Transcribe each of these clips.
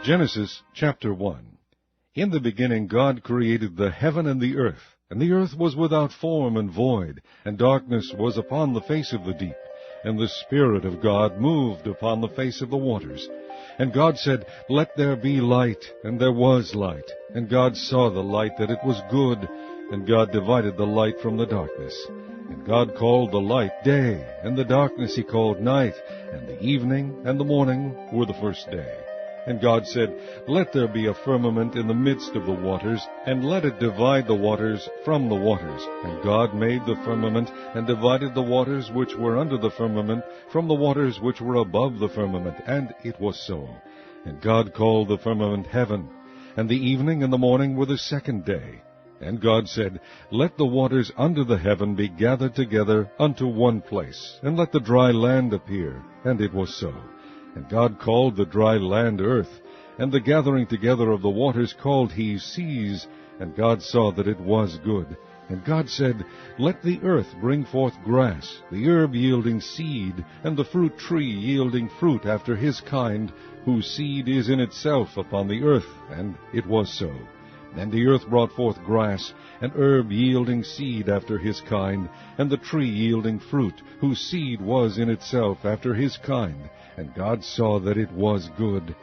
Genesis chapter 1. In the beginning God created the heaven and the earth was without form and void, and darkness was upon the face of the deep, and the Spirit of God moved upon the face of the waters. And God said, Let there be light, and there was light. And God saw the light that it was good, and God divided the light from the darkness. And God called the light day, and the darkness he called night, and the evening and the morning were the first day. And God said, Let there be a firmament in the midst of the waters, and let it divide the waters from the waters. And God made the firmament, and divided the waters which were under the firmament from the waters which were above the firmament. And it was so. And God called the firmament heaven. And the evening and the morning were the second day. And God said, Let the waters under the heaven be gathered together unto one place, and let the dry land appear. And it was so. And God called the dry land earth, and the gathering together of the waters called he seas. And God saw that it was good. And God said, Let the earth bring forth grass, the herb yielding seed, and the fruit tree yielding fruit after his kind, whose seed is in itself upon the earth. And it was so. And the earth brought forth grass, and herb yielding seed after his kind, and the tree yielding fruit, whose seed was in itself after his kind. And God saw that it was good.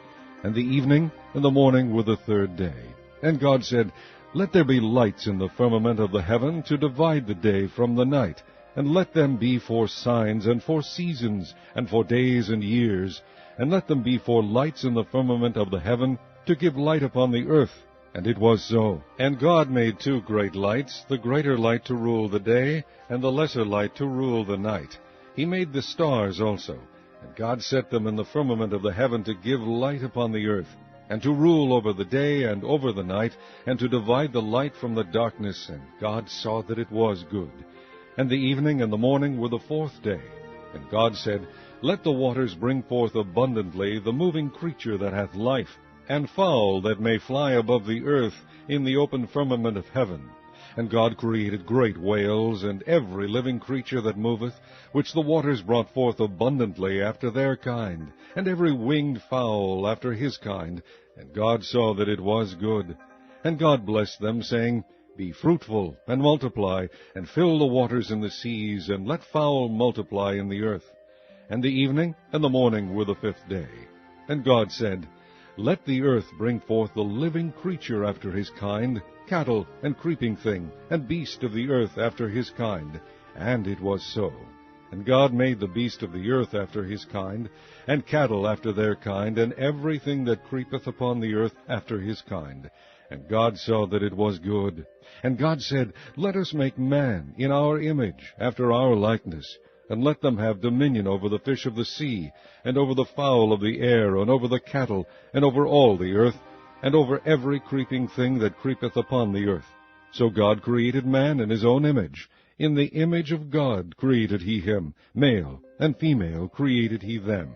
And the evening and the morning were the third day. And God said, Let there be lights in the firmament of the heaven to divide the day from the night, and let them be for signs, and for seasons, and for days and years, and let them be for lights in the firmament of the heaven to give light upon the earth. And it was so. And God made two great lights, the greater light to rule the day, and the lesser light to rule the night. He made the stars also. And God set them in the firmament of the heaven to give light upon the earth, and to rule over the day and over the night, and to divide the light from the darkness. And God saw that it was good. And the evening and the morning were the fourth day. And God said, Let the waters bring forth abundantly the moving creature that hath life, and fowl that may fly above the earth in the open firmament of heaven. And God created great whales, and every living creature that moveth, which the waters brought forth abundantly after their kind, and every winged fowl after his kind. And God saw that it was good. And God blessed them, saying, Be fruitful, and multiply, and fill the waters in the seas, and let fowl multiply in the earth. And the evening and the morning were the fifth day. And God said, Let the earth bring forth the living creature after his kind, cattle, and creeping thing, and beast of the earth after his kind. And it was so. And God made the beast of the earth after his kind, and cattle after their kind, and everything that creepeth upon the earth after his kind. And God saw that it was good. And God said, Let us make man in our image, after our likeness, and let them have dominion over the fish of the sea, and over the fowl of the air, and over the cattle, and over all the earth, and over every creeping thing that creepeth upon the earth. So God created man in his own image. In the image of God created he him, male and female created he them.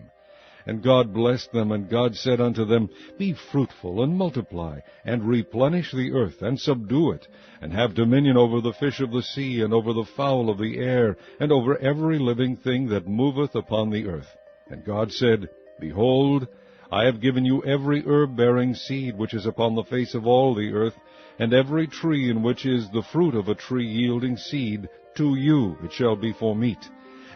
And God blessed them, and God said unto them, Be fruitful, and multiply, and replenish the earth, and subdue it, and have dominion over the fish of the sea, and over the fowl of the air, and over every living thing that moveth upon the earth. And God said, Behold, I have given you every herb-bearing seed which is upon the face of all the earth, and every tree in which is the fruit of a tree yielding seed, to you it shall be for meat.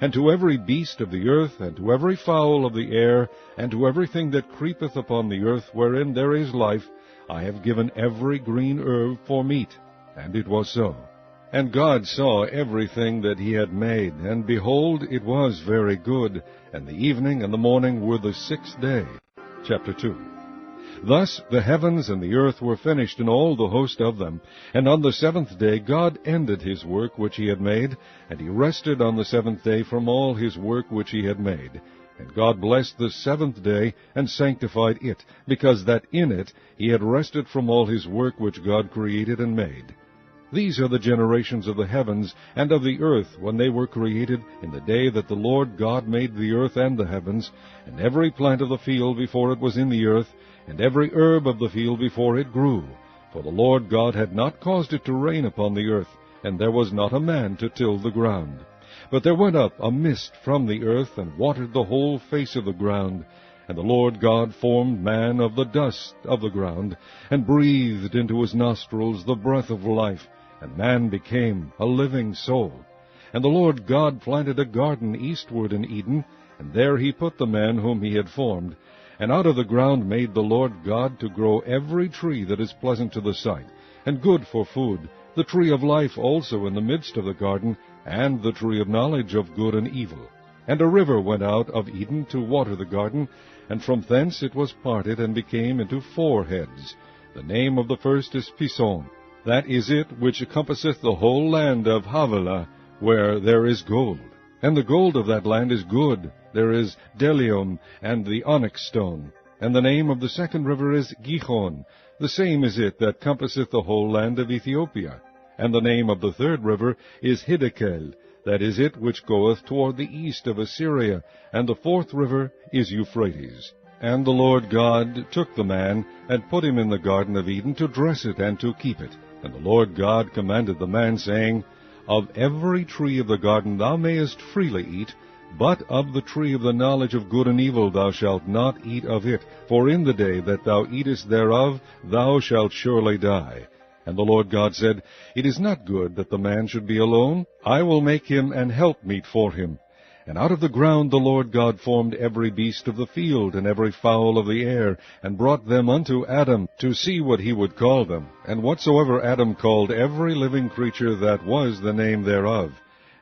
And to every beast of the earth, and to every fowl of the air, and to everything that creepeth upon the earth wherein there is life, I have given every green herb for meat. And it was so. And God saw everything that he had made, and behold, it was very good. And the evening and the morning were the sixth day. Chapter 2. Thus the heavens and the earth were finished, and all the host of them. And on the seventh day God ended his work which he had made, and he rested on the seventh day from all his work which he had made. And God blessed the seventh day, and sanctified it, because that in it he had rested from all his work which God created and made. These are the generations of the heavens and of the earth when they were created, in the day that the Lord God made the earth and the heavens, and every plant of the field before it was in the earth, and every herb of the field before it grew. For the Lord God had not caused it to rain upon the earth, and there was not a man to till the ground. But there went up a mist from the earth, and watered the whole face of the ground. And the Lord God formed man of the dust of the ground, and breathed into his nostrils the breath of life, and man became a living soul. And the Lord God planted a garden eastward in Eden, and there he put the man whom he had formed. And out of the ground made the Lord God to grow every tree that is pleasant to the sight, and good for food, the tree of life also in the midst of the garden, and the tree of knowledge of good and evil. And a river went out of Eden to water the garden, and from thence it was parted, and became into 4 heads. The name of the first is Pison. That is it which compasseth the whole land of Havilah, where there is gold. And the gold of that land is good. There is bdellium, and the onyx stone. And the name of the second river is Gihon. The same is it that compasseth the whole land of Ethiopia. And the name of the third river is Hiddekel. That is it which goeth toward the east of Assyria. And the fourth river is Euphrates. And the Lord God took the man, and put him in the garden of Eden to dress it and to keep it. And the Lord God commanded the man, saying, Of every tree of the garden thou mayest freely eat, but of the tree of the knowledge of good and evil thou shalt not eat of it, for in the day that thou eatest thereof thou shalt surely die. And the Lord God said, It is not good that the man should be alone. I will make him an helpmeet for him. And out of the ground the Lord God formed every beast of the field, and every fowl of the air, and brought them unto Adam, to see what he would call them. And whatsoever Adam called every living creature, that was the name thereof.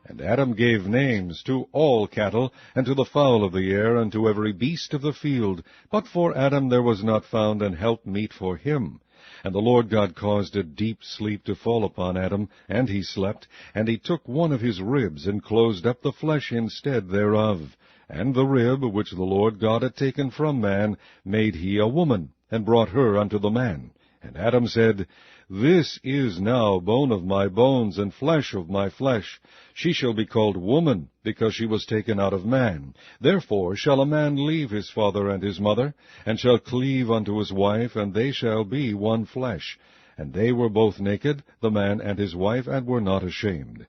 And Adam gave names to all cattle, and to the fowl of the air, and to every beast of the field. But for Adam there was not found an helpmeet for him. And the Lord God caused a deep sleep to fall upon Adam, and he slept. And he took one of his ribs, and closed up the flesh instead thereof. And the rib which the Lord God had taken from man made he a woman, and brought her unto the man. And Adam said, This is now bone of my bones, and flesh of my flesh. She shall be called woman, because she was taken out of man. Therefore shall a man leave his father and his mother, and shall cleave unto his wife, and they shall be one flesh. And they were both naked, the man and his wife, and were not ashamed.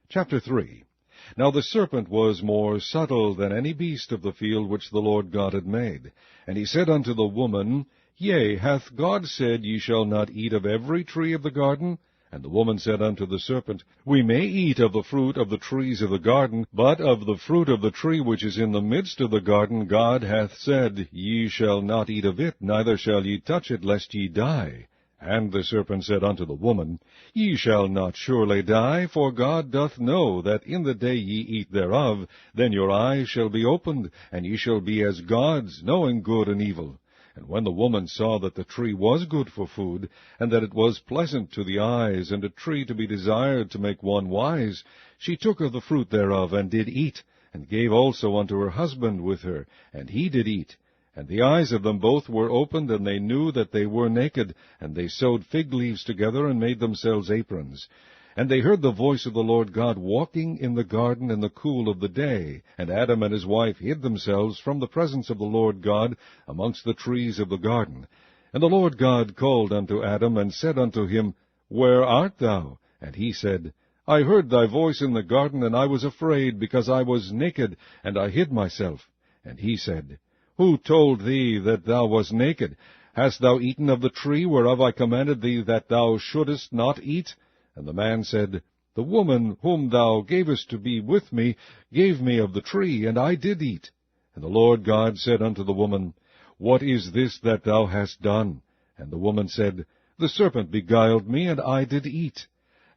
Chapter 3. Now the serpent was more subtle than any beast of the field which the Lord God had made. And he said unto the woman, Yea, hath God said, Ye shall not eat of every tree of the garden? And the woman said unto the serpent, We may eat of the fruit of the trees of the garden, but of the fruit of the tree which is in the midst of the garden God hath said, Ye shall not eat of it, neither shall ye touch it, lest ye die. And the serpent said unto the woman, Ye shall not surely die, for God doth know that in the day ye eat thereof, then your eyes shall be opened, and ye shall be as gods, knowing good and evil. And when the woman saw that the tree was good for food, and that it was pleasant to the eyes, and a tree to be desired to make one wise, she took of the fruit thereof, and did eat, and gave also unto her husband with her, and he did eat. And the eyes of them both were opened, and they knew that they were naked, and they sewed fig leaves together, and made themselves aprons. And they heard the voice of the Lord God walking in the garden in the cool of the day. And Adam and his wife hid themselves from the presence of the Lord God amongst the trees of the garden. And the Lord God called unto Adam, and said unto him, Where art thou? And he said, I heard thy voice in the garden, and I was afraid, because I was naked, and I hid myself. And he said, Who told thee that thou wast naked? Hast thou eaten of the tree whereof I commanded thee that thou shouldest not eat? And the man said, The woman whom thou gavest to be with me gave me of the tree, and I did eat. And the Lord God said unto the woman, What is this that thou hast done? And the woman said, The serpent beguiled me, and I did eat.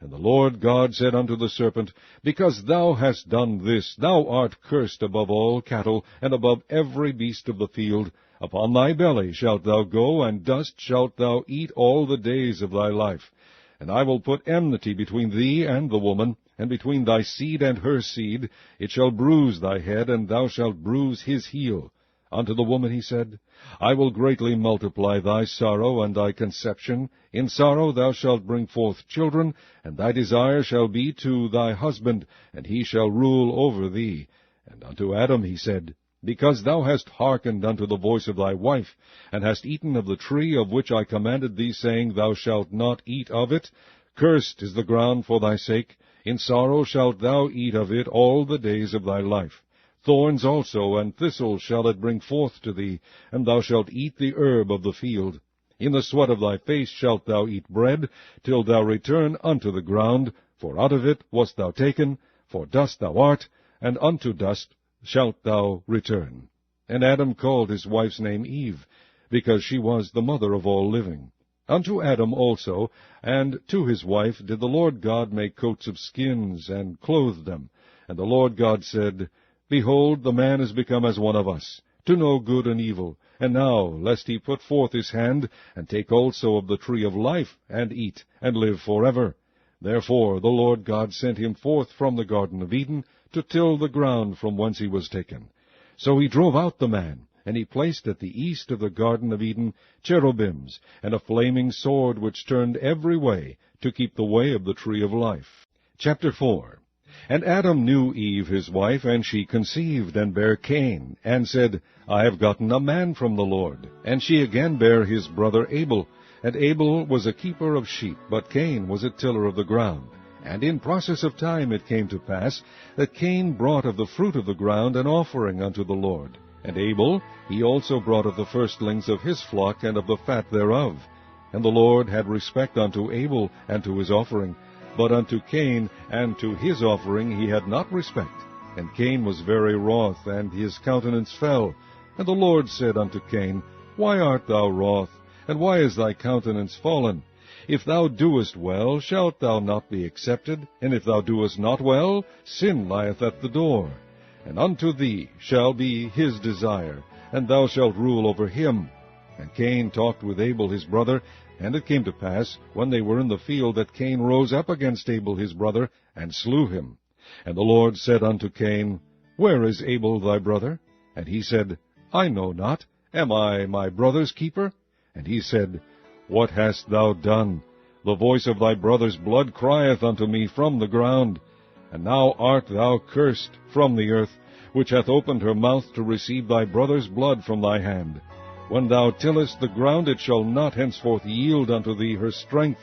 And the Lord God said unto the serpent, Because thou hast done this, thou art cursed above all cattle, and above every beast of the field. Upon thy belly shalt thou go, and dust shalt thou eat all the days of thy life. And I will put enmity between thee and the woman, and between thy seed and her seed. It shall bruise thy head, and thou shalt bruise his heel. Unto the woman he said, I will greatly multiply thy sorrow and thy conception. In sorrow thou shalt bring forth children, and thy desire shall be to thy husband, and he shall rule over thee. And unto Adam he said, Because thou hast hearkened unto the voice of thy wife, and hast eaten of the tree of which I commanded thee, saying, Thou shalt not eat of it, cursed is the ground for thy sake. In sorrow shalt thou eat of it all the days of thy life. Thorns also and thistles shall it bring forth to thee, and thou shalt eat the herb of the field. In the sweat of thy face shalt thou eat bread, till thou return unto the ground, for out of it wast thou taken, for dust thou art, and unto dust shalt thou return. And Adam called his wife's name Eve, because she was the mother of all living. Unto Adam also, and to his wife, did the Lord God make coats of skins, and clothe them. And the Lord God said, Behold, the man is become as one of us, to know good and evil. And now, lest he put forth his hand, and take also of the tree of life, and eat, and live forever. Therefore the Lord God sent him forth from the Garden of Eden, to till the ground from whence he was taken. So he drove out the man, and he placed at the east of the Garden of Eden cherubims, and a flaming sword which turned every way, to keep the way of the tree of life. Chapter 4. And Adam knew Eve his wife, and she conceived, and bare Cain, and said, I have gotten a man from the Lord. And she again bare his brother Abel. And Abel was a keeper of sheep, but Cain was a tiller of the ground. And in process of time it came to pass, that Cain brought of the fruit of the ground an offering unto the Lord. And Abel, he also brought of the firstlings of his flock, and of the fat thereof. And the Lord had respect unto Abel, and to his offering, but unto Cain and to his offering he had not respect. And Cain was very wroth, and his countenance fell. And the Lord said unto Cain, Why art thou wroth, and why is thy countenance fallen? If thou doest well, shalt thou not be accepted? And if thou doest not well, sin lieth at the door. And unto thee shall be his desire, and thou shalt rule over him. And Cain talked with Abel his brother, and it came to pass, when they were in the field, that Cain rose up against Abel his brother, and slew him. And the Lord said unto Cain, Where is Abel thy brother? And he said, I know not. Am I my brother's keeper? And he said, What hast thou done? The voice of thy brother's blood crieth unto me from the ground. And now art thou cursed from the earth, which hath opened her mouth to receive thy brother's blood from thy hand. When thou tillest the ground, it shall not henceforth yield unto thee her strength.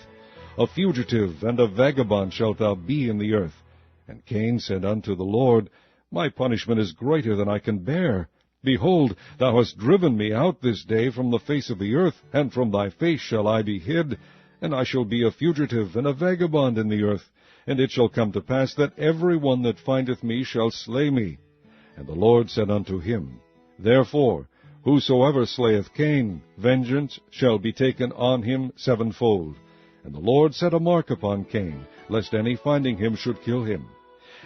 A fugitive and a vagabond shalt thou be in the earth. And Cain said unto the Lord, My punishment is greater than I can bear. Behold, thou hast driven me out this day from the face of the earth, and from thy face shall I be hid. And I shall be a fugitive and a vagabond in the earth. And it shall come to pass that every one that findeth me shall slay me. And the Lord said unto him, Therefore, whosoever slayeth Cain, vengeance shall be taken on him sevenfold. And the Lord set a mark upon Cain, lest any finding him should kill him.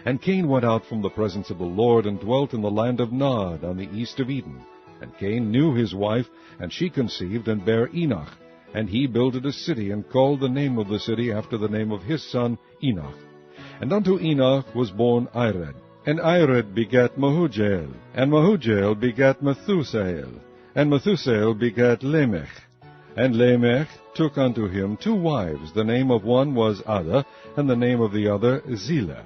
And Cain went out from the presence of the Lord, and dwelt in the land of Nod, on the east of Eden. And Cain knew his wife, and she conceived, and bare Enoch. And he builded a city, and called the name of the city after the name of his son Enoch. And unto Enoch was born Ired. And Ired begat Mehujael, and Mehujael begat Methusael, and Methusael begat Lamech. And Lamech took unto him 2 wives. The name of one was Ada, and the name of the other Zillah.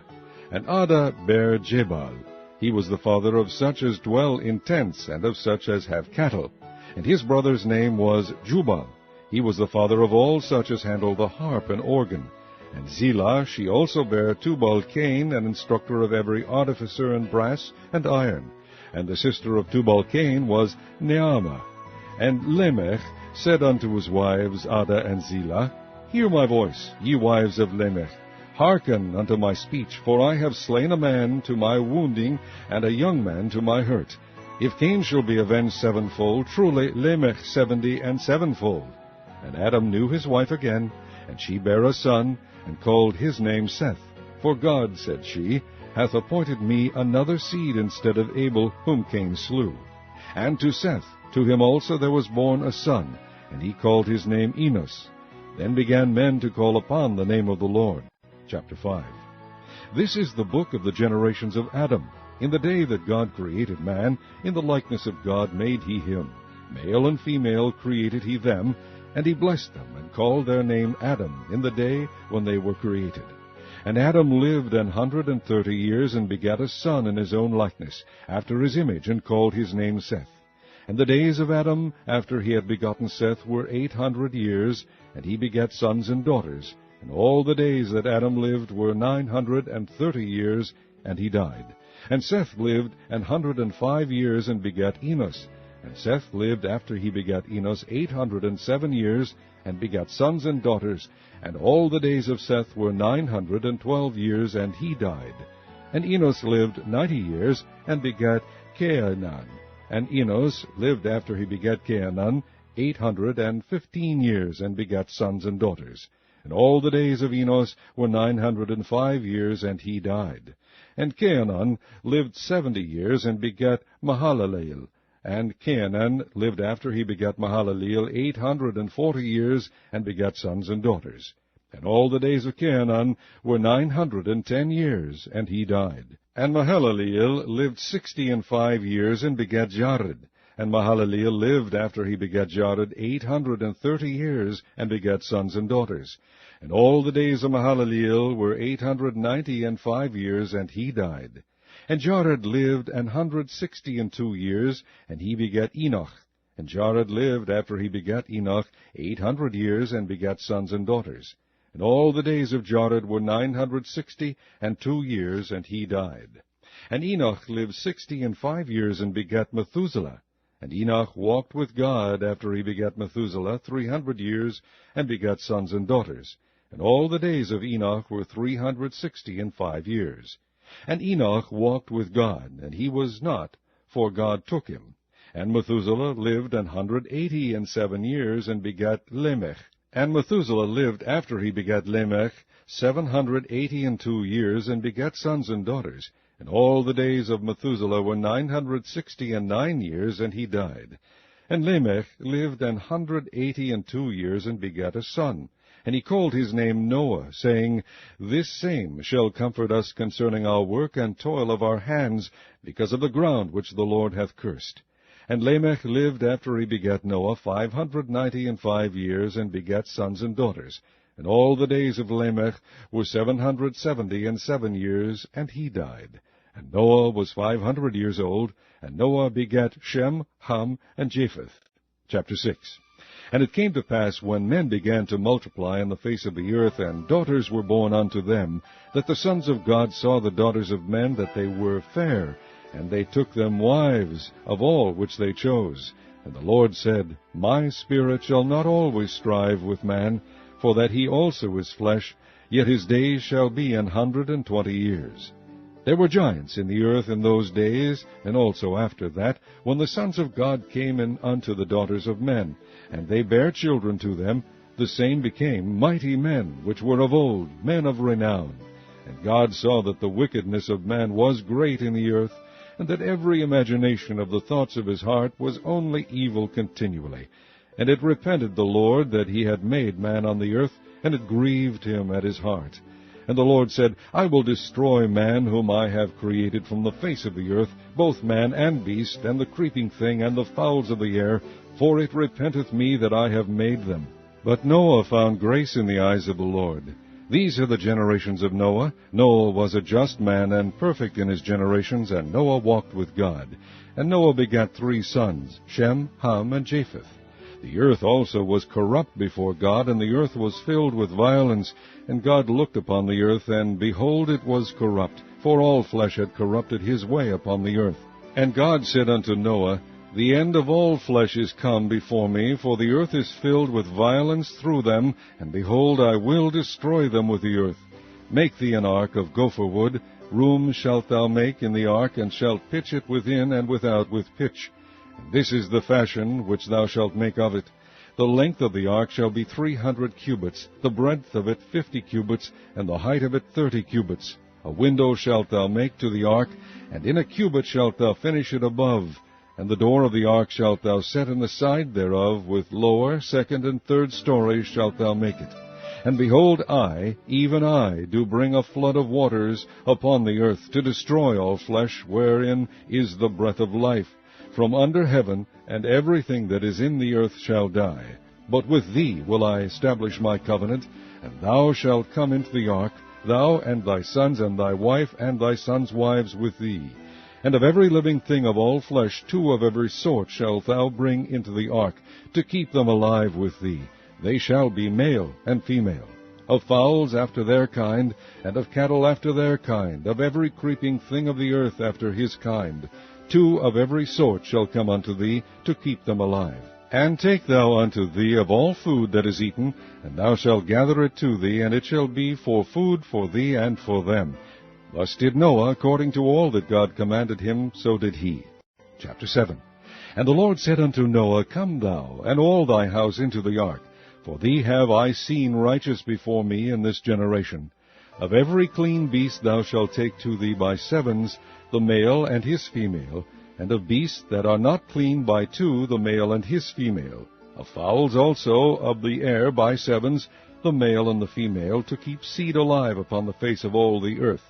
And Ada bare Jabal. He was the father of such as dwell in tents, and of such as have cattle. And his brother's name was Jubal. He was the father of all such as handle the harp and organ. And Zillah, she also bare Tubal-Cain, an instructor of every artificer in brass and iron. And the sister of Tubal-Cain was Neamah. And Lamech said unto his wives Ada and Zillah, Hear my voice, ye wives of Lamech. Hearken unto my speech, for I have slain a man to my wounding, and a young man to my hurt. If Cain shall be avenged sevenfold, truly Lamech 70 and sevenfold. And Adam knew his wife again, and she bare a son, and called his name Seth. For God, said she, hath appointed me another seed instead of Abel, whom Cain slew. And to Seth, to him also there was born a son, and he called his name Enos. Then began men to call upon the name of the Lord. Chapter 5. This is the book of the generations of Adam. In the day that God created man, in the likeness of God made he him. Male and female created he them, and he blessed them, and called their name Adam, in the day when they were created. And Adam lived 130 years, and begat a son in his own likeness, after his image, and called his name Seth. And the days of Adam, after he had begotten Seth, were 800 years, and he begat sons and daughters. And all the days that Adam lived were 930 years, and he died. And Seth lived 105 years, and begat Enos. And Seth lived after he begat Enos 807 years, and begat sons and daughters. And all the days of Seth were 912 years, and he died. And Enos lived 90 years, and begat Cainan. And Enos lived after he begat Cainan 815 years, and begat sons and daughters. And all the days of Enos were 905 years, and he died. And Cainan lived 70 years, and begat Mahalaleel. And Cainan lived after he begat Mahalaleel 840 years, and begat sons and daughters. And all the days of Cainan were 910 years, and he died. And Mahalaleel lived 65 years, and begat Jared. And Mahalaleel lived after he begat Jared 830 years, and begat sons and daughters. And all the days of Mahalaleel were 895 years, and he died. And Jared lived 162 years, and he begat Enoch. And Jared lived after he begat Enoch 800 years, and begat sons and daughters. And all the days of Jared were 962 years, and he died. And Enoch lived 65 years, and begat Methuselah. And Enoch walked with God after he begat Methuselah 300 years, and begat sons and daughters. And all the days of Enoch were 365 years. And Enoch walked with God, and he was not, for God took him. And Methuselah lived 187 years, and begat Lamech. And Methuselah lived after he begat Lamech 782 years, and begat sons and daughters. And all the days of Methuselah were 969 years, and he died. And Lamech lived 182 years, and begat a son. And he called his name Noah, saying, This same shall comfort us concerning our work and toil of our hands, because of the ground which the Lord hath cursed. And Lamech lived after he begat Noah 595 years, and begat sons and daughters. And all the days of Lamech were 777 years, and he died. And Noah was 500 years old, and Noah begat Shem, Ham, and Japheth. Chapter 6. And it came to pass, when men began to multiply on the face of the earth, and daughters were born unto them, that the sons of God saw the daughters of men, that they were fair, and they took them wives of all which they chose. And the Lord said, My spirit shall not always strive with man, for that he also is flesh, yet his days shall be 120 years. There were giants in the earth in those days, and also after that, when the sons of God came in unto the daughters of men, and they bare children to them, the same became mighty men, which were of old, men of renown. And God saw that the wickedness of man was great in the earth, and that every imagination of the thoughts of his heart was only evil continually. And it repented the Lord that he had made man on the earth, and it grieved him at his heart. And the Lord said, I will destroy man whom I have created from the face of the earth, both man and beast, and the creeping thing, and the fowls of the air, for it repenteth me that I have made them. But Noah found grace in the eyes of the Lord. These are the generations of Noah. Noah was a just man, and perfect in his generations, and Noah walked with God. And Noah begat 3 sons, Shem, Ham, and Japheth. The earth also was corrupt before God, and the earth was filled with violence. And God looked upon the earth, and behold, it was corrupt, for all flesh had corrupted his way upon the earth. And God said unto Noah, The end of all flesh is come before me, for the earth is filled with violence through them, and behold, I will destroy them with the earth. Make thee an ark of gopher wood. Room shalt thou make in the ark, and shalt pitch it within and without with pitch. And this is the fashion which thou shalt make of it. The length of the ark shall be 300 cubits, the breadth of it 50 cubits, and the height of it 30 cubits. A window shalt thou make to the ark, and in a cubit shalt thou finish it above. And the door of the ark shalt thou set in the side thereof, with lower, second, and third stories shalt thou make it. And behold, I, even I, do bring a flood of waters upon the earth, to destroy all flesh, wherein is the breath of life, from under heaven, and everything that is in the earth shall die. But with thee will I establish my covenant, and thou shalt come into the ark, thou and thy sons, and thy wife, and thy sons' wives with thee. And of every living thing of all flesh 2 of every sort shalt thou bring into the ark, to keep them alive with thee. They shall be male and female. of fowls after their kind, and of cattle after their kind, of every creeping thing of the earth after his kind. 2 of every sort shall come unto thee, to keep them alive. And take thou unto thee of all food that is eaten, and thou shalt gather it to thee, and it shall be for food for thee and for them. Thus did Noah, according to all that God commanded him, so did he. Chapter 7. And the Lord said unto Noah, Come thou, and all thy house into the ark, for thee have I seen righteous before me in this generation. Of every clean beast thou shalt take to thee by sevens, the male and his female, and of beasts that are not clean by 2, the male and his female. Of fowls also of the air by sevens, the male and the female, to keep seed alive upon the face of all the earth.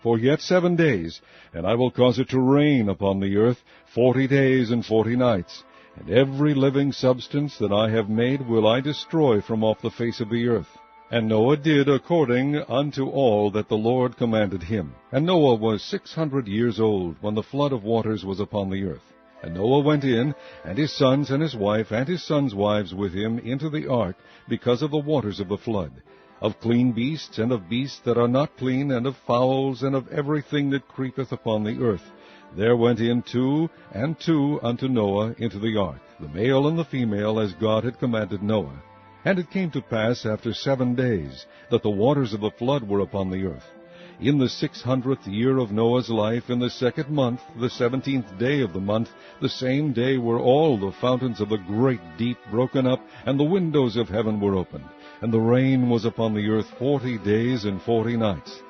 For yet 7 days, and I will cause it to rain upon the earth 40 days and 40 nights. And every living substance that I have made will I destroy from off the face of the earth. And Noah did according unto all that the Lord commanded him. And Noah was 600 years old when the flood of waters was upon the earth. And Noah went in, and his sons and his wife and his sons' wives with him into the ark, because of the waters of the flood. Of clean beasts, and of beasts that are not clean, and of fowls, and of everything that creepeth upon the earth. There went in 2 and 2 unto Noah into the ark, the male and the female, as God had commanded Noah. And it came to pass after 7 days, that the waters of the flood were upon the earth. In the 600th year of Noah's life, in the 2nd month, the 17th day of the month, the same day were all the fountains of the great deep broken up, and the windows of heaven were opened. And the rain was upon the earth 40 days and 40 nights.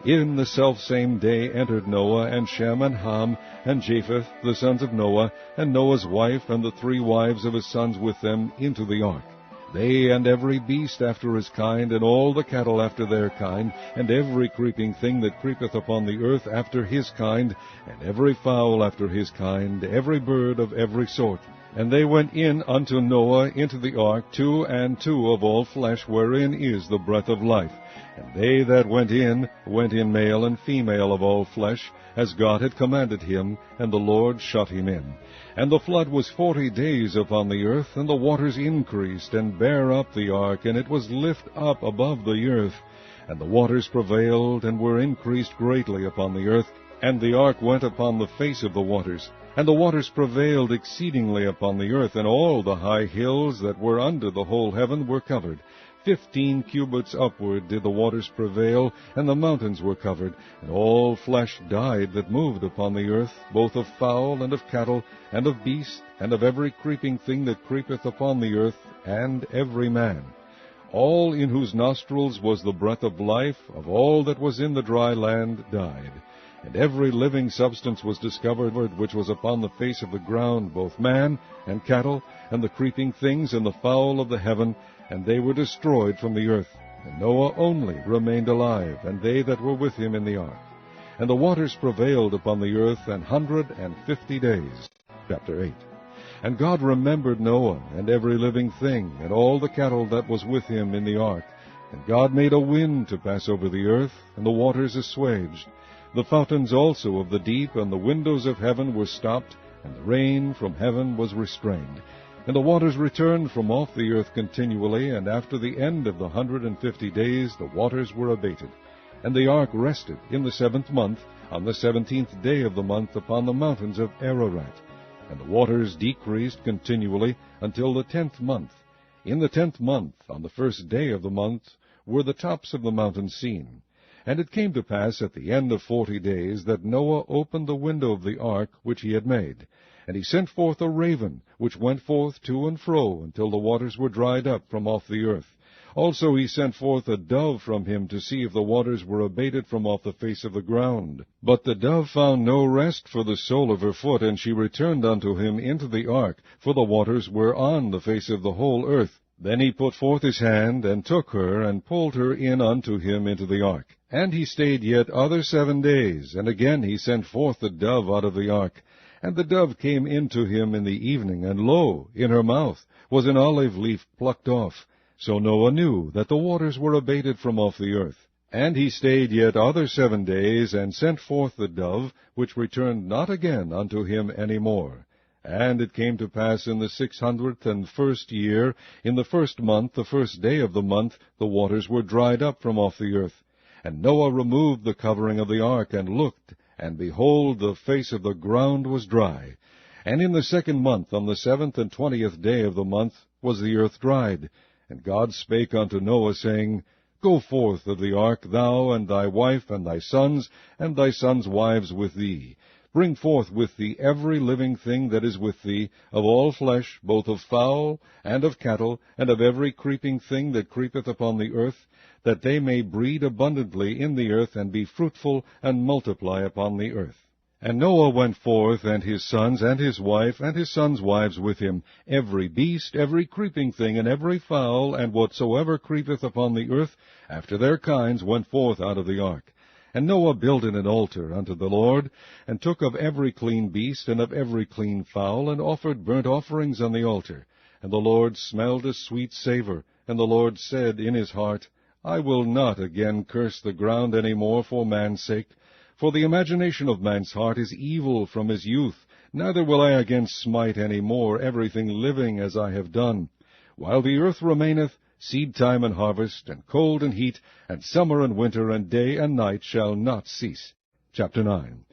In the selfsame day entered Noah, and Shem, and Ham, and Japheth, the sons of Noah, and Noah's wife, and the 3 wives of his sons with them, into the ark. They and every beast after his kind, and all the cattle after their kind, and every creeping thing that creepeth upon the earth after his kind, and every fowl after his kind, every bird of every sort. And they went in unto Noah into the ark, 2 and 2 of all flesh, wherein is the breath of life. And they that went in male and female of all flesh, as God had commanded him, and the Lord shut him in. And the flood was 40 days upon the earth, and the waters increased, and bare up the ark, and it was lift up above the earth. And the waters prevailed, and were increased greatly upon the earth, and the ark went upon the face of the waters. And the waters prevailed exceedingly upon the earth, and all the high hills that were under the whole heaven were covered. 15 cubits upward did the waters prevail, and the mountains were covered, and all flesh died that moved upon the earth, both of fowl and of cattle, and of beast, and of every creeping thing that creepeth upon the earth, and every man. All in whose nostrils was the breath of life, of all that was in the dry land, died. And every living substance was discovered which was upon the face of the ground, both man and cattle, and the creeping things, and the fowl of the heaven, and they were destroyed from the earth. And Noah only remained alive, and they that were with him in the ark. And the waters prevailed upon the earth 150 days. Chapter 8. And God remembered Noah, and every living thing, and all the cattle that was with him in the ark. And God made a wind to pass over the earth, and the waters assuaged. The fountains also of the deep and the windows of heaven were stopped, and the rain from heaven was restrained. And the waters returned from off the earth continually, and after the end of the 150 days the waters were abated. And the ark rested in the 7th month, on the 17th day of the month, upon the mountains of Ararat. And the waters decreased continually until the 10th month. In the 10th month, on the 1st day of the month, were the tops of the mountains seen. And it came to pass at the end of 40 days that Noah opened the window of the ark which he had made. And he sent forth a raven, which went forth to and fro until the waters were dried up from off the earth. Also he sent forth a dove from him to see if the waters were abated from off the face of the ground. But the dove found no rest for the sole of her foot, and she returned unto him into the ark, for the waters were on the face of the whole earth. Then he put forth his hand, and took her, and pulled her in unto him into the ark. And he stayed yet other 7 days, and again he sent forth the dove out of the ark. And the dove came into him in the evening, and lo, in her mouth was an olive leaf plucked off. So Noah knew that the waters were abated from off the earth. And he stayed yet other 7 days, and sent forth the dove, which returned not again unto him any more. And it came to pass in the 601st year, in the first month, the first day of the month, the waters were dried up from off the earth. And Noah removed the covering of the ark, and looked, and behold, the face of the ground was dry. And in the second month, on the 7th and 20th day of the month, was the earth dried. And God spake unto Noah, saying, Go forth of the ark, thou, and thy wife, and thy sons wives with thee. Bring forth with thee every living thing that is with thee, of all flesh, both of fowl, and of cattle, and of every creeping thing that creepeth upon the earth, that they may breed abundantly in the earth, and be fruitful, and multiply upon the earth. And Noah went forth, and his sons, and his wife, and his sons' wives with him, every beast, every creeping thing, and every fowl, and whatsoever creepeth upon the earth, after their kinds, went forth out of the ark. And Noah builded an altar unto the Lord, and took of every clean beast, and of every clean fowl, and offered burnt offerings on the altar. And the Lord smelled a sweet savour. And the Lord said in his heart, I will not again curse the ground any more for man's sake. For the imagination of man's heart is evil from his youth, neither will I again smite any more everything living as I have done. While the earth remaineth, seed time and harvest, and cold and heat, and summer and winter, and day and night shall not cease. Chapter 9.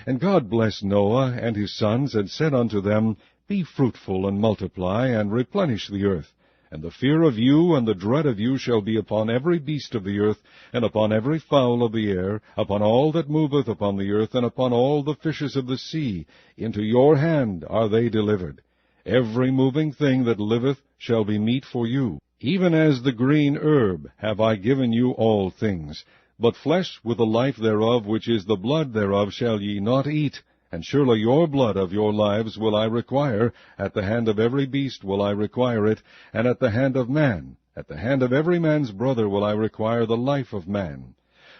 And God blessed Noah and his sons, and said unto them, Be fruitful, and multiply, and replenish the earth. And the fear of you and the dread of you shall be upon every beast of the earth, and upon every fowl of the air, upon all that moveth upon the earth, and upon all the fishes of the sea. Into your hand are they delivered. Every moving thing that liveth shall be meat for you. Even as the green herb have I given you all things. But flesh with the life thereof, which is the blood thereof, shall ye not eat. And surely your blood of your lives will I require, at the hand of every beast will I require it, and at the hand of man, at the hand of every man's brother will I require the life of man.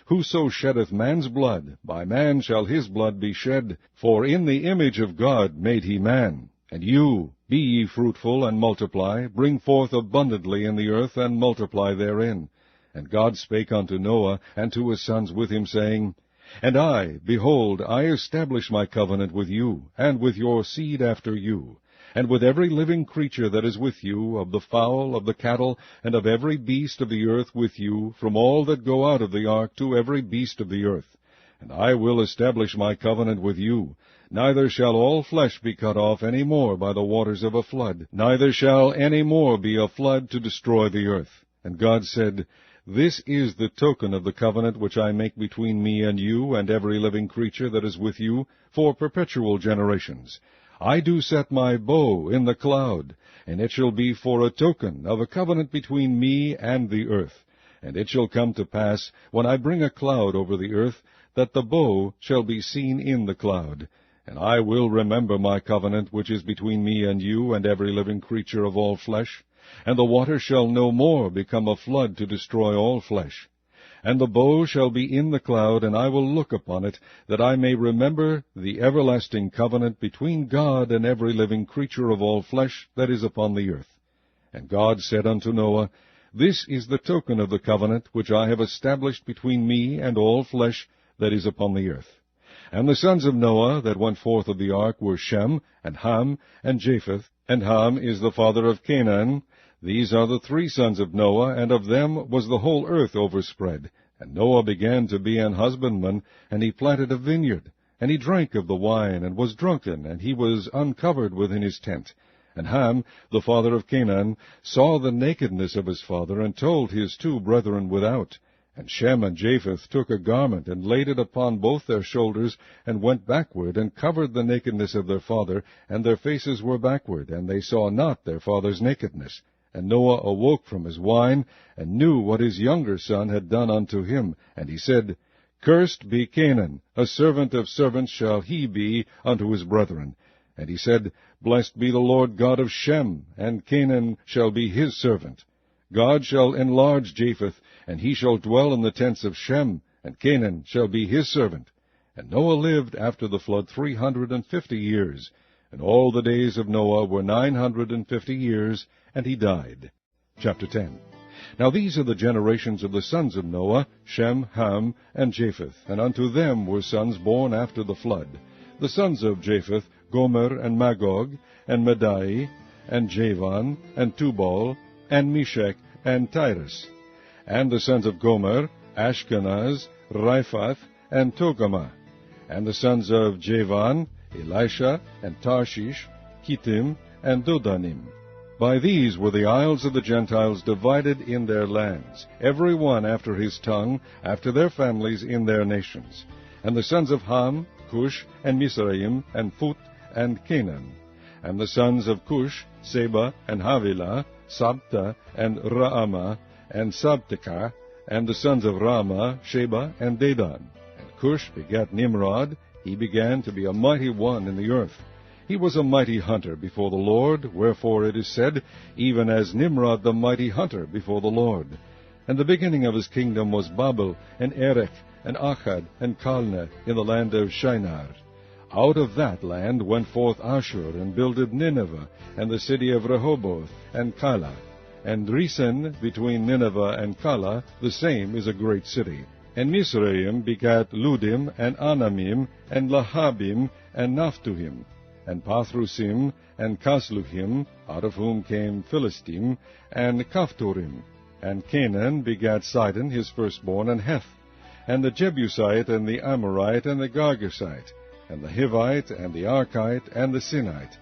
Whoso sheddeth man's blood, by man shall his blood be shed, for in the image of God made he man. And you, be ye fruitful, and multiply, bring forth abundantly in the earth, and multiply therein. And God spake unto Noah, and to his sons with him, saying, And I, behold, I establish my covenant with you, and with your seed after you, and with every living creature that is with you, of the fowl, of the cattle, and of every beast of the earth with you, from all that go out of the ark to every beast of the earth. And I will establish my covenant with you. Neither shall all flesh be cut off any more by the waters of a flood, neither shall any more be a flood to destroy the earth. And God said, This is the token of the covenant which I make between me and you, and every living creature that is with you, for perpetual generations. I do set my bow in the cloud, and it shall be for a token of a covenant between me and the earth. And it shall come to pass, when I bring a cloud over the earth, that the bow shall be seen in the cloud. And I will remember my covenant which is between me and you, and every living creature of all flesh. And the water shall no more become a flood to destroy all flesh. And the bow shall be in the cloud, and I will look upon it, that I may remember the everlasting covenant between God and every living creature of all flesh that is upon the earth. And God said unto Noah, This is the token of the covenant which I have established between me and all flesh that is upon the earth. And the sons of Noah that went forth of the ark were Shem, and Ham, and Japheth. And Ham is the father of Canaan. These are the three sons of Noah, and of them was the whole earth overspread. And Noah began to be an husbandman, and he planted a vineyard. And he drank of the wine, and was drunken, and he was uncovered within his tent. And Ham, the father of Canaan, saw the nakedness of his father, and told his two brethren without. And Shem and Japheth took a garment, and laid it upon both their shoulders, and went backward, and covered the nakedness of their father, and their faces were backward, and they saw not their father's nakedness. And Noah awoke from his wine, and knew what his younger son had done unto him. And he said, Cursed be Canaan, a servant of servants shall he be unto his brethren. And he said, Blessed be the Lord God of Shem, and Canaan shall be his servant. God shall enlarge Japheth, and he shall dwell in the tents of Shem, and Canaan shall be his servant. And Noah lived after the flood 350 years, and all the days of Noah were 950 years, and he died. Chapter 10. Now these are the generations of the sons of Noah, Shem, Ham, and Japheth, and unto them were sons born after the flood. The sons of Japheth Gomer, and Magog, and Madai, and Javan, and Tubal, and Meshech, and Tyrus. And the sons of Gomer, Ashkenaz, Riphath, and Togarmah. And the sons of Javan, Elisha, and Tarshish, Kittim, and Dodanim. By these were the isles of the Gentiles divided in their lands, every one after his tongue, after their families in their nations. And the sons of Ham, Cush, and Mizraim, and Phut, and Canaan. And the sons of Cush, Seba, and Havilah, Sabta, and Raamah, and Sabteka. And the sons of Raamah, Sheba, and Dedan. And Cush begat Nimrod. He began to be a mighty one in the earth. He was a mighty hunter before the Lord, wherefore it is said, even as Nimrod the mighty hunter before the Lord. And the beginning of his kingdom was Babel, and Erech, and Akkad, and Calneh, in the land of Shinar. Out of that land went forth Ashur, and builded Nineveh, and the city of Rehoboth, and Calah. And Resen, between Nineveh and Calah, the same is a great city. And Mizraim begat Ludim, and Anamim, and Lahabim, and Naphtuhim, and Pathrusim, and Casluhim, out of whom came Philistim, and Caphtorim. And Canaan begat Sidon his firstborn, and Heth, and the Jebusite, and the Amorite, and the Girgashite, and the Hivite, and the Archite, and the Sinite,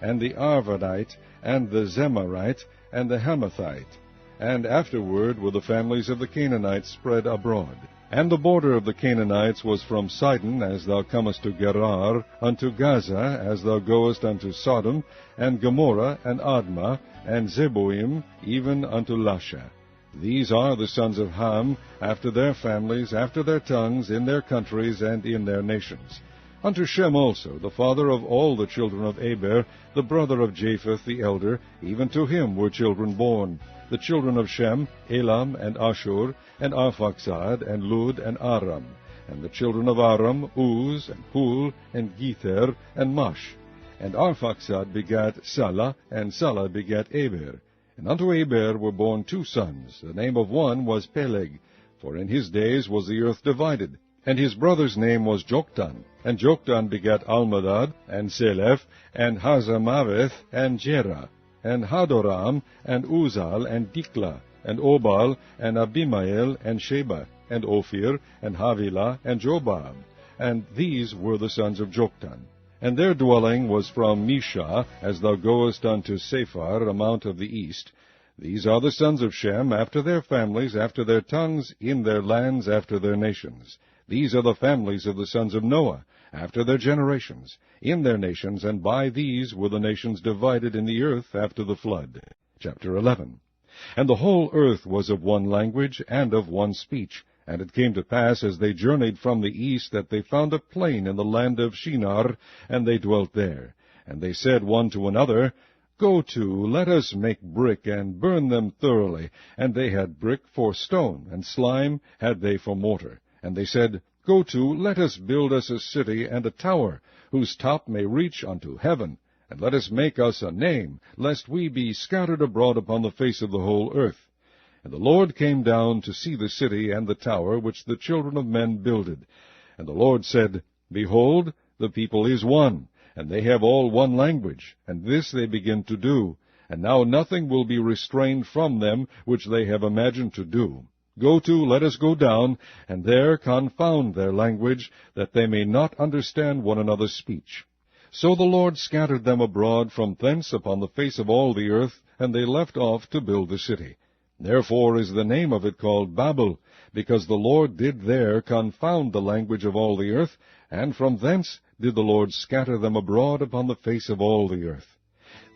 and the Arvadite, and the Zemarite, and the Hamathite. And afterward were the families of the Canaanites spread abroad. And the border of the Canaanites was from Sidon, as thou comest to Gerar, unto Gaza, as thou goest unto Sodom, and Gomorrah, and Admah, and Zeboim, even unto Lasha. These are the sons of Ham, after their families, after their tongues, in their countries, and in their nations. Unto Shem also, the father of all the children of Eber, the brother of Japheth the elder, even to him were children born. The children of Shem, Elam, and Ashur, and Arphaxad, and Lud, and Aram. And the children of Aram, Uz, and Hul, and Gether, and Mash. And Arphaxad begat Salah, and Salah begat Eber. And unto Eber were born two sons. The name of one was Peleg, for in his days was the earth divided. And his brother's name was Joktan. And Joktan begat Almadad, and Seleph, and Hazamaveth, and Jerah, and Hadoram, and Uzal, and Diklah, and Obal, and Abimael, and Sheba, and Ophir, and Havilah, and Jobab. And these were the sons of Joktan. And their dwelling was from Mishah, as thou goest unto Sephar, a mount of the east. These are the sons of Shem, after their families, after their tongues, in their lands, after their nations. These are the families of the sons of Noah, after their generations, in their nations, and by these were the nations divided in the earth after the flood. Chapter 11. And the whole earth was of one language, and of one speech. And it came to pass, as they journeyed from the east, that they found a plain in the land of Shinar, and they dwelt there. And they said one to another, Go to, let us make brick, and burn them thoroughly. And they had brick for stone, and slime had they for mortar. And they said, Go to, let us build us a city and a tower, whose top may reach unto heaven. And let us make us a name, lest we be scattered abroad upon the face of the whole earth. And the Lord came down to see the city and the tower which the children of men builded. And the Lord said, Behold, the people is one, and they have all one language, and this they begin to do. And now nothing will be restrained from them which they have imagined to do. Go to, let us go down, and there confound their language, that they may not understand one another's speech. So the Lord scattered them abroad from thence upon the face of all the earth, and they left off to build the city. Therefore is the name of it called Babel, because the Lord did there confound the language of all the earth, and from thence did the Lord scatter them abroad upon the face of all the earth.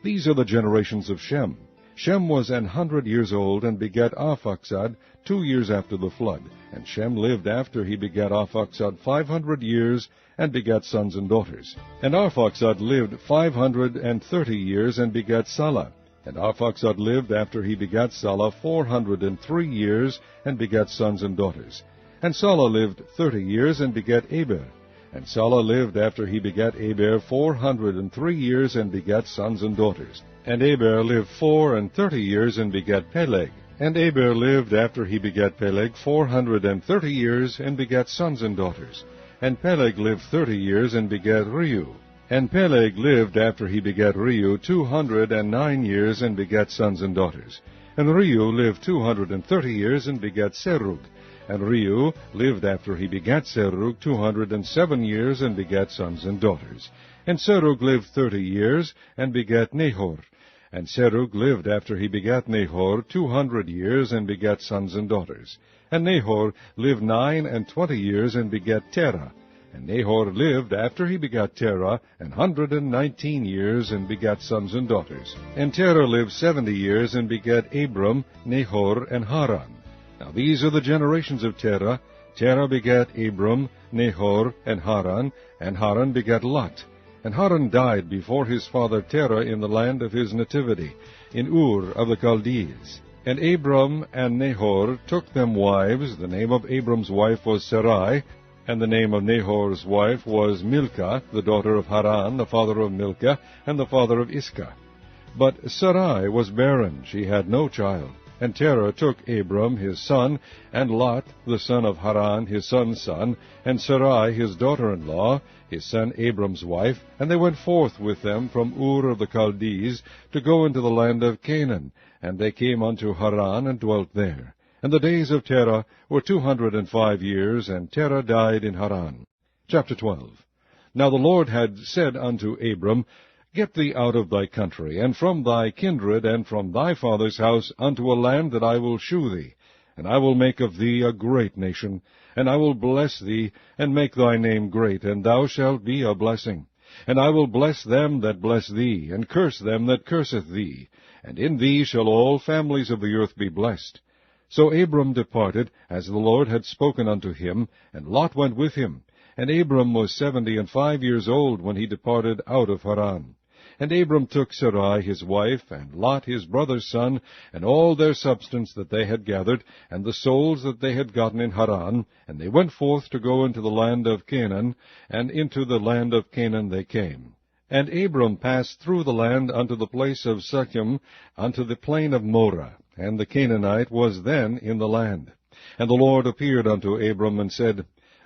These are the generations of Shem. Shem was 100 years old, and begat Arphaxad 2 years after the flood. And Shem lived after he begat Arphaxad 500 years, and begat sons and daughters. And Arphaxad lived 530 years, and begat Salah. And Arphaxad lived after he begat Salah 403 years, and begat sons and daughters. And Salah lived 30 years, and begat Eber. And Salah lived after he begat Eber 403 years, and begat sons and daughters. And Eber lived 34 years, and begat Peleg. And Eber lived after he begat Peleg 430 years, and begat sons and daughters. And Peleg lived 30 years, and begat Reu. And Peleg lived after he begat Reu 209 years, and begat sons and daughters. And Reu lived 230 years, and begat Serug. And Reu lived after he begat Serug 207 years, and begat sons and daughters. And Serug lived 30 years, and begat Nahor. And Serug lived after he begat Nahor 200 years, and begat sons and daughters. And Nahor lived 29 years, and begat Terah. And Nahor lived after he begat Terah 119 years, and begat sons and daughters. And Terah lived 70 years, and begat Abram, Nahor, and Haran. Now these are the generations of Terah. Terah begat Abram, Nahor, and Haran begat Lot. And Haran died before his father Terah in the land of his nativity, in Ur of the Chaldees. And Abram and Nahor took them wives. The name of Abram's wife was Sarai, and the name of Nahor's wife was Milcah, the daughter of Haran, the father of Milcah, and the father of Iscah. But Sarai was barren, she had no child. And Terah took Abram his son, and Lot the son of Haran his son's son, and Sarai his daughter-in-law, his son Abram's wife, and they went forth with them from Ur of the Chaldees to go into the land of Canaan. And they came unto Haran, and dwelt there. And the days of Terah were 205 years, and Terah died in Haran. Chapter 12. Now the Lord had said unto Abram, Get thee out of thy country, and from thy kindred, and from thy father's house, unto a land that I will shew thee. And I will make of thee a great nation, and I will bless thee, and make thy name great, and thou shalt be a blessing. And I will bless them that bless thee, and curse them that curseth thee. And in thee shall all families of the earth be blessed. So Abram departed, as the Lord had spoken unto him, and Lot went with him. And Abram was 75 years old when he departed out of Haran. And Abram took Sarai his wife, and Lot his brother's son, and all their substance that they had gathered, and the souls that they had gotten in Haran, and they went forth to go into the land of Canaan, and into the land of Canaan they came. And Abram passed through the land unto the place of Shechem, unto the plain of Moreh, and the Canaanite was then in the land. And the Lord appeared unto Abram, and said,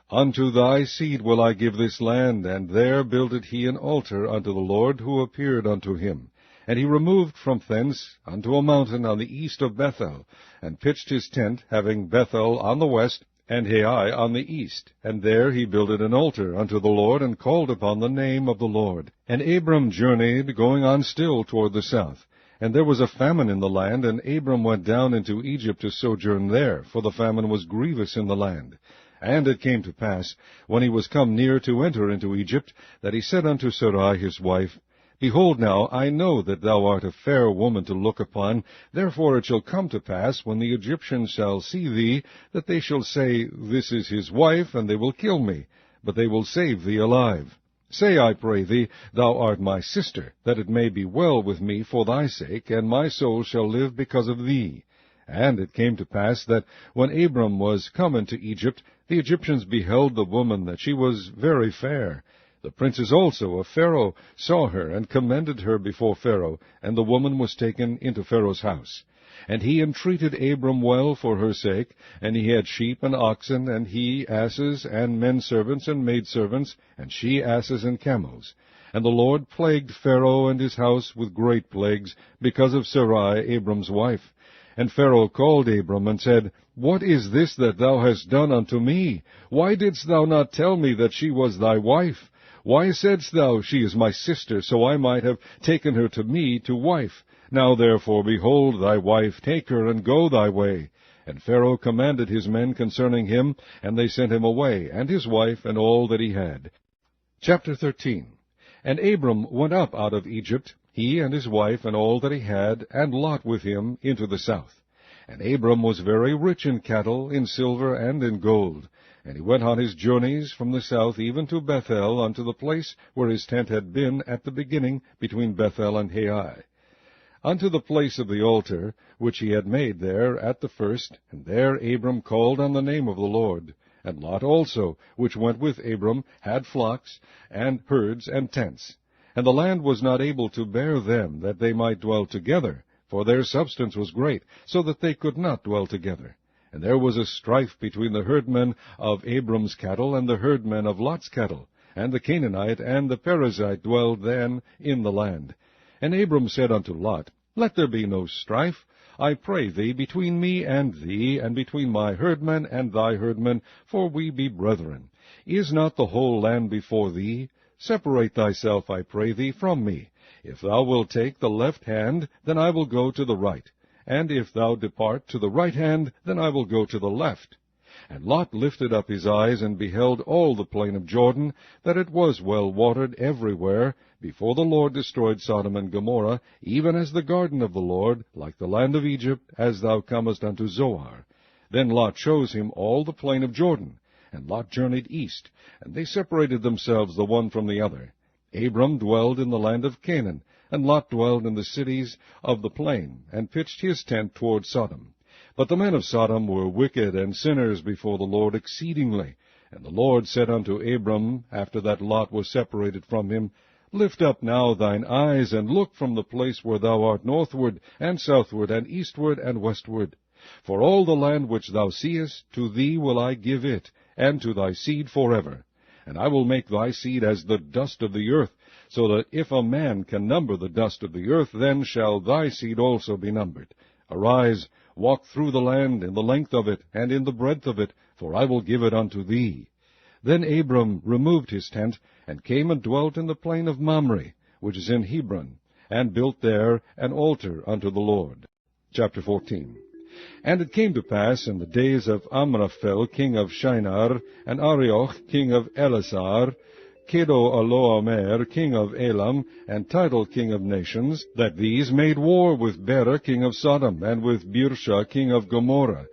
Unto thy seed will I give this land. And there builded he an altar unto the Lord, who appeared unto him. And he removed from thence unto a mountain on the east of Bethel, and pitched his tent, having Bethel on the west, and Hai on the east. And there he builded an altar unto the Lord, and called upon the name of the Lord. And Abram journeyed, going on still toward the south. And there was a famine in the land, and Abram went down into Egypt to sojourn there, for the famine was grievous in the land. And it came to pass, when he was come near to enter into Egypt, that he said unto Sarai his wife, Behold now, I know that thou art a fair woman to look upon. Therefore it shall come to pass, when the Egyptians shall see thee, that they shall say, This is his wife, and they will kill me, but they will save thee alive. Say, I pray thee, Thou art my sister, that it may be well with me for thy sake, and my soul shall live because of thee. And it came to pass that, when Abram was come into Egypt, the Egyptians beheld the woman, that she was very fair. The princes also of Pharaoh saw her, and commended her before Pharaoh, and the woman was taken into Pharaoh's house. And he entreated Abram well for her sake, and he had sheep and oxen, and he asses, and men servants and maidservants, and she asses and camels. And the Lord plagued Pharaoh and his house with great plagues, because of Sarai Abram's wife. And Pharaoh called Abram, and said, What is this that thou hast done unto me? Why didst thou not tell me that she was thy wife? Why saidst thou, She is my sister, so I might have taken her to me to wife? Now therefore, behold, thy wife, take her, and go thy way. And Pharaoh commanded his men concerning him, and they sent him away, and his wife, and all that he had. Chapter 13. And Abram went up out of Egypt, he and his wife, and all that he had, and Lot with him, into the south. And Abram was very rich in cattle, in silver, and in gold. And he went on his journeys from the south even to Bethel, unto the place where his tent had been at the beginning, between Bethel and Hai, unto the place of the altar, which he had made there at the first. And there Abram called on the name of the Lord. And Lot also, which went with Abram, had flocks, and herds, and tents. And the land was not able to bear them, that they might dwell together, for their substance was great, so that they could not dwell together. And there was a strife between the herdmen of Abram's cattle and the herdmen of Lot's cattle. and the Canaanite and the Perizzite dwelled then in the land. And Abram said unto Lot, Let there be no strife, I pray thee, between me and thee, and between my herdmen and thy herdmen, for we be brethren. Is not the whole land before thee? Separate thyself, I pray thee, from me. If thou wilt take the left hand, then I will go to the right. And if thou depart to the right hand, then I will go to the left. And Lot lifted up his eyes, and beheld all the plain of Jordan, that it was well watered everywhere, before the Lord destroyed Sodom and Gomorrah, even as the garden of the Lord, like the land of Egypt, as thou comest unto Zoar. Then Lot chose him all the plain of Jordan. And Lot journeyed east, and they separated themselves the one from the other. Abram dwelled in the land of Canaan, and Lot dwelled in the cities of the plain, and pitched his tent toward Sodom. But the men of Sodom were wicked and sinners before the Lord exceedingly. And the Lord said unto Abram, after that Lot was separated from him, Lift up now thine eyes, and look from the place where thou art northward, and southward, and eastward, and westward. For all the land which thou seest, to thee will I give it, and to thy seed forever. And I will make thy seed as the dust of the earth, so that if a man can number the dust of the earth, then shall thy seed also be numbered. Arise, walk through the land in the length of it, and in the breadth of it, for I will give it unto thee. Then Abram removed his tent, and came and dwelt in the plain of Mamre, which is in Hebron, and built there an altar unto the Lord. Chapter 14. And it came to pass in the days of Amraphel king of Shinar, and Arioch king of Elasar, Kedorlaomer king of Elam, and Tidal king of nations, that these made war with Bera king of Sodom, and with Birsha king of Gomorrah,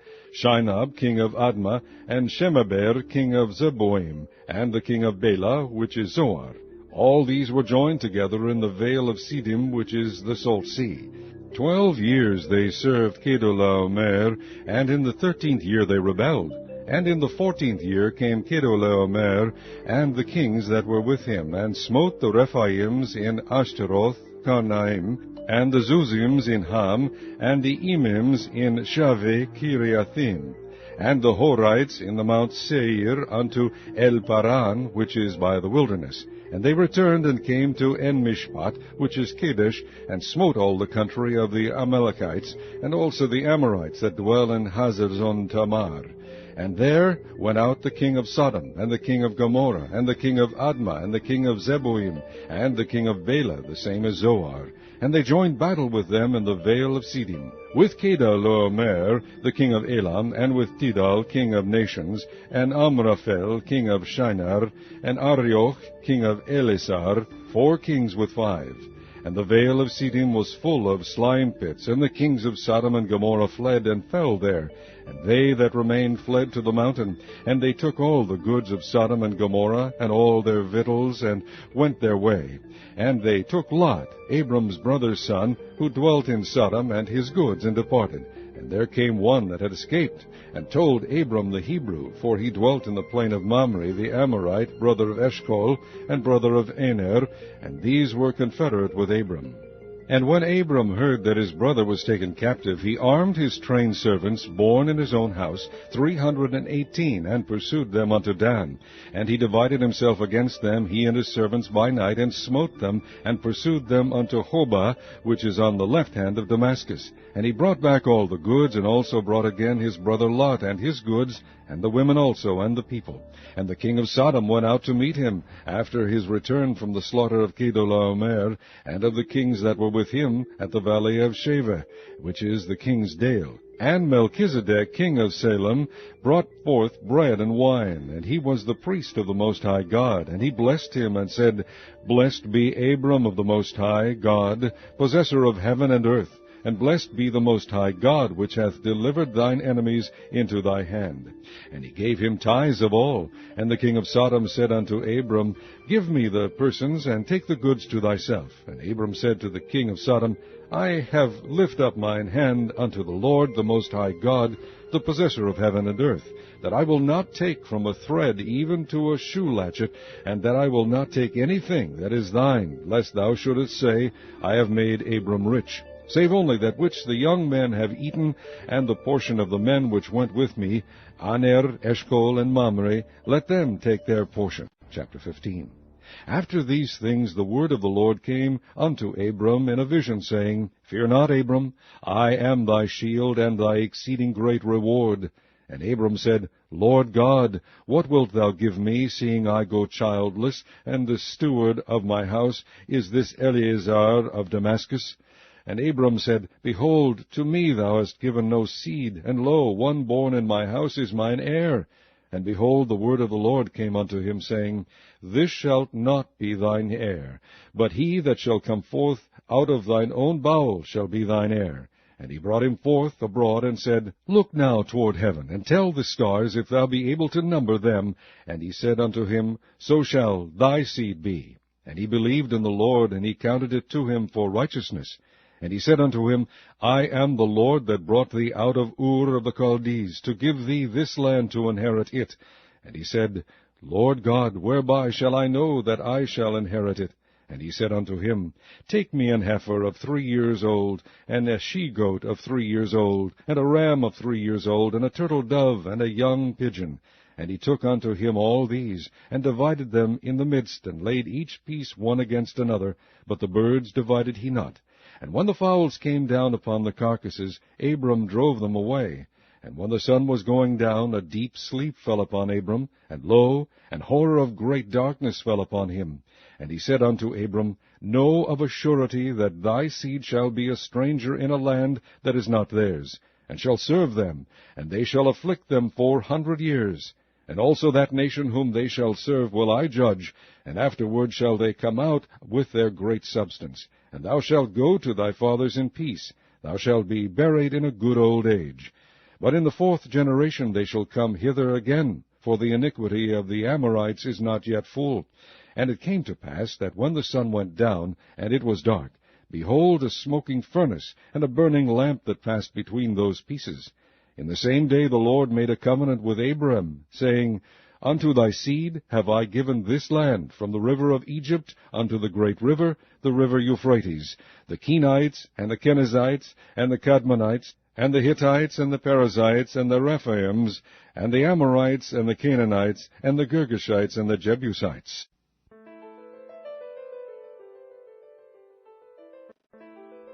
Shinab king of Admah, and Shemeber king of Zeboim, and the king of Bela, which is Zoar. All these were joined together in the vale of Siddim, which is the salt sea. 12 years they served Kedorlaomer, and in the 13th year they rebelled. And in the 14th year came Kedorlaomer, and the kings that were with him, and smote the Rephaims in Ashtaroth, Karnaim, and the Zuzims in Ham, and the Emims in Shaveh Kiriathim, and the Horites in the Mount Seir unto El Paran, which is by the wilderness. And they returned and came to En-Mishpat, which is Kadesh, and smote all the country of the Amalekites, and also the Amorites that dwell in Hazazon Tamar. And there went out the king of Sodom, and the king of Gomorrah, and the king of Admah, and the king of Zeboim, and the king of Bela, the same as Zoar. And they joined battle with them in the vale of Siddim, with Kedorlaomer, the king of Elam, and with Tidal, king of nations, and Amraphel, king of Shinar, and Arioch, king of Elasar, 4 kings with 5. And the vale of Siddim was full of slime pits, and the kings of Sodom and Gomorrah fled and fell there. And they that remained fled to the mountain, and they took all the goods of Sodom and Gomorrah, and all their victuals, and went their way. And they took Lot, Abram's brother's son, who dwelt in Sodom, and his goods, and departed. And there came one that had escaped, and told Abram the Hebrew, for he dwelt in the plain of Mamre, the Amorite, brother of Eshcol, and brother of Aner, and these were confederate with Abram. And when Abram heard that his brother was taken captive, he armed his trained servants, born in his own house, 318, and pursued them unto Dan. And he divided himself against them, he and his servants, by night, and smote them, and pursued them unto Hobah, which is on the left hand of Damascus. And he brought back all the goods, and also brought again his brother Lot, and his goods, and the women also, and the people. And the king of Sodom went out to meet him, after his return from the slaughter of Kedorlaomer, and of the kings that were with him, at the valley of Shaveh, which is the king's dale. And Melchizedek, king of Salem, brought forth bread and wine, and he was the priest of the Most High God. And he blessed him, and said, Blessed be Abram of the Most High God, possessor of heaven and earth. And blessed be the Most High God, which hath delivered thine enemies into thy hand. And he gave him tithes of all. And the king of Sodom said unto Abram, Give me the persons, and take the goods to thyself. And Abram said to the king of Sodom, I have lift up mine hand unto the Lord, the Most High God, the possessor of heaven and earth, that I will not take from a thread even to a shoe latchet, and that I will not take anything that is thine, lest thou shouldest say, I have made Abram rich. Save only that which the young men have eaten, and the portion of the men which went with me, Aner, Eshcol, and Mamre, let them take their portion. Chapter 15. After these things the word of the Lord came unto Abram in a vision, saying, Fear not, Abram, I am thy shield and thy exceeding great reward. And Abram said, Lord God, what wilt thou give me, seeing I go childless, and the steward of my house is this Eleazar of Damascus? And Abram said, Behold, to me thou hast given no seed, and lo, one born in my house is mine heir. And behold, the word of the Lord came unto him, saying, This shall not be thine heir, but he that shall come forth out of thine own bowels shall be thine heir. And he brought him forth abroad, and said, Look now toward heaven, and tell the stars, if thou be able to number them. And he said unto him, So shall thy seed be. And he believed in the Lord, and he counted it to him for righteousness. And he said unto him, I am the Lord that brought thee out of Ur of the Chaldees, to give thee this land to inherit it. And he said, Lord God, whereby shall I know that I shall inherit it? And he said unto him, Take me an heifer of 3 years old, and a she-goat of 3 years old, and a ram of 3 years old, and a turtle-dove, and a young pigeon. And he took unto him all these, and divided them in the midst, and laid each piece one against another, but the birds divided he not. And when the fowls came down upon the carcasses, Abram drove them away. And when the sun was going down, a deep sleep fell upon Abram, and lo, an horror of great darkness fell upon him. And he said unto Abram, Know of a surety that thy seed shall be a stranger in a land that is not theirs, and shall serve them, and they shall afflict them 400 years. And also that nation whom they shall serve will I judge, and afterward shall they come out with their great substance. And thou shalt go to thy fathers in peace. Thou shalt be buried in a good old age. But in the 4th generation they shall come hither again, for the iniquity of the Amorites is not yet full. And it came to pass that when the sun went down, and it was dark, behold, a smoking furnace, and a burning lamp that passed between those pieces. In the same day the Lord made a covenant with Abram, saying, Unto thy seed have I given this land, from the river of Egypt unto the great river, the river Euphrates, the Kenites, and the Kenizzites, and the Kadmonites, and the Hittites, and the Perizzites, and the Rephaims, and the Amorites, and the Canaanites, and the Girgashites, and the Jebusites.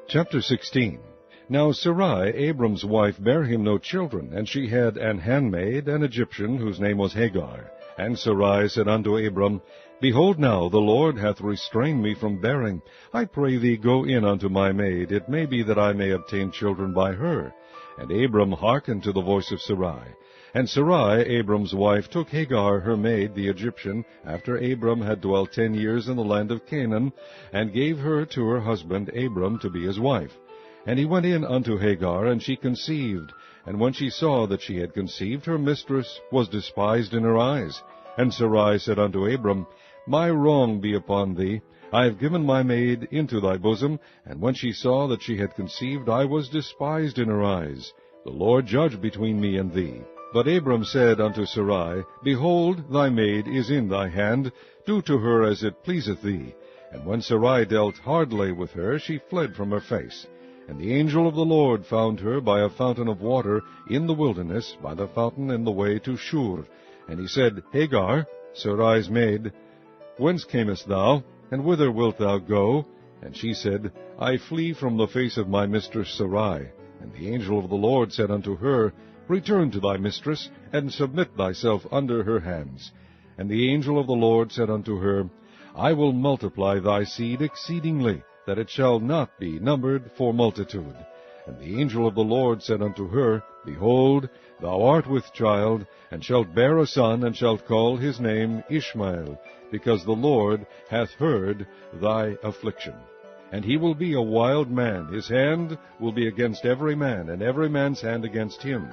Chapter 16. Now Sarai, Abram's wife, bare him no children, and she had an handmaid, an Egyptian, whose name was Hagar. And Sarai said unto Abram, Behold now, the Lord hath restrained me from bearing. I pray thee, go in unto my maid. It may be that I may obtain children by her. And Abram hearkened to the voice of Sarai. And Sarai, Abram's wife, took Hagar her maid, the Egyptian, after Abram had dwelt 10 years in the land of Canaan, and gave her to her husband Abram to be his wife. And he went in unto Hagar, and she conceived. And when she saw that she had conceived, her mistress was despised in her eyes. And Sarai said unto Abram, My wrong be upon thee. I have given my maid into thy bosom. And when she saw that she had conceived, I was despised in her eyes. The Lord judge between me and thee. But Abram said unto Sarai, Behold, thy maid is in thy hand. Do to her as it pleaseth thee. And when Sarai dealt hardly with her, she fled from her face. And the angel of the Lord found her by a fountain of water in the wilderness, by the fountain in the way to Shur. And he said, Hagar, Sarai's maid, whence camest thou, and whither wilt thou go? And she said, I flee from the face of my mistress Sarai. And the angel of the Lord said unto her, Return to thy mistress, and submit thyself under her hands. And the angel of the Lord said unto her, I will multiply thy seed exceedingly, that it shall not be numbered for multitude. And the angel of the Lord said unto her, Behold, thou art with child, and shalt bear a son, and shalt call his name Ishmael, because the Lord hath heard thy affliction. And he will be a wild man, his hand will be against every man, and every man's hand against him.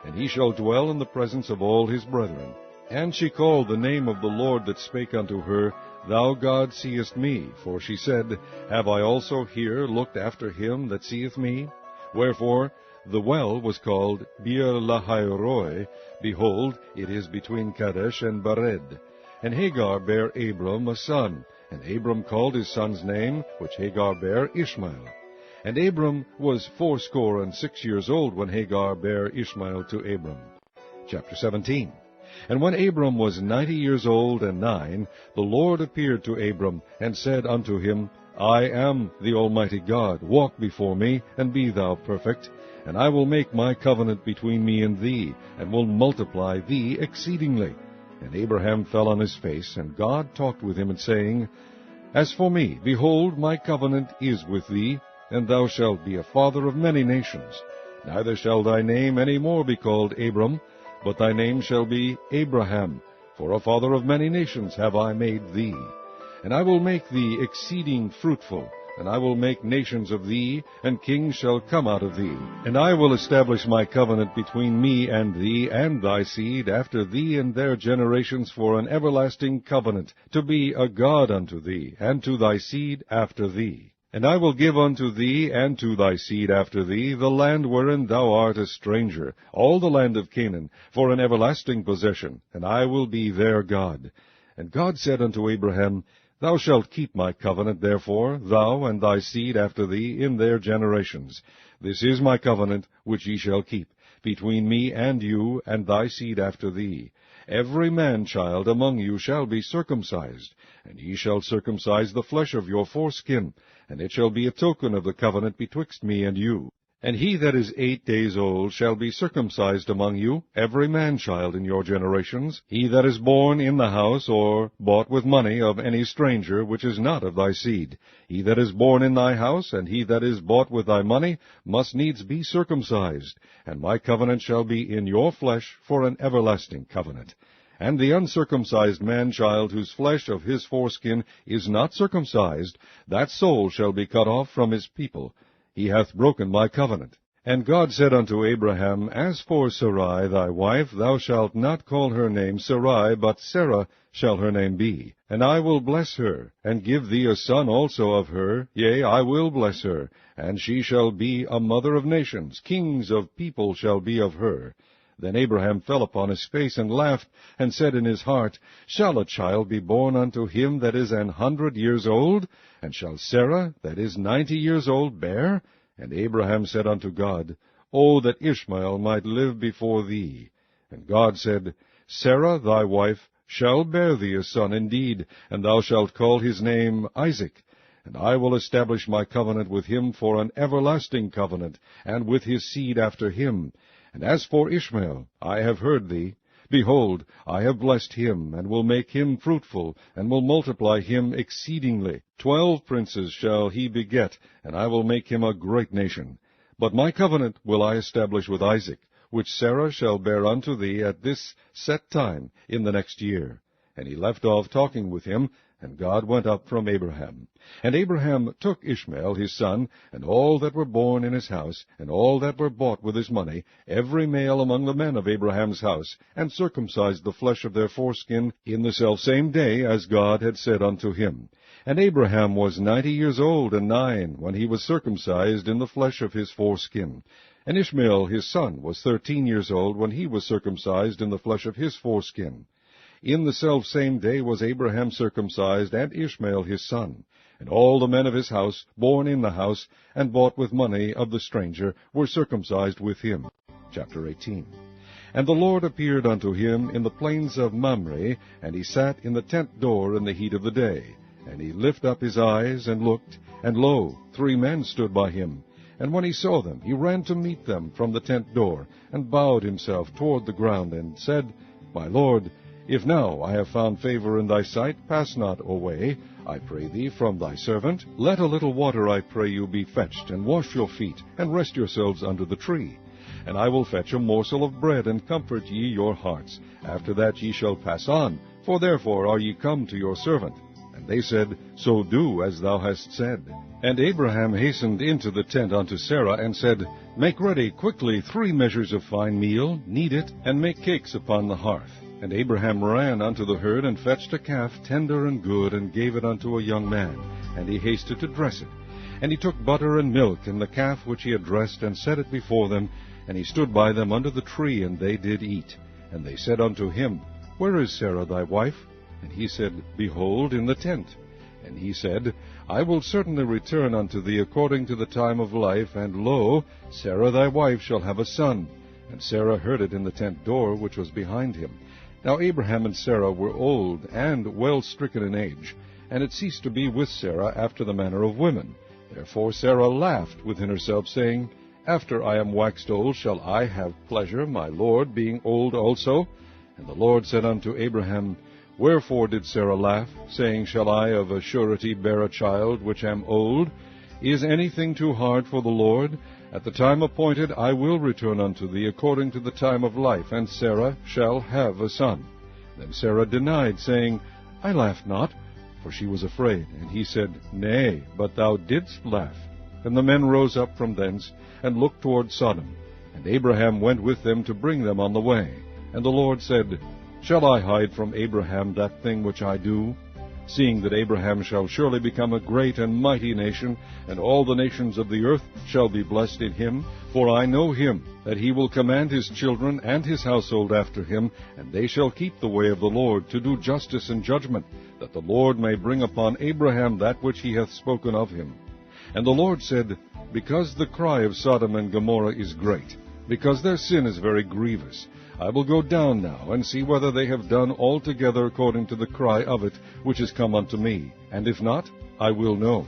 And he shall dwell in the presence of all his brethren. And she called the name of the Lord that spake unto her, Thou God seest me. For she said, Have I also here looked after him that seeth me? Wherefore the well was called Beer Lahairoi. Behold, it is between Kadesh and Bered. And Hagar bare Abram a son, and Abram called his son's name, which Hagar bare, Ishmael. And Abram was 86 years old when Hagar bare Ishmael to Abram. Chapter 17. And when Abram was 90 years old and 9, the Lord appeared to Abram, and said unto him, I am the Almighty God. Walk before me, and be thou perfect. And I will make my covenant between me and thee, and will multiply thee exceedingly. And Abraham fell on his face, and God talked with him, and saying, As for me, behold, my covenant is with thee, and thou shalt be a father of many nations. Neither shall thy name any more be called Abram, but thy name shall be Abraham, for a father of many nations have I made thee. And I will make thee exceeding fruitful, and I will make nations of thee, and kings shall come out of thee. And I will establish my covenant between me and thee, and thy seed after thee and their generations, for an everlasting covenant, to be a God unto thee, and to thy seed after thee. And I will give unto thee, and to thy seed after thee, the land wherein thou art a stranger, all the land of Canaan, for an everlasting possession, and I will be their God. And God said unto Abraham, Thou shalt keep my covenant, therefore, thou and thy seed after thee in their generations. This is my covenant which ye shall keep, between me and you and thy seed after thee. Every man-child among you shall be circumcised, and ye shall circumcise the flesh of your foreskin, and it shall be a token of the covenant betwixt me and you. And he that is 8 days old shall be circumcised among you, every man-child in your generations, he that is born in the house, or bought with money of any stranger, which is not of thy seed. He that is born in thy house, and he that is bought with thy money, must needs be circumcised. And my covenant shall be in your flesh for an everlasting covenant. And the uncircumcised man-child, whose flesh of his foreskin is not circumcised, that soul shall be cut off from his people. He hath broken my covenant. And God said unto Abraham, As for Sarai thy wife, thou shalt not call her name Sarai, but Sarah shall her name be. And I will bless her, and give thee a son also of her. Yea, I will bless her, and she shall be a mother of nations. Kings of people shall be of her. Then Abraham fell upon his face, and laughed, and said in his heart, Shall a child be born unto him that is 100 years old? And shall Sarah, that is 90 years old, bear? And Abraham said unto God, O that Ishmael might live before thee. And God said, Sarah thy wife shall bear thee a son indeed, and thou shalt call his name Isaac. And I will establish my covenant with him for an everlasting covenant, and with his seed after him. And as for Ishmael, I have heard thee. Behold, I have blessed him, and will make him fruitful, and will multiply him exceedingly. 12 princes shall he beget, and I will make him a great nation. But my covenant will I establish with Isaac, which Sarah shall bear unto thee at this set time in the next year. And he left off talking with him, and God went up from Abraham. And Abraham took Ishmael his son, and all that were born in his house, and all that were bought with his money, every male among the men of Abraham's house, and circumcised the flesh of their foreskin in the selfsame day as God had said unto him. And Abraham was 90 years old and 9, when he was circumcised in the flesh of his foreskin. And Ishmael his son was 13 years old, when he was circumcised in the flesh of his foreskin. In the selfsame day was Abraham circumcised, and Ishmael his son. And all the men of his house, born in the house, and bought with money of the stranger, were circumcised with him. Chapter 18. And the Lord appeared unto him in the plains of Mamre, and he sat in the tent door in the heat of the day. And he lifted up his eyes, and looked, and lo, 3 men stood by him. And when he saw them, he ran to meet them from the tent door, and bowed himself toward the ground, and said, My Lord, if now I have found favor in thy sight, pass not away, I pray thee, from thy servant. Let a little water, I pray you, be fetched, and wash your feet, and rest yourselves under the tree. And I will fetch a morsel of bread, and comfort ye your hearts. After that ye shall pass on, for therefore are ye come to your servant. And they said, So do as thou hast said. And Abraham hastened into the tent unto Sarah, and said, Make ready quickly 3 measures of fine meal, knead it, and make cakes upon the hearth. And Abraham ran unto the herd, and fetched a calf tender and good, and gave it unto a young man. And he hasted to dress it. And he took butter and milk, and the calf which he had dressed, and set it before them. And he stood by them under the tree, and they did eat. And they said unto him, Where is Sarah thy wife? And he said, Behold, in the tent. And he said, I will certainly return unto thee according to the time of life, and lo, Sarah thy wife shall have a son. And Sarah heard it in the tent door which was behind him. Now Abraham and Sarah were old and well stricken in age, and it ceased to be with Sarah after the manner of women. Therefore Sarah laughed within herself, saying, After I am waxed old, shall I have pleasure, my Lord being old also? And the Lord said unto Abraham, Wherefore did Sarah laugh, saying, Shall I of a surety bear a child, which am old? Is anything too hard for the Lord? At the time appointed I will return unto thee according to the time of life, and Sarah shall have a son. Then Sarah denied, saying, I laughed not, for she was afraid. And he said, Nay, but thou didst laugh. And the men rose up from thence, and looked toward Sodom. And Abraham went with them to bring them on the way. And the Lord said, Shall I hide from Abraham that thing which I do? Seeing that Abraham shall surely become a great and mighty nation, and all the nations of the earth shall be blessed in him. For I know him, that he will command his children and his household after him, and they shall keep the way of the Lord, to do justice and judgment, that the Lord may bring upon Abraham that which he hath spoken of him. And the Lord said, Because the cry of Sodom and Gomorrah is great, because their sin is very grievous, I will go down now, and see whether they have done altogether according to the cry of it, which is come unto me. And if not, I will know.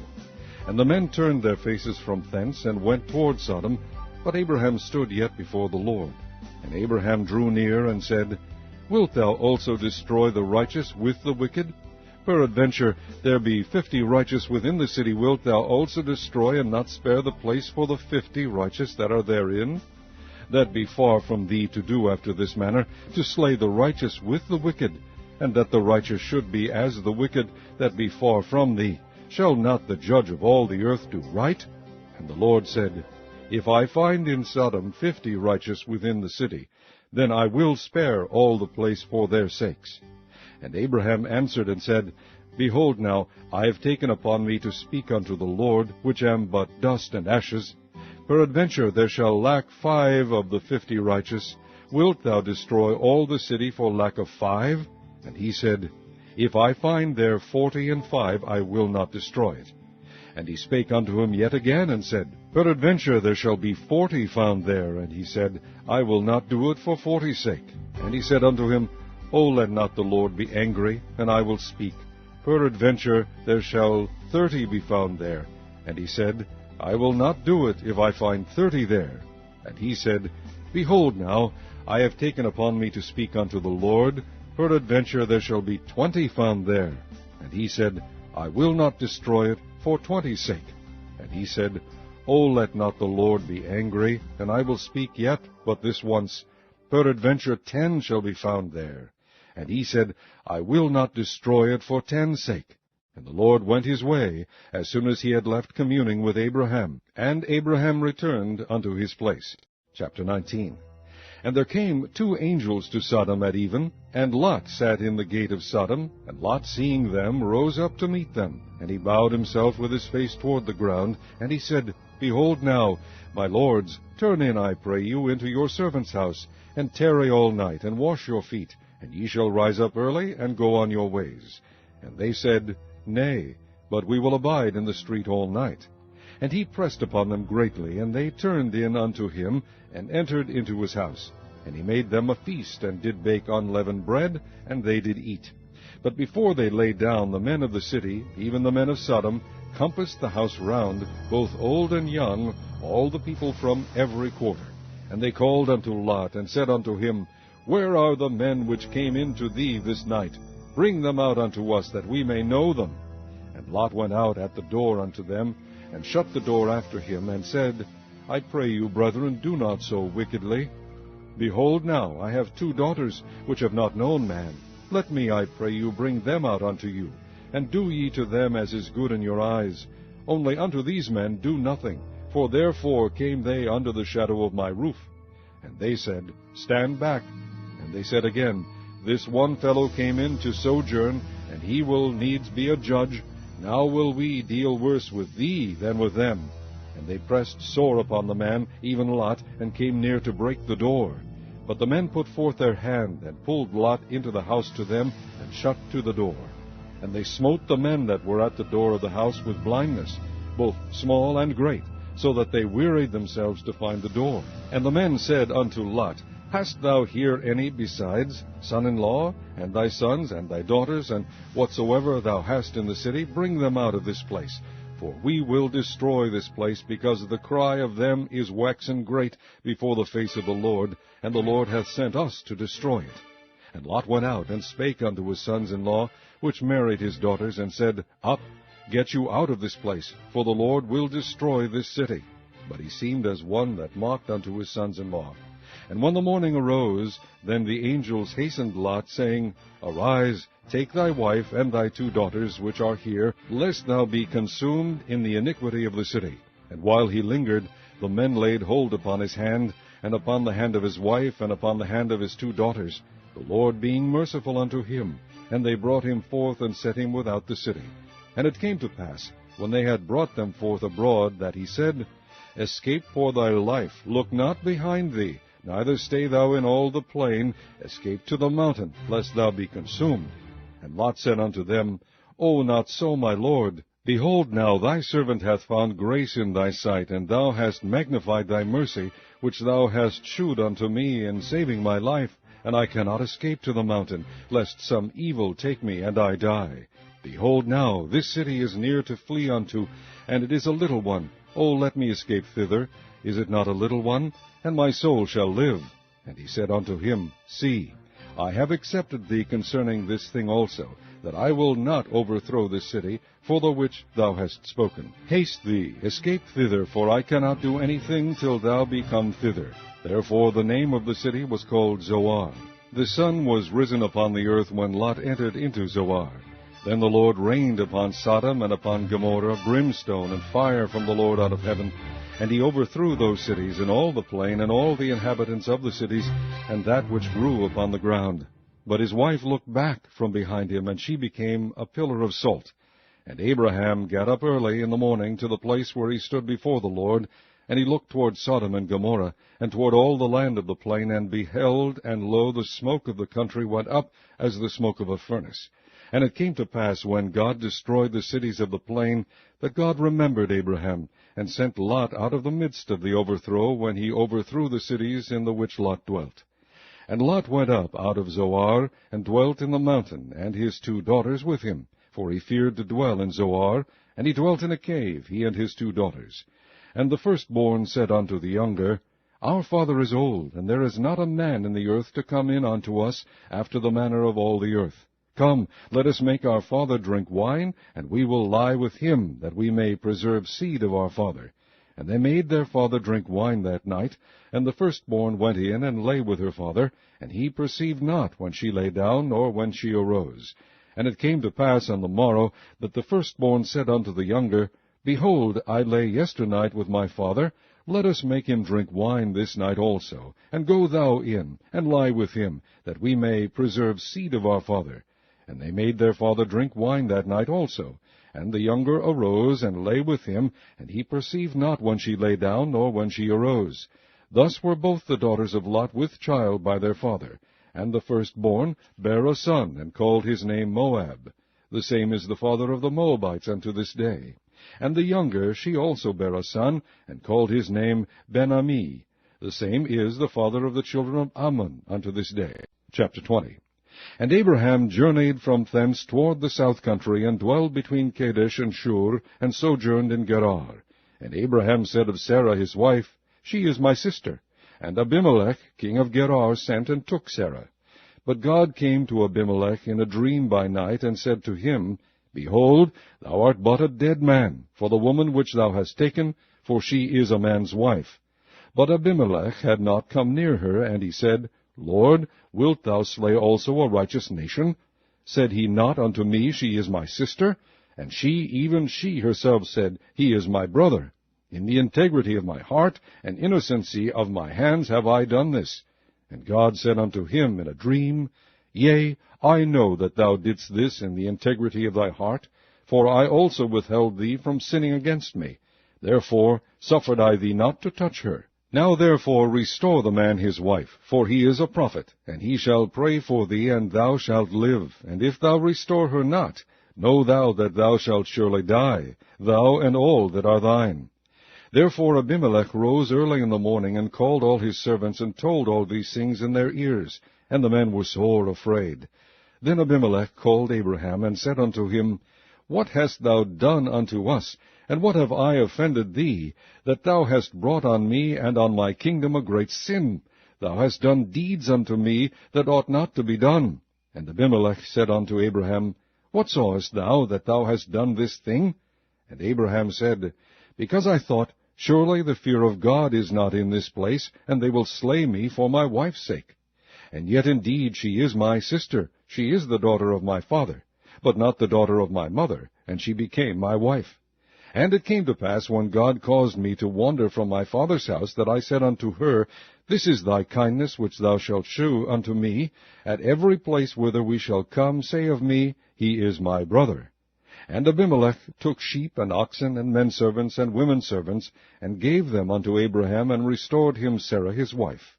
And the men turned their faces from thence, and went toward Sodom. But Abraham stood yet before the Lord. And Abraham drew near, and said, Wilt thou also destroy the righteous with the wicked? Peradventure there be 50 righteous within the city. Wilt thou also destroy, and not spare the place for the 50 righteous that are therein? That be far from thee to do after this manner, to slay the righteous with the wicked, and that the righteous should be as the wicked, that be far from thee. Shall not the judge of all the earth do right? And the Lord said, If I find in Sodom 50 righteous within the city, then I will spare all the place for their sakes. And Abraham answered and said, Behold now, I have taken upon me to speak unto the Lord, which am but dust and ashes. Peradventure there shall lack 5 of the 50 righteous. Wilt thou destroy all the city for lack of 5? And he said, If I find there 45, I will not destroy it. And he spake unto him yet again, and said, Peradventure there shall be 40 found there. And he said, I will not do it for 40's sake. And he said unto him, O let not the Lord be angry, and I will speak. Peradventure there shall 30 be found there. And he said, I will not do it if I find 30 there. And he said, Behold now, I have taken upon me to speak unto the Lord. Peradventure there shall be 20 found there. And he said, I will not destroy it for 20's sake. And he said, O let not the Lord be angry, and I will speak yet but this once. Peradventure 10 shall be found there. And he said, I will not destroy it for 10's sake. And the Lord went his way, as soon as he had left communing with Abraham. And Abraham returned unto his place. Chapter 19. And there came 2 angels to Sodom at even, and Lot sat in the gate of Sodom. And Lot, seeing them, rose up to meet them. And he bowed himself with his face toward the ground. And he said, Behold now, my lords, turn in, I pray you, into your servant's house, and tarry all night, and wash your feet, and ye shall rise up early, and go on your ways. And they said, Nay, but we will abide in the street all night. And he pressed upon them greatly, and they turned in unto him, and entered into his house. And he made them a feast, and did bake unleavened bread, and they did eat. But before they lay down, the men of the city, even the men of Sodom, compassed the house round, both old and young, all the people from every quarter. And they called unto Lot, and said unto him, Where are the men which came in to thee this night? Bring them out unto us, that we may know them. And Lot went out at the door unto them, and shut the door after him, and said, I pray you, brethren, do not so wickedly. Behold now, I have 2 daughters, which have not known man. Let me, I pray you, bring them out unto you, and do ye to them as is good in your eyes. Only unto these men do nothing, for therefore came they under the shadow of my roof. And they said, Stand back. And they said again, This one fellow came in to sojourn, and he will needs be a judge. Now will we deal worse with thee than with them. And they pressed sore upon the man, even Lot, and came near to break the door. But the men put forth their hand, and pulled Lot into the house to them, and shut to the door. And they smote the men that were at the door of the house with blindness, both small and great, so that they wearied themselves to find the door. And the men said unto Lot, Hast thou here any besides son-in-law, and thy sons, and thy daughters, and whatsoever thou hast in the city, bring them out of this place. For we will destroy this place, because the cry of them is waxen great before the face of the Lord, and the Lord hath sent us to destroy it. And Lot went out, and spake unto his sons-in-law, which married his daughters, and said, Up, get you out of this place, for the Lord will destroy this city. But he seemed as one that mocked unto his sons-in-law. And when the morning arose, then the angels hastened Lot, saying, Arise, take thy wife and thy 2 daughters which are here, lest thou be consumed in the iniquity of the city. And while he lingered, the men laid hold upon his hand, and upon the hand of his wife, and upon the hand of his 2 daughters, the Lord being merciful unto him. And they brought him forth, and set him without the city. And it came to pass, when they had brought them forth abroad, that he said, Escape for thy life, look not behind thee, neither stay thou in all the plain, escape to the mountain, lest thou be consumed. And Lot said unto them, O, not so, my lord. Behold, now thy servant hath found grace in thy sight, and thou hast magnified thy mercy, which thou hast shewed unto me in saving my life. And I cannot escape to the mountain, lest some evil take me, and I die. Behold now, this city is near to flee unto, and it is a little one. O, let me escape thither. Is it not a little one? And my soul shall live. And he said unto him, See, I have accepted thee concerning this thing also, that I will not overthrow this city, for the which thou hast spoken. Haste thee, escape thither, for I cannot do anything till thou be come thither. Therefore the name of the city was called Zoar. The sun was risen upon the earth when Lot entered into Zoar. Then the Lord rained upon Sodom and upon Gomorrah brimstone and fire from the Lord out of heaven, and he overthrew those cities, and all the plain, and all the inhabitants of the cities, and that which grew upon the ground. But his wife looked back from behind him, and she became a pillar of salt. And Abraham got up early in the morning to the place where he stood before the Lord, and he looked toward Sodom and Gomorrah, and toward all the land of the plain, and beheld, and lo, the smoke of the country went up as the smoke of a furnace. And it came to pass, when God destroyed the cities of the plain, that God remembered Abraham, and sent Lot out of the midst of the overthrow, when he overthrew the cities in the which Lot dwelt. And Lot went up out of Zoar, and dwelt in the mountain, and his 2 daughters with him, for he feared to dwell in Zoar, and he dwelt in a cave, he and his 2 daughters. And the firstborn said unto the younger, Our father is old, and there is not a man in the earth to come in unto us after the manner of all the earth. Come, let us make our father drink wine, and we will lie with him, that we may preserve seed of our father. And they made their father drink wine that night, and the firstborn went in and lay with her father, and he perceived not when she lay down, nor when she arose. And it came to pass on the morrow, that the firstborn said unto the younger, Behold, I lay yesternight with my father. Let us make him drink wine this night also, and go thou in, and lie with him, that we may preserve seed of our father. And they made their father drink wine that night also. And the younger arose, and lay with him, and he perceived not when she lay down, nor when she arose. Thus were both the daughters of Lot with child by their father. And the firstborn bare a son, and called his name Moab. The same is the father of the Moabites unto this day. And the younger, she also bare a son, and called his name Ben-Ammi. The same is the father of the children of Ammon unto this day. Chapter 20. And Abraham journeyed from thence toward the south country, and dwelled between Kadesh and Shur, and sojourned in Gerar. And Abraham said of Sarah his wife, She is my sister. And Abimelech king of Gerar sent and took Sarah. But God came to Abimelech in a dream by night, and said to him, Behold, thou art but a dead man, for the woman which thou hast taken, for she is a man's wife. But Abimelech had not come near her, and he said, Lord, wilt thou slay also a righteous nation? Said he not unto me, She is my sister? And she, even she herself, said, He is my brother. In the integrity of my heart and innocency of my hands have I done this. And God said unto him in a dream, Yea, I know that thou didst this in the integrity of thy heart, for I also withheld thee from sinning against me. Therefore suffered I thee not to touch her. Now therefore restore the man his wife, for he is a prophet, and he shall pray for thee, and thou shalt live. And if thou restore her not, know thou that thou shalt surely die, thou and all that are thine. Therefore Abimelech rose early in the morning, and called all his servants, and told all these things in their ears. And the men were sore afraid. Then Abimelech called Abraham, and said unto him, What hast thou done unto us, and what have I offended thee, that thou hast brought on me and on my kingdom a great sin? Thou hast done deeds unto me that ought not to be done. And Abimelech said unto Abraham, What sawest thou that thou hast done this thing? And Abraham said, Because I thought, Surely the fear of God is not in this place, and they will slay me for my wife's sake. And yet indeed she is my sister, she is the daughter of my father, but not the daughter of my mother, and she became my wife. And it came to pass, when God caused me to wander from my father's house, that I said unto her, This is thy kindness which thou shalt shew unto me. At every place whither we shall come, say of me, He is my brother. And Abimelech took sheep and oxen and men servants and women servants, and gave them unto Abraham, and restored him Sarah his wife.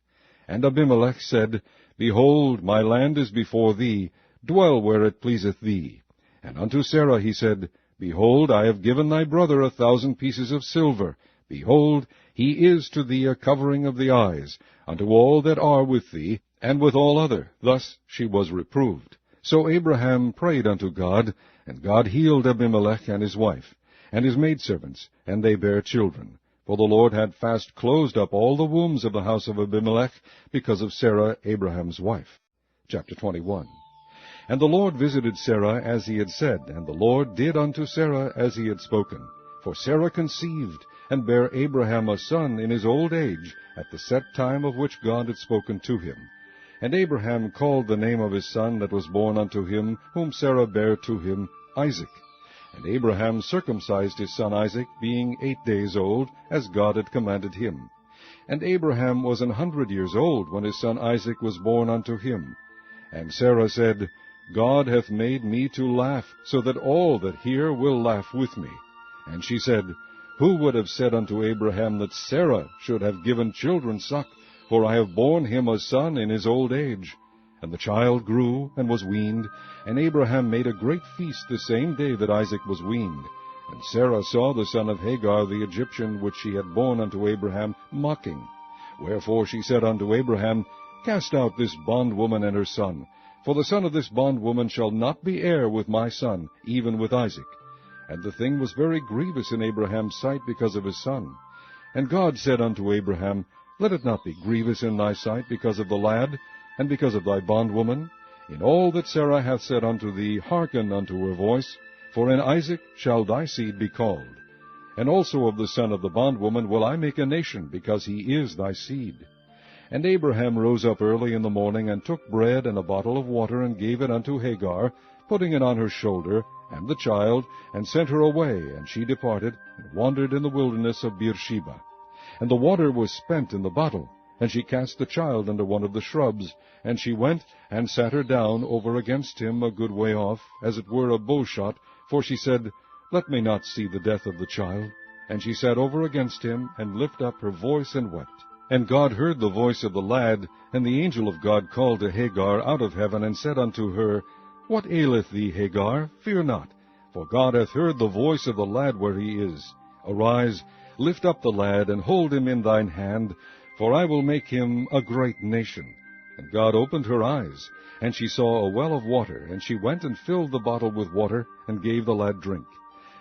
And Abimelech said, Behold, my land is before thee, dwell where it pleaseth thee. And unto Sarah he said, Behold, I have given thy brother 1,000 pieces of silver. Behold, he is to thee a covering of the eyes, unto all that are with thee, and with all other. Thus she was reproved. So Abraham prayed unto God, and God healed Abimelech and his wife, and his maidservants, and they bare children. For the Lord had fast closed up all the wombs of the house of Abimelech, because of Sarah Abraham's wife. Chapter 21. And the Lord visited Sarah as he had said, and the Lord did unto Sarah as he had spoken. For Sarah conceived, and bare Abraham a son in his old age, at the set time of which God had spoken to him. And Abraham called the name of his son that was born unto him, whom Sarah bare to him, Isaac. And Abraham circumcised his son Isaac, being 8 days old, as God had commanded him. And Abraham was 100 years old when his son Isaac was born unto him. And Sarah said, God hath made me to laugh, so that all that hear will laugh with me. And she said, Who would have said unto Abraham that Sarah should have given children suck? For I have borne him a son in his old age. And the child grew, and was weaned, and Abraham made a great feast the same day that Isaac was weaned. And Sarah saw the son of Hagar the Egyptian, which she had borne unto Abraham, mocking. Wherefore she said unto Abraham, Cast out this bondwoman and her son, for the son of this bondwoman shall not be heir with my son, even with Isaac. And the thing was very grievous in Abraham's sight because of his son. And God said unto Abraham, Let it not be grievous in thy sight because of the lad, and because of thy bondwoman. In all that Sarah hath said unto thee, hearken unto her voice, for in Isaac shall thy seed be called. And also of the son of the bondwoman will I make a nation, because he is thy seed. And Abraham rose up early in the morning, and took bread and a bottle of water, and gave it unto Hagar, putting it on her shoulder, and the child, and sent her away, and she departed, and wandered in the wilderness of Beersheba. And the water was spent in the bottle, and she cast the child under one of the shrubs, and she went and sat her down over against him a good way off, as it were a bowshot, for she said, Let me not see the death of the child. And she sat over against him, and lifted up her voice, and wept. And God heard the voice of the lad, and the angel of God called to Hagar out of heaven, and said unto her, What aileth thee, Hagar? Fear not, for God hath heard the voice of the lad where he is. Arise, lift up the lad, and hold him in thine hand, for I will make him a great nation. And God opened her eyes, and she saw a well of water, and she went and filled the bottle with water, and gave the lad drink.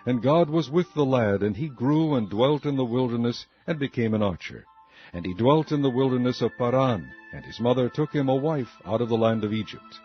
And God was with the lad, and he grew and dwelt in the wilderness, and became an archer. And he dwelt in the wilderness of Paran, and his mother took him a wife out of the land of Egypt.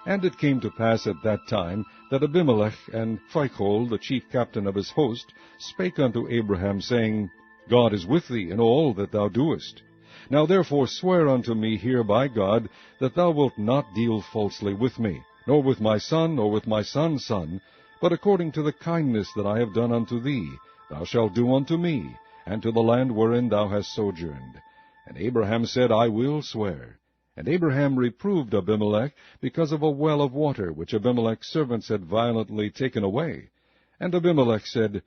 And it came to pass at that time that Abimelech and Phicol, the chief captain of his host, spake unto Abraham, saying, God is with thee in all that thou doest. Now therefore swear unto me here by God, that thou wilt not deal falsely with me, nor with my son, nor with my son's son, but according to the kindness that I have done unto thee, thou shalt do unto me, and to the land wherein thou hast sojourned. And Abraham said, I will swear. And Abraham reproved Abimelech because of a well of water, which Abimelech's servants had violently taken away. And Abimelech said,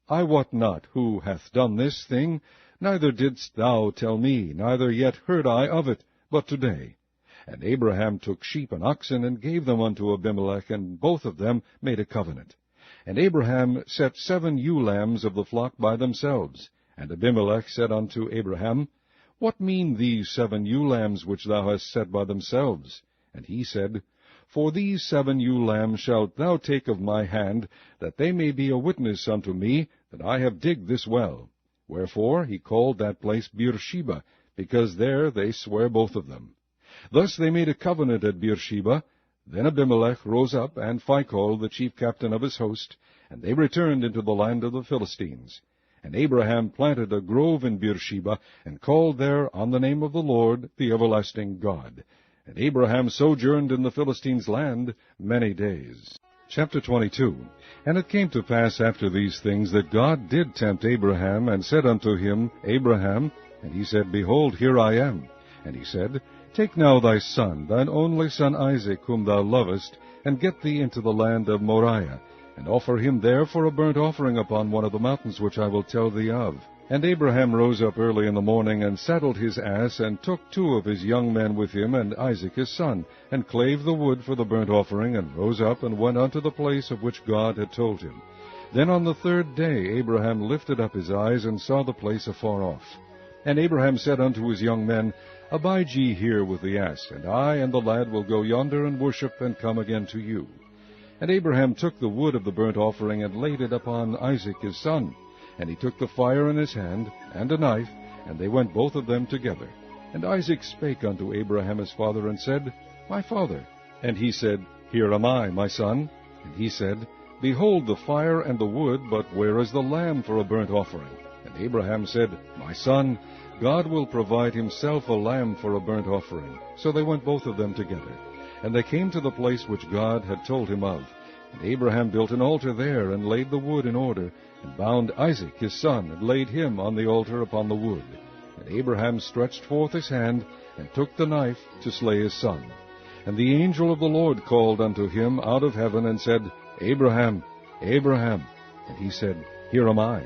I wot not who hath done this thing, neither didst thou tell me, neither yet heard I of it, but today. And Abraham took sheep and oxen, and gave them unto Abimelech, and both of them made a covenant. And Abraham set 7 ewe lambs of the flock by themselves, And Abimelech said unto Abraham, What mean these 7 ewe lambs which thou hast set by themselves? And he said, For these 7 ewe lambs shalt thou take of my hand, that they may be a witness unto me that I have digged this well. Wherefore he called that place Beersheba, because there they sware both of them. Thus they made a covenant at Beersheba. Then Abimelech rose up, and Phicol, the chief captain of his host, and they returned into the land of the Philistines. And Abraham planted a grove in Beersheba, and called there on the name of the Lord, the everlasting God. And Abraham sojourned in the Philistines' land many days. Chapter 22. And it came to pass after these things that God did tempt Abraham, and said unto him, Abraham. And he said, Behold, here I am. And he said, Take now thy son, thine only son Isaac, whom thou lovest, and get thee into the land of Moriah, and offer him there for a burnt offering upon one of the mountains which I will tell thee of. And Abraham rose up early in the morning, and saddled his ass, and took 2 of his young men with him, and Isaac his son, and clave the wood for the burnt offering, and rose up, and went unto the place of which God had told him. Then on the 3rd day Abraham lifted up his eyes, and saw the place afar off. And Abraham said unto his young men, Abide ye here with the ass, and I and the lad will go yonder and worship, and come again to you. And Abraham took the wood of the burnt offering, and laid it upon Isaac his son. And he took the fire in his hand, and a knife, and they went both of them together. And Isaac spake unto Abraham his father, and said, My father. And he said, Here am I, my son. And he said, Behold the fire and the wood, but where is the lamb for a burnt offering? And Abraham said, My son, God will provide himself a lamb for a burnt offering. So they went both of them together. And they came to the place which God had told him of. And Abraham built an altar there, and laid the wood in order, and bound Isaac his son, and laid him on the altar upon the wood. And Abraham stretched forth his hand, and took the knife to slay his son. And the angel of the Lord called unto him out of heaven, and said, Abraham, Abraham. And he said, Here am I.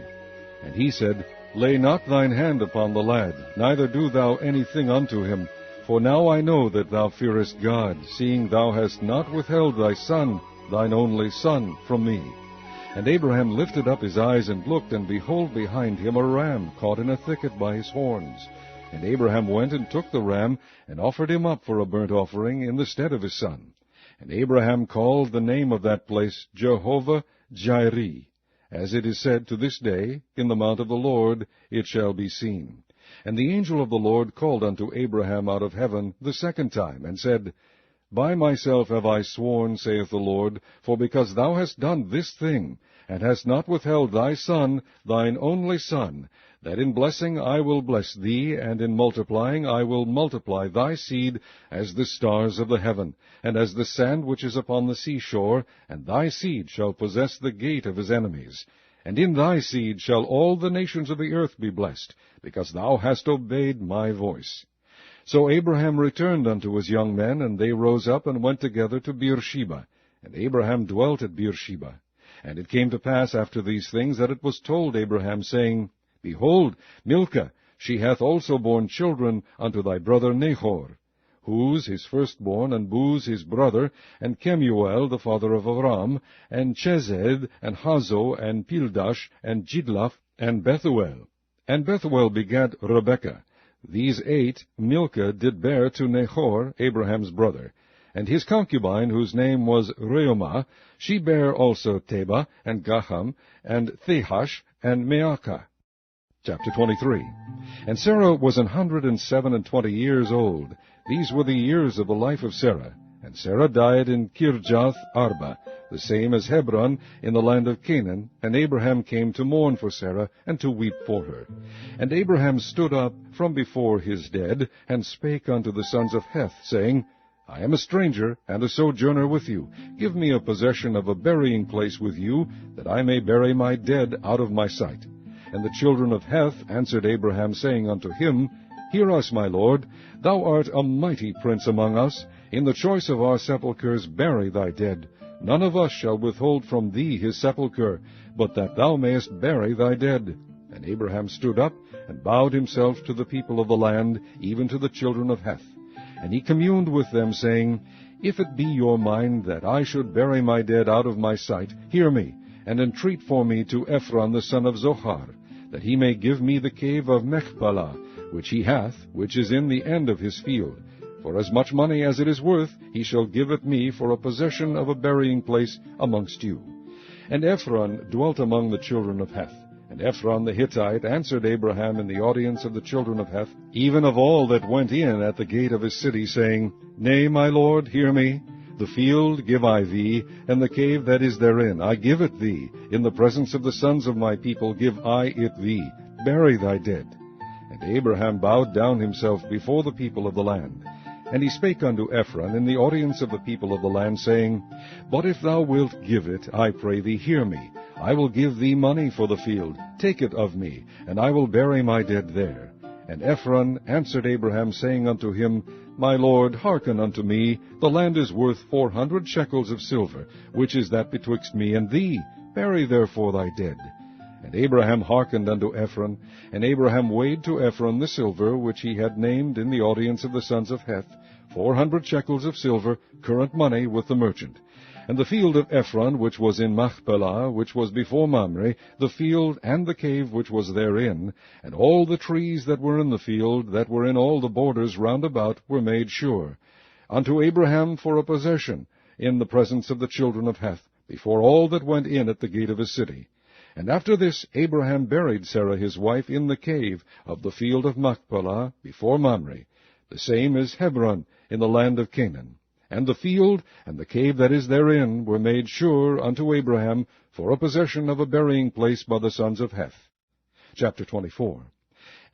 And he said, Lay not thine hand upon the lad, neither do thou anything unto him. For now I know that thou fearest God, seeing thou hast not withheld thy son, thine only son, from me. And Abraham lifted up his eyes, and looked, and behold behind him a ram caught in a thicket by his horns. And Abraham went and took the ram, and offered him up for a burnt offering in the stead of his son. And Abraham called the name of that place Jehovah-Jireh. As it is said to this day, In the mount of the Lord it shall be seen. And the angel of the Lord called unto Abraham out of heaven the 2nd time, and said, By myself have I sworn, saith the Lord, for because thou hast done this thing, and hast not withheld thy son, thine only son, that in blessing I will bless thee, and in multiplying I will multiply thy seed as the stars of the heaven, and as the sand which is upon the seashore, and thy seed shall possess the gate of his enemies. And in thy seed shall all the nations of the earth be blessed, because thou hast obeyed my voice. So Abraham returned unto his young men, and they rose up and went together to Beersheba. And Abraham dwelt at Beersheba. And it came to pass after these things that it was told Abraham, saying, Behold, Milcah, she hath also borne children unto thy brother Nahor, Huz his firstborn, and Buz his brother, and Kemuel the father of Aram, and Chesed, and Hazo, and Pildash, and Jidlaph, and Bethuel. And Bethuel begat Rebekah. These 8 Milcah did bear to Nahor, Abraham's brother. And his concubine, whose name was Reumah, she bare also Teba, and Gaham, and Thehash, and Maacah. Chapter 23. And Sarah was 127 years old. These were the years of the life of Sarah. And Sarah died in Kirjath Arba, the same as Hebron, in the land of Canaan. And Abraham came to mourn for Sarah, and to weep for her. And Abraham stood up from before his dead, and spake unto the sons of Heth, saying, I am a stranger, and a sojourner with you. Give me a possession of a burying place with you, that I may bury my dead out of my sight. And the children of Heth answered Abraham, saying unto him, Hear us, my lord, thou art a mighty prince among us. In the choice of our sepulchres bury thy dead. None of us shall withhold from thee his sepulchre, but that thou mayest bury thy dead. And Abraham stood up, and bowed himself to the people of the land, even to the children of Heth. And he communed with them, saying, If it be your mind that I should bury my dead out of my sight, hear me, and entreat for me to Ephron the son of Zohar, that he may give me the cave of Machpelah, which he hath, which is in the end of his field. For as much money as it is worth, he shall give it me for a possession of a burying place amongst you. And Ephron dwelt among the children of Heth. And Ephron the Hittite answered Abraham in the audience of the children of Heth, even of all that went in at the gate of his city, saying, Nay, my lord, hear me. The field give I thee, and the cave that is therein, I give it thee. In the presence of the sons of my people give I it thee. Bury thy dead. And Abraham bowed down himself before the people of the land. And he spake unto Ephron in the audience of the people of the land, saying, But if thou wilt give it, I pray thee, hear me. I will give thee money for the field. Take it of me, and I will bury my dead there. And Ephron answered Abraham, saying unto him, My lord, hearken unto me. The land is worth 400 shekels of silver, which is that betwixt me and thee. Bury therefore thy dead. And Abraham hearkened unto Ephron, and Abraham weighed to Ephron the silver which he had named in the audience of the sons of Heth, 400 shekels of silver, current money with the merchant. And the field of Ephron, which was in Machpelah, which was before Mamre, the field and the cave which was therein, and all the trees that were in the field, that were in all the borders round about, were made sure, unto Abraham for a possession, in the presence of the children of Heth, before all that went in at the gate of his city. And after this Abraham buried Sarah his wife in the cave of the field of Machpelah, before Mamre. The same is Hebron, in the land of Canaan. And the field and the cave that is therein were made sure unto Abraham for a possession of a burying place by the sons of Heth. Chapter 24.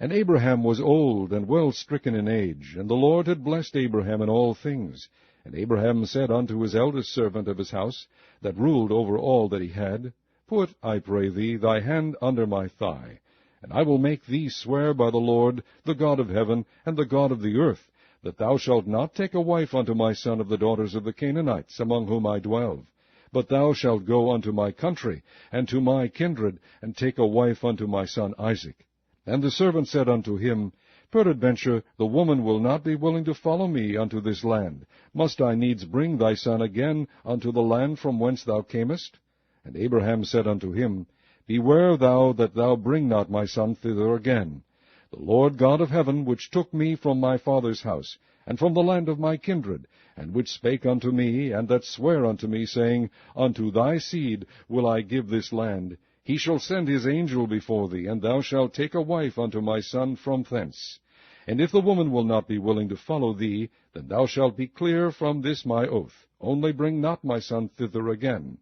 And Abraham was old and well stricken in age, and the Lord had blessed Abraham in all things. And Abraham said unto his eldest servant of his house, that ruled over all that he had, Put, I pray thee, thy hand under my thigh, and I will make thee swear by the Lord, the God of heaven, and the God of the earth, that thou shalt not take a wife unto my son of the daughters of the Canaanites, among whom I dwell. But thou shalt go unto my country, and to my kindred, and take a wife unto my son Isaac. And the servant said unto him, Peradventure the woman will not be willing to follow me unto this land. Must I needs bring thy son again unto the land from whence thou camest? And Abraham said unto him, Beware thou that thou bring not my son thither again. The Lord God of heaven, which took me from my father's house, and from the land of my kindred, and which spake unto me, and that sware unto me, saying, Unto thy seed will I give this land, he shall send his angel before thee, and thou shalt take a wife unto my son from thence. And if the woman will not be willing to follow thee, then thou shalt be clear from this my oath. Only bring not my son thither again.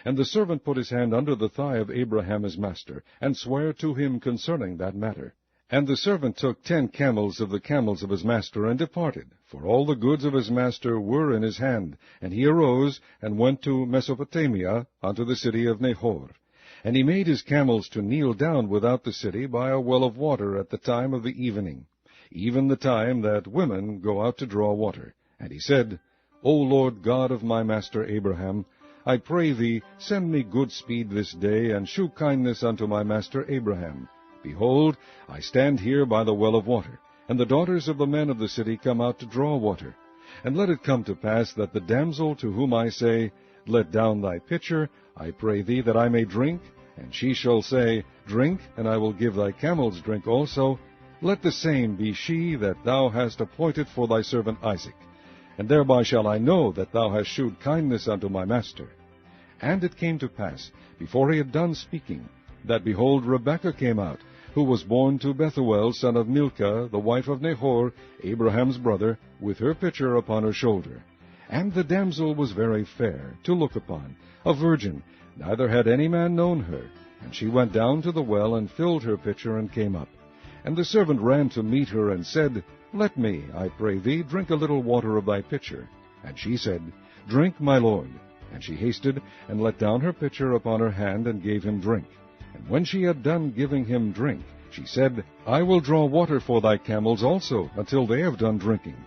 And the servant put his hand under the thigh of Abraham his master, and sware to him concerning that matter. And the servant took 10 camels of the camels of his master, and departed, for all the goods of his master were in his hand. And he arose, and went to Mesopotamia, unto the city of Nahor. And he made his camels to kneel down without the city by a well of water at the time of the evening, even the time that women go out to draw water. And he said, O Lord God of my master Abraham, I pray thee, send me good speed this day, and shew kindness unto my master Abraham. Behold, I stand here by the well of water, and the daughters of the men of the city come out to draw water. And let it come to pass that the damsel to whom I say, Let down thy pitcher, I pray thee, that I may drink, and she shall say, Drink, and I will give thy camels drink also, let the same be she that thou hast appointed for thy servant Isaac. And thereby shall I know that thou hast shewed kindness unto my master. And it came to pass, before he had done speaking, that, behold, Rebekah came out, who was born to Bethuel, son of Milcah, the wife of Nahor, Abraham's brother, with her pitcher upon her shoulder. And the damsel was very fair, to look upon, a virgin, neither had any man known her. And she went down to the well, and filled her pitcher, and came up. And the servant ran to meet her, and said, Let me, I pray thee, drink a little water of thy pitcher. And she said, Drink, my lord. And she hasted, and let down her pitcher upon her hand, and gave him drink. And when she had done giving him drink, she said, I will draw water for thy camels also, until they have done drinking.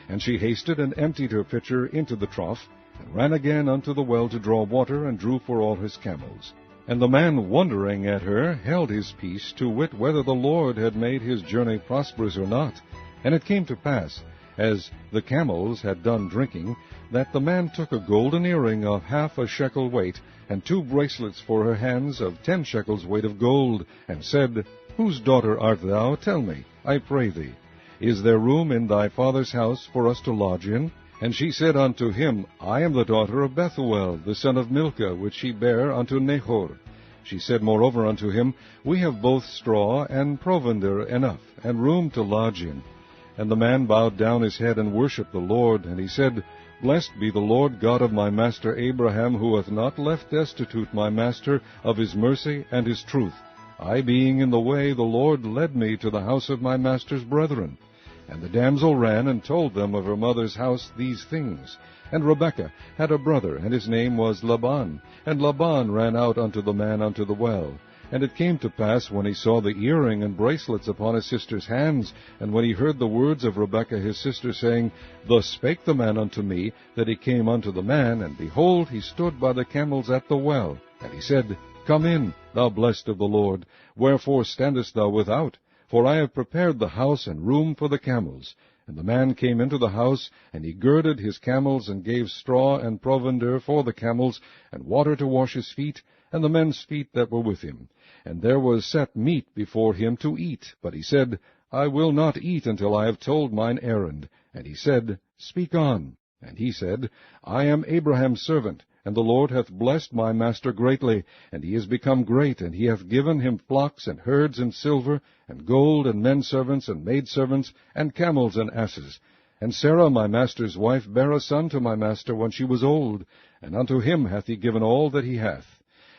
And she hasted, and emptied her pitcher into the trough, and ran again unto the well to draw water, and drew for all his camels. And the man, wondering at her, held his peace, to wit whether the Lord had made his journey prosperous or not. And it came to pass, as the camels had done drinking, that the man took a golden earring of 1/2 shekel weight, and 2 bracelets for her hands of 10 shekels weight of gold, and said, Whose daughter art thou? Tell me, I pray thee. Is there room in thy father's house for us to lodge in? And she said unto him, I am the daughter of Bethuel, the son of Milcah, which she bare unto Nahor. She said moreover unto him, We have both straw and provender enough, and room to lodge in. And the man bowed down his head and worshipped the Lord, and he said, Blessed be the Lord God of my master Abraham, who hath not left destitute my master of his mercy and his truth. I being in the way, the Lord led me to the house of my master's brethren. And the damsel ran and told them of her mother's house these things. And Rebekah had a brother, and his name was Laban. And Laban ran out unto the man unto the well. And it came to pass, when he saw the earring and bracelets upon his sister's hands, and when he heard the words of Rebekah his sister, saying, Thus spake the man unto me, that he came unto the man, and behold, he stood by the camels at the well. And he said, Come in, thou blessed of the Lord. Wherefore standest thou without? For I have prepared the house and room for the camels. And the man came into the house, and he girded his camels, and gave straw and provender for the camels, and water to wash his feet, and the men's feet that were with him. And there was set meat before him to eat. But he said, I will not eat until I have told mine errand. And he said, Speak on. And he said, I am Abraham's servant, and the Lord hath blessed my master greatly, and he is become great, and he hath given him flocks and herds and silver, and gold, and men servants, and maidservants, and camels and asses. And Sarah my master's wife bare a son to my master when she was old, and unto him hath he given all that he hath.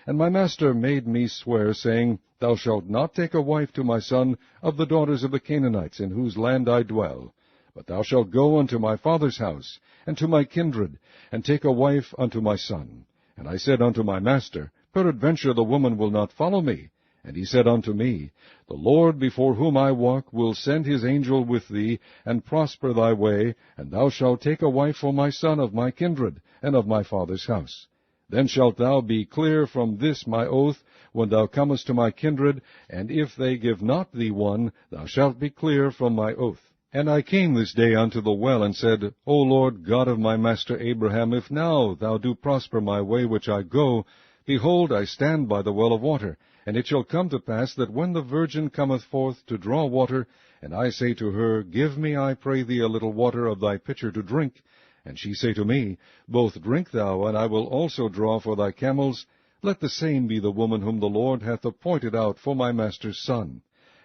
And my master made me swear, saying, Thou shalt not take a wife to my son of the daughters of the Canaanites, in whose land I dwell. But thou shalt go unto my father's house, and to my kindred, and take a wife unto my son. And I said unto my master, Peradventure the woman will not follow me. And he said unto me, The Lord before whom I walk will send his angel with thee, and prosper thy way, and thou shalt take a wife for my son of my kindred, and of my father's house. Then shalt thou be clear from this my oath, when thou comest to my kindred, and if they give not thee one, thou shalt be clear from my oath. And I came this day unto the well, and said, O Lord God of my master Abraham, if now thou do prosper my way which I go, behold, I stand by the well of water. And it shall come to pass that when the virgin cometh forth to draw water, and I say to her, Give me, I pray thee, a little water of thy pitcher to drink, and she say to me, Both drink thou, and I will also draw for thy camels, let the same be the woman whom the Lord hath appointed out for my master's son.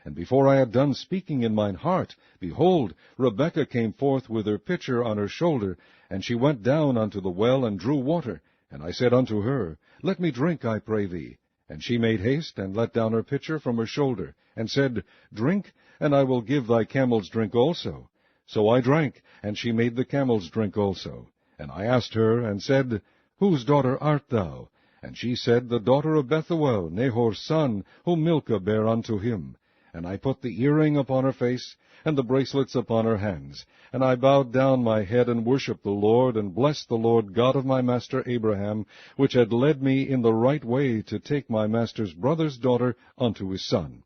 And before I had done speaking in mine heart, behold, Rebekah came forth with her pitcher on her shoulder, and she went down unto the well, and drew water. And I said unto her, Let me drink, I pray thee. And she made haste, and let down her pitcher from her shoulder, and said, Drink, and I will give thy camels drink also. So I drank, and she made the camels drink also. And I asked her, and said, Whose daughter art thou? And she said, The daughter of Bethuel, Nahor's son, whom Milcah bare unto him. And I put the earring upon her face, and the bracelets upon her hands. And I bowed down my head, and worshipped the Lord, and blessed the Lord God of my master Abraham, which had led me in the right way to take my master's brother's daughter unto his son.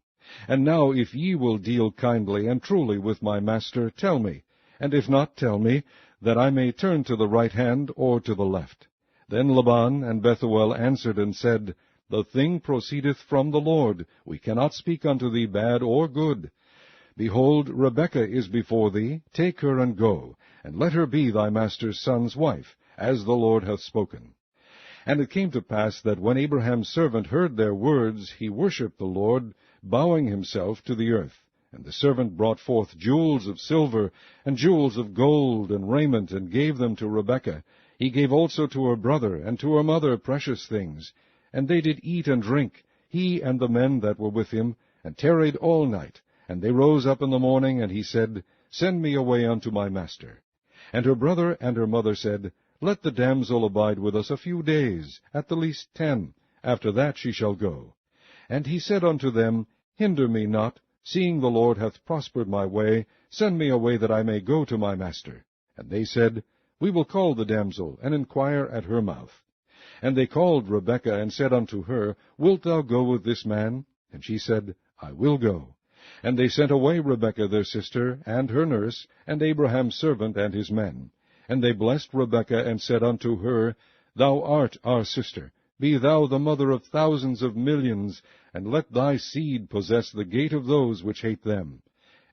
And now if ye will deal kindly and truly with my master, tell me, and if not, tell me, that I may turn to the right hand or to the left. Then Laban and Bethuel answered and said, The thing proceedeth from the Lord. We cannot speak unto thee bad or good. Behold, Rebekah is before thee. Take her and go, and let her be thy master's son's wife, as the Lord hath spoken. And it came to pass that when Abraham's servant heard their words, he worshipped the Lord, bowing himself to the earth. And the servant brought forth jewels of silver, and jewels of gold, and raiment, and gave them to Rebekah. He gave also to her brother and to her mother precious things. And they did eat and drink, he and the men that were with him, and tarried all night. And they rose up in the morning, and he said, Send me away unto my master. And her brother and her mother said, Let the damsel abide with us a few days, at the least 10. After that she shall go. And he said unto them, Hinder me not, seeing the Lord hath prospered my way. Send me away that I may go to my master. And they said, We will call the damsel, and inquire at her mouth. And they called Rebekah, and said unto her, Wilt thou go with this man? And she said, I will go. And they sent away Rebekah their sister, and her nurse, and Abraham's servant, and his men. And they blessed Rebekah, and said unto her, Thou art our sister. Be thou the mother of thousands of millions, and let thy seed possess the gate of those which hate them.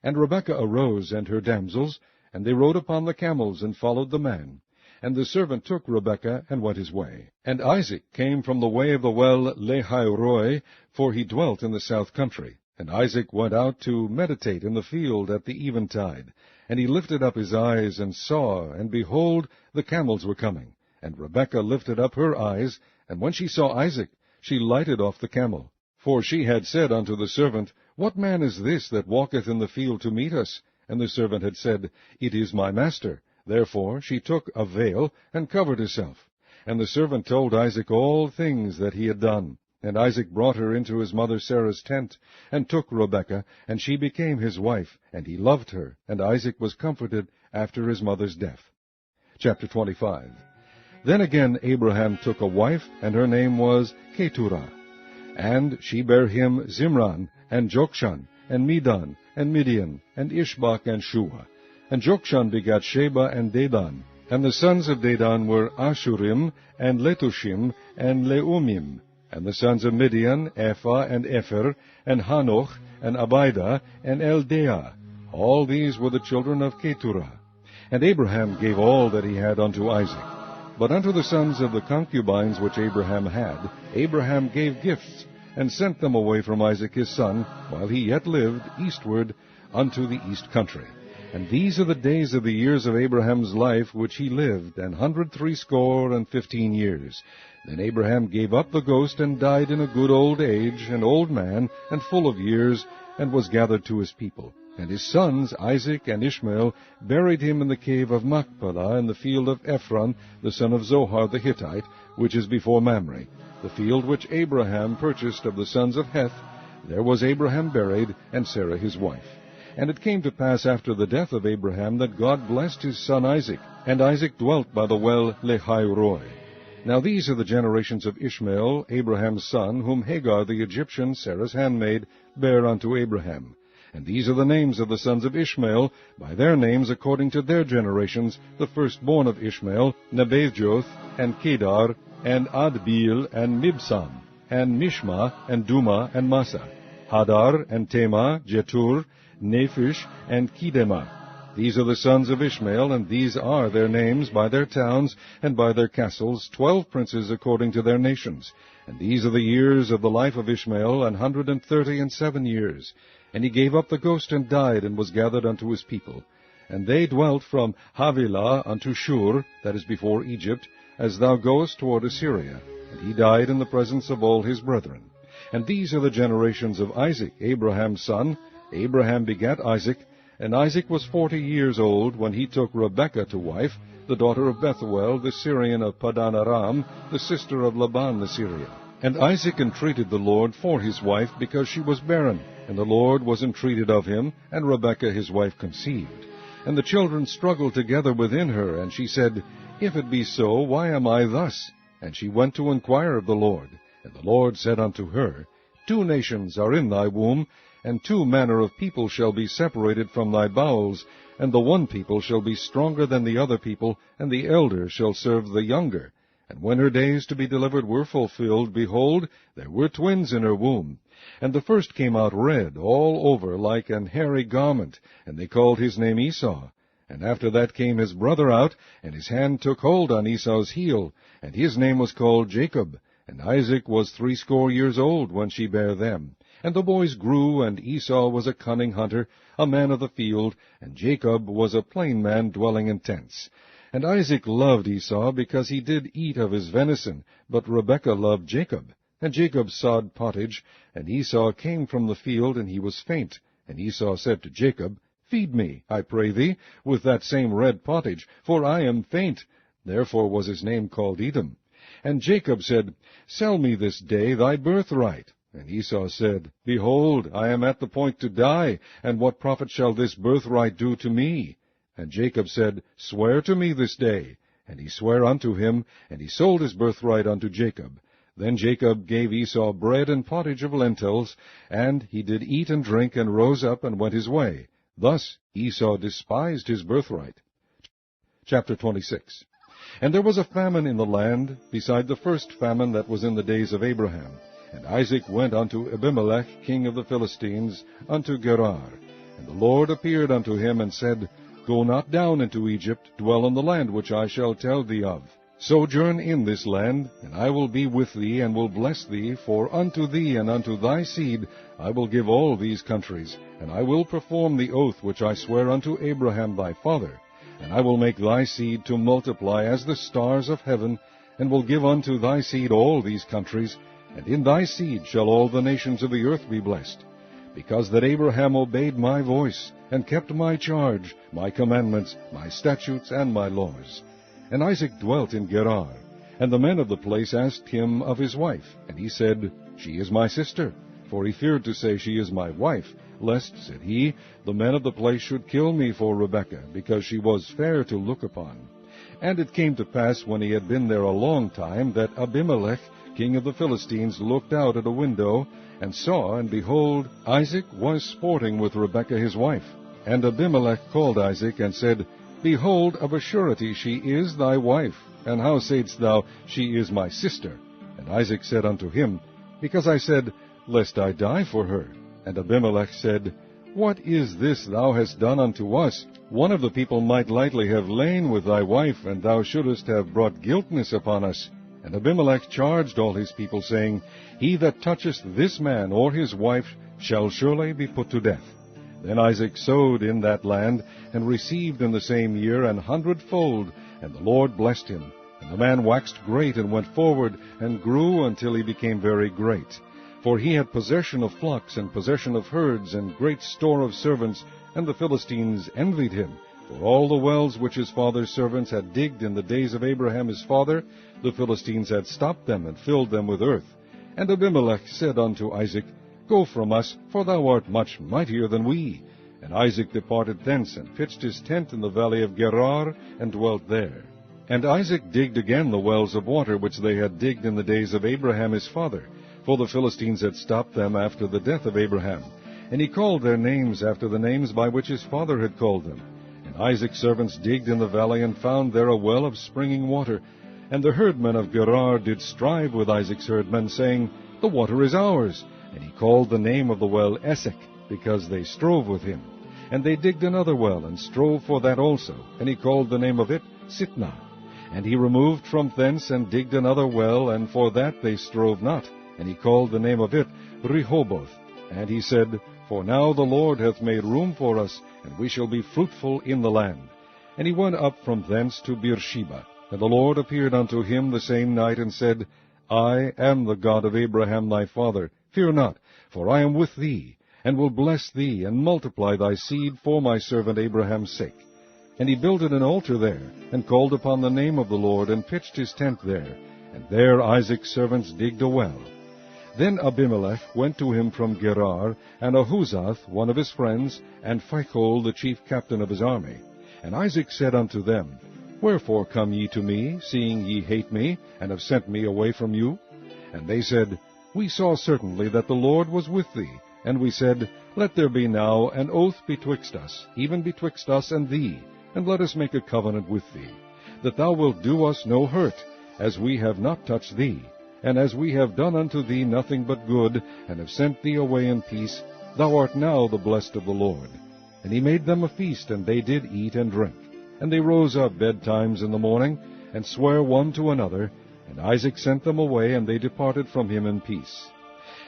And Rebekah arose, and her damsels, and they rode upon the camels, and followed the man. And the servant took Rebekah, and went his way. And Isaac came from the way of the well Lahairoi, for he dwelt in the south country. And Isaac went out to meditate in the field at the eventide. And he lifted up his eyes, and saw, and behold, the camels were coming. And Rebekah lifted up her eyes, and when she saw Isaac, she lighted off the camel. For she had said unto the servant, What man is this that walketh in the field to meet us? And the servant had said, It is my master. Therefore she took a veil, and covered herself. And the servant told Isaac all things that he had done. And Isaac brought her into his mother Sarah's tent, and took Rebekah, and she became his wife, and he loved her. And Isaac was comforted after his mother's death. Chapter 25. Then again Abraham took a wife, and her name was Keturah. And she bare him Zimran, and Jokshan, and Medan, and Midian, and Ishbak, and Shua. And Jokshan begat Sheba and Dedan. And the sons of Dedan were Ashurim, and Letushim, and Leumim. And the sons of Midian, Ephah, and Epher, and Hanoch, and Abidah, and Eldeah. All these were the children of Keturah. And Abraham gave all that he had unto Isaac. But unto the sons of the concubines which Abraham had, Abraham gave gifts, and sent them away from Isaac his son, while he yet lived, eastward unto the east country. And these are the days of the years of Abraham's life which he lived, 160 years. Then Abraham gave up the ghost, and died in a good old age, an old man, and full of years, and was gathered to his people. And his sons, Isaac and Ishmael, buried him in the cave of Machpelah, in the field of Ephron, the son of Zohar the Hittite, which is before Mamre, the field which Abraham purchased of the sons of Heth. There was Abraham buried, and Sarah his wife. And it came to pass after the death of Abraham that God blessed his son Isaac, and Isaac dwelt by the well Lahairoi. Now these are the generations of Ishmael, Abraham's son, whom Hagar the Egyptian, Sarah's handmaid, bare unto Abraham. And these are the names of the sons of Ishmael, by their names according to their generations, the firstborn of Ishmael, Nebajoth, and Kedar, and Adbeel, and Mibsam, and Mishma, and Duma, and Massa, Hadar, and Tema, Jetur, Nephish, and Kedemah. These are the sons of Ishmael, and these are their names by their towns and by their castles, 12 princes according to their nations. And these are the years of the life of Ishmael, 137 years. And he gave up the ghost, and died, and was gathered unto his people. And they dwelt from Havilah unto Shur, that is before Egypt, as thou goest toward Assyria. And he died in the presence of all his brethren. And these are the generations of Isaac, Abraham's son. Abraham begat Isaac, and Isaac was 40 years old when he took Rebekah to wife, the daughter of Bethuel, the Syrian of Padan Aram, the sister of Laban the Syrian. And Isaac entreated the Lord for his wife, because she was barren. And the Lord was entreated of him, and Rebekah his wife conceived. And the children struggled together within her, and she said, If it be so, why am I thus? And she went to inquire of the Lord. And the Lord said unto her, 2 nations are in thy womb, and 2 manner of people shall be separated from thy bowels, and the one people shall be stronger than the other people, and the elder shall serve the younger. And when her days to be delivered were fulfilled, behold, there were twins in her womb. And the first came out red all over like an hairy garment, and they called his name Esau. And after that came his brother out, and his hand took hold on Esau's heel, and his name was called Jacob. And Isaac was 80 years old when she bare them. And the boys grew, and Esau was a cunning hunter, a man of the field, and Jacob was a plain man dwelling in tents. And Isaac loved Esau, because he did eat of his venison, but Rebekah loved Jacob. And Jacob sawed pottage, and Esau came from the field, and he was faint. And Esau said to Jacob, Feed me, I pray thee, with that same red pottage, for I am faint. Therefore was his name called Edom. And Jacob said, Sell me this day thy birthright. And Esau said, Behold, I am at the point to die, and what profit shall this birthright do to me? And Jacob said, Swear to me this day. And he sware unto him, and he sold his birthright unto Jacob. Then Jacob gave Esau bread and pottage of lentils, and he did eat and drink, and rose up and went his way. Thus Esau despised his birthright. Chapter 26. And there was a famine in the land, beside the first famine that was in the days of Abraham. And Isaac went unto Abimelech, king of the Philistines, unto Gerar. And the Lord appeared unto him, and said, Go not down into Egypt, dwell in the land which I shall tell thee of. Sojourn in this land, and I will be with thee, and will bless thee, for unto thee and unto thy seed I will give all these countries, and I will perform the oath which I sware unto Abraham thy father. And I will make thy seed to multiply as the stars of heaven, and will give unto thy seed all these countries, and in thy seed shall all the nations of the earth be blessed. Because that Abraham obeyed my voice, and kept my charge, my commandments, my statutes, and my laws. And Isaac dwelt in Gerar. And the men of the place asked him of his wife. And he said, She is my sister. For he feared to say, She is my wife, lest, said he, the men of the place should kill me for Rebekah, because she was fair to look upon. And it came to pass, when he had been there a long time, that Abimelech, king of the Philistines, looked out at a window, and saw, and behold, Isaac was sporting with Rebekah his wife. And Abimelech called Isaac, and said, Behold, of a surety she is thy wife. And how saidst thou, She is my sister? And Isaac said unto him, Because I said, Lest I die for her. And Abimelech said, What is this thou hast done unto us? One of the people might lightly have lain with thy wife, and thou shouldest have brought guiltness upon us. And Abimelech charged all his people, saying, He that toucheth this man or his wife shall surely be put to death. Then Isaac sowed in that land, and received in the same year 100-fold, and the Lord blessed him. And the man waxed great, and went forward, and grew until he became very great. For he had possession of flocks, and possession of herds, and great store of servants, and the Philistines envied him. For all the wells which his father's servants had digged in the days of Abraham his father, the Philistines had stopped them, and filled them with earth. And Abimelech said unto Isaac, Go from us, for thou art much mightier than we. And Isaac departed thence, and pitched his tent in the valley of Gerar, and dwelt there. And Isaac digged again the wells of water which they had digged in the days of Abraham his father, for the Philistines had stopped them after the death of Abraham. And he called their names after the names by which his father had called them. And Isaac's servants digged in the valley, and found there a well of springing water. And the herdmen of Gerar did strive with Isaac's herdmen, saying, The water is ours. And he called the name of the well Esek, because they strove with him. And they digged another well, and strove for that also. And he called the name of it Sitnah. And he removed from thence, and digged another well, and for that they strove not. And he called the name of it Rehoboth. And he said, For now the Lord hath made room for us, and we shall be fruitful in the land. And he went up from thence to Beersheba. And the Lord appeared unto him the same night, and said, I am the God of Abraham thy father. Fear not, for I am with thee, and will bless thee, and multiply thy seed for my servant Abraham's sake. And he builded an altar there, and called upon the name of the Lord, and pitched his tent there. And there Isaac's servants digged a well. Then Abimelech went to him from Gerar, and Ahuzath, one of his friends, and Phicol, the chief captain of his army. And Isaac said unto them, Wherefore come ye to me, seeing ye hate me, and have sent me away from you? And they said, We saw certainly that the Lord was with thee. And we said, Let there be now an oath betwixt us, even betwixt us and thee, and let us make a covenant with thee, that thou wilt do us no hurt, as we have not touched thee. And as we have done unto thee nothing but good, and have sent thee away in peace, thou art now the blessed of the Lord. And he made them a feast, and they did eat and drink. And they rose up betimes in the morning, and sware one to another. And Isaac sent them away, and they departed from him in peace.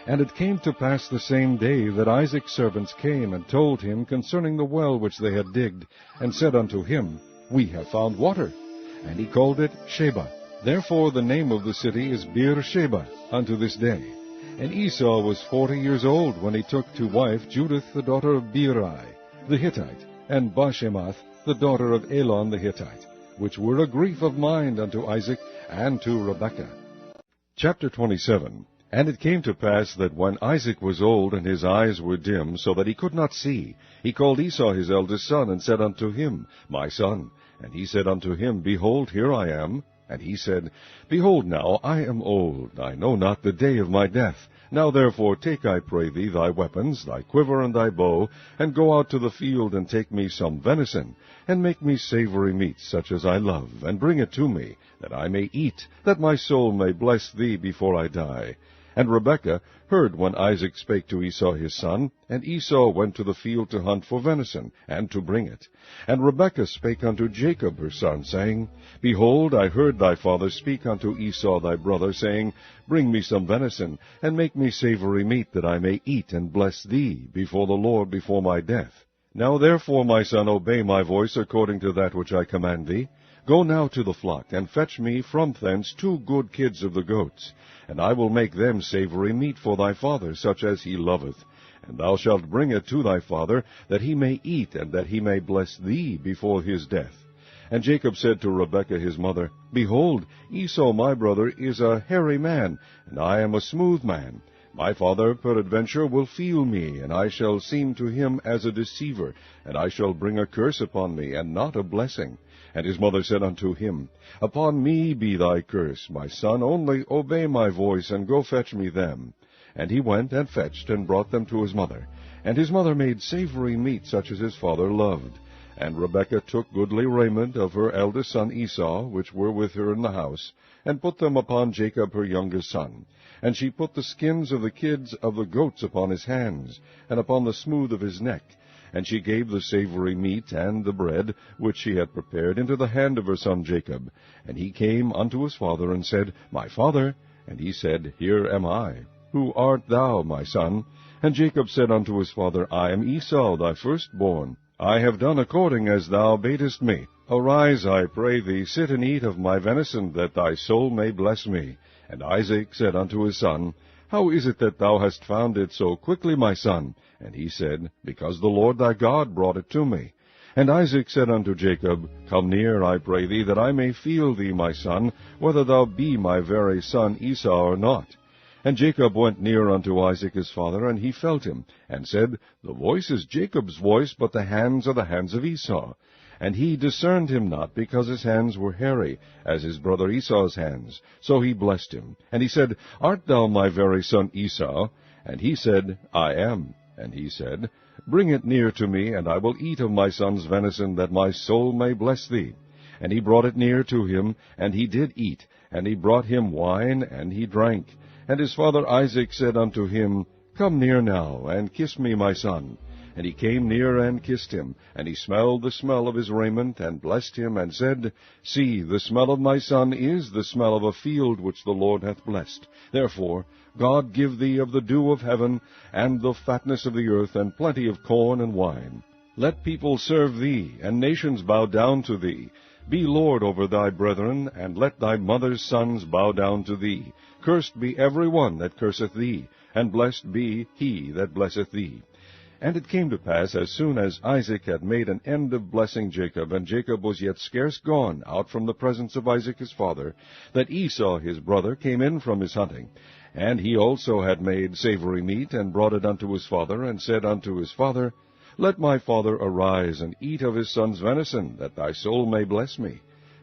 And it came to pass the same day that Isaac's servants came, and told him concerning the well which they had digged, and said unto him, We have found water. And he called it Sheba. Therefore the name of the city is Beersheba unto this day. And Esau was 40 years old when he took to wife Judith the daughter of Beeri the Hittite, and Bashemath the daughter of Elon the Hittite, which were a grief of mind unto Isaac and to Rebekah. Chapter 27. And it came to pass that when Isaac was old, and his eyes were dim, so that he could not see, he called Esau his eldest son, and said unto him, My son. And he said unto him, Behold, here I am. And he said, Behold now, I am old, I know not the day of my death. Now therefore take, I pray thee, thy weapons, thy quiver and thy bow, and go out to the field, and take me some venison, and make me savory meat, such as I love, and bring it to me, that I may eat, that my soul may bless thee before I die. And Rebekah heard when Isaac spake to Esau his son, and Esau went to the field to hunt for venison, and to bring it. And Rebekah spake unto Jacob her son, saying, Behold, I heard thy father speak unto Esau thy brother, saying, Bring me some venison, and make me savory meat, that I may eat and bless thee before the Lord before my death. Now therefore, my son, obey my voice according to that which I command thee. Go now to the flock, and fetch me from thence 2 good kids of the goats, and I will make them savory meat for thy father, such as he loveth. And thou shalt bring it to thy father, that he may eat, and that he may bless thee before his death. And Jacob said to Rebekah his mother, Behold, Esau my brother is a hairy man, and I am a smooth man. My father peradventure will feel me, and I shall seem to him as a deceiver, and I shall bring a curse upon me, and not a blessing. And his mother said unto him, Upon me be thy curse, my son, only obey my voice, and go fetch me them. And he went and fetched, and brought them to his mother. And his mother made savory meat, such as his father loved. And Rebekah took goodly raiment of her eldest son Esau, which were with her in the house, and put them upon Jacob her youngest son. And she put the skins of the kids of the goats upon his hands, and upon the smooth of his neck. And she gave the savory meat and the bread, which she had prepared, into the hand of her son Jacob. And he came unto his father, and said, My father. And he said, Here am I. Who art thou, my son? And Jacob said unto his father, I am Esau, thy firstborn. I have done according as thou badest me. Arise, I pray thee, sit and eat of my venison, that thy soul may bless me. And Isaac said unto his son, How is it that thou hast found it so quickly, my son? And he said, Because the Lord thy God brought it to me. And Isaac said unto Jacob, Come near, I pray thee, that I may feel thee, my son, whether thou be my very son Esau or not. And Jacob went near unto Isaac his father, and he felt him, and said, The voice is Jacob's voice, but the hands are the hands of Esau. And he discerned him not, because his hands were hairy, as his brother Esau's hands. So he blessed him. And he said, Art thou my very son Esau? And he said, I am. And he said, Bring it near to me, and I will eat of my son's venison, that my soul may bless thee. And he brought it near to him, and he did eat. And he brought him wine, and he drank. And his father Isaac said unto him, Come near now, and kiss me, my son. And he came near and kissed him, and he smelled the smell of his raiment, and blessed him, and said, See, the smell of my son is the smell of a field which the Lord hath blessed. Therefore God give thee of the dew of heaven, and the fatness of the earth, and plenty of corn and wine. Let people serve thee, and nations bow down to thee. Be Lord over thy brethren, and let thy mother's sons bow down to thee. Cursed be every one that curseth thee, and blessed be he that blesseth thee. And it came to pass, as soon as Isaac had made an end of blessing Jacob, and Jacob was yet scarce gone out from the presence of Isaac his father, that Esau his brother came in from his hunting. And he also had made savory meat, and brought it unto his father, and said unto his father, Let my father arise, and eat of his son's venison, that thy soul may bless me.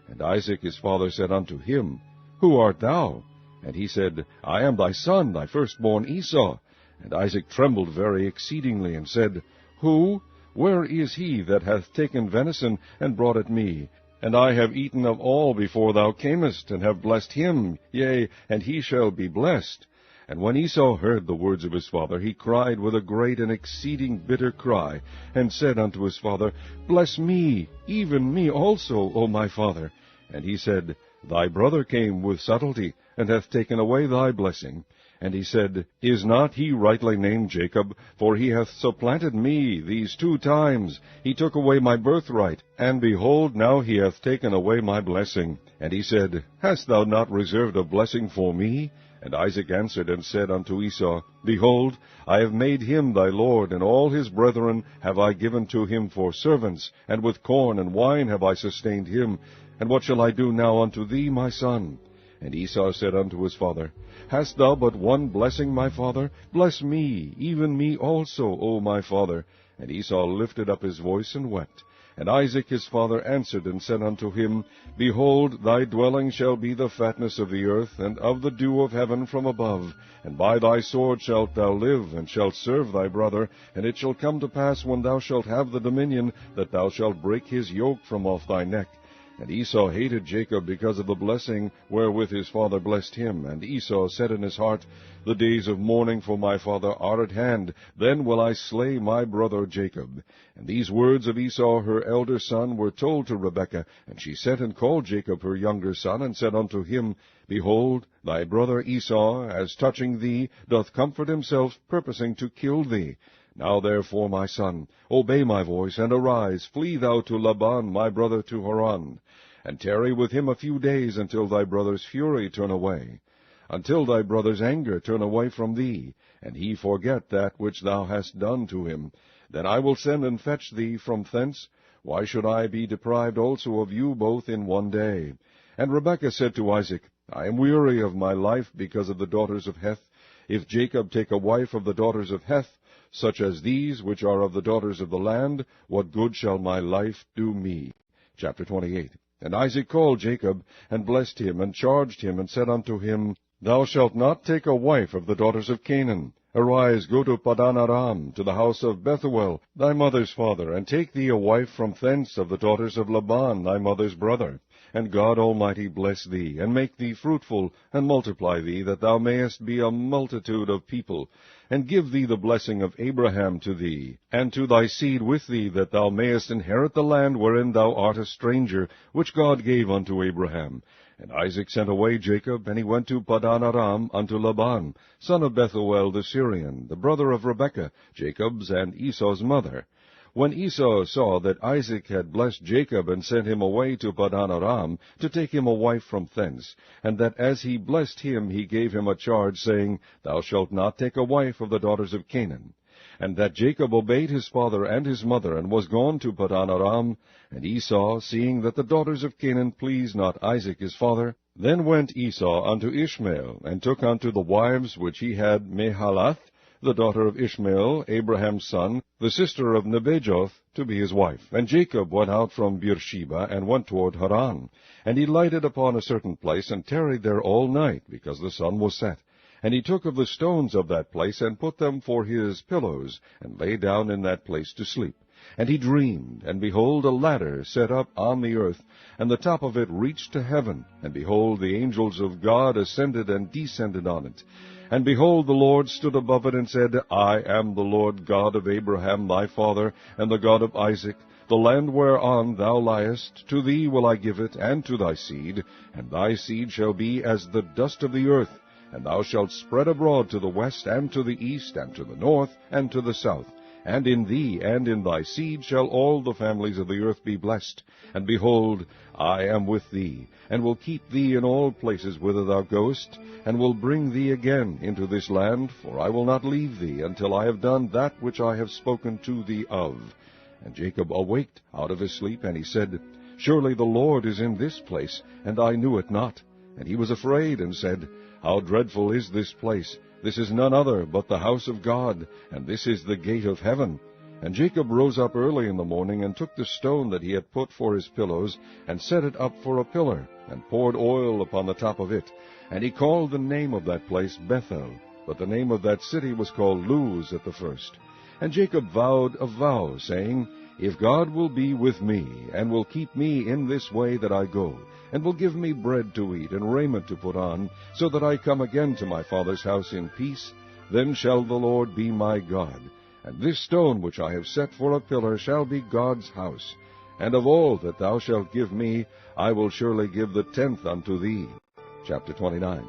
And Isaac his father said unto him, Who art thou? And he said, I am thy son, thy firstborn Esau. And Isaac trembled very exceedingly, and said, Who? Where is he that hath taken venison, and brought it me? And I have eaten of all before thou camest, and have blessed him, yea, and he shall be blessed. And when Esau heard the words of his father, he cried with a great and exceeding bitter cry, and said unto his father, Bless me, even me also, O my father. And he said, Thy brother came with subtlety, and hath taken away thy blessing. And he said, Is not he rightly named Jacob? For he hath supplanted me these 2 times. He took away my birthright, and behold, now he hath taken away my blessing. And he said, Hast thou not reserved a blessing for me? And Isaac answered and said unto Esau, Behold, I have made him thy lord, and all his brethren have I given to him for servants, and with corn and wine have I sustained him. And what shall I do now unto thee, my son? And Esau said unto his father, Hast thou but one blessing, my father? Bless me, even me also, O my father. And Esau lifted up his voice and wept. And Isaac his father answered and said unto him, Behold, thy dwelling shall be the fatness of the earth, and of the dew of heaven from above. And by thy sword shalt thou live, and shalt serve thy brother. And it shall come to pass, when thou shalt have the dominion, that thou shalt break his yoke from off thy neck. And Esau hated Jacob because of the blessing wherewith his father blessed him. And Esau said in his heart, The days of mourning for my father are at hand. Then will I slay my brother Jacob. And these words of Esau her elder son were told to Rebekah. And she sent and called Jacob her younger son, and said unto him, Behold, thy brother Esau, as touching thee, doth comfort himself, purposing to kill thee. Now therefore, my son, obey my voice, and arise, flee thou to Laban my brother to Haran, and tarry with him a few days, until thy brother's fury turn away, until thy brother's anger turn away from thee, and he forget that which thou hast done to him. Then I will send and fetch thee from thence. Why should I be deprived also of you both in one day? And Rebekah said to Isaac, I am weary of my life because of the daughters of Heth. If Jacob take a wife of the daughters of Heth, such as these, which are of the daughters of the land, what good shall my life do me? Chapter 28. And Isaac called Jacob, and blessed him, and charged him, and said unto him, Thou shalt not take a wife of the daughters of Canaan. Arise, go to Padan Aram, to the house of Bethuel, thy mother's father, and take thee a wife from thence of the daughters of Laban, thy mother's brother. And God Almighty bless thee, and make thee fruitful, and multiply thee, that thou mayest be a multitude of people, and give thee the blessing of Abraham to thee, and to thy seed with thee, that thou mayest inherit the land wherein thou art a stranger, which God gave unto Abraham. And Isaac sent away Jacob, and he went to Padan Aram unto Laban, son of Bethuel the Syrian, the brother of Rebekah, Jacob's and Esau's mother. When Esau saw that Isaac had blessed Jacob, and sent him away to Padan Aram, to take him a wife from thence, and that as he blessed him he gave him a charge, saying, Thou shalt not take a wife of the daughters of Canaan, and that Jacob obeyed his father and his mother, and was gone to Padan Aram, and Esau, seeing that the daughters of Canaan pleased not Isaac his father, then went Esau unto Ishmael, and took unto the wives which he had Mahalath, the daughter of Ishmael, Abraham's son, the sister of Nebajoth, to be his wife. And Jacob went out from Beersheba, and went toward Haran. And he lighted upon a certain place, and tarried there all night, because the sun was set. And he took of the stones of that place, and put them for his pillows, and lay down in that place to sleep. And he dreamed, and behold, a ladder set up on the earth, and the top of it reached to heaven. And behold, the angels of God ascended and descended on it. And behold, the Lord stood above it, and said, I am the Lord God of Abraham thy father, and the God of Isaac. The land whereon thou liest, to thee will I give it, and to thy seed, and thy seed shall be as the dust of the earth. And thou shalt spread abroad to the west, and to the east, and to the north, and to the south. And in thee and in thy seed shall all the families of the earth be blessed. And behold, I am with thee, and will keep thee in all places whither thou goest, and will bring thee again into this land, for I will not leave thee until I have done that which I have spoken to thee of. And Jacob awaked out of his sleep, and he said, Surely the Lord is in this place, and I knew it not. And he was afraid, and said, How dreadful is this place! This is none other but the house of God, and this is the gate of heaven. And Jacob rose up early in the morning, and took the stone that he had put for his pillows, and set it up for a pillar, and poured oil upon the top of it. And he called the name of that place Bethel, but the name of that city was called Luz at the first. And Jacob vowed a vow, saying, If God will be with me, and will keep me in this way that I go, and will give me bread to eat, and raiment to put on, so that I come again to my father's house in peace, then shall the Lord be my God. And this stone which I have set for a pillar shall be God's house. And of all that thou shalt give me, I will surely give the tenth unto thee. Chapter 29.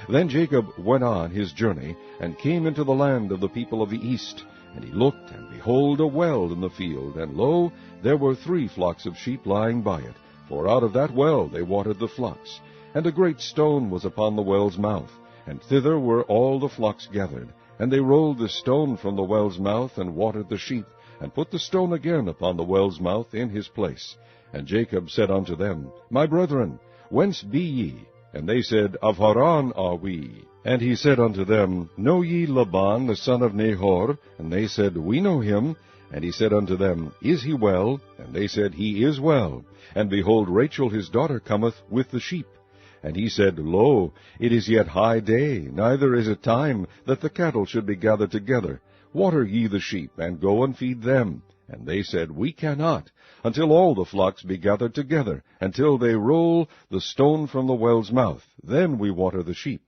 Then Jacob went on his journey, and came into the land of the people of the east. And he looked, and behold, a well in the field, and lo, there were 3 flocks of sheep lying by it, for out of that well they watered the flocks. And a great stone was upon the well's mouth, and thither were all the flocks gathered. And they rolled the stone from the well's mouth, and watered the sheep, and put the stone again upon the well's mouth in his place. And Jacob said unto them, My brethren, whence be ye? And they said, Of Haran are we. And he said unto them, Know ye Laban the son of Nahor? And they said, We know him. And he said unto them, Is he well? And they said, He is well. And behold, Rachel his daughter cometh with the sheep. And he said, Lo, it is yet high day, neither is it time that the cattle should be gathered together. Water ye the sheep, and go and feed them. And they said, We cannot, until all the flocks be gathered together, until they roll the stone from the well's mouth. Then we water the sheep.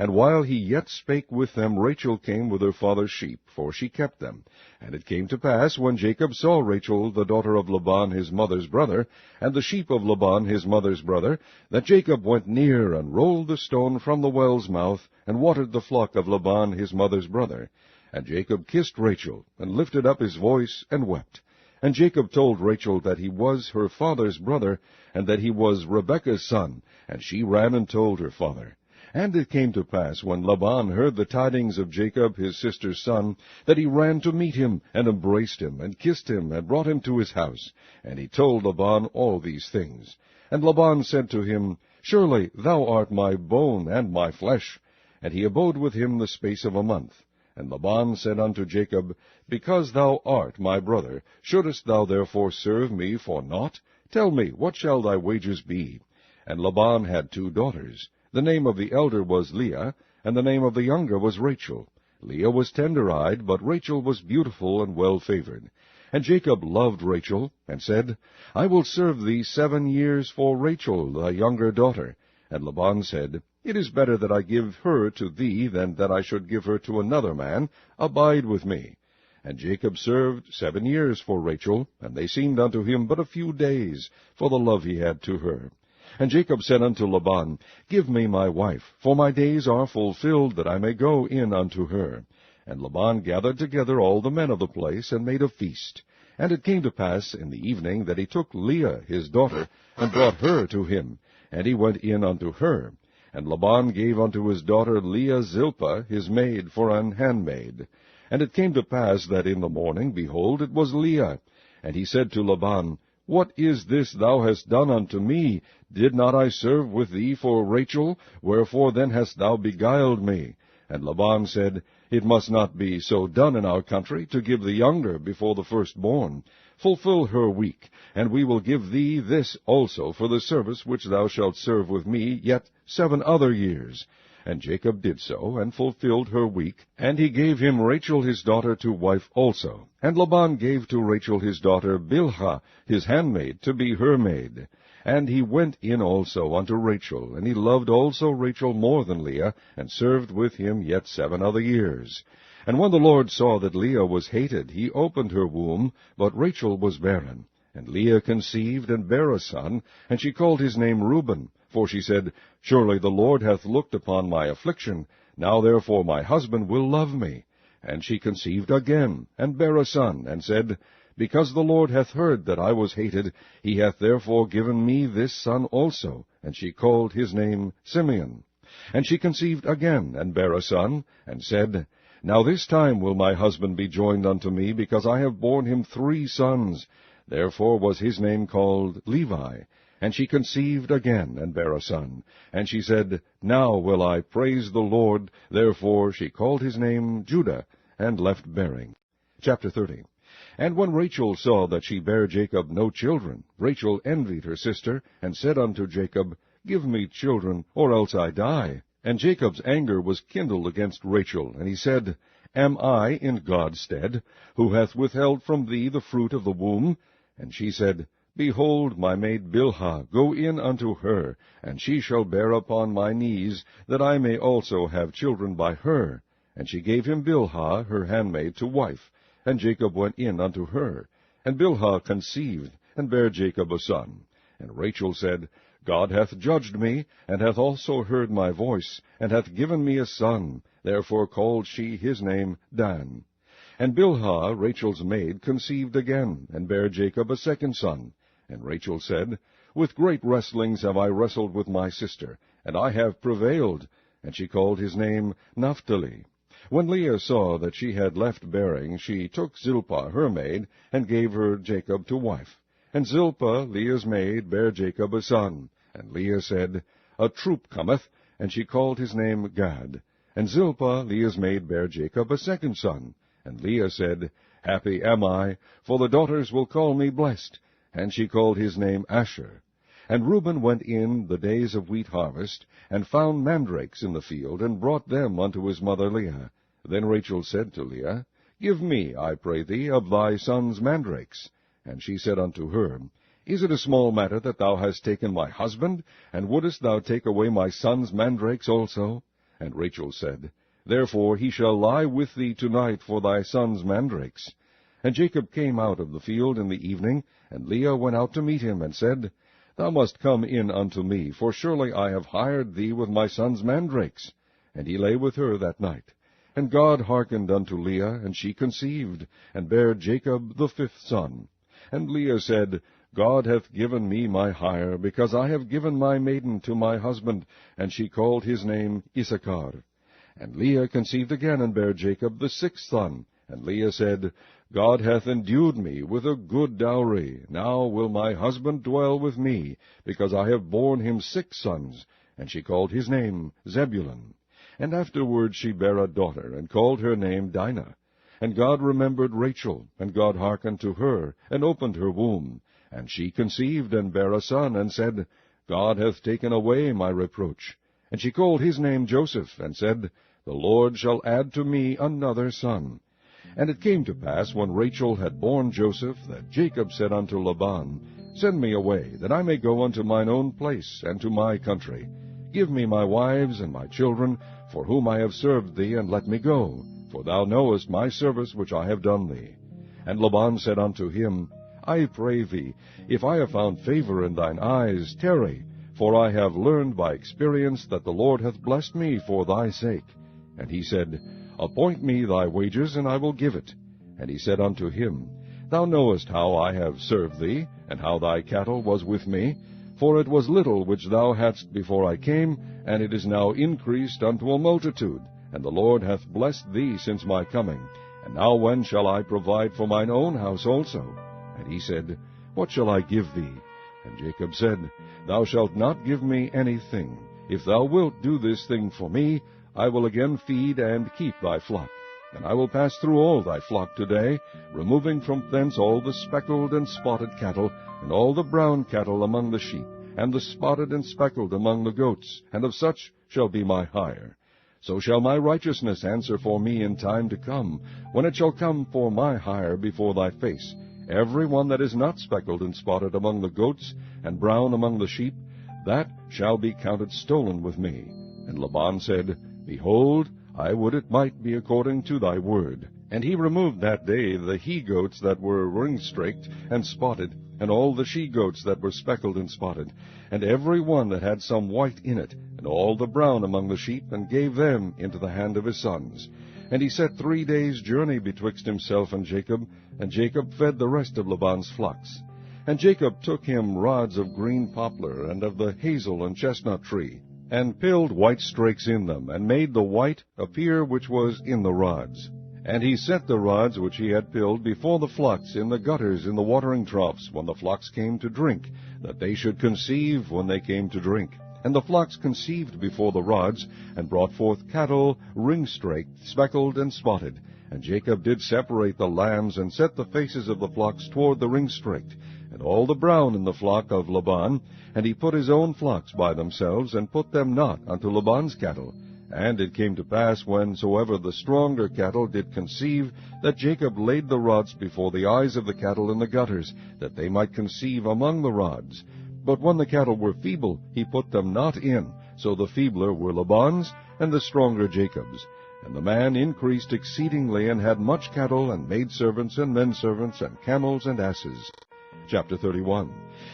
And while he yet spake with them, Rachel came with her father's sheep, for she kept them. And it came to pass, when Jacob saw Rachel, the daughter of Laban his mother's brother, and the sheep of Laban his mother's brother, that Jacob went near, and rolled the stone from the well's mouth, and watered the flock of Laban his mother's brother. And Jacob kissed Rachel, and lifted up his voice, and wept. And Jacob told Rachel that he was her father's brother, and that he was Rebekah's son. And she ran and told her father. And it came to pass, when Laban heard the tidings of Jacob his sister's son, that he ran to meet him, and embraced him, and kissed him, and brought him to his house. And he told Laban all these things. And Laban said to him, Surely thou art my bone and my flesh. And he abode with him the space of a month. And Laban said unto Jacob, Because thou art my brother, shouldest thou therefore serve me for naught? Tell me, what shall thy wages be? And Laban had 2 daughters. The name of the elder was Leah, and the name of the younger was Rachel. Leah was tender-eyed, but Rachel was beautiful and well-favored. And Jacob loved Rachel, and said, I will serve thee 7 years for Rachel, thy younger daughter. And Laban said, It is better that I give her to thee than that I should give her to another man. Abide with me. And Jacob served 7 years for Rachel, and they seemed unto him but a few days, for the love he had to her. And Jacob said unto Laban, Give me my wife, for my days are fulfilled, that I may go in unto her. And Laban gathered together all the men of the place, and made a feast. And it came to pass in the evening that he took Leah his daughter, and brought her to him, and he went in unto her. And Laban gave unto his daughter Leah Zilpah his maid for an handmaid. And it came to pass that in the morning, behold, it was Leah. And he said to Laban, What is this thou hast done unto me? Did not I serve with thee for Rachel? Wherefore then hast thou beguiled me? And Laban said, It must not be so done in our country, to give the younger before the firstborn. Fulfill her week, and we will give thee this also for the service which thou shalt serve with me yet 7 other years. And Jacob did so, and fulfilled her week, and he gave him Rachel his daughter to wife also. And Laban gave to Rachel his daughter Bilhah his handmaid to be her maid. And he went in also unto Rachel, and he loved also Rachel more than Leah, and served with him yet 7 other years. And when the Lord saw that Leah was hated, he opened her womb, but Rachel was barren. And Leah conceived, and bare a son, and she called his name Reuben. For she said, Surely the Lord hath looked upon my affliction, now therefore my husband will love me. And she conceived again, and bare a son, and said, Because the Lord hath heard that I was hated, he hath therefore given me this son also. And she called his name Simeon. And she conceived again, and bare a son, and said, Now this time will my husband be joined unto me, because I have borne him 3 sons. Therefore was his name called Levi. And she conceived again, and bare a son. And she said, Now will I praise the Lord. Therefore she called his name Judah, and left bearing. Chapter 30. And when Rachel saw that she bare Jacob no children, Rachel envied her sister, and said unto Jacob, Give me children, or else I die. And Jacob's anger was kindled against Rachel, and he said, Am I in God's stead, who hath withheld from thee the fruit of the womb? And she said, Behold, my maid Bilhah, go in unto her, and she shall bear upon my knees, that I may also have children by her. And she gave him Bilhah, her handmaid, to wife. And Jacob went in unto her. And Bilhah conceived, and bare Jacob a son. And Rachel said, God hath judged me, and hath also heard my voice, and hath given me a son. Therefore called she his name Dan. And Bilhah, Rachel's maid, conceived again, and bare Jacob a second son. And Rachel said, With great wrestlings have I wrestled with my sister, and I have prevailed. And she called his name Naphtali. When Leah saw that she had left bearing, she took Zilpah her maid, and gave her Jacob to wife. And Zilpah, Leah's maid, bare Jacob a son. And Leah said, A troop cometh, and she called his name Gad. And Zilpah, Leah's maid, bare Jacob a second son. And Leah said, Happy am I, for the daughters will call me blessed. And she called his name Asher. And Reuben went in the days of wheat harvest, and found mandrakes in the field, and brought them unto his mother Leah. Then Rachel said to Leah, Give me, I pray thee, of thy son's mandrakes. And she said unto her, Is it a small matter that thou hast taken my husband? And wouldest thou take away my son's mandrakes also? And Rachel said, Therefore he shall lie with thee tonight for thy son's mandrakes. And Jacob came out of the field in the evening, and Leah went out to meet him, and said, Thou must come in unto me, for surely I have hired thee with my son's mandrakes. And he lay with her that night. And God hearkened unto Leah, and she conceived, and bare Jacob the fifth son. And Leah said, God hath given me my hire, because I have given my maiden to my husband. And she called his name Issachar. And Leah conceived again, and bare Jacob the sixth son. And Leah said, God hath endued me with a good dowry. Now will my husband dwell with me, because I have borne him 6 sons. And she called his name Zebulun. And afterward she bare a daughter, and called her name Dinah. And God remembered Rachel, and God hearkened to her, and opened her womb. And she conceived, and bare a son, and said, God hath taken away my reproach. And she called his name Joseph, and said, The Lord shall add to me another son. And it came to pass, when Rachel had borne Joseph, that Jacob said unto Laban, Send me away, that I may go unto mine own place, and to my country. Give me my wives and my children, for whom I have served thee, and let me go. For thou knowest my service which I have done thee. And Laban said unto him, I pray thee, if I have found favor in thine eyes, tarry, for I have learned by experience that the Lord hath blessed me for thy sake. And he said, Appoint me thy wages, and I will give it. And he said unto him, Thou knowest how I have served thee, and how thy cattle was with me. For it was little which thou hadst before I came, and it is now increased unto a multitude. And the Lord hath blessed thee since my coming. And now when shall I provide for mine own house also? And he said, What shall I give thee? And Jacob said, Thou shalt not give me anything. If thou wilt do this thing for me, I will again feed and keep thy flock. And I will pass through all thy flock today, removing from thence all the speckled and spotted cattle, and all the brown cattle among the sheep, and the spotted and speckled among the goats, and of such shall be my hire. So shall my righteousness answer for me in time to come, when it shall come for my hire before thy face. Every one that is not speckled and spotted among the goats, and brown among the sheep, that shall be counted stolen with me. And Laban said, Behold, I would it might be according to thy word. And he removed that day the he-goats that were ring-straked and spotted, and all the she-goats that were speckled and spotted, and every one that had some white in it, and all the brown among the sheep, and gave them into the hand of his sons. And he set 3 days' journey betwixt himself and Jacob fed the rest of Laban's flocks. And Jacob took him rods of green poplar, and of the hazel and chestnut tree, and pilled white strakes in them, and made the white appear which was in the rods. And he set the rods which he had pilled before the flocks in the gutters in the watering troughs, when the flocks came to drink, that they should conceive when they came to drink. And the flocks conceived before the rods, and brought forth cattle, ring-straked, speckled, and spotted. And Jacob did separate the lambs, and set the faces of the flocks toward the ring-straked, and all the brown in the flock of Laban. And he put his own flocks by themselves, and put them not unto Laban's cattle. And it came to pass, whensoever the stronger cattle did conceive, that Jacob laid the rods before the eyes of the cattle in the gutters, that they might conceive among the rods. But when the cattle were feeble, he put them not in. So the feebler were Laban's, and the stronger Jacob's. And the man increased exceedingly, and had much cattle, and maidservants, and menservants, and camels, and asses. Chapter 31.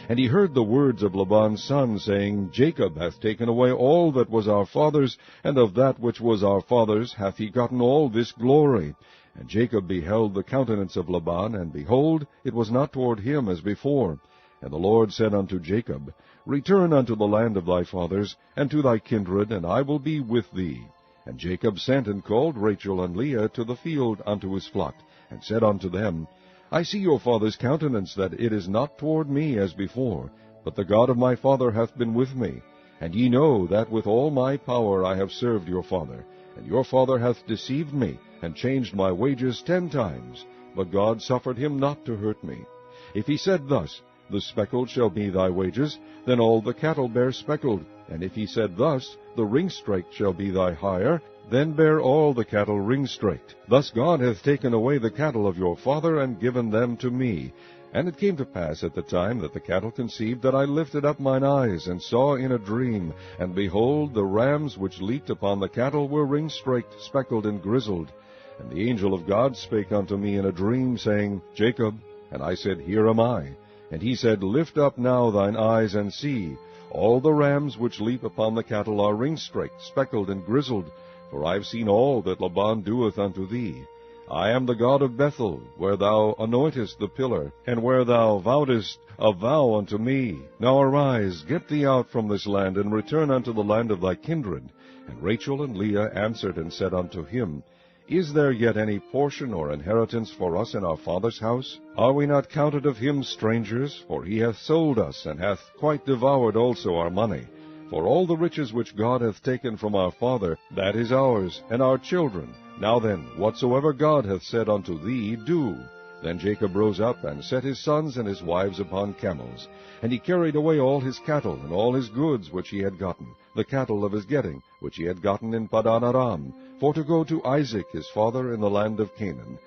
And he heard the words of Laban's son, saying, Jacob hath taken away all that was our father's, and of that which was our father's hath he gotten all this glory. And Jacob beheld the countenance of Laban, and behold, it was not toward him as before. And the Lord said unto Jacob, Return unto the land of thy fathers, and to thy kindred, and I will be with thee. And Jacob sent and called Rachel and Leah to the field unto his flock, and said unto them, I see your father's countenance, that it is not toward me as before, but the God of my father hath been with me. And ye know that with all my power I have served your father. And your father hath deceived me, and changed my wages 10 times. But God suffered him not to hurt me. If he said thus, The speckled shall be thy wages, then all the cattle bear speckled. And if he said thus, The ring-straked shall be thy hire, then bear all the cattle ring-straked. Thus God hath taken away the cattle of your father, and given them to me. And it came to pass at the time that the cattle conceived, that I lifted up mine eyes, and saw in a dream, and behold, the rams which leaped upon the cattle were ring-straked, speckled, and grizzled. And the angel of God spake unto me in a dream, saying, Jacob. And I said, Here am I. And he said, Lift up now thine eyes, and see. All the rams which leap upon the cattle are ring-straked, speckled, and grizzled. For I have seen all that Laban doeth unto thee. I am the God of Bethel, where thou anointest the pillar, and where thou vowedest a vow unto me. Now arise, get thee out from this land, and return unto the land of thy kindred. And Rachel and Leah answered and said unto him, Is there yet any portion or inheritance for us in our father's house? Are we not counted of him strangers? For he hath sold us, and hath quite devoured also our money. For all the riches which God hath taken from our father, that is ours, and our children. Now then, whatsoever God hath said unto thee, do. Then Jacob rose up, and set his sons and his wives upon camels. And he carried away all his cattle, and all his goods which he had gotten, the cattle of his getting, which he had gotten in Padan Aram, for to go to Isaac his father in the land of Canaan.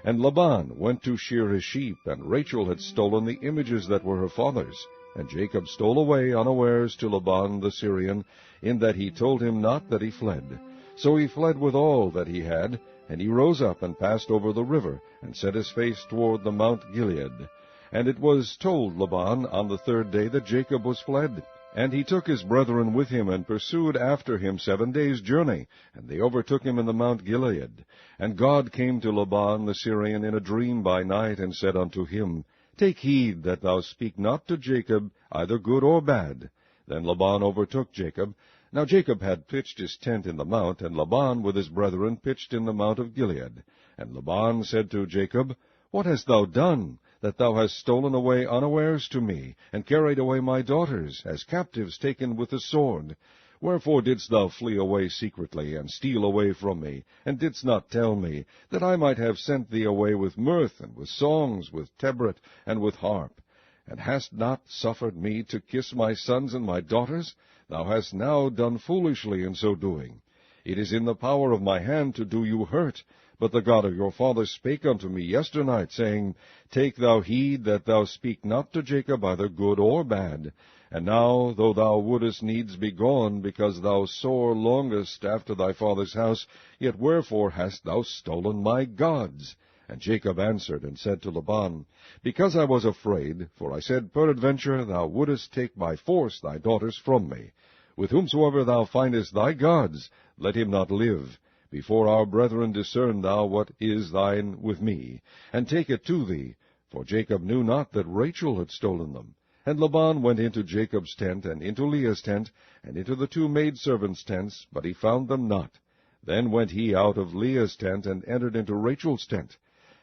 And Laban went to shear his sheep, and Rachel had stolen the images that were her father's. And Jacob stole away unawares to Laban the Syrian, in that he told him not that he fled. So he fled with all that he had, and he rose up and passed over the river, and set his face toward the Mount Gilead. And it was told Laban on the 3rd day that Jacob was fled. And he took his brethren with him, and pursued after him 7 days' journey, and they overtook him in the Mount Gilead. And God came to Laban the Syrian in a dream by night, and said unto him, Take heed that thou speak not to Jacob, either good or bad. Then Laban overtook Jacob. Now Jacob had pitched his tent in the mount, and Laban with his brethren pitched in the mount of Gilead. And Laban said to Jacob, What hast thou done, that thou hast stolen away unawares to me, and carried away my daughters, as captives taken with the sword? Wherefore didst thou flee away secretly, and steal away from me, and didst not tell me, that I might have sent thee away with mirth, and with songs, with tabret, and with harp? And hast not suffered me to kiss my sons and my daughters? Thou hast now done foolishly in so doing. It is in the power of my hand to do you hurt. But the God of your father spake unto me yesternight, saying, Take thou heed that thou speak not to Jacob either good or bad. And now, though thou wouldest needs be gone, because thou sore longest after thy father's house, yet wherefore hast thou stolen my gods? And Jacob answered and said to Laban, Because I was afraid, for I said, Peradventure thou wouldest take by force thy daughters from me. With whomsoever thou findest thy gods, let him not live. Before our brethren discern thou what is thine with me, and take it to thee. For Jacob knew not that Rachel had stolen them. And Laban went into Jacob's tent, and into Leah's tent, and into the 2 maidservants' tents, but he found them not. Then went he out of Leah's tent, and entered into Rachel's tent.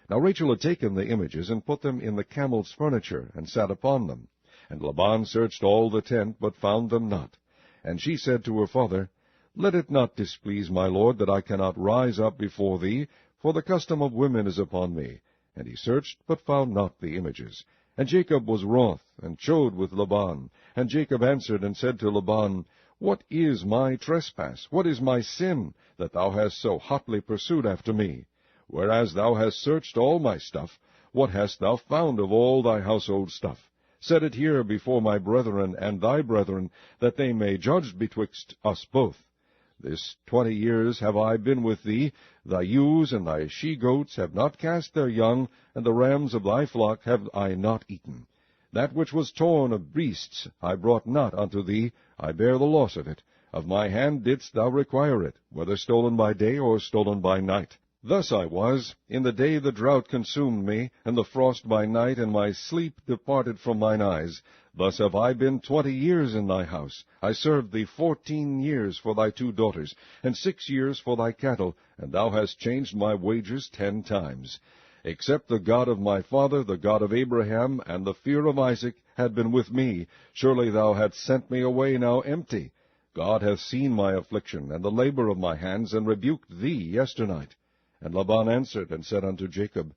Now Rachel had taken the images, and put them in the camel's furniture, and sat upon them. And Laban searched all the tent, but found them not. And she said to her father, Let it not displease my lord, that I cannot rise up before thee, for the custom of women is upon me. And he searched, but found not the images. And Jacob was wroth, and chode with Laban. And Jacob answered and said to Laban, What is my trespass? What is my sin, that thou hast so hotly pursued after me? Whereas thou hast searched all my stuff, what hast thou found of all thy household stuff? Set it here before my brethren and thy brethren, that they may judge betwixt us both. This 20 years have I been with thee. Thy ewes and thy she-goats have not cast their young, and the rams of thy flock have I not eaten. That which was torn of beasts I brought not unto thee, I bear the loss of it. Of my hand didst thou require it, whether stolen by day or stolen by night. Thus I was, in the day the drought consumed me, and the frost by night, and my sleep departed from mine eyes. Thus have I been 20 years in thy house. I served thee 14 years for thy 2 daughters, and 6 years for thy cattle, and thou hast changed my wages 10 times. Except the God of my father, the God of Abraham, and the fear of Isaac, had been with me, surely thou hadst sent me away now empty. God hath seen my affliction, and the labor of my hands, and rebuked thee yesternight. And Laban answered and said unto Jacob,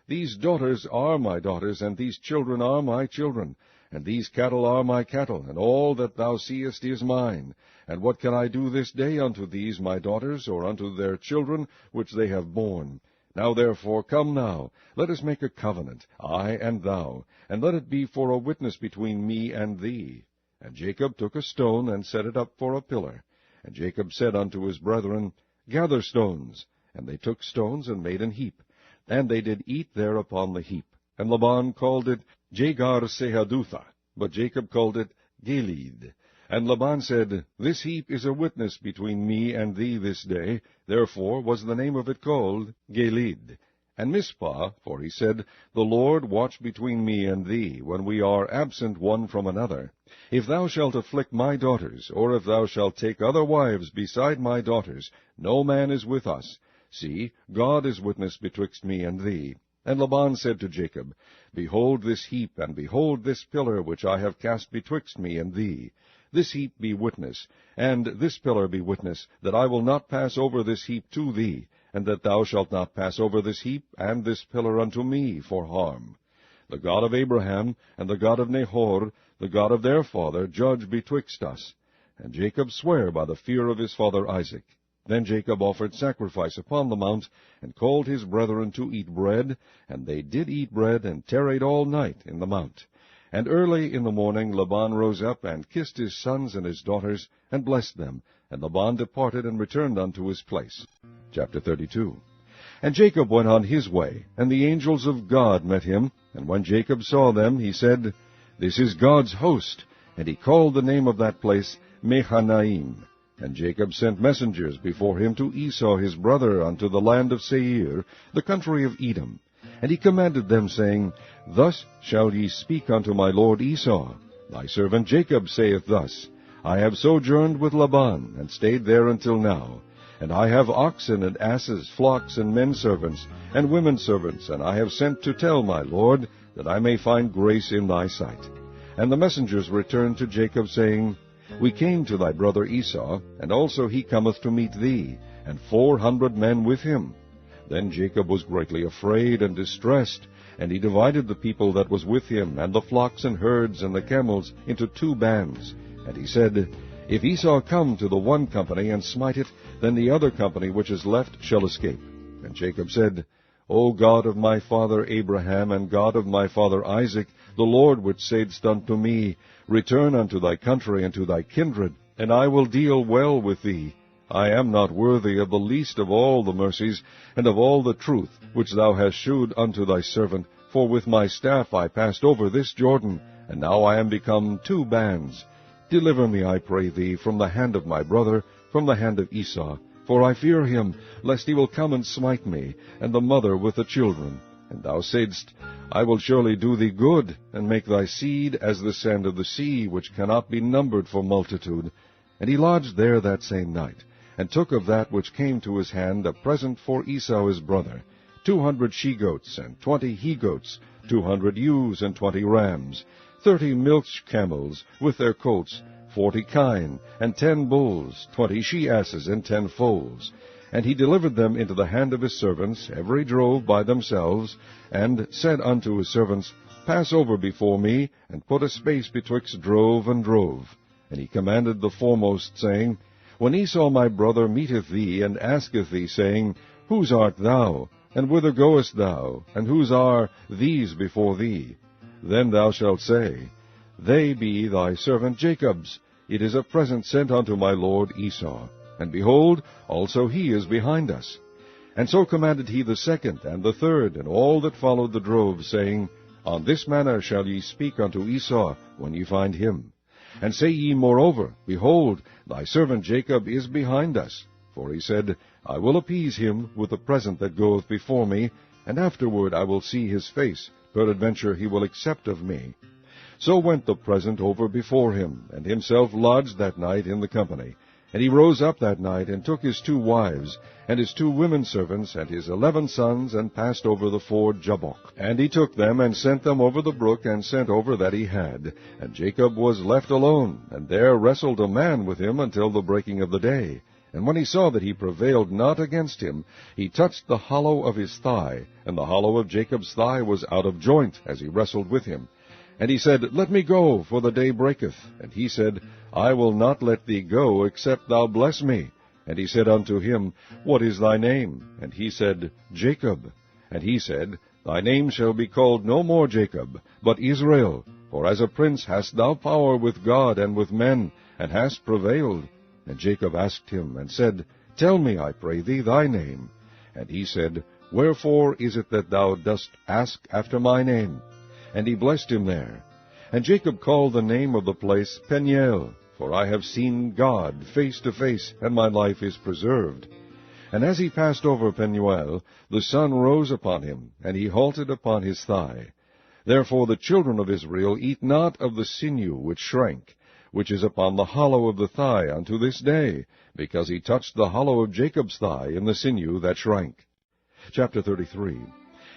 These daughters are my daughters, and these children are my children, and these cattle are my cattle, and all that thou seest is mine. And what can I do this day unto these my daughters, or unto their children which they have borne? Now therefore come now, let us make a covenant, I and thou, and let it be for a witness between me and thee. And Jacob took a stone, and set it up for a pillar. And Jacob said unto his brethren, Gather stones. And they took stones, and made an heap. And they did eat there upon the heap. And Laban called it Jegar-sahadutha, but Jacob called it Gilead. And Laban said, This heap is a witness between me and thee this day. Therefore was the name of it called Gilead. And Mizpah, for he said, The Lord watch between me and thee, when we are absent one from another. If thou shalt afflict my daughters, or if thou shalt take other wives beside my daughters, no man is with us. See, God is witness betwixt me and thee. And Laban said to Jacob, Behold this heap, and behold this pillar which I have cast betwixt me and thee. This heap be witness, and this pillar be witness, that I will not pass over this heap to thee, and that thou shalt not pass over this heap and this pillar unto me for harm. The God of Abraham, and the God of Nahor, the God of their father, judge betwixt us. And Jacob sware by the fear of his father Isaac. Then Jacob offered sacrifice upon the mount, and called his brethren to eat bread, and they did eat bread, and tarried all night in the mount. And early in the morning Laban rose up, and kissed his sons and his daughters, and blessed them. And Laban departed, and returned unto his place. Chapter 32. And Jacob went on his way, and the angels of God met him. And when Jacob saw them, he said, This is God's host. And he called the name of that place Mahanaim. And Jacob sent messengers before him to Esau his brother unto the land of Seir, the country of Edom. And he commanded them, saying, Thus shall ye speak unto my lord Esau. Thy servant Jacob saith thus, I have sojourned with Laban, and stayed there until now. And I have oxen and asses, flocks and men servants, and women servants, and I have sent to tell my lord, that I may find grace in thy sight. And the messengers returned to Jacob, saying, We came to thy brother Esau, and also he cometh to meet thee, and 400 men with him. Then Jacob was greatly afraid and distressed, and he divided the people that was with him, and the flocks and herds and the camels, into 2 bands. And he said, If Esau come to the one company, and smite it, then the other company which is left shall escape. And Jacob said, O God of my father Abraham, and God of my father Isaac, the Lord which saidst unto me, Return unto thy country and to thy kindred, and I will deal well with thee. I am not worthy of the least of all the mercies, and of all the truth which thou hast shewed unto thy servant, for with my staff I passed over this Jordan, and now I am become 2 bands. Deliver me, I pray thee, from the hand of my brother, from the hand of Esau, for I fear him, lest he will come and smite me, and the mother with the children. And thou saidst, I will surely do thee good, and make thy seed as the sand of the sea, which cannot be numbered for multitude. And he lodged there that same night, and took of that which came to his hand a present for Esau his brother, 200 she-goats, and 20 he-goats, 200 ewes, and 20 rams, 30 milch camels, with their colts, 40 kine, and 10 bulls, 20 she-asses, and 10 foals. And he delivered them into the hand of his servants, every drove by themselves, and said unto his servants, Pass over before me, and put a space betwixt drove and drove. And he commanded the foremost, saying, When Esau my brother meeteth thee, and asketh thee, saying, Whose art thou? And whither goest thou? And whose are these before thee? Then thou shalt say, They be thy servant Jacob's. It is a present sent unto my lord Esau. And behold, also he is behind us. And so commanded he the second and the third, and all that followed the drove, saying, On this manner shall ye speak unto Esau, when ye find him. And say ye moreover, Behold, thy servant Jacob is behind us. For he said, I will appease him with the present that goeth before me, and afterward I will see his face. Peradventure he will accept of me. So went the present over before him, and himself lodged that night in the company. And he rose up that night, and took his 2 wives, and his 2 women servants, and his 11 sons, and passed over the ford Jabbok. And he took them, and sent them over the brook, and sent over that he had. And Jacob was left alone, and there wrestled a man with him until the breaking of the day. And when he saw that he prevailed not against him, he touched the hollow of his thigh, and the hollow of Jacob's thigh was out of joint, as he wrestled with him. And he said, Let me go, for the day breaketh. And he said, I will not let thee go, except thou bless me. And he said unto him, What is thy name? And he said, Jacob. And he said, Thy name shall be called no more Jacob, but Israel. For as a prince hast thou power with God and with men, and hast prevailed. And Jacob asked him, and said, Tell me, I pray thee, thy name. And he said, Wherefore is it that thou dost ask after my name? And he blessed him there. And Jacob called the name of the place Peniel, for I have seen God face to face, and my life is preserved. And as he passed over Peniel, the sun rose upon him, and he halted upon his thigh. Therefore the children of Israel eat not of the sinew which shrank, which is upon the hollow of the thigh unto this day, because he touched the hollow of Jacob's thigh in the sinew that shrank. Chapter 33.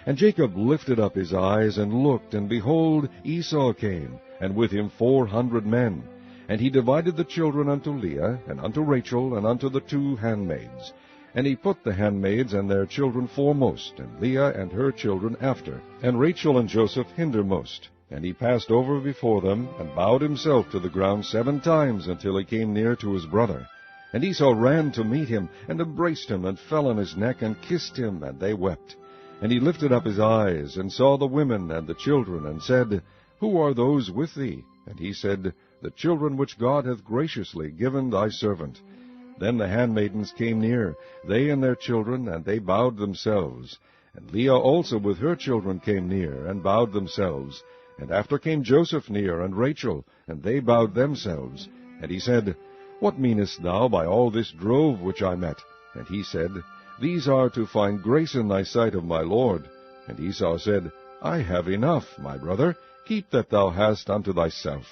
And Jacob lifted up his eyes, and looked, and behold, Esau came, and with him 400 men. And he divided the children unto Leah, and unto Rachel, and unto the 2 handmaids. And he put the handmaids and their children foremost, and Leah and her children after, and Rachel and Joseph hindermost. And he passed over before them, and bowed himself to the ground 7 times, until he came near to his brother. And Esau ran to meet him, and embraced him, and fell on his neck, and kissed him, and they wept. And he lifted up his eyes, and saw the women and the children, and said, Who are those with thee? And he said, The children which God hath graciously given thy servant. Then the handmaidens came near, they and their children, and they bowed themselves. And Leah also with her children came near, and bowed themselves. And after came Joseph near, and Rachel, and they bowed themselves. And he said, What meanest thou by all this drove which I met? And he said, These are to find grace in thy sight of my Lord. And Esau said, I have enough, my brother, keep that thou hast unto thyself.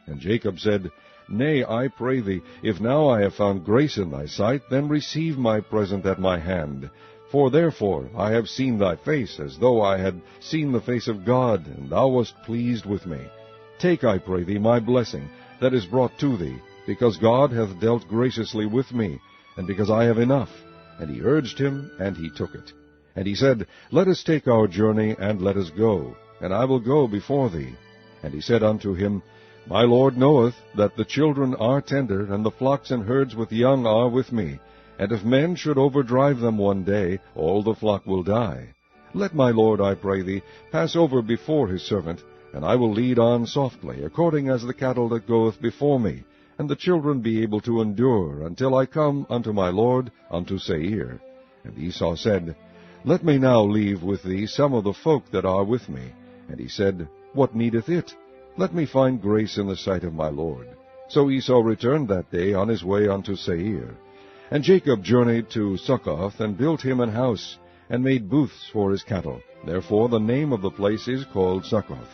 And Jacob said, Nay, I pray thee, if now I have found grace in thy sight, then receive my present at my hand. For therefore I have seen thy face, as though I had seen the face of God, and thou wast pleased with me. Take, I pray thee, my blessing that is brought to thee, because God hath dealt graciously with me, and because I have enough. And he urged him, and he took it. And he said, Let us take our journey, and let us go, and I will go before thee. And he said unto him, My Lord knoweth that the children are tender, and the flocks and herds with young are with me. And if men should overdrive them one day, all the flock will die. Let my Lord, I pray thee, pass over before his servant, and I will lead on softly, according as the cattle that goeth before me, and the children be able to endure, until I come unto my Lord, unto Seir. And Esau said, Let me now leave with thee some of the folk that are with me. And he said, What needeth it? Let me find grace in the sight of my Lord. So Esau returned that day on his way unto Seir. And Jacob journeyed to Succoth, and built him an house, and made booths for his cattle. Therefore the name of the place is called Succoth.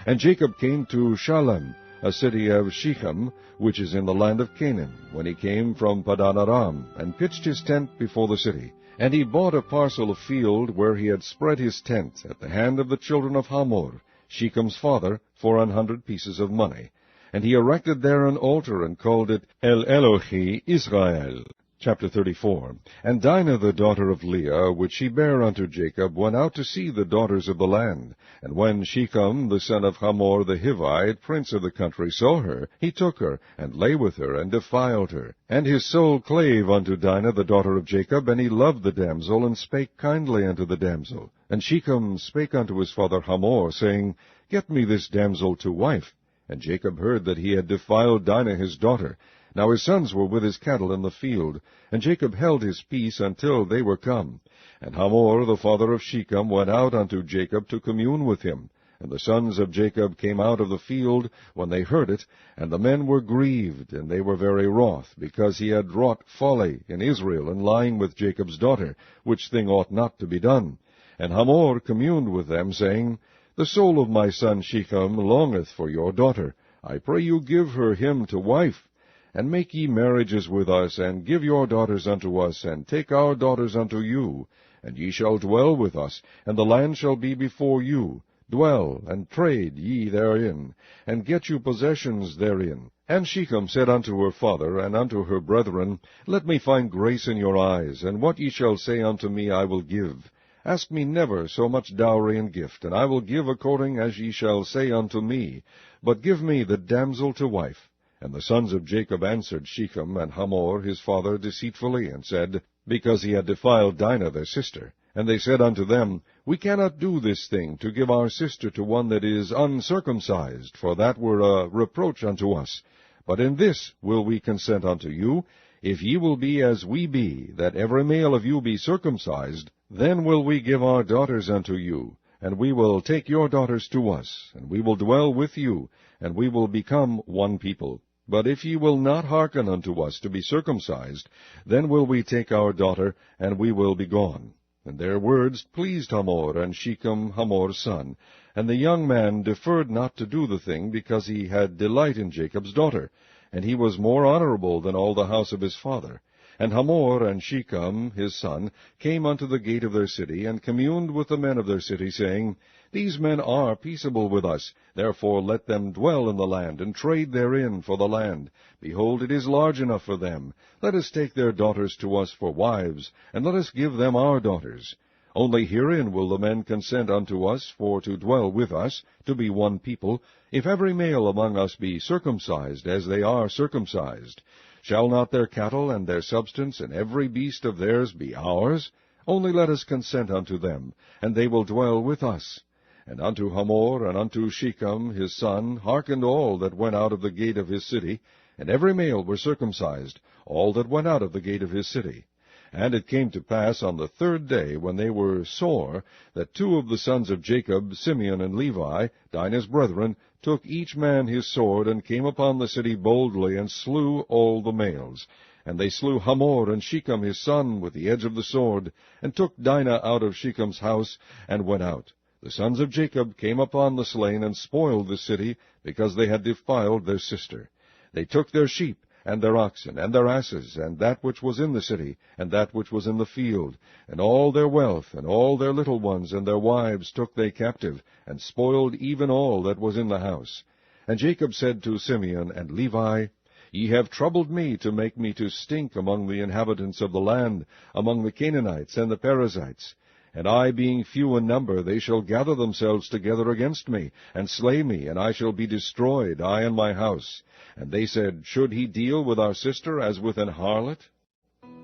And Jacob came to Shalem, a city of Shechem, which is in the land of Canaan, when he came from Padan Aram, and pitched his tent before the city. And he bought a parcel of field where he had spread his tent at the hand of the children of Hamor, Shechem's father, for 100 pieces of money. And he erected there an altar, and called it El Elohi Israel. Chapter 34. And Dinah the daughter of Leah, which she bare unto Jacob, went out to see the daughters of the land. And when Shechem the son of Hamor the Hivite, prince of the country, saw her, he took her, and lay with her, and defiled her. And his soul clave unto Dinah the daughter of Jacob, and he loved the damsel, and spake kindly unto the damsel. And Shechem spake unto his father Hamor, saying, Get me this damsel to wife. And Jacob heard that he had defiled Dinah his daughter. Now his sons were with his cattle in the field, and Jacob held his peace until they were come. And Hamor the father of Shechem went out unto Jacob to commune with him. And the sons of Jacob came out of the field when they heard it, and the men were grieved, and they were very wroth, because he had wrought folly in Israel in lying with Jacob's daughter, which thing ought not to be done. And Hamor communed with them, saying, The soul of my son Shechem longeth for your daughter. I pray you give her him to wife. and make ye marriages with us, and give your daughters unto us, and take our daughters unto you, and ye shall dwell with us, and the land shall be before you. Dwell, and trade ye therein, and get you possessions therein. And Shechem said unto her father, and unto her brethren, Let me find grace in your eyes, and what ye shall say unto me I will give. Ask me never so much dowry and gift, and I will give according as ye shall say unto me. But give me the damsel to wife. And the sons of Jacob answered Shechem and Hamor his father deceitfully, and said, Because he had defiled Dinah their sister. And they said unto them, We cannot do this thing, to give our sister to one that is uncircumcised, for that were a reproach unto us. But in this will we consent unto you, if ye will be as we be, that every male of you be circumcised, then will we give our daughters unto you, and we will take your daughters to us, and we will dwell with you, and we will become one people. But if ye will not hearken unto us to be circumcised, then will we take our daughter, and we will be gone. And their words pleased Hamor and Shechem Hamor's son, and the young man deferred not to do the thing, because he had delight in Jacob's daughter, and he was more honorable than all the house of his father. And Hamor and Shechem his son came unto the gate of their city, and communed with the men of their city, saying, These men are peaceable with us, therefore let them dwell in the land, and trade therein for the land. Behold, it is large enough for them. Let us take their daughters to us for wives, and let us give them our daughters. Only herein will the men consent unto us for to dwell with us, to be one people, if every male among us be circumcised, as they are circumcised. Shall not their cattle and their substance and every beast of theirs be ours? Only let us consent unto them, and they will dwell with us. And unto Hamor and unto Shechem his son hearkened all that went out of the gate of his city, and every male were circumcised, all that went out of the gate of his city. And it came to pass on the third day, when they were sore, that two of the sons of Jacob, Simeon and Levi, Dinah's brethren, took each man his sword, and came upon the city boldly, and slew all the males. And they slew Hamor and Shechem his son with the edge of the sword, and took Dinah out of Shechem's house, and went out. The sons of Jacob came upon the slain, and spoiled the city, because they had defiled their sister. They took their sheep, and their oxen, and their asses, and that which was in the city, and that which was in the field, and all their wealth, and all their little ones, and their wives took they captive, and spoiled even all that was in the house. And Jacob said to Simeon and Levi, Ye have troubled me to make me to stink among the inhabitants of the land, among the Canaanites and the Perizzites. And I, being few in number, they shall gather themselves together against me, and slay me, and I shall be destroyed, I and my house. And they said, Should he deal with our sister as with an harlot?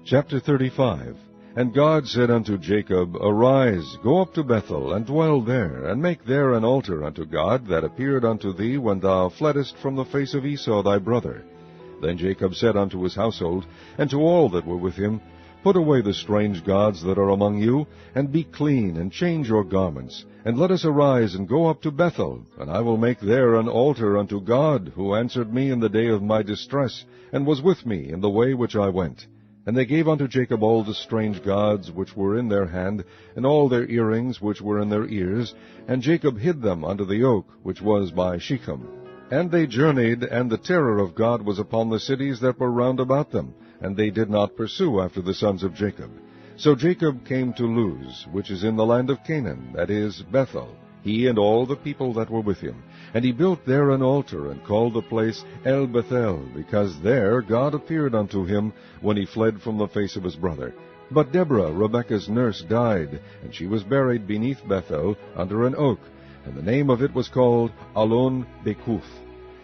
Chapter 35. And God said unto Jacob, Arise, go up to Bethel, and dwell there, and make there an altar unto God, that appeared unto thee when thou fleddest from the face of Esau thy brother. Then Jacob said unto his household, and to all that were with him, Put away the strange gods that are among you, and be clean, and change your garments, and let us arise and go up to Bethel, and I will make there an altar unto God, who answered me in the day of my distress, and was with me in the way which I went. And they gave unto Jacob all the strange gods which were in their hand, and all their earrings which were in their ears, and Jacob hid them under the oak which was by Shechem. And they journeyed, and the terror of God was upon the cities that were round about them, and they did not pursue after the sons of Jacob. So Jacob came to Luz, which is in the land of Canaan, that is, Bethel, he and all the people that were with him. And he built there an altar, and called the place El Bethel, because there God appeared unto him when he fled from the face of his brother. But Deborah, Rebekah's nurse, died, and she was buried beneath Bethel under an oak, and the name of it was called Alon Bekuth.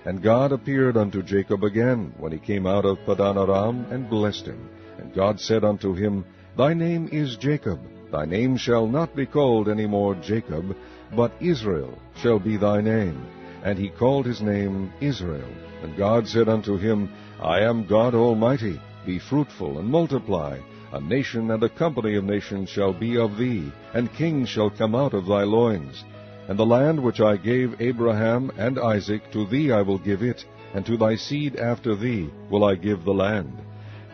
And God appeared unto Jacob again, when he came out of Padan Aram, and blessed him. And God said unto him, Thy name is Jacob. Thy name shall not be called any more Jacob, but Israel shall be thy name. And he called his name Israel. And God said unto him, I am God Almighty. Be fruitful, and multiply. A nation and a company of nations shall be of thee, and kings shall come out of thy loins. And the land which I gave Abraham and Isaac, to thee I will give it, and to thy seed after thee will I give the land.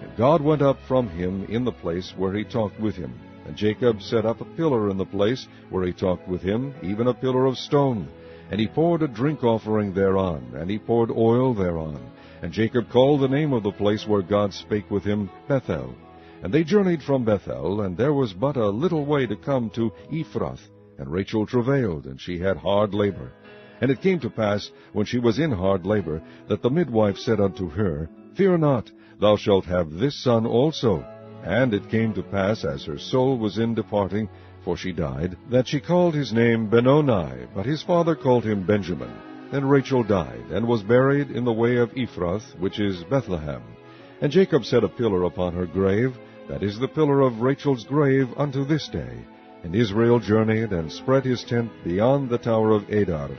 And God went up from him in the place where he talked with him. And Jacob set up a pillar in the place where he talked with him, even a pillar of stone. And he poured a drink offering thereon, and he poured oil thereon. And Jacob called the name of the place where God spake with him Bethel. And they journeyed from Bethel, and there was but a little way to come to Ephrath. And Rachel travailed, and she had hard labor. And it came to pass, when she was in hard labor, that the midwife said unto her, Fear not, thou shalt have this son also. And it came to pass, as her soul was in departing, for she died, that she called his name Benoni, but his father called him Benjamin. And Rachel died, and was buried in the way of Ephrath, which is Bethlehem. And Jacob set a pillar upon her grave, that is the pillar of Rachel's grave unto this day. And Israel journeyed, and spread his tent beyond the tower of Adar.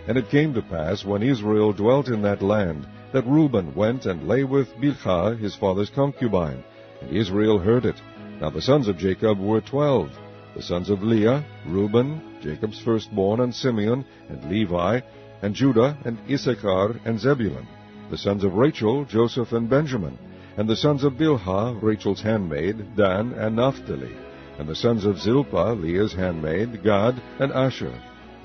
And it came to pass, when Israel dwelt in that land, that Reuben went and lay with Bilhah his father's concubine. And Israel heard it. Now the sons of Jacob were 12. The sons of Leah, Reuben, Jacob's firstborn, and Simeon, and Levi, and Judah, and Issachar, and Zebulun. The sons of Rachel, Joseph, and Benjamin. And the sons of Bilhah, Rachel's handmaid, Dan, and Naphtali. And the sons of Zilpah, Leah's handmaid, Gad, and Asher.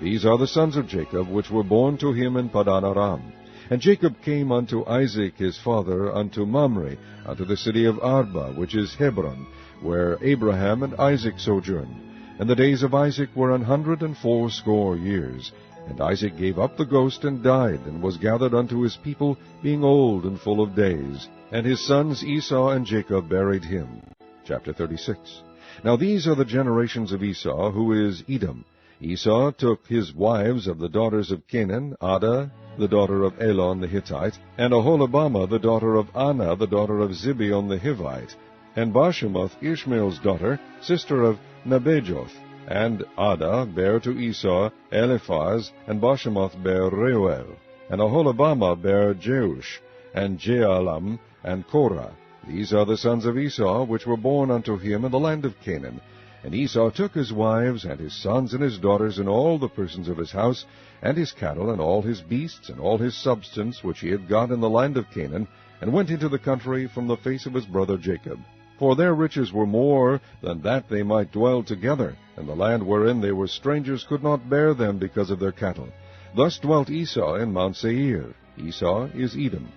These are the sons of Jacob, which were born to him in Padan Aram. And Jacob came unto Isaac his father, unto Mamre, unto the city of Arba, which is Hebron, where Abraham and Isaac sojourned. And the days of Isaac were 180 years. And Isaac gave up the ghost, and died, and was gathered unto his people, being old and full of days. And his sons Esau and Jacob buried him. Chapter 36. Now these are the generations of Esau, who is Edom. Esau took his wives of the daughters of Canaan, Adah, the daughter of Elon the Hittite, and Oholibamah, the daughter of Anah, the daughter of Zibeon the Hivite, and Bashemoth, Ishmael's daughter, sister of Nebajoth. And Adah bare to Esau Eliphaz, and Bashemoth bare Reuel. And Oholibamah bare Jeush, and Jealam, and Korah. These are the sons of Esau, which were born unto him in the land of Canaan. And Esau took his wives, and his sons, and his daughters, and all the persons of his house, and his cattle, and all his beasts, and all his substance, which he had got in the land of Canaan, and went into the country from the face of his brother Jacob. For their riches were more than that they might dwell together, and the land wherein they were strangers could not bear them because of their cattle. Thus dwelt Esau in Mount Seir. Esau is Edom.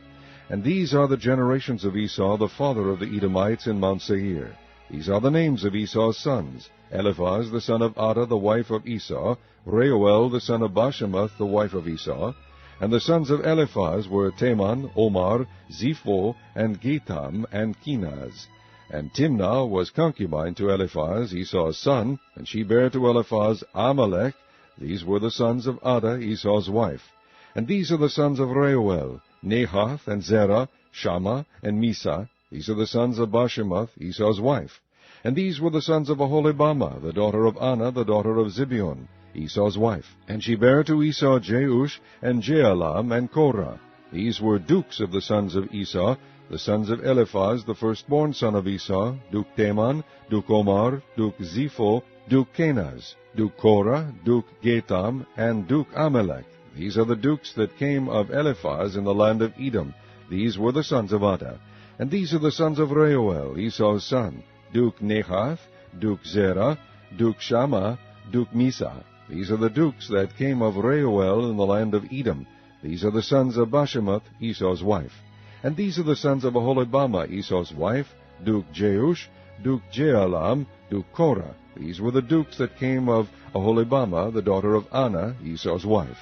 And these are the generations of Esau, the father of the Edomites, in Mount Seir. These are the names of Esau's sons: Eliphaz the son of Adah, the wife of Esau; Reuel the son of Bashemoth, the wife of Esau. And the sons of Eliphaz were Teman, Omar, Zepho, and Gatam, and Kenaz. And Timnah was concubine to Eliphaz, Esau's son, and she bare to Eliphaz Amalek. These were the sons of Adah, Esau's wife. And these are the sons of Reuel: Nahath, and Zerah, Shammah, and Misa. These are the sons of Bashemoth, Esau's wife. And these were the sons of Oholibamah, the daughter of Anah, the daughter of Zibeon, Esau's wife. And she bare to Esau Jeush, and Jealam, and Korah. These were dukes of the sons of Esau, the sons of Eliphaz, the firstborn son of Esau: Duke Teman, Duke Omar, Duke Zepho, Duke Kenaz, Duke Korah, Duke Gatam, and Duke Amalek. These are the dukes that came of Eliphaz in the land of Edom. These were the sons of Adah. And these are the sons of Reuel, Esau's son: Duke Nahath, Duke Zerah, Duke Shammah, Duke Misa. These are the dukes that came of Reuel in the land of Edom. These are the sons of Bashemoth, Esau's wife. And these are the sons of Oholibamah, Esau's wife: Duke Jeush, Duke Jealam, Duke Korah. These were the dukes that came of Oholibamah, the daughter of Anah, Esau's wife.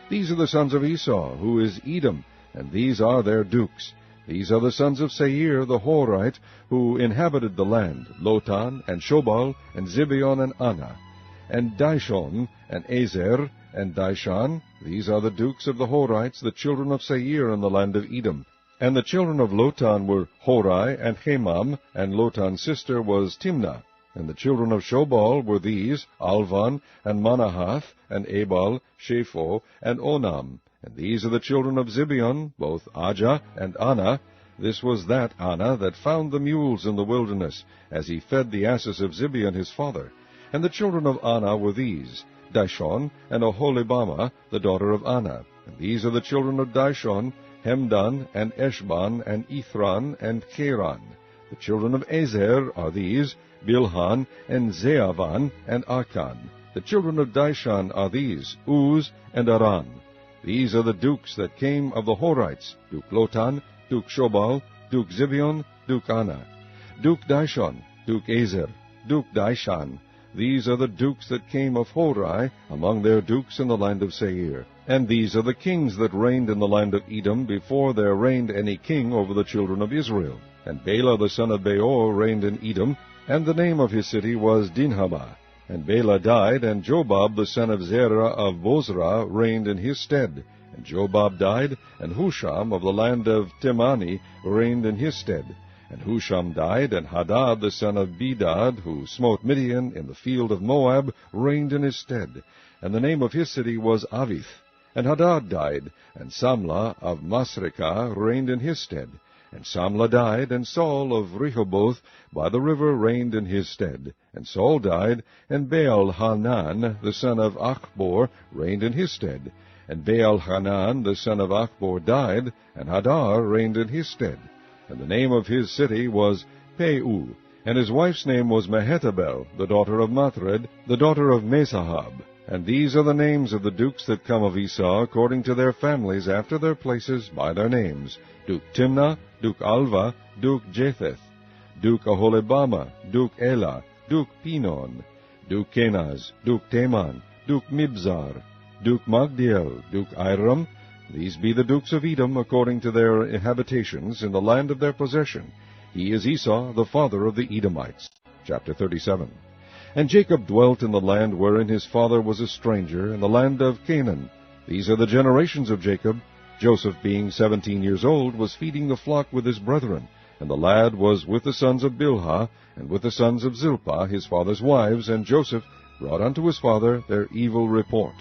These are the sons of Esau, who is Edom, and these are their dukes. These are the sons of Seir the Horite, who inhabited the land: Lotan, and Shobal, and Zibeon, and Anah. And Dishon, and Ezer, and Dishan. These are the dukes of the Horites, the children of Seir in the land of Edom. And the children of Lotan were Horai, and Hemam, and Lotan's sister was Timnah. And the children of Shobal were these: Alvan, and Manahath, and Ebal, Shepho, and Onam. And these are the children of Zibeon, both Ajah and Anah. This was that Anah that found the mules in the wilderness, as he fed the asses of Zibeon his father. And the children of Anah were these: Dishon, and Oholibamah, the daughter of Anah. And these are the children of Dishon: Hemdan, and Eshban, and Ithran, and Cheran. The children of Ezer are these: Bilhan, and Zeavan, and Akan. The children of Dishan are these: Uz, and Aran. These are the dukes that came of the Horites, Duke Lotan, Duke Shobal, Duke Zibeon, Duke Anna, Duke Dishon, Duke Ezer, Duke Dishan. These are the dukes that came of Hori, among their dukes in the land of Seir. And these are the kings that reigned in the land of Edom, before there reigned any king over the children of Israel. And Bela the son of Beor reigned in Edom, and the name of his city was Dinhabah. And Bela died, and Jobab the son of Zerah of Bozrah reigned in his stead. And Jobab died, and Husham of the land of Temani reigned in his stead. And Husham died, and Hadad the son of Bedad, who smote Midian in the field of Moab, reigned in his stead. And the name of his city was Avith. And Hadad died, and Samlah of Masrekah reigned in his stead. And Samlah died, and Saul of Rehoboth by the river reigned in his stead. And Saul died, and Baal-Hanan the son of Achbor reigned in his stead. And Baal-Hanan the son of Achbor died, and Hadar reigned in his stead. And the name of his city was Peu, and his wife's name was Mehetabel, the daughter of Mathred, the daughter of Mesahab. And these are the names of the dukes that come of Esau, according to their families, after their places, by their names: Duke Timnah, Duke Alva, Duke Japheth, Duke Aholibama, Duke Elah, Duke Pinon, Duke Kenaz, Duke Teman, Duke Mibzar, Duke Magdiel, Duke Iram. These be the dukes of Edom, according to their habitations, in the land of their possession. He is Esau, the father of the Edomites. Chapter 37. And Jacob dwelt in the land wherein his father was a stranger, in the land of Canaan. These are the generations of Jacob. Joseph, being 17 years old, was feeding the flock with his brethren. And the lad was with the sons of Bilhah, and with the sons of Zilpah, his father's wives, and Joseph brought unto his father their evil report.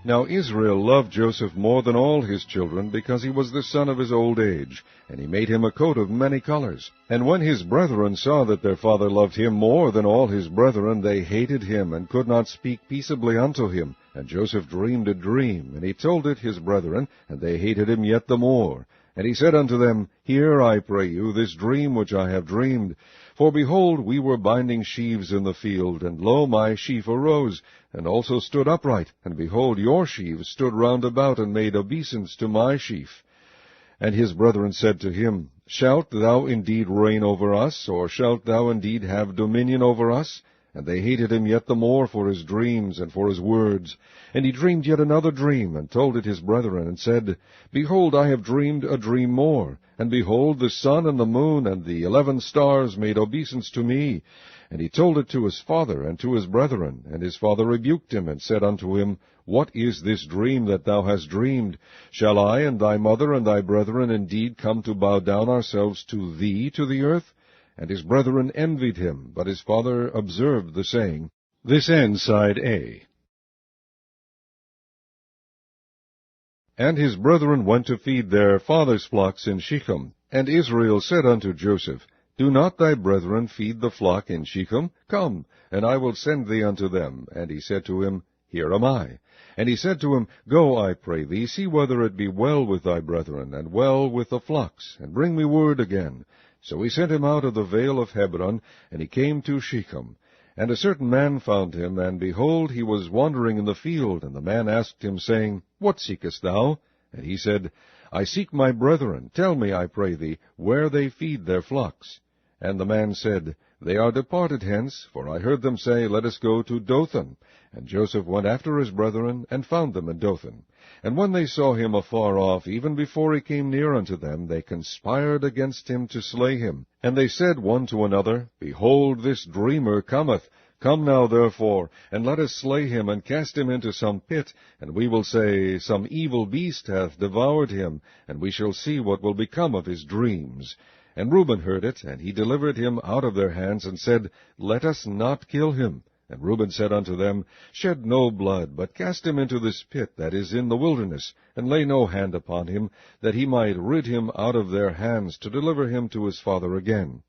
Now Israel loved Joseph more than all his children, because he was the son of his old age, and he made him a coat of many colors. And when his brethren saw that their father loved him more than all his brethren, they hated him, and could not speak peaceably unto him. And Joseph dreamed a dream, and he told it his brethren, and they hated him yet the more. And he said unto them, Hear, I pray you, this dream which I have dreamed. For behold, we were binding sheaves in the field, and lo, my sheaf arose, and also stood upright, and behold, your sheaves stood round about, and made obeisance to my sheaf. And his brethren said to him, Shalt thou indeed reign over us, or shalt thou indeed have dominion over us? And they hated him yet the more for his dreams and for his words. And he dreamed yet another dream, and told it his brethren, and said, Behold, I have dreamed a dream more. And behold, the sun and the moon and the 11 stars made obeisance to me. And he told it to his father and to his brethren. And his father rebuked him, and said unto him, What is this dream that thou hast dreamed? Shall I and thy mother and thy brethren indeed come to bow down ourselves to thee to the earth? And his brethren envied him, but his father observed the saying. This ends side A. And his brethren went to feed their father's flocks in Shechem. And Israel said unto Joseph, Do not thy brethren feed the flock in Shechem? Come, and I will send thee unto them. And he said to him, Here am I. And he said to him, Go, I pray thee, see whether it be well with thy brethren, and well with the flocks, and bring me word again. So he sent him out of the vale of Hebron, and he came to Shechem. And a certain man found him, and behold, he was wandering in the field. And the man asked him, saying, What seekest thou? And he said, I seek my brethren. Tell me, I pray thee, where they feed their flocks. And the man said, They are departed hence, for I heard them say, Let us go to Dothan. And Joseph went after his brethren, and found them in Dothan. And when they saw him afar off, even before he came near unto them, they conspired against him to slay him. And they said one to another, Behold, this dreamer cometh. Come now, therefore, and let us slay him, and cast him into some pit, and we will say, Some evil beast hath devoured him, and we shall see what will become of his dreams. And Reuben heard it, and he delivered him out of their hands, and said, Let us not kill him. And Reuben said unto them, Shed no blood, but cast him into this pit that is in the wilderness, and lay no hand upon him, that he might rid him out of their hands, to deliver him to his father again.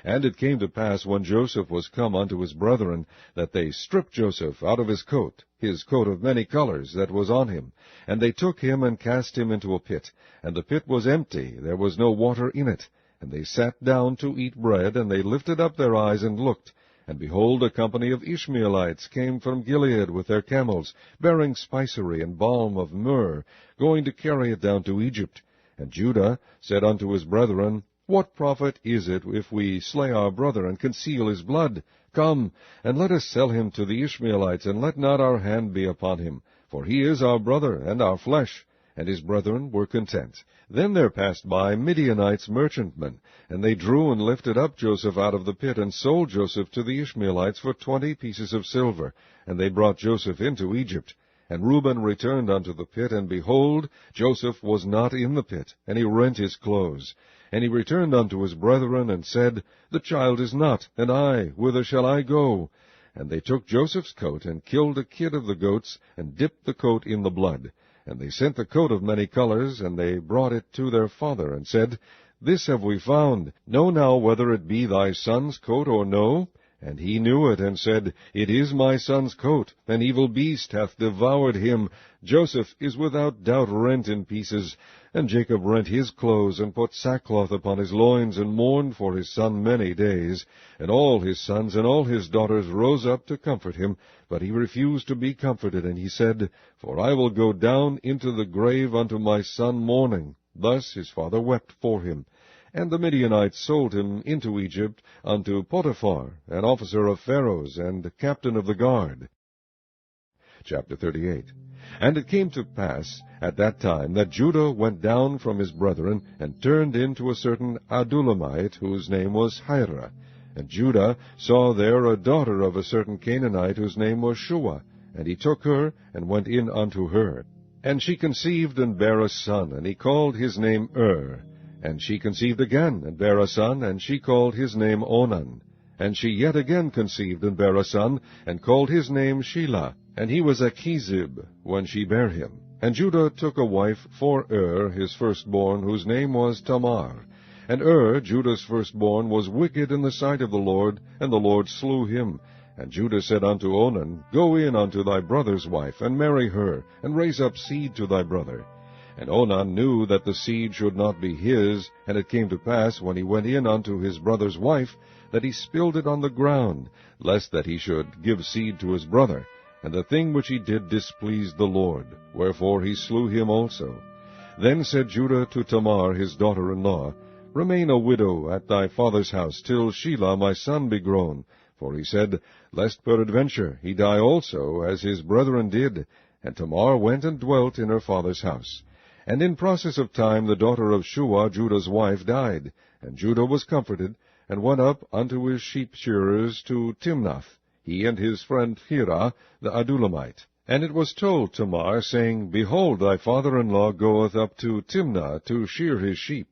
And it came to pass, when Joseph was come unto his brethren, that they stripped Joseph out of his coat of many colors that was on him. And they took him, and cast him into a pit. And the pit was empty, there was no water in it. And they sat down to eat bread, and they lifted up their eyes and looked. And behold, a company of Ishmaelites came from Gilead with their camels, bearing spicery and balm of myrrh, going to carry it down to Egypt. And Judah said unto his brethren, What profit is it if we slay our brother, and conceal his blood? Come, and let us sell him to the Ishmaelites, and let not our hand be upon him, for he is our brother, and our flesh. And his brethren were content. Then there passed by Midianites merchantmen, and they drew and lifted up Joseph out of the pit, and sold Joseph to the Ishmaelites for 20 pieces of silver. And they brought Joseph into Egypt. And Reuben returned unto the pit, and behold, Joseph was not in the pit, and he rent his clothes. And he returned unto his brethren, and said, The child is not, and I, whither shall I go? And they took Joseph's coat, and killed a kid of the goats, and dipped the coat in the blood. And they sent the coat of many colors, and they brought it to their father, and said, This have we found. Know now whether it be thy son's coat or no? And he knew it, and said, It is my son's coat. An evil beast hath devoured him. Joseph is without doubt rent in pieces. And Jacob rent his clothes, and put sackcloth upon his loins, and mourned for his son many days. And all his sons and all his daughters rose up to comfort him, but he refused to be comforted. And he said, For I will go down into the grave unto my son mourning. Thus his father wept for him. And the Midianites sold him into Egypt unto Potiphar, an officer of Pharaoh's, and captain of the guard. Chapter 38. And it came to pass at that time that Judah went down from his brethren, and turned into a certain Adullamite, whose name was Hira. And Judah saw there a daughter of a certain Canaanite, whose name was Shua. And he took her, and went in unto her. And she conceived, and bare a son, and he called his name And she conceived again, and bare a son, and she called his name Onan. And she yet again conceived, and bare a son, and called his name Shelah. And he was Achizib, when she bare him. And Judah took a wife for his firstborn, whose name was Tamar. And Judah's firstborn, was wicked in the sight of the Lord, and the Lord slew him. And Judah said unto Onan, Go in unto thy brother's wife, and marry her, and raise up seed to thy brother. And Onan knew that the seed should not be his, and it came to pass, when he went in unto his brother's wife, that he spilled it on the ground, lest that he should give seed to his brother. And the thing which he did displeased the Lord, wherefore he slew him also. Then said Judah to Tamar his daughter-in-law, Remain a widow at thy father's house, till Shelah my son be grown. For he said, Lest peradventure he die also, as his brethren did. And Tamar went and dwelt in her father's house. And in process of time the daughter of Shua, Judah's wife, died. And Judah was comforted, and went up unto his sheep-shearers to Timnath, he and his friend Hira, the Adullamite. And it was told Tamar, saying, Behold, thy father-in-law goeth up to Timnah to shear his sheep.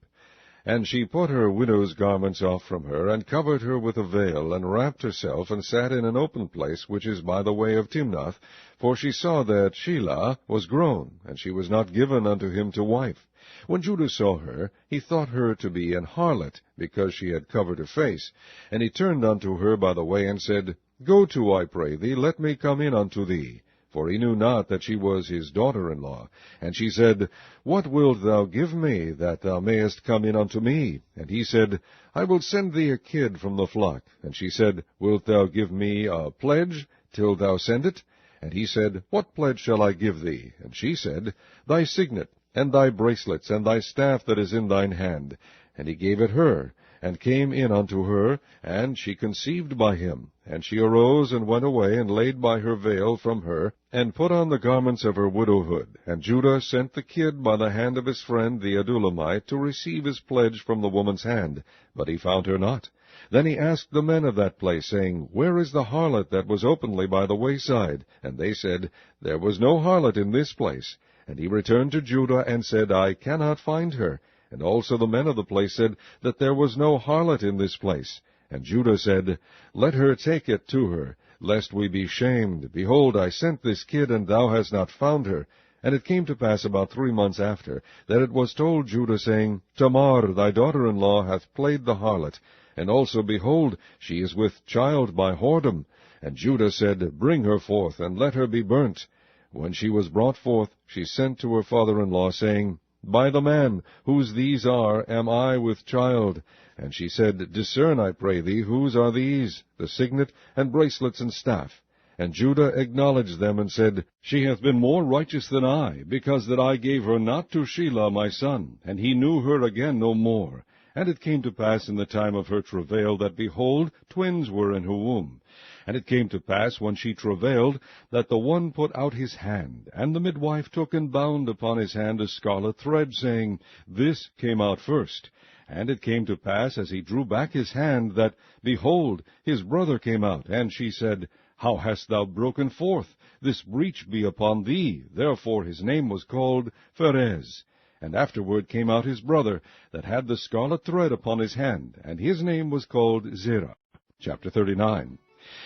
And she put her widow's garments off from her, and covered her with a veil, and wrapped herself, and sat in an open place, which is by the way of Timnath, for she saw that Shelah was grown, and she was not given unto him to wife. When Judah saw her, he thought her to be an harlot, because she had covered her face. And he turned unto her by the way, and said, Go to, I pray thee, let me come in unto thee. For he knew not that she was his daughter-in-law. And she said, What wilt thou give me, that thou mayest come in unto me? And he said, I will send thee a kid from the flock. And she said, Wilt thou give me a pledge till thou send it? And he said, What pledge shall I give thee? And she said, Thy signet, and thy bracelets, and thy staff that is in thine hand. And he gave it her, and came in unto her, and she conceived by him. And she arose, and went away, and laid by her veil from her, and put on the garments of her widowhood. And Judah sent the kid by the hand of his friend the Adullamite to receive his pledge from the woman's hand, but he found her not. Then he asked the men of that place, saying, Where is the harlot that was openly by the wayside? And they said, There was no harlot in this place. And he returned to Judah, and said, I cannot find her. And also the men of the place said, that there was no harlot in this place. And Judah said, Let her take it to her, lest we be shamed. Behold, I sent this kid, and thou hast not found her. And it came to pass about 3 months after, that it was told Judah, saying, Tamar, thy daughter-in-law, hath played the harlot. And also, behold, she is with child by whoredom. And Judah said, Bring her forth, and let her be burnt. When she was brought forth, she sent to her father-in-law, saying, By the man whose these are am I with child. And she said, Discern, I pray thee, whose are these, the signet, and bracelets, and staff. And Judah acknowledged them, and said, She hath been more righteous than I, because that I gave her not to Shelah my son, and he knew her again no more. And it came to pass in the time of her travail, that, behold, twins were in her womb. And it came to pass, when she travailed, that the one put out his hand, and the midwife took and bound upon his hand a scarlet thread, saying, This came out first. And it came to pass, as he drew back his hand, that, behold, his brother came out. And she said, How hast thou broken forth? This breach be upon thee. Therefore his name was called Pharez. And afterward came out his brother, that had the scarlet thread upon his hand, and his name was called Zerah. Chapter 39.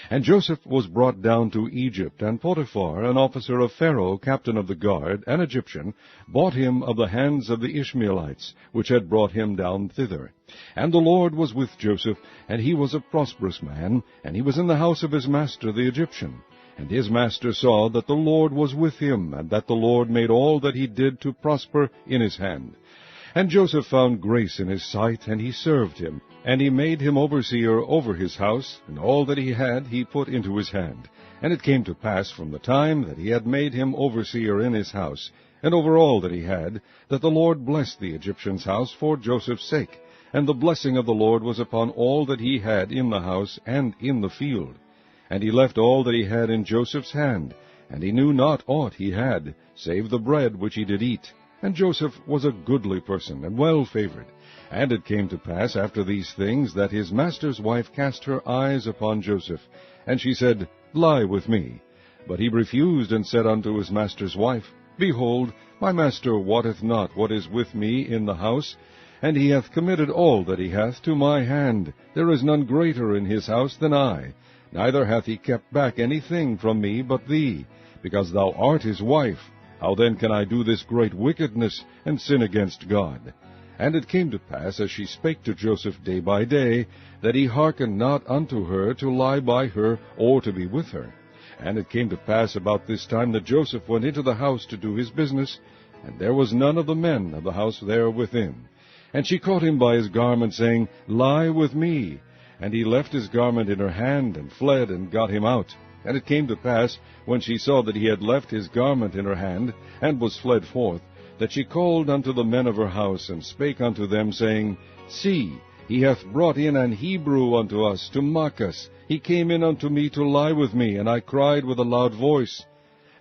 And Joseph was brought down to Egypt, and Potiphar, an officer of Pharaoh, captain of the guard, an Egyptian, bought him of the hands of the Ishmaelites, which had brought him down thither. And the Lord was with Joseph, and he was a prosperous man, and he was in the house of his master the Egyptian. And his master saw that the Lord was with him, and that the Lord made all that he did to prosper in his hand. And Joseph found grace in his sight, and he served him. And he made him overseer over his house, and all that he had he put into his hand. And it came to pass from the time that he had made him overseer in his house, and over all that he had, that the Lord blessed the Egyptian's house for Joseph's sake. And the blessing of the Lord was upon all that he had in the house and in the field. And he left all that he had in Joseph's hand, and he knew not aught he had, save the bread which he did eat. And Joseph was a goodly person, and well favored. And it came to pass after these things, that his master's wife cast her eyes upon Joseph. And she said, Lie with me. But he refused, and said unto his master's wife, Behold, my master wotteth not what is with me in the house, and he hath committed all that he hath to my hand. There is none greater in his house than I. Neither hath he kept back anything from me but thee, because thou art his wife. How then can I do this great wickedness, and sin against God? And it came to pass, as she spake to Joseph day by day, that he hearkened not unto her to lie by her, or to be with her. And it came to pass about this time, that Joseph went into the house to do his business, and there was none of the men of the house there within. And she caught him by his garment, saying, Lie with me. And he left his garment in her hand, and fled, and got him out. And it came to pass, when she saw that he had left his garment in her hand, and was fled forth, that she called unto the men of her house, and spake unto them, saying, See, he hath brought in an Hebrew unto us, to mock us. He came in unto me to lie with me, and I cried with a loud voice.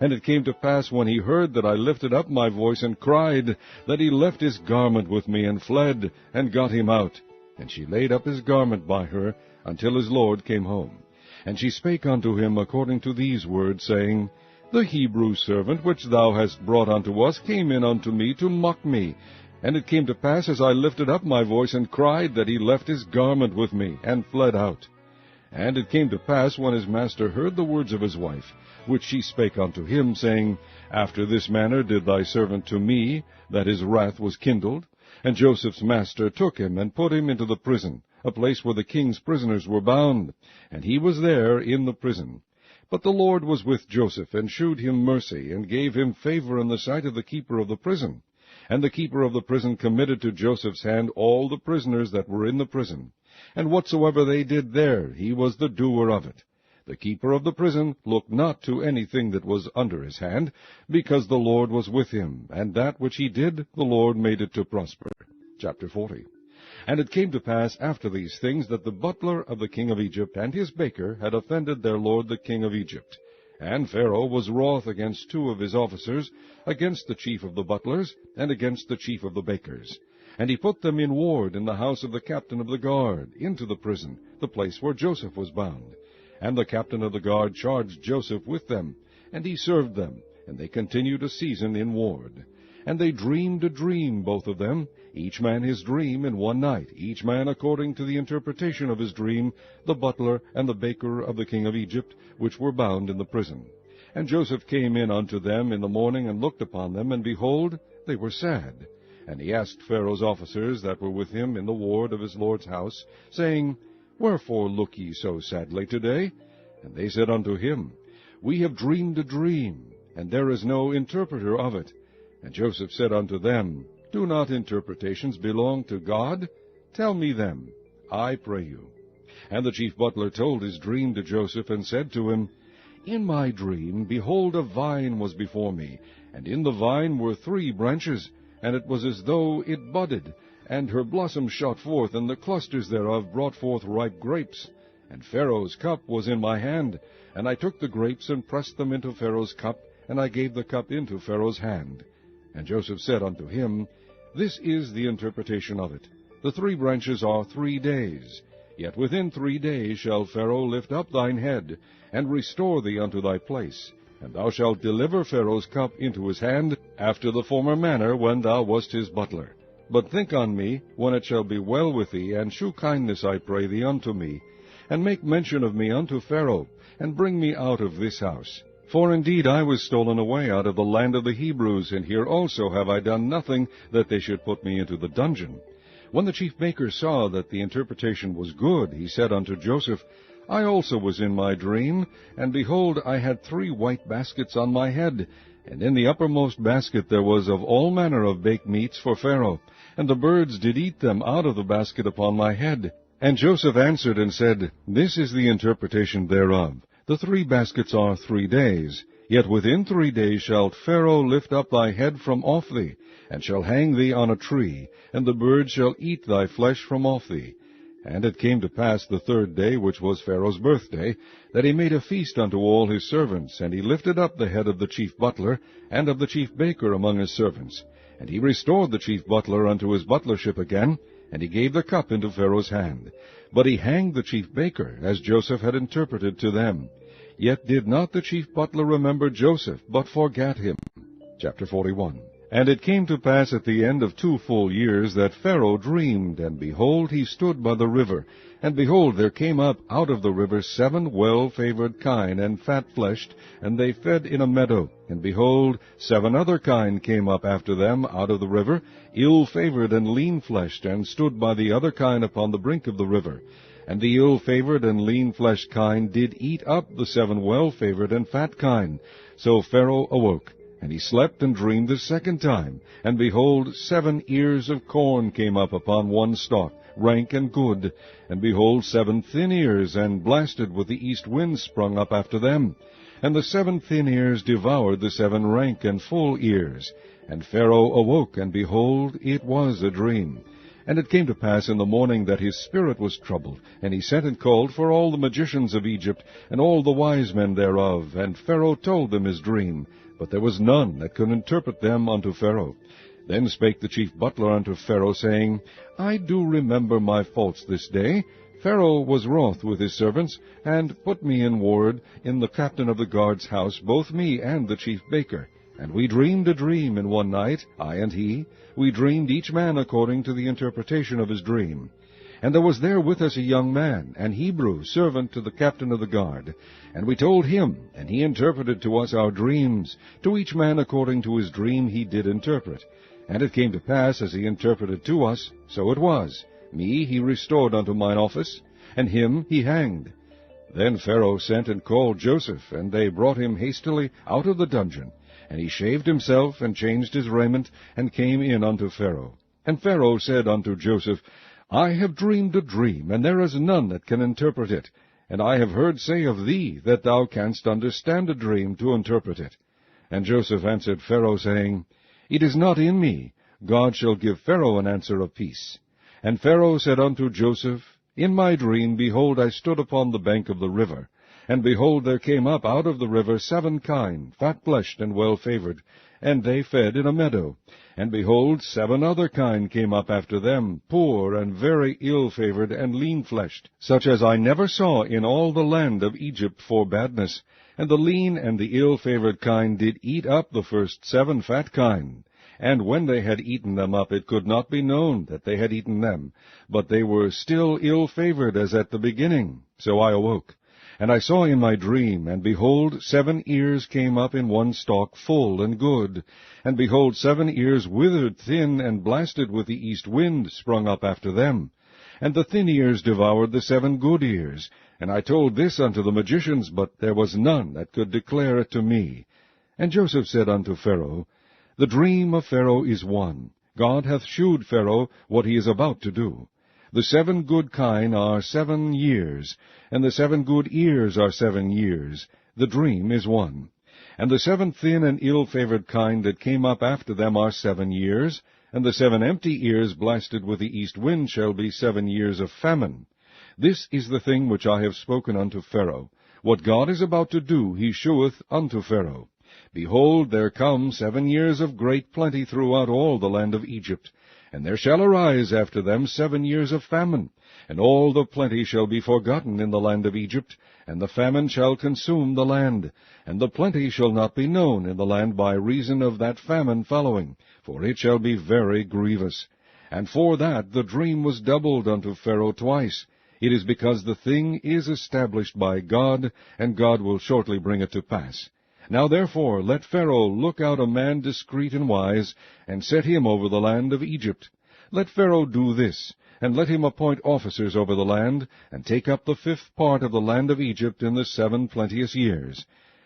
And it came to pass, when he heard that I lifted up my voice and cried, that he left his garment with me, and fled, and got him out. And she laid up his garment by her, until his lord came home. And she spake unto him according to these words, saying, The Hebrew servant which thou hast brought unto us came in unto me to mock me. And it came to pass, as I lifted up my voice and cried, that he left his garment with me, and fled out. And it came to pass, when his master heard the words of his wife, which she spake unto him, saying, After this manner did thy servant to me, that his wrath was kindled. And Joseph's master took him, and put him into the prison, a place where the king's prisoners were bound. And he was there in the prison. But the Lord was with Joseph, and shewed him mercy, and gave him favor in the sight of the keeper of the prison. And the keeper of the prison committed to Joseph's hand all the prisoners that were in the prison. And whatsoever they did there, he was the doer of it. The keeper of the prison looked not to anything that was under his hand, because the Lord was with him, and that which he did, the Lord made it to prosper. Chapter 40. And it came to pass after these things, that the butler of the king of Egypt and his baker had offended their lord the king of Egypt. And Pharaoh was wroth against two of his officers, against the chief of the butlers, and against the chief of the bakers. And he put them in ward in the house of the captain of the guard, into the prison, the place where Joseph was bound. And the captain of the guard charged Joseph with them, and he served them, and they continued a season in ward. And they dreamed a dream, both of them, each man his dream in one night, each man according to the interpretation of his dream, the butler and the baker of the king of Egypt, which were bound in the prison. And Joseph came in unto them in the morning, and looked upon them, and behold, they were sad. And he asked Pharaoh's officers that were with him in the ward of his lord's house, saying, Wherefore look ye so sadly today? And they said unto him, We have dreamed a dream, and there is no interpreter of it. And Joseph said unto them, Do not interpretations belong to God? Tell me them, I pray you. And the chief butler told his dream to Joseph, and said to him, In my dream, behold, a vine was before me, and in the vine were 3 branches, and it was as though it budded, and her blossoms shot forth, and the clusters thereof brought forth ripe grapes. And Pharaoh's cup was in my hand, and I took the grapes, and pressed them into Pharaoh's cup, and I gave the cup into Pharaoh's hand. And Joseph said unto him, This is the interpretation of it. The 3 branches are 3 days. Yet within 3 days shall Pharaoh lift up thine head, and restore thee unto thy place. And thou shalt deliver Pharaoh's cup into his hand, after the former manner when thou wast his butler. But think on me, when it shall be well with thee, and shew kindness, I pray thee, unto me, and make mention of me unto Pharaoh, and bring me out of this house. For indeed I was stolen away out of the land of the Hebrews, and here also have I done nothing that they should put me into the dungeon. When the chief baker saw that the interpretation was good, he said unto Joseph, I also was in my dream, and behold, I had 3 white baskets on my head, and in the uppermost basket there was of all manner of baked meats for Pharaoh, and the birds did eat them out of the basket upon my head. And Joseph answered and said, This is the interpretation thereof. The 3 baskets are 3 days. Yet within 3 days shall Pharaoh lift up thy head from off thee, and shall hang thee on a tree, and the birds shall eat thy flesh from off thee. And it came to pass the 3rd day, which was Pharaoh's birthday, that he made a feast unto all his servants, and he lifted up the head of the chief butler, and of the chief baker among his servants. And he restored the chief butler unto his butlership again, and he gave the cup into Pharaoh's hand. But he hanged the chief baker, as Joseph had interpreted to them. Yet did not the chief butler remember Joseph, but forgat him. Chapter 41. And it came to pass at the end of 2 full years that Pharaoh dreamed, and behold, he stood by the river. And behold, there came up out of the river 7 well-favored kine and fat-fleshed, and they fed in a meadow. And behold, 7 other kine came up after them out of the river, ill-favored and lean-fleshed, and stood by the other kine upon the brink of the river. And the ill-favored and lean-fleshed kine did eat up the 7 well-favored and fat kine. So Pharaoh awoke. And he slept and dreamed the 2nd time. And behold, 7 ears of corn came up upon one stalk, rank and good. And behold, 7 thin ears, and blasted with the east wind, sprung up after them. And the 7 thin ears devoured the 7 rank and full ears. And Pharaoh awoke, and behold, it was a dream. And it came to pass in the morning that his spirit was troubled, and he sent and called for all the magicians of Egypt, and all the wise men thereof. And Pharaoh told them his dream. But there was none that could interpret them unto Pharaoh. Then spake the chief butler unto Pharaoh, saying, I do remember my faults this day. Pharaoh was wroth with his servants, and put me in ward in the captain of the guard's house, both me and the chief baker. And we dreamed a dream in one night, I and he. We dreamed each man according to the interpretation of his dream. And there was there with us a young man, an Hebrew, servant to the captain of the guard. And we told him, and he interpreted to us our dreams. To each man according to his dream he did interpret. And it came to pass, as he interpreted to us, so it was. Me he restored unto mine office, and him he hanged. Then Pharaoh sent and called Joseph, and they brought him hastily out of the dungeon. And he shaved himself, and changed his raiment, and came in unto Pharaoh. And Pharaoh said unto Joseph, I have dreamed a dream, and there is none that can interpret it. And I have heard say of thee, that thou canst understand a dream to interpret it. And Joseph answered Pharaoh, saying, It is not in me. God shall give Pharaoh an answer of peace. And Pharaoh said unto Joseph, In my dream, behold, I stood upon the bank of the river. And behold, there came up out of the river 7 kine, fat-fleshed and well-favored, and they fed in a meadow. And behold, 7 other kine came up after them, poor and very ill-favored and lean-fleshed, such as I never saw in all the land of Egypt for badness. And the lean and the ill-favored kine did eat up the first 7 fat kine. And when they had eaten them up, it could not be known that they had eaten them, but they were still ill-favored as at the beginning. So I awoke. And I saw in my dream, and behold, 7 ears came up in one stalk, full and good. And behold, 7 ears withered, thin, and blasted with the east wind, sprung up after them. And the thin ears devoured the 7 good ears. And I told this unto the magicians, but there was none that could declare it to me. And Joseph said unto Pharaoh, The dream of Pharaoh is one. God hath shewed Pharaoh what he is about to do. The 7 good kine are 7 years, and the 7 good ears are 7 years. The dream is one. And the 7 thin and ill-favored kine that came up after them are 7 years, and the 7 empty ears blasted with the east wind shall be 7 years of famine. This is the thing which I have spoken unto Pharaoh. What God is about to do he sheweth unto Pharaoh. Behold, there come 7 years of great plenty throughout all the land of Egypt. And there shall arise after them 7 years of famine, and all the plenty shall be forgotten in the land of Egypt, and the famine shall consume the land, and the plenty shall not be known in the land by reason of that famine following, for it shall be very grievous. And for that the dream was doubled unto Pharaoh twice. It is because the thing is established by God, and God will shortly bring it to pass. Now therefore let Pharaoh look out a man discreet and wise, and set him over the land of Egypt. Let Pharaoh do this, and let him appoint officers over the land, and take up the 5th part of the land of Egypt in the 7 plenteous years.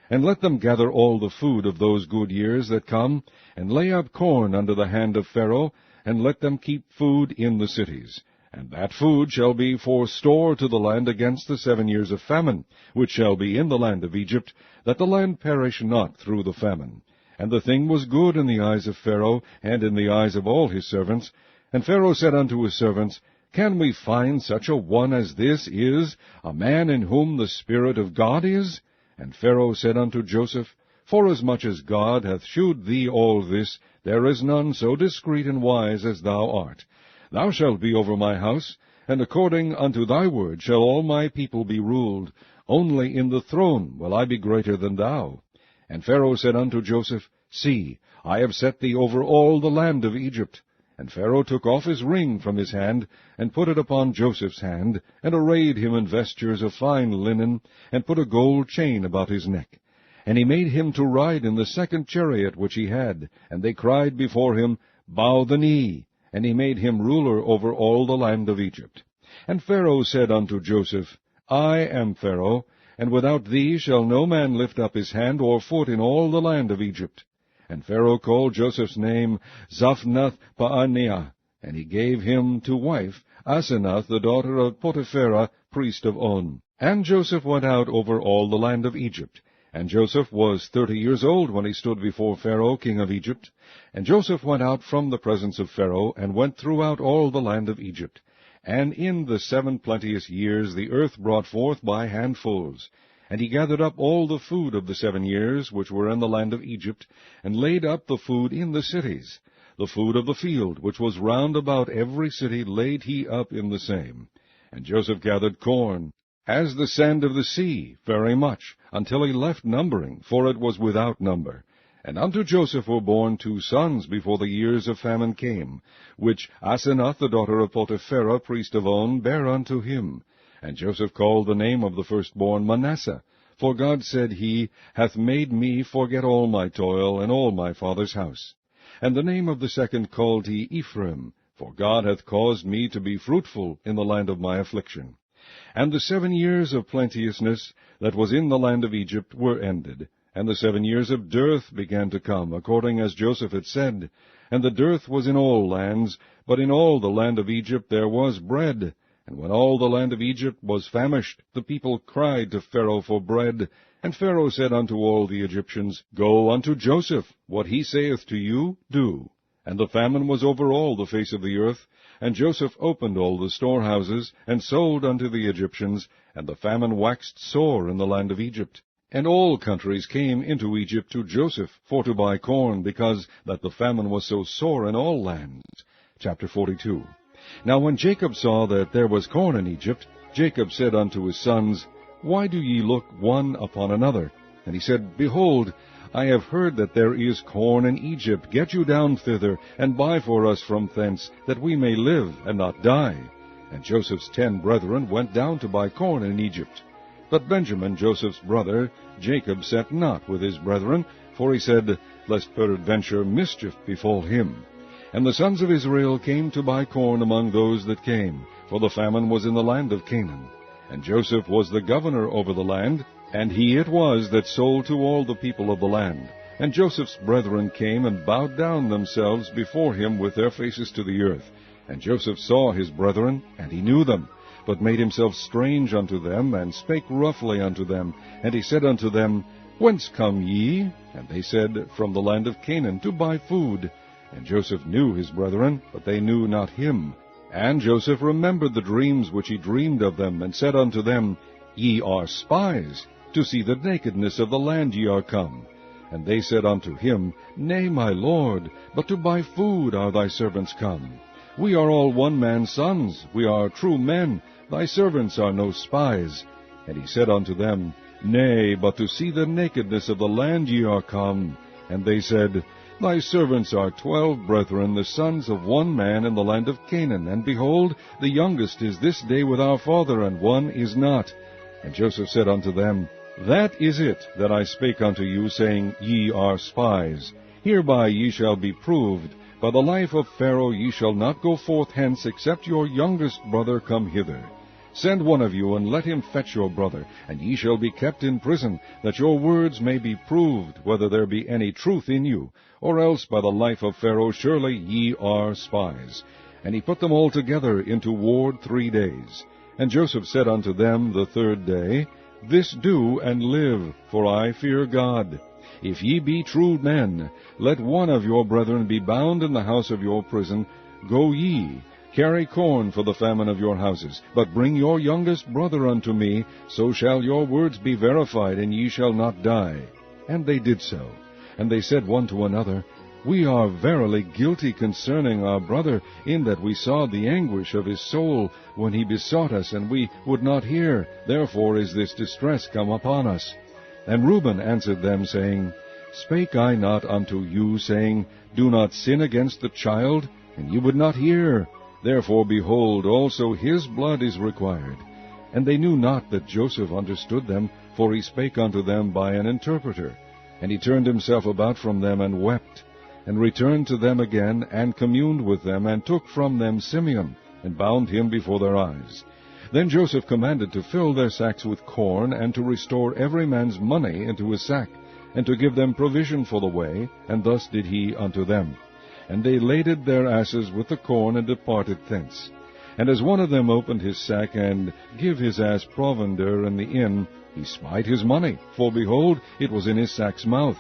And let them gather all the food of those good years that come, and lay up corn under the hand of Pharaoh, and let them keep food in the cities. And that food shall be for store to the land against the 7 years of famine, which shall be in the land of Egypt, that the land perish not through the famine. And the thing was good in the eyes of Pharaoh, and in the eyes of all his servants. And Pharaoh said unto his servants, Can we find such a one as this is, a man in whom the Spirit of God is? And Pharaoh said unto Joseph, Forasmuch as God hath shewed thee all this, there is none so discreet and wise as thou art. Thou shalt be over my house, and according unto thy word shall all my people be ruled. Only in the throne will I be greater than thou. And Pharaoh said unto Joseph, See, I have set thee over all the land of Egypt. And Pharaoh took off his ring from his hand, and put it upon Joseph's hand, and arrayed him in vestures of fine linen, and put a gold chain about his neck. And he made him to ride in the 2nd chariot which he had, and they cried before him, Bow the knee. And he made him ruler over all the land of Egypt. And Pharaoh said unto Joseph, I am Pharaoh, and without thee shall no man lift up his hand or foot in all the land of Egypt. And Pharaoh called Joseph's name Zaphnath-Paaneah, and he gave him to wife Asenath, the daughter of Potipherah, priest of On. And Joseph went out over all the land of Egypt. And Joseph was 30 years old when he stood before Pharaoh, king of Egypt. And Joseph went out from the presence of Pharaoh, and went throughout all the land of Egypt. And in the 7 plenteous years the earth brought forth by handfuls. And he gathered up all the food of the 7 years which were in the land of Egypt, and laid up the food in the cities. The food of the field, which was round about every city, laid he up in the same. And Joseph gathered corn, as the sand of the sea, very much, until he left numbering, for it was without number. And unto Joseph were born 2 sons before the years of famine came, which Asenath, the daughter of Potipherah, priest of On, bare unto him. And Joseph called the name of the firstborn Manasseh, for God said, He hath made me forget all my toil and all my father's house. And the name of the second called he Ephraim, for God hath caused me to be fruitful in the land of my affliction. And the 7 years of plenteousness that was in the land of Egypt were ended, and the 7 years of dearth began to come, according as Joseph had said. And the dearth was in all lands, but in all the land of Egypt there was bread. And when all the land of Egypt was famished, the people cried to Pharaoh for bread. And Pharaoh said unto all the Egyptians, Go unto Joseph, what he saith to you, do. And the famine was over all the face of the earth. And Joseph opened all the storehouses, and sold unto the Egyptians, and the famine waxed sore in the land of Egypt. And all countries came into Egypt to Joseph for to buy corn, because that the famine was so sore in all lands. Chapter 42. Now when Jacob saw that there was corn in Egypt, Jacob said unto his sons, Why do ye look one upon another? And he said, Behold, I have heard that there is corn in Egypt. Get you down thither, and buy for us from thence, that we may live and not die. And Joseph's 10 brethren went down to buy corn in Egypt. But Benjamin, Joseph's brother, Jacob sat not with his brethren, for he said, Lest peradventure mischief befall him. And the sons of Israel came to buy corn among those that came, for the famine was in the land of Canaan. And Joseph was the governor over the land, and he it was that sold to all the people of the land. And Joseph's brethren came and bowed down themselves before him with their faces to the earth. And Joseph saw his brethren, and he knew them, but made himself strange unto them, and spake roughly unto them. And he said unto them, Whence come ye? And they said, From the land of Canaan, to buy food. And Joseph knew his brethren, but they knew not him. And Joseph remembered the dreams which he dreamed of them, and said unto them, Ye are spies, to see the nakedness of the land ye are come. And they said unto him, Nay, my lord, but to buy food are thy servants come. We are all one man's sons, we are true men, thy servants are no spies. And he said unto them, Nay, but to see the nakedness of the land ye are come. And they said, Thy servants are 12 brethren, the sons of one man in the land of Canaan, and behold, the youngest is this day with our father, and one is not. And Joseph said unto them, That is it that I spake unto you, saying, Ye are spies. Hereby ye shall be proved. By the life of Pharaoh ye shall not go forth hence, except your youngest brother come hither. Send one of you, and let him fetch your brother, and ye shall be kept in prison, that your words may be proved, whether there be any truth in you, or else by the life of Pharaoh surely ye are spies. And he put them all together into ward 3 days. And Joseph said unto them the 3rd day, This do, and live, for I fear God. If ye be true men, let one of your brethren be bound in the house of your prison. Go ye, carry corn for the famine of your houses, but bring your youngest brother unto me, so shall your words be verified, and ye shall not die. And they did so. And they said one to another, We are verily guilty concerning our brother, in that we saw the anguish of his soul when he besought us, and we would not hear. Therefore is this distress come upon us. And Reuben answered them, saying, Spake I not unto you, saying, Do not sin against the child? And ye would not hear. Therefore, behold, also his blood is required. And they knew not that Joseph understood them, for he spake unto them by an interpreter. And he turned himself about from them, and wept, and returned to them again, and communed with them, and took from them Simeon, and bound him before their eyes. Then Joseph commanded to fill their sacks with corn, and to restore every man's money into his sack, and to give them provision for the way, and thus did he unto them. And they laded their asses with the corn, and departed thence. And as one of them opened his sack, and give his ass provender in the inn, he spied his money, for behold, it was in his sack's mouth.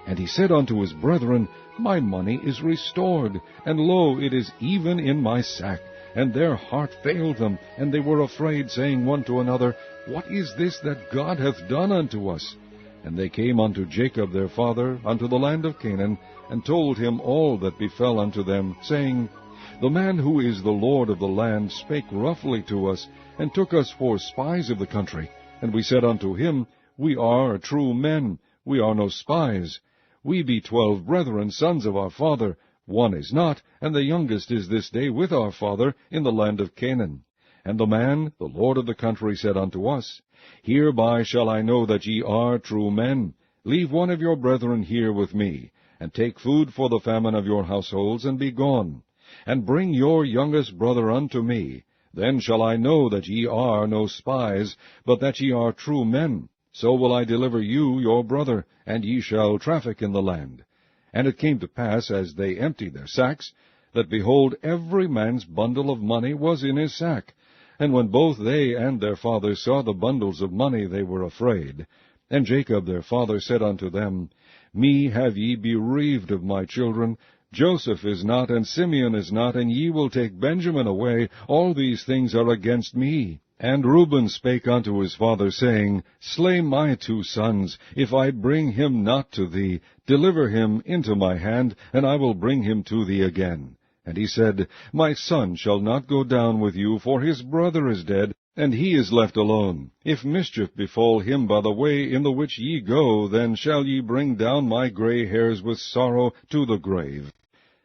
And he said unto his brethren, My money is restored, and lo, it is even in my sack. And their heart failed them, and they were afraid, saying one to another, What is this that God hath done unto us? And they came unto Jacob their father, unto the land of Canaan, and told him all that befell unto them, saying, The man who is the Lord of the land spake roughly to us, and took us for spies of the country. And we said unto him, We are true men, we are no spies. We be 12 brethren, sons of our father. One is not, and the youngest is this day with our father in the land of Canaan. And the man, the lord of the country, said unto us, Hereby shall I know that ye are true men. Leave one of your brethren here with me, and take food for the famine of your households, and be gone. And bring your youngest brother unto me. Then shall I know that ye are no spies, but that ye are true men. So will I deliver you your brother, and ye shall traffic in the land. And it came to pass, as they emptied their sacks, that, behold, every man's bundle of money was in his sack. And when both they and their father saw the bundles of money, they were afraid. And Jacob their father said unto them, Me have ye bereaved of my children. Joseph is not, and Simeon is not, and ye will take Benjamin away. All these things are against me. And Reuben spake unto his father, saying, Slay my 2 sons, if I bring him not to thee. Deliver him into my hand, and I will bring him to thee again. And he said, My son shall not go down with you, for his brother is dead, and he is left alone. If mischief befall him by the way in the which ye go, then shall ye bring down my gray hairs with sorrow to the grave.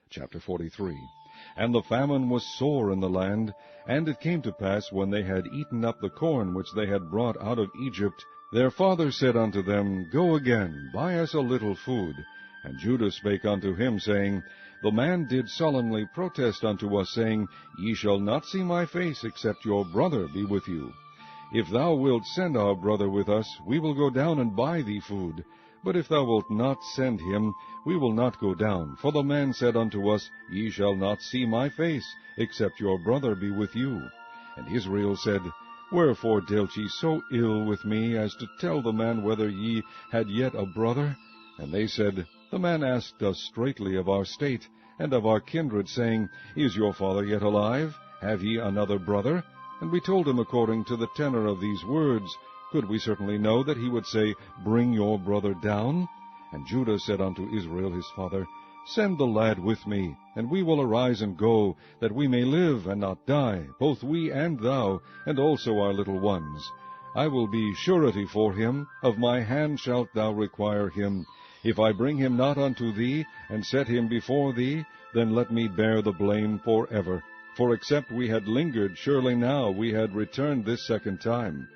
Chapter 43. And the famine was sore in the land, and it came to pass, when they had eaten up the corn which they had brought out of Egypt, their father said unto them, Go again, buy us a little food. And Judah spake unto him, saying, The man did solemnly protest unto us, saying, Ye shall not see my face, except your brother be with you. If thou wilt send our brother with us, we will go down and buy thee food. But if thou wilt not send him, we will not go down. For the man said unto us, Ye shall not see my face, except your brother be with you. And Israel said, Wherefore dealt ye so ill with me, as to tell the man whether ye had yet a brother? And they said, The man asked us straitly of our state, and of our kindred, saying, Is your father yet alive? Have ye another brother? And we told him according to the tenor of these words. Could we certainly know that he would say, Bring your brother down? And Judah said unto Israel his father, Send the lad with me, and we will arise and go, that we may live and not die, both we and thou, and also our little ones. I will be surety for him, of my hand shalt thou require him. If I bring him not unto thee, and set him before thee, then let me bear the blame forever. For except we had lingered, surely now we had returned this second time.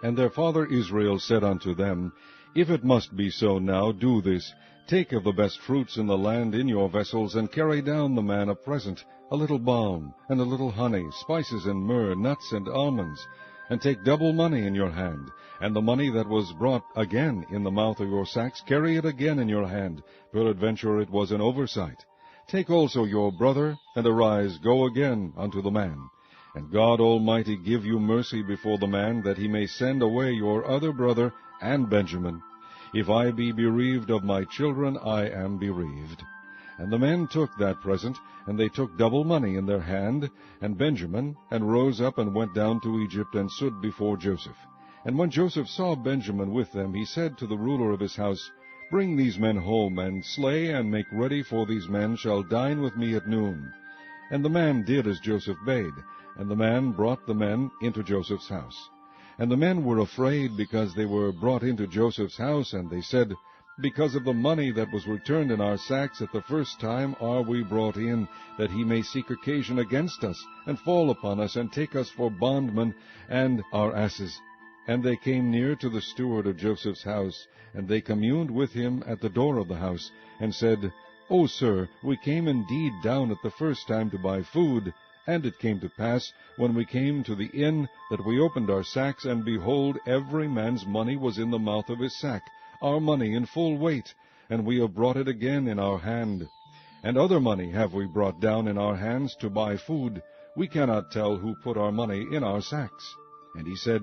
And their father Israel said unto them, If it must be so now, do this. Take of the best fruits in the land in your vessels, and carry down the man a present, a little balm, and a little honey, spices and myrrh, nuts and almonds. And take double money in your hand, and the money that was brought again in the mouth of your sacks, carry it again in your hand. Peradventure it was an oversight. Take also your brother, and arise, go again unto the man. And God Almighty give you mercy before the man, that he may send away your other brother and Benjamin. If I be bereaved of my children, I am bereaved. And the men took that present, and they took double money in their hand, and Benjamin, and rose up and went down to Egypt, and stood before Joseph. And when Joseph saw Benjamin with them, he said to the ruler of his house, Bring these men home, and slay and make ready, for these men shall dine with me at noon. And the man did as Joseph bade, and the man brought the men into Joseph's house. And the men were afraid, because they were brought into Joseph's house, and they said, Because of the money that was returned in our sacks at the first time are we brought in, that he may seek occasion against us, and fall upon us, and take us for bondmen and our asses. And they came near to the steward of Joseph's house, and they communed with him at the door of the house, and said, O sir, we came indeed down at the first time to buy food. And it came to pass, when we came to the inn, that we opened our sacks, and behold, every man's money was in the mouth of his sack, our money in full weight, and we have brought it again in our hand. And other money have we brought down in our hands to buy food. We cannot tell who put our money in our sacks. And he said,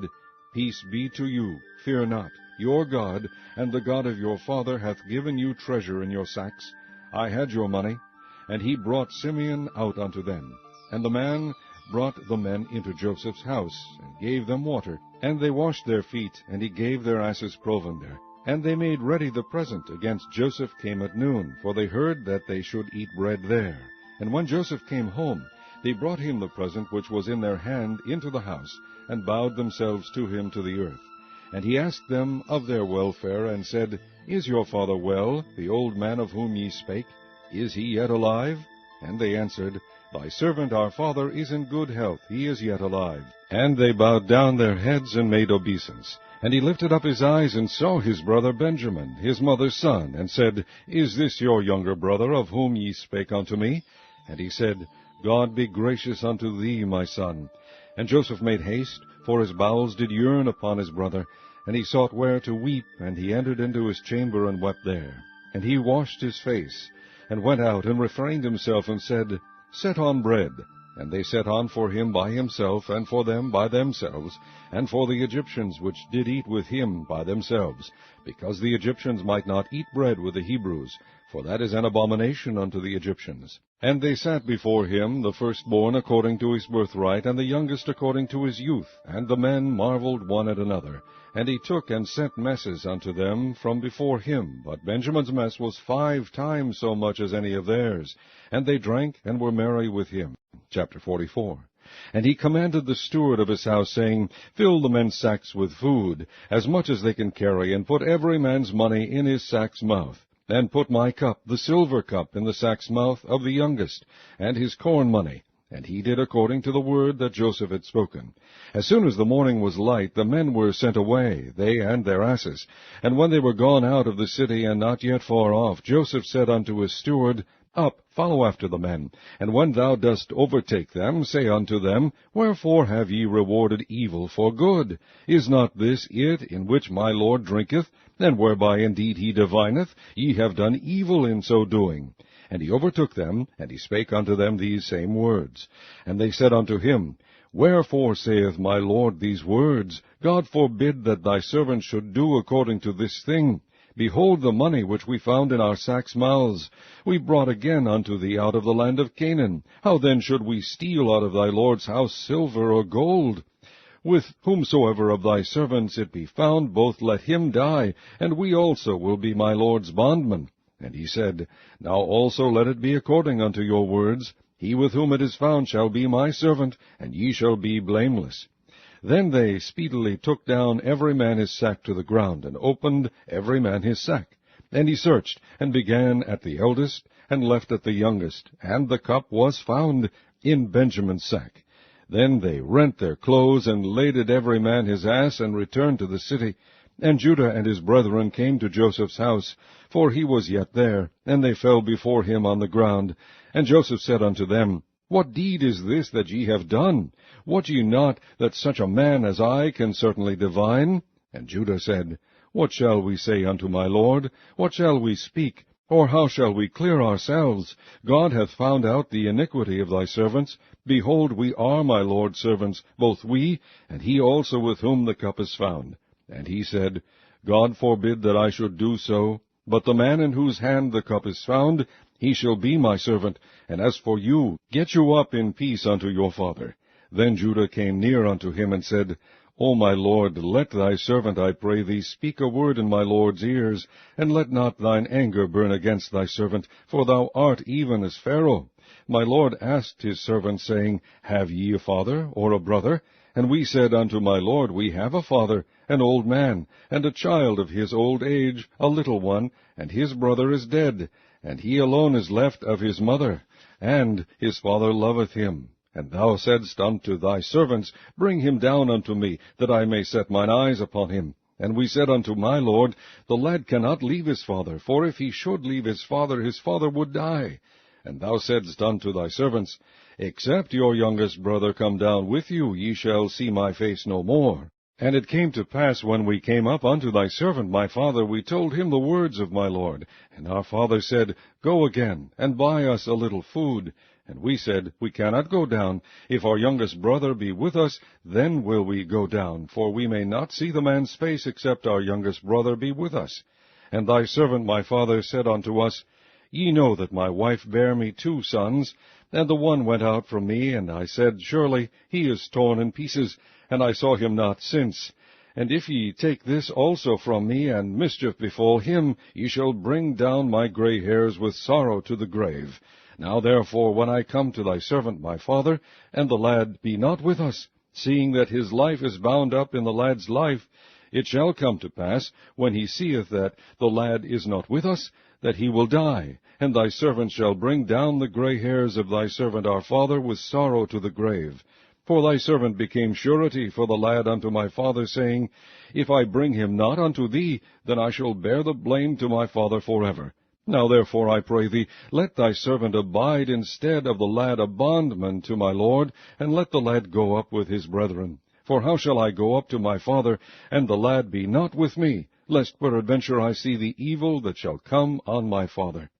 Peace be to you, fear not. Your God, and the God of your father, hath given you treasure in your sacks. I had your money. And he brought Simeon out unto them. And the man brought the men into Joseph's house, and gave them water. And they washed their feet, and he gave their asses provender. And they made ready the present against Joseph came at noon, for they heard that they should eat bread there. And when Joseph came home, they brought him the present which was in their hand into the house, and bowed themselves to him to the earth. And he asked them of their welfare, and said, Is your father well, the old man of whom ye spake? Is he yet alive? And they answered, Thy servant our father is in good health, he is yet alive. And they bowed down their heads and made obeisance. And he lifted up his eyes and saw his brother Benjamin, his mother's son, and said, Is this your younger brother, of whom ye spake unto me? And he said, God be gracious unto thee, my son. And Joseph made haste, for his bowels did yearn upon his brother, and he sought where to weep, and he entered into his chamber and wept there. And he washed his face, and went out, and refrained himself, and said, Set on bread. And they set on for him by himself, and for them by themselves, and for the Egyptians which did eat with him by themselves, because the Egyptians might not eat bread with the Hebrews, for that is an abomination unto the Egyptians. And they sat before him, the firstborn according to his birthright, and the youngest according to his youth. And the men marveled one at another. And he took and sent messes unto them from before him. But Benjamin's mess was 5 times so much as any of theirs. And they drank and were merry with him. Chapter 44. And he commanded the steward of his house, saying, Fill the men's sacks with food, as much as they can carry, and put every man's money in his sack's mouth. And put my cup, the silver cup, in the sack's mouth of the youngest, and his corn money. And he did according to the word that Joseph had spoken. As soon as the morning was light, the men were sent away, they and their asses. And when they were gone out of the city, and not yet far off, Joseph said unto his steward, Up, follow after the men, and when thou dost overtake them, say unto them, Wherefore have ye rewarded evil for good? Is not this it in which my Lord drinketh, and whereby indeed he divineth? Ye have done evil in so doing. And he overtook them, and he spake unto them these same words. And they said unto him, Wherefore saith my Lord these words? God forbid that thy servant should do according to this thing. Behold the money which we found in our sacks' mouths. We brought again unto thee out of the land of Canaan. How then should we steal out of thy Lord's house silver or gold? With whomsoever of thy servants it be found, both let him die, and we also will be my Lord's bondmen. And he said, Now also let it be according unto your words. He with whom it is found shall be my servant, and ye shall be blameless. Then they speedily took down every man his sack to the ground, and opened every man his sack. And he searched, and began at the eldest, and left at the youngest, and the cup was found in Benjamin's sack. Then they rent their clothes, and laded every man his ass, and returned to the city. And Judah and his brethren came to Joseph's house, for he was yet there, and they fell before him on the ground. And Joseph said unto them, What deed is this that ye have done? Wot ye not that such a man as I can certainly divine? And Judah said, What shall we say unto my Lord? What shall we speak? Or how shall we clear ourselves? God hath found out the iniquity of thy servants. Behold, we are my Lord's servants, both we, and he also with whom the cup is found. And he said, God forbid that I should do so. But the man in whose hand the cup is found, he shall be my servant. And as for you, get you up in peace unto your father. Then Judah came near unto him, and said, O my Lord, let thy servant, I pray thee, speak a word in my Lord's ears, and let not thine anger burn against thy servant, for thou art even as Pharaoh. My Lord asked his servant, saying, Have ye a father, or a brother? And we said unto my Lord, We have a father, an old man, and a child of his old age, a little one, and his brother is dead, and he alone is left of his mother, and his father loveth him. And thou saidst unto thy servants, Bring him down unto me, that I may set mine eyes upon him. And we said unto my Lord, The lad cannot leave his father, for if he should leave his father would die. And thou saidst unto thy servants, Except your youngest brother come down with you, ye shall see my face no more. And it came to pass, when we came up unto thy servant my father, we told him the words of my Lord. And our father said, Go again, and buy us a little food. And we said, We cannot go down. If our youngest brother be with us, then will we go down, for we may not see the man's face, except our youngest brother be with us. And thy servant my father said unto us, Ye know that my wife bare me 2 sons, and the one went out from me, and I said, Surely he is torn in pieces, and I saw him not since. And if ye take this also from me, and mischief befall him, ye shall bring down my gray hairs with sorrow to the grave. Now therefore, when I come to thy servant my father, and the lad be not with us, seeing that his life is bound up in the lad's life, it shall come to pass, when he seeth that the lad is not with us, that he will die, and thy servant shall bring down the gray hairs of thy servant our father with sorrow to the grave. For thy servant became surety for the lad unto my father, saying, If I bring him not unto thee, then I shall bear the blame to my father forever. Now therefore, I pray thee, let thy servant abide instead of the lad a bondman to my lord, and let the lad go up with his brethren. For how shall I go up to my father, and the lad be not with me, lest peradventure I see the evil that shall come on my father?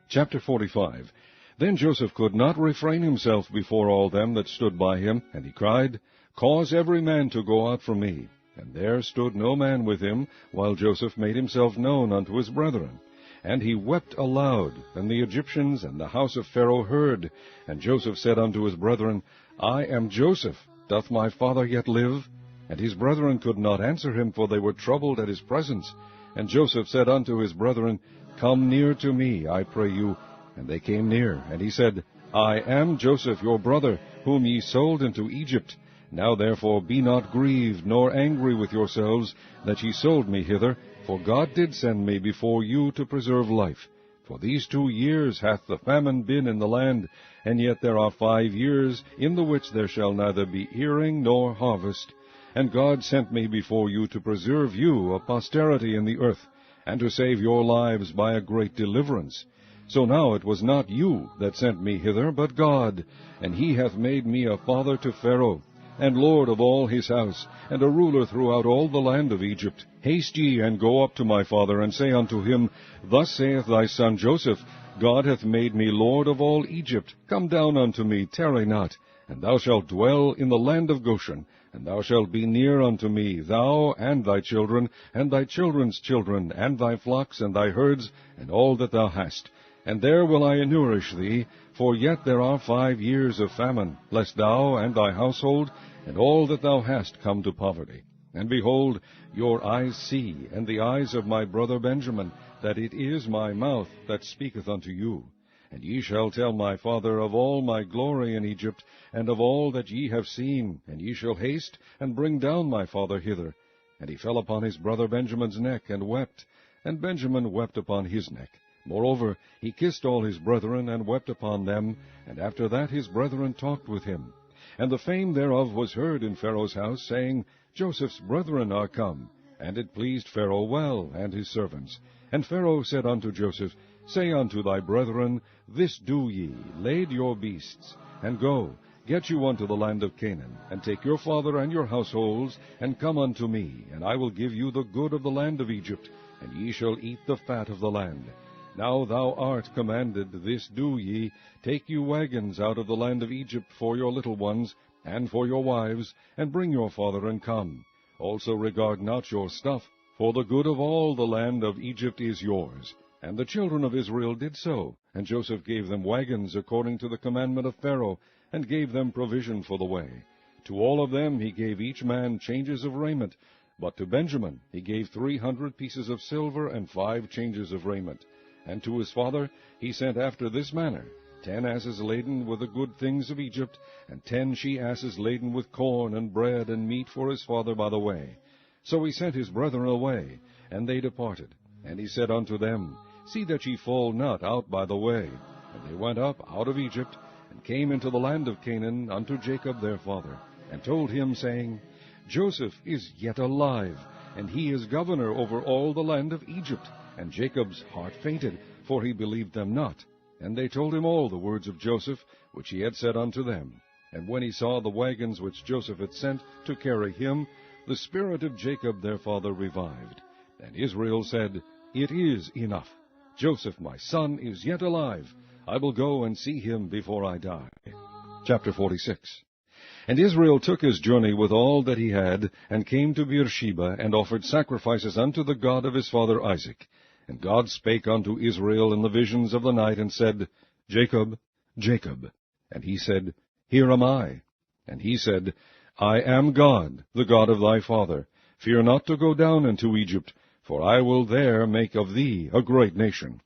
Chapter 45. Then Joseph could not refrain himself before all them that stood by him, and he cried, Cause every man to go out from me. And there stood no man with him, while Joseph made himself known unto his brethren. And he wept aloud, and the Egyptians and the house of Pharaoh heard. And Joseph said unto his brethren, I am Joseph. Doth my father yet live? And his brethren could not answer him, for they were troubled at his presence. And Joseph said unto his brethren, Come near to me, I pray you. And they came near. And he said, I am Joseph your brother, whom ye sold into Egypt. Now therefore be not grieved, nor angry with yourselves, that ye sold me hither, for God did send me before you to preserve life. For these 2 years hath the famine been in the land, and yet there are 5 years, in the which there shall neither be earing nor harvest. And God sent me before you to preserve you a posterity in the earth, and to save your lives by a great deliverance. So now it was not you that sent me hither, but God, and he hath made me a father to Pharaoh, and lord of all his house, and a ruler throughout all the land of Egypt. Haste ye, and go up to my father, and say unto him, Thus saith thy son Joseph, God hath made me lord of all Egypt. Come down unto me, tarry not, and thou shalt dwell in the land of Goshen, and thou shalt be near unto me, thou and thy children, and thy children's children, and thy flocks, and thy herds, and all that thou hast. And there will I nourish thee, for yet there are 5 years of famine, lest thou and thy household, and all that thou hast come to poverty. And behold, your eyes see, and the eyes of my brother Benjamin, that it is my mouth that speaketh unto you. And ye shall tell my father of all my glory in Egypt, and of all that ye have seen, and ye shall haste, and bring down my father hither. And he fell upon his brother Benjamin's neck, and wept, and Benjamin wept upon his neck. Moreover, he kissed all his brethren, and wept upon them, and after that his brethren talked with him. And the fame thereof was heard in Pharaoh's house, saying, Joseph's brethren are come. And it pleased Pharaoh well, and his servants. And Pharaoh said unto Joseph, Say unto thy brethren, This do ye, lade your beasts, and go, get you unto the land of Canaan, and take your father and your households, and come unto me, and I will give you the good of the land of Egypt, and ye shall eat the fat of the land. Now thou art commanded, this do ye, take you wagons out of the land of Egypt for your little ones, and for your wives, and bring your father, and come. Also regard not your stuff, for the good of all the land of Egypt is yours. And the children of Israel did so, and Joseph gave them wagons according to the commandment of Pharaoh, and gave them provision for the way. To all of them he gave each man changes of raiment, but to Benjamin he gave 300 pieces of silver and 5 changes of raiment. And to his father he sent after this manner, 10 asses laden with the good things of Egypt, and 10 she-asses laden with corn and bread and meat for his father by the way. So he sent his brethren away, and they departed. And he said unto them, See that ye fall not out by the way. And they went up out of Egypt, and came into the land of Canaan unto Jacob their father, and told him, saying, Joseph is yet alive, and he is governor over all the land of Egypt. And Jacob's heart fainted, for he believed them not. And they told him all the words of Joseph, which he had said unto them. And when he saw the wagons which Joseph had sent to carry him, the spirit of Jacob their father revived. And Israel said, It is enough. Joseph my son is yet alive. I will go and see him before I die. Chapter 46. And Israel took his journey with all that he had, and came to Beersheba, and offered sacrifices unto the God of his father Isaac. And God spake unto Israel in the visions of the night, and said, Jacob, Jacob. And he said, Here am I. And he said, I am God, the God of thy father. Fear not to go down into Egypt, for I will there make of thee a great nation.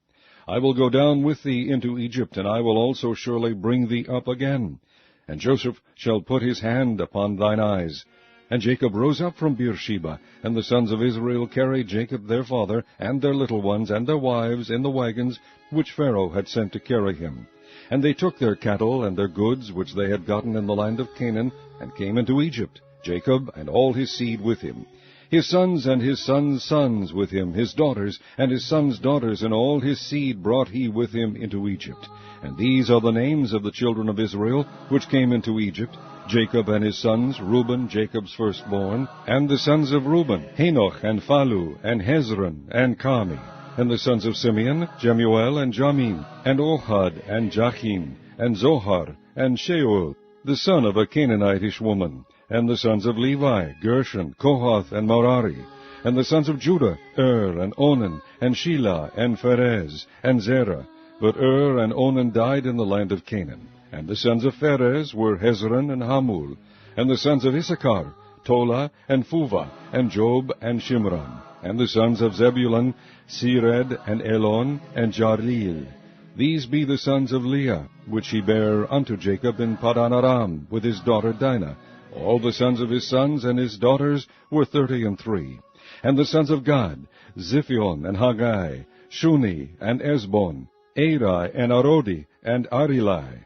I will go down with thee into Egypt, and I will also surely bring thee up again. And Joseph shall put his hand upon thine eyes. And Jacob rose up from Beersheba, and the sons of Israel carried Jacob their father, and their little ones, and their wives, in the wagons which Pharaoh had sent to carry him. And they took their cattle and their goods, which they had gotten in the land of Canaan, and came into Egypt, Jacob and all his seed with him. His sons and his sons' sons with him, his daughters, and his sons' daughters, and all his seed brought he with him into Egypt. And these are the names of the children of Israel, which came into Egypt, Jacob and his sons, Reuben, Jacob's firstborn, and the sons of Reuben, Hanoch, and Phalu, and Hezron, and Carmi. And the sons of Simeon, Jemuel, and Jamin, and Ohad, and Jachin, and Zohar, and Sheuel, the son of a Canaanitish woman. And the sons of Levi, Gershon, Kohath, and Merari. And the sons of Judah, and Onan, and Shelah, and Pharez, and Zerah. But and Onan died in the land of Canaan. And the sons of Pharez were Hezron and Hamul. And the sons of Issachar, Tola, and Phuvah, and Job, and Shimron. And the sons of Zebulun, Sered, and Elon, and Jarleel. These be the sons of Leah, which he bare unto Jacob in Padan Aram, with his daughter Dinah. All the sons of his sons and his daughters were 33. And the sons of Gad, Ziphion, and Haggai, Shuni, and Esbon, Eri, and Arodi, and Arilai.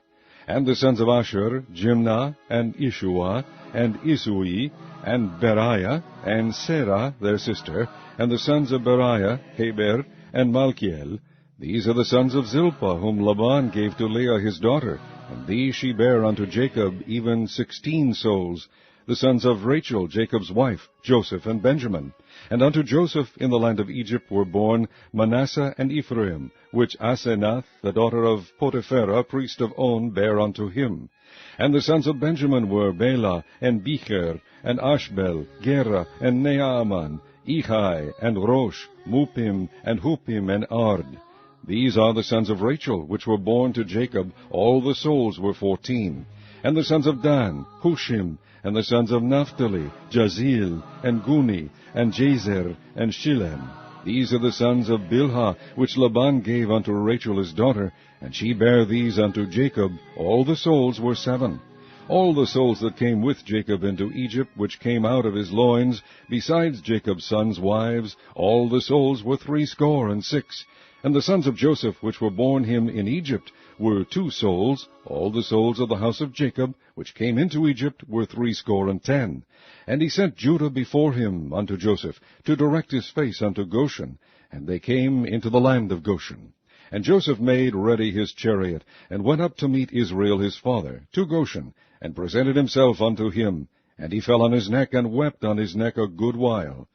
And the sons of Asher, Jimnah, and Ishua, and Isui, and Beriah, and Serah their sister. And the sons of Beriah, Heber, and Malchiel. These are the sons of Zilpah, whom Laban gave to Leah his daughter, and these she bare unto Jacob, even 16 souls. The sons of Rachel, Jacob's wife, Joseph and Benjamin. And unto Joseph in the land of Egypt were born Manasseh and Ephraim, which Asenath, the daughter of Potipherah, priest of On, bare unto him. And the sons of Benjamin were Bela, and Becher, and Ashbel, Gera, and Naaman, Ehai, and Rosh, Mupim, and Hupim, and Ard. These are the sons of Rachel, which were born to Jacob. All the souls were 14. And the sons of Dan, Hushim, and the sons of Naphtali, Jazil, and Guni, and Jazer, and Shillem. These are the sons of Bilhah, which Laban gave unto Rachel his daughter, and she bare these unto Jacob. All the souls were 7. All the souls that came with Jacob into Egypt, which came out of his loins, besides Jacob's sons' wives, all the souls were 66. And the sons of Joseph, which were born him in Egypt, were 2 souls. All the souls of the house of Jacob, which came into Egypt, were 70. And he sent Judah before him unto Joseph, to direct his face unto Goshen. And they came into the land of Goshen. And Joseph made ready his chariot, and went up to meet Israel his father, to Goshen, and presented himself unto him. And he fell on his neck, and wept on his neck a good while.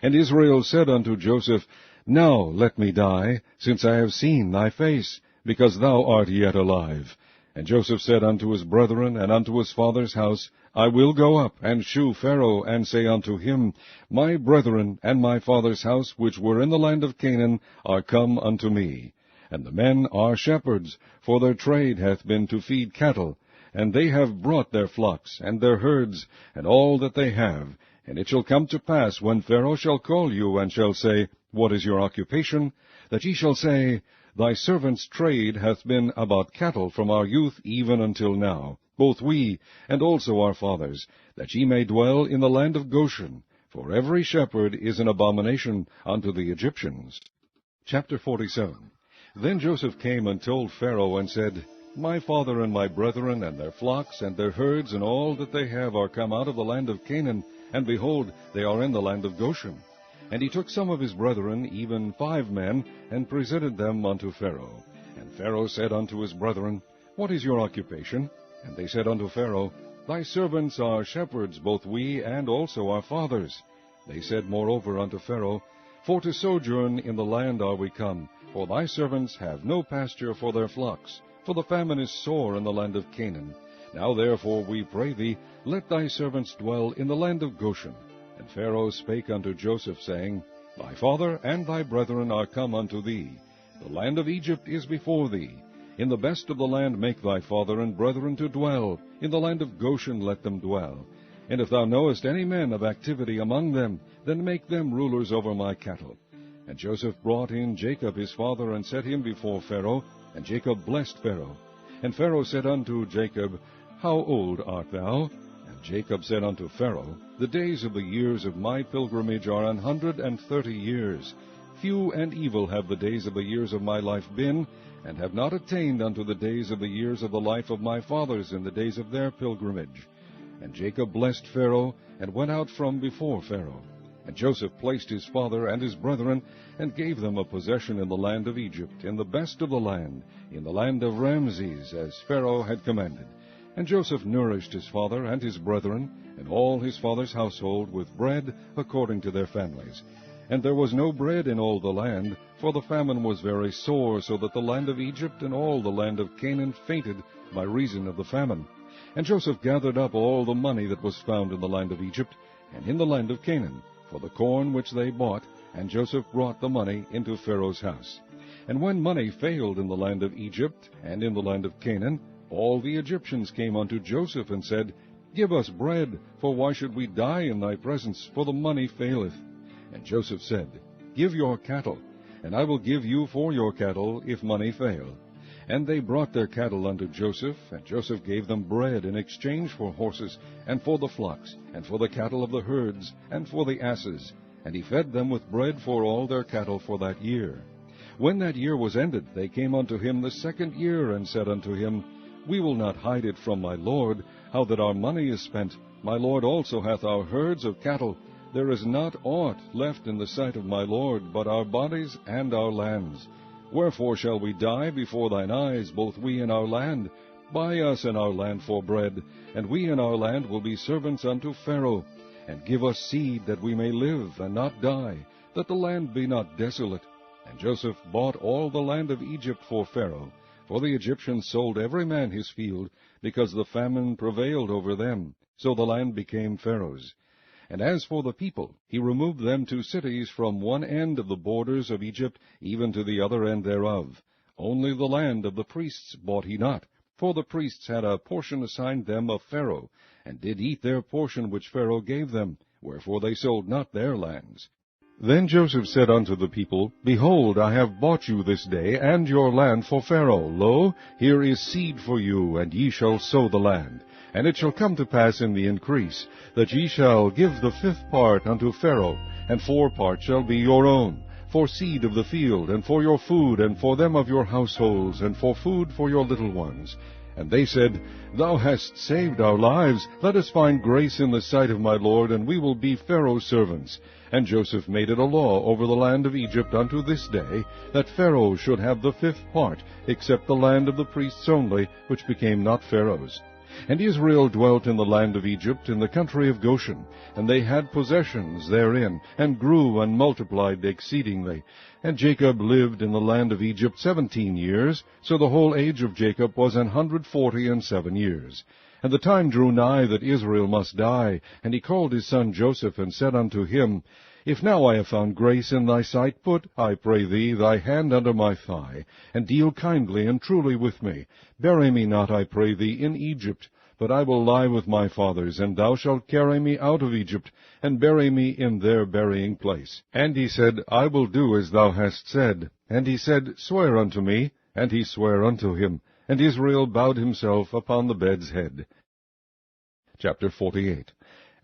And Israel said unto Joseph, Now let me die, since I have seen thy face, because thou art yet alive. And Joseph said unto his brethren, and unto his father's house, I will go up, and shew Pharaoh, and say unto him, My brethren and my father's house, which were in the land of Canaan, are come unto me. And the men are shepherds, for their trade hath been to feed cattle, and they have brought their flocks, and their herds, and all that they have. And it shall come to pass, when Pharaoh shall call you, and shall say, What is your occupation? That ye shall say, Thy servant's trade hath been about cattle from our youth even until now, both we, and also our fathers, that ye may dwell in the land of Goshen, for every shepherd is an abomination unto the Egyptians. Chapter 47. Then Joseph came and told Pharaoh, and said, My father and my brethren, and their flocks, and their herds, and all that they have, are come out of the land of Canaan, and behold, they are in the land of Goshen. And he took some of his brethren, even 5 men, and presented them unto Pharaoh. And Pharaoh said unto his brethren, What is your occupation? And they said unto Pharaoh, Thy servants are shepherds, both we, and also our fathers. They said moreover unto Pharaoh, For to sojourn in the land are we come, for thy servants have no pasture for their flocks, for the famine is sore in the land of Canaan. Now therefore, we pray thee, let thy servants dwell in the land of Goshen. And Pharaoh spake unto Joseph, saying, Thy father and thy brethren are come unto thee. The land of Egypt is before thee. In the best of the land make thy father and brethren to dwell. In the land of Goshen let them dwell. And if thou knowest any men of activity among them, then make them rulers over my cattle. And Joseph brought in Jacob his father, and set him before Pharaoh. And Jacob blessed Pharaoh. And Pharaoh said unto Jacob, How old art thou? And Jacob said unto Pharaoh, The days of the years of my pilgrimage are 130 years. Few and evil have the days of the years of my life been, and have not attained unto the days of the years of the life of my fathers in the days of their pilgrimage. And Jacob blessed Pharaoh, and went out from before Pharaoh. And Joseph placed his father and his brethren, and gave them a possession in the land of Egypt, in the best of the land, in the land of Ramses, as Pharaoh had commanded. And Joseph nourished his father and his brethren, and all his father's household, with bread according to their families. And there was no bread in all the land, for the famine was very sore, so that the land of Egypt and all the land of Canaan fainted by reason of the famine. And Joseph gathered up all the money that was found in the land of Egypt, and in the land of Canaan, for the corn which they bought, and Joseph brought the money into Pharaoh's house. And when money failed in the land of Egypt and in the land of Canaan, all the Egyptians came unto Joseph, and said, Give us bread, for why should we die in thy presence, for the money faileth? And Joseph said, Give your cattle, and I will give you for your cattle, if money fail. And they brought their cattle unto Joseph, and Joseph gave them bread in exchange for horses, and for the flocks, and for the cattle of the herds, and for the asses. And he fed them with bread for all their cattle for that year. When that year was ended, they came unto him the 2nd year, and said unto him, We will not hide it from my lord, how that our money is spent. My lord also hath our herds of cattle. There is not aught left in the sight of my lord, but our bodies and our lands. Wherefore shall we die before thine eyes, both we and our land? Buy us and our land for bread, and we and our land will be servants unto Pharaoh. And give us seed, that we may live and not die, that the land be not desolate. And Joseph bought all the land of Egypt for Pharaoh, for the Egyptians sold every man his field, because the famine prevailed over them. So the land became Pharaoh's. And as for the people, he removed them to cities from one end of the borders of Egypt even to the other end thereof. Only the land of the priests bought he not, for the priests had a portion assigned them of Pharaoh, and did eat their portion which Pharaoh gave them, wherefore they sold not their lands. Then Joseph said unto the people, Behold, I have bought you this day, and your land for Pharaoh. Lo, here is seed for you, and ye shall sow the land. And it shall come to pass in the increase, that ye shall give the 5th part unto Pharaoh, and 4 parts shall be your own, for seed of the field, and for your food, and for them of your households, and for food for your little ones. And they said, Thou hast saved our lives. Let us find grace in the sight of my Lord, and we will be Pharaoh's servants. And Joseph made it a law over the land of Egypt unto this day, that Pharaoh should have the 5th part, except the land of the priests only, which became not Pharaoh's. And Israel dwelt in the land of Egypt, in the country of Goshen, and they had possessions therein, and grew and multiplied exceedingly. And Jacob lived in the land of Egypt 17 years, so the whole age of Jacob was 147 years. And the time drew nigh that Israel must die, and he called his son Joseph, and said unto him, If now I have found grace in thy sight, put, I pray thee, thy hand under my thigh, and deal kindly and truly with me. Bury me not, I pray thee, in Egypt, but I will lie with my fathers, and thou shalt carry me out of Egypt, and bury me in their burying place. And he said, I will do as thou hast said. And he said, Swear unto me. And he sware unto him. And Israel bowed himself upon the bed's head. Chapter 48.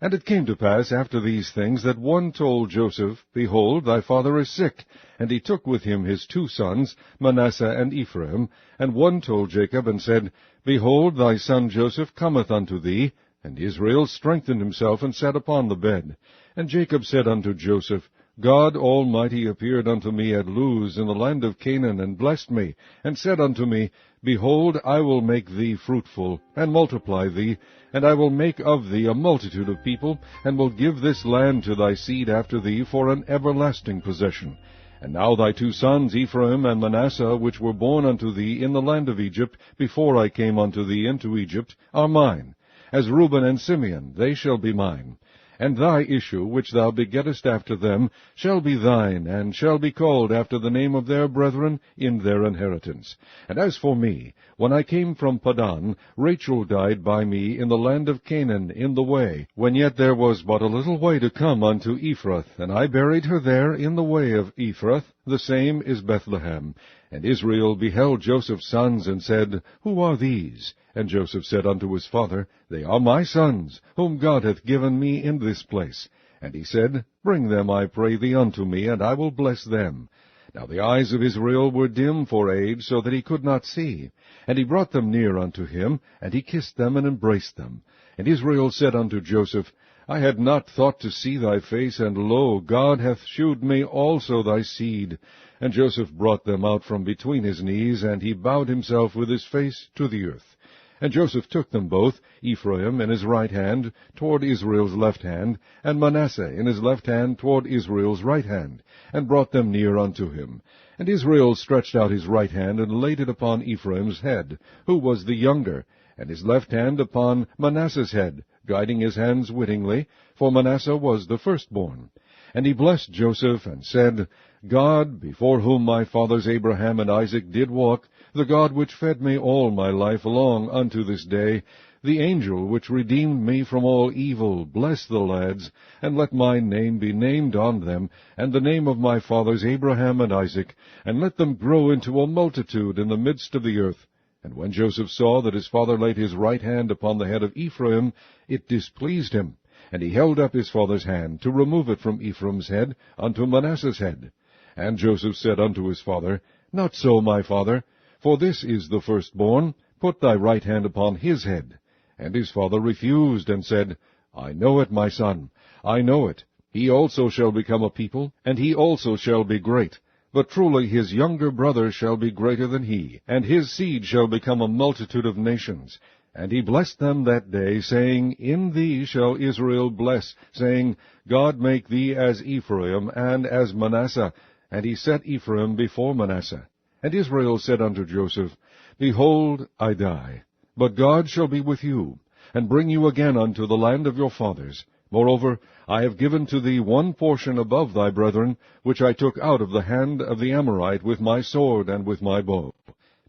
And it came to pass after these things, that one told Joseph, Behold, thy father is sick. And he took with him his 2 sons, Manasseh and Ephraim. And one told Jacob, and said, Behold, thy son Joseph cometh unto thee. And Israel strengthened himself, and sat upon the bed. And Jacob said unto Joseph, God Almighty appeared unto me at Luz in the land of Canaan, and blessed me, and said unto me, Behold, I will make thee fruitful, and multiply thee, and I will make of thee a multitude of people, and will give this land to thy seed after thee for an everlasting possession. And now thy 2 sons, Ephraim and Manasseh, which were born unto thee in the land of Egypt, before I came unto thee into Egypt, are mine. As Reuben and Simeon, they shall be mine. And thy issue, which thou begettest after them, shall be thine, and shall be called after the name of their brethren in their inheritance. And as for me, when I came from Padan, Rachel died by me in the land of Canaan in the way, when yet there was but a little way to come unto Ephrath, and I buried her there in the way of Ephrath, the same is Bethlehem. And Israel beheld Joseph's sons, and said, Who are these? And Joseph said unto his father, They are my sons, whom God hath given me in this place. And he said, Bring them, I pray thee, unto me, and I will bless them. Now the eyes of Israel were dim for age, so that he could not see. And he brought them near unto him, and he kissed them, and embraced them. And Israel said unto Joseph, I had not thought to see thy face, and lo, God hath shewed me also thy seed. And Joseph brought them out from between his knees, and he bowed himself with his face to the earth. And Joseph took them both, Ephraim in his right hand toward Israel's left hand, and Manasseh in his left hand toward Israel's right hand, and brought them near unto him. And Israel stretched out his right hand, and laid it upon Ephraim's head, who was the younger, and his left hand upon Manasseh's head, guiding his hands wittingly, for Manasseh was the firstborn. And he blessed Joseph, and said, God, before whom my fathers Abraham and Isaac did walk, the God which fed me all my life long unto this day, the angel which redeemed me from all evil, bless the lads, and let my name be named on them, and the name of my fathers Abraham and Isaac, and let them grow into a multitude in the midst of the earth. And when Joseph saw that his father laid his right hand upon the head of Ephraim, it displeased him. And he held up his father's hand, to remove it from Ephraim's head unto Manasseh's head. And Joseph said unto his father, Not so, my father, for this is the firstborn. Put thy right hand upon his head. And his father refused, and said, I know it, my son, I know it. He also shall become a people, and he also shall be great. But truly his younger brother shall be greater than he, and his seed shall become a multitude of nations. And he blessed them that day, saying, In thee shall Israel bless, saying, God make thee as Ephraim and as Manasseh. And he set Ephraim before Manasseh. And Israel said unto Joseph, Behold, I die, but God shall be with you, and bring you again unto the land of your fathers. Moreover, I have given to thee one portion above thy brethren, which I took out of the hand of the Amorite with my sword and with my bow.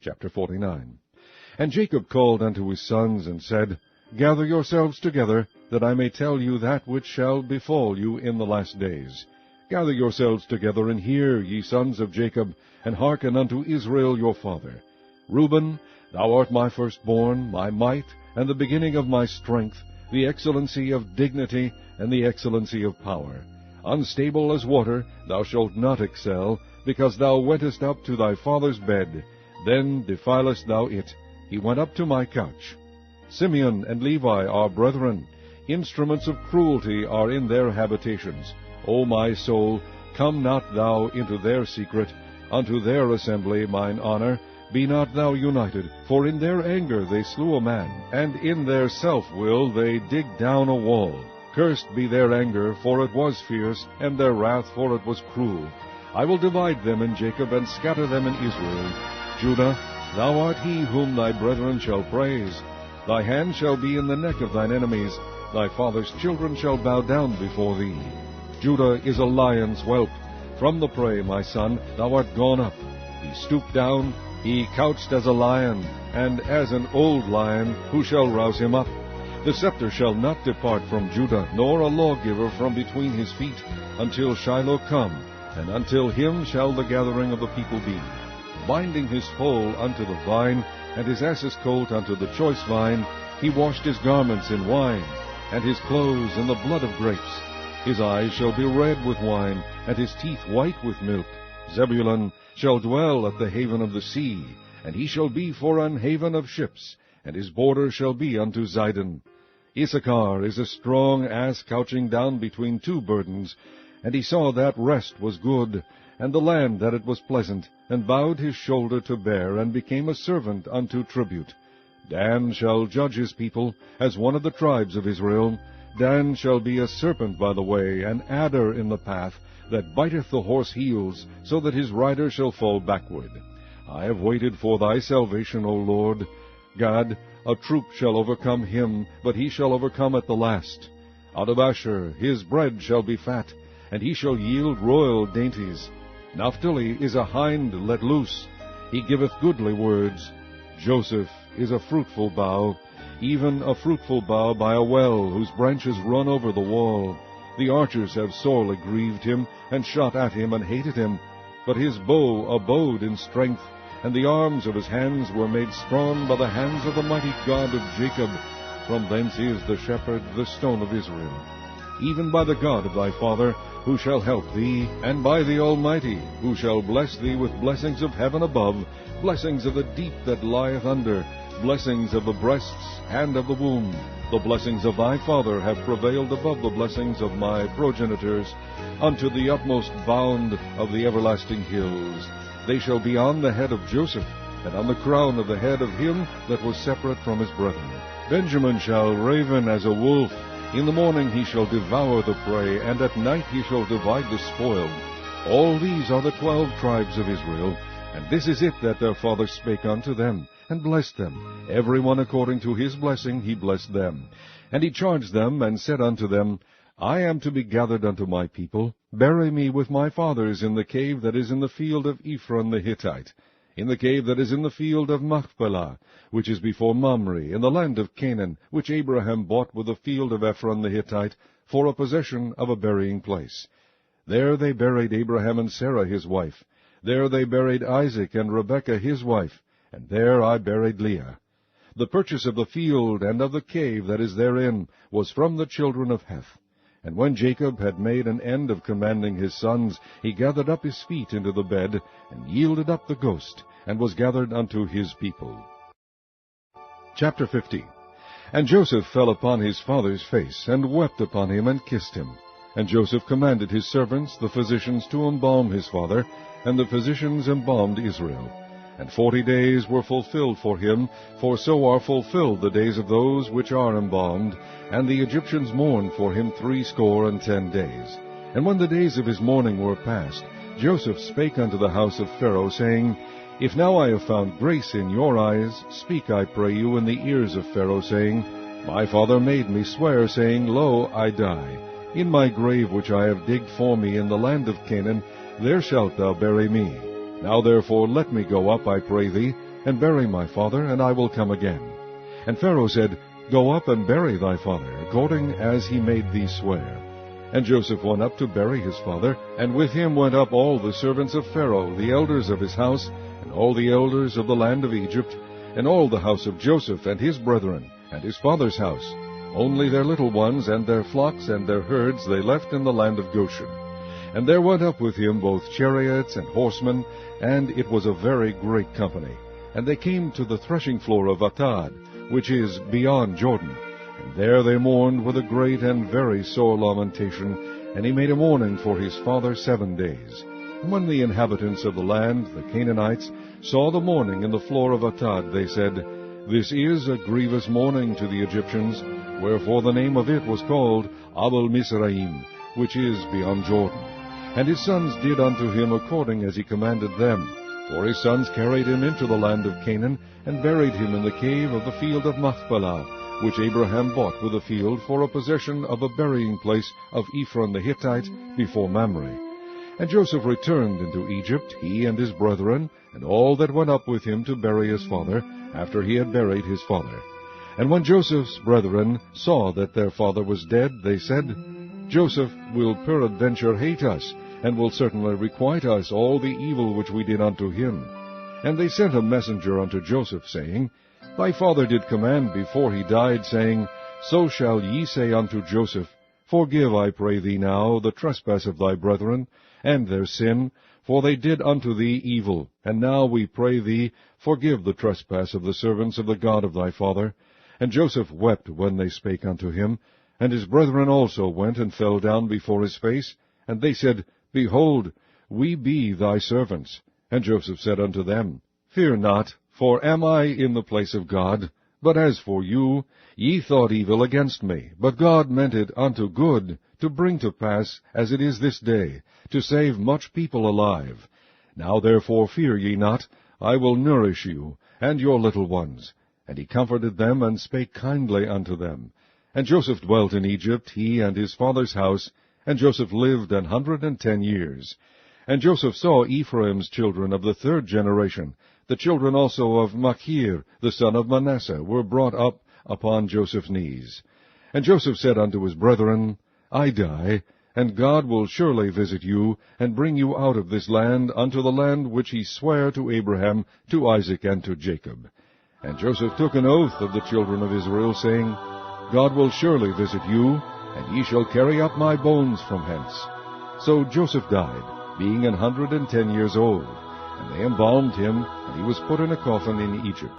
Chapter 49. And Jacob called unto his sons, and said, Gather yourselves together, that I may tell you that which shall befall you in the last days. Gather yourselves together, and hear, ye sons of Jacob, and hearken unto Israel your father. Reuben, thou art my firstborn, my might, and the beginning of my strength, the excellency of dignity, and the excellency of power. Unstable as water, thou shalt not excel, because thou wentest up to thy father's bed. Then defilest thou it. He went up to my couch. Simeon and Levi are brethren. Instruments of cruelty are in their habitations. O my soul, come not thou into their secret, unto their assembly, mine honor. Be not thou united, for in their anger they slew a man, and in their self-will they digged down a wall. Cursed be their anger, for it was fierce, and their wrath, for it was cruel. I will divide them in Jacob, and scatter them in Israel. Judah, thou art he whom thy brethren shall praise. Thy hand shall be in the neck of thine enemies. Thy father's children shall bow down before thee. Judah is a lion's whelp. From the prey, my son, thou art gone up. He stooped down, he couched as a lion, and as an old lion, who shall rouse him up? The scepter shall not depart from Judah, nor a lawgiver from between his feet, until Shiloh come, and until him shall the gathering of the people be. Binding his foal unto the vine, and his ass's colt unto the choice vine, he washed his garments in wine, and his clothes in the blood of grapes. His eyes shall be red with wine, and his teeth white with milk. Zebulun shall dwell at the haven of the sea, and he shall be for an haven of ships, and his border shall be unto Zidon. Issachar is a strong ass couching down between two burdens, and he saw that rest was good, and the land that it was pleasant, and bowed his shoulder to bear, and became a servant unto tribute. Dan shall judge his people, as one of the tribes of Israel. Dan shall be a serpent by the way, an adder in the path, that biteth the horse heels, so that his rider shall fall backward. I have waited for thy salvation, O Lord. God, a troop shall overcome him, but he shall overcome at the last. Out of Asher his bread shall be fat, and he shall yield royal dainties. Naphtali is a hind let loose. He giveth goodly words. Joseph is a fruitful bough, even a fruitful bough by a well, whose branches run over the wall. The archers have sorely grieved him, and shot at him, and hated him. But his bow abode in strength, and the arms of his hands were made strong by the hands of the mighty God of Jacob. From thence is the shepherd, the stone of Israel. Even by the God of thy father, who shall help thee, and by the Almighty, who shall bless thee with blessings of heaven above, blessings of the deep that lieth under, blessings of the breasts and of the womb. The blessings of thy father have prevailed above the blessings of my progenitors, unto the utmost bound of the everlasting hills. They shall be on the head of Joseph, and on the crown of the head of him that was separate from his brethren. Benjamin shall raven as a wolf. In the morning he shall devour the prey, and at night he shall divide the spoil. All these are the 12 tribes of Israel, and this is it that their father spake unto them, and blessed them. Every one according to his blessing he blessed them. And he charged them, and said unto them, I am to be gathered unto my people. Bury me with my fathers in the cave that is in the field of Ephron the Hittite, in the cave that is in the field of Machpelah, which is before Mamre, in the land of Canaan, which Abraham bought with the field of Ephron the Hittite, for a possession of a burying place. There they buried Abraham and Sarah his wife. There they buried Isaac and Rebekah his wife, and there I buried Leah. The purchase of the field and of the cave that is therein was from the children of Heth. And when Jacob had made an end of commanding his sons, he gathered up his feet into the bed, and yielded up the ghost, and was gathered unto his people. Chapter 50. And Joseph fell upon his father's face, and wept upon him, and kissed him. And Joseph commanded his servants, the physicians, to embalm his father, and the physicians embalmed Israel. And 40 days were fulfilled for him, for so are fulfilled the days of those which are embalmed. And the Egyptians mourned for him 60 days. And when the days of his mourning were past, Joseph spake unto the house of Pharaoh, saying, If now I have found grace in your eyes, speak, I pray you, in the ears of Pharaoh, saying, My father made me swear, saying, Lo, I die. In my grave which I have digged for me in the land of Canaan, there shalt thou bury me. Now therefore let me go up, I pray thee, and bury my father, and I will come again. And Pharaoh said, Go up and bury thy father, according as he made thee swear. And Joseph went up to bury his father, and with him went up all the servants of Pharaoh, the elders of his house, and all the elders of the land of Egypt, and all the house of Joseph, and his brethren, and his father's house. Only their little ones and their flocks and their herds they left in the land of Goshen. And there went up with him both chariots and horsemen, and it was a very great company. And they came to the threshing floor of Atad, which is beyond Jordan. And there they mourned with a great and very sore lamentation, and he made a mourning for his father 7 days. And when the inhabitants of the land, the Canaanites, saw the mourning in the floor of Atad, they said, This is a grievous mourning to the Egyptians, wherefore the name of it was called Abel Mizraim, which is beyond Jordan. And his sons did unto him according as he commanded them. For his sons carried him into the land of Canaan, and buried him in the cave of the field of Machpelah, which Abraham bought with a field for a possession of a burying place of Ephron the Hittite before Mamre. And Joseph returned into Egypt, he and his brethren, and all that went up with him to bury his father, after he had buried his father. And when Joseph's brethren saw that their father was dead, they said, Joseph will peradventure hate us, and will certainly requite us all the evil which we did unto him. And they sent a messenger unto Joseph, saying, Thy father did command before he died, saying, So shall ye say unto Joseph, Forgive, I pray thee now, the trespass of thy brethren, and their sin, for they did unto thee evil. And now we pray thee, forgive the trespass of the servants of the God of thy father. And Joseph wept when they spake unto him. And his brethren also went and fell down before his face. And they said, Behold, we be thy servants. And Joseph said unto them, Fear not, for am I in the place of God? But as for you, ye thought evil against me, but God meant it unto good, to bring to pass, as it is this day, to save much people alive. Now therefore fear ye not, I will nourish you, and your little ones. And he comforted them, and spake kindly unto them. And Joseph dwelt in Egypt, he and his father's house, and Joseph lived 110 years. And Joseph saw Ephraim's children of the 3rd generation. The children also of Machir, the son of Manasseh, were brought up upon Joseph's knees. And Joseph said unto his brethren, I die, and God will surely visit you, and bring you out of this land unto the land which he sware to Abraham, to Isaac, and to Jacob. And Joseph took an oath of the children of Israel, saying, God will surely visit you, and ye shall carry up my bones from hence. So Joseph died, being 110 years old. And they embalmed him, and he was put in a coffin in Egypt.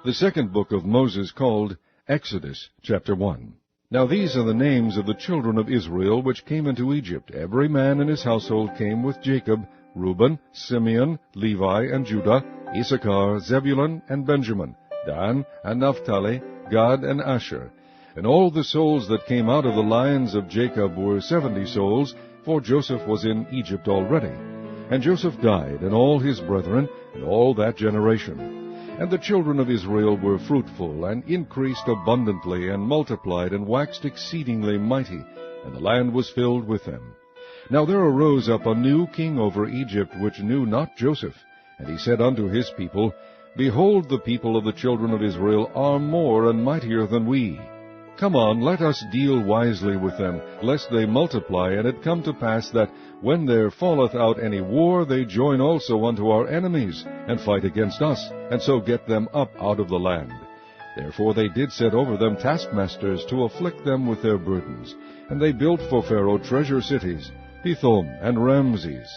The second book of Moses, called Exodus, chapter 1. Now these are the names of the children of Israel which came into Egypt. Every man in his household came with Jacob: Reuben, Simeon, Levi, and Judah, Issachar, Zebulun, and Benjamin, Dan, and Naphtali, Gad, and Asher. And all the souls that came out of the lions of Jacob were 70 souls, for Joseph was in Egypt already. And Joseph died, and all his brethren, and all that generation. And the children of Israel were fruitful, and increased abundantly, and multiplied, and waxed exceedingly mighty, and the land was filled with them. Now there arose up a new king over Egypt, which knew not Joseph. And he said unto his people, Behold, the people of the children of Israel are more and mightier than we. Come on, let us deal wisely with them, lest they multiply. And it come to pass that, when there falleth out any war, they join also unto our enemies, and fight against us, and so get them up out of the land. Therefore they did set over them taskmasters, to afflict them with their burdens. And they built for Pharaoh treasure cities, Pithom and Ramses.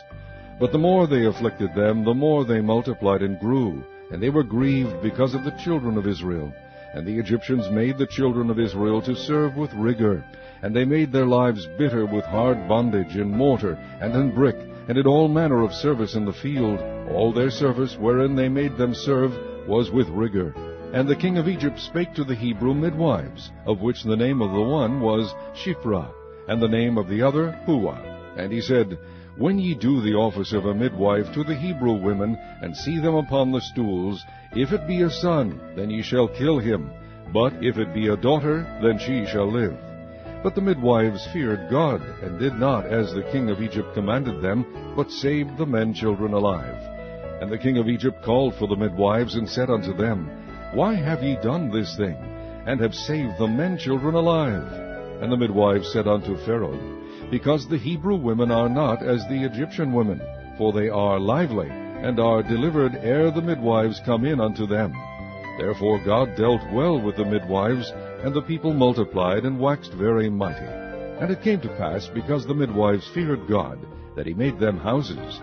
But the more they afflicted them, the more they multiplied and grew, and they were grieved because of the children of Israel. And the Egyptians made the children of Israel to serve with rigor, and they made their lives bitter with hard bondage in mortar and in brick, and in all manner of service in the field. All their service wherein they made them serve was with rigor. And the king of Egypt spake to the Hebrew midwives, of which the name of the one was Shiphrah, and the name of the other Puah. And he said, When ye do the office of a midwife to the Hebrew women, and see them upon the stools, if it be a son, then ye shall kill him, but if it be a daughter, then she shall live. But the midwives feared God, and did not as the king of Egypt commanded them, but saved the men children alive. And the king of Egypt called for the midwives, and said unto them, Why have ye done this thing, and have saved the men children alive? And the midwives said unto Pharaoh, Because the Hebrew women are not as the Egyptian women, for they are lively, and are delivered ere the midwives come in unto them. Therefore God dealt well with the midwives, and the people multiplied and waxed very mighty. And it came to pass, because the midwives feared God, that he made them houses.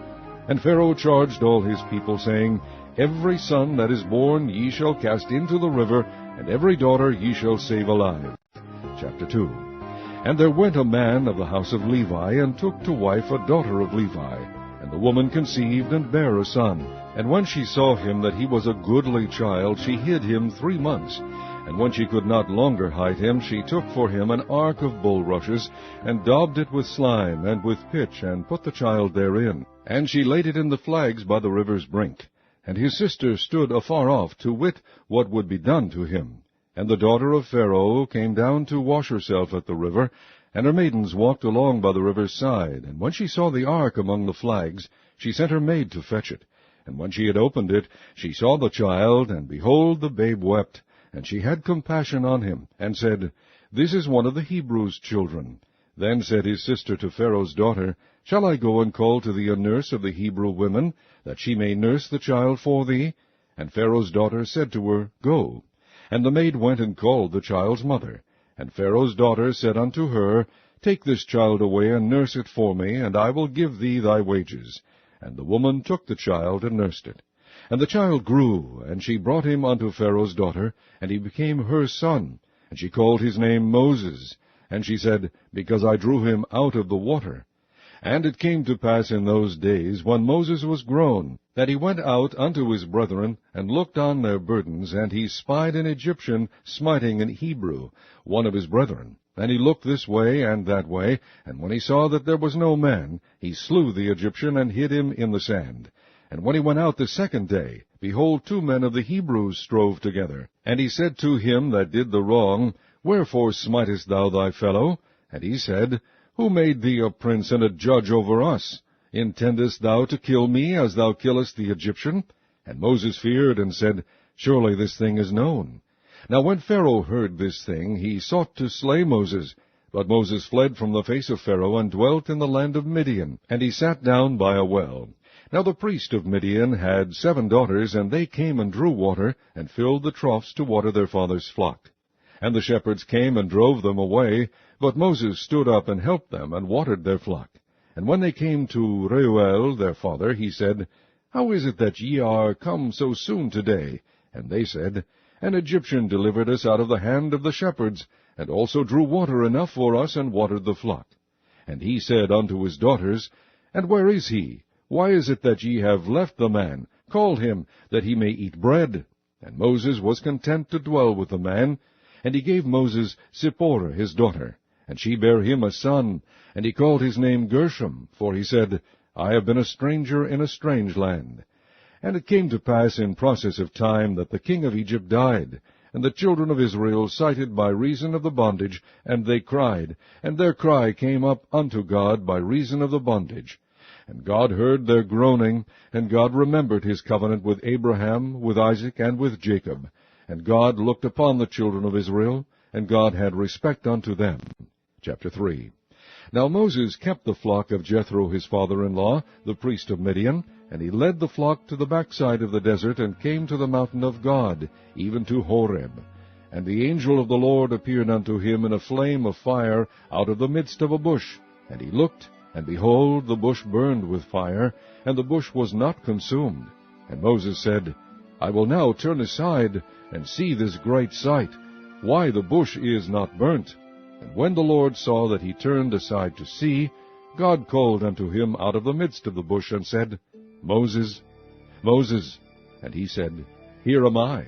And Pharaoh charged all his people, saying, Every son that is born ye shall cast into the river, and every daughter ye shall save alive. Chapter 2. And there went a man of the house of Levi, and took to wife a daughter of Levi. And the woman conceived, and bare a son. And when she saw him that he was a goodly child, she hid him 3 months. And when she could not longer hide him, she took for him an ark of bulrushes, and daubed it with slime, and with pitch, and put the child therein. And she laid it in the flags by the river's brink. And his sister stood afar off, to wit what would be done to him. And the daughter of Pharaoh came down to wash herself at the river, and her maidens walked along by the river's side. And when she saw the ark among the flags, she sent her maid to fetch it. And when she had opened it, she saw the child, and behold, the babe wept. And she had compassion on him, and said, This is one of the Hebrews' children. Then said his sister to Pharaoh's daughter, Shall I go and call to thee a nurse of the Hebrew women, that she may nurse the child for thee? And Pharaoh's daughter said to her, Go. And the maid went and called the child's mother. And Pharaoh's daughter said unto her, Take this child away, and nurse it for me, and I will give thee thy wages. And the woman took the child, and nursed it. And the child grew, and she brought him unto Pharaoh's daughter, and he became her son. And she called his name Moses. And she said, Because I drew him out of the water. And it came to pass in those days, when Moses was grown, that he went out unto his brethren, and looked on their burdens, and he spied an Egyptian smiting an Hebrew, one of his brethren. And he looked this way and that way, and when he saw that there was no man, he slew the Egyptian, and hid him in the sand. And when he went out the second day, behold, 2 men of the Hebrews strove together. And he said to him that did the wrong, Wherefore smitest thou thy fellow? And he said, Who made thee a prince and a judge over us? Intendest thou to kill me, as thou killest the Egyptian? And Moses feared, and said, Surely this thing is known. Now when Pharaoh heard this thing, he sought to slay Moses. But Moses fled from the face of Pharaoh, and dwelt in the land of Midian. And he sat down by a well. Now the priest of Midian had 7 daughters, and they came and drew water, and filled the troughs to water their father's flock. And the shepherds came and drove them away, but Moses stood up and helped them, and watered their flock. And when they came to Reuel their father, he said, How is it that ye are come so soon today? And they said, An Egyptian delivered us out of the hand of the shepherds, and also drew water enough for us, and watered the flock. And he said unto his daughters, And where is he? Why is it that ye have left the man? Call him, that he may eat bread. And Moses was content to dwell with the man. And he gave Moses Zipporah his daughter. And she bare him a son, and he called his name Gershom, for he said, I have been a stranger in a strange land. And it came to pass in process of time that the king of Egypt died, and the children of Israel sighted by reason of the bondage, and they cried, and their cry came up unto God by reason of the bondage. And God heard their groaning, and God remembered his covenant with Abraham, with Isaac, and with Jacob. And God looked upon the children of Israel, and God had respect unto them. Chapter 3. Now Moses kept the flock of Jethro his father-in-law, the priest of Midian, and he led the flock to the backside of the desert, and came to the mountain of God, even to Horeb. And the angel of the Lord appeared unto him in a flame of fire out of the midst of a bush. And he looked, and behold, the bush burned with fire, and the bush was not consumed. And Moses said, I will now turn aside, and see this great sight, why the bush is not burnt. And when the Lord saw that he turned aside to see, God called unto him out of the midst of the bush, and said, Moses, Moses. And he said, Here am I.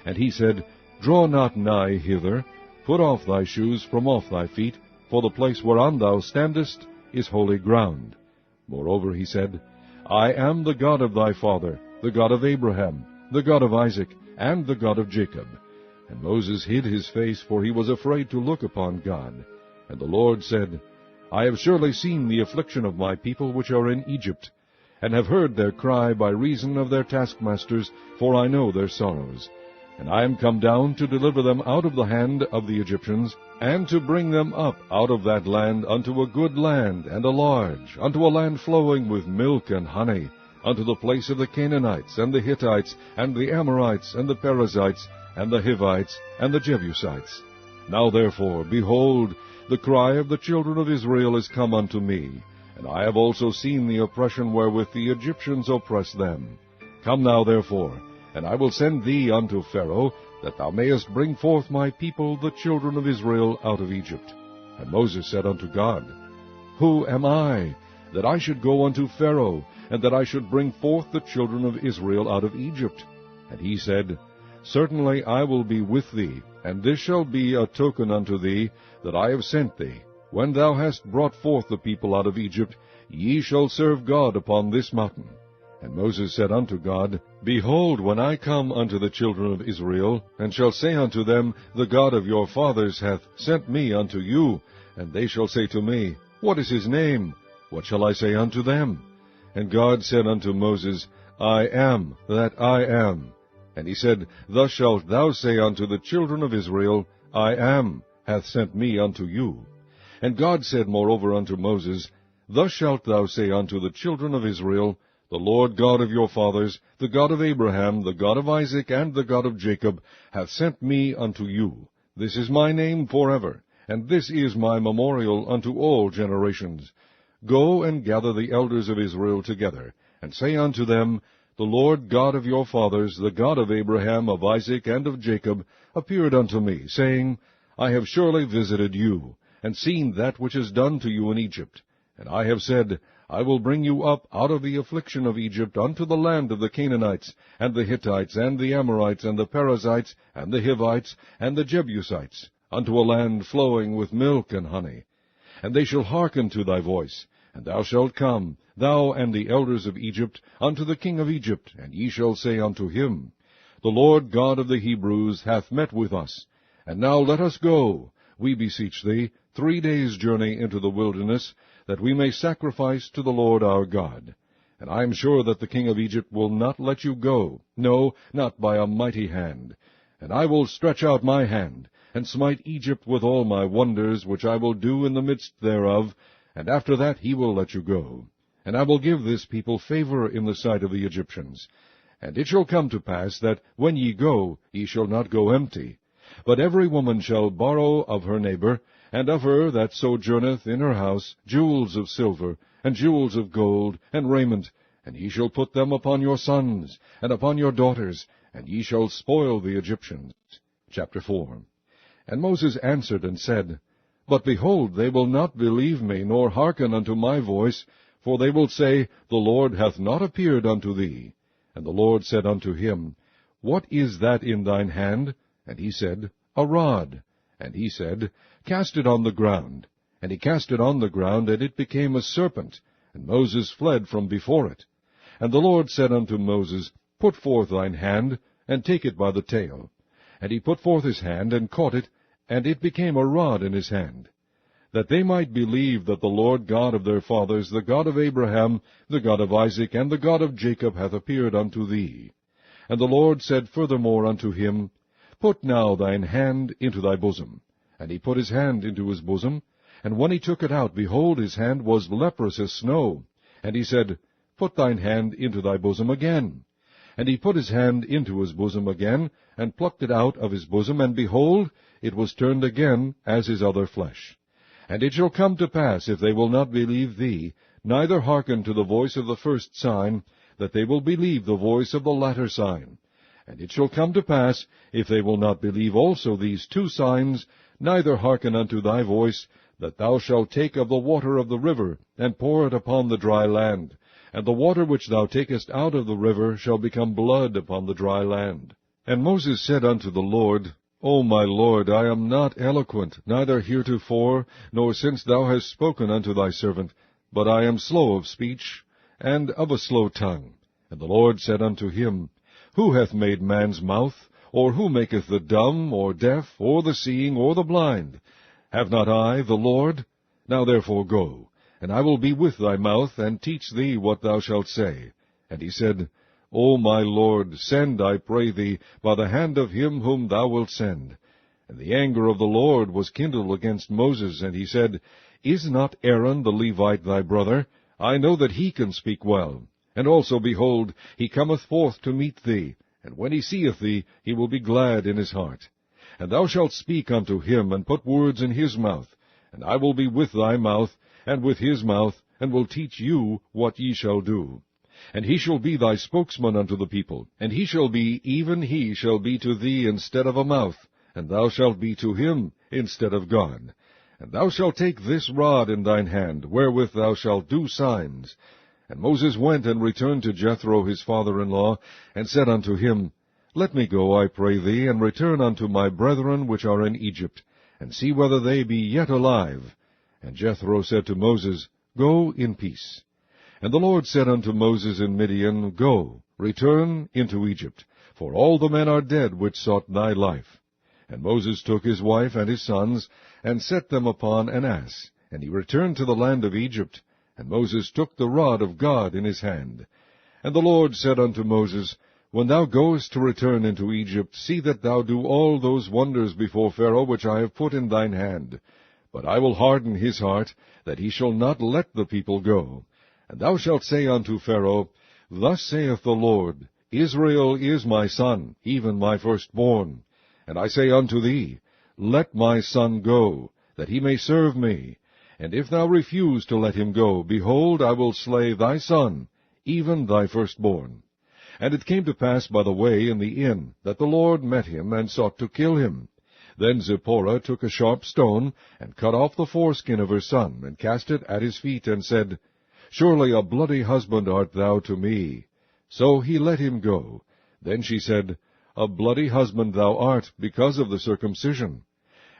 And he said, Draw not nigh hither, put off thy shoes from off thy feet, for the place whereon thou standest is holy ground. Moreover he said, I am the God of thy father, the God of Abraham, the God of Isaac, and the God of Jacob. And Moses hid his face, for he was afraid to look upon God. And the Lord said, I have surely seen the affliction of my people which are in Egypt, and have heard their cry by reason of their taskmasters, for I know their sorrows. And I am come down to deliver them out of the hand of the Egyptians, and to bring them up out of that land unto a good land, and a large, unto a land flowing with milk and honey, unto the place of the Canaanites, and the Hittites, and the Amorites, and the Perizzites, and the Hivites, and the Jebusites. Now therefore, behold, the cry of the children of Israel is come unto me, and I have also seen the oppression wherewith the Egyptians oppress them. Come now therefore, and I will send thee unto Pharaoh, that thou mayest bring forth my people, the children of Israel, out of Egypt. And Moses said unto God, Who am I, that I should go unto Pharaoh, and that I should bring forth the children of Israel out of Egypt? And he said, Certainly I will be with thee, and this shall be a token unto thee, that I have sent thee. When thou hast brought forth the people out of Egypt, ye shall serve God upon this mountain. And Moses said unto God, Behold, when I come unto the children of Israel, and shall say unto them, The God of your fathers hath sent me unto you, and they shall say to me, What is his name? What shall I say unto them? And God said unto Moses, I am that I am. And he said, Thus shalt thou say unto the children of Israel, I am hath sent me unto you. And God said moreover unto Moses, Thus shalt thou say unto the children of Israel, The Lord God of your fathers, the God of Abraham, the God of Isaac, and the God of Jacob, hath sent me unto you. This is my name forever, and this is my memorial unto all generations. Go and gather the elders of Israel together, and say unto them, The Lord God of your fathers, the God of Abraham, of Isaac, and of Jacob, appeared unto me, saying, I have surely visited you, and seen that which is done to you in Egypt. And I have said, I will bring you up out of the affliction of Egypt unto the land of the Canaanites, and the Hittites, and the Amorites, and the Perizzites, and the Hivites, and the Jebusites, unto a land flowing with milk and honey. And they shall hearken to thy voice, and thou shalt come, thou and the elders of Egypt, unto the king of Egypt, and ye shall say unto him, The Lord God of the Hebrews hath met with us. And now let us go, we beseech thee, 3 days' journey into the wilderness, that we may sacrifice to the Lord our God. And I am sure that the king of Egypt will not let you go, no, not by a mighty hand. And I will stretch out my hand, and smite Egypt with all my wonders, which I will do in the midst thereof, and after that he will let you go. And I will give this people favor in the sight of the Egyptians. And it shall come to pass that, when ye go, ye shall not go empty. But every woman shall borrow of her neighbor, and of her that sojourneth in her house, jewels of silver, and jewels of gold, and raiment, and ye shall put them upon your sons, and upon your daughters, and ye shall spoil the Egyptians. Chapter 4. And Moses answered and said, But behold, they will not believe me, nor hearken unto my voice, for they will say, The Lord hath not appeared unto thee. And the Lord said unto him, What is that in thine hand? And he said, A rod. And he said, Cast it on the ground. And he cast it on the ground, and it became a serpent. And Moses fled from before it. And the Lord said unto Moses, Put forth thine hand, and take it by the tail. And he put forth his hand, and caught it, and it became a rod in his hand. That they might believe that the Lord God of their fathers, the God of Abraham, the God of Isaac, and the God of Jacob, hath appeared unto thee. And the Lord said furthermore unto him, Put now thine hand into thy bosom. And he put his hand into his bosom, and when he took it out, behold, his hand was leprous as snow. And he said, Put thine hand into thy bosom again. And he put his hand into his bosom again, and plucked it out of his bosom, and behold, it was turned again as his other flesh. And it shall come to pass, if they will not believe thee, neither hearken to the voice of the first sign, that they will believe the voice of the latter sign. And it shall come to pass, if they will not believe also these 2 signs, neither hearken unto thy voice, that thou shalt take of the water of the river, and pour it upon the dry land. And the water which thou takest out of the river shall become blood upon the dry land. And Moses said unto the Lord, O my Lord, I am not eloquent, neither heretofore, nor since thou hast spoken unto thy servant, but I am slow of speech, and of a slow tongue. And the Lord said unto him, Who hath made man's mouth? Or who maketh the dumb, or deaf, or the seeing, or the blind? Have not I, the Lord? Now therefore go, and I will be with thy mouth, and teach thee what thou shalt say. And he said, O my Lord, send, I pray thee, by the hand of him whom thou wilt send. And the anger of the Lord was kindled against Moses, and he said, Is not Aaron the Levite thy brother? I know that he can speak well. And also, behold, he cometh forth to meet thee, and when he seeth thee, he will be glad in his heart. And thou shalt speak unto him, and put words in his mouth. And I will be with thy mouth, and with his mouth, and will teach you what ye shall do. And he shall be thy spokesman unto the people, and he shall be, even he shall be to thee instead of a mouth, and thou shalt be to him instead of God. And thou shalt take this rod in thine hand, wherewith thou shalt do signs. And Moses went and returned to Jethro his father-in-law, and said unto him, Let me go, I pray thee, and return unto my brethren which are in Egypt, and see whether they be yet alive. And Jethro said to Moses, Go in peace. And the Lord said unto Moses in Midian, Go, return into Egypt, for all the men are dead which sought thy life. And Moses took his wife and his sons, and set them upon an ass, and he returned to the land of Egypt. And Moses took the rod of God in his hand. And the Lord said unto Moses, When thou goest to return into Egypt, see that thou do all those wonders before Pharaoh which I have put in thine hand. But I will harden his heart, that he shall not let the people go. And thou shalt say unto Pharaoh, Thus saith the Lord, Israel is my son, even my firstborn. And I say unto thee, Let my son go, that he may serve me. And if thou refuse to let him go, behold, I will slay thy son, even thy firstborn. And it came to pass by the way in the inn, that the Lord met him, and sought to kill him. Then Zipporah took a sharp stone, and cut off the foreskin of her son, and cast it at his feet, and said, Surely a bloody husband art thou to me. So he let him go. Then she said, A bloody husband thou art, because of the circumcision.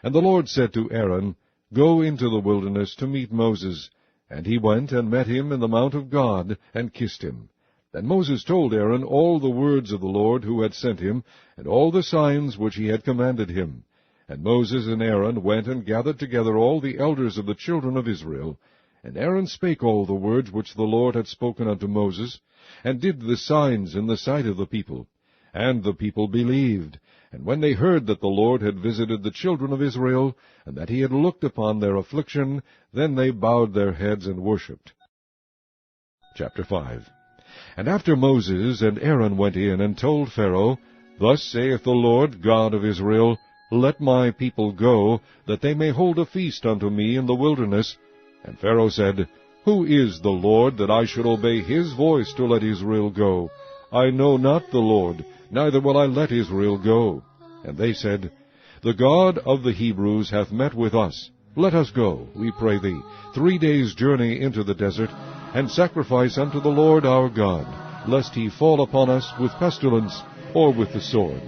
And the Lord said to Aaron, Go into the wilderness to meet Moses. And he went and met him in the mount of God, and kissed him. Then Moses told Aaron all the words of the Lord who had sent him, and all the signs which he had commanded him. And Moses and Aaron went and gathered together all the elders of the children of Israel. And Aaron spake all the words which the Lord had spoken unto Moses, and did the signs in the sight of the people. And the people believed. And when they heard that the Lord had visited the children of Israel, and that he had looked upon their affliction, then they bowed their heads and worshipped. Chapter 5. And after Moses and Aaron went in and told Pharaoh, Thus saith the Lord God of Israel, Let my people go, that they may hold a feast unto me in the wilderness. And Pharaoh said, Who is the Lord, that I should obey his voice to let Israel go? I know not the Lord, neither will I let Israel go. And they said, The God of the Hebrews hath met with us. Let us go, we pray thee, 3 days' journey into the desert, and sacrifice unto the Lord our God, lest he fall upon us with pestilence, or with the sword.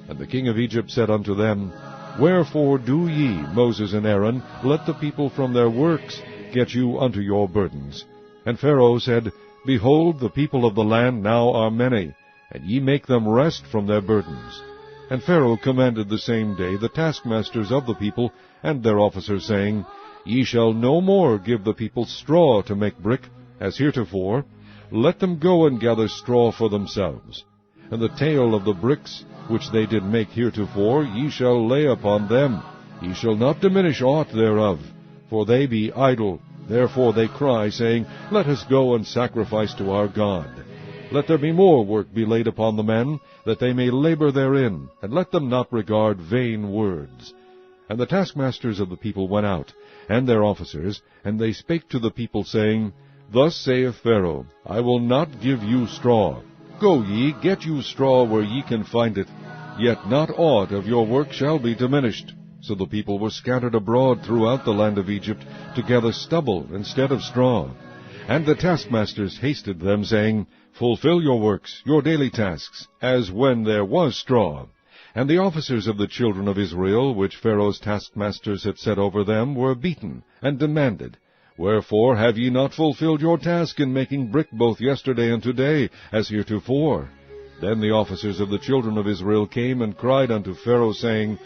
And the king of Egypt said unto them, Wherefore do ye, Moses and Aaron, let the people from their works get you unto your burdens? And Pharaoh said, Behold, the people of the land now are many, and ye make them rest from their burdens. And Pharaoh commanded the same day the taskmasters of the people and their officers, saying, Ye shall no more give the people straw to make brick, as heretofore. Let them go and gather straw for themselves. And the tale of the bricks, which they did make heretofore, ye shall lay upon them. Ye shall not diminish aught thereof, for they be idle. Therefore they cry, saying, Let us go and sacrifice to our God. Let there be more work be laid upon the men, that they may labor therein, and let them not regard vain words. And the taskmasters of the people went out, and their officers, and they spake to the people, saying, Thus saith Pharaoh, I will not give you straw. Go ye, get you straw where ye can find it, yet not aught of your work shall be diminished. So the people were scattered abroad throughout the land of Egypt, to gather stubble instead of straw. And the taskmasters hasted them, saying, Fulfill your works, your daily tasks, as when there was straw. And the officers of the children of Israel, which Pharaoh's taskmasters had set over them, were beaten, and demanded, Wherefore have ye not fulfilled your task in making brick both yesterday and today, as heretofore? Then the officers of the children of Israel came and cried unto Pharaoh, saying,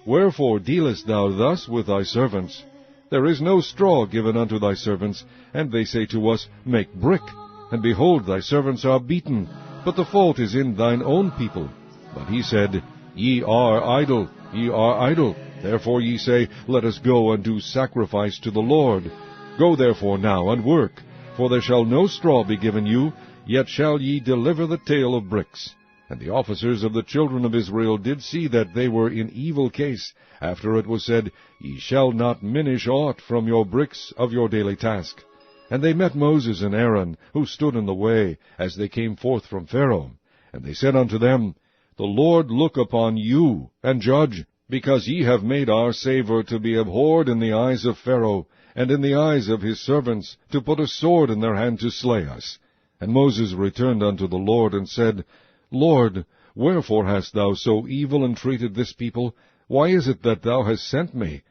Wherefore dealest thou thus with thy servants? There is no straw given unto thy servants, and they say to us, Make brick. And behold, thy servants are beaten, but the fault is in thine own people. But he said, Ye are idle, ye are idle. Therefore ye say, Let us go and do sacrifice to the Lord. Go therefore now and work, for there shall no straw be given you, yet shall ye deliver the tale of bricks. And the officers of the children of Israel did see that they were in evil case, after it was said, Ye shall not minish aught from your bricks of your daily task. And they met Moses and Aaron, who stood in the way, as they came forth from Pharaoh. And they said unto them, The Lord look upon you, and judge, because ye have made our savour to be abhorred in the eyes of Pharaoh, and in the eyes of his servants, to put a sword in their hand to slay us. And Moses returned unto the Lord, and said, Lord, wherefore hast thou so evil entreated this people? Why is it that thou hast sent me?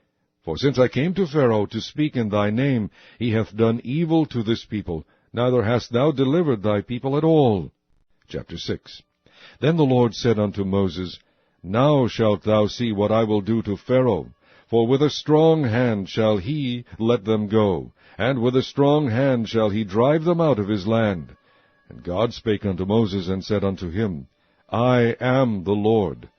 For since I came to Pharaoh to speak in thy name, he hath done evil to this people, neither hast thou delivered thy people at all. Chapter 6. Then the Lord said unto Moses, Now shalt thou see what I will do to Pharaoh. For with a strong hand shall he let them go, and with a strong hand shall he drive them out of his land. And God spake unto Moses, and said unto him, I am the Lord.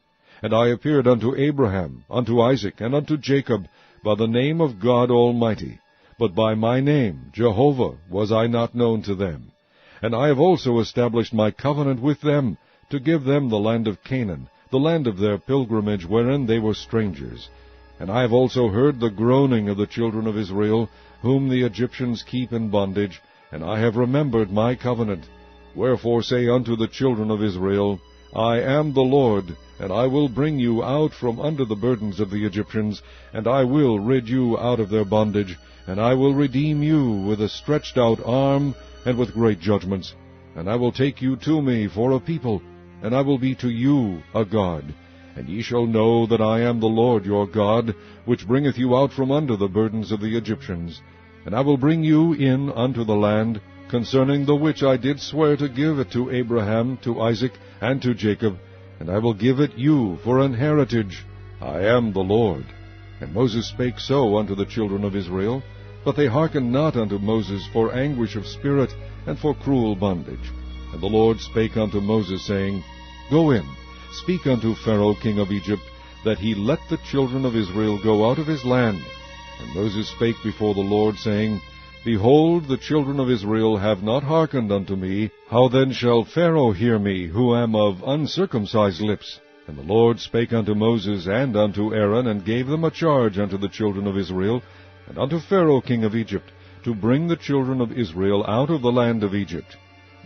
And I appeared unto Abraham, unto Isaac, and unto Jacob, by the name of God Almighty. But by my name, Jehovah, was I not known to them. And I have also established my covenant with them, to give them the land of Canaan, the land of their pilgrimage, wherein they were strangers. And I have also heard the groaning of the children of Israel, whom the Egyptians keep in bondage, and I have remembered my covenant. Wherefore say unto the children of Israel, I am the Lord, and I will bring you out from under the burdens of the Egyptians, and I will rid you out of their bondage, and I will redeem you with a stretched out arm, and with great judgments. And I will take you to me for a people, and I will be to you a God. And ye shall know that I am the Lord your God, which bringeth you out from under the burdens of the Egyptians. And I will bring you in unto the land, concerning the which I did swear to give it to Abraham, to Isaac, and to Jacob, and I will give it you for an heritage. I am the Lord. And Moses spake so unto the children of Israel, but they hearkened not unto Moses for anguish of spirit, and for cruel bondage. And the Lord spake unto Moses, saying, Go in, speak unto Pharaoh king of Egypt, that he let the children of Israel go out of his land. And Moses spake before the Lord, saying, Behold, the children of Israel have not hearkened unto me. How then shall Pharaoh hear me, who am of uncircumcised lips? And the Lord spake unto Moses and unto Aaron, and gave them a charge unto the children of Israel, and unto Pharaoh king of Egypt, to bring the children of Israel out of the land of Egypt.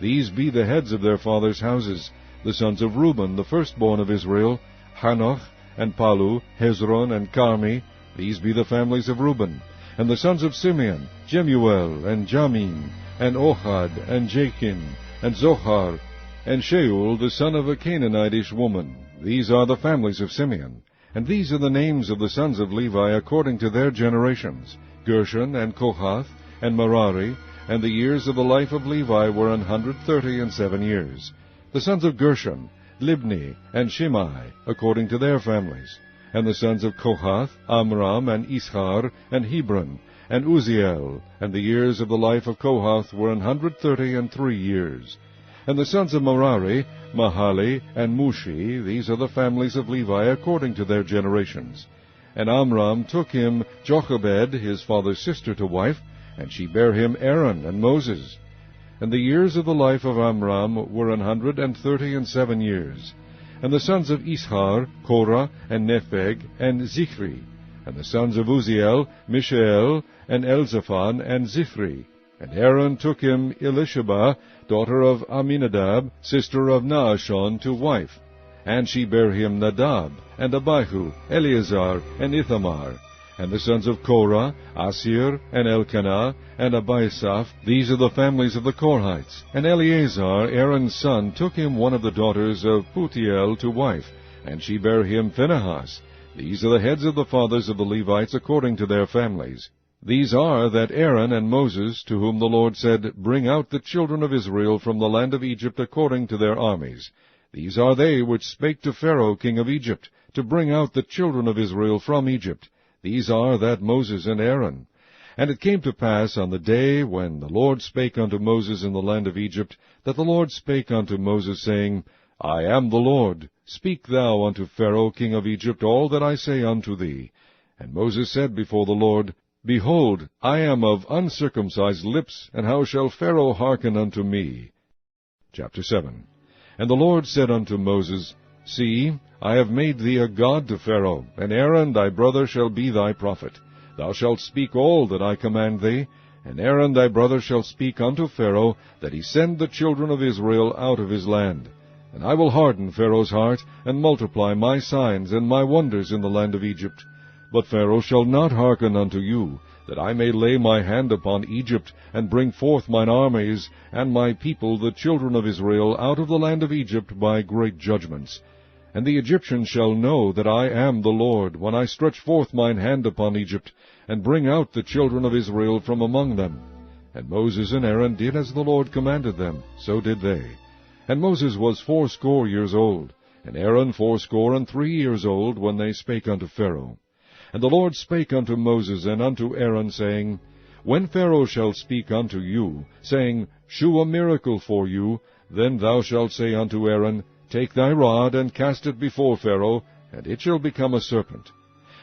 These be the heads of their fathers' houses, the sons of Reuben, the firstborn of Israel, Hanoch, and Palu, Hezron, and Carmi. These be the families of Reuben. And the sons of Simeon, Jemuel, and Jamin, and Ohad, and Jachin, and Zohar, and Shaul, the son of a Canaanitish woman. These are the families of Simeon. And these are the names of the sons of Levi according to their generations, Gershon, and Kohath, and Merari. And the years of the life of Levi were 137 years. The sons of Gershon, Libni, and Shimei, according to their families. And the sons of Kohath, Amram, and Ishar, and Hebron, and Uzziel. And the years of the life of Kohath were 133 years. And the sons of Merari, Mahali, and Mushi. These are the families of Levi according to their generations. And Amram took him Jochebed, his father's sister, to wife, and she bare him Aaron and Moses. And the years of the life of Amram were 137 years. And the sons of Ishar, Korah, and Nepheg, and Zichri. And the sons of Uzziel, Mishael, and Elzaphan, and Zithri. And Aaron took him Elisheba, daughter of Amminadab, sister of Naashon, to wife. And she bare him Nadab, and Abihu, Eleazar, and Ithamar. And the sons of Korah, Asir, and Elkanah, and Abiasaph, these are the families of the Korhites. And Eleazar, Aaron's son, took him one of the daughters of Putiel to wife, and she bare him Phinehas. These are the heads of the fathers of the Levites according to their families. These are that Aaron and Moses, to whom the Lord said, Bring out the children of Israel from the land of Egypt according to their armies. These are they which spake to Pharaoh king of Egypt, to bring out the children of Israel from Egypt. These are that Moses and Aaron. And it came to pass on the day when the Lord spake unto Moses in the land of Egypt, that the Lord spake unto Moses, saying, I am the Lord. Speak thou unto Pharaoh king of Egypt all that I say unto thee. And Moses said before the Lord, Behold, I am of uncircumcised lips, and how shall Pharaoh hearken unto me? Chapter 7. And the Lord said unto Moses, See, I have made thee a god to Pharaoh, and Aaron thy brother shall be thy prophet. Thou shalt speak all that I command thee, and Aaron thy brother shall speak unto Pharaoh, that he send the children of Israel out of his land. And I will harden Pharaoh's heart, and multiply my signs and my wonders in the land of Egypt. But Pharaoh shall not hearken unto you, that I may lay my hand upon Egypt, and bring forth mine armies, and my people the children of Israel, out of the land of Egypt by great judgments. And the Egyptians shall know that I am the Lord, when I stretch forth mine hand upon Egypt, and bring out the children of Israel from among them. And Moses and Aaron did as the Lord commanded them, so did they. And Moses was 80 years old, and Aaron 83 years old, when they spake unto Pharaoh. And the Lord spake unto Moses and unto Aaron, saying, When Pharaoh shall speak unto you, saying, Shew a miracle for you, then thou shalt say unto Aaron, Take thy rod, and cast it before Pharaoh, and it shall become a serpent.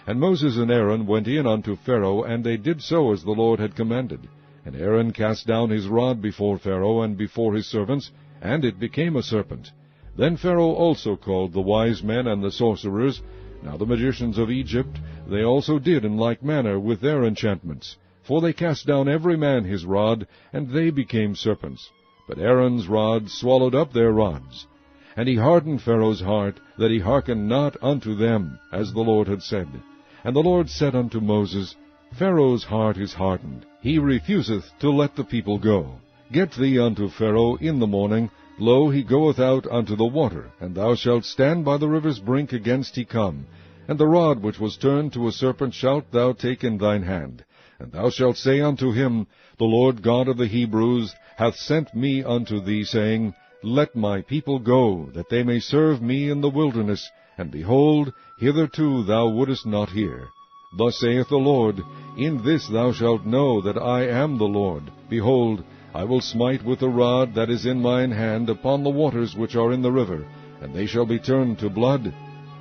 And Moses and Aaron went in unto Pharaoh, and they did so as the Lord had commanded. And Aaron cast down his rod before Pharaoh and before his servants, and it became a serpent. Then Pharaoh also called the wise men and the sorcerers. Now the magicians of Egypt, they also did in like manner with their enchantments. For they cast down every man his rod, and they became serpents. But Aaron's rod swallowed up their rods. And he hardened Pharaoh's heart, that he hearkened not unto them, as the Lord had said. And the Lord said unto Moses, Pharaoh's heart is hardened, he refuseth to let the people go. Get thee unto Pharaoh in the morning, lo, he goeth out unto the water, and thou shalt stand by the river's brink against he come. And the rod which was turned to a serpent shalt thou take in thine hand. And thou shalt say unto him, The Lord God of the Hebrews hath sent me unto thee, saying, Let my people go, that they may serve me in the wilderness. And behold, hitherto thou wouldest not hear. Thus saith the Lord, In this thou shalt know that I am the Lord. Behold, I will smite with the rod that is in mine hand upon the waters which are in the river, and they shall be turned to blood.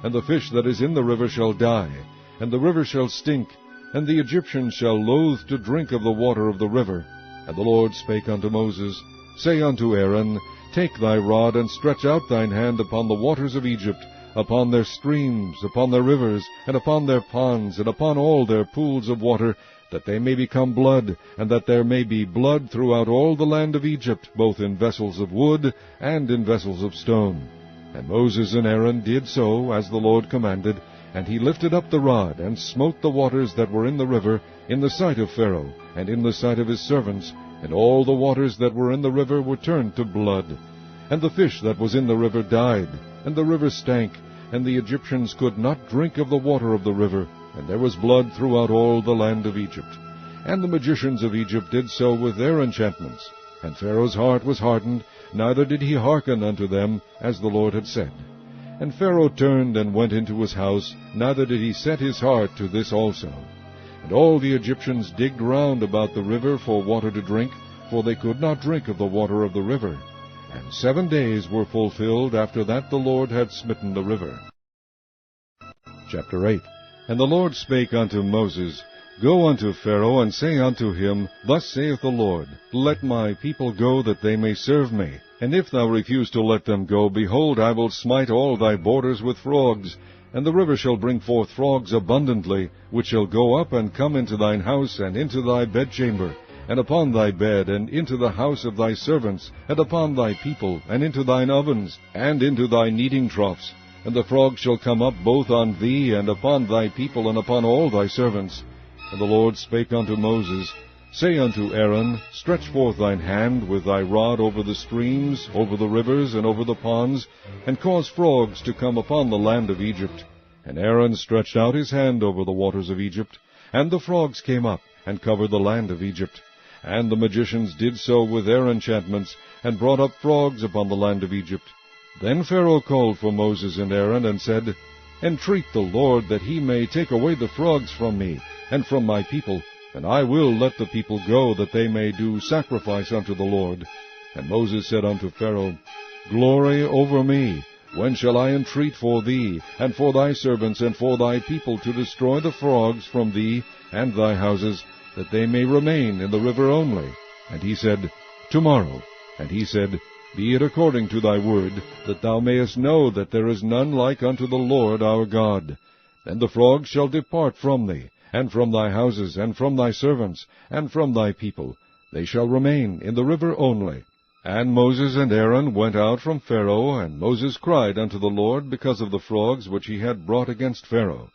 And the fish that is in the river shall die, and the river shall stink, and the Egyptians shall loathe to drink of the water of the river. And the Lord spake unto Moses, Say unto Aaron, Take thy rod, and stretch out thine hand upon the waters of Egypt, upon their streams, upon their rivers, and upon their ponds, and upon all their pools of water, that they may become blood, and that there may be blood throughout all the land of Egypt, both in vessels of wood and in vessels of stone. And Moses and Aaron did so, as the Lord commanded, and he lifted up the rod, and smote the waters that were in the river, in the sight of Pharaoh, and in the sight of his servants, and all the waters that were in the river were turned to blood. And the fish that was in the river died, and the river stank, and the Egyptians could not drink of the water of the river, and there was blood throughout all the land of Egypt. And the magicians of Egypt did so with their enchantments. And Pharaoh's heart was hardened, neither did he hearken unto them, as the Lord had said. And Pharaoh turned and went into his house, neither did he set his heart to this also. And all the Egyptians digged round about the river for water to drink, for they could not drink of the water of the river. And 7 days were fulfilled after that the Lord had smitten the river. Chapter 8. And the Lord spake unto Moses, Go unto Pharaoh, and say unto him, Thus saith the Lord, Let my people go, that they may serve me. And if thou refuse to let them go, behold, I will smite all thy borders with frogs. And the river shall bring forth frogs abundantly, which shall go up and come into thine house and into thy bedchamber. and upon thy bed, and into the house of thy servants, and upon thy people, and into thine ovens, and into thy kneading troughs. And the frogs shall come up both on thee, and upon thy people, and upon all thy servants. And the Lord spake unto Moses, Say unto Aaron, Stretch forth thine hand with thy rod over the streams, over the rivers, and over the ponds, and cause frogs to come upon the land of Egypt. And Aaron stretched out his hand over the waters of Egypt, and the frogs came up, and covered the land of Egypt. And the magicians did so with their enchantments, and brought up frogs upon the land of Egypt. Then Pharaoh called for Moses and Aaron, and said, Entreat the Lord that he may take away the frogs from me, and from my people, and I will let the people go, that they may do sacrifice unto the Lord. And Moses said unto Pharaoh, Glory over me! When shall I entreat for thee, and for thy servants, and for thy people, to destroy the frogs from thee and thy houses, that they may remain in the river only? And he said, Tomorrow. And he said, Be it according to thy word, that thou mayest know that there is none like unto the Lord our God. And the frogs shall depart from thee, and from thy houses, and from thy servants, and from thy people. They shall remain in the river only. And Moses and Aaron went out from Pharaoh, and Moses cried unto the Lord because of the frogs which he had brought against Pharaoh.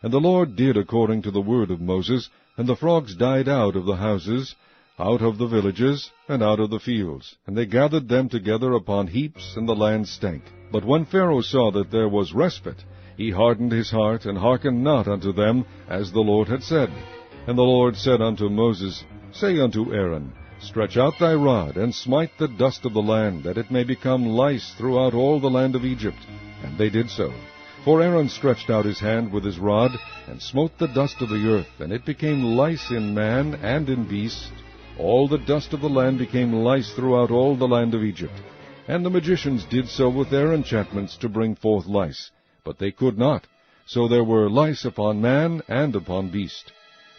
And the Lord did according to the word of Moses, and the frogs died out of the houses, out of the villages, and out of the fields. And they gathered them together upon heaps, and the land stank. But when Pharaoh saw that there was respite, he hardened his heart, and hearkened not unto them, as the Lord had said. And the Lord said unto Moses, Say unto Aaron, Stretch out thy rod, and smite the dust of the land, that it may become lice throughout all the land of Egypt. And they did so. For Aaron stretched out his hand with his rod, and smote the dust of the earth, and it became lice in man and in beast. All the dust of the land became lice throughout all the land of Egypt. And the magicians did so with their enchantments to bring forth lice, but they could not. So there were lice upon man and upon beast.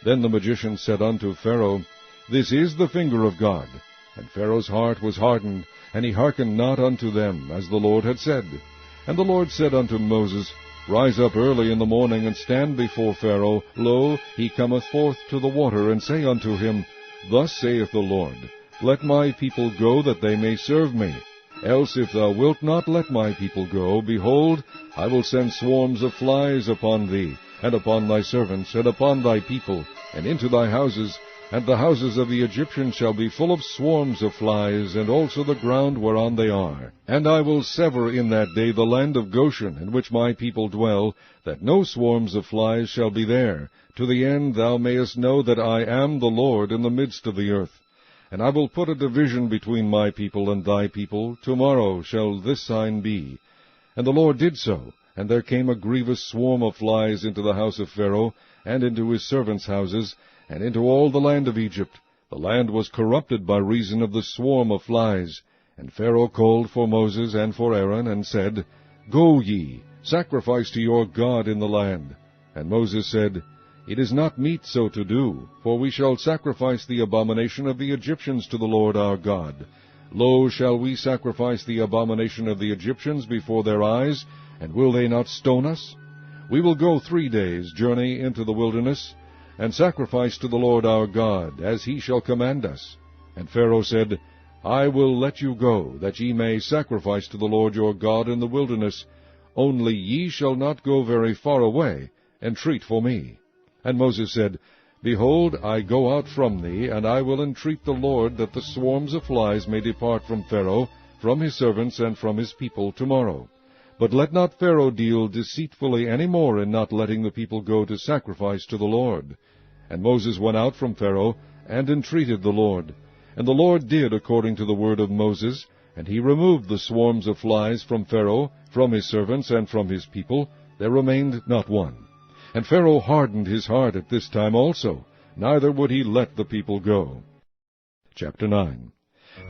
Then the magicians said unto Pharaoh, This is the finger of God. And Pharaoh's heart was hardened, and he hearkened not unto them, as the Lord had said. And the Lord said unto Moses, Rise up early in the morning, and stand before Pharaoh. Lo, he cometh forth to the water, and say unto him, Thus saith the Lord, Let my people go, that they may serve me. Else if thou wilt not let my people go, behold, I will send swarms of flies upon thee, and upon thy servants, and upon thy people, and into thy houses, and the houses of the Egyptians shall be full of swarms of flies, and also the ground whereon they are. And I will sever in that day the land of Goshen, in which my people dwell, that no swarms of flies shall be there, to the end thou mayest know that I am the Lord in the midst of the earth. And I will put a division between my people and thy people. Tomorrow shall this sign be. And the Lord did so, and there came a grievous swarm of flies into the house of Pharaoh, and into his servants' houses, and into all the land of Egypt. The land was corrupted by reason of the swarm of flies. And Pharaoh called for Moses and for Aaron, and said, Go ye, sacrifice to your God in the land. And Moses said, It is not meet so to do, for we shall sacrifice the abomination of the Egyptians to the Lord our God. Lo, shall we sacrifice the abomination of the Egyptians before their eyes, and will they not stone us? We will go 3 days' journey into the wilderness, and sacrifice to the Lord our God, as he shall command us. And Pharaoh said, I will let you go, that ye may sacrifice to the Lord your God in the wilderness. Only ye shall not go very far away, entreat for me. And Moses said, Behold, I go out from thee, and I will entreat the Lord that the swarms of flies may depart from Pharaoh, from his servants, and from his people tomorrow. But let not Pharaoh deal deceitfully any more in not letting the people go to sacrifice to the Lord. And Moses went out from Pharaoh, and entreated the Lord. And the Lord did according to the word of Moses, and he removed the swarms of flies from Pharaoh, from his servants, and from his people. There remained not one. And Pharaoh hardened his heart at this time also, neither would he let the people go. Chapter 9.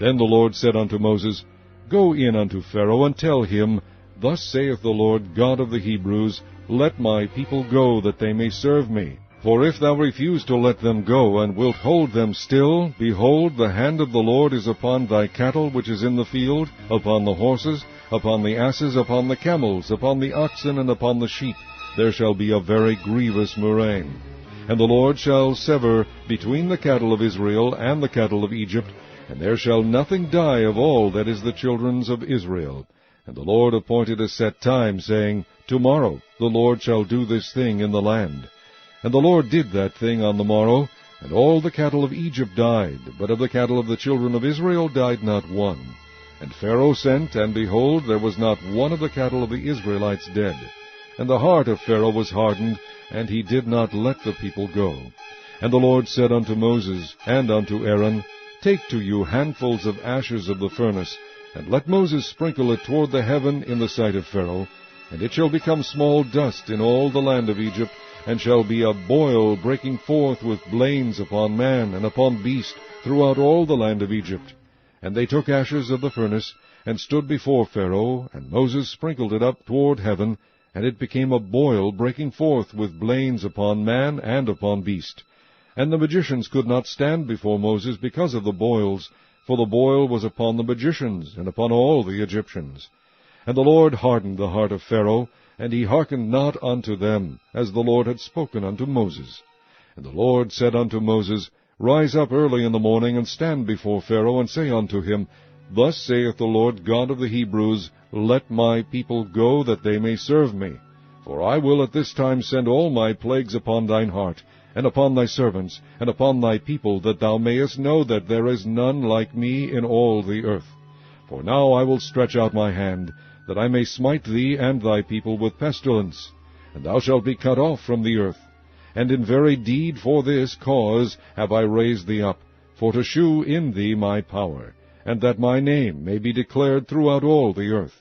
Then the Lord said unto Moses, Go in unto Pharaoh, and tell him, Thus saith the Lord God of the Hebrews, Let my people go, that they may serve me. For if thou refuse to let them go, and wilt hold them still, behold, the hand of the Lord is upon thy cattle which is in the field, upon the horses, upon the asses, upon the camels, upon the oxen, and upon the sheep. There shall be a very grievous murrain. And the Lord shall sever between the cattle of Israel and the cattle of Egypt, and there shall nothing die of all that is the children's of Israel. And the Lord appointed a set time, saying, Tomorrow the Lord shall do this thing in the land. And the Lord did that thing on the morrow, and all the cattle of Egypt died, but of the cattle of the children of Israel died not one. And Pharaoh sent, and behold, there was not one of the cattle of the Israelites dead. And the heart of Pharaoh was hardened, and he did not let the people go. And the Lord said unto Moses and unto Aaron, Take to you handfuls of ashes of the furnace, and let Moses sprinkle it toward the heaven in the sight of Pharaoh, and it shall become small dust in all the land of Egypt, and shall be a boil breaking forth with blains upon man and upon beast throughout all the land of Egypt. And they took ashes of the furnace, and stood before Pharaoh, and Moses sprinkled it up toward heaven, and it became a boil breaking forth with blains upon man and upon beast. And the magicians could not stand before Moses because of the boils, for the boil was upon the magicians and upon all the Egyptians. And the Lord hardened the heart of Pharaoh, and he hearkened not unto them, as the Lord had spoken unto Moses. And the Lord said unto Moses, Rise up early in the morning, and stand before Pharaoh, and say unto him, Thus saith the Lord God of the Hebrews, Let my people go, that they may serve me. For I will at this time send all my plagues upon thine heart, and upon thy servants, and upon thy people, that thou mayest know that there is none like me in all the earth. For now I will stretch out my hand, that I may smite thee and thy people with pestilence, and thou shalt be cut off from the earth. And in very deed for this cause have I raised thee up, for to shew in thee my power, and that my name may be declared throughout all the earth.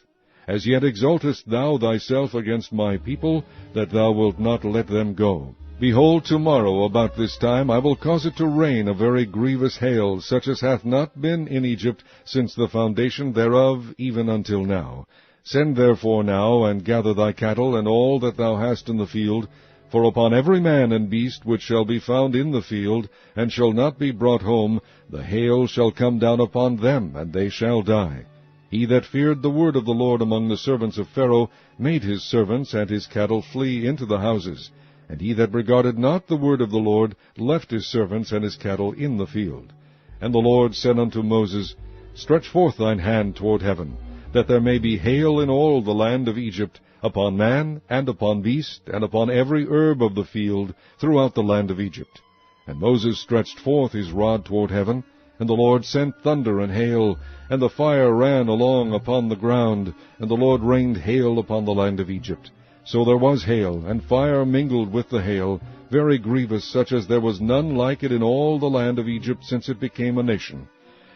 As yet exaltest thou thyself against my people, that thou wilt not let them go. Behold, tomorrow about this time I will cause it to rain a very grievous hail, such as hath not been in Egypt since the foundation thereof even until now. Send therefore now, and gather thy cattle, and all that thou hast in the field, for upon every man and beast which shall be found in the field, and shall not be brought home, the hail shall come down upon them, and they shall die. He that feared the word of the Lord among the servants of Pharaoh made his servants and his cattle flee into the houses. And he that regarded not the word of the Lord left his servants and his cattle in the field. And the Lord said unto Moses, Stretch forth thine hand toward heaven, that there may be hail in all the land of Egypt, upon man, and upon beast, and upon every herb of the field, throughout the land of Egypt. And Moses stretched forth his rod toward heaven, and the Lord sent thunder and hail, and the fire ran along upon the ground, and the Lord rained hail upon the land of Egypt. So there was hail, and fire mingled with the hail, very grievous, such as there was none like it in all the land of Egypt since it became a nation.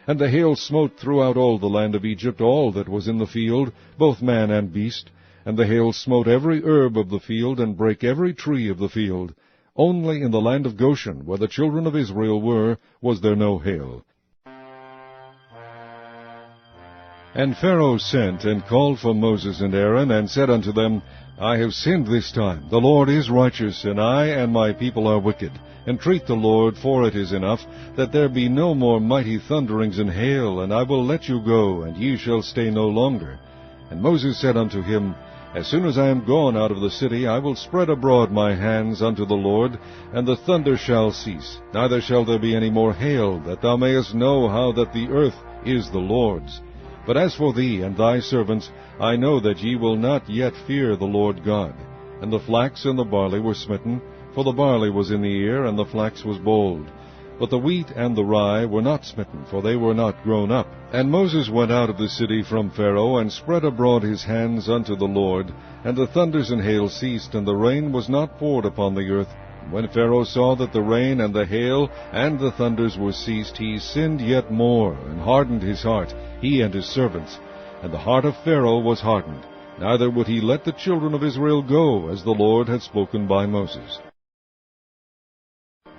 And the hail smote throughout all the land of Egypt all that was in the field, both man and beast. And the hail smote every herb of the field, and brake every tree of the field. Only in the land of Goshen, where the children of Israel were, was there no hail. And Pharaoh sent and called for Moses and Aaron, and said unto them, I have sinned this time. The Lord is righteous, and I and my people are wicked. Entreat the Lord, for it is enough, that there be no more mighty thunderings and hail, and I will let you go, and ye shall stay no longer. And Moses said unto him, As soon as I am gone out of the city, I will spread abroad my hands unto the Lord, and the thunder shall cease, neither shall there be any more hail, that thou mayest know how that the earth is the Lord's. But as for thee and thy servants, I know that ye will not yet fear the Lord God. And the flax and the barley were smitten, for the barley was in the ear, and the flax was bold. But the wheat and the rye were not smitten, for they were not grown up. And Moses went out of the city from Pharaoh, and spread abroad his hands unto the Lord. And the thunders and hail ceased, and the rain was not poured upon the earth. And when Pharaoh saw that the rain and the hail and the thunders were ceased, he sinned yet more, and hardened his heart, he and his servants. And the heart of Pharaoh was hardened, neither would he let the children of Israel go, as the Lord had spoken by Moses.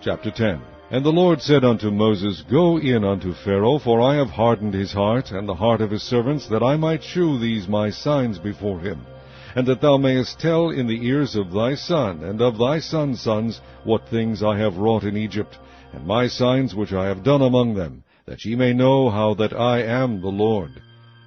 Chapter 10. And the Lord said unto Moses, Go in unto Pharaoh, for I have hardened his heart, and the heart of his servants, that I might shew these my signs before him, and that thou mayest tell in the ears of thy son, and of thy son's sons, what things I have wrought in Egypt, and my signs which I have done among them, that ye may know how that I am the Lord.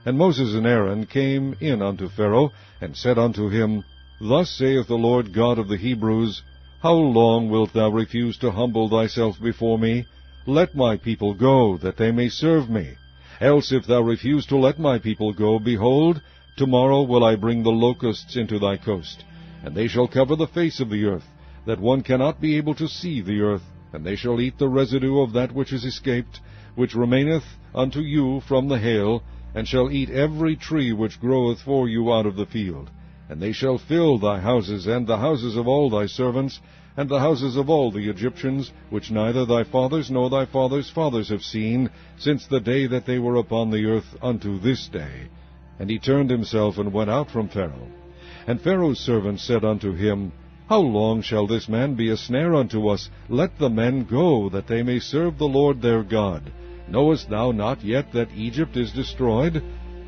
And Moses and Aaron came in unto Pharaoh, and said unto him, Thus saith the Lord God of the Hebrews, How long wilt thou refuse to humble thyself before me? Let my people go, that they may serve me. Else if thou refuse to let my people go, behold, tomorrow will I bring the locusts into thy coast, and they shall cover the face of the earth, that one cannot be able to see the earth, and they shall eat the residue of that which is escaped, which remaineth unto you from the hail, and shall eat every tree which groweth for you out of the field. And they shall fill thy houses, and the houses of all thy servants, and the houses of all the Egyptians, which neither thy fathers nor thy fathers' fathers have seen, since the day that they were upon the earth unto this day. And he turned himself and went out from Pharaoh. And Pharaoh's servants said unto him, How long shall this man be a snare unto us? Let the men go, that they may serve the Lord their God. Knowest thou not yet that Egypt is destroyed?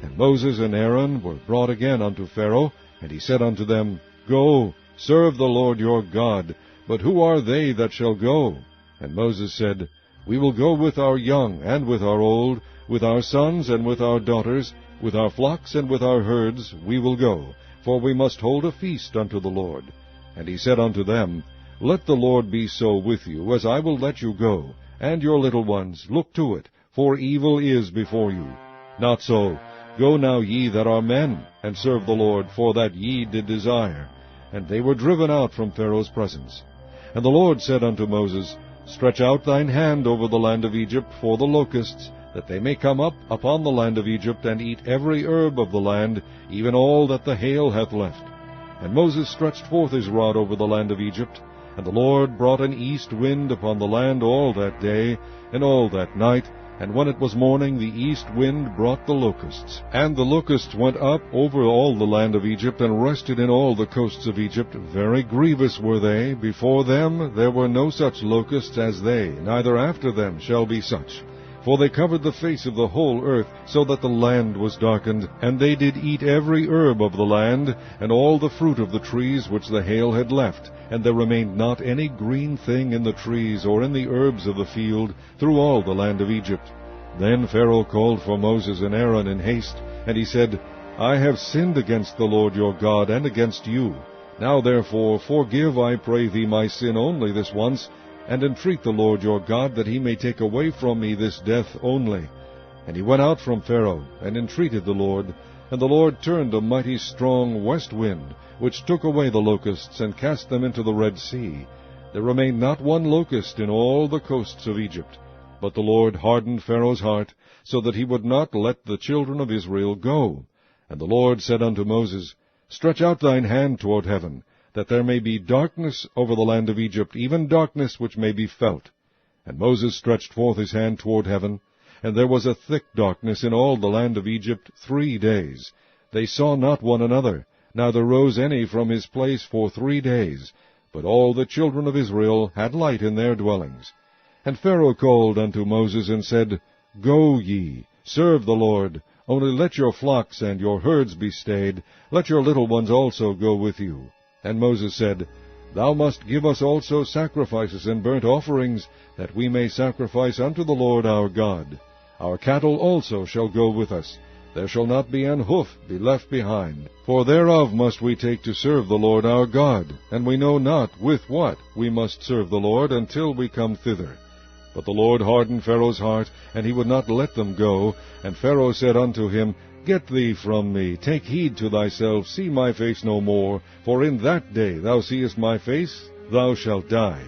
And Moses and Aaron were brought again unto Pharaoh, and he said unto them, Go, serve the Lord your God. But who are they that shall go? And Moses said, We will go with our young and with our old, with our sons and with our daughters, with our flocks and with our herds we will go, for we must hold a feast unto the Lord. And he said unto them, Let the Lord be so with you, as I will let you go, and your little ones, look to it, for evil is before you. Not so. Go now ye that are men, and serve the Lord, for that ye did desire. And they were driven out from Pharaoh's presence. And the Lord said unto Moses, Stretch out thine hand over the land of Egypt for the locusts, that they may come up upon the land of Egypt, and eat every herb of the land, even all that the hail hath left. And Moses stretched forth his rod over the land of Egypt, and the Lord brought an east wind upon the land all that day, and all that night, and when it was morning, the east wind brought the locusts. And the locusts went up over all the land of Egypt, and rested in all the coasts of Egypt. Very grievous were they. Before them there were no such locusts as they, neither after them shall be such. For they covered the face of the whole earth, so that the land was darkened. And they did eat every herb of the land, and all the fruit of the trees which the hail had left. And there remained not any green thing in the trees, or in the herbs of the field, through all the land of Egypt. Then Pharaoh called for Moses and Aaron in haste, and he said, I have sinned against the Lord your God, and against you. Now therefore forgive, I pray thee, my sin only this once, and entreat the Lord your God, that he may take away from me this death only. And he went out from Pharaoh, and entreated the Lord. And the Lord turned a mighty strong west wind, which took away the locusts, and cast them into the Red Sea. There remained not one locust in all the coasts of Egypt. But the Lord hardened Pharaoh's heart, so that he would not let the children of Israel go. And the Lord said unto Moses, Stretch out thine hand toward heaven, that there may be darkness over the land of Egypt, even darkness which may be felt. And Moses stretched forth his hand toward heaven, and there was a thick darkness in all the land of Egypt 3 days. They saw not one another, neither rose any from his place for 3 days. But all the children of Israel had light in their dwellings. And Pharaoh called unto Moses, and said, Go ye, serve the Lord, only let your flocks and your herds be stayed, let your little ones also go with you. And Moses said, Thou must give us also sacrifices and burnt offerings, that we may sacrifice unto the Lord our God. Our cattle also shall go with us. There shall not be an hoof be left behind. For thereof must we take to serve the Lord our God, and we know not with what we must serve the Lord until we come thither. But the Lord hardened Pharaoh's heart, and he would not let them go. And Pharaoh said unto him, Get thee from me, take heed to thyself, see my face no more, for in that day thou seest my face, thou shalt die.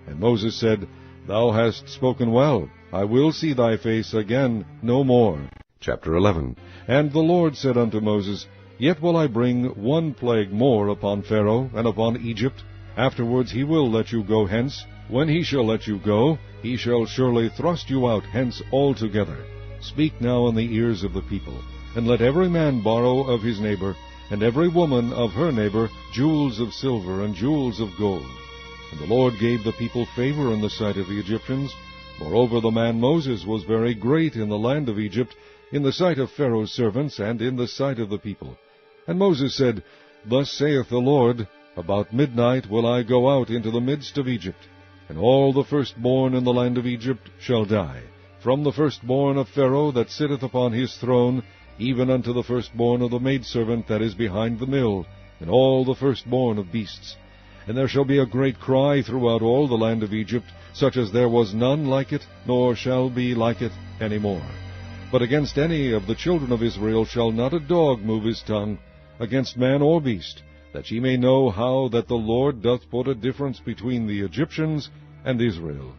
And Moses said, Thou hast spoken well, I will see thy face again no more. Chapter 11. And the Lord said unto Moses, Yet will I bring one plague more upon Pharaoh and upon Egypt. Afterwards he will let you go hence. When he shall let you go, he shall surely thrust you out hence altogether. Speak now in the ears of the people, and let every man borrow of his neighbor, and every woman of her neighbor, jewels of silver and jewels of gold. And the Lord gave the people favor in the sight of the Egyptians. Moreover, the man Moses was very great in the land of Egypt, in the sight of Pharaoh's servants, and in the sight of the people. And Moses said, Thus saith the Lord, About midnight will I go out into the midst of Egypt, and all the firstborn in the land of Egypt shall die, from the firstborn of Pharaoh that sitteth upon his throne, even unto the firstborn of the maidservant that is behind the mill, and all the firstborn of beasts. And there shall be a great cry throughout all the land of Egypt, such as there was none like it, nor shall be like it any more. But against any of the children of Israel shall not a dog move his tongue, against man or beast, that ye may know how that the Lord doth put a difference between the Egyptians and Israel.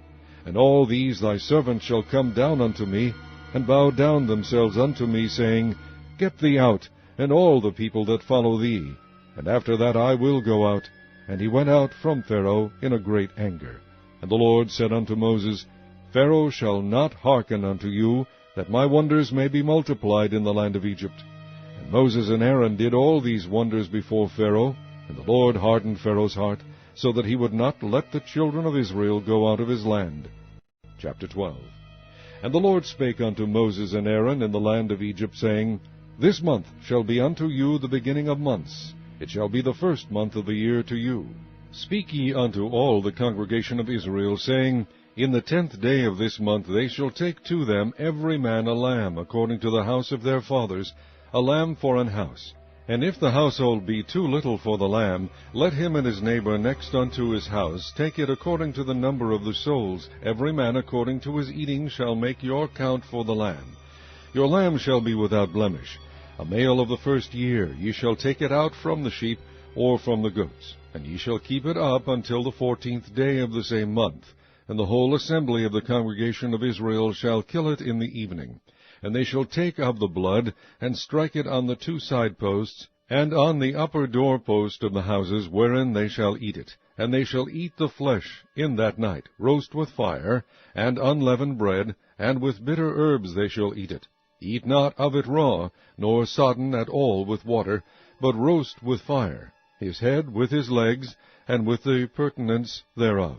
And all these thy servants shall come down unto me, and bow down themselves unto me, saying, Get thee out, and all the people that follow thee. And after that I will go out. And he went out from Pharaoh in a great anger. And the Lord said unto Moses, Pharaoh shall not hearken unto you, that my wonders may be multiplied in the land of Egypt. And Moses and Aaron did all these wonders before Pharaoh, and the Lord hardened Pharaoh's heart, so that he would not let the children of Israel go out of his land. Chapter 12. And the Lord spake unto Moses and Aaron in the land of Egypt, saying, This month shall be unto you the beginning of months. It shall be the first month of the year to you. Speak ye unto all the congregation of Israel, saying, In the 10th day of this month they shall take to them every man a lamb, according to the house of their fathers, a lamb for an house. And if the household be too little for the lamb, let him and his neighbor next unto his house take it according to the number of the souls. Every man according to his eating shall make your count for the lamb. Your lamb shall be without blemish. A male of the first year. Ye shall take it out from the sheep, or from the goats. And ye shall keep it up until the 14th day of the same month. And the whole assembly of the congregation of Israel shall kill it in the evening. And they shall take of the blood, and strike it on the 2 side posts, and on the upper door post of the houses wherein they shall eat it. And they shall eat the flesh in that night, roast with fire, and unleavened bread, and with bitter herbs they shall eat it. Eat not of it raw, nor sodden at all with water, but roast with fire, his head with his legs, and with the purtenance thereof.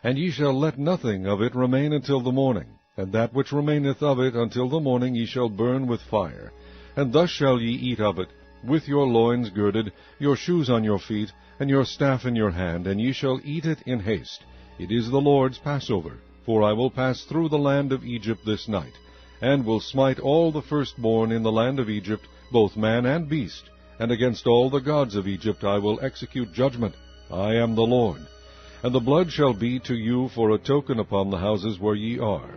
And ye shall let nothing of it remain until the morning. And that which remaineth of it until the morning ye shall burn with fire. And thus shall ye eat of it, with your loins girded, your shoes on your feet, and your staff in your hand, and ye shall eat it in haste. It is the Lord's Passover. For I will pass through the land of Egypt this night, and will smite all the firstborn in the land of Egypt, both man and beast. And against all the gods of Egypt I will execute judgment. I am the Lord. And the blood shall be to you for a token upon the houses where ye are.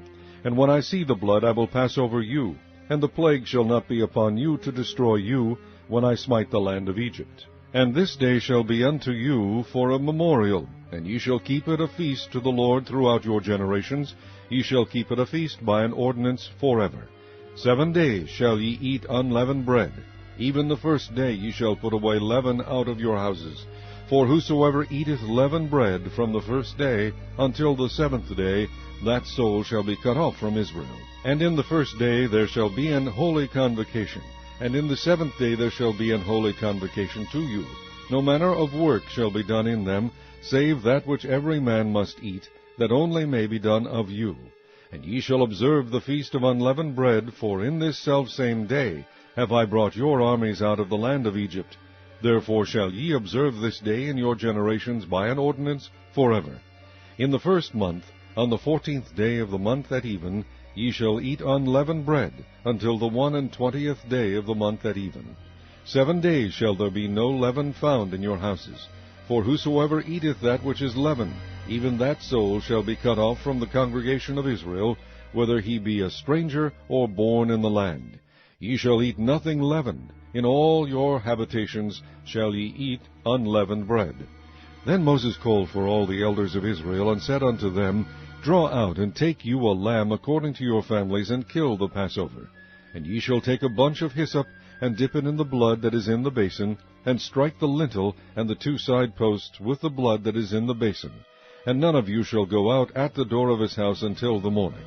And when I see the blood, I will pass over you, and the plague shall not be upon you to destroy you, when I smite the land of Egypt. And this day shall be unto you for a memorial, and ye shall keep it a feast to the Lord throughout your generations. Ye shall keep it a feast by an ordinance forever. 7 days shall ye eat unleavened bread. Even the first day ye shall put away leaven out of your houses. For whosoever eateth leavened bread from the first day until the 7th day, that soul shall be cut off from Israel. And in the first day there shall be an holy convocation, and in the 7th day there shall be an holy convocation to you. No manner of work shall be done in them, save that which every man must eat, that only may be done of you. And ye shall observe the feast of unleavened bread, for in this selfsame day have I brought your armies out of the land of Egypt. Therefore shall ye observe this day in your generations by an ordinance forever. In the 1st month, on the 14th day of the month at even, ye shall eat unleavened bread, until the 21st day of the month at even. 7 days shall there be no leaven found in your houses. For whosoever eateth that which is leavened, even that soul shall be cut off from the congregation of Israel, whether he be a stranger or born in the land. Ye shall eat nothing leavened. In all your habitations shall ye eat unleavened bread. Then Moses called for all the elders of Israel, and said unto them, Draw out, and take you a lamb according to your families, and kill the Passover. And ye shall take a bunch of hyssop, and dip it in the blood that is in the basin, and strike the lintel and the 2 side posts with the blood that is in the basin. And none of you shall go out at the door of his house until the morning.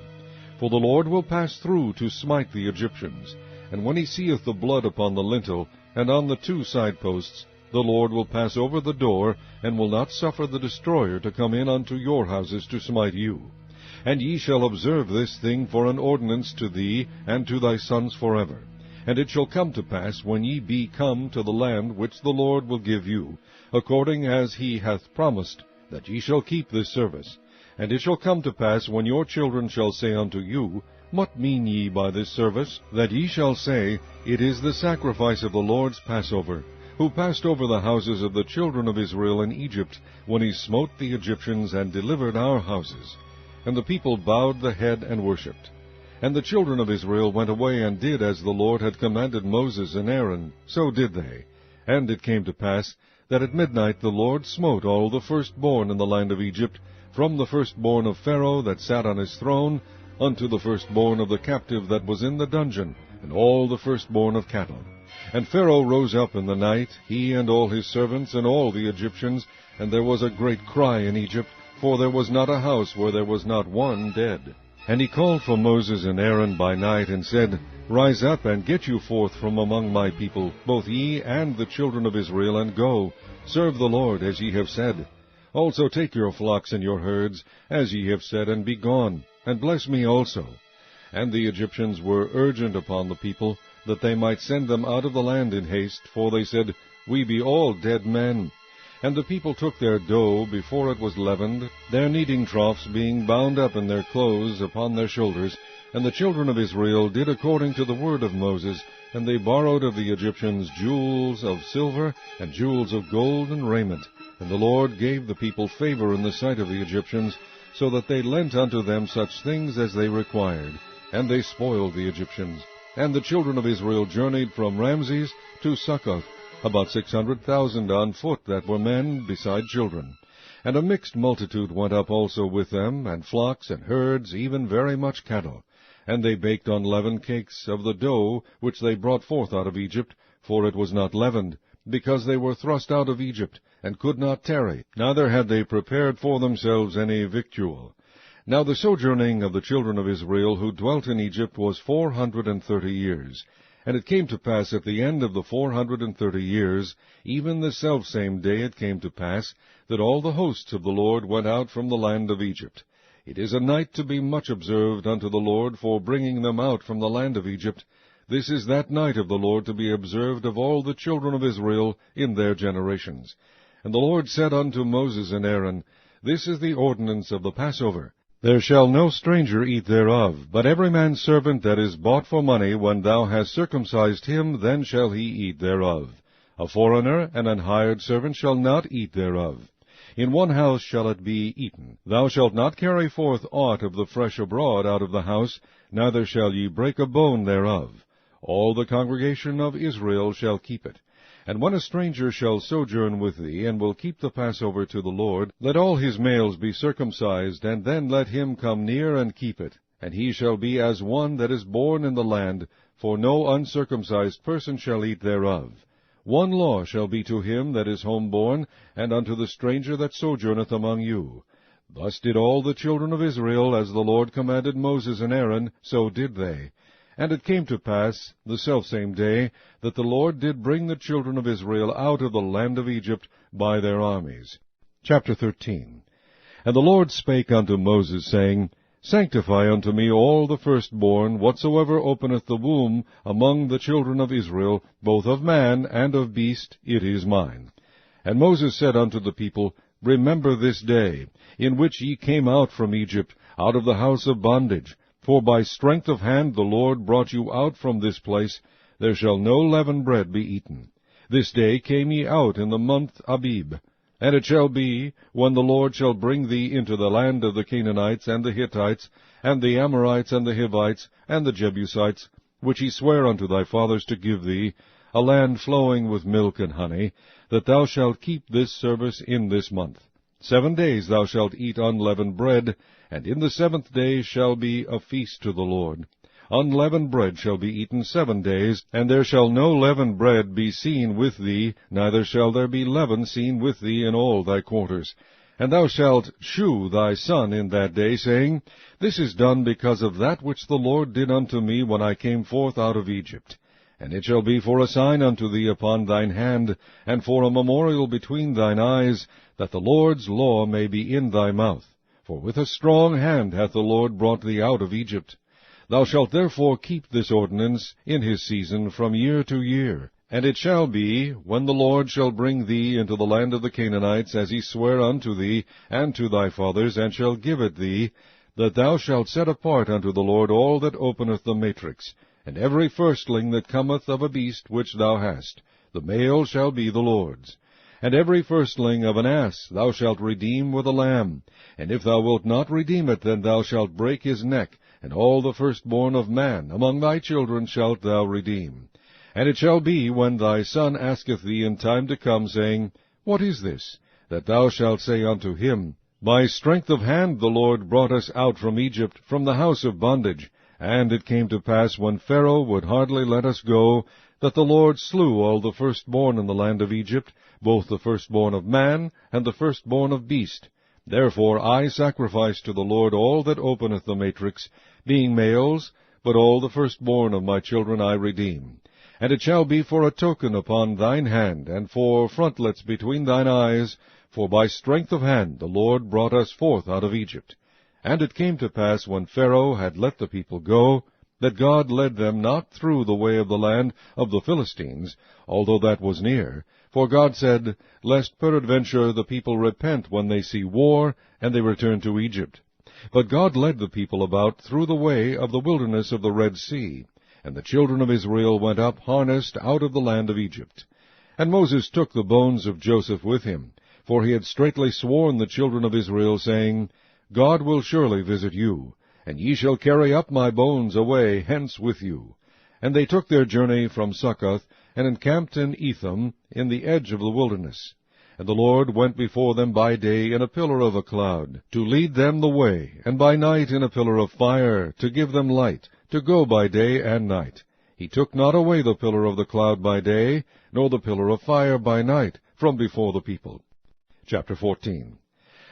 For the Lord will pass through to smite the Egyptians. And when he seeth the blood upon the lintel, and on the 2 side posts, the Lord will pass over the door, and will not suffer the destroyer to come in unto your houses to smite you. And ye shall observe this thing for an ordinance to thee and to thy sons forever. And it shall come to pass, when ye be come to the land which the Lord will give you, according as he hath promised, that ye shall keep this service. And it shall come to pass, when your children shall say unto you, What mean ye by this service? That ye shall say, It is the sacrifice of the Lord's Passover, who passed over the houses of the children of Israel in Egypt, when he smote the Egyptians and delivered our houses. And the people bowed the head and worshipped. And the children of Israel went away and did as the Lord had commanded Moses and Aaron, so did they. And it came to pass that at midnight the Lord smote all the firstborn in the land of Egypt, from the firstborn of Pharaoh that sat on his throne, unto the firstborn of the captive that was in the dungeon, and all the firstborn of cattle. And Pharaoh rose up in the night, he and all his servants, and all the Egyptians, and there was a great cry in Egypt, for there was not a house where there was not one dead. And he called for Moses and Aaron by night, and said, Rise up, and get you forth from among my people, both ye and the children of Israel, and go, serve the Lord, as ye have said. Also take your flocks and your herds, as ye have said, and be gone, and bless me also. And the Egyptians were urgent upon the people, that they might send them out of the land in haste, for they said, We be all dead men. And the people took their dough before it was leavened, their kneading troughs being bound up in their clothes upon their shoulders. And the children of Israel did according to the word of Moses, and they borrowed of the Egyptians jewels of silver, and jewels of gold, and raiment. And the Lord gave the people favor in the sight of the Egyptians, so that they lent unto them such things as they required. And they spoiled the Egyptians. And the children of Israel journeyed from Ramses to Succoth, about 600,000 on foot that were men, beside children. And a mixed multitude went up also with them, and flocks and herds, even very much cattle. And they baked unleavened cakes of the dough which they brought forth out of Egypt, for it was not leavened, because they were thrust out of Egypt, and could not tarry, neither had they prepared for themselves any victual. Now the sojourning of the children of Israel who dwelt in Egypt was 430 years. And it came to pass at the end of the 430 years, even the selfsame day it came to pass, that all the hosts of the Lord went out from the land of Egypt. It is a night to be much observed unto the Lord for bringing them out from the land of Egypt. This is that night of the Lord to be observed of all the children of Israel in their generations. And the Lord said unto Moses and Aaron, This is the ordinance of the Passover. There shall no stranger eat thereof, but every man's servant that is bought for money, when thou hast circumcised him, then shall he eat thereof. A foreigner and an hired servant shall not eat thereof. In one house shall it be eaten. Thou shalt not carry forth aught of the fresh abroad out of the house, neither shall ye break a bone thereof. All the congregation of Israel shall keep it. And when a stranger shall sojourn with thee, and will keep the Passover to the Lord, let all his males be circumcised, and then let him come near and keep it. And he shall be as one that is born in the land, for no uncircumcised person shall eat thereof. One law shall be to him that is homeborn, and unto the stranger that sojourneth among you. Thus did all the children of Israel, as the Lord commanded Moses and Aaron, so did they. And it came to pass, the selfsame day, that the Lord did bring the children of Israel out of the land of Egypt by their armies. Chapter 13. And the Lord spake unto Moses, saying, Sanctify unto me all the firstborn, whatsoever openeth the womb among the children of Israel, both of man and of beast, it is mine. And Moses said unto the people, Remember this day, in which ye came out from Egypt, out of the house of bondage. For by strength of hand the Lord brought you out from this place. There shall no leavened bread be eaten. This day came ye out in the month Abib. And it shall be, when the Lord shall bring thee into the land of the Canaanites, and the Hittites, and the Amorites, and the Hivites, and the Jebusites, which he sware unto thy fathers to give thee, a land flowing with milk and honey, that thou shalt keep this service in this month. 7 days thou shalt eat unleavened bread, and in the 7th day shall be a feast to the Lord. Unleavened bread shall be eaten 7 days, and there shall no leavened bread be seen with thee, neither shall there be leaven seen with thee in all thy quarters. And thou shalt shew thy son in that day, saying, This is done because of that which the Lord did unto me when I came forth out of Egypt. And it shall be for a sign unto thee upon thine hand, and for a memorial between thine eyes, that the Lord's law may be in thy mouth. For with a strong hand hath the Lord brought thee out of Egypt. Thou shalt therefore keep this ordinance in his season from year to year. And it shall be, when the Lord shall bring thee into the land of the Canaanites, as he sware unto thee and to thy fathers, and shall give it thee, that thou shalt set apart unto the Lord all that openeth the matrix, and every firstling that cometh of a beast which thou hast. The male shall be the Lord's. And every firstling of an ass thou shalt redeem with a lamb. And if thou wilt not redeem it, then thou shalt break his neck, and all the firstborn of man among thy children shalt thou redeem. And it shall be, when thy son asketh thee in time to come, saying, What is this? That thou shalt say unto him, By strength of hand the Lord brought us out from Egypt, from the house of bondage. And it came to pass, when Pharaoh would hardly let us go, that the Lord slew all the firstborn in the land of Egypt, both the firstborn of man and the firstborn of beast. Therefore I sacrifice to the Lord all that openeth the matrix, being males, but all the firstborn of my children I redeem. And it shall be for a token upon thine hand, and for frontlets between thine eyes, for by strength of hand the Lord brought us forth out of Egypt. And it came to pass, when Pharaoh had let the people go, that God led them not through the way of the land of the Philistines, although that was near. For God said, Lest peradventure the people repent when they see war, and they return to Egypt. But God led the people about through the way of the wilderness of the Red Sea. And the children of Israel went up harnessed out of the land of Egypt. And Moses took the bones of Joseph with him, for he had straitly sworn the children of Israel, saying, God will surely visit you, and ye shall carry up my bones away hence with you. And they took their journey from Succoth, and encamped in Etham, in the edge of the wilderness. And the Lord went before them by day in a pillar of a cloud, to lead them the way, and by night in a pillar of fire, to give them light, to go by day and night. He took not away the pillar of the cloud by day, nor the pillar of fire by night, from before the people. Chapter 14.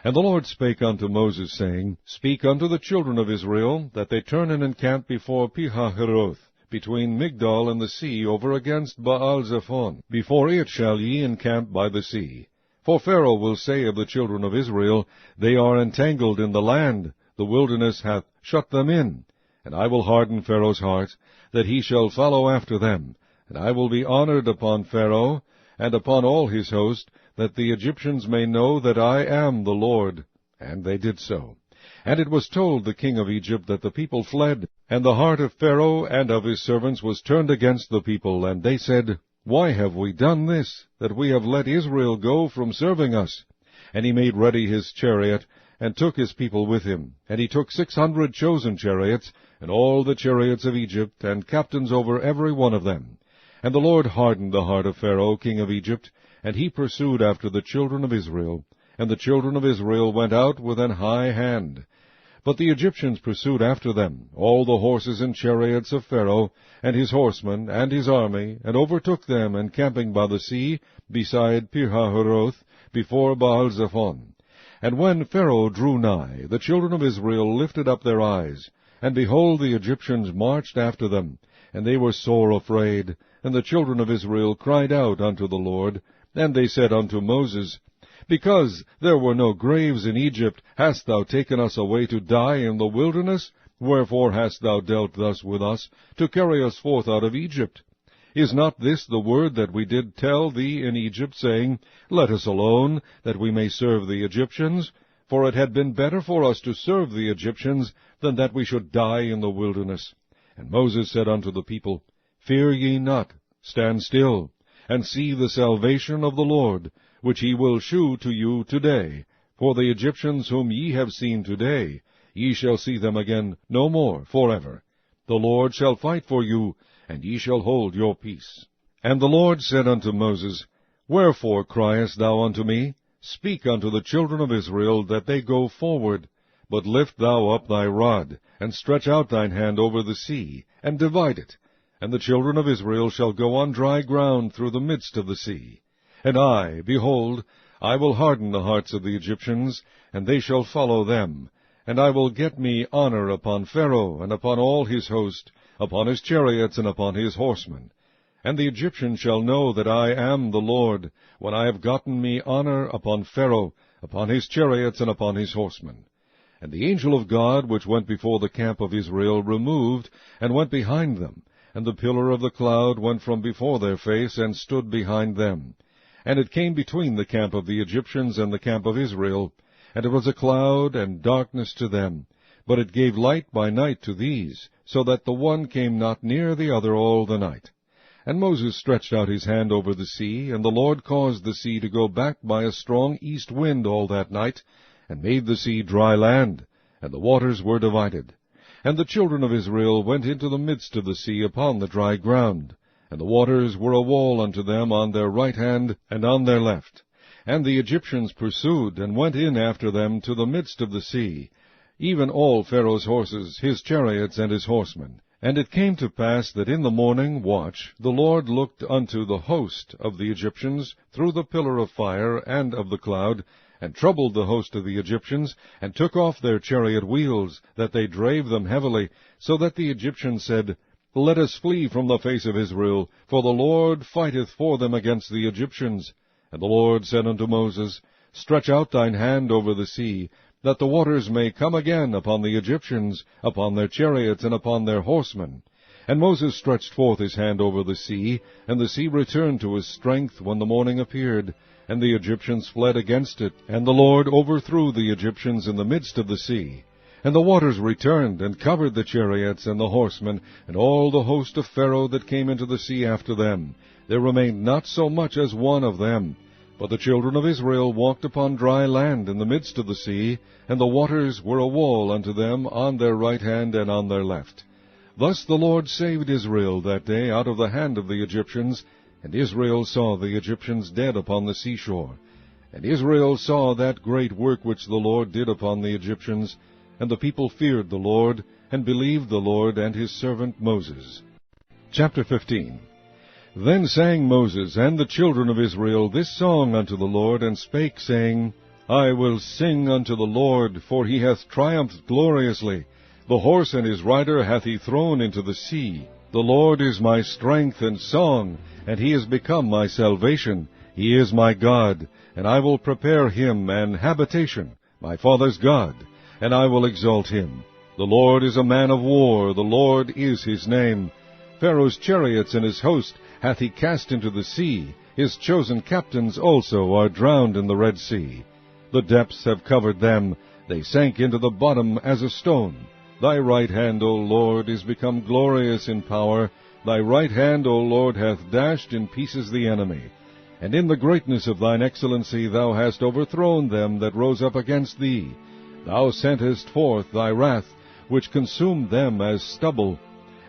And the Lord spake unto Moses, saying, Speak unto the children of Israel, that they turn and encamp before Pihahiroth, between Migdol and the sea, over against Baal-zephon. Before it shall ye encamp by the sea. For Pharaoh will say of the children of Israel, They are entangled in the land, the wilderness hath shut them in. And I will harden Pharaoh's heart, that he shall follow after them. And I will be honored upon Pharaoh, and upon all his host, that the Egyptians may know that I am the Lord. And they did so. And it was told the king of Egypt that the people fled, and the heart of Pharaoh and of his servants was turned against the people, and they said, Why have we done this, that we have let Israel go from serving us? And he made ready his chariot, and took his people with him. And he took 600 chosen chariots, and all the chariots of Egypt, and captains over every one of them. And the Lord hardened the heart of Pharaoh king of Egypt, and he pursued after the children of Israel. And the children of Israel went out with an high hand. But the Egyptians pursued after them, all the horses and chariots of Pharaoh, and his horsemen, and his army, and overtook them, encamping by the sea, beside Pihahiroth, before Baal-zephon. And when Pharaoh drew nigh, the children of Israel lifted up their eyes, and behold, the Egyptians marched after them, and they were sore afraid. And the children of Israel cried out unto the Lord, and they said unto Moses, Because there were no graves in Egypt, hast thou taken us away to die in the wilderness? Wherefore hast thou dealt thus with us, to carry us forth out of Egypt? Is not this the word that we did tell thee in Egypt, saying, Let us alone, that we may serve the Egyptians? For it had been better for us to serve the Egyptians, than that we should die in the wilderness. And Moses said unto the people, Fear ye not, stand still, and see the salvation of the Lord, which he will shew to you today. For the Egyptians whom ye have seen today, ye shall see them again no more forever. The Lord shall fight for you, and ye shall hold your peace. And the Lord said unto Moses, Wherefore criest thou unto me? Speak unto the children of Israel, that they go forward. But lift thou up thy rod, and stretch out thine hand over the sea, and divide it. And the children of Israel shall go on dry ground through the midst of the sea. And I, behold, I will harden the hearts of the Egyptians, and they shall follow them. And I will get me honor upon Pharaoh, and upon all his host, upon his chariots, and upon his horsemen. And the Egyptians shall know that I am the Lord, when I have gotten me honor upon Pharaoh, upon his chariots, and upon his horsemen. And the angel of God, which went before the camp of Israel, removed, and went behind them. And the pillar of the cloud went from before their face, and stood behind them. And it came between the camp of the Egyptians and the camp of Israel, and it was a cloud and darkness to them. But it gave light by night to these, so that the one came not near the other all the night. And Moses stretched out his hand over the sea, and the Lord caused the sea to go back by a strong east wind all that night, and made the sea dry land, and the waters were divided. And the children of Israel went into the midst of the sea upon the dry ground, and the waters were a wall unto them on their right hand and on their left. And the Egyptians pursued, and went in after them to the midst of the sea, even all Pharaoh's horses, his chariots, and his horsemen. And it came to pass that in the morning watch the Lord looked unto the host of the Egyptians through the pillar of fire and of the cloud, and troubled the host of the Egyptians, and took off their chariot wheels, that they drave them heavily, so that the Egyptians said, Let us flee from the face of Israel, for the Lord fighteth for them against the Egyptians. And the Lord said unto Moses, Stretch out thine hand over the sea, that the waters may come again upon the Egyptians, upon their chariots, and upon their horsemen. And Moses stretched forth his hand over the sea, and the sea returned to his strength when the morning appeared, and the Egyptians fled against it, and the Lord overthrew the Egyptians in the midst of the sea. And the waters returned, and covered the chariots and the horsemen, and all the host of Pharaoh that came into the sea after them. There remained not so much as one of them. But the children of Israel walked upon dry land in the midst of the sea, and the waters were a wall unto them on their right hand and on their left. Thus the Lord saved Israel that day out of the hand of the Egyptians, and Israel saw the Egyptians dead upon the seashore. And Israel saw that great work which the Lord did upon the Egyptians, and the people feared the Lord, and believed the Lord and his servant Moses. Chapter 15. Then sang Moses and the children of Israel this song unto the Lord, and spake, saying, I will sing unto the Lord, for he hath triumphed gloriously. The horse and his rider hath he thrown into the sea. The Lord is my strength and song, and he is become my salvation. He is my God, and I will prepare him an habitation, my father's God, and I will exalt him. The Lord is a man of war, the Lord is his name. Pharaoh's chariots and his host hath he cast into the sea. His chosen captains also are drowned in the Red Sea. The depths have covered them. They sank into the bottom as a stone. Thy right hand, O Lord, is become glorious in power. Thy right hand, O Lord, hath dashed in pieces the enemy. And in the greatness of thine excellency thou hast overthrown them that rose up against thee. Thou sentest forth thy wrath, which consumed them as stubble.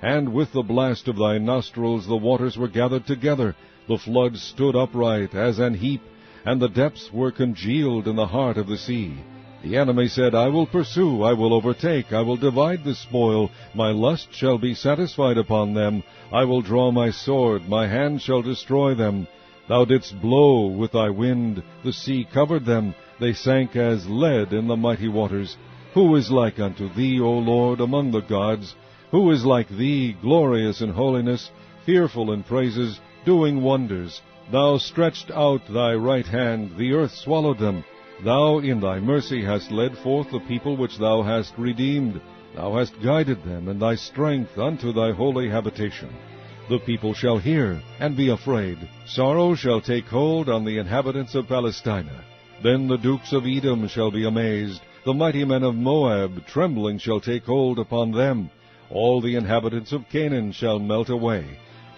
And with the blast of thy nostrils the waters were gathered together. The floods stood upright as an heap, and the depths were congealed in the heart of the sea. The enemy said, I will pursue, I will overtake, I will divide the spoil. My lust shall be satisfied upon them. I will draw my sword, my hand shall destroy them. Thou didst blow with thy wind, the sea covered them. They sank as lead in the mighty waters. Who is like unto thee, O Lord, among the gods? Who is like thee, glorious in holiness, fearful in praises, doing wonders? Thou stretched out thy right hand, the earth swallowed them. Thou in thy mercy hast led forth the people which thou hast redeemed. Thou hast guided them in thy strength unto thy holy habitation. The people shall hear, and be afraid. Sorrow shall take hold on the inhabitants of Palestina. Then the dukes of Edom shall be amazed. The mighty men of Moab, trembling, shall take hold upon them. All the inhabitants of Canaan shall melt away.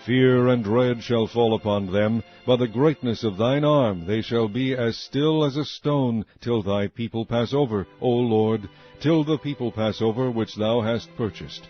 Fear and dread shall fall upon them. By the greatness of thine arm they shall be as still as a stone, till thy people pass over, O Lord, till the people pass over which thou hast purchased.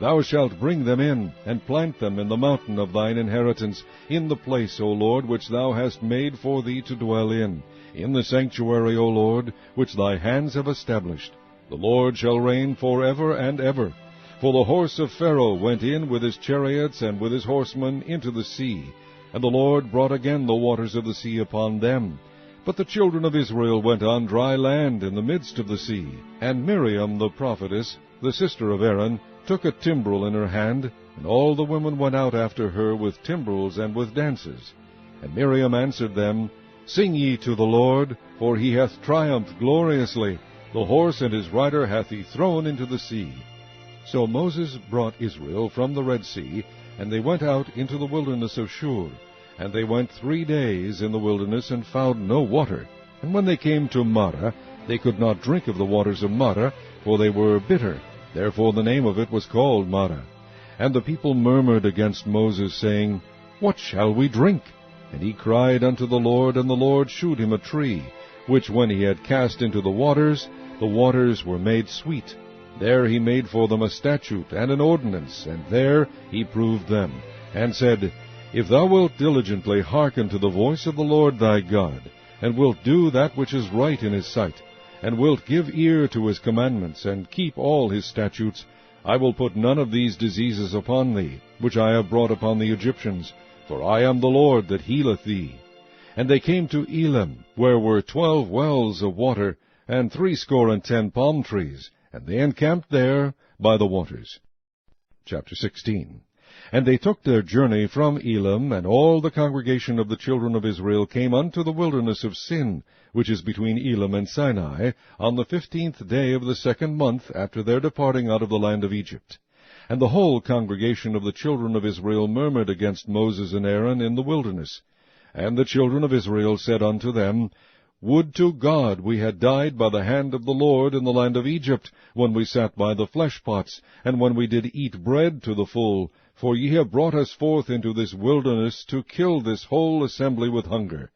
Thou shalt bring them in, and plant them in the mountain of thine inheritance, in the place, O Lord, which thou hast made for thee to dwell in the sanctuary, O Lord, which thy hands have established. The Lord shall reign forever and ever. For the horse of Pharaoh went in with his chariots and with his horsemen into the sea, and the Lord brought again the waters of the sea upon them. But the children of Israel went on dry land in the midst of the sea. And Miriam the prophetess, the sister of Aaron, took a timbrel in her hand, and all the women went out after her with timbrels and with dances. And Miriam answered them, Sing ye to the Lord, for he hath triumphed gloriously. The horse and his rider hath he thrown into the sea. So Moses brought Israel from the Red Sea, and they went out into the wilderness of Shur. And they went 3 days in the wilderness, and found no water. And when they came to Marah, they could not drink of the waters of Marah, for they were bitter. Therefore the name of it was called Marah. And the people murmured against Moses, saying, What shall we drink? And he cried unto the Lord, and the Lord shewed him a tree, which when he had cast into the waters were made sweet. There he made for them a statute and an ordinance, and there he proved them, and said, If thou wilt diligently hearken to the voice of the Lord thy God, and wilt do that which is right in his sight, and wilt give ear to his commandments, and keep all his statutes, I will put none of these diseases upon thee, which I have brought upon the Egyptians, for I am the Lord that healeth thee. And they came to Elim, where were 12 wells of water, and 60 palm trees, and they encamped there by the waters. Chapter 16. And they took their journey from Elim, and all the congregation of the children of Israel came unto the wilderness of Sin, which is between Elim and Sinai, on the 15th day of the 2nd month after their departing out of the land of Egypt. And the whole congregation of the children of Israel murmured against Moses and Aaron in the wilderness. And the children of Israel said unto them, Would to God we had died by the hand of the Lord in the land of Egypt, when we sat by the flesh pots, and when we did eat bread to the full, for ye have brought us forth into this wilderness to kill this whole assembly with hunger.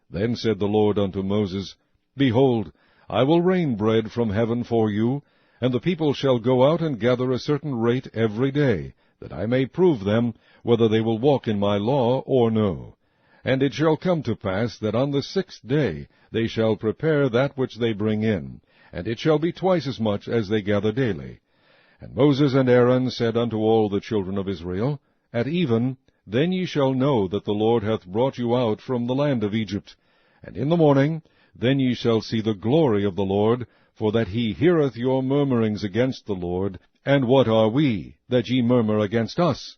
Then said the Lord unto Moses, Behold, I will rain bread from heaven for you, and the people shall go out and gather a certain rate every day, that I may prove them whether they will walk in my law or no. And it shall come to pass that on the 6th day they shall prepare that which they bring in, and it shall be twice as much as they gather daily. And Moses and Aaron said unto all the children of Israel, At even, then ye shall know that the Lord hath brought you out from the land of Egypt. And in the morning, then ye shall see the glory of the Lord, for that he heareth your murmurings against the Lord. And what are we, that ye murmur against us?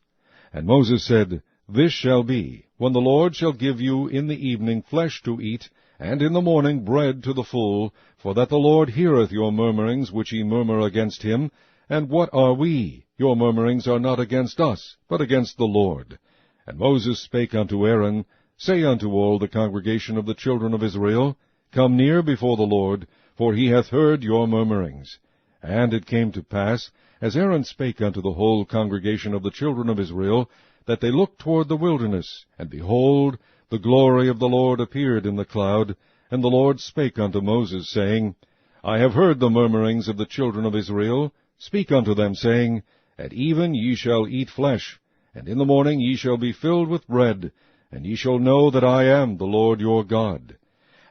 And Moses said, This shall be, when the Lord shall give you in the evening flesh to eat, and in the morning bread to the full, for that the Lord heareth your murmurings which ye murmur against him. And what are we? Your murmurings are not against us, but against the Lord. And Moses spake unto Aaron, Say unto all the congregation of the children of Israel, Come near before the Lord, for he hath heard your murmurings. And it came to pass, as Aaron spake unto the whole congregation of the children of Israel, that they looked toward the wilderness, and behold, the glory of the Lord appeared in the cloud. And the Lord spake unto Moses, saying, I have heard the murmurings of the children of Israel. Speak unto them, saying, At even ye shall eat flesh, and in the morning ye shall be filled with bread, and ye shall know that I am the Lord your God.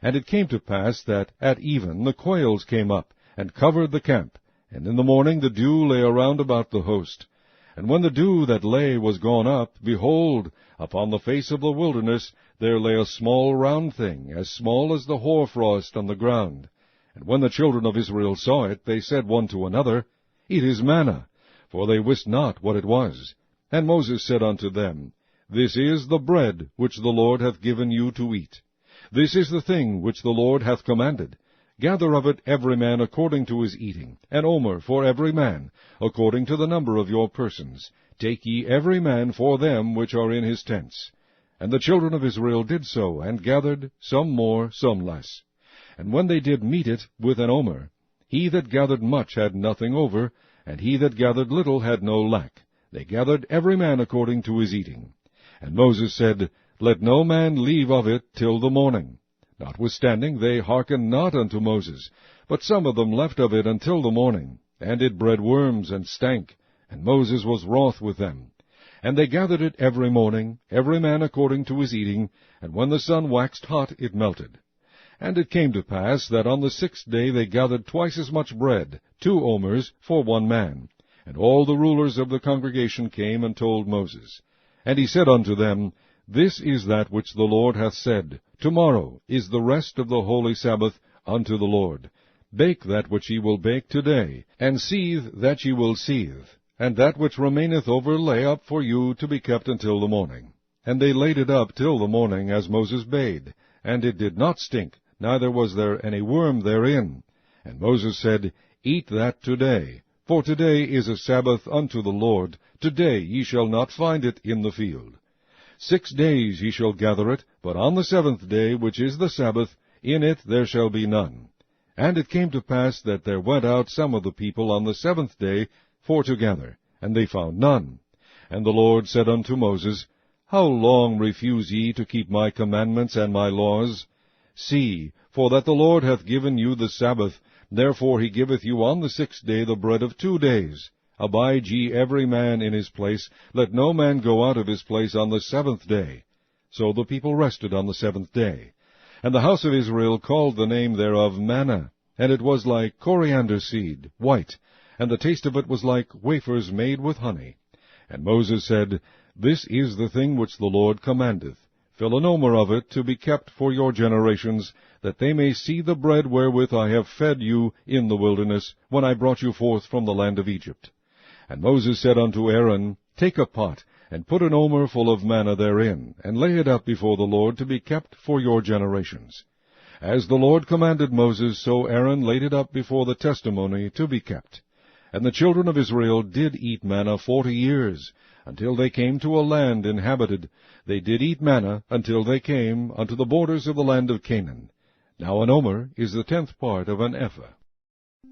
And it came to pass that at even the quails came up, and covered the camp, and in the morning the dew lay around about the host. And when the dew that lay was gone up, behold, upon the face of the wilderness there lay a small round thing, as small as the hoarfrost on the ground. And when the children of Israel saw it, they said one to another, It is manna, for they wist not what it was. And Moses said unto them, This is the bread which the Lord hath given you to eat. This is the thing which the Lord hath commanded. Gather of it every man according to his eating, an omer for every man, according to the number of your persons. Take ye every man for them which are in his tents. And the children of Israel did so, and gathered, some more, some less. And when they did meet it with an omer, he that gathered much had nothing over, and he that gathered little had no lack. They gathered every man according to his eating. And Moses said, Let no man leave of it till the morning. Notwithstanding they hearkened not unto Moses, but some of them left of it until the morning. And it bred worms, and stank, and Moses was wroth with them. And they gathered it every morning, every man according to his eating, and when the sun waxed hot it melted. And it came to pass that on the 6th day they gathered twice as much bread, 2 omers for one man. And all the rulers of the congregation came and told Moses. And he said unto them, This is that which the Lord hath said, Tomorrow is the rest of the holy Sabbath unto the Lord. Bake that which ye will bake today, and seethe that ye will seethe, and that which remaineth over lay up for you to be kept until the morning. And they laid it up till the morning, as Moses bade, and it did not stink, neither was there any worm therein. And Moses said, Eat that today, for today is a Sabbath unto the Lord. Today ye shall not find it in the field. 6 days ye shall gather it, but on the 7th day, which is the Sabbath, in it there shall be none. And it came to pass that there went out some of the people on the 7th day for to gather, and they found none. And the Lord said unto Moses, How long refuse ye to keep my commandments and my laws? See, for that the Lord hath given you the Sabbath, therefore he giveth you on the 6th day the bread of 2 days. Abide ye every man in his place, let no man go out of his place on the 7th day. So the people rested on the 7th day. And the house of Israel called the name thereof manna, and it was like coriander seed, white, and the taste of it was like wafers made with honey. And Moses said, This is the thing which the Lord commandeth. Fill an omer of it to be kept for your generations, that they may see the bread wherewith I have fed you in the wilderness, when I brought you forth from the land of Egypt. And Moses said unto Aaron, Take a pot, and put an omer full of manna therein, and lay it up before the Lord to be kept for your generations. As the Lord commanded Moses, so Aaron laid it up before the testimony to be kept. And the children of Israel did eat manna 40 years, until they came to a land inhabited. They did eat manna until they came unto the borders of the land of Canaan. Now an omer is the 10th part of an ephah.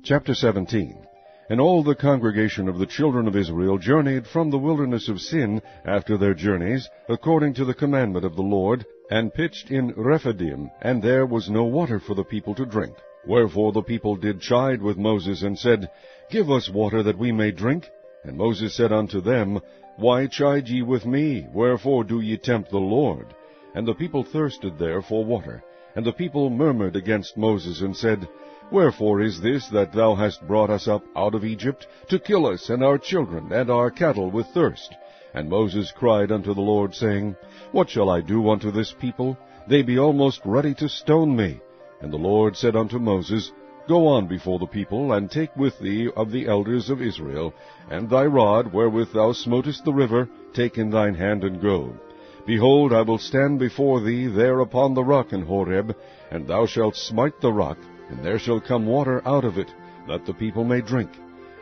Chapter 17. And all the congregation of the children of Israel journeyed from the wilderness of Sin after their journeys, according to the commandment of the Lord, and pitched in Rephidim, and there was no water for the people to drink. Wherefore the people did chide with Moses, and said, Give us water that we may drink. And Moses said unto them, Why chide ye with me? Wherefore do ye tempt the Lord? And the people thirsted there for water. And the people murmured against Moses, and said, Wherefore is this that thou hast brought us up out of Egypt, to kill us and our children and our cattle with thirst? And Moses cried unto the Lord, saying, What shall I do unto this people? They be almost ready to stone me. And the Lord said unto Moses, Go on before the people, and take with thee of the elders of Israel, and thy rod wherewith thou smotest the river, take in thine hand, and go. Behold, I will stand before thee there upon the rock in Horeb, and thou shalt smite the rock, and there shall come water out of it, that the people may drink.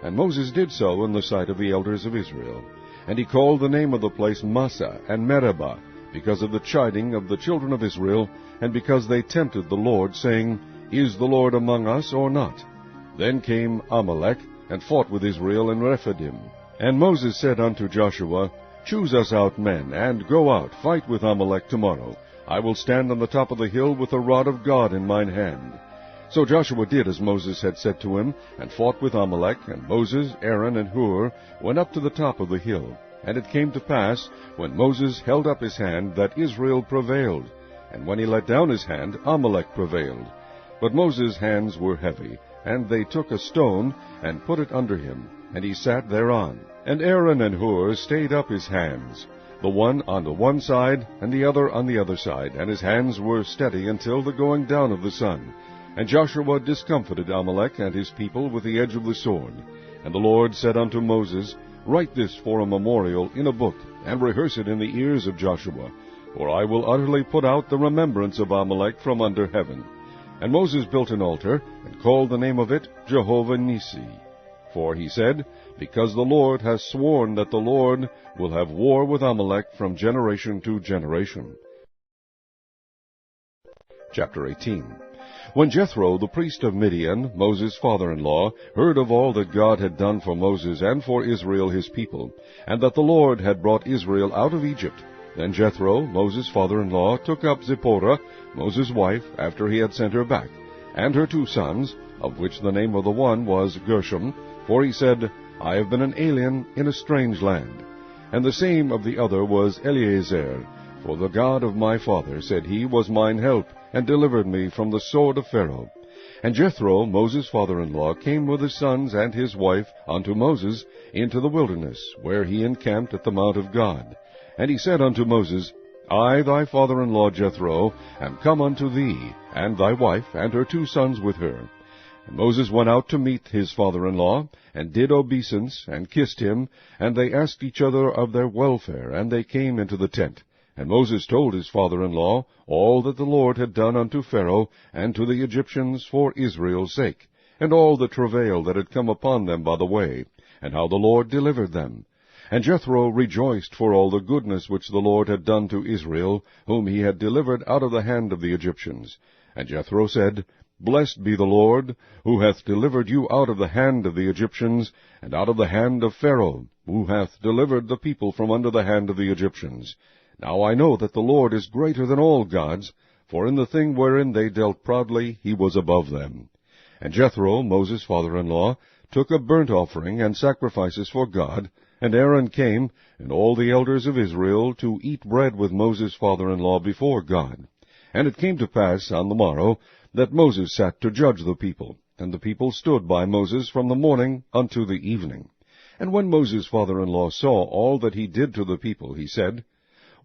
And Moses did so in the sight of the elders of Israel. And he called the name of the place Massah and Meribah, because of the chiding of the children of Israel, and because they tempted the Lord, saying, Is the Lord among us or not? Then came Amalek, and fought with Israel in Rephidim. And Moses said unto Joshua, Choose us out men, and go out, fight with Amalek tomorrow. I will stand on the top of the hill with the rod of God in mine hand. So Joshua did as Moses had said to him, and fought with Amalek, and Moses, Aaron, and Hur went up to the top of the hill. And it came to pass, when Moses held up his hand, that Israel prevailed. And when he let down his hand, Amalek prevailed. But Moses' hands were heavy, and they took a stone, and put it under him, and he sat thereon. And Aaron and Hur stayed up his hands, the one on the one side, and the other on the other side, and his hands were steady until the going down of the sun. And Joshua discomfited Amalek and his people with the edge of the sword. And the Lord said unto Moses, Write this for a memorial in a book, and rehearse it in the ears of Joshua, for I will utterly put out the remembrance of Amalek from under heaven. And Moses built an altar, and called the name of it Jehovah Nissi. For he said, Because the Lord hath sworn that the Lord will have war with Amalek from generation to generation. Chapter 18. When Jethro, the priest of Midian, Moses' father-in-law, heard of all that God had done for Moses and for Israel his people, and that the Lord had brought Israel out of Egypt, then Jethro, Moses' father-in-law, took up Zipporah, Moses' wife, after he had sent her back, and her 2 sons, of which the name of the one was Gershom, for he said, I have been an alien in a strange land. And the same of the other was Eleazar, for the God of my father, said he, was mine help, and delivered me from the sword of Pharaoh. And Jethro, Moses' father-in-law, came with his sons and his wife unto Moses into the wilderness, where he encamped at the mount of God. And he said unto Moses, I, thy father-in-law Jethro, am come unto thee, and thy wife, and her 2 sons with her. And Moses went out to meet his father-in-law, and did obeisance, and kissed him, and they asked each other of their welfare, and they came into the tent. And Moses told his father-in-law all that the Lord had done unto Pharaoh and to the Egyptians for Israel's sake, and all the travail that had come upon them by the way, and how the Lord delivered them. And Jethro rejoiced for all the goodness which the Lord had done to Israel, whom he had delivered out of the hand of the Egyptians. And Jethro said, Blessed be the Lord, who hath delivered you out of the hand of the Egyptians, and out of the hand of Pharaoh, who hath delivered the people from under the hand of the Egyptians. Now I know that the Lord is greater than all gods, for in the thing wherein they dealt proudly he was above them. And Jethro, Moses' father-in-law, took a burnt offering and sacrifices for God, and Aaron came, and all the elders of Israel, to eat bread with Moses' father-in-law before God. And it came to pass on the morrow that Moses sat to judge the people, and the people stood by Moses from the morning unto the evening. And when Moses' father-in-law saw all that he did to the people, he said,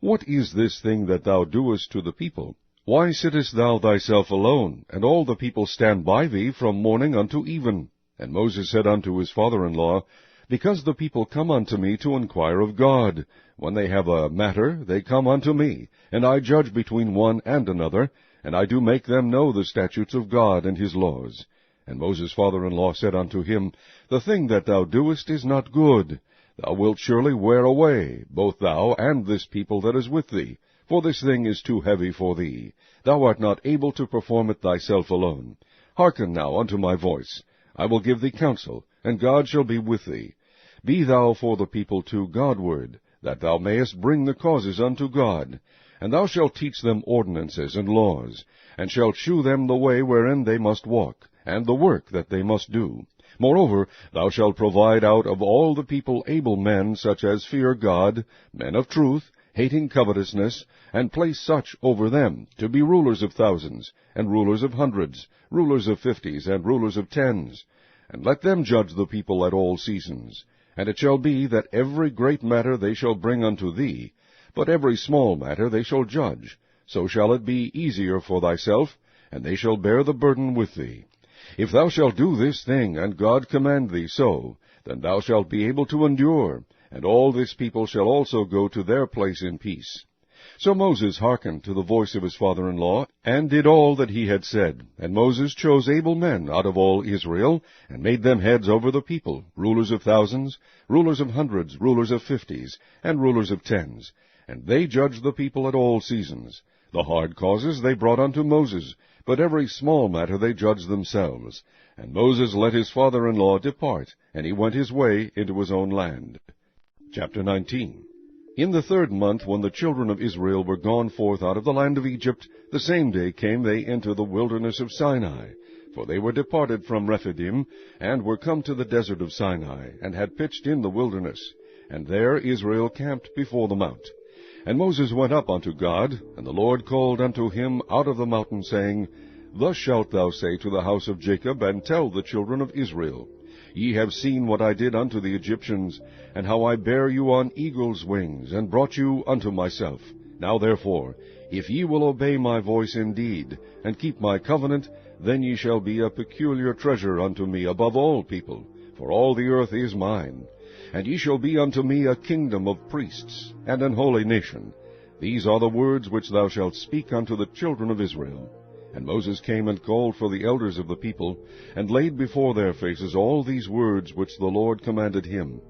What is this thing that thou doest to the people? Why sittest thou thyself alone, and all the people stand by thee from morning unto even? And Moses said unto his father-in-law, Because the people come unto me to inquire of God. When they have a matter, they come unto me, and I judge between one and another, and I do make them know the statutes of God and his laws. And Moses' father-in-law said unto him, The thing that thou doest is not good. Thou wilt surely wear away, both thou and this people that is with thee, for this thing is too heavy for thee. Thou art not able to perform it thyself alone. Hearken now unto my voice. I will give thee counsel, and God shall be with thee. Be thou for the people to Godward, that thou mayest bring the causes unto God. And thou shalt teach them ordinances and laws, and shalt shew them the way wherein they must walk, and the work that they must do. Moreover, thou shalt provide out of all the people able men, such as fear God, men of truth, hating covetousness, and place such over them, to be rulers of thousands, and rulers of hundreds, rulers of 50s, and rulers of 10s. And let them judge the people at all seasons. And it shall be that every great matter they shall bring unto thee, but every small matter they shall judge. So shall it be easier for thyself, and they shall bear the burden with thee. If thou shalt do this thing, and God command thee so, then thou shalt be able to endure, and all this people shall also go to their place in peace. So Moses hearkened to the voice of his father-in-law, and did all that he had said. And Moses chose able men out of all Israel, and made them heads over the people, rulers of thousands, rulers of hundreds, rulers of 50s, and rulers of 10s. And they judged the people at all seasons. The hard causes they brought unto Moses, but every small matter they judged themselves. And Moses let his father-in-law depart, and he went his way into his own land. Chapter 19. In the 3rd month, when the children of Israel were gone forth out of the land of Egypt, the same day came they into the wilderness of Sinai. For they were departed from Rephidim, and were come to the desert of Sinai, and had pitched in the wilderness. And there Israel camped before the mount. And Moses went up unto God, and the Lord called unto him out of the mountain, saying, Thus shalt thou say to the house of Jacob, and tell the children of Israel, Ye have seen what I did unto the Egyptians, and how I bare you on eagle's wings, and brought you unto myself. Now therefore, if ye will obey my voice indeed, and keep my covenant, then ye shall be a peculiar treasure unto me above all people, for all the earth is mine. And ye shall be unto me a kingdom of priests, and an holy nation. These are the words which thou shalt speak unto the children of Israel. And Moses came and called for the elders of the people, and laid before their faces all these words which the Lord commanded him.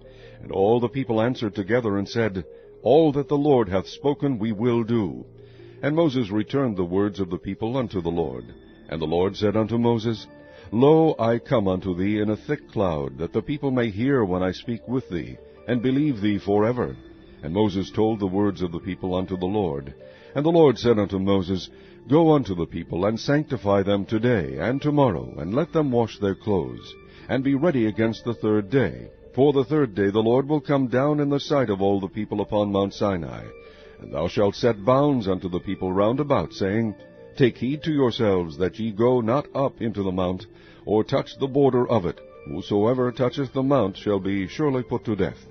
And all the people answered together, and said, All that the Lord hath spoken we will do. And Moses returned the words of the people unto the Lord. And the Lord said unto Moses, Lo, I come unto thee in a thick cloud, that the people may hear when I speak with thee, and believe thee forever. And Moses told the words of the people unto the Lord. And the Lord said unto Moses, Go unto the people, and sanctify them today and tomorrow, and let them wash their clothes, and be ready against the 3rd day. For the 3rd day the Lord will come down in the sight of all the people upon Mount Sinai. And thou shalt set bounds unto the people round about, saying, Take heed to yourselves that ye go not up into the mount, or touch the border of it. Whosoever toucheth the mount shall be surely put to death.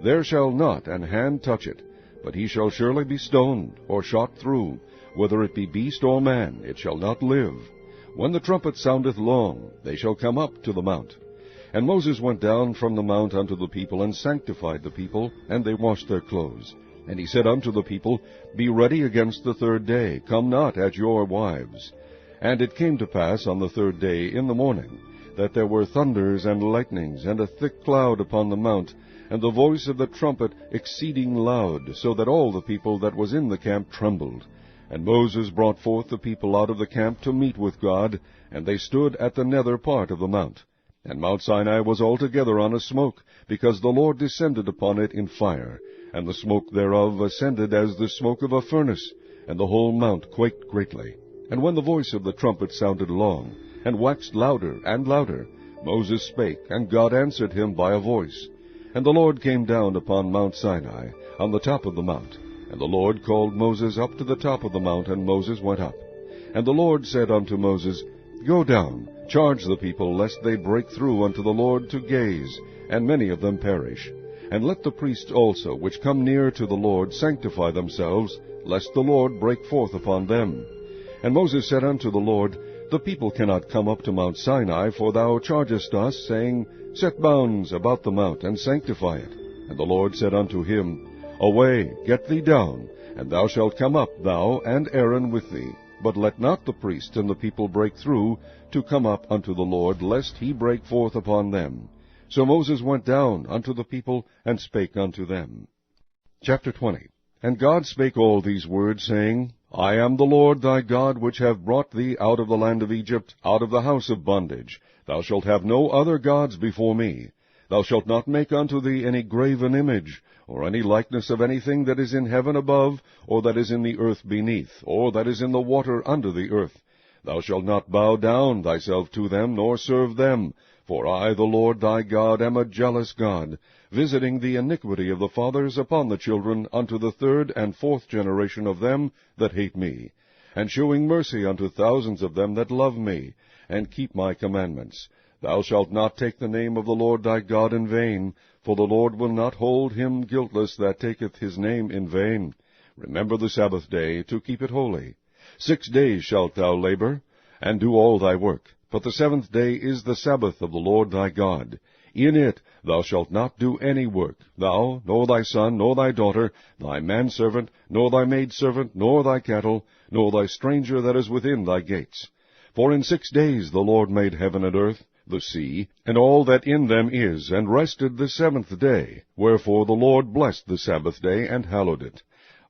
There shall not an hand touch it, but he shall surely be stoned, or shot through. Whether it be beast or man, it shall not live. When the trumpet soundeth long, they shall come up to the mount. And Moses went down from the mount unto the people, and sanctified the people, and they washed their clothes. And he said unto the people, Be ready against the 3rd day, come not at your wives. And it came to pass on the 3rd day in the morning, that there were thunders and lightnings, and a thick cloud upon the mount, and the voice of the trumpet exceeding loud, so that all the people that was in the camp trembled. And Moses brought forth the people out of the camp to meet with God, and they stood at the nether part of the mount. And Mount Sinai was altogether on a smoke, because the Lord descended upon it in fire, and the smoke thereof ascended as the smoke of a furnace, and the whole mount quaked greatly. And when the voice of the trumpet sounded long, and waxed louder and louder, Moses spake, and God answered him by a voice. And the Lord came down upon Mount Sinai, on the top of the mount. And the Lord called Moses up to the top of the mount, and Moses went up. And the Lord said unto Moses, Go down, charge the people, lest they break through unto the Lord to gaze, and many of them perish. And let the priests also, which come near to the Lord, sanctify themselves, lest the Lord break forth upon them. And Moses said unto the Lord, The people cannot come up to Mount Sinai, for thou chargest us, saying, Set bounds about the mount, and sanctify it. And the Lord said unto him, Away, get thee down, and thou shalt come up, thou and Aaron with thee. But let not the priests and the people break through to come up unto the Lord, lest he break forth upon them. So Moses went down unto the people, and spake unto them. Chapter 20. And God spake all these words, saying, I am the Lord thy God, which have brought thee out of the land of Egypt, out of the house of bondage. Thou shalt have no other gods before me. Thou shalt not make unto thee any graven image, or any likeness of anything that is in heaven above, or that is in the earth beneath, or that is in the water under the earth. Thou shalt not bow down thyself to them, nor serve them. For I, the Lord thy God, am a jealous God, visiting the iniquity of the fathers upon the children unto the third and fourth generation of them that hate me, and shewing mercy unto thousands of them that love me, and keep my commandments. Thou shalt not take the name of the Lord thy God in vain, for the Lord will not hold him guiltless that taketh his name in vain. Remember the Sabbath day, to keep it holy. 6 days shalt thou labor, and do all thy work. But the seventh day is the Sabbath of the Lord thy God. In it thou shalt not do any work, thou, nor thy son, nor thy daughter, thy manservant, nor thy maidservant, nor thy cattle, nor thy stranger that is within thy gates. For in 6 days the Lord made heaven and earth, the sea, and all that in them is, and rested the seventh day. Wherefore the Lord blessed the Sabbath day, and hallowed it.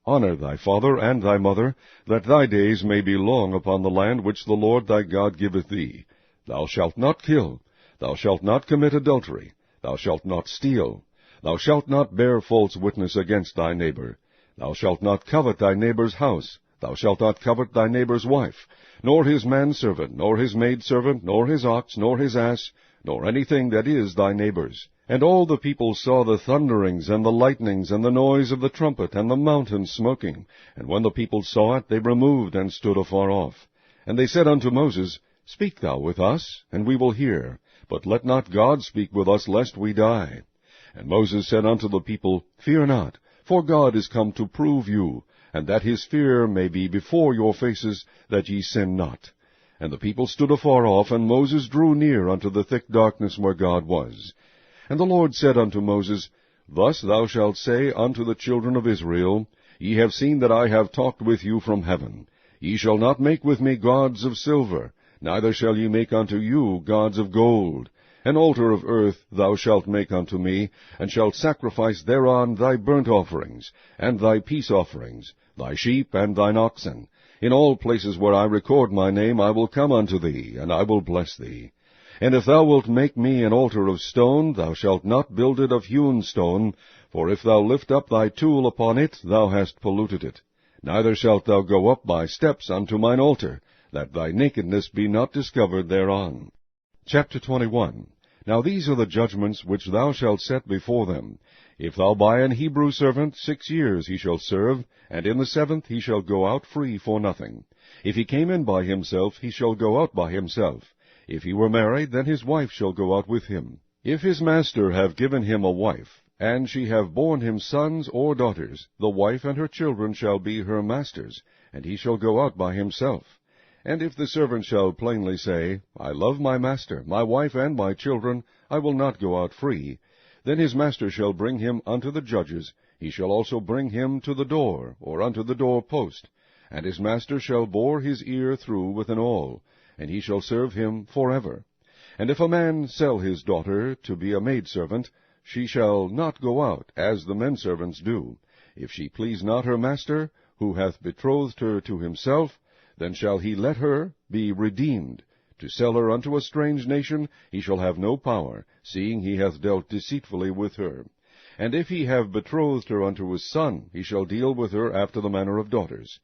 Honor thy father and thy mother, that thy days may be long upon the land which the Lord thy God giveth thee. Thou shalt not kill. Thou shalt not commit adultery. Thou shalt not steal. Thou shalt not bear false witness against thy neighbor. Thou shalt not covet thy neighbor's house. Thou shalt not covet thy neighbor's wife, nor his manservant, nor his maidservant, nor his ox, nor his ass, nor anything that is thy neighbor's. And all the people saw the thunderings, and the lightnings, and the noise of the trumpet, and the mountain smoking. And when the people saw it, they removed, and stood afar off. And they said unto Moses, Speak thou with us, and we will hear. But let not God speak with us, lest we die. And Moses said unto the people, Fear not, for God is come to prove you, and that his fear may be before your faces, that ye sin not. And the people stood afar off, and Moses drew near unto the thick darkness where God was. And the Lord said unto Moses, Thus thou shalt say unto the children of Israel, Ye have seen that I have talked with you from heaven. Ye shall not make with me gods of silver, neither shall ye make unto you gods of gold. An altar of earth thou shalt make unto me, and shalt sacrifice thereon thy burnt offerings, and thy peace offerings, thy sheep and thine oxen. In all places where I record my name I will come unto thee, and I will bless thee. And if thou wilt make me an altar of stone, thou shalt not build it of hewn stone, for if thou lift up thy tool upon it, thou hast polluted it. Neither shalt thou go up by steps unto mine altar, that thy nakedness be not discovered thereon. Chapter 21. Now these are the judgments which thou shalt set before them. If thou buy an Hebrew servant, 6 years he shall serve, and in the 7th he shall go out free for nothing. If he came in by himself, he shall go out by himself. If he were married, then his wife shall go out with him. If his master have given him a wife, and she have borne him sons or daughters, the wife and her children shall be her master's, and he shall go out by himself. And if the servant shall plainly say, I love my master, my wife, and my children, I will not go out free, then his master shall bring him unto the judges. He shall also bring him to the door, or unto the door post. And his master shall bore his ear through with an awl, and he shall serve him forever. And if a man sell his daughter to be a maidservant, she shall not go out, as the menservants do. If she please not her master, who hath betrothed her to himself, then shall he let her be redeemed. To sell her unto a strange nation he shall have no power, seeing he hath dealt deceitfully with her. And if he have betrothed her unto his son, he shall deal with her after the manner of daughters.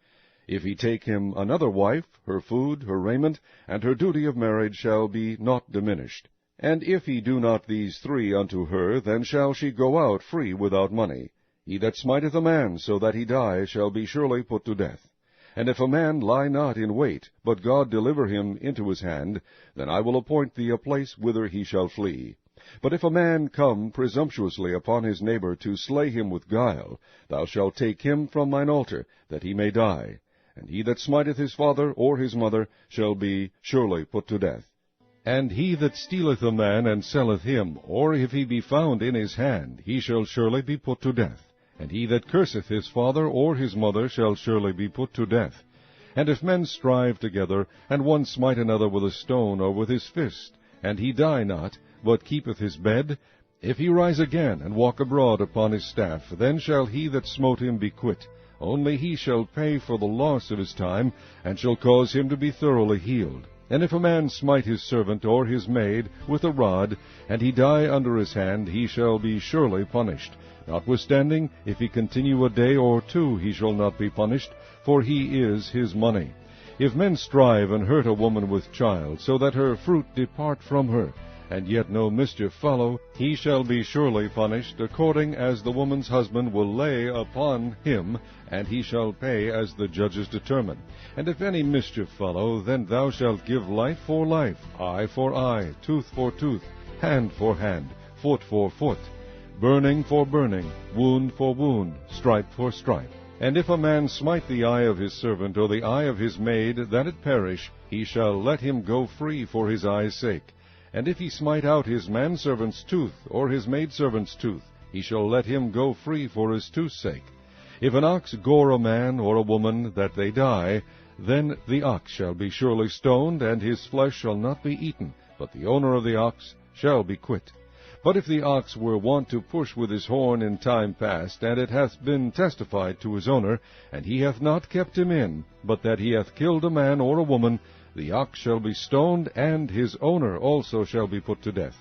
If he take him another wife, her food, her raiment, and her duty of marriage shall be not diminished. And if he do not these three unto her, then shall she go out free without money. He that smiteth a man so that he die shall be surely put to death. And if a man lie not in wait, but God deliver him into his hand, then I will appoint thee a place whither he shall flee. But if a man come presumptuously upon his neighbor to slay him with guile, thou shalt take him from mine altar, that he may die. And he that smiteth his father or his mother shall be surely put to death. And he that stealeth a man and selleth him, or if he be found in his hand, he shall surely be put to death. And he that curseth his father or his mother shall surely be put to death. And if men strive together, and one smite another with a stone or with his fist, and he die not, but keepeth his bed, if he rise again, and walk abroad upon his staff, then shall he that smote him be quit. Only he shall pay for the loss of his time, and shall cause him to be thoroughly healed. And if a man smite his servant or his maid with a rod, and he die under his hand, he shall be surely punished. Notwithstanding, if he continue a day or two, he shall not be punished, for he is his money. If men strive and hurt a woman with child, so that her fruit depart from her, and yet no mischief follow, he shall be surely punished, according as the woman's husband will lay upon him, and he shall pay as the judges determine. And if any mischief follow, then thou shalt give life for life, eye for eye, tooth for tooth, hand for hand, foot for foot, burning for burning, wound for wound, stripe for stripe. And if a man smite the eye of his servant, or the eye of his maid, that it perish, he shall let him go free for his eye's sake. And if he smite out his manservant's tooth, or his maidservant's tooth, he shall let him go free for his tooth's sake. If an ox gore a man or a woman, that they die, then the ox shall be surely stoned, and his flesh shall not be eaten, but the owner of the ox shall be quit. But if the ox were wont to push with his horn in time past, and it hath been testified to his owner, and he hath not kept him in, but that he hath killed a man or a woman, the ox shall be stoned, and his owner also shall be put to death.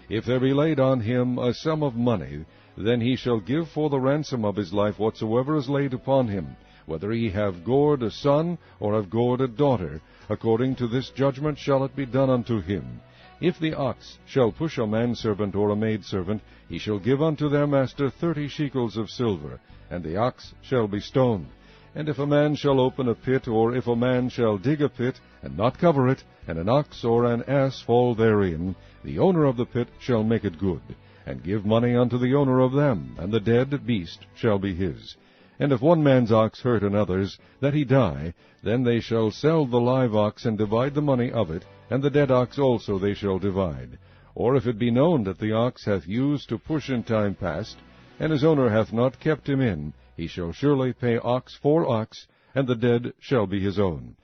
If there be laid on him a sum of money, then he shall give for the ransom of his life whatsoever is laid upon him, whether he have gored a son or have gored a daughter. According to this judgment shall it be done unto him. If the ox shall push a manservant or a maidservant, he shall give unto their master 30 shekels of silver, and the ox shall be stoned. And if a man shall open a pit, or if a man shall dig a pit, and not cover it, and an ox or an ass fall therein, the owner of the pit shall make it good, and give money unto the owner of them, and the dead beast shall be his. And if one man's ox hurt another's, that he die, then they shall sell the live ox, and divide the money of it, and the dead ox also they shall divide. Or if it be known that the ox hath used to push in time past, and his owner hath not kept him in, he shall surely pay ox for ox, and the dead shall be his own.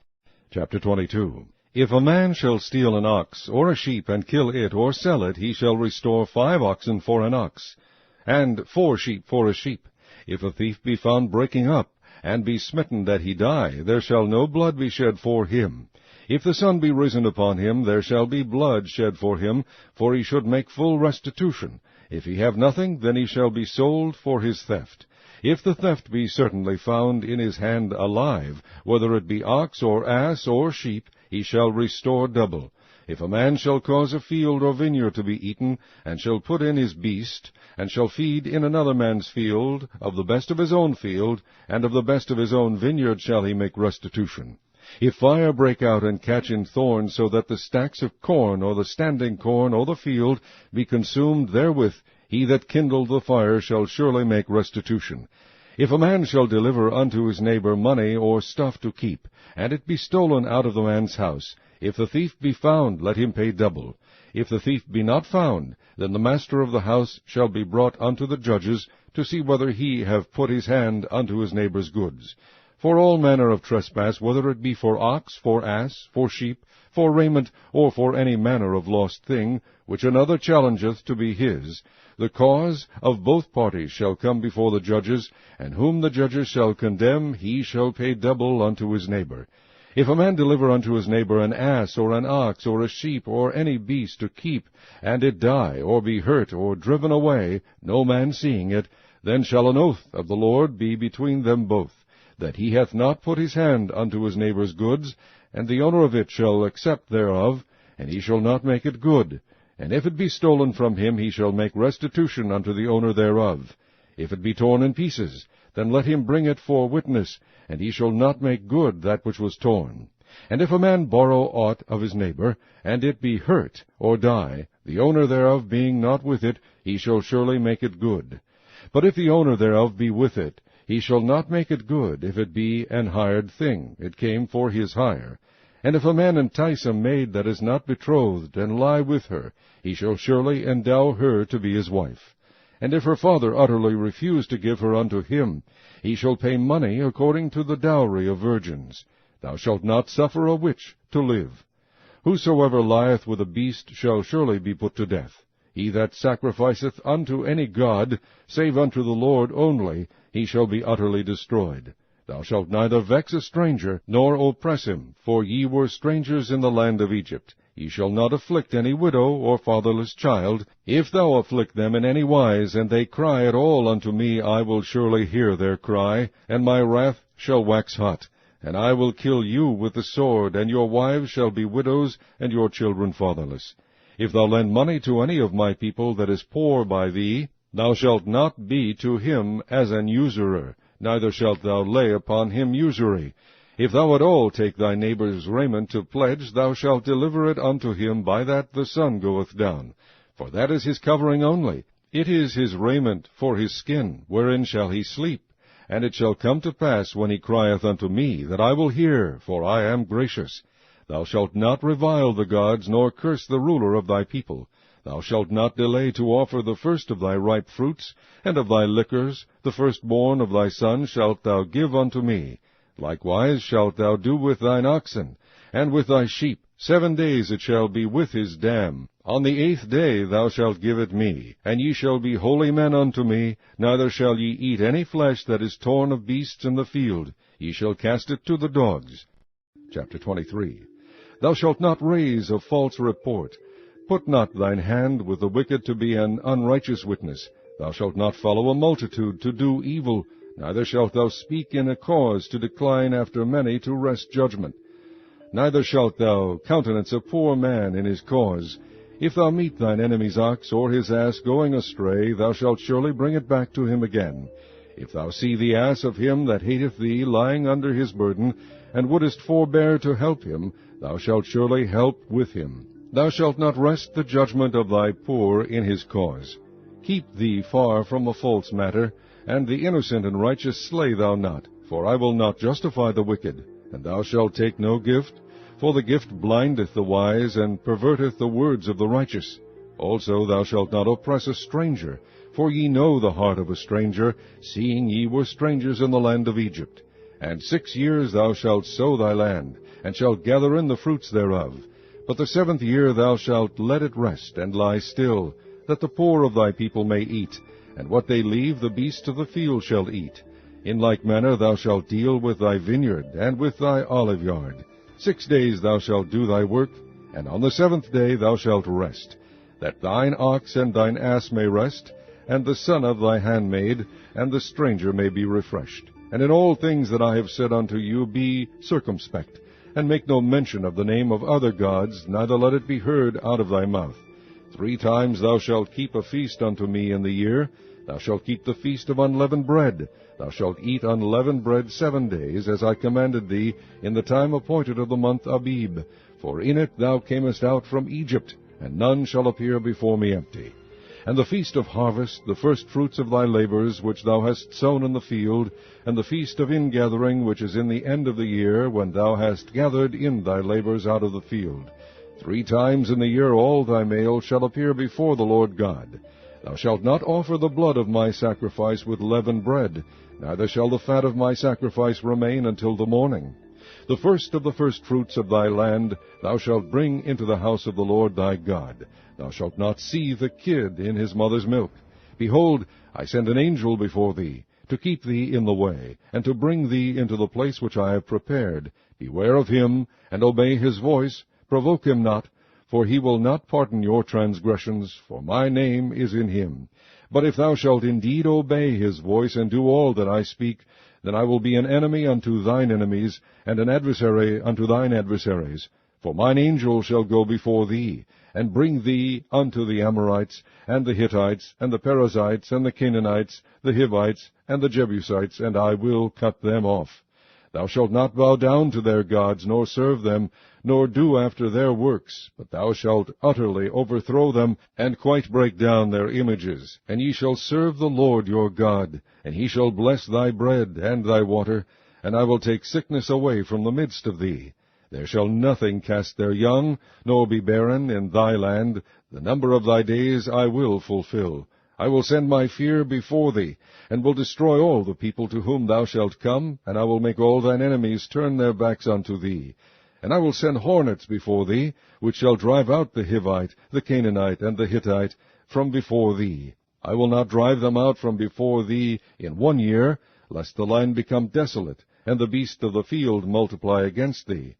Chapter 22. If a man shall steal an ox, or a sheep, and kill it, or sell it, he shall restore 5 oxen for an ox, and 4 sheep for a sheep. If a thief be found breaking up, and be smitten that he die, there shall no blood be shed for him. If the sun be risen upon him, there shall be blood shed for him, for he should make full restitution. If he have nothing, then he shall be sold for his theft. If the theft be certainly found in his hand alive, whether it be ox or ass or sheep, he shall restore double. If a man shall cause a field or vineyard to be eaten, and shall put in his beast, and shall feed in another man's field, of the best of his own field, and of the best of his own vineyard shall he make restitution. If fire break out and catch in thorns, so that the stacks of corn, or the standing corn, or the field, be consumed therewith, he that kindled the fire shall surely make restitution. If a man shall deliver unto his neighbor money or stuff to keep, and it be stolen out of the man's house, if the thief be found, let him pay double. If the thief be not found, then the master of the house shall be brought unto the judges, to see whether he have put his hand unto his neighbor's goods. For all manner of trespass, whether it be for ox, for ass, for sheep, for raiment, or for any manner of lost thing, which another challengeth to be his, the cause of both parties shall come before the judges, and whom the judges shall condemn, he shall pay double unto his neighbor. If a man deliver unto his neighbor an ass, or an ox, or a sheep, or any beast to keep, and it die, or be hurt, or driven away, no man seeing it, then shall an oath of the Lord be between them both, that he hath not put his hand unto his neighbor's goods, and the owner of it shall accept thereof, and he shall not make it good. And if it be stolen from him, he shall make restitution unto the owner thereof. If it be torn in pieces, then let him bring it for witness, and he shall not make good that which was torn. And if a man borrow aught of his neighbor, and it be hurt, or die, the owner thereof being not with it, he shall surely make it good. But if the owner thereof be with it, he shall not make it good, if it be an hired thing, it came for his hire. And if a man entice a maid that is not betrothed, and lie with her, he shall surely endow her to be his wife. And if her father utterly refuse to give her unto him, he shall pay money according to the dowry of virgins. Thou shalt not suffer a witch to live. Whosoever lieth with a beast shall surely be put to death. He that sacrificeth unto any god, save unto the Lord only, he shall be utterly destroyed. Thou shalt neither vex a stranger, nor oppress him, for ye were strangers in the land of Egypt. Ye shall not afflict any widow or fatherless child. If thou afflict them in any wise, and they cry at all unto me, I will surely hear their cry, and my wrath shall wax hot. And I will kill you with the sword, and your wives shall be widows, and your children fatherless. If thou lend money to any of my people that is poor by thee, thou shalt not be to him as an usurer, neither shalt thou lay upon him usury. If thou at all take thy neighbor's raiment to pledge, thou shalt deliver it unto him by that the sun goeth down. For that is his covering only. It is his raiment for his skin, wherein shall he sleep. And it shall come to pass, when he crieth unto me, that I will hear, for I am gracious. Thou shalt not revile the gods, nor curse the ruler of thy people. Thou shalt not delay to offer the first of thy ripe fruits, and of thy liquors, the firstborn of thy sons shalt thou give unto me. Likewise shalt thou do with thine oxen, and with thy sheep. 7 days it shall be with his dam. On the 8th day thou shalt give it me, and ye shall be holy men unto me, neither shall ye eat any flesh that is torn of beasts in the field. Ye shall cast it to the dogs. Chapter 23. Thou shalt not raise a false report. Put not thine hand with the wicked to be an unrighteous witness. Thou shalt not follow a multitude to do evil, neither shalt thou speak in a cause to decline after many to wrest judgment. Neither shalt thou countenance a poor man in his cause. If thou meet thine enemy's ox or his ass going astray, thou shalt surely bring it back to him again. If thou see the ass of him that hateth thee lying under his burden, and wouldest forbear to help him, thou shalt surely help with him. Thou shalt not wrest the judgment of thy poor in his cause. Keep thee far from a false matter, and the innocent and righteous slay thou not, for I will not justify the wicked. And thou shalt take no gift, for the gift blindeth the wise, and perverteth the words of the righteous. Also thou shalt not oppress a stranger, for ye know the heart of a stranger, seeing ye were strangers in the land of Egypt. And 6 years thou shalt sow thy land, and shalt gather in the fruits thereof. But the 7th year thou shalt let it rest, and lie still, that the poor of thy people may eat, and what they leave the beasts of the field shall eat. In like manner thou shalt deal with thy vineyard, and with thy oliveyard. 6 days thou shalt do thy work, and on the 7th day thou shalt rest, that thine ox and thine ass may rest, and the son of thy handmaid, and the stranger may be refreshed. And in all things that I have said unto you be circumspect, and make no mention of the name of other gods, neither let it be heard out of thy mouth. 3 times thou shalt keep a feast unto me in the year. Thou shalt keep the feast of unleavened bread. Thou shalt eat unleavened bread 7 days, as I commanded thee, in the time appointed of the month Abib. For in it thou camest out from Egypt, and none shall appear before me empty. And the feast of harvest, the first fruits of thy labors, which thou hast sown in the field, and the feast of ingathering, which is in the end of the year, when thou hast gathered in thy labors out of the field. 3 times in the year all thy male shall appear before the Lord God. Thou shalt not offer the blood of my sacrifice with leavened bread, neither shall the fat of my sacrifice remain until the morning. The first of the firstfruits of thy land thou shalt bring into the house of the Lord thy God. Thou shalt not seethe a kid in his mother's milk. Behold, I send an angel before thee, to keep thee in the way, and to bring thee into the place which I have prepared, Beware of him, and obey his voice. Provoke him not, for he will not pardon your transgressions, for my name is in him. But if thou shalt indeed obey his voice, and do all that I speak, then I will be an enemy unto thine enemies, and an adversary unto thine adversaries. For mine angel shall go before thee, and bring thee unto the Amorites, and the Hittites, and the Perizzites, and the Canaanites, the Hivites, and the Jebusites, and I will cut them off. Thou shalt not bow down to their gods, nor serve them, nor do after their works, but thou shalt utterly overthrow them, and quite break down their images. And ye shall serve the Lord your God, and he shall bless thy bread and thy water, and I will take sickness away from the midst of thee. There shall nothing cast their young, nor be barren in thy land. The number of thy days I will fulfill. I will send my fear before thee, and will destroy all the people to whom thou shalt come, and I will make all thine enemies turn their backs unto thee. And I will send hornets before thee, which shall drive out the Hivite, the Canaanite, and the Hittite from before thee. I will not drive them out from before thee in 1 year, lest the land become desolate, and the beasts of the field multiply against thee.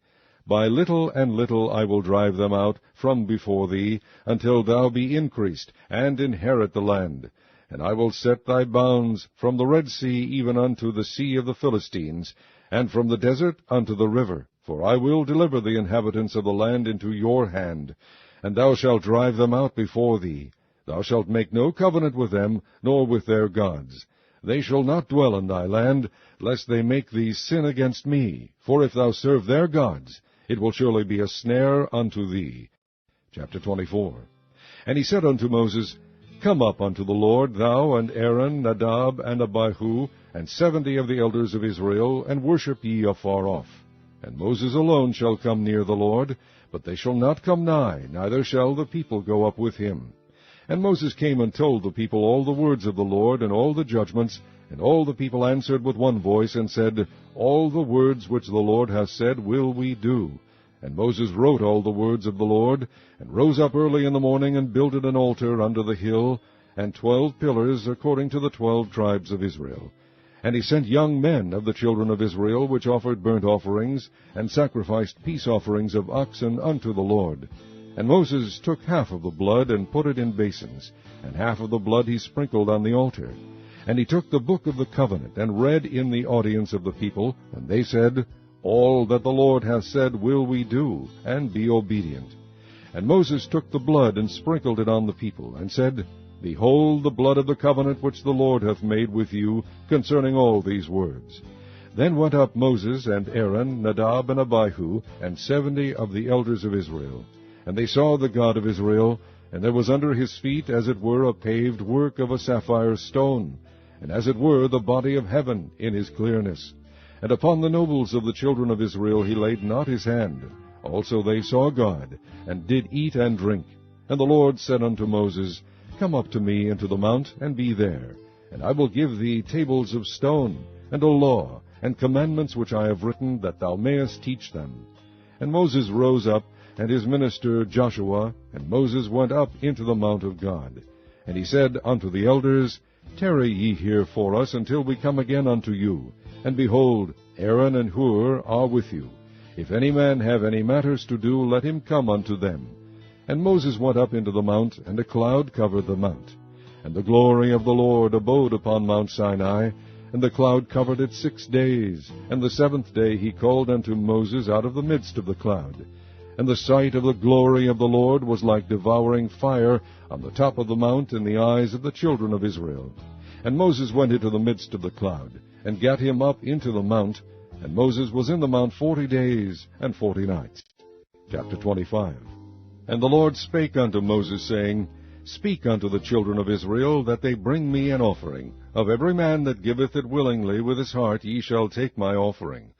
By little and little I will drive them out from before thee, until thou be increased, and inherit the land. And I will set thy bounds from the Red Sea even unto the sea of the Philistines, and from the desert unto the river. For I will deliver the inhabitants of the land into your hand, and thou shalt drive them out before thee. Thou shalt make no covenant with them, nor with their gods. They shall not dwell in thy land, lest they make thee sin against me. For if thou serve their gods, it will surely be a snare unto thee. Chapter 24. And he said unto Moses, Come up unto the Lord, thou and Aaron, Nadab, and Abihu, and 70 of the elders of Israel, and worship ye afar off. And Moses alone shall come near the Lord, but they shall not come nigh, neither shall the people go up with him. And Moses came and told the people all the words of the Lord, and all the judgments. And all the people answered with one voice, and said, All the words which the Lord hath said will we do. And Moses wrote all the words of the Lord, and rose up early in the morning, and builded an altar under the hill, and 12 pillars according to the 12 tribes of Israel. And he sent young men of the children of Israel, which offered burnt offerings, and sacrificed peace offerings of oxen unto the Lord. And Moses took half of the blood, and put it in basins, and half of the blood he sprinkled on the altar. And he took the book of the covenant, and read in the audience of the people, and they said, All that the Lord hath said will we do, and be obedient. And Moses took the blood, and sprinkled it on the people, and said, Behold the blood of the covenant which the Lord hath made with you concerning all these words. Then went up Moses and Aaron, Nadab and Abihu, and 70 of the elders of Israel. And they saw the God of Israel, and there was under his feet as it were a paved work of a sapphire stone, and as it were the body of heaven in his clearness. And upon the nobles of the children of Israel he laid not his hand. Also they saw God, and did eat and drink. And the Lord said unto Moses, Come up to me into the mount, and be there. And I will give thee tables of stone, and a law, and commandments which I have written, that thou mayest teach them. And Moses rose up, and his minister Joshua, and Moses went up into the mount of God. And he said unto the elders, Tarry ye here for us until we come again unto you. And behold, Aaron and Hur are with you. If any man have any matters to do, let him come unto them. And Moses went up into the mount, and a cloud covered the mount. And the glory of the Lord abode upon Mount Sinai, and the cloud covered it 6 days. And the 7th day he called unto Moses out of the midst of the cloud. And the sight of the glory of the Lord was like devouring fire on the top of the mount in the eyes of the children of Israel. And Moses went into the midst of the cloud, and gat him up into the mount. And Moses was in the mount 40 days and 40 nights. Chapter 25. And the Lord spake unto Moses, saying, Speak unto the children of Israel, that they bring me an offering. Of every man that giveth it willingly with his heart ye shall take my offering.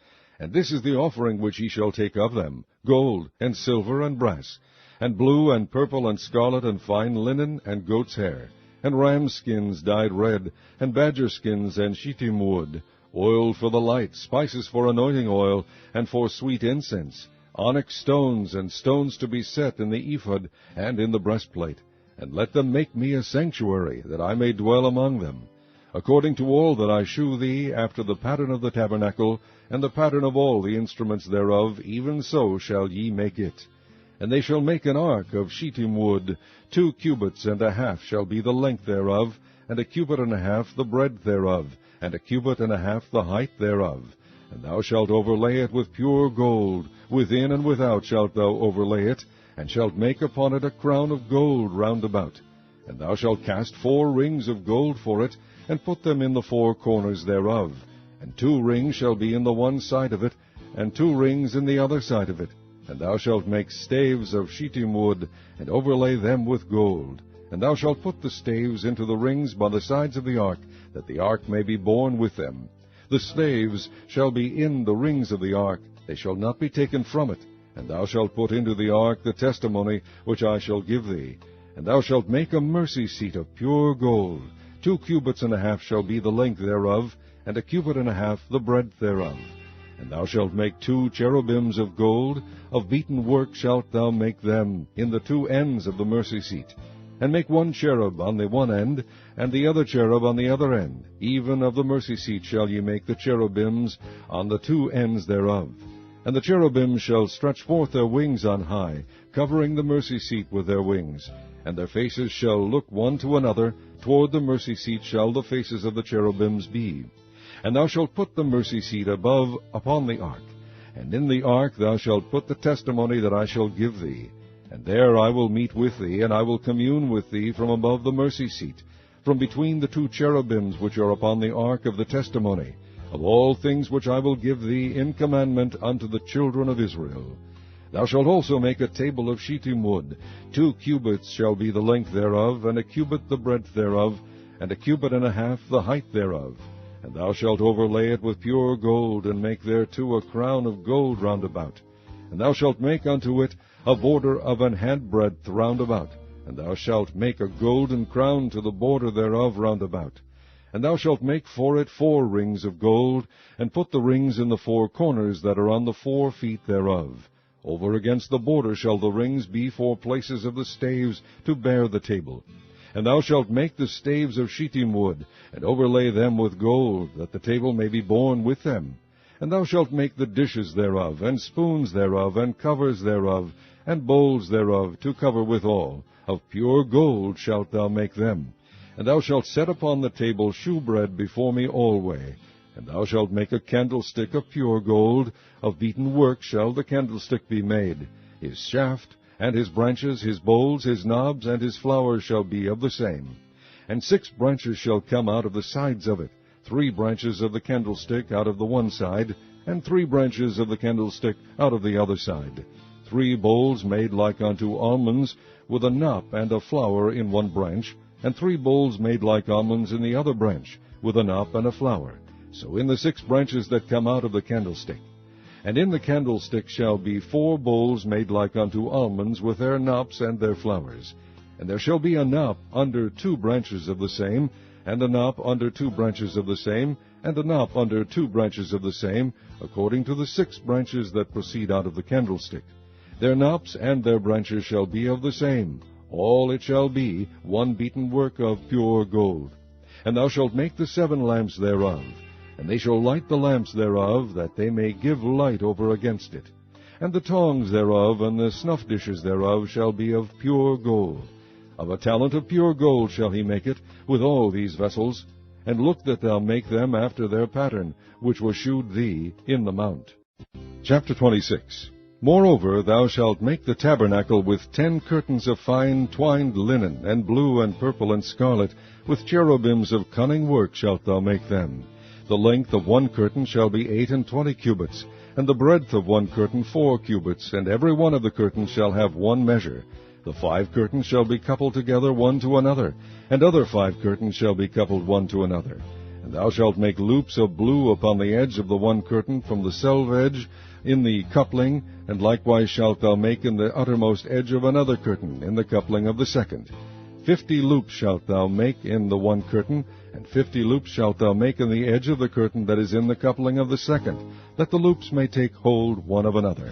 And this is the offering which ye shall take of them, gold, and silver, and brass, and blue, and purple, and scarlet, and fine linen, and goat's hair, and ram skins dyed red, and badger skins, and shittim wood, oil for the light, spices for anointing oil, and for sweet incense, onyx stones, and stones to be set in the ephod and in the breastplate. And let them make me a sanctuary, that I may dwell among them. according to all that I shew thee, after the pattern of the tabernacle, and the pattern of all the instruments thereof, even so shall ye make it. And they shall make an ark of shittim wood, 2 cubits and a half shall be the length thereof, and 1 cubit and a half the breadth thereof, and 1 cubit and a half the height thereof. And thou shalt overlay it with pure gold, within and without shalt thou overlay it, and shalt make upon it a crown of gold round about. And thou shalt cast 4 rings of gold for it, and put them in the 4 corners thereof. And 2 rings shall be in the one side of it, and 2 rings in the other side of it. And thou shalt make staves of shittim wood, and overlay them with gold. And thou shalt put the staves into the rings by the sides of the ark, that the ark may be borne with them. The staves shall be in the rings of the ark, they shall not be taken from it. And thou shalt put into the ark the testimony which I shall give thee. And thou shalt make a mercy seat of pure gold. 2 cubits and a half shall be the length thereof, and 1 cubit and a half the breadth thereof. And thou shalt make 2 cherubims of gold, of beaten work shalt thou make them, in the 2 ends of the mercy seat. And make 1 cherub on the one end, and the other cherub on the other end. Even of the mercy seat shall ye make the cherubims on the 2 ends thereof. And the cherubims shall stretch forth their wings on high, covering the mercy seat with their wings. And their faces shall look one to another, toward the mercy seat shall the faces of the cherubims be. And thou shalt put the mercy seat above upon the ark. And in the ark thou shalt put the testimony that I shall give thee. And there I will meet with thee, and I will commune with thee from above the mercy seat, from between the 2 cherubims which are upon the ark of the testimony, of all things which I will give thee in commandment unto the children of Israel. Thou shalt also make a table of shittim wood. 2 cubits shall be the length thereof, and 1 cubit the breadth thereof, and 1 cubit and a half the height thereof. And thou shalt overlay it with pure gold, and make thereto a crown of gold round about. And thou shalt make unto it a border of an handbreadth round about. And thou shalt make a golden crown to the border thereof round about. And thou shalt make for it 4 rings of gold, and put the rings in the 4 corners that are on the 4 feet thereof. Over against the border shall the rings be for places of the staves to bear the table. And thou shalt make the staves of shittim wood, and overlay them with gold, that the table may be borne with them. And thou shalt make the dishes thereof, and spoons thereof, and covers thereof, and bowls thereof, to cover withal. Of pure gold shalt thou make them. And thou shalt set upon the table shewbread before me alway. And thou shalt make a candlestick of pure gold, of beaten work shall the candlestick be made. His shaft, and his branches, his bowls, his knobs, and his flowers shall be of the same. And 6 branches shall come out of the sides of it, 3 branches of the candlestick out of the one side, and 3 branches of the candlestick out of the other side. 3 bowls made like unto almonds, with a knop and a flower in one branch, and 3 bowls made like almonds in the other branch, with a knop and a flower. So in the 6 branches that come out of the candlestick. And in the candlestick shall be 4 bowls made like unto almonds, with their knops and their flowers. And there shall be a knop under 2 branches of the same, and a knop under 2 branches of the same, and a knop under 2 branches of the same, according to the 6 branches that proceed out of the candlestick. Their knops and their branches shall be of the same. All it shall be 1 beaten work of pure gold. And thou shalt make the 7 lamps thereof. And they shall light the lamps thereof, that they may give light over against it. And the tongs thereof, and the snuff dishes thereof, shall be of pure gold. Of a talent of pure gold shall he make it, with all these vessels. And look that thou make them after their pattern, which was shewed thee in the mount. Chapter 26. Moreover, thou shalt make the tabernacle with 10 curtains of fine twined linen, and blue and purple and scarlet, with cherubims of cunning work shalt thou make them. The length of 1 curtain shall be 28 cubits, and the breadth of 1 curtain 4 cubits, and every one of the curtains shall have 1 measure. The 5 curtains shall be coupled together one to another, and other 5 curtains shall be coupled one to another. And thou shalt make loops of blue upon the edge of the 1 curtain from the selve edge in the coupling, and likewise shalt thou make in the uttermost edge of another curtain in the coupling of the 2nd. 50 loops shalt thou make in the 1 curtain, and 50 loops shalt thou make in the edge of the curtain that is in the coupling of the 2nd, that the loops may take hold one of another.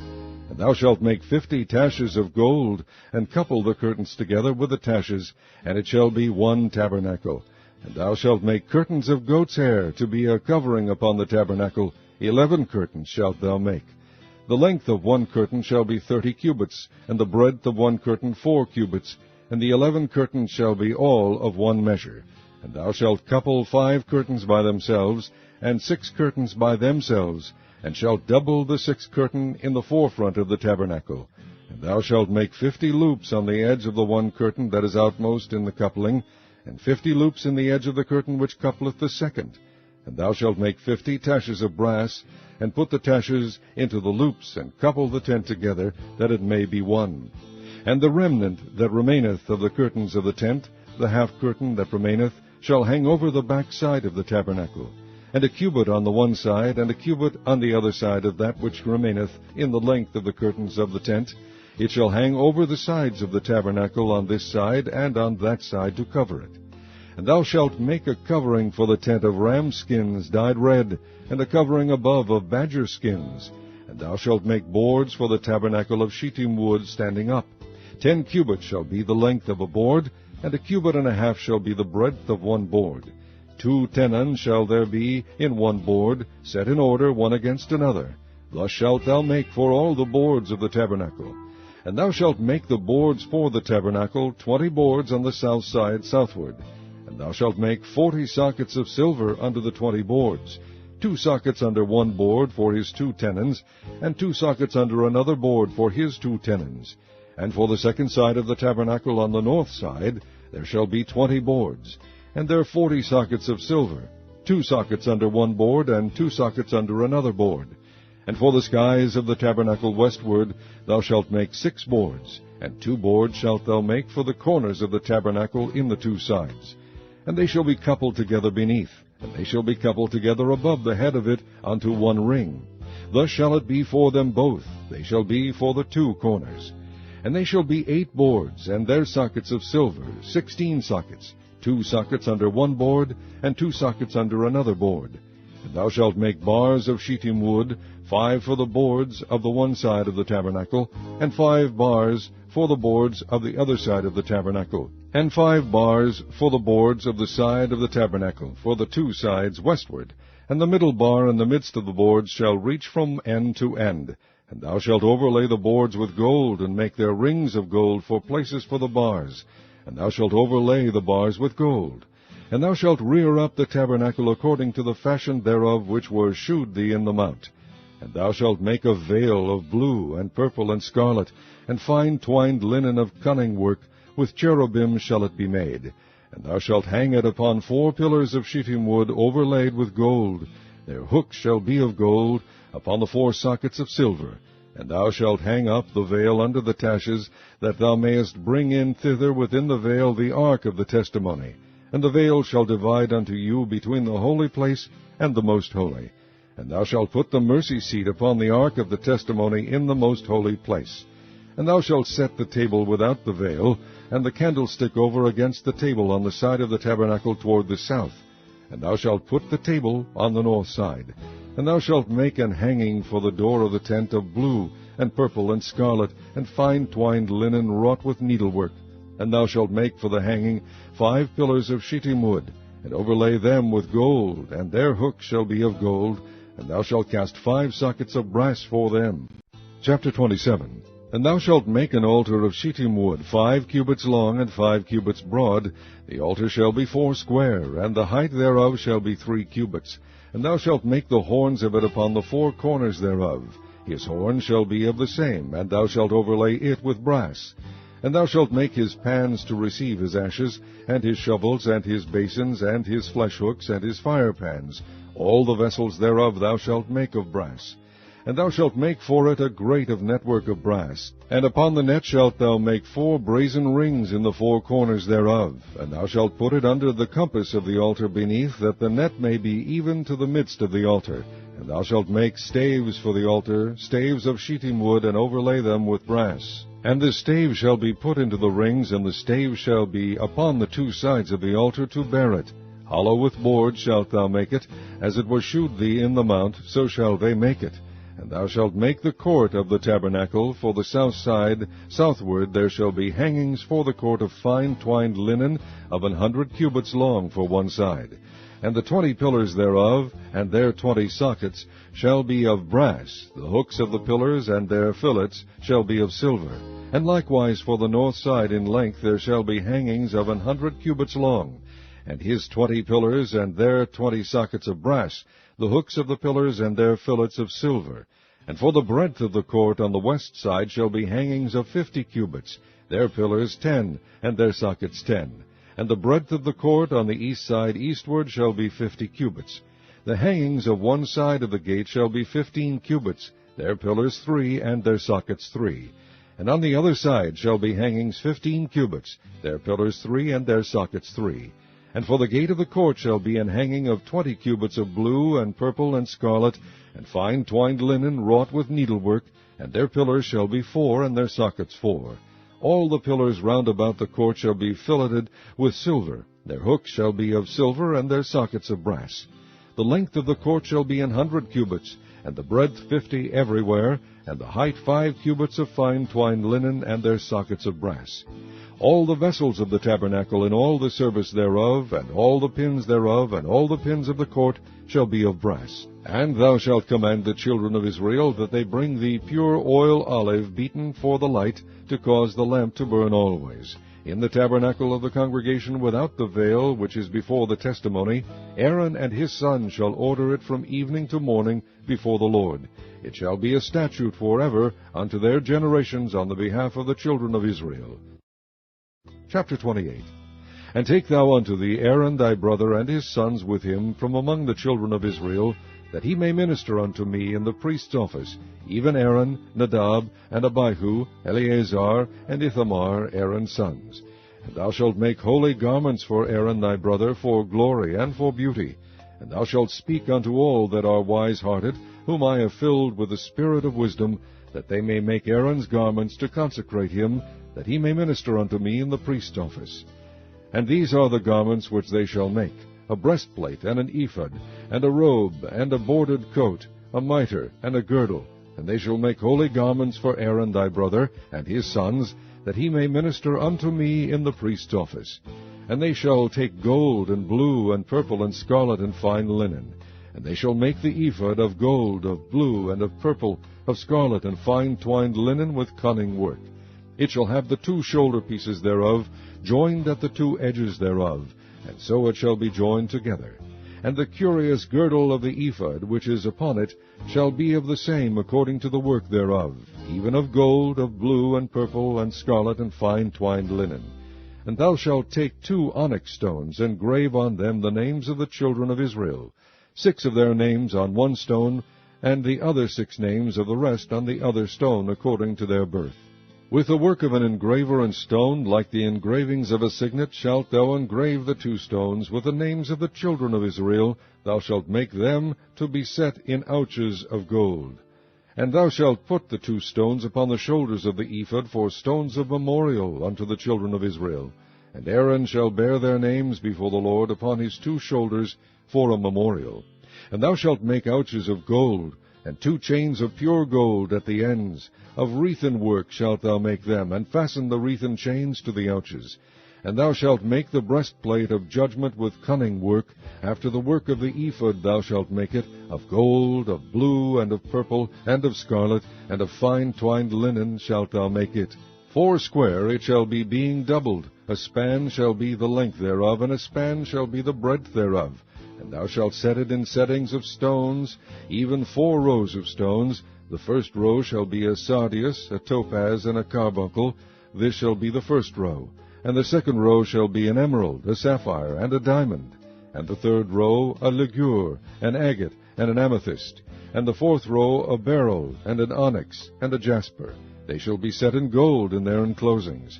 And thou shalt make 50 taches of gold, and couple the curtains together with the taches, and it shall be 1 tabernacle. And thou shalt make curtains of goat's hair to be a covering upon the tabernacle. 11 curtains shalt thou make. The length of one curtain shall be 30 cubits, and the breadth of one curtain 4 cubits, and the 11 curtains shall be all of one measure. And thou shalt couple 5 curtains by themselves, and 6 curtains by themselves, and shalt double the 6th curtain in the forefront of the tabernacle. And thou shalt make 50 loops on the edge of the one curtain that is outmost in the coupling, and 50 loops in the edge of the curtain which coupleth the second. And thou shalt make 50 taches of brass, and put the taches into the loops, and couple the tent together, that it may be one. And the remnant that remaineth of the curtains of the tent, the half curtain that remaineth, shall hang over the back side of the tabernacle, and a cubit on the one side, and a cubit on the other side of that which remaineth in the length of the curtains of the tent. It shall hang over the sides of the tabernacle on this side and on that side to cover it. And thou shalt make a covering for the tent of ram skins dyed red, and a covering above of badger skins. And thou shalt make boards for the tabernacle of shittim wood standing up. 10 cubits shall be the length of a board, and a cubit and a half shall be the breadth of one board. 2 tenons shall there be in one board, set in order one against another. Thus shalt thou make for all the boards of the tabernacle. And thou shalt make the boards for the tabernacle, 20 boards on the south side southward. And thou shalt make 40 sockets of silver under the 20 boards, 2 sockets under one board for his 2 tenons, and 2 sockets under another board for his 2 tenons. And for the second side of the tabernacle on the north side there shall be 20 boards, and there 40 sockets of silver, 2 sockets under one board, and 2 sockets under another board. And for the skies of the tabernacle westward thou shalt make 6 boards, and 2 boards shalt thou make for the corners of the tabernacle in the 2 sides. And they shall be coupled together beneath, and they shall be coupled together above the head of it unto one ring. Thus shall it be for them both, they shall be for the 2 corners. And they shall be 8 boards, and their sockets of silver, 16 sockets, 2 sockets under one board, and 2 sockets under another board. And thou shalt make bars of shittim wood, 5 for the boards of the one side of the tabernacle, and 5 bars for the boards of the other side of the tabernacle, and 5 bars for the boards of the side of the tabernacle, for the 2 sides westward. And the middle bar in the midst of the boards shall reach from end to end. And thou shalt overlay the boards with gold, and make their rings of gold for places for the bars. And thou shalt overlay the bars with gold. And thou shalt rear up the tabernacle according to the fashion thereof which were shewed thee in the mount. And thou shalt make a veil of blue, and purple, and scarlet, and fine twined linen of cunning work, with cherubim shall it be made. And thou shalt hang it upon 4 pillars of shittim wood overlaid with gold. Their hooks shall be of gold, upon the 4 sockets of silver. And thou shalt hang up the veil under the taches, that thou mayest bring in thither within the veil the ark of the testimony. And the veil shall divide unto you between the holy place and the most holy. And thou shalt put the mercy seat upon the ark of the testimony in the most holy place. And thou shalt set the table without the veil, and the candlestick over against the table on the side of the tabernacle toward the south. And thou shalt put the table on the north side. And thou shalt make an hanging for the door of the tent of blue, and purple, and scarlet, and fine twined linen wrought with needlework. And thou shalt make for the hanging 5 pillars of shittim wood, and overlay them with gold, and their hooks shall be of gold, and thou shalt cast 5 sockets of brass for them. Chapter 27. And thou shalt make an altar of shittim wood, 5 cubits long, and 5 cubits broad. The altar shall be 4 square, and the height thereof shall be 3 cubits. And thou shalt make the horns of it upon the 4 corners thereof. His horn shall be of the same, and thou shalt overlay it with brass. And thou shalt make his pans to receive his ashes, and his shovels, and his basins, and his flesh hooks, and his fire pans. All the vessels thereof thou shalt make of brass. And thou shalt make for it a grate of network of brass. And upon the net shalt thou make 4 brazen rings in the 4 corners thereof. And thou shalt put it under the compass of the altar beneath, that the net may be even to the midst of the altar. And thou shalt make staves for the altar, staves of shittim wood, and overlay them with brass. And the stave shall be put into the rings, and the stave shall be upon the 2 sides of the altar to bear it. Hollow with boards shalt thou make it, as it was shewed thee in the mount, so shall they make it. And thou shalt make the court of the tabernacle for the south side. Southward there shall be hangings for the court of fine twined linen of 100 cubits long for one side. And the 20 pillars thereof, and their 20 sockets, shall be of brass. The hooks of the pillars and their fillets shall be of silver. And likewise for the north side in length there shall be hangings of 100 cubits long. And his 20 pillars and their 20 sockets of brass, the hooks of the pillars and their fillets of silver. And for the breadth of the court on the west side shall be hangings of 50 cubits, their pillars 10, and their sockets 10. And the breadth of the court on the east side eastward shall be 50 cubits. The hangings of one side of the gate shall be 15 cubits, their pillars 3, and their sockets 3. And on the other side shall be hangings 15 cubits, their pillars 3, and their sockets 3. And for the gate of the court shall be an hanging of 20 cubits of blue and purple and scarlet, and fine twined linen wrought with needlework, and their pillars shall be 4, and their sockets 4. All the pillars round about the court shall be filleted with silver. Their hooks shall be of silver, and their sockets of brass. The length of the court shall be 100 cubits, and the breadth 50 everywhere, and the height 5 cubits of fine twined linen, and their sockets of brass. All the vessels of the tabernacle, and all the service thereof, and all the pins thereof, and all the pins of the court, shall be of brass. And thou shalt command the children of Israel that they bring thee pure oil olive beaten for the light, to cause the lamp to burn always. In the tabernacle of the congregation without the veil, which is before the testimony, Aaron and his sons shall order it from evening to morning before the Lord. It shall be a statute forever unto their generations on the behalf of the children of Israel. Chapter 28. And take thou unto thee Aaron thy brother and his sons with him from among the children of Israel, that he may minister unto me in the priest's office, even Aaron, Nadab, and Abihu, Eleazar, and Ithamar, Aaron's sons. And thou shalt make holy garments for Aaron thy brother, for glory and for beauty. And thou shalt speak unto all that are wise-hearted, whom I have filled with the spirit of wisdom, that they may make Aaron's garments to consecrate him, that he may minister unto me in the priest's office. And these are the garments which they shall make: a breastplate, and an ephod, and a robe, and a bordered coat, a mitre, and a girdle. And they shall make holy garments for Aaron thy brother, and his sons, that he may minister unto me in the priest's office. And they shall take gold, and blue, and purple, and scarlet, and fine linen. And they shall make the ephod of gold, of blue, and of purple, of scarlet, and fine twined linen with cunning work. It shall have the 2 shoulder pieces thereof, joined at the 2 edges thereof, and so it shall be joined together. And the curious girdle of the ephod, which is upon it, shall be of the same according to the work thereof, even of gold, of blue, and purple, and scarlet, and fine twined linen. And thou shalt take 2 onyx stones, and grave on them the names of the children of Israel, 6 of their names on one stone, and the other 6 names of the rest on the other stone, according to their birth. With the work of an engraver in stone, like the engravings of a signet, shalt thou engrave the 2 stones with the names of the children of Israel. Thou shalt make them to be set in ouches of gold. And thou shalt put the 2 stones upon the shoulders of the ephod for stones of memorial unto the children of Israel. And Aaron shall bear their names before the Lord upon his 2 shoulders for a memorial. And thou shalt make ouches of gold, and 2 chains of pure gold at the ends. Of wreathen work shalt thou make them, and fasten the wreathen chains to the ouches. And thou shalt make the breastplate of judgment with cunning work. After the work of the ephod thou shalt make it, of gold, of blue, and of purple, and of scarlet, and of fine twined linen shalt thou make it. 4 square it shall be, being doubled. A span shall be the length thereof, and a span shall be the breadth thereof. And thou shalt set it in settings of stones, even 4 rows of stones. The first row shall be a sardius, a topaz, and a carbuncle. This shall be the first row. And the second row shall be an emerald, a sapphire, and a diamond. And the third row a ligure, an agate, and an amethyst. And the 4th row a beryl, and an onyx, and a jasper. They shall be set in gold in their enclosings.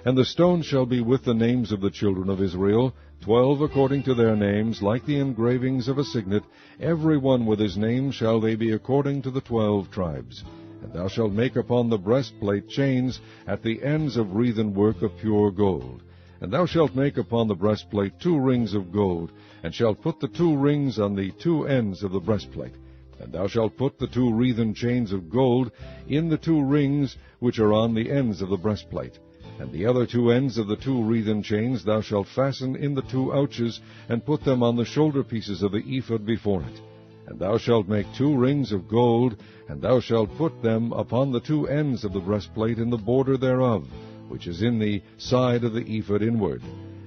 And the stones shall be with the names of the children of Israel, 12 according to their names, like the engravings of a signet. Every one with his name shall they be according to the 12 tribes. And thou shalt make upon the breastplate chains at the ends of wreathen work of pure gold. And thou shalt make upon the breastplate 2 rings of gold, and shalt put the 2 rings on the 2 ends of the breastplate. And thou shalt put the 2 wreathen chains of gold in the 2 rings which are on the ends of the breastplate. And the other 2 ends of the 2 wreathen chains thou shalt fasten in the 2 ouches, and put them on the shoulder pieces of the ephod before it. And thou shalt make 2 rings of gold, and thou shalt put them upon the 2 ends of the breastplate in the border thereof, which is in the side of the ephod inward.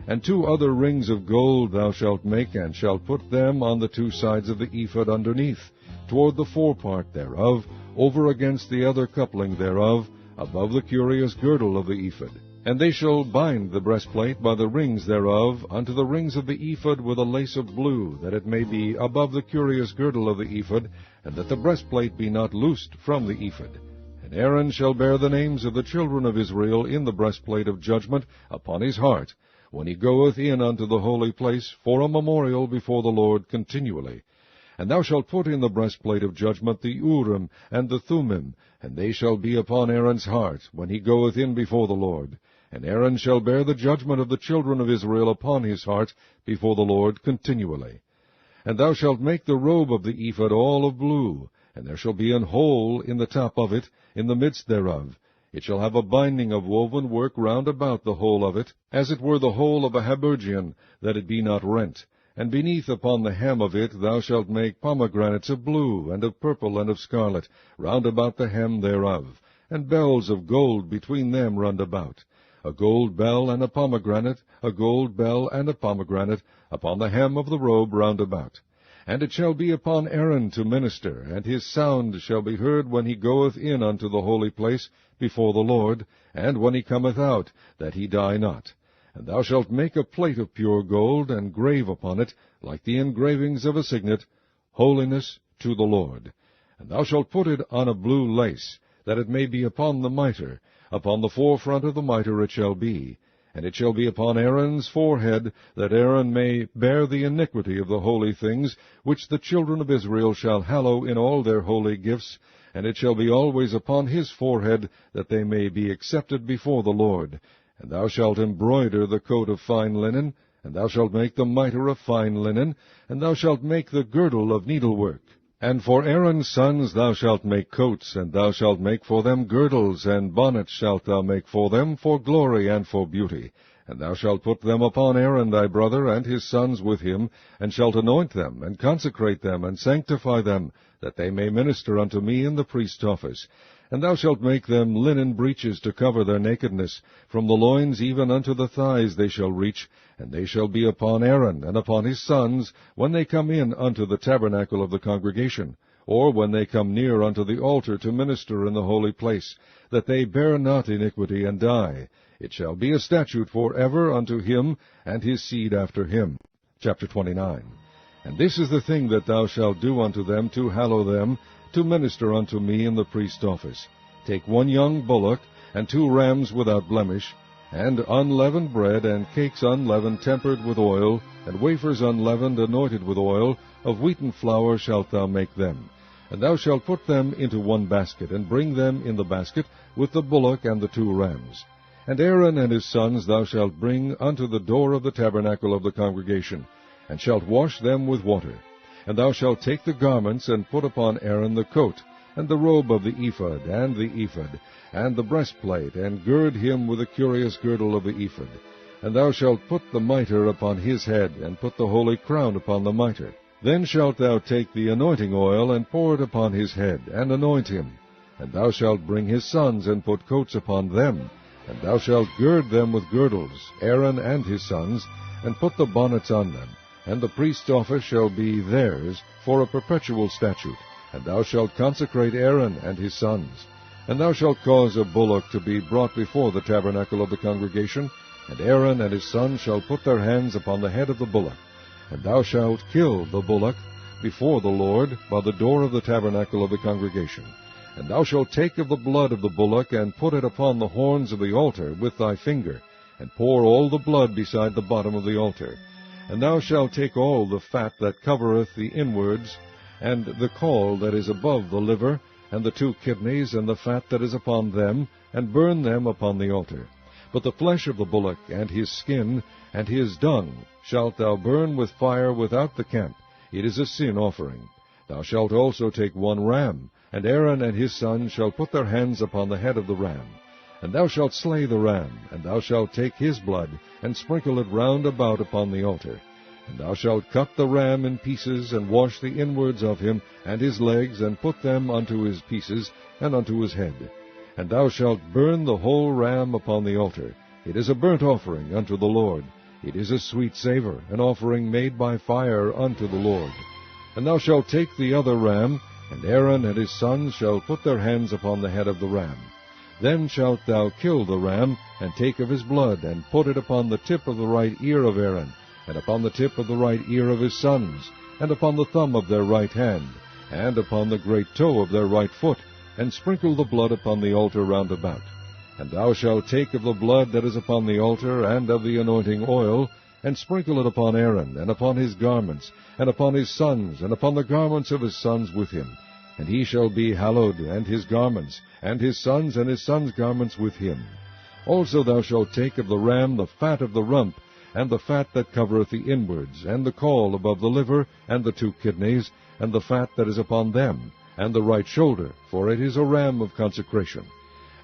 And 2 other rings of gold thou shalt make, and shalt put them on the 2 sides of the ephod underneath, toward the forepart thereof, over against the other coupling thereof, above the curious girdle of the ephod. And they shall bind the breastplate by the rings thereof unto the rings of the ephod with a lace of blue, that it may be above the curious girdle of the ephod, and that the breastplate be not loosed from the ephod. And Aaron shall bear the names of the children of Israel in the breastplate of judgment upon his heart, when he goeth in unto the holy place, for a memorial before the Lord continually. And thou shalt put in the breastplate of judgment the Urim and the Thummim, and they shall be upon Aaron's heart, when he goeth in before the Lord. And Aaron shall bear the judgment of the children of Israel upon his heart before the Lord continually. And thou shalt make the robe of the ephod all of blue, and there shall be an hole in the top of it, in the midst thereof. It shall have a binding of woven work round about the whole of it, as it were the hole of a habergeon, that it be not rent. And beneath upon the hem of it thou shalt make pomegranates of blue, and of purple, and of scarlet, round about the hem thereof, and bells of gold between them round about. A gold bell and a pomegranate, a gold bell and a pomegranate, upon the hem of the robe round about. And it shall be upon Aaron to minister, and his sound shall be heard when he goeth in unto the holy place before the Lord, and when he cometh out, that he die not. And thou shalt make a plate of pure gold, and grave upon it, like the engravings of a signet, Holiness to the Lord. And thou shalt put it on a blue lace, that it may be upon the mitre. Upon the forefront of the mitre it shall be. And it shall be upon Aaron's forehead, that Aaron may bear the iniquity of the holy things, which the children of Israel shall hallow in all their holy gifts. And it shall be always upon his forehead, that they may be accepted before the Lord. And thou shalt embroider the coat of fine linen, and thou shalt make the mitre of fine linen, and thou shalt make the girdle of needlework. And for Aaron's sons thou shalt make coats, and thou shalt make for them girdles, and bonnets shalt thou make for them, for glory and for beauty. And thou shalt put them upon Aaron thy brother, and his sons with him, and shalt anoint them, and consecrate them, and sanctify them, that they may minister unto me in the priest's office. And thou shalt make them linen breeches to cover their nakedness. From the loins even unto the thighs they shall reach, and they shall be upon Aaron and upon his sons, when they come in unto the tabernacle of the congregation, or when they come near unto the altar to minister in the holy place, that they bear not iniquity and die. It shall be a statute for ever unto him and his seed after him. Chapter 29. And this is the thing that thou shalt do unto them to hallow them, to minister unto me in the priest's office. Take 1 young bullock, and 2 rams without blemish, and unleavened bread, and cakes unleavened tempered with oil, and wafers unleavened anointed with oil, of wheaten flour shalt thou make them. And thou shalt put them into 1 basket, and bring them in the basket with the bullock and the 2 rams. And Aaron and his sons thou shalt bring unto the door of the tabernacle of the congregation, and shalt wash them with water. And thou shalt take the garments, and put upon Aaron the coat, and the robe of the ephod, and the ephod, and the breastplate, and gird him with the curious girdle of the ephod. And thou shalt put the mitre upon his head, and put the holy crown upon the mitre. Then shalt thou take the anointing oil, and pour it upon his head, and anoint him. And thou shalt bring his sons, and put coats upon them. And thou shalt gird them with girdles, Aaron and his sons, and put the bonnets on them. And the priest's office shall be theirs for a perpetual statute. And thou shalt consecrate Aaron and his sons. And thou shalt cause a bullock to be brought before the tabernacle of the congregation, and Aaron and his sons shall put their hands upon the head of the bullock. And thou shalt kill the bullock before the Lord by the door of the tabernacle of the congregation. And thou shalt take of the blood of the bullock, and put it upon the horns of the altar with thy finger, and pour all the blood beside the bottom of the altar. And thou shalt take all the fat that covereth the inwards, and the caul that is above the liver, and the 2 kidneys, and the fat that is upon them, and burn them upon the altar. But the flesh of the bullock, and his skin, and his dung, shalt thou burn with fire without the camp. It is a sin offering. Thou shalt also take 1 ram, and Aaron and his sons shall put their hands upon the head of the ram. And thou shalt slay the ram, and thou shalt take his blood, and sprinkle it round about upon the altar. And thou shalt cut the ram in pieces, and wash the inwards of him, and his legs, and put them unto his pieces, and unto his head. And thou shalt burn the whole ram upon the altar. It is a burnt offering unto the Lord. It is a sweet savour, an offering made by fire unto the Lord. And thou shalt take the other ram, and Aaron and his sons shall put their hands upon the head of the ram. Then shalt thou kill the ram, and take of his blood, and put it upon the tip of the right ear of Aaron, and upon the tip of the right ear of his sons, and upon the thumb of their right hand, and upon the great toe of their right foot, and sprinkle the blood upon the altar round about. And thou shalt take of the blood that is upon the altar, and of the anointing oil, and sprinkle it upon Aaron, and upon his garments, and upon his sons, and upon the garments of his sons with him. And he shall be hallowed, and his garments, and his sons' garments with him. Also thou shalt take of the ram the fat of the rump, and the fat that covereth the inwards, and the caul above the liver, and the 2 kidneys, and the fat that is upon them, and the right shoulder, for it is a ram of consecration.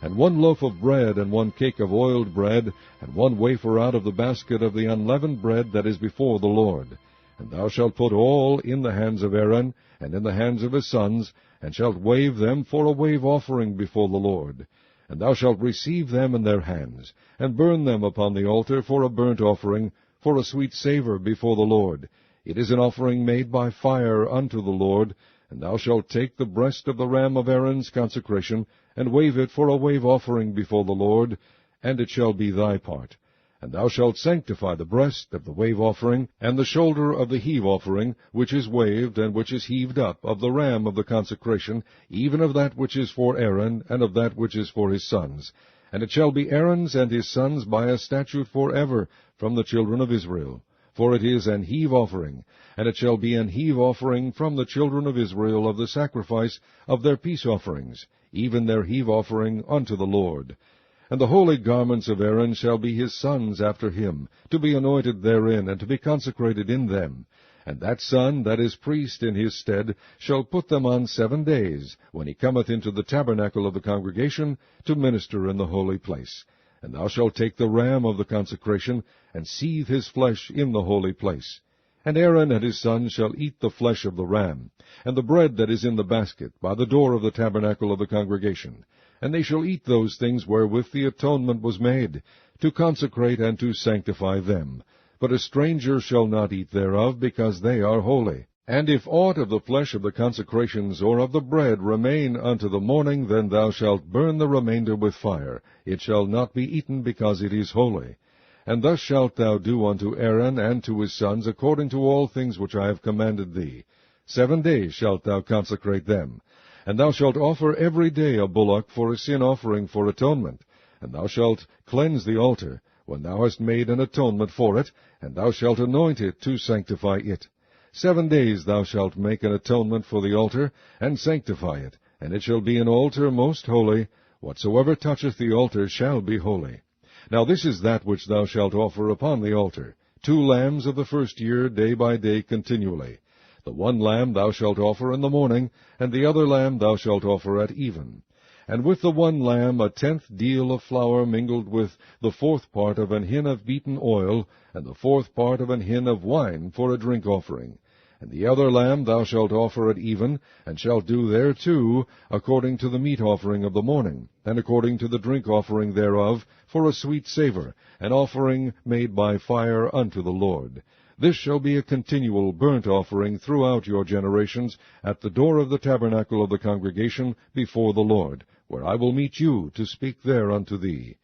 And 1 loaf of bread, and 1 cake of oiled bread, and 1 wafer out of the basket of the unleavened bread that is before the Lord. And thou shalt put all in the hands of Aaron, and in the hands of his sons, and shalt wave them for a wave offering before the Lord. And thou shalt receive them in their hands, and burn them upon the altar for a burnt offering, for a sweet savour before the Lord. It is an offering made by fire unto the Lord. And thou shalt take the breast of the ram of Aaron's consecration, and wave it for a wave offering before the Lord, and it shall be thy part. And thou shalt sanctify the breast of the wave offering, and the shoulder of the heave offering, which is waved, and which is heaved up, of the ram of the consecration, even of that which is for Aaron, and of that which is for his sons. And it shall be Aaron's and his sons by a statute forever from the children of Israel. For it is an heave offering, and it shall be an heave offering from the children of Israel of the sacrifice of their peace offerings, even their heave offering unto the Lord. And the holy garments of Aaron shall be his sons after him, to be anointed therein, and to be consecrated in them. And that son that is priest in his stead shall put them on 7 days, when he cometh into the tabernacle of the congregation, to minister in the holy place. And thou shalt take the ram of the consecration, and seethe his flesh in the holy place. And Aaron and his sons shall eat the flesh of the ram, and the bread that is in the basket, by the door of the tabernacle of the congregation. And they shall eat those things wherewith the atonement was made, to consecrate and to sanctify them. But a stranger shall not eat thereof, because they are holy. And if aught of the flesh of the consecrations or of the bread remain unto the morning, then thou shalt burn the remainder with fire. It shall not be eaten, because it is holy. And thus shalt thou do unto Aaron and to his sons, according to all things which I have commanded thee. 7 days shalt thou consecrate them. And thou shalt offer every day a bullock for a sin offering for atonement. And thou shalt cleanse the altar, when thou hast made an atonement for it, and thou shalt anoint it to sanctify it. 7 days thou shalt make an atonement for the altar, and sanctify it, and it shall be an altar most holy. Whatsoever toucheth the altar shall be holy. Now this is that which thou shalt offer upon the altar, 2 lambs of the first year, day by day continually. The 1 lamb thou shalt offer in the morning, and the other lamb thou shalt offer at even. And with the 1 lamb 1/10 deal of flour mingled with the 4th part of an hin of beaten oil, and the 4th part of an hin of wine for a drink offering. And the other lamb thou shalt offer at even, and shalt do thereto according to the meat offering of the morning, and according to the drink offering thereof, for a sweet savour, an offering made by fire unto the Lord. This shall be a continual burnt offering throughout your generations, at the door of the tabernacle of the congregation before the Lord, where I will meet you to speak there unto thee.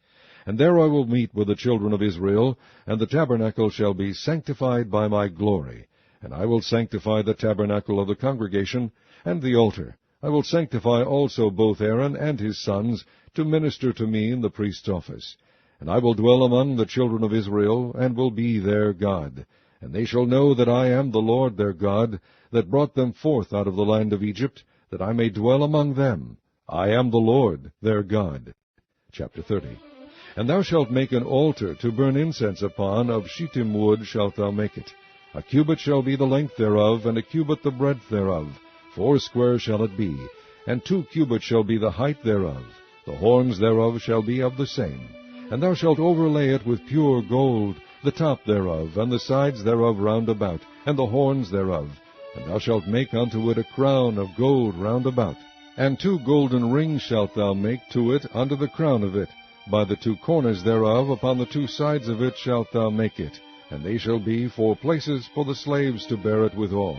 And there I will meet with the children of Israel, and the tabernacle shall be sanctified by my glory. And I will sanctify the tabernacle of the congregation, and the altar. I will sanctify also both Aaron and his sons, to minister to me in the priest's office. And I will dwell among the children of Israel, and will be their God. And they shall know that I am the Lord their God, that brought them forth out of the land of Egypt, that I may dwell among them. I am the Lord their God. Chapter 30. And thou shalt make an altar to burn incense upon, of shittim wood shalt thou make it. A cubit shall be the length thereof, and a cubit the breadth thereof. foursquare shall it be, and 2 cubits shall be the height thereof. The horns thereof shall be of the same. And thou shalt overlay it with pure gold, the top thereof, and the sides thereof round about, and the horns thereof. And thou shalt make unto it a crown of gold round about. And 2 golden rings shalt thou make to it unto the crown of it. By the 2 corners thereof, upon the 2 sides of it shalt thou make it. And they shall be for places for the slaves to bear it withal.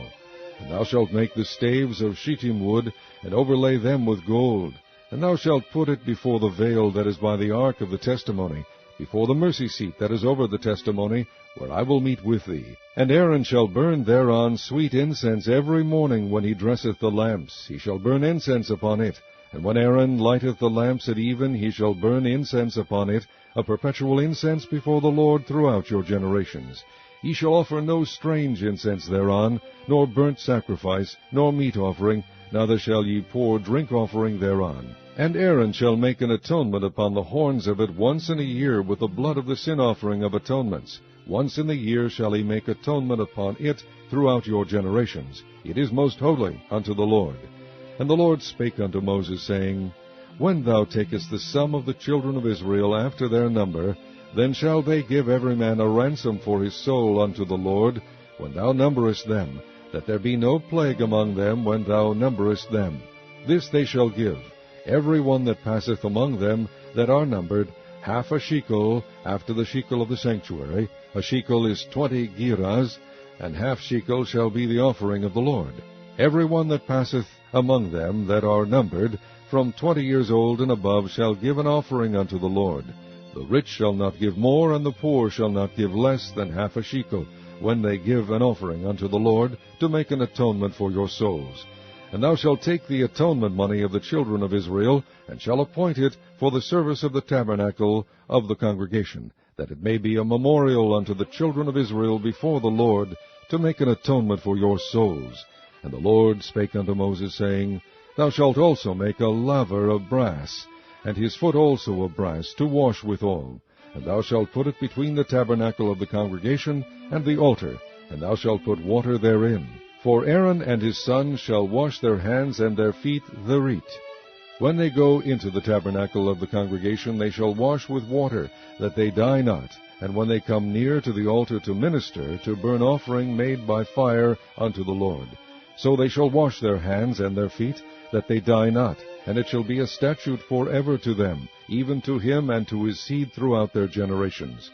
And thou shalt make the staves of shittim wood, and overlay them with gold. And thou shalt put it before the veil that is by the ark of the testimony, before the mercy seat that is over the testimony, where I will meet with thee. And Aaron shall burn thereon sweet incense every morning when he dresseth the lamps. He shall burn incense upon it. And when Aaron lighteth the lamps at even, he shall burn incense upon it, a perpetual incense before the Lord throughout your generations. Ye shall offer no strange incense thereon, nor burnt sacrifice, nor meat offering, neither shall ye pour drink offering thereon. And Aaron shall make an atonement upon the horns of it once in a year with the blood of the sin offering of atonements. Once in the year shall he make atonement upon it throughout your generations. It is most holy unto the Lord. And the Lord spake unto Moses, saying, When thou takest the sum of the children of Israel after their number, then shall they give every man a ransom for his soul unto the Lord, when thou numberest them, that there be no plague among them when thou numberest them. This they shall give, every one that passeth among them that are numbered, half a shekel after the shekel of the sanctuary. A shekel is 20 gerahs, and half shekel shall be the offering of the Lord. Every one that passeth among them that are numbered, from 20 years old and above, shall give an offering unto the Lord. The rich shall not give more, and the poor shall not give less than half a shekel, when they give an offering unto the Lord, to make an atonement for your souls. And thou shalt take the atonement money of the children of Israel, and shall appoint it for the service of the tabernacle of the congregation, that it may be a memorial unto the children of Israel before the Lord, to make an atonement for your souls. And the Lord spake unto Moses, saying, Thou shalt also make a laver of brass, and his foot also of brass, to wash withal. And thou shalt put it between the tabernacle of the congregation and the altar, and thou shalt put water therein. For Aaron and his sons shall wash their hands and their feet thereat. When they go into the tabernacle of the congregation, they shall wash with water, that they die not. And when they come near to the altar to minister, to burn offering made by fire unto the Lord, so they shall wash their hands and their feet, that they die not. And it shall be a statute forever to them, even to him and to his seed throughout their generations.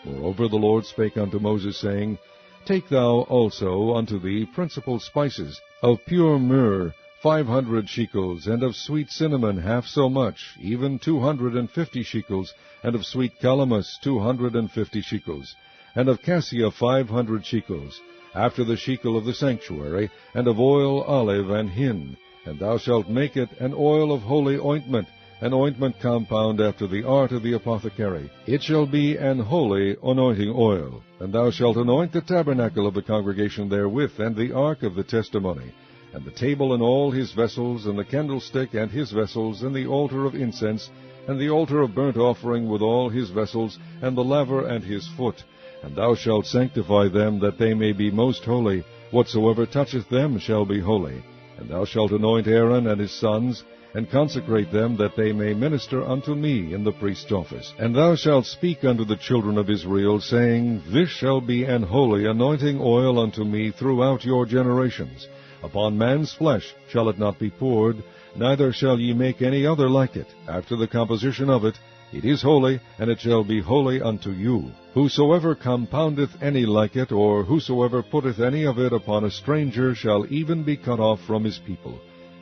Moreover the Lord spake unto Moses, saying, Take thou also unto thee principal spices, of pure myrrh 500 shekels, and of sweet cinnamon half so much, even 250 shekels, and of sweet calamus 250 shekels, and of cassia 500 shekels, after the shekel of the sanctuary, and of oil, olive, and hin. And thou shalt make it an oil of holy ointment, an ointment compound after the art of the apothecary. It shall be an holy anointing oil. And thou shalt anoint the tabernacle of the congregation therewith, and the ark of the testimony, and the table and all his vessels, and the candlestick and his vessels, and the altar of incense, and the altar of burnt offering with all his vessels, and the laver and his foot. And thou shalt sanctify them, that they may be most holy. Whatsoever toucheth them shall be holy. And thou shalt anoint Aaron and his sons, and consecrate them, that they may minister unto me in the priest's office. And thou shalt speak unto the children of Israel, saying, This shall be an holy anointing oil unto me throughout your generations. Upon man's flesh shall it not be poured, neither shall ye make any other like it. After the composition of it, it is holy, and it shall be holy unto you. Whosoever compoundeth any like it, or whosoever putteth any of it upon a stranger, shall even be cut off from his people.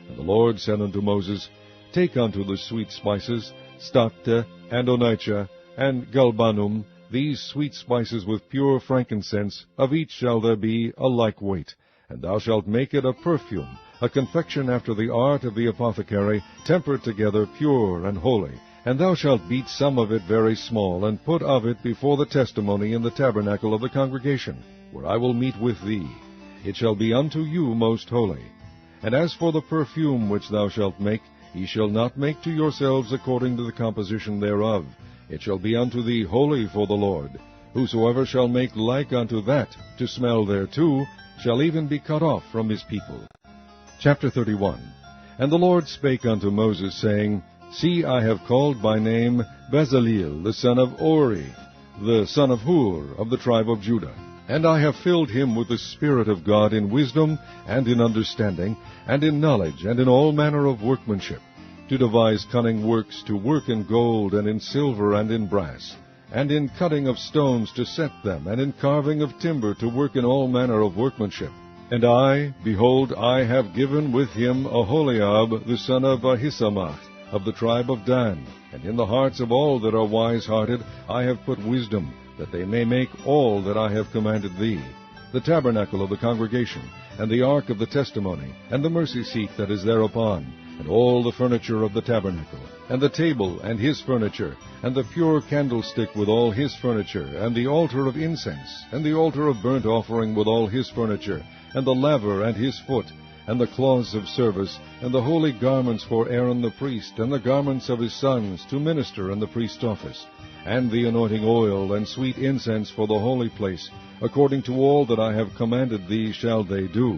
And the Lord said unto Moses, Take unto the sweet spices, stacte, and onycha, and galbanum, these sweet spices with pure frankincense, of each shall there be a like weight. And thou shalt make it a perfume, a confection after the art of the apothecary, tempered together, pure and holy. And thou shalt beat some of it very small, and put of it before the testimony in the tabernacle of the congregation, where I will meet with thee. It shall be unto you most holy. And as for the perfume which thou shalt make, ye shall not make to yourselves according to the composition thereof. It shall be unto thee holy for the Lord. Whosoever shall make like unto that, to smell thereto, shall even be cut off from his people. Chapter 31. And the Lord spake unto Moses, saying, See, I have called by name Bezaleel, the son of Uri, the son of Hur, of the tribe of Judah. And I have filled him with the Spirit of God in wisdom, and in understanding, and in knowledge, and in all manner of workmanship, to devise cunning works, to work in gold, and in silver, and in brass, and in cutting of stones to set them, and in carving of timber, to work in all manner of workmanship. And I, behold, I have given with him Aholiab, the son of Ahisamach, of the tribe of Dan. And in the hearts of all that are wise-hearted I have put wisdom, that they may make all that I have commanded thee, the tabernacle of the congregation, and the ark of the testimony, and the mercy seat that is thereupon, and all the furniture of the tabernacle, and the table and his furniture, and the pure candlestick with all his furniture, and the altar of incense, and the altar of burnt offering with all his furniture, and the laver and his foot, and the cloths of service, and the holy garments for Aaron the priest, and the garments of his sons to minister in the priest's office, and the anointing oil and sweet incense for the holy place, according to all that I have commanded thee shall they do.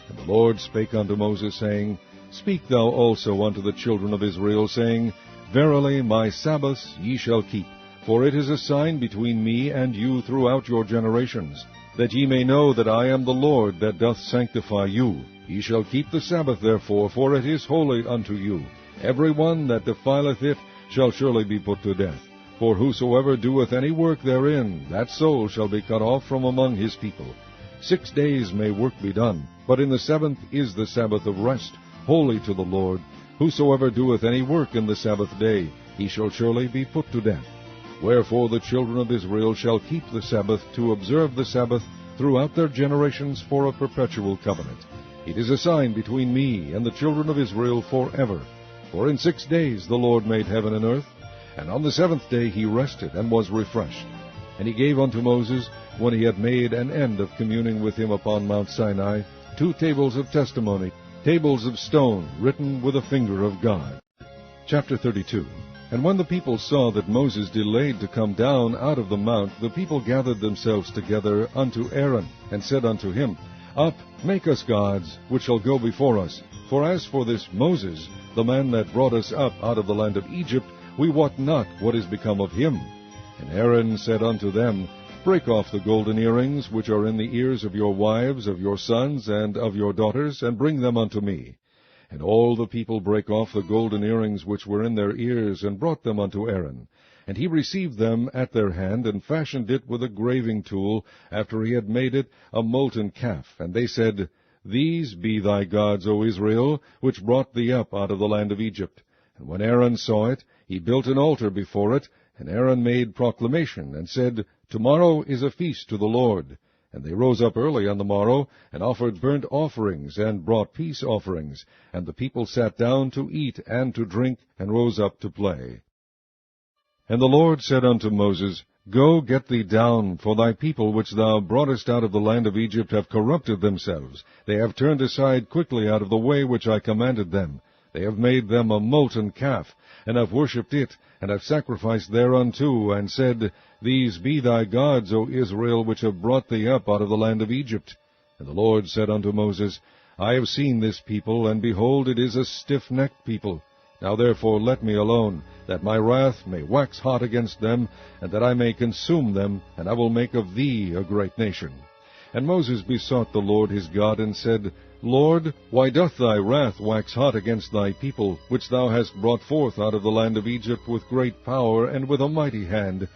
And the Lord spake unto Moses, saying, Speak thou also unto the children of Israel, saying, Verily my Sabbaths ye shall keep, for it is a sign between me and you throughout your generations, that ye may know that I am the Lord that doth sanctify you. Ye shall keep the Sabbath therefore, for it is holy unto you. Every one that defileth it shall surely be put to death. For whosoever doeth any work therein, that soul shall be cut off from among his people. 6 days may work be done, but in the 7th is the Sabbath of rest, holy to the Lord. Whosoever doeth any work in the Sabbath day, he shall surely be put to death. Wherefore the children of Israel shall keep the Sabbath, to observe the Sabbath throughout their generations for a perpetual covenant. It is a sign between me and the children of Israel forever. For in 6 days the Lord made heaven and earth, and on the 7th day he rested and was refreshed. And he gave unto Moses, when he had made an end of communing with him upon Mount Sinai, 2 tables of testimony, tables of stone, written with a finger of God. Chapter 32. And when the people saw that Moses delayed to come down out of the mount, the people gathered themselves together unto Aaron, and said unto him, Up, make us gods, which shall go before us. For as for this Moses, the man that brought us up out of the land of Egypt, we wot not what is become of him. And Aaron said unto them, Break off the golden earrings which are in the ears of your wives, of your sons, and of your daughters, and bring them unto me. And all the people brake off the golden earrings which were in their ears, and brought them unto Aaron. And he received them at their hand, and fashioned it with a graving tool, after he had made it a molten calf. And they said, These be thy gods, O Israel, which brought thee up out of the land of Egypt. And when Aaron saw it, he built an altar before it, and Aaron made proclamation, and said, Tomorrow is a feast to the Lord. And they rose up early on the morrow, and offered burnt offerings, and brought peace offerings. And the people sat down to eat and to drink, and rose up to play. And the Lord said unto Moses, Go, get thee down, for thy people which thou broughtest out of the land of Egypt have corrupted themselves. They have turned aside quickly out of the way which I commanded them. They have made them a molten calf, and have worshipped it, and have sacrificed thereunto, and said, These be thy gods, O Israel, which have brought thee up out of the land of Egypt. And the Lord said unto Moses, I have seen this people, and behold, it is a stiff-necked people. Now therefore let me alone, that my wrath may wax hot against them, and that I may consume them, and I will make of thee a great nation. And Moses besought the Lord his God, and said, Lord, why doth thy wrath wax hot against thy people, which thou hast brought forth out of the land of Egypt with great power and with a mighty hand?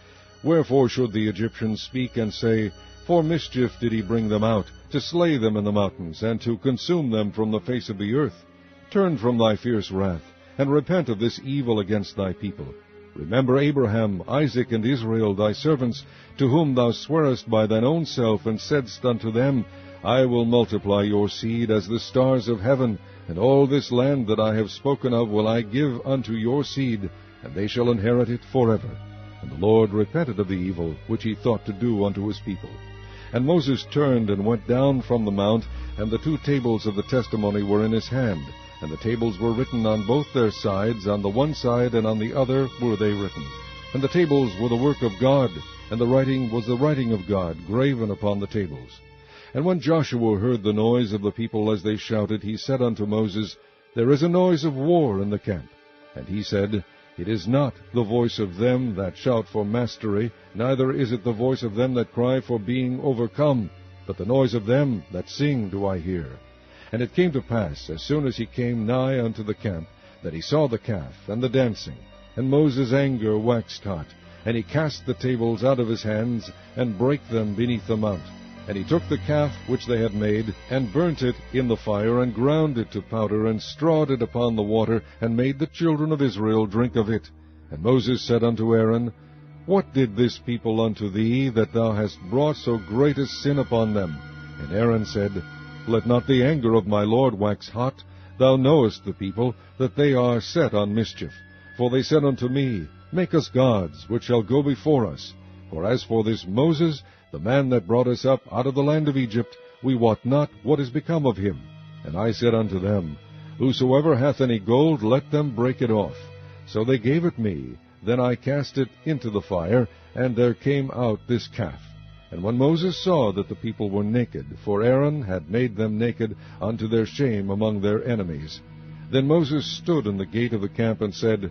Wherefore should the Egyptians speak and say, For mischief did he bring them out, to slay them in the mountains, and to consume them from the face of the earth? Turn from thy fierce wrath, and repent of this evil against thy people. Remember Abraham, Isaac, and Israel, thy servants, to whom thou swarest by thine own self, and saidst unto them, I will multiply your seed as the stars of heaven, and all this land that I have spoken of will I give unto your seed, and they shall inherit it forever. And the Lord repented of the evil which he thought to do unto his people. And Moses turned and went down from the mount, and the 2 tables of the testimony were in his hand, and the tables were written on both their sides, on the one side and on the other were they written. And the tables were the work of God, and the writing was the writing of God, graven upon the tables. And when Joshua heard the noise of the people as they shouted, he said unto Moses, There is a noise of war in the camp. And he said, It is not the voice of them that shout for mastery, neither is it the voice of them that cry for being overcome, but the noise of them that sing do I hear. And it came to pass, as soon as he came nigh unto the camp, that he saw the calf and the dancing. And Moses' anger waxed hot, and he cast the tables out of his hands, and brake them beneath the mount. And he took the calf which they had made, and burnt it in the fire, and ground it to powder, and strawed it upon the water, and made the children of Israel drink of it. And Moses said unto Aaron, What did this people unto thee, that thou hast brought so great a sin upon them? And Aaron said, Let not the anger of my Lord wax hot. Thou knowest the people, that they are set on mischief. For they said unto me, Make us gods, which shall go before us. For as for this Moses, the man that brought us up out of the land of Egypt, we wot not what is become of him. And I said unto them, Whosoever hath any gold, let them break it off. So they gave it me. Then I cast it into the fire, and there came out this calf. And when Moses saw that the people were naked, for Aaron had made them naked unto their shame among their enemies, then Moses stood in the gate of the camp, and said,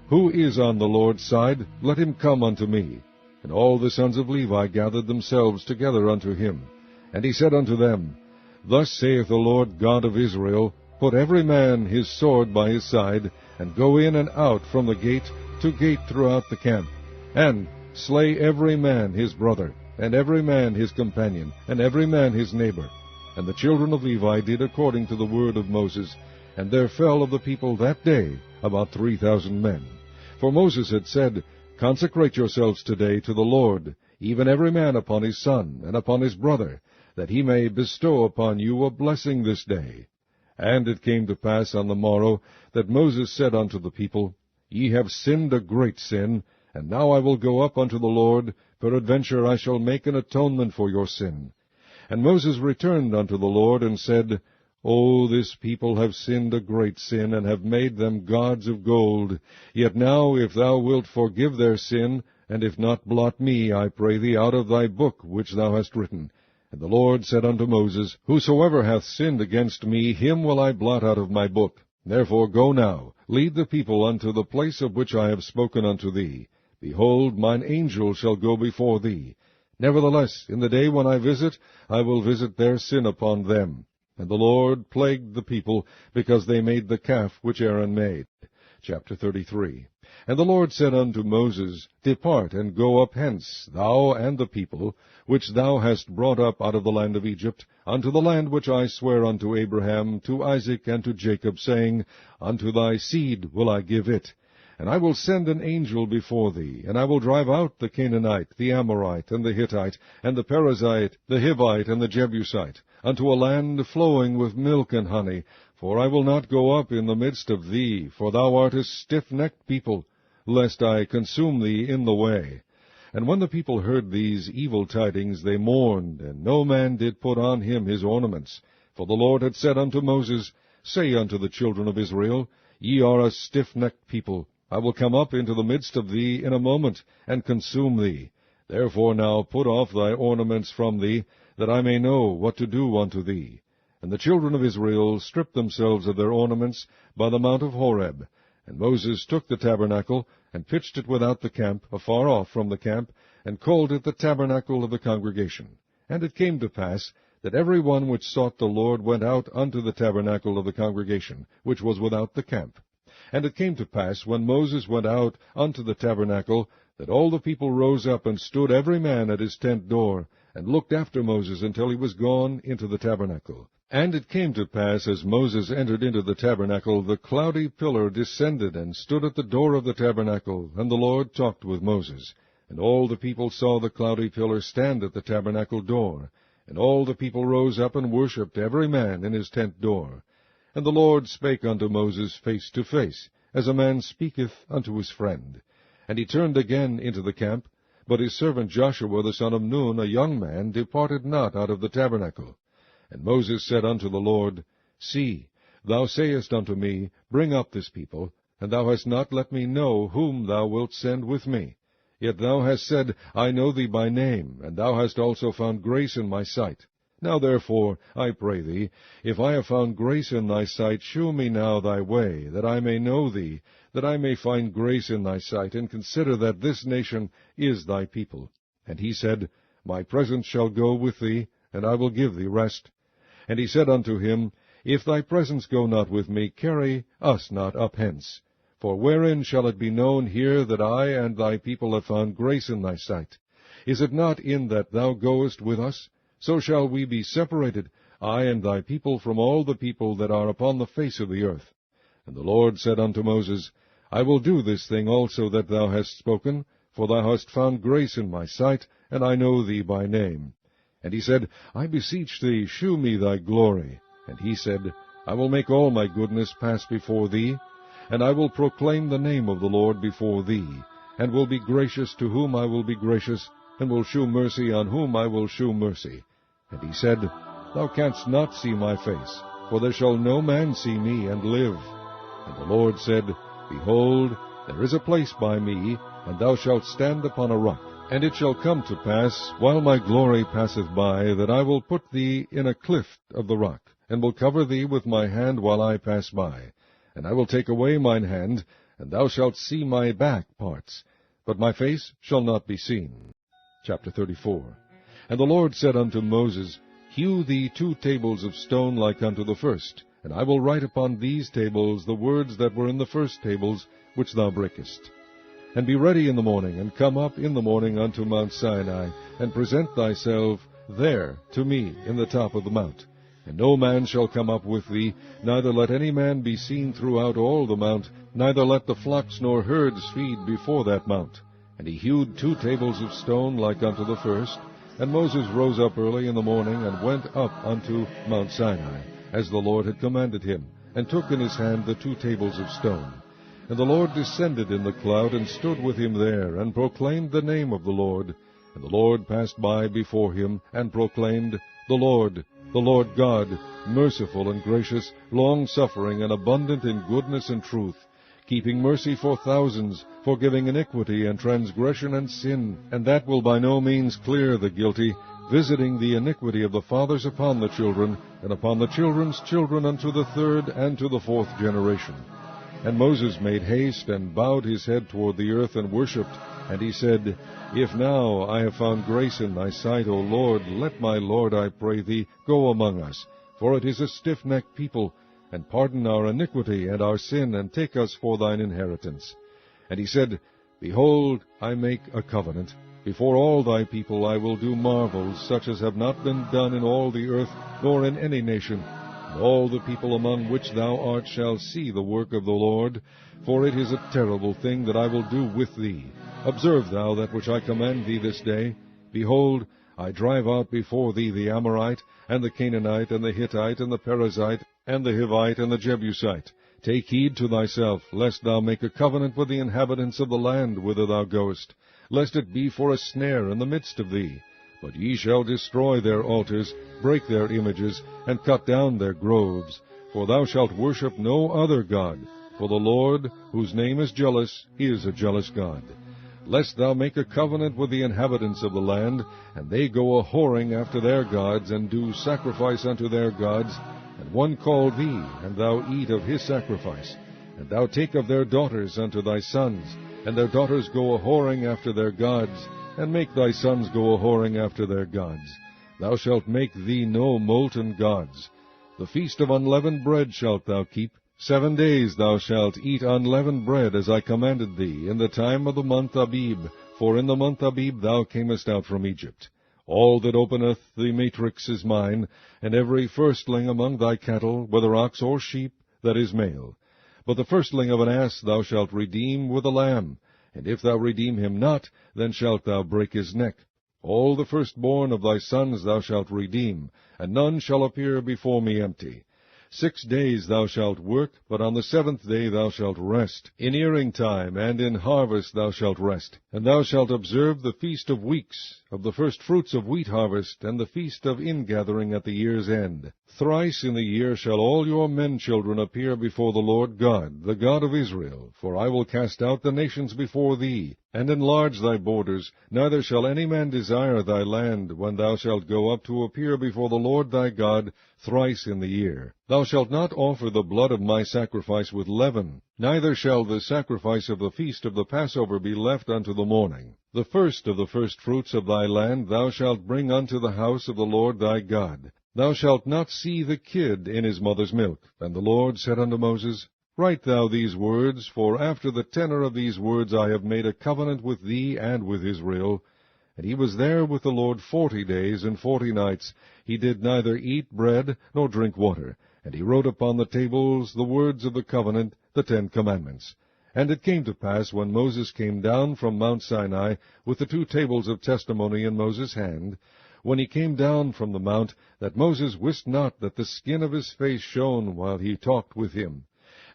Who is on the Lord's side? Let him come unto me. And all the sons of Levi gathered themselves together unto him. And he said unto them, Thus saith the Lord God of Israel, Put every man his sword by his side, and go in and out from the gate to gate throughout the camp, and slay every man his brother, and every man his companion, and every man his neighbor. And the children of Levi did according to the word of Moses, and there fell of the people that day about 3,000 men. For Moses had said, Consecrate yourselves today to the Lord, even every man upon his son, and upon his brother, that he may bestow upon you a blessing this day. And it came to pass on the morrow, that Moses said unto the people, Ye have sinned a great sin, and now I will go up unto the Lord, peradventure I shall make an atonement for your sin. And Moses returned unto the Lord, and said, O this people have sinned a great sin, and have made them gods of gold. Yet now, if thou wilt forgive their sin, and if not, blot me, I pray thee, out of thy book which thou hast written. And the Lord said unto Moses, Whosoever hath sinned against me, him will I blot out of my book. Therefore go now, lead the people unto the place of which I have spoken unto thee. Behold, mine angel shall go before thee. Nevertheless, in the day when I visit, I will visit their sin upon them. And the Lord plagued the people, because they made the calf which Aaron made. Chapter 33. And the Lord said unto Moses, Depart, and go up hence, thou and the people, which thou hast brought up out of the land of Egypt, unto the land which I swear unto Abraham, to Isaac, and to Jacob, saying, Unto thy seed will I give it. And I will send an angel before thee, and I will drive out the Canaanite, the Amorite, and the Hittite, and the Perizzite, the Hivite, and the Jebusite, unto a land flowing with milk and honey. For I will not go up in the midst of thee, for thou art a stiff-necked people, lest I consume thee in the way. And when the people heard these evil tidings, they mourned, and no man did put on him his ornaments. For the Lord had said unto Moses, Say unto the children of Israel, Ye are a stiff-necked people. I will come up into the midst of thee in a moment, and consume thee. Therefore now put off thy ornaments from thee, that I may know what to do unto thee. And the children of Israel stripped themselves of their ornaments by the mount of Horeb. And Moses took the tabernacle, and pitched it without the camp, afar off from the camp, and called it the tabernacle of the congregation. And it came to pass, that every one which sought the Lord went out unto the tabernacle of the congregation, which was without the camp. And it came to pass, when Moses went out unto the tabernacle, that all the people rose up, and stood every man at his tent door, and looked after Moses until he was gone into the tabernacle. And it came to pass, as Moses entered into the tabernacle, the cloudy pillar descended, and stood at the door of the tabernacle, and the Lord talked with Moses. And all the people saw the cloudy pillar stand at the tabernacle door. And all the people rose up, and worshipped every man in his tent door. And the Lord spake unto Moses face to face, as a man speaketh unto his friend. And he turned again into the camp, but his servant Joshua the son of Nun, a young man, departed not out of the tabernacle. And Moses said unto the Lord, See, thou sayest unto me, Bring up this people, and thou hast not let me know whom thou wilt send with me. Yet thou hast said, I know thee by name, and thou hast also found grace in my sight. Now therefore, I pray thee, if I have found grace in thy sight, shew me now thy way, that I may know thee, that I may find grace in thy sight, and consider that this nation is thy people. And he said, My presence shall go with thee, and I will give thee rest. And he said unto him, If thy presence go not with me, carry us not up hence. For wherein shall it be known here that I and thy people have found grace in thy sight? Is it not in that thou goest with us? So shall we be separated, I and thy people, from all the people that are upon the face of the earth. And the Lord said unto Moses, I will do this thing also that thou hast spoken, for thou hast found grace in my sight, and I know thee by name. And he said, I beseech thee, shew me thy glory. And he said, I will make all my goodness pass before thee, and I will proclaim the name of the Lord before thee, and will be gracious to whom I will be gracious, and will shew mercy on whom I will shew mercy. And he said, Thou canst not see my face, for there shall no man see me and live. And the Lord said, Behold, there is a place by me, and thou shalt stand upon a rock. And it shall come to pass, while my glory passeth by, that I will put thee in a cleft of the rock, and will cover thee with my hand while I pass by. And I will take away mine hand, and thou shalt see my back parts, but my face shall not be seen. Chapter 34. And the Lord said unto Moses, Hew thee 2 tables of stone like unto the first, and I will write upon these tables the words that were in the first tables, which thou breakest. And be ready in the morning, and come up in the morning unto Mount Sinai, and present thyself there to me in the top of the mount. And no man shall come up with thee, neither let any man be seen throughout all the mount, neither let the flocks nor herds feed before that mount. And he hewed 2 tables of stone like unto the first. And Moses rose up early in the morning, and went up unto Mount Sinai, as the Lord had commanded him, and took in his hand the 2 tables of stone. And the Lord descended in the cloud, and stood with him there, and proclaimed the name of the Lord. And the Lord passed by before him, and proclaimed, the Lord God, merciful and gracious, long-suffering, and abundant in goodness and truth, keeping mercy for thousands, forgiving iniquity and transgression and sin, and that will by no means clear the guilty, visiting the iniquity of the fathers upon the children, and upon the children's children unto the 3rd and to the 4th generation. And Moses made haste, and bowed his head toward the earth, and worshipped. And he said, If now I have found grace in thy sight, O Lord, let my Lord, I pray thee, go among us. For it is a stiff-necked people, and pardon our iniquity and our sin, and take us for thine inheritance. And he said, Behold, I make a covenant. Before all thy people I will do marvels, such as have not been done in all the earth, nor in any nation. And all the people among which thou art shall see the work of the Lord, for it is a terrible thing that I will do with thee. Observe thou that which I command thee this day. Behold, I drive out before thee the Amorite, and the Canaanite, and the Hittite, and the Perizzite, and the Hivite, and the Jebusite. Take heed to thyself, lest thou make a covenant with the inhabitants of the land whither thou goest, lest it be for a snare in the midst of thee. But ye shall destroy their altars, break their images, and cut down their groves. For thou shalt worship no other God, for the Lord, whose name is jealous, is a jealous God. Lest thou make a covenant with the inhabitants of the land, and they go a-whoring after their gods, and do sacrifice unto their gods, and one call thee, and thou eat of his sacrifice. And thou take of their daughters unto thy sons, and their daughters go a-whoring after their gods, and make thy sons go a-whoring after their gods. Thou shalt make thee no molten gods. The feast of unleavened bread shalt thou keep. 7 days thou shalt eat unleavened bread, as I commanded thee, in the time of the month Abib, for in the month Abib thou camest out from Egypt. All that openeth the matrix is mine, and every firstling among thy cattle, whether ox or sheep, that is male. But the firstling of an ass thou shalt redeem with a lamb, and if thou redeem him not, then shalt thou break his neck. All the firstborn of thy sons thou shalt redeem, and none shall appear before me empty. 6 days thou shalt work, but on the 7th day thou shalt rest. In earing time and in harvest thou shalt rest. And thou shalt observe the feast of weeks, of the first fruits of wheat harvest, and the feast of ingathering at the year's end. Thrice in the year shall all your men children appear before the Lord God, the God of Israel. For I will cast out the nations before thee, And enlarge thy borders, neither shall any man desire thy land, when thou shalt go up to appear before the Lord thy God thrice in the year. Thou shalt not offer the blood of my sacrifice with leaven, neither shall the sacrifice of the feast of the Passover be left unto the morning. The first of the firstfruits of thy land thou shalt bring unto the house of the Lord thy God. Thou shalt not see the kid in his mother's milk. And the Lord said unto Moses, Write thou these words, for after the tenor of these words I have made a covenant with thee and with Israel. And he was there with the Lord 40 days and 40 nights. He did neither eat bread nor drink water. And he wrote upon the tables the words of the covenant, the 10 commandments. And it came to pass, when Moses came down from Mount Sinai, with the 2 tables of testimony in Moses' hand, when he came down from the mount, that Moses wist not that the skin of his face shone while he talked with him.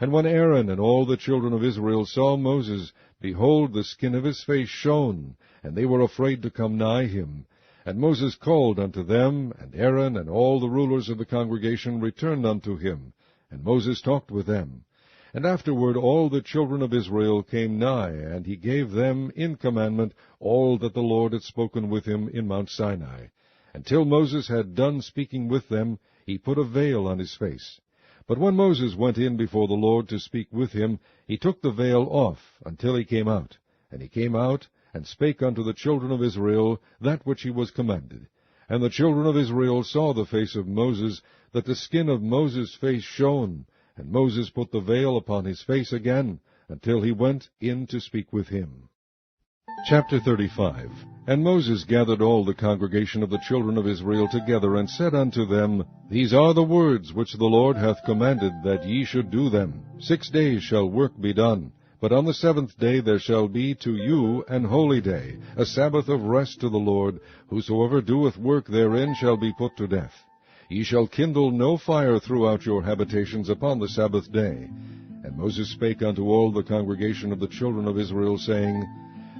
And when Aaron and all the children of Israel saw Moses, behold, the skin of his face shone, and they were afraid to come nigh him. And Moses called unto them, and Aaron and all the rulers of the congregation returned unto him. And Moses talked with them. And afterward all the children of Israel came nigh, and he gave them in commandment all that the Lord had spoken with him in Mount Sinai. Until Moses had done speaking with them, he put a veil on his face. But when Moses went in before the Lord to speak with him, he took the veil off until he came out. And he came out, and spake unto the children of Israel that which he was commanded. And the children of Israel saw the face of Moses, that the skin of Moses' face shone. And Moses put the veil upon his face again, until he went in to speak with him. Chapter 35. And Moses gathered all the congregation of the children of Israel together, and said unto them, These are the words which the Lord hath commanded, that ye should do them. 6 days shall work be done, but on the 7th day there shall be to you an holy day, a Sabbath of rest to the Lord. Whosoever doeth work therein shall be put to death. Ye shall kindle no fire throughout your habitations upon the Sabbath day. And Moses spake unto all the congregation of the children of Israel, saying,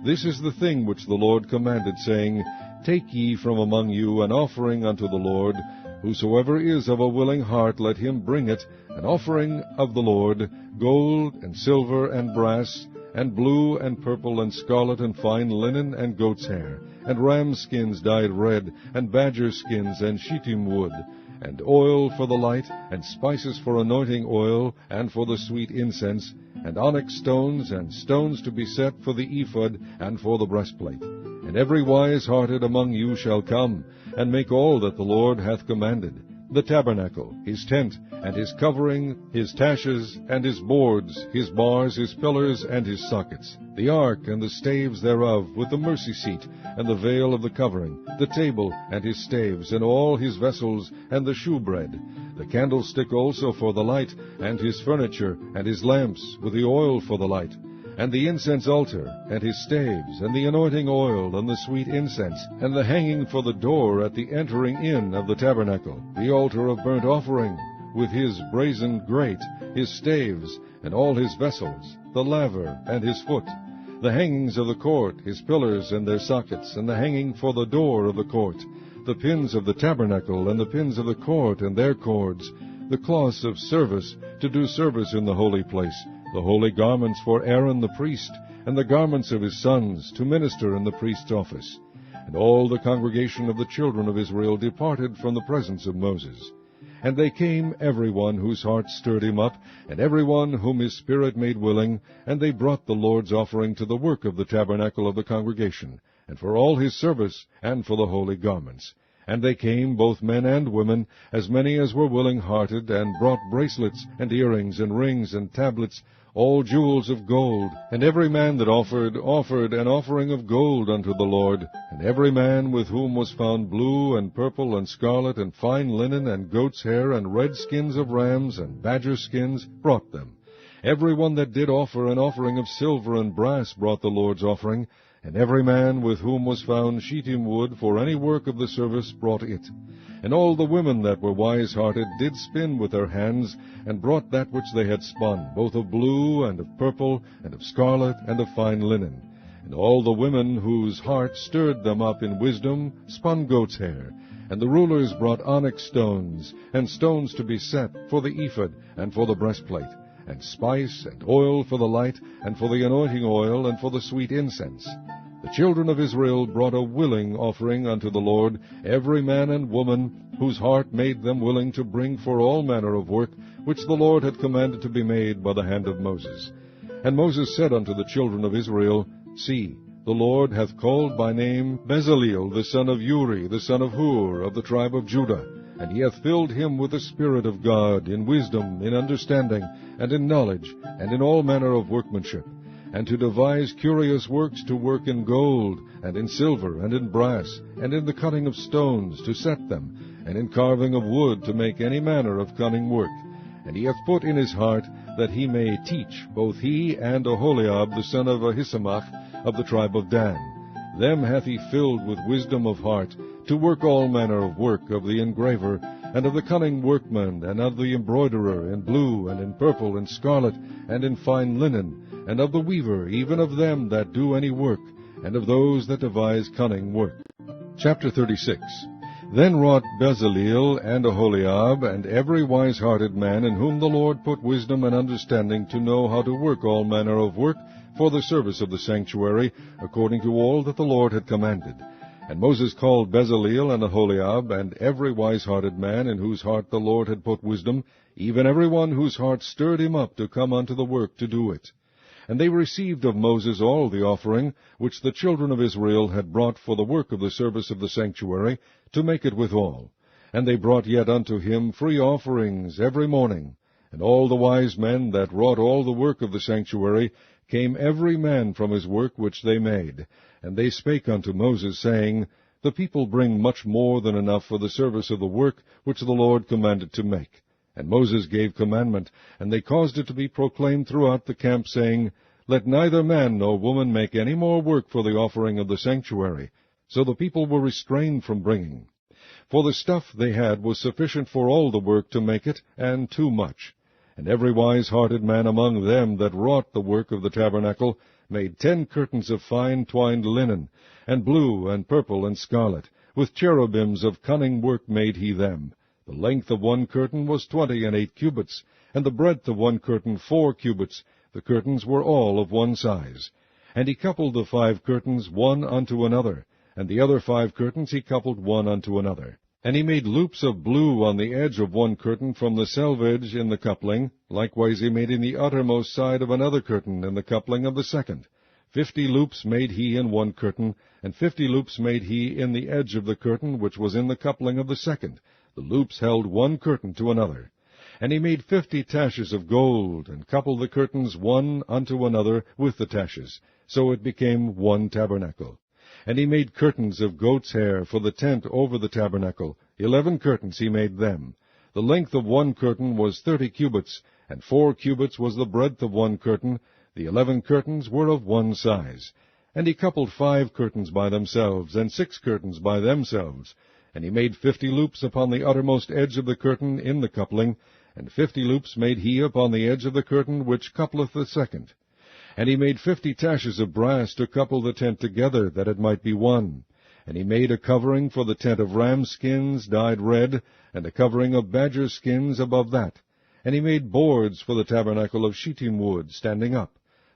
This is the thing which the Lord commanded, saying, Take ye from among you an offering unto the Lord. Whosoever is of a willing heart, let him bring it, an offering of the Lord, gold, and silver, and brass, and blue, and purple, and scarlet, and fine linen, and goat's hair, and ram skins dyed red, and badger skins, and shittim wood, and oil for the light, and spices for anointing oil, and for the sweet incense, and onyx stones, and stones to be set for the ephod, and for the breastplate. And every wise-hearted among you shall come, and make all that the Lord hath commanded, the tabernacle, his tent, and his covering, his taches, and his boards, his bars, his pillars, and his sockets, the ark, and the staves thereof, with the mercy seat, and the veil of the covering, the table, and his staves, and all his vessels, and the shewbread, the candlestick also for the light, and his furniture, and his lamps, with the oil for the light, and the incense altar, and his staves, and the anointing oil, and the sweet incense, and the hanging for the door at the entering in of the tabernacle, the altar of burnt offering, with his brazen grate, his staves, and all his vessels, the laver, and his foot, the hangings of the court, his pillars and their sockets, and the hanging for the door of the court, the pins of the tabernacle, and the pins of the court, and their cords, the cloths of service, to do service in the holy place, the holy garments for Aaron the priest, and the garments of his sons, to minister in the priest's office. And all the congregation of the children of Israel departed from the presence of Moses. And they came, every one whose heart stirred him up, and every one whom his spirit made willing, and they brought the Lord's offering to the work of the tabernacle of the congregation, and for all his service, and for the holy garments. And they came, both men and women, as many as were willing-hearted, and brought bracelets, and earrings, and rings, and tablets, all jewels of gold. And every man that offered an offering of gold unto the Lord. And every man with whom was found blue, and purple, and scarlet, and fine linen, and goat's hair, and red skins of rams, and badger skins, brought them. Every one that did offer an offering of silver and brass brought the Lord's offering. And every man with whom was found shittim wood for any work of the service brought it. And all the women that were wise-hearted did spin with their hands, and brought that which they had spun, both of blue, and of purple, and of scarlet, and of fine linen. And all the women whose heart stirred them up in wisdom spun goat's hair. And the rulers brought onyx stones, and stones to be set for the ephod, and for the breastplate, and spice, and oil for the light, and for the anointing oil, and for the sweet incense. The children of Israel brought a willing offering unto the Lord, every man and woman, whose heart made them willing to bring for all manner of work, which the Lord had commanded to be made by the hand of Moses. And Moses said unto the children of Israel, See, the Lord hath called by name Bezaleel, the son of Uri, the son of Hur, of the tribe of Judah, and he hath filled him with the Spirit of God, in wisdom, in understanding, and in knowledge, and in all manner of workmanship, and to devise curious works, to work in gold, and in silver, and in brass, and in the cutting of stones, to set them, and in carving of wood, to make any manner of cunning work. And he hath put in his heart that he may teach, both he and Oholiab the son of Ahisamach, of the tribe of Dan. Them hath he filled with wisdom of heart, to work all manner of work of the engraver, and of the cunning workman, and of the embroiderer, in blue, and in purple, and scarlet, and in fine linen, and of the weaver, even of them that do any work, and of those that devise cunning work. Chapter 36. Then wrought Bezaleel and Oholiab, and every wise-hearted man, in whom the Lord put wisdom and understanding, to know how to work all manner of work for the service of the sanctuary, according to all that the Lord had commanded. And Moses called Bezaleel and Oholiab, and every wise-hearted man, in whose heart the Lord had put wisdom, even every one whose heart stirred him up to come unto the work to do it. And they received of Moses all the offering which the children of Israel had brought for the work of the service of the sanctuary, to make it withal. And they brought yet unto him free offerings every morning. And all the wise men that wrought all the work of the sanctuary came every man from his work which they made. And they spake unto Moses, saying, The people bring much more than enough for the service of the work which the Lord commanded to make. And Moses gave commandment, and they caused it to be proclaimed throughout the camp, saying, Let neither man nor woman make any more work for the offering of the sanctuary. So the people were restrained from bringing. For the stuff they had was sufficient for all the work to make it, and too much. And every wise-hearted man among them that wrought the work of the tabernacle made 10 curtains of fine twined linen, and blue, and purple, and scarlet. With cherubims of cunning work made he them. The length of one curtain was 28 cubits, and the breadth of one curtain 4 cubits. The curtains were all of one size. And he coupled the 5 curtains one unto another, and the other 5 curtains he coupled one unto another. And he made loops of blue on the edge of one curtain from the selvage in the coupling. Likewise he made in the uttermost side of another curtain in the coupling of the second. 50 loops made he in one curtain, and 50 loops made he in the edge of the curtain which was in the coupling of the second. The loops held one curtain to another. And he made 50 taches of gold, and coupled the curtains one unto another with the taches. So it became one tabernacle. And he made curtains of goat's hair for the tent over the tabernacle. 11 curtains he made them. The length of one curtain was 30 cubits, and 4 cubits was the breadth of one curtain. The 11 curtains were of one size. And he coupled 5 curtains by themselves, and 6 curtains by themselves. And he made 50 loops upon the uttermost edge of the curtain in the coupling, and 50 loops made he upon the edge of the curtain which coupleth the second. And he made 50 taches of brass to couple the tent together, that it might be one. And he made a covering for the tent of ram skins dyed red, and a covering of badger skins above that. And he made boards for the tabernacle of shittim wood, standing up.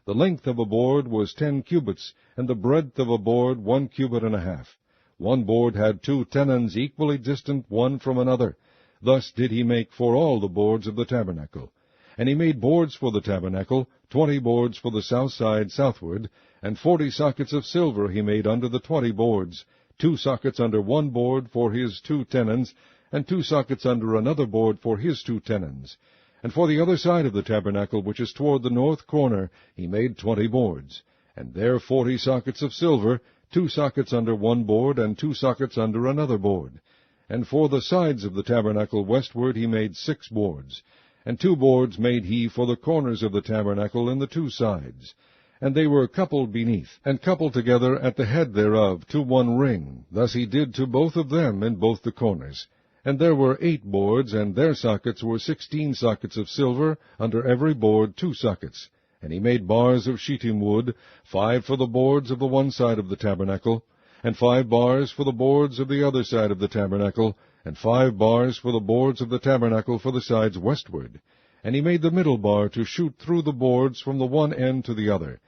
The length of a board was 10 cubits, and the breadth of a board 1 cubit and a half. One board had 2 tenons equally distant one from another. Thus did he make for all the boards of the tabernacle. And he made boards for the tabernacle, 20 boards for the south side southward, and 40 sockets of silver he made under the 20 boards, 2 sockets under one board for his 2 tenons, and 2 sockets under another board for his 2 tenons. And for the other side of the tabernacle, which is toward the north corner, he made 20 boards, and there 40 sockets of silver, 2 sockets under one board, and 2 sockets under another board. And for the sides of the tabernacle westward he made 6 boards. And 2 boards made he for the corners of the tabernacle in the 2 sides. And they were coupled beneath, and coupled together at the head thereof to one ring. Thus he did to both of them in both the corners. And there were 8 boards, and their sockets were 16 sockets of silver, under every board 2 sockets. And he made bars of shittim wood, 5 for the boards of the one side of the tabernacle, and 5 bars for the boards of the other side of the tabernacle, and 5 bars for the boards of the tabernacle for the sides westward. And he made the middle bar to shoot through the boards from the one end to the other.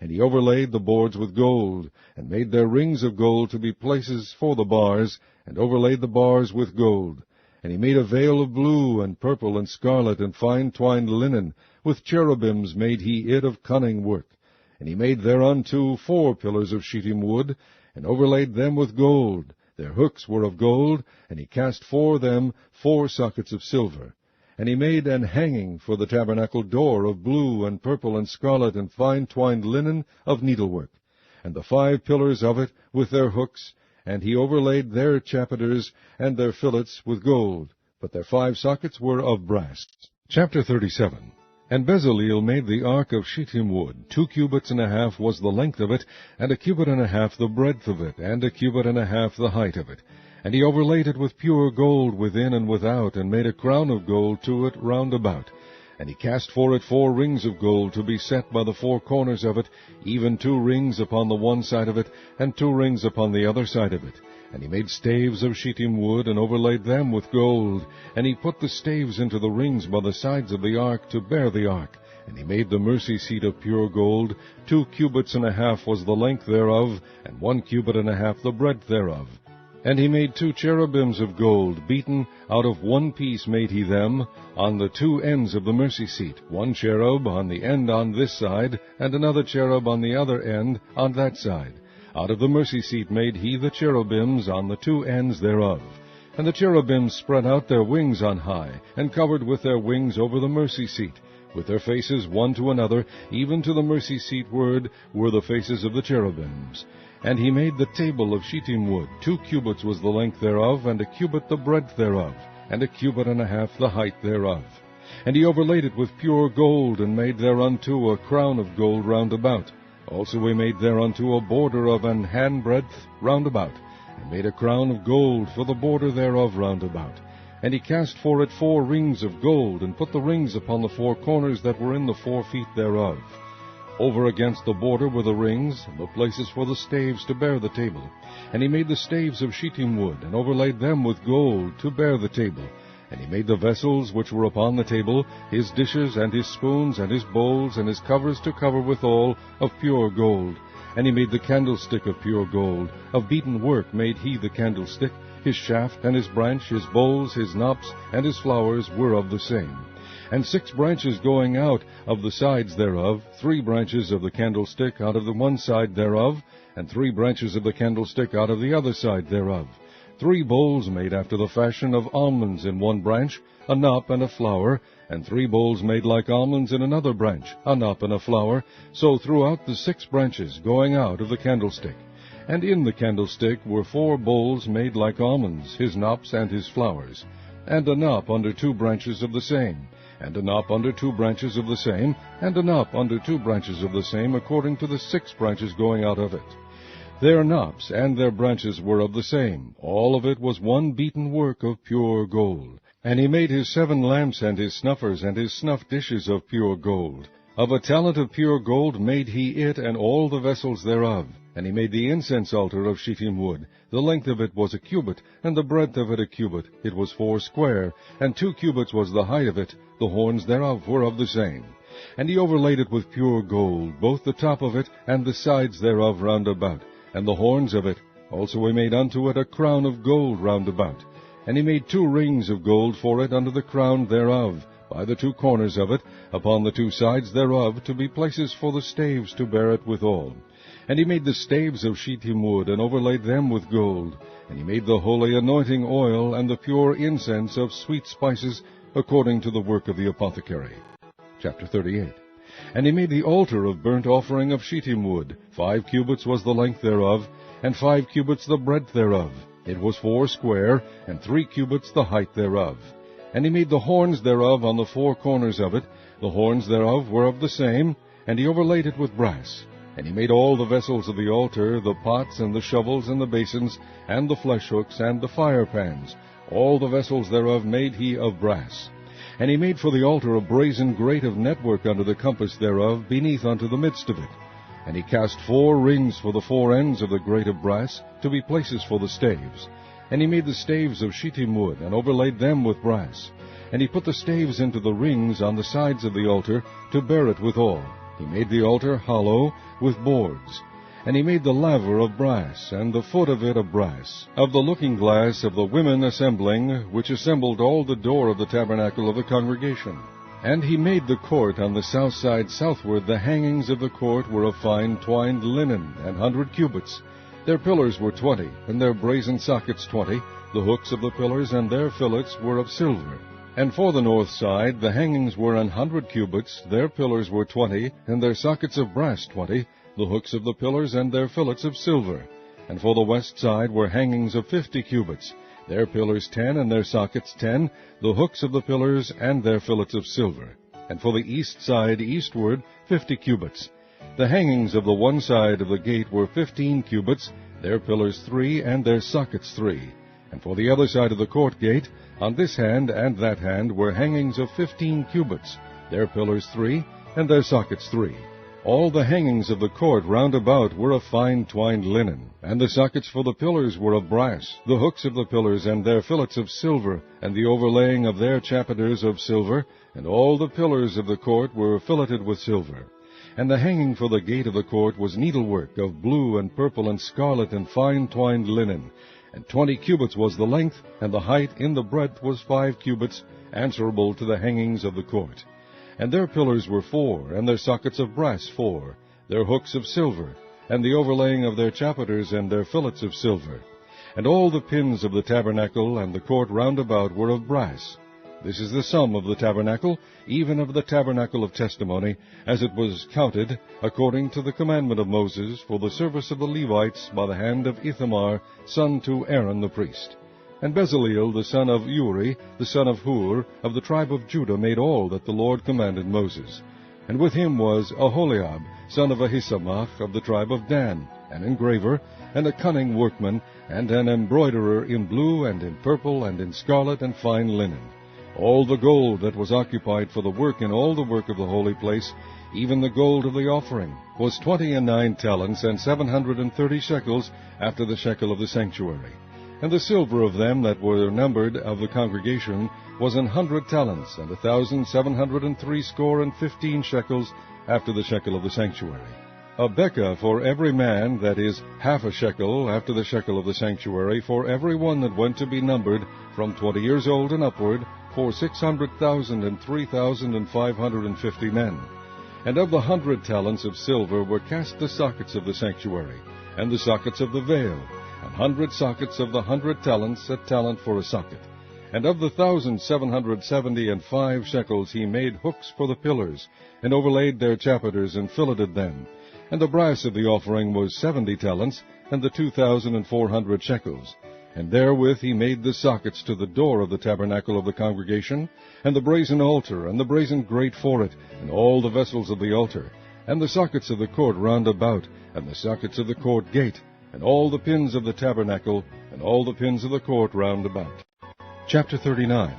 And he overlaid the boards with gold, and made their rings of gold to be places for the bars, and overlaid the bars with gold. And he made a veil of blue, and purple, and scarlet, and fine twined linen. With cherubims made he it of cunning work. And he made thereunto 4 pillars of shittim wood, and overlaid them with gold. Their hooks were of gold, and he cast for them 4 sockets of silver. And he made an hanging for the tabernacle door of blue, and purple, and scarlet, and fine twined linen of needlework. And the 5 pillars of it with their hooks, and he overlaid their chapiters and their fillets with gold, but their 5 sockets were of brass. Chapter 37. And Bezaleel made the ark of shittim wood. 2 cubits and a half was the length of it, and 1 cubit and a half the breadth of it, and 1 cubit and a half the height of it. And he overlaid it with pure gold within and without, and made a crown of gold to it round about. And he cast for it 4 rings of gold to be set by the 4 corners of it, even 2 rings upon the one side of it, and 2 rings upon the other side of it. And he made staves of shittim wood, and overlaid them with gold. And he put the staves into the rings by the sides of the ark to bear the ark. And he made the mercy seat of pure gold. 2 cubits and a half was the length thereof, and 1 cubit and a half the breadth thereof. And he made 2 cherubims of gold, beaten out of 1 piece made he them, on the 2 ends of the mercy seat, 1 cherub on the end on this side, and another cherub on the other end on that side. Out of the mercy seat made he the cherubims on the 2 ends thereof. And the cherubims spread out their wings on high, and covered with their wings over the mercy seat, with their faces one to another, even to the mercy seat ward were the faces of the cherubims. And he made the table of shittim wood. 2 cubits was the length thereof, and 1 cubit the breadth thereof, and 1 cubit and a half the height thereof. And he overlaid it with pure gold, and made thereunto a crown of gold round about. Also he made thereunto a border of an handbreadth round about, and made a crown of gold for the border thereof round about. And he cast for it 4 rings of gold, and put the rings upon the 4 corners that were in the 4 feet thereof. Over against the border were the rings, and the places for the staves to bear the table. And he made the staves of shittim wood, and overlaid them with gold to bear the table. And he made the vessels which were upon the table, his dishes, and his spoons, and his bowls, and his covers to cover withal, of pure gold. And he made the candlestick of pure gold. Of beaten work made he the candlestick. His shaft, and his branch, his bowls, his knops, and his flowers were of the same. And 6 branches going out of the sides thereof, 3 branches of the candlestick out of the one side thereof, and 3 branches of the candlestick out of the other side thereof. 3 bowls made after the fashion of almonds in one branch, a knop and a flower, and 3 bowls made like almonds in another branch, a knop and a flower, so throughout the 6 branches going out of the candlestick. And in the candlestick were 4 bowls made like almonds, his knops and his flowers, and a knop under 2 branches of the same, and a knop under 2 branches of the same, and a knop under 2 branches of the same, according to the 6 branches going out of it. Their knops and their branches were of the same. All of it was one beaten work of pure gold. And he made his 7 lamps and his snuffers and his snuff dishes of pure gold. Of a talent of pure gold made he it and all the vessels thereof. And he made the incense altar of shittim wood. The length of it was 1 cubit, and the breadth of it 1 cubit. It was 4 square, and 2 cubits was the height of it. The horns thereof were of the same. And he overlaid it with pure gold, both the top of it and the sides thereof round about, and the horns of it. Also he made unto it a crown of gold round about. And he made 2 rings of gold for it under the crown thereof, by the 2 corners of it, upon the 2 sides thereof, to be places for the staves to bear it withal. And he made the staves of shittim wood, and overlaid them with gold. And he made the holy anointing oil, and the pure incense of sweet spices, according to the work of the apothecary. Chapter 38. And he made the altar of burnt offering of shittim wood. 5 cubits was the length thereof, and 5 cubits the breadth thereof. It was 4 square, and 3 cubits the height thereof. And he made the horns thereof on the 4 corners of it. The horns thereof were of the same, and he overlaid it with brass. And he made all the vessels of the altar, the pots, and the shovels, and the basins, and the flesh hooks, and the fire pans. All the vessels thereof made he of brass. And he made for the altar a brazen grate of network under the compass thereof, beneath unto the midst of it. And he cast 4 rings for the 4 ends of the grate of brass, to be places for the staves. And he made the staves of shittim wood, and overlaid them with brass. And he put the staves into the rings on the sides of the altar, to bear it withal. He made the altar hollow with boards. And he made the laver of brass, and the foot of it of brass, of the looking-glass of the women assembling, which assembled all the door of the tabernacle of the congregation. And he made the court on the south side southward. The hangings of the court were of fine twined linen, 100 cubits. Their pillars were 20, and their brazen sockets 20. The hooks of the pillars and their fillets were of silver. And for the north side the hangings were 100 cubits. Their pillars were 20, and their sockets of brass 20. The hooks of the pillars and their fillets of silver. And for the west side were hangings of 50 cubits. Their pillars 10, and their sockets 10. The hooks of the pillars and their fillets of silver. And for the east side eastward 50 cubits. The hangings of the one side of the gate were 15 cubits. Their pillars 3, and their sockets 3. And for the other side of the court gate, on this hand and that hand, were hangings of 15 cubits. Their pillars 3, and their sockets 3. All the hangings of the court round about were of fine twined linen, and the sockets for the pillars were of brass, the hooks of the pillars and their fillets of silver, and the overlaying of their chapiters of silver, and all the pillars of the court were filleted with silver. And the hanging for the gate of the court was needlework of blue and purple and scarlet and fine twined linen, and 20 cubits was the length, and the height in the breadth was 5 cubits, answerable to the hangings of the court. And their pillars were 4, and their sockets of brass 4, their hooks of silver, and the overlaying of their chapiters and their fillets of silver. And all the pins of the tabernacle and the court round about were of brass. This is the sum of the tabernacle, even of the tabernacle of testimony, as it was counted, according to the commandment of Moses, for the service of the Levites, by the hand of Ithamar, son to Aaron the priest. And Bezaleel, the son of Uri, the son of Hur, of the tribe of Judah, made all that the Lord commanded Moses. And with him was Aholiab, son of Ahisamach, of the tribe of Dan, an engraver, and a cunning workman, and an embroiderer in blue, and in purple, and in scarlet, and fine linen. All the gold that was occupied for the work in all the work of the holy place, even the gold of the offering, was 29 talents, and 730 shekels, after the shekel of the sanctuary. And the silver of them that were numbered of the congregation was 100 talents, and 1,760 shekels, after the shekel of the sanctuary. A bekah for every man, that is, half a shekel, after the shekel of the sanctuary, for every one that went to be numbered, from 20 years old and upward, for 600,000 and 3,550 men. And of the 100 talents of silver were cast the sockets of the sanctuary, and the sockets of the veil, 100 sockets of the 100 talents, a talent for a socket. And of the 1,775 shekels he made hooks for the pillars, and overlaid their chapiters, and filleted them. And the brass of the offering was 70 talents, and the 2,400 shekels. And therewith he made the sockets to the door of the tabernacle of the congregation, and the brazen altar, and the brazen grate for it, and all the vessels of the altar, and the sockets of the court round about, and the sockets of the court gate, and all the pins of the tabernacle, and all the pins of the court round about. Chapter 39.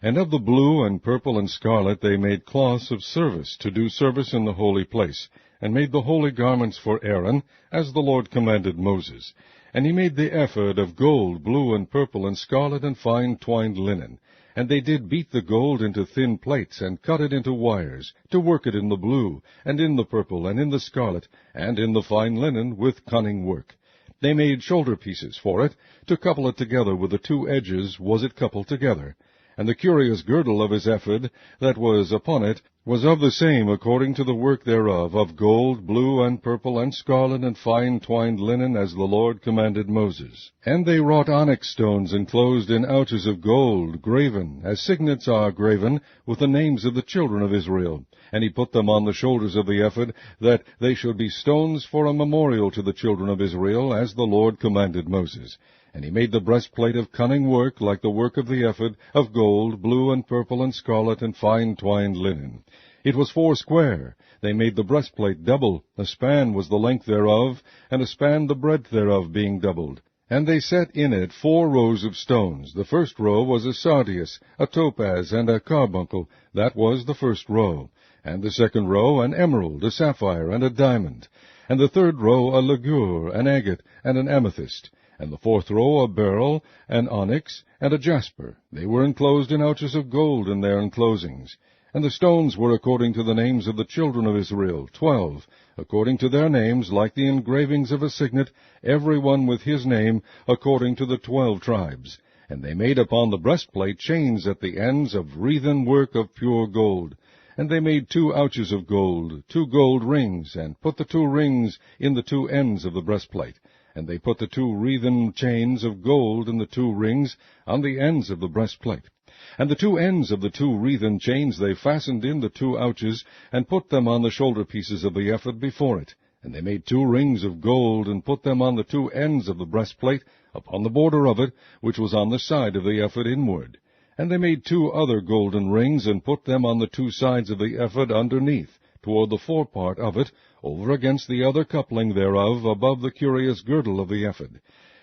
And of the blue and purple and scarlet they made cloths of service, to do service in the holy place, and made the holy garments for Aaron, as the Lord commanded Moses. And he made the ephod of gold, blue and purple and scarlet and fine twined linen. And they did beat the gold into thin plates, and cut it into wires, to work it in the blue, and in the purple, and in the scarlet, and in the fine linen, with cunning work. They made shoulder pieces for it, to couple it together with the 2 edges was it coupled together. And the curious girdle of his ephod that was upon it was of the same according to the work thereof, of gold, blue, and purple, and scarlet, and fine twined linen, as the Lord commanded Moses. And they wrought onyx stones enclosed in ouches of gold, graven, as signets are graven, with the names of the children of Israel. And he put them on the shoulders of the ephod, that they should be stones for a memorial to the children of Israel, as the Lord commanded Moses. And he made the breastplate of cunning work, like the work of the ephod, of gold, blue, and purple, and scarlet, and fine twined linen. It was 4 square. They made the breastplate double. A span was the length thereof, and a span the breadth thereof, being doubled. And they set in it 4 rows of stones. The first row was a sardius, a topaz, and a carbuncle. That was the first row. And the second row an emerald, a sapphire, and a diamond. And the third row a ligure, an agate, and an amethyst. and the fourth row a beryl, an onyx, and a jasper. They were enclosed in ouches of gold in their enclosings. And the stones were according to the names of the children of Israel, 12, according to their names, like the engravings of a signet, every one with his name, according to the 12 tribes. And they made upon the breastplate chains at the ends of wreathen work of pure gold. And they made 2 ouches of gold, 2 gold rings, and put the 2 rings in the 2 ends of the breastplate. And they put the 2 wreathen chains of gold in the 2 rings on the ends of the breastplate. And the 2 ends of the 2 wreathen chains they fastened in the 2 ouches, and put them on the shoulder pieces of the ephod before it. And they made 2 rings of gold, and put them on the 2 ends of the breastplate, upon the border of it, which was on the side of the ephod inward. And they made 2 other golden rings, and put them on the 2 sides of the ephod underneath, toward the forepart of it, over against the other coupling thereof, above the curious girdle of the ephod.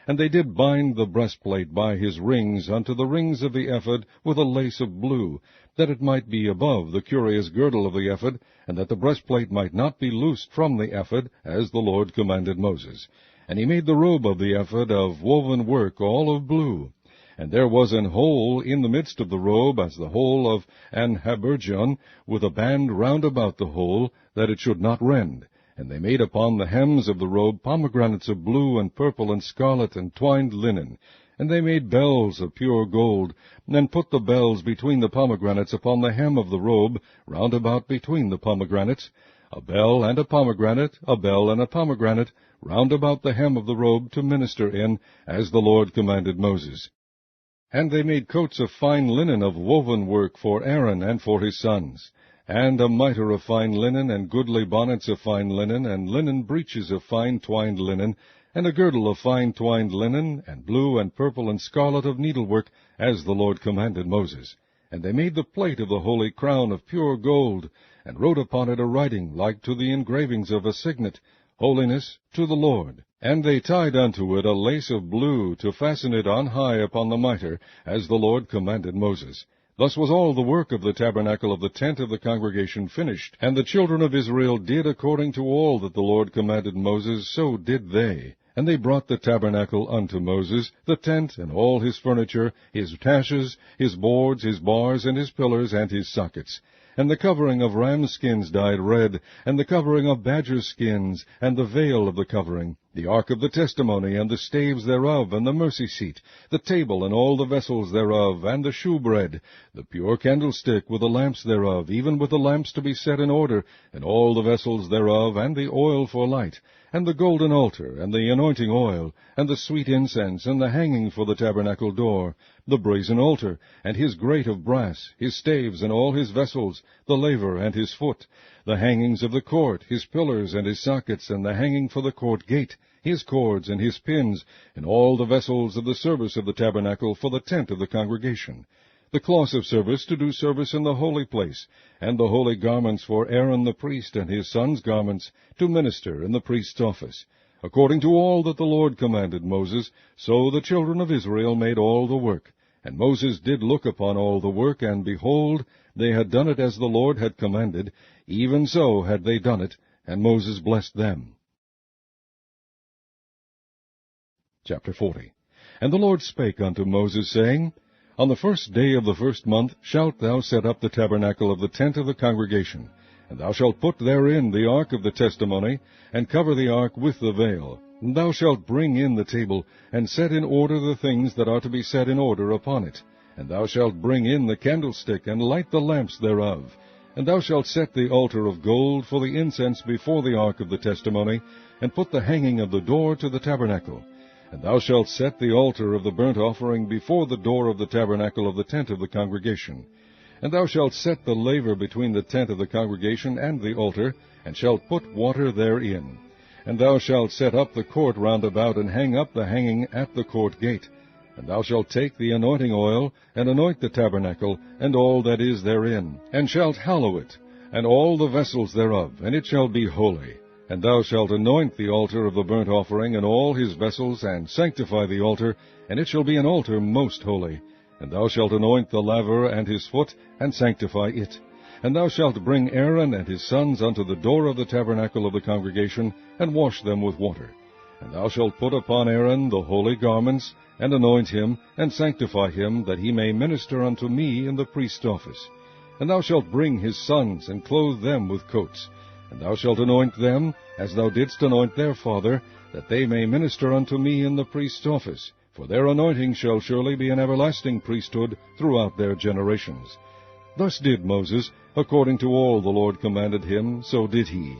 And they did bind the breastplate by his rings unto the rings of the ephod with a lace of blue, that it might be above the curious girdle of the ephod, and that the breastplate might not be loosed from the ephod, as the Lord commanded Moses. And he made the robe of the ephod of woven work, all of blue. And there was an hole in the midst of the robe, as the hole of an habergeon, with a band round about the hole, that it should not rend. And they made upon the hems of the robe pomegranates of blue and purple and scarlet and twined linen. And they made bells of pure gold, and put the bells between the pomegranates upon the hem of the robe, round about between the pomegranates, a bell and a pomegranate, a bell and a pomegranate, round about the hem of the robe to minister in, as the Lord commanded Moses. And they made coats of fine linen of woven work for Aaron and for his sons, and a mitre of fine linen, and goodly bonnets of fine linen, and linen breeches of fine twined linen, and a girdle of fine twined linen, and blue and purple and scarlet of needlework, as the Lord commanded Moses. And they made the plate of the holy crown of pure gold, and wrote upon it a writing like to the engravings of a signet, Holiness to the Lord. And they tied unto it a lace of blue, to fasten it on high upon the mitre, as the Lord commanded Moses. Thus was all the work of the tabernacle of the tent of the congregation finished. And the children of Israel did according to all that the Lord commanded Moses, so did they. And they brought the tabernacle unto Moses, the tent, and all his furniture, his taches, his boards, his bars, and his pillars, and his sockets. And the covering of ram skins dyed red, and the covering of badger skins, and the veil of the covering, the ark of the testimony, and the staves thereof, and the mercy seat, the table, and all the vessels thereof, and the shewbread, the pure candlestick with the lamps thereof, even with the lamps to be set in order, and all the vessels thereof, and the oil for light, and the golden altar, and the anointing oil, and the sweet incense, and the hanging for the tabernacle door, the brazen altar, and his grate of brass, his staves, and all his vessels, the laver, and his foot, the hangings of the court, his pillars, and his sockets, and the hanging for the court gate, his cords, and his pins, and all the vessels of the service of the tabernacle for the tent of the congregation, the cloths of service to do service in the holy place, and the holy garments for Aaron the priest and his sons' garments to minister in the priest's office. According to all that the Lord commanded Moses, so the children of Israel made all the work. And Moses did look upon all the work, and behold, they had done it as the Lord had commanded, even so had they done it, and Moses blessed them. Chapter 40. And the Lord spake unto Moses, saying, On the 1st day of the 1st month shalt thou set up the tabernacle of the tent of the congregation, and thou shalt put therein the ark of the testimony, and cover the ark with the veil. And thou shalt bring in the table, and set in order the things that are to be set in order upon it. And thou shalt bring in the candlestick, and light the lamps thereof. And thou shalt set the altar of gold for the incense before the ark of the testimony, and put the hanging of the door to the tabernacle. And thou shalt set the altar of the burnt offering before the door of the tabernacle of the tent of the congregation. And thou shalt set the laver between the tent of the congregation and the altar, and shalt put water therein. And thou shalt set up the court round about, and hang up the hanging at the court gate. And thou shalt take the anointing oil, and anoint the tabernacle, and all that is therein, and shalt hallow it, and all the vessels thereof, and it shall be holy. And thou shalt anoint the altar of the burnt offering, and all his vessels, and sanctify the altar, and it shall be an altar most holy. And thou shalt anoint the laver and his foot, and sanctify it. And thou shalt bring Aaron and his sons unto the door of the tabernacle of the congregation, and wash them with water. And thou shalt put upon Aaron the holy garments, and anoint him, and sanctify him, that he may minister unto me in the priest's office. And thou shalt bring his sons, and clothe them with coats. And thou shalt anoint them, as thou didst anoint their father, that they may minister unto me in the priest's office. For their anointing shall surely be an everlasting priesthood throughout their generations. Thus did Moses, according to all the Lord commanded him, so did he.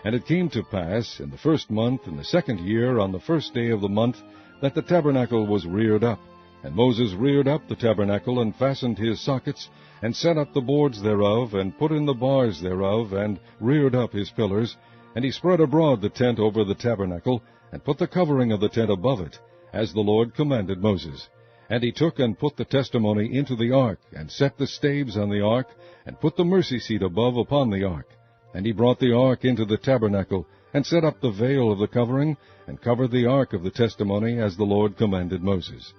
And it came to pass, in the 1st month, in the 2nd year, on the 1st day of the month, that the tabernacle was reared up. And Moses reared up the tabernacle, and fastened his sockets, and set up the boards thereof, and put in the bars thereof, and reared up his pillars. And he spread abroad the tent over the tabernacle, and put the covering of the tent above it, as the Lord commanded Moses. And he took and put the testimony into the ark, and set the staves on the ark, and put the mercy seat above upon the ark. And he brought the ark into the tabernacle, and set up the veil of the covering, and covered the ark of the testimony, as the Lord commanded Moses.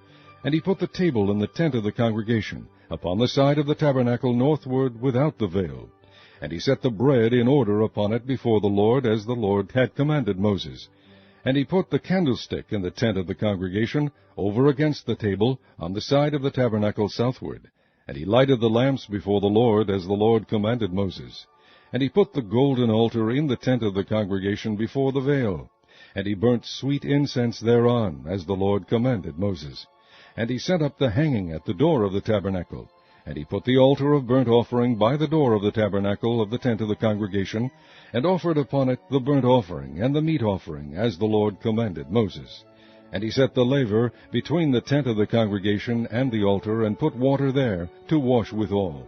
And he put the table in the tent of the congregation, upon the side of the tabernacle northward without the veil. And he set the bread in order upon it before the Lord, as the Lord had commanded Moses. And he put the candlestick in the tent of the congregation, over against the table, on the side of the tabernacle southward. And he lighted the lamps before the Lord, as the Lord commanded Moses. And he put the golden altar in the tent of the congregation before the veil. And he burnt sweet incense thereon, as the Lord commanded Moses. And he set up the hanging at the door of the tabernacle. And he put the altar of burnt offering by the door of the tabernacle of the tent of the congregation, and offered upon it the burnt offering and the meat offering, as the Lord commanded Moses. And he set the laver between the tent of the congregation and the altar, and put water there to wash withal.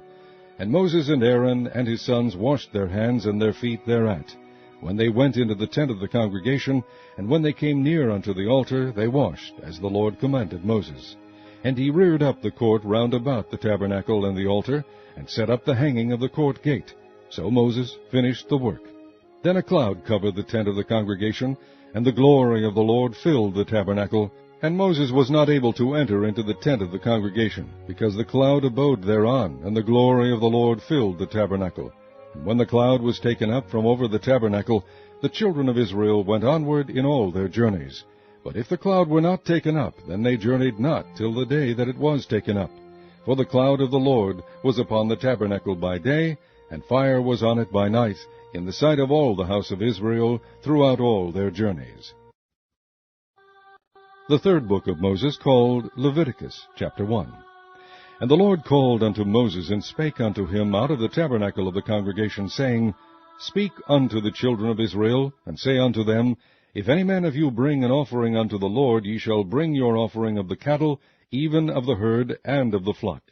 And Moses and Aaron and his sons washed their hands and their feet thereat, when they went into the tent of the congregation, and when they came near unto the altar, they washed, as the Lord commanded Moses. And he reared up the court round about the tabernacle and the altar, and set up the hanging of the court gate. So Moses finished the work. Then a cloud covered the tent of the congregation, and the glory of the Lord filled the tabernacle. And Moses was not able to enter into the tent of the congregation, because the cloud abode thereon, and the glory of the Lord filled the tabernacle. And when the cloud was taken up from over the tabernacle, the children of Israel went onward in all their journeys. But if the cloud were not taken up, then they journeyed not till the day that it was taken up. For the cloud of the Lord was upon the tabernacle by day, and fire was on it by night, in the sight of all the house of Israel, throughout all their journeys. The 3rd book of Moses, called Leviticus, chapter 1. And the Lord called unto Moses, and spake unto him out of the tabernacle of the congregation, saying, Speak unto the children of Israel, and say unto them, If any man of you bring an offering unto the Lord, ye shall bring your offering of the cattle, even of the herd, and of the flock.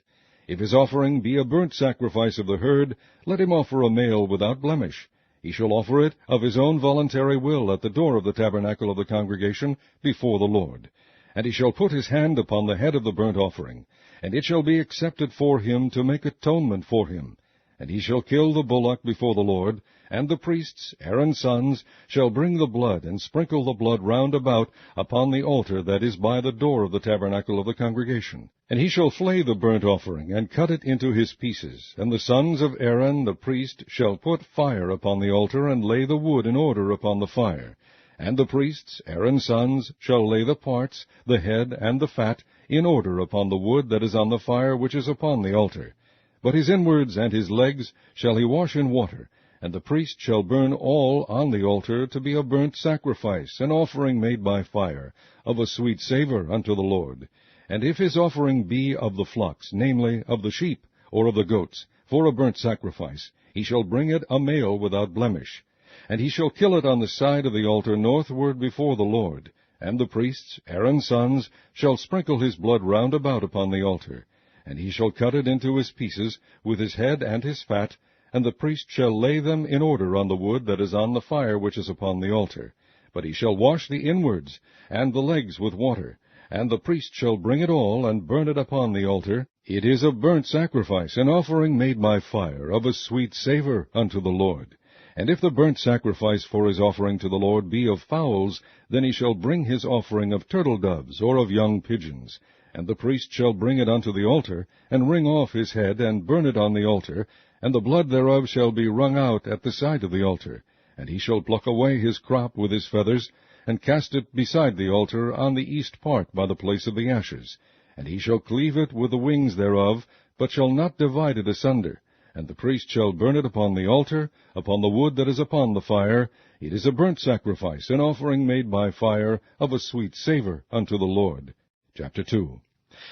If his offering be a burnt sacrifice of the herd, let him offer a male without blemish. He shall offer it of his own voluntary will at the door of the tabernacle of the congregation before the Lord. And he shall put his hand upon the head of the burnt offering, and it shall be accepted for him to make atonement for him. And he shall kill the bullock before the Lord, and the priests, Aaron's sons, shall bring the blood, and sprinkle the blood round about upon the altar that is by the door of the tabernacle of the congregation. And he shall flay the burnt offering, and cut it into his pieces. And the sons of Aaron the priest shall put fire upon the altar, and lay the wood in order upon the fire. And the priests, Aaron's sons, shall lay the parts, the head, and the fat, in order upon the wood that is on the fire which is upon the altar. But his inwards and his legs shall he wash in water, and the priest shall burn all on the altar to be a burnt sacrifice, an offering made by fire, of a sweet savour unto the Lord. And if his offering be of the flocks, namely, of the sheep, or of the goats, for a burnt sacrifice, he shall bring it a male without blemish. And he shall kill it on the side of the altar northward before the Lord. And the priests, Aaron's sons, shall sprinkle his blood round about upon the altar. And he shall cut it into his pieces, with his head and his fat, and the priest shall lay them in order on the wood that is on the fire which is upon the altar. But he shall wash the inwards and the legs with water, and the priest shall bring it all, and burn it upon the altar. It is a burnt sacrifice, an offering made by fire, of a sweet savour unto the Lord. And if the burnt sacrifice for his offering to the Lord be of fowls, then he shall bring his offering of turtle-doves, or of young pigeons. And the priest shall bring it unto the altar, and wring off his head, and burn it on the altar, and the blood thereof shall be wrung out at the side of the altar. And he shall pluck away his crop with his feathers, and cast it beside the altar on the east part by the place of the ashes. And he shall cleave it with the wings thereof, but shall not divide it asunder. And the priest shall burn it upon the altar, upon the wood that is upon the fire. It is a burnt sacrifice, an offering made by fire, of a sweet savour unto the Lord. Chapter 2.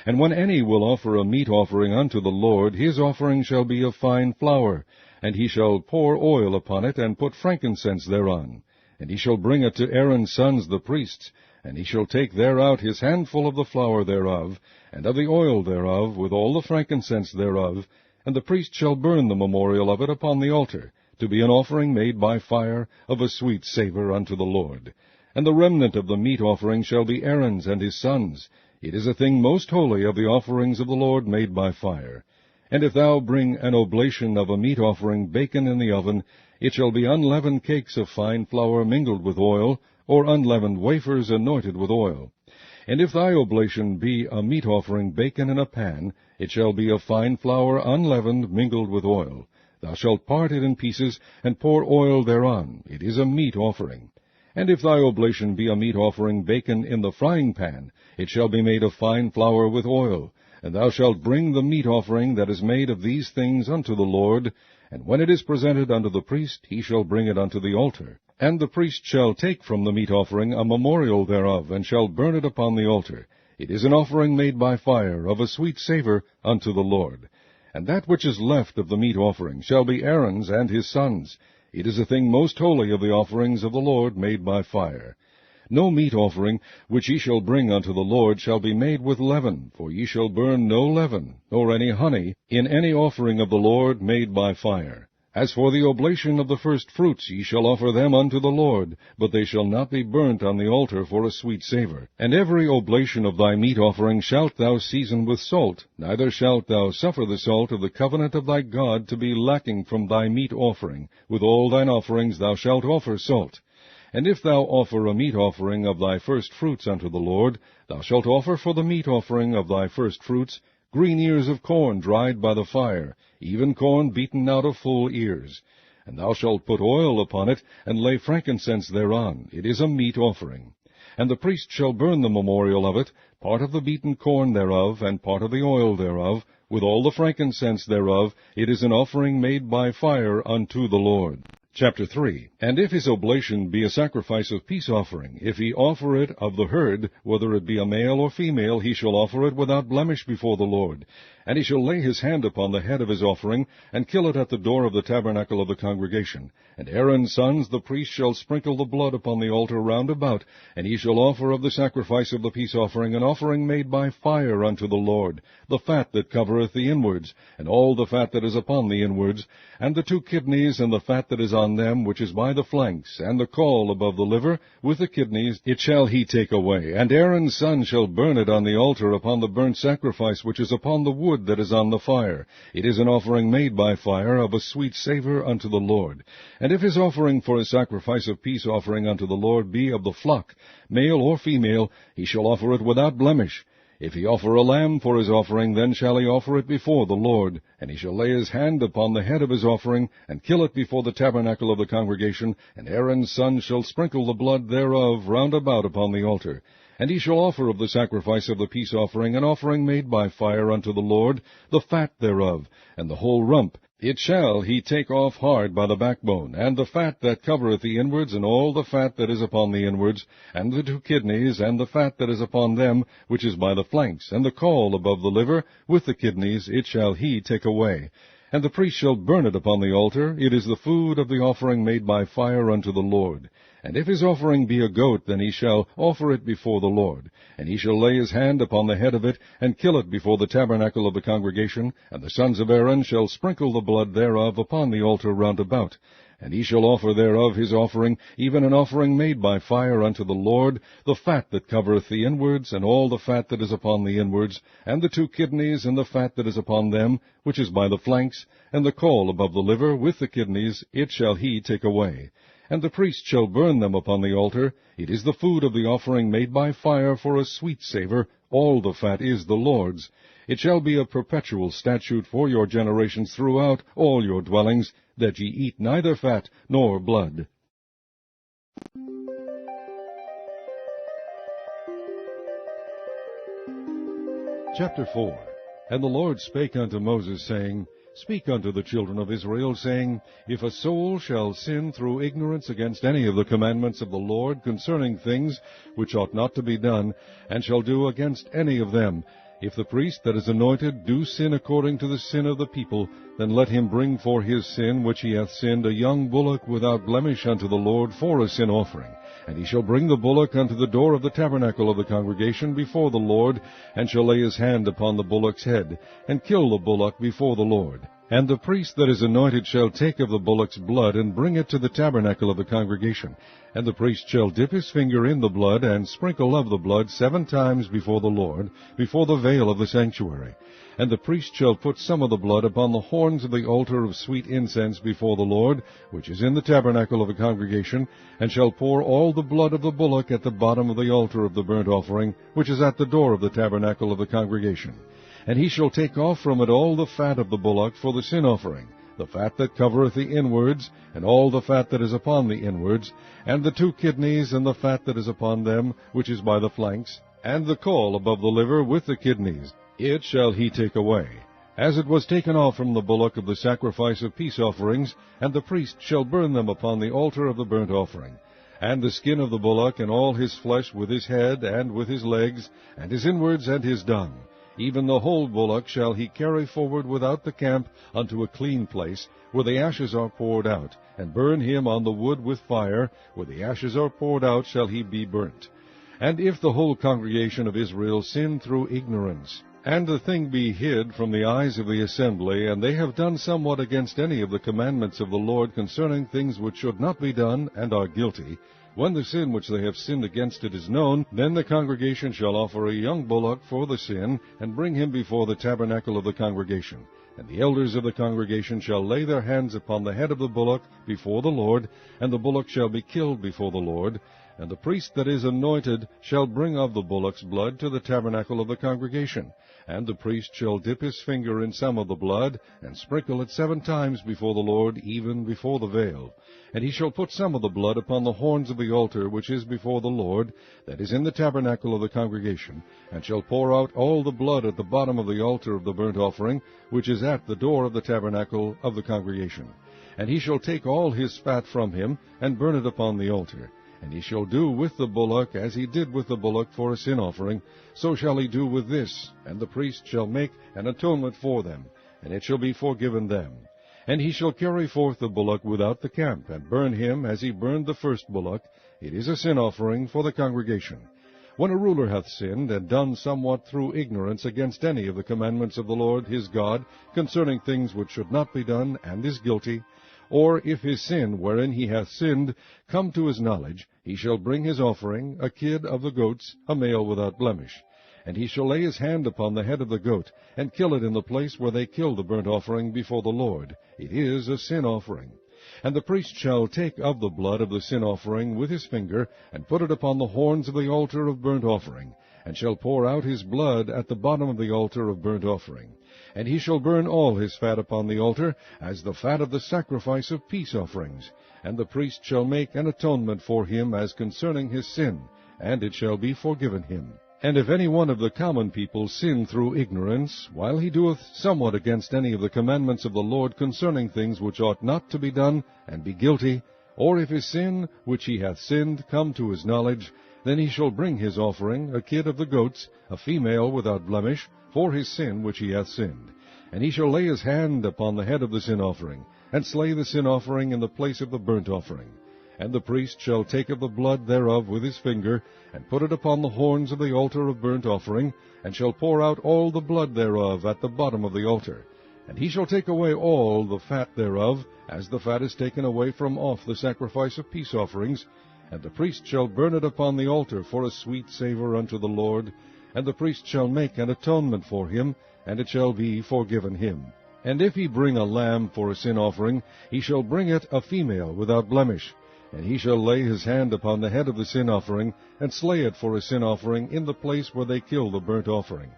And when any will offer a meat offering unto the Lord, his offering shall be of fine flour, and he shall pour oil upon it, and put frankincense thereon. And he shall bring it to Aaron's sons the priests, and he shall take thereout his handful of the flour thereof, and of the oil thereof, with all the frankincense thereof, and the priest shall burn the memorial of it upon the altar, to be an offering made by fire, of a sweet savour unto the Lord. And the remnant of the meat offering shall be Aaron's and his sons'. It is a thing most holy of the offerings of the Lord made by fire. And if thou bring an oblation of a meat offering baken in the oven, it shall be unleavened cakes of fine flour mingled with oil, or unleavened wafers anointed with oil. And if thy oblation be a meat offering baken in a pan, it shall be of fine flour unleavened mingled with oil. Thou shalt part it in pieces, and pour oil thereon. It is a meat offering. And if thy oblation be a meat offering baken in the frying pan, it shall be made of fine flour with oil. And thou shalt bring the meat offering that is made of these things unto the Lord, and when it is presented unto the priest, he shall bring it unto the altar. And the priest shall take from the meat offering a memorial thereof, and shall burn it upon the altar. It is an offering made by fire, of a sweet savour unto the Lord. And that which is left of the meat offering shall be Aaron's and his sons'. It is a thing most holy of the offerings of the Lord made by fire. No meat offering which ye shall bring unto the Lord shall be made with leaven, for ye shall burn no leaven, nor any honey, in any offering of the Lord made by fire. As for the oblation of the first fruits, ye shall offer them unto the Lord, but they shall not be burnt on the altar for a sweet savour. And every oblation of thy meat offering shalt thou season with salt, neither shalt thou suffer the salt of the covenant of thy God to be lacking from thy meat offering. With all thine offerings thou shalt offer salt. And if thou offer a meat offering of thy first fruits unto the Lord, thou shalt offer for the meat offering of thy first fruits green ears of corn dried by the fire, even corn beaten out of full ears. And thou shalt put oil upon it, and lay frankincense thereon. It is a meat offering. And the priest shall burn the memorial of it, part of the beaten corn thereof, and part of the oil thereof, with all the frankincense thereof. It is an offering made by fire unto the Lord. Chapter 3. And if his oblation be a sacrifice of peace offering, if he offer it of the herd, whether it be a male or female, he shall offer it without blemish before the Lord. And he shall lay his hand upon the head of his offering, and kill it at the door of the tabernacle of the congregation. And Aaron's sons, the priest, shall sprinkle the blood upon the altar round about, and he shall offer of the sacrifice of the peace offering an offering made by fire unto the Lord, the fat that covereth the inwards, and all the fat that is upon the inwards, and the 2 kidneys, and the fat that is on them, which is by the flanks, and the caul above the liver, with the kidneys, it shall he take away. And Aaron's son shall burn it on the altar upon the burnt sacrifice which is upon the wood that is on the fire. It is an offering made by fire, of a sweet savour unto the Lord. And if his offering for a sacrifice of peace offering unto the Lord be of the flock, male or female, he shall offer it without blemish. If he offer a lamb for his offering, then shall he offer it before the Lord. And he shall lay his hand upon the head of his offering, and kill it before the tabernacle of the congregation, and Aaron's son shall sprinkle the blood thereof round about upon the altar. And he shall offer of the sacrifice of the peace offering an offering made by fire unto the Lord, the fat thereof, and the whole rump. It shall he take off hard by the backbone, and the fat that covereth the inwards, and all the fat that is upon the inwards, and the 2 kidneys, and the fat that is upon them, which is by the flanks, and the caul above the liver, with the kidneys, it shall he take away. And the priest shall burn it upon the altar. It is the food of the offering made by fire unto the Lord. And if his offering be a goat, then he shall offer it before the Lord. And he shall lay his hand upon the head of it, and kill it before the tabernacle of the congregation. And the sons of Aaron shall sprinkle the blood thereof upon the altar round about. And he shall offer thereof his offering, even an offering made by fire unto the Lord, the fat that covereth the inwards, and all the fat that is upon the inwards, and the 2 kidneys, and the fat that is upon them, which is by the flanks, and the caul above the liver, with the kidneys, it shall he take away. And the priest shall burn them upon the altar. It is the food of the offering made by fire for a sweet savour. All the fat is the Lord's. It shall be a perpetual statute for your generations throughout all your dwellings, that ye eat neither fat nor blood. Chapter 4. And the Lord spake unto Moses, saying, Speak unto the children of Israel, saying, If a soul shall sin through ignorance against any of the commandments of the Lord concerning things which ought not to be done, and shall do against any of them, if the priest that is anointed do sin according to the sin of the people, then let him bring for his sin which he hath sinned a young bullock without blemish unto the Lord for a sin offering. And he shall bring the bullock unto the door of the tabernacle of the congregation before the Lord, and shall lay his hand upon the bullock's head, and kill the bullock before the Lord. And the priest that is anointed shall take of the bullock's blood, and bring it to the tabernacle of the congregation. And the priest shall dip his finger in the blood, and sprinkle of the blood 7 times before the Lord, before the veil of the sanctuary. And the priest shall put some of the blood upon the horns of the altar of sweet incense before the Lord, which is in the tabernacle of the congregation, and shall pour all the blood of the bullock at the bottom of the altar of the burnt offering, which is at the door of the tabernacle of the congregation. And he shall take off from it all the fat of the bullock for the sin offering, the fat that covereth the inwards, and all the fat that is upon the inwards, and the 2 kidneys, and the fat that is upon them, which is by the flanks, and the caul above the liver with the kidneys. It shall he take away, as it was taken off from the bullock of the sacrifice of peace offerings, and the priest shall burn them upon the altar of the burnt offering. And the skin of the bullock, and all his flesh with his head, and with his legs, and his inwards, and his dung, even the whole bullock shall he carry forward without the camp unto a clean place, where the ashes are poured out, and burn him on the wood with fire, where the ashes are poured out shall he be burnt. And if the whole congregation of Israel sin through ignorance, and the thing be hid from the eyes of the assembly, and they have done somewhat against any of the commandments of the Lord concerning things which should not be done, and are guilty, when the sin which they have sinned against it is known, then the congregation shall offer a young bullock for the sin, and bring him before the tabernacle of the congregation. And the elders of the congregation shall lay their hands upon the head of the bullock before the Lord, and the bullock shall be killed before the Lord. And the priest that is anointed shall bring of the bullock's blood to the tabernacle of the congregation. And the priest shall dip his finger in some of the blood, and sprinkle it 7 times before the Lord, even before the veil. And he shall put some of the blood upon the horns of the altar which is before the Lord, that is in the tabernacle of the congregation, and shall pour out all the blood at the bottom of the altar of the burnt offering, which is at the door of the tabernacle of the congregation. And he shall take all his fat from him, and burn it upon the altar. And he shall do with the bullock as he did with the bullock for a sin offering, so shall he do with this, and the priest shall make an atonement for them, and it shall be forgiven them. And he shall carry forth the bullock without the camp, and burn him as he burned the first bullock. It is a sin offering for the congregation. When a ruler hath sinned, and done somewhat through ignorance against any of the commandments of the Lord his God, concerning things which should not be done, and is guilty, or if his sin wherein he hath sinned come to his knowledge, he shall bring his offering, a kid of the goats, a male without blemish. And he shall lay his hand upon the head of the goat, and kill it in the place where they kill the burnt offering before the Lord. It is a sin offering. And the priest shall take of the blood of the sin offering with his finger, and put it upon the horns of the altar of burnt offering, and shall pour out his blood at the bottom of the altar of burnt offering. And he shall burn all his fat upon the altar, as the fat of the sacrifice of peace offerings. And the priest shall make an atonement for him as concerning his sin, and it shall be forgiven him. And if any one of the common people sin through ignorance, while he doeth somewhat against any of the commandments of the Lord concerning things which ought not to be done, and be guilty, or if his sin which he hath sinned come to his knowledge, then he shall bring his offering, a kid of the goats, a female without blemish, for his sin which he hath sinned. And he shall lay his hand upon the head of the sin offering, and slay the sin offering in the place of the burnt offering. And the priest shall take of the blood thereof with his finger, and put it upon the horns of the altar of burnt offering, and shall pour out all the blood thereof at the bottom of the altar. And he shall take away all the fat thereof, as the fat is taken away from off the sacrifice of peace offerings. And the priest shall burn it upon the altar for a sweet savour unto the Lord. And the priest shall make an atonement for him, and it shall be forgiven him. And if he bring a lamb for a sin offering, he shall bring it a female without blemish. And he shall lay his hand upon the head of the sin offering, and slay it for a sin offering in the place where they kill the burnt offering.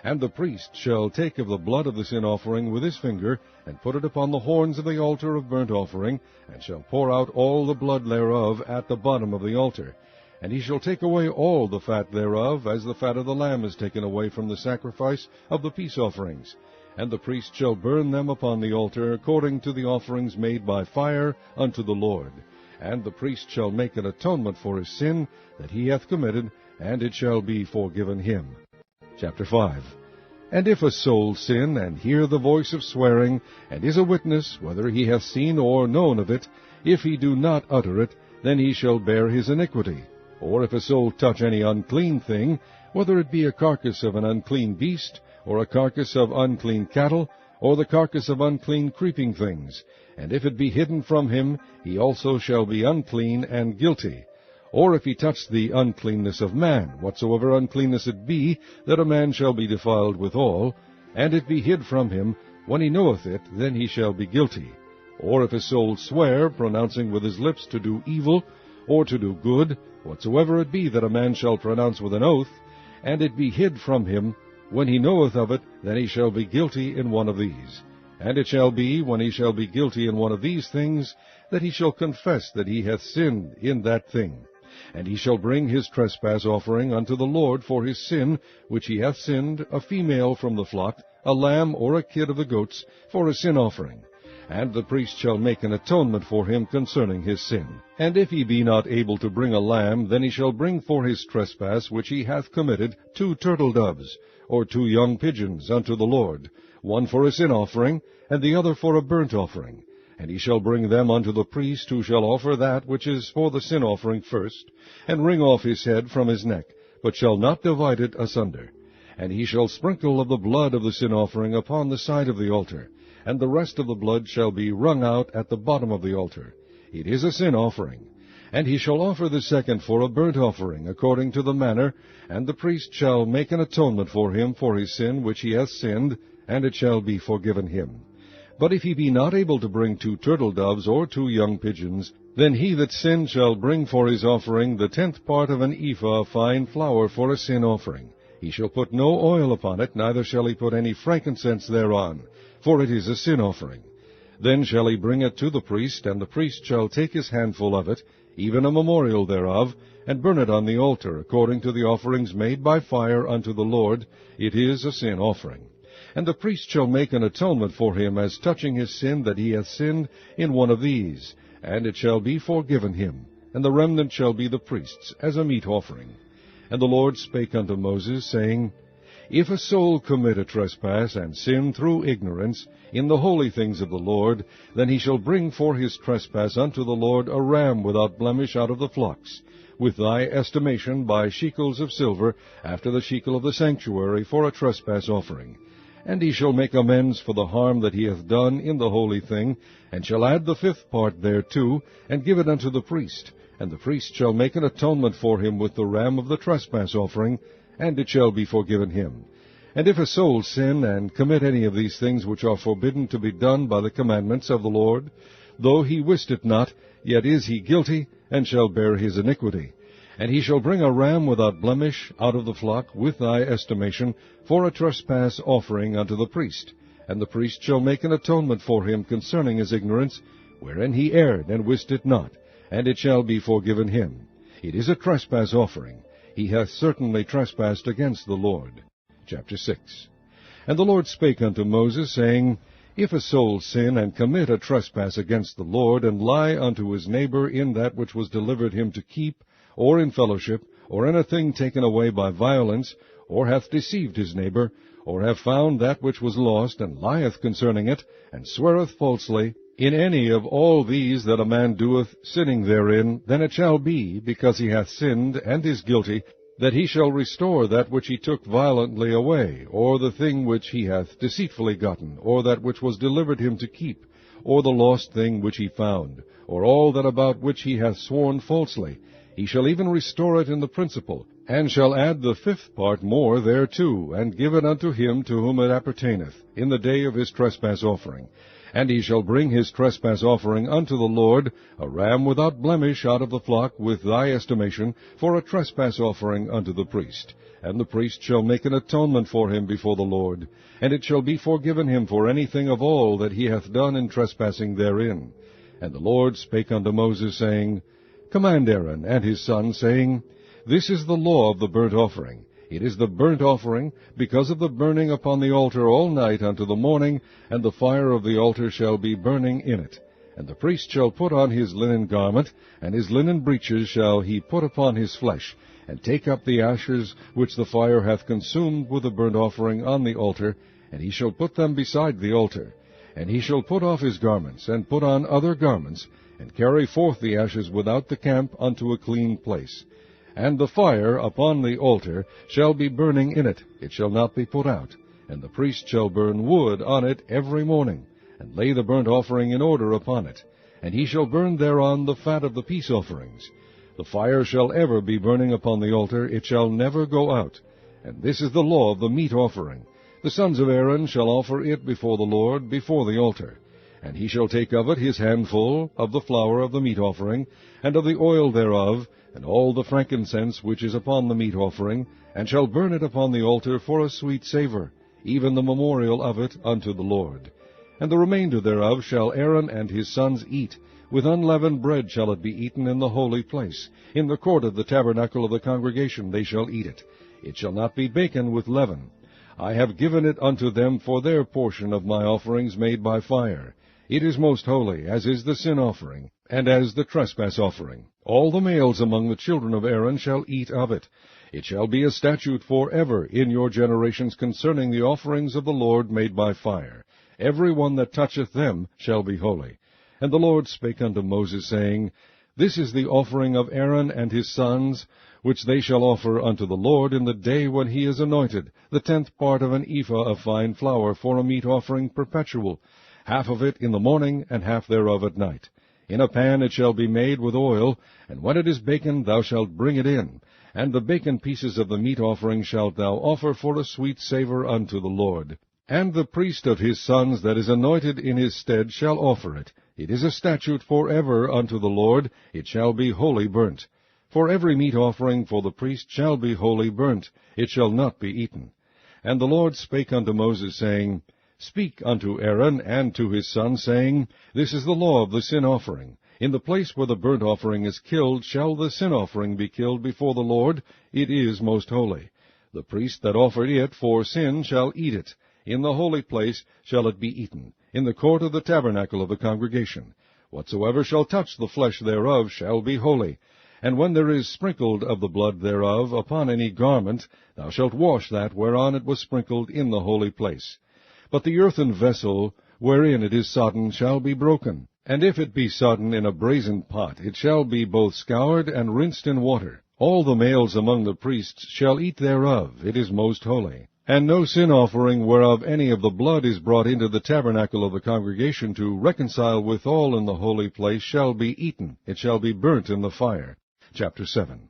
And the priest shall take of the blood of the sin offering with his finger, and put it upon the horns of the altar of burnt offering, and shall pour out all the blood thereof at the bottom of the altar. And he shall take away all the fat thereof, as the fat of the lamb is taken away from the sacrifice of the peace offerings. And the priest shall burn them upon the altar, according to the offerings made by fire unto the Lord. And the priest shall make an atonement for his sin that he hath committed, and it shall be forgiven him. Chapter 5. And if a soul sin, and hear the voice of swearing, and is a witness, whether he hath seen or known of it, if he do not utter it, then he shall bear his iniquity. Or if a soul touch any unclean thing, whether it be a carcass of an unclean beast, or a carcass of unclean cattle, or the carcass of unclean creeping things, and if it be hidden from him, he also shall be unclean and guilty. Or if he touch the uncleanness of man, whatsoever uncleanness it be, that a man shall be defiled withal, and it be hid from him, when he knoweth it, then he shall be guilty. Or if a soul swear, pronouncing with his lips to do evil, or to do good, whatsoever it be that a man shall pronounce with an oath, and it be hid from him, when he knoweth of it, then he shall be guilty in one of these. And it shall be, when he shall be guilty in one of these things, that he shall confess that he hath sinned in that thing. And he shall bring his trespass offering unto the Lord for his sin, which he hath sinned, a female from the flock, a lamb or a kid of the goats, for a sin offering. And the priest shall make an atonement for him concerning his sin. And if he be not able to bring a lamb, then he shall bring for his trespass which he hath committed 2 turtle doves, or 2 young pigeons unto the Lord, one for a sin offering, and the other for a burnt offering. And he shall bring them unto the priest, who shall offer that which is for the sin offering first, and wring off his head from his neck, but shall not divide it asunder. And he shall sprinkle of the blood of the sin offering upon the side of the altar, and the rest of the blood shall be wrung out at the bottom of the altar. It is a sin offering. And he shall offer the second for a burnt offering, according to the manner, and the priest shall make an atonement for him for his sin which he hath sinned, and it shall be forgiven him. But if he be not able to bring 2 turtle doves or 2 young pigeons, then he that sinned shall bring for his offering the 10th part of an ephah of fine flour for a sin offering. He shall put no oil upon it, neither shall he put any frankincense thereon, for it is a sin offering. Then shall he bring it to the priest, and the priest shall take his handful of it, even a memorial thereof, and burn it on the altar, according to the offerings made by fire unto the Lord. It is a sin offering. And the priest shall make an atonement for him as touching his sin that he hath sinned in one of these, and it shall be forgiven him, and the remnant shall be the priest's, as a meat offering. And the Lord spake unto Moses, saying, If a soul commit a trespass, and sin through ignorance, in the holy things of the Lord, then he shall bring for his trespass unto the Lord a ram without blemish out of the flocks, with thy estimation by shekels of silver, after the shekel of the sanctuary, for a trespass offering. And he shall make amends for the harm that he hath done in the holy thing, and shall add the 5th part thereto, and give it unto the priest. And the priest shall make an atonement for him with the ram of the trespass offering, and it shall be forgiven him. And if a soul sin, and commit any of these things which are forbidden to be done by the commandments of the Lord, though he wist it not, yet is he guilty, and shall bear his iniquity. And he shall bring a ram without blemish out of the flock, with thy estimation, for a trespass offering unto the priest. And the priest shall make an atonement for him concerning his ignorance, wherein he erred, and wist it not, and it shall be forgiven him. It is a trespass offering. He hath certainly trespassed against the Lord. Chapter 6. And the Lord spake unto Moses, saying, If a soul sin, and commit a trespass against the Lord, and lie unto his neighbor in that which was delivered him to keep, or in fellowship, or in a thing taken away by violence, or hath deceived his neighbor, or have found that which was lost, and lieth concerning it, and sweareth falsely, in any of all these that a man doeth, sinning therein, then it shall be, because he hath sinned, and is guilty, that he shall restore that which he took violently away, or the thing which he hath deceitfully gotten, or that which was delivered him to keep, or the lost thing which he found, or all that about which he hath sworn falsely. He shall even restore it in the principal, and shall add the 5th part more thereto, and give it unto him to whom it appertaineth, in the day of his trespass offering. And he shall bring his trespass offering unto the Lord, a ram without blemish out of the flock, with thy estimation, for a trespass offering unto the priest. And the priest shall make an atonement for him before the Lord, and it shall be forgiven him for anything of all that he hath done in trespassing therein. And the Lord spake unto Moses, saying, Command Aaron and his sons, saying, This is the law of the burnt offering. It is the burnt offering, because of the burning upon the altar all night unto the morning, and the fire of the altar shall be burning in it. And the priest shall put on his linen garment, and his linen breeches shall he put upon his flesh, and take up the ashes which the fire hath consumed with the burnt offering on the altar, and he shall put them beside the altar. And he shall put off his garments, and put on other garments, and carry forth the ashes without the camp unto a clean place. And the fire upon the altar shall be burning in it, it shall not be put out. And the priest shall burn wood on it every morning, and lay the burnt offering in order upon it. And he shall burn thereon the fat of the peace offerings. The fire shall ever be burning upon the altar, it shall never go out. And this is the law of the meat offering. The sons of Aaron shall offer it before the Lord, before the altar. And he shall take of it his handful of the flour of the meat offering, and of the oil thereof, and all the frankincense which is upon the meat offering, and shall burn it upon the altar for a sweet savour, even the memorial of it unto the Lord. And the remainder thereof shall Aaron and his sons eat. With unleavened bread shall it be eaten in the holy place. In the court of the tabernacle of the congregation they shall eat it. It shall not be baken with leaven. I have given it unto them for their portion of my offerings made by fire. It is most holy, as is the sin offering, and as the trespass offering. All the males among the children of Aaron shall eat of it. It shall be a statute for ever in your generations concerning the offerings of the Lord made by fire. Every one that toucheth them shall be holy. And the Lord spake unto Moses, saying, This is the offering of Aaron and his sons, which they shall offer unto the Lord in the day when he is anointed, the 10th part of an ephah of fine flour for a meat offering perpetual, half of it in the morning, and half thereof at night. In a pan it shall be made with oil, and when it is baken thou shalt bring it in. And the baken pieces of the meat offering shalt thou offer for a sweet savour unto the Lord. And the priest of his sons that is anointed in his stead shall offer it. It is a statute for ever unto the Lord, it shall be wholly burnt. For every meat offering for the priest shall be wholly burnt, it shall not be eaten. And the Lord spake unto Moses, saying, Speak unto Aaron and to his sons, saying, This is the law of the sin offering. In the place where the burnt offering is killed shall the sin offering be killed before the Lord. It is most holy. The priest that offered it for sin shall eat it. In the holy place shall it be eaten, in the court of the tabernacle of the congregation. Whatsoever shall touch the flesh thereof shall be holy. And when there is sprinkled of the blood thereof upon any garment, thou shalt wash that whereon it was sprinkled in the holy place. But the earthen vessel wherein it is sodden shall be broken. And if it be sodden in a brazen pot, it shall be both scoured and rinsed in water. All the males among the priests shall eat thereof. It is most holy. And no sin offering whereof any of the blood is brought into the tabernacle of the congregation to reconcile withal in the holy place shall be eaten. It shall be burnt in the fire. Chapter 7.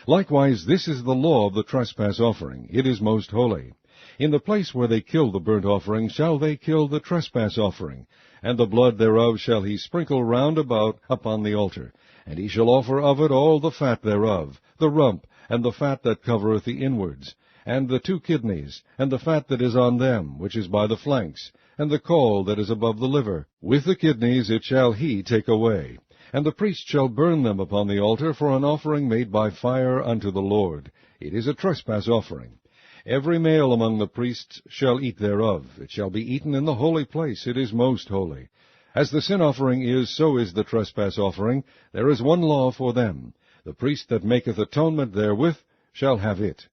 Likewise, this is the law of the trespass offering. It is most holy. In the place where they kill the burnt offering shall they kill the trespass offering, and the blood thereof shall he sprinkle round about upon the altar. And he shall offer of it all the fat thereof, the rump, and the fat that covereth the inwards, and the 2 kidneys, and the fat that is on them, which is by the flanks, and the caul that is above the liver. With the kidneys it shall he take away. And the priest shall burn them upon the altar for an offering made by fire unto the Lord. It is a trespass offering. Every male among the priests shall eat thereof. It shall be eaten in the holy place. It is most holy. As the sin offering is, so is the trespass offering. There is one law for them. The priest that maketh atonement therewith shall have it.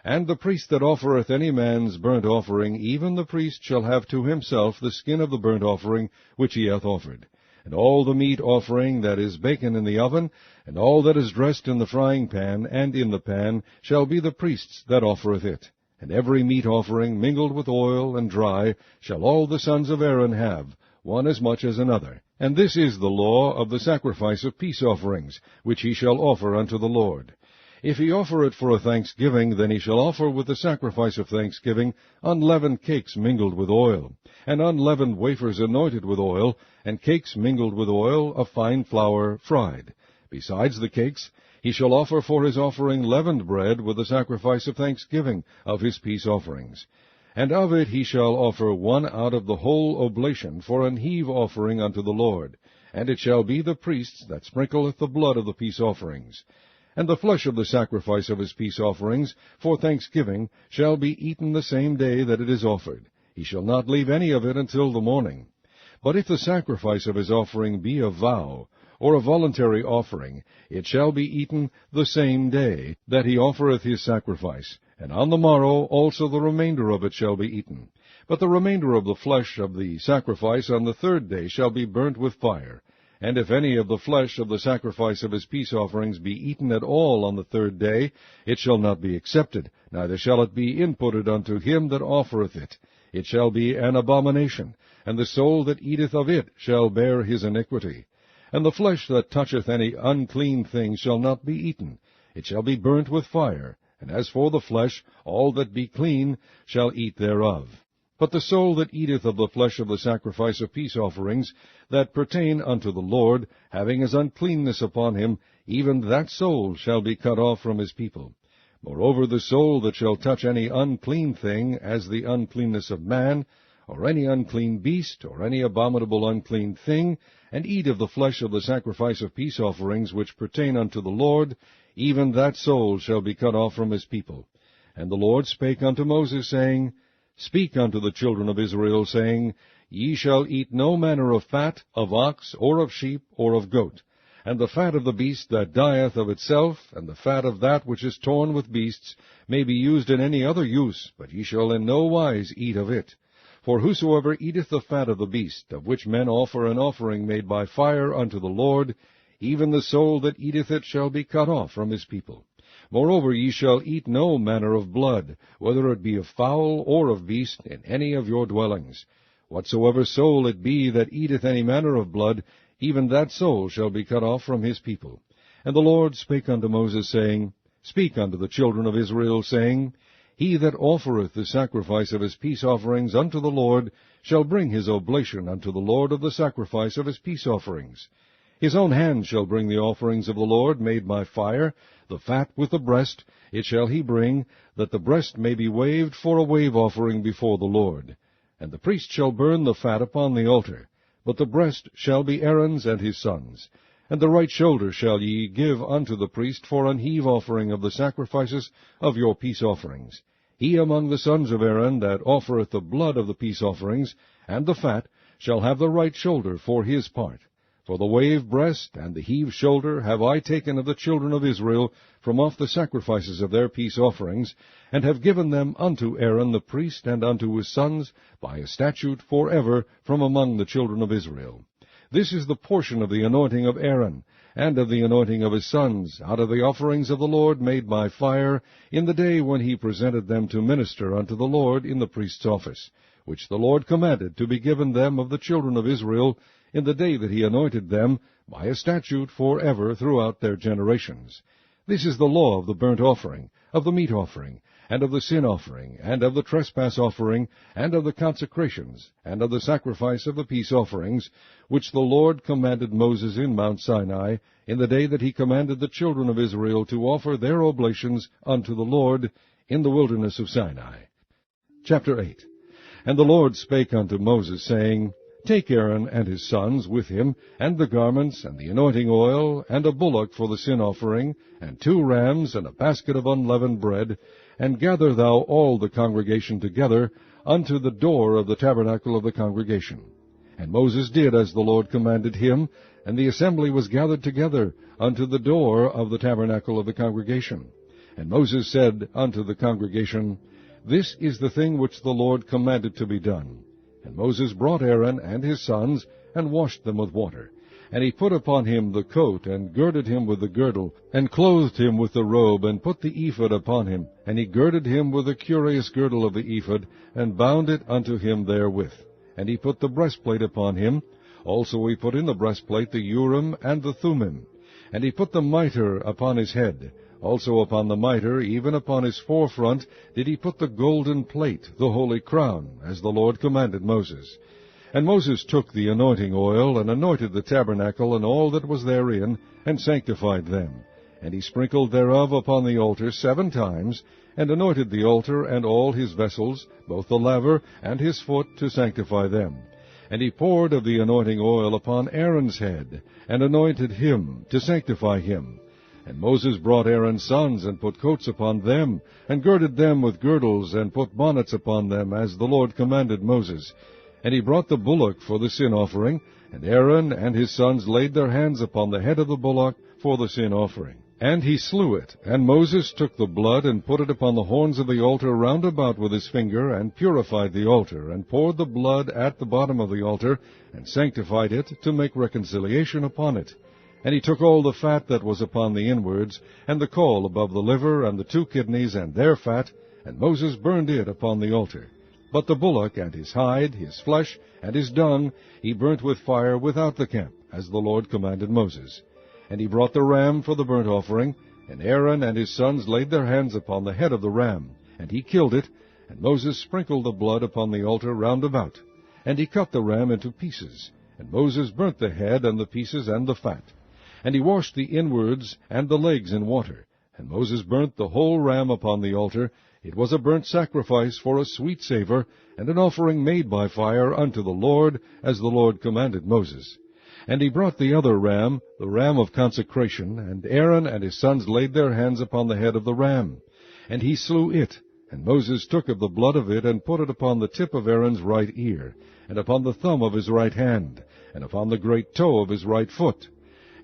And the priest that offereth any man's burnt offering, even the priest shall have to himself the skin of the burnt offering which he hath offered. And all the meat offering that is baken in the oven, and all that is dressed in the frying pan and in the pan, shall be the priest's that offereth it. And every meat offering mingled with oil and dry shall all the sons of Aaron have, one as much as another. And this is the law of the sacrifice of peace offerings, which he shall offer unto the Lord. If he offer it for a thanksgiving, then he shall offer with the sacrifice of thanksgiving unleavened cakes mingled with oil, and unleavened wafers anointed with oil, and cakes mingled with oil of fine flour fried. Besides the cakes, he shall offer for his offering leavened bread with the sacrifice of thanksgiving of his peace offerings. And of it he shall offer one out of the whole oblation for an heave offering unto the Lord. and it shall be the priest's that sprinkleth the blood of the peace offerings. And the flesh of the sacrifice of his peace offerings for thanksgiving shall be eaten the same day that it is offered. He shall not leave any of it until the morning. But if the sacrifice of his offering be a vow, or a voluntary offering, it shall be eaten the same day that he offereth his sacrifice, and on the morrow also the remainder of it shall be eaten. But the remainder of the flesh of the sacrifice on the third day shall be burnt with fire. And if any of the flesh of the sacrifice of his peace offerings be eaten at all on the third day, it shall not be accepted, neither shall it be inputted unto him that offereth it. It shall be an abomination, and the soul that eateth of it shall bear his iniquity. And the flesh that toucheth any unclean thing shall not be eaten. It shall be burnt with fire. And as for the flesh, all that be clean shall eat thereof. But the soul that eateth of the flesh of the sacrifice of peace offerings, that pertain unto the Lord, having his uncleanness upon him, even that soul shall be cut off from his people. Moreover, the soul that shall touch any unclean thing, as the uncleanness of man, or any unclean beast, or any abominable unclean thing, and eat of the flesh of the sacrifice of peace offerings which pertain unto the Lord, even that soul shall be cut off from his people. And the Lord spake unto Moses, saying, Speak unto the children of Israel, saying, Ye shall eat no manner of fat of ox, or of sheep, or of goat, and the fat of the beast that dieth of itself, and the fat of that which is torn with beasts, may be used in any other use, but ye shall in no wise eat of it. For whosoever eateth the fat of the beast, of which men offer an offering made by fire unto the Lord, even the soul that eateth it shall be cut off from his people. Moreover, ye shall eat no manner of blood, whether it be of fowl or of beast, in any of your dwellings. Whatsoever soul it be that eateth any manner of blood, even that soul shall be cut off from his people. And the Lord spake unto Moses, saying, Speak unto the children of Israel, saying, He that offereth the sacrifice of his peace offerings unto the Lord shall bring his oblation unto the Lord of the sacrifice of his peace offerings. His own hand shall bring the offerings of the Lord made by fire, the fat with the breast, it shall he bring, that the breast may be waved for a wave offering before the Lord. And the priest shall burn the fat upon the altar, but the breast shall be Aaron's and his sons'. And the right shoulder shall ye give unto the priest for an heave offering of the sacrifices of your peace offerings. He among the sons of Aaron that offereth the blood of the peace offerings, and the fat, shall have the right shoulder for his part. For the wave breast and the heave shoulder have I taken of the children of Israel from off the sacrifices of their peace offerings, and have given them unto Aaron the priest and unto his sons by a statute forever from among the children of Israel. This is the portion of the anointing of Aaron, and of the anointing of his sons, out of the offerings of the Lord made by fire, in the day when he presented them to minister unto the Lord in the priest's office, which the Lord commanded to be given them of the children of Israel, in the day that he anointed them, by a statute forever throughout their generations. This is the law of the burnt offering, of the meat offering, and of the sin offering, and of the trespass offering, and of the consecrations, and of the sacrifice of the peace offerings, which the Lord commanded Moses in Mount Sinai, in the day that he commanded the children of Israel to offer their oblations unto the Lord in the wilderness of Sinai. Chapter 8. And the Lord spake unto Moses, saying, Take Aaron and his sons with him, and the garments, and the anointing oil, and a bullock for the sin offering, and 2 rams, and a basket of unleavened bread, and gather thou all the congregation together unto the door of the tabernacle of the congregation. And Moses did as the Lord commanded him, and the assembly was gathered together unto the door of the tabernacle of the congregation. And Moses said unto the congregation, This is the thing which the Lord commanded to be done. And Moses brought Aaron and his sons, and washed them with water. And he put upon him the coat, and girded him with the girdle, and clothed him with the robe, and put the ephod upon him. And he girded him with the curious girdle of the ephod, and bound it unto him therewith. And he put the breastplate upon him. Also he put in the breastplate the Urim and the Thummim. And he put the mitre upon his head. Also upon the mitre, even upon his forefront, did he put the golden plate, the holy crown, as the Lord commanded Moses. And Moses took the anointing oil, and anointed the tabernacle and all that was therein, and sanctified them. And he sprinkled thereof upon the altar 7 times, and anointed the altar and all his vessels, both the laver and his foot, to sanctify them. And he poured of the anointing oil upon Aaron's head, and anointed him, to sanctify him. And Moses brought Aaron's sons, and put coats upon them, and girded them with girdles, and put bonnets upon them, as the Lord commanded Moses. And he brought the bullock for the sin offering, and Aaron and his sons laid their hands upon the head of the bullock for the sin offering. And he slew it, and Moses took the blood, and put it upon the horns of the altar round about with his finger, and purified the altar, and poured the blood at the bottom of the altar, and sanctified it, to make reconciliation upon it. And he took all the fat that was upon the inwards, and the caul above the liver, and the 2 kidneys, and their fat, and Moses burned it upon the altar. But the bullock, and his hide, his flesh, and his dung, he burnt with fire without the camp, as the Lord commanded Moses. And he brought the ram for the burnt offering, and Aaron and his sons laid their hands upon the head of the ram, and he killed it, and Moses sprinkled the blood upon the altar round about. And he cut the ram into pieces, and Moses burnt the head and the pieces and the fat. And he washed the inwards and the legs in water, and Moses burnt the whole ram upon the altar. It was a burnt sacrifice for a sweet savour, and an offering made by fire unto the Lord, as the Lord commanded Moses. And he brought the other ram, the ram of consecration, and Aaron and his sons laid their hands upon the head of the ram. And he slew it, and Moses took of the blood of it, and put it upon the tip of Aaron's right ear, and upon the thumb of his right hand, and upon the great toe of his right foot.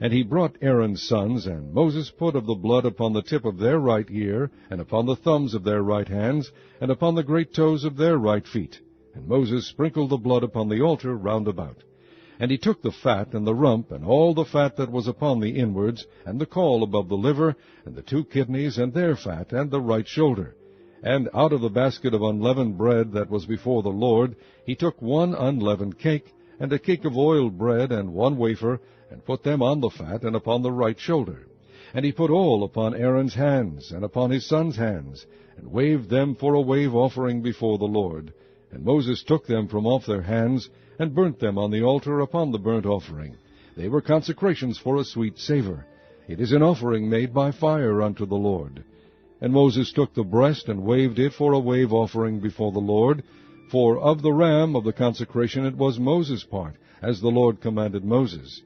And he brought Aaron's sons, and Moses put of the blood upon the tip of their right ear, and upon the thumbs of their right hands, and upon the great toes of their right feet. And Moses sprinkled the blood upon the altar round about. And he took the fat and the rump, and all the fat that was upon the inwards, and the caul above the liver, and the 2 kidneys, and their fat, and the right shoulder. And out of the basket of unleavened bread that was before the Lord, he took 1 unleavened cake, and a cake of oiled bread, and 1 wafer, and put them on the fat, and upon the right shoulder. And he put all upon Aaron's hands, and upon his sons' hands, and waved them for a wave offering before the Lord. And Moses took them from off their hands, and burnt them on the altar upon the burnt offering. They were consecrations for a sweet savour. It is an offering made by fire unto the Lord. And Moses took the breast, and waved it for a wave offering before the Lord. For of the ram of the consecration it was Moses' part, as the Lord commanded Moses.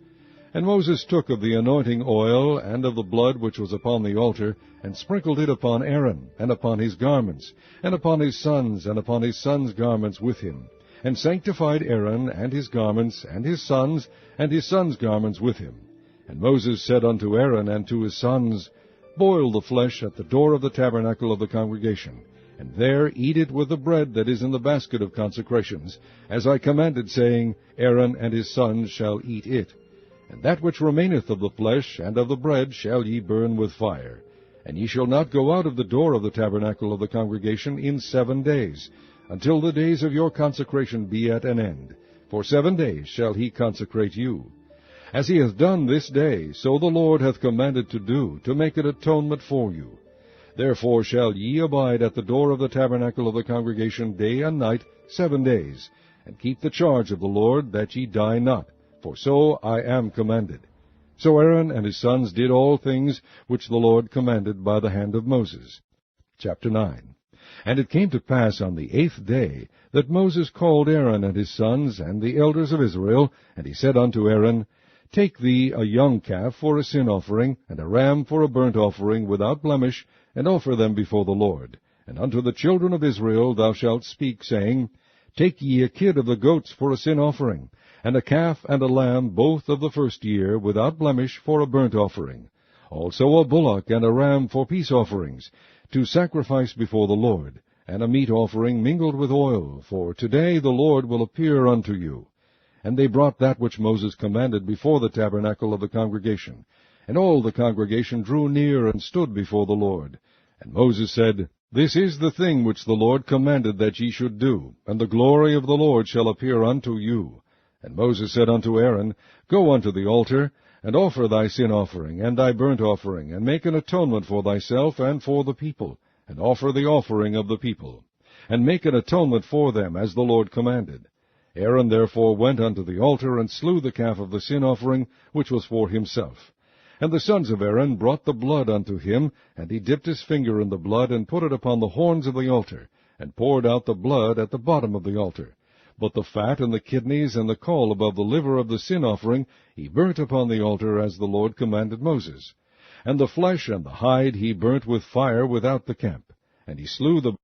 And Moses took of the anointing oil, and of the blood which was upon the altar, and sprinkled it upon Aaron, and upon his garments, and upon his sons, and upon his sons' garments with him, and sanctified Aaron, and his garments, and his sons' garments with him. And Moses said unto Aaron and to his sons, Boil the flesh at the door of the tabernacle of the congregation, and there eat it with the bread that is in the basket of consecrations, as I commanded, saying, Aaron and his sons shall eat it. And that which remaineth of the flesh and of the bread shall ye burn with fire. And ye shall not go out of the door of the tabernacle of the congregation in 7 days, until the days of your consecration be at an end. For 7 days shall he consecrate you. As he hath done this day, so the Lord hath commanded to do, to make an atonement for you. Therefore shall ye abide at the door of the tabernacle of the congregation day and night 7 days, and keep the charge of the Lord, that ye die not. For so I am commanded. So Aaron and his sons did all things which the Lord commanded by the hand of Moses. Chapter 9. And it came to pass on the 8th day that Moses called Aaron and his sons and the elders of Israel, and he said unto Aaron, Take thee a young calf for a sin offering, and a ram for a burnt offering without blemish, and offer them before the Lord. And unto the children of Israel thou shalt speak, saying, Take ye a kid of the goats for a sin offering, and a calf and a lamb both of the first year, without blemish, for a burnt offering. Also a bullock and a ram for peace offerings, to sacrifice before the Lord, and a meat offering mingled with oil, for today the Lord will appear unto you. And they brought that which Moses commanded before the tabernacle of the congregation. And all the congregation drew near and stood before the Lord. And Moses said, This is the thing which the Lord commanded that ye should do, and the glory of the Lord shall appear unto you. And Moses said unto Aaron, Go unto the altar, and offer thy sin offering, and thy burnt offering, and make an atonement for thyself and for the people, and offer the offering of the people, and make an atonement for them, as the Lord commanded. Aaron therefore went unto the altar, and slew the calf of the sin offering, which was for himself. And the sons of Aaron brought the blood unto him, and he dipped his finger in the blood, and put it upon the horns of the altar, and poured out the blood at the bottom of the altar. But the fat and the kidneys and the caul above the liver of the sin offering he burnt upon the altar, as the Lord commanded Moses. And the flesh and the hide he burnt with fire without the camp. And he slew the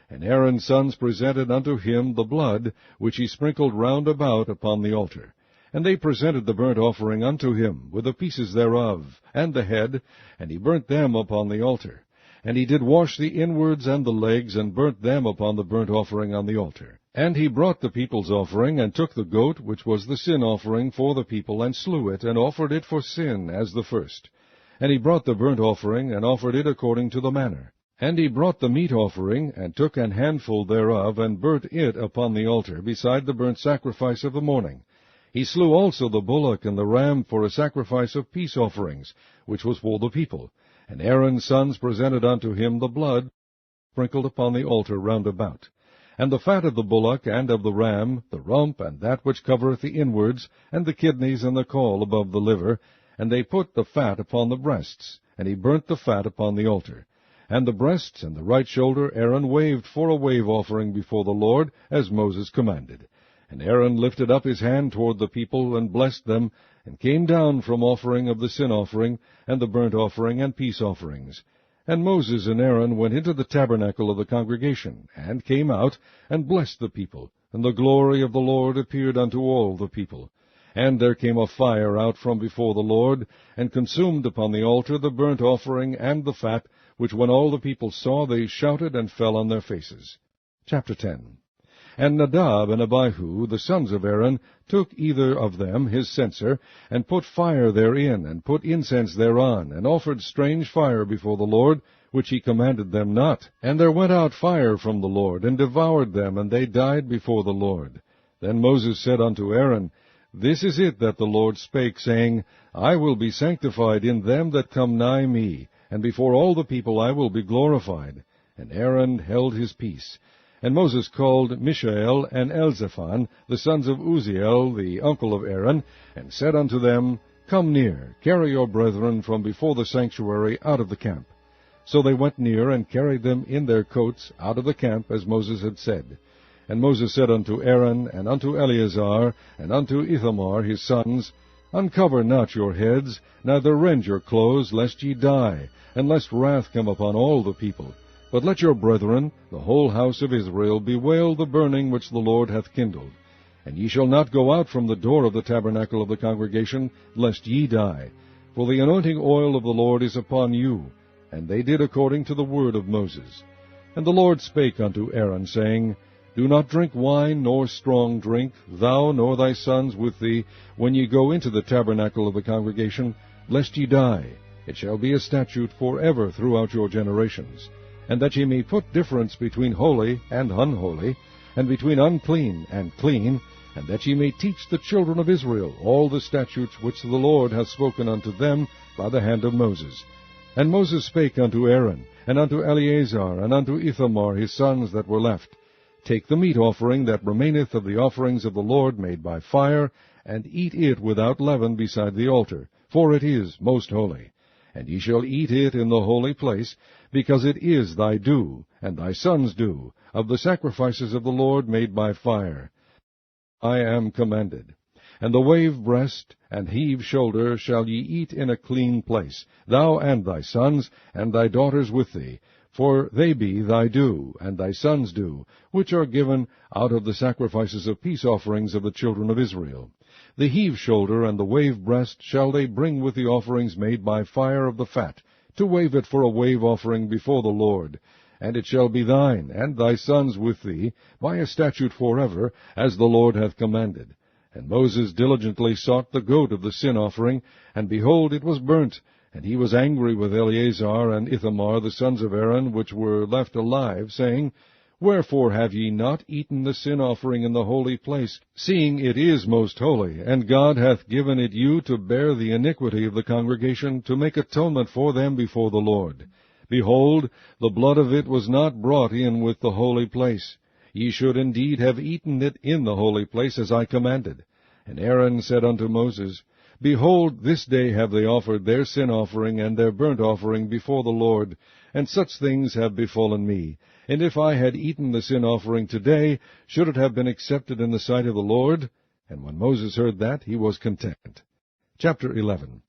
and Aaron's sons presented unto him the blood, which he sprinkled round about upon the altar. And they presented the burnt offering unto him, with the pieces thereof, and the head, and he burnt them upon the altar. And he did wash the inwards and the legs, and burnt them upon the burnt offering on the altar. And he brought the people's offering, and took the goat, which was the sin offering for the people, and slew it, and offered it for sin, as the first. And he brought the burnt offering, and offered it according to the manner. And he brought the meat offering, and took an handful thereof, and burnt it upon the altar, beside the burnt sacrifice of the morning. He slew also the bullock and the ram for a sacrifice of peace offerings, which was for the people. And Aaron's sons presented unto him the blood, sprinkled upon the altar round about. And the fat of the bullock and of the ram, the rump, and that which covereth the inwards, and the kidneys and the caul above the liver, and they put the fat upon the breasts, and he burnt the fat upon the altar. And the breasts and the right shoulder Aaron waved for a wave offering before the Lord, as Moses commanded. And Aaron lifted up his hand toward the people, and blessed them, and came down from offering of the sin offering, and the burnt offering, and peace offerings. And Moses and Aaron went into the tabernacle of the congregation, and came out, and blessed the people. And the glory of the Lord appeared unto all the people. And there came a fire out from before the Lord, and consumed upon the altar the burnt offering and the fat, which when all the people saw, they shouted and fell on their faces. Chapter 10. And Nadab and Abihu, the sons of Aaron, took either of them his censer, and put fire therein, and put incense thereon, and offered strange fire before the Lord, which he commanded them not. And there went out fire from the Lord, and devoured them, and they died before the Lord. Then Moses said unto Aaron, This is it that the Lord spake, saying, I will be sanctified in them that come nigh me, and before all the people I will be glorified. And Aaron held his peace. And Moses called Mishael and Elzaphan, the sons of Uzziel, the uncle of Aaron, and said unto them, Come near, carry your brethren from before the sanctuary out of the camp. So they went near, and carried them in their coats out of the camp, as Moses had said. And Moses said unto Aaron, and unto Eleazar, and unto Ithamar his sons, Uncover not your heads, neither rend your clothes, lest ye die, and lest wrath come upon all the people. But let your brethren, the whole house of Israel, bewail the burning which the Lord hath kindled. And ye shall not go out from the door of the tabernacle of the congregation, lest ye die. For the anointing oil of the Lord is upon you. And they did according to the word of Moses. And the Lord spake unto Aaron, saying, Do not drink wine nor strong drink, thou nor thy sons with thee, when ye go into the tabernacle of the congregation, lest ye die. It shall be a statute forever throughout your generations. And that ye may put difference between holy and unholy, and between unclean and clean, and that ye may teach the children of Israel all the statutes which the Lord hath spoken unto them by the hand of Moses. And Moses spake unto Aaron, and unto Eleazar, and unto Ithamar his sons that were left, Take the meat offering that remaineth of the offerings of the Lord made by fire, and eat it without leaven beside the altar, for it is most holy. And ye shall eat it in the holy place, because it is thy due, and thy sons' due, of the sacrifices of the Lord made by fire. I am commanded. And the wave breast and heave shoulder shall ye eat in a clean place, thou and thy sons, and thy daughters with thee, for they be thy due, and thy sons' due, which are given out of the sacrifices of peace offerings of the children of Israel. The heave shoulder and the wave breast shall they bring with the offerings made by fire of the fat, to wave it for a wave offering before the Lord. And it shall be thine, and thy sons with thee, by a statute forever, as the Lord hath commanded. And Moses diligently sought the goat of the sin offering, and behold, it was burnt. And he was angry with Eleazar and Ithamar, the sons of Aaron, which were left alive, saying, Wherefore have ye not eaten the sin offering in the holy place, seeing it is most holy, and God hath given it you to bear the iniquity of the congregation, to make atonement for them before the Lord? Behold, the blood of it was not brought in with the holy place. Ye should indeed have eaten it in the holy place, as I commanded. And Aaron said unto Moses, Behold, this day have they offered their sin offering and their burnt offering before the Lord, and such things have befallen me. And if I had eaten the sin offering today, should it have been accepted in the sight of the Lord? And when Moses heard that, he was content. Chapter 11.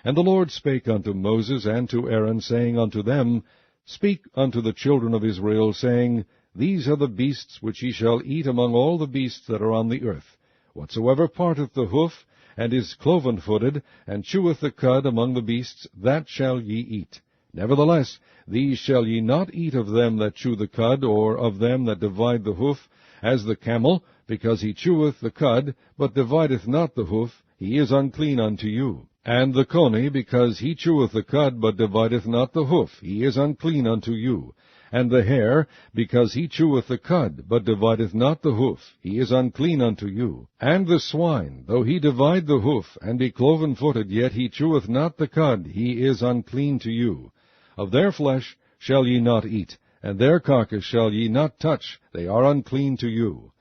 And the Lord spake unto Moses and to Aaron, saying unto them, Speak unto the children of Israel, saying, These are the beasts which ye shall eat among all the beasts that are on the earth. Whatsoever parteth the hoof, and is cloven-footed, and cheweth the cud among the beasts, that shall ye eat. Nevertheless, these shall ye not eat of them that chew the cud, or of them that divide the hoof, as the camel, because he cheweth the cud, but divideth not the hoof, he is unclean unto you. And the coney, because he cheweth the cud, but divideth not the hoof, he is unclean unto you. And the hare, because he cheweth the cud, but divideth not the hoof, he is unclean unto you. And the swine, though he divide the hoof, and be cloven-footed, yet he cheweth not the cud, he is unclean to you. Of their flesh shall ye not eat, and their carcass shall ye not touch, they are unclean to you.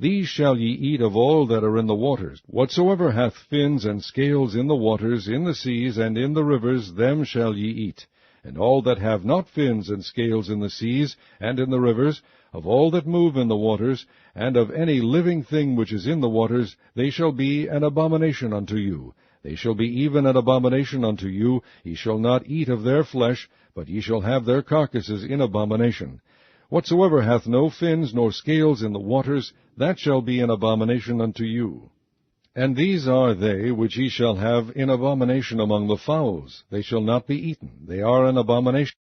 These shall ye eat of all that are in the waters. Whatsoever hath fins and scales in the waters, in the seas, and in the rivers, them shall ye eat. And all that have not fins and scales in the seas, and in the rivers, of all that move in the waters, and of any living thing which is in the waters, they shall be an abomination unto you. They shall be even an abomination unto you. Ye shall not eat of their flesh, but ye shall have their carcasses in abomination. Whatsoever hath no fins nor scales in the waters, that shall be an abomination unto you. And these are they which ye shall have in abomination among the fowls. They shall not be eaten. They are an abomination.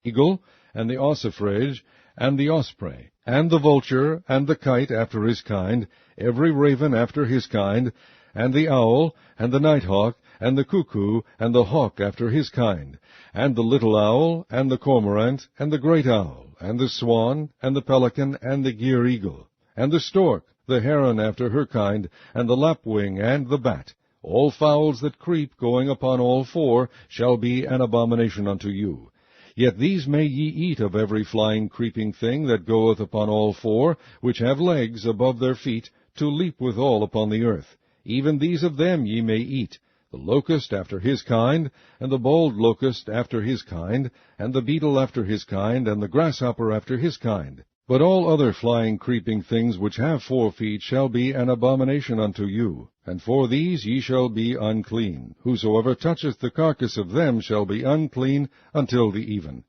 The eagle, and the ossifrage, and the osprey, and the vulture, and the kite after his kind, every raven after his kind, and the owl, and the nighthawk, and the cuckoo, and the hawk after his kind, and the little owl, and the cormorant, and the great owl, and the swan, and the pelican, and the gyre-eagle, and the stork, the heron after her kind, and the lapwing, and the bat. All fowls that creep, going upon all four, shall be an abomination unto you. Yet these may ye eat of every flying creeping thing that goeth upon all four, which have legs above their feet, to leap withal upon the earth. Even these of them ye may eat, the locust after his kind, and the bold locust after his kind, and the beetle after his kind, and the grasshopper after his kind. But all other flying creeping things which have 4 feet shall be an abomination unto you, and for these ye shall be unclean. Whosoever toucheth the carcass of them shall be unclean until the even.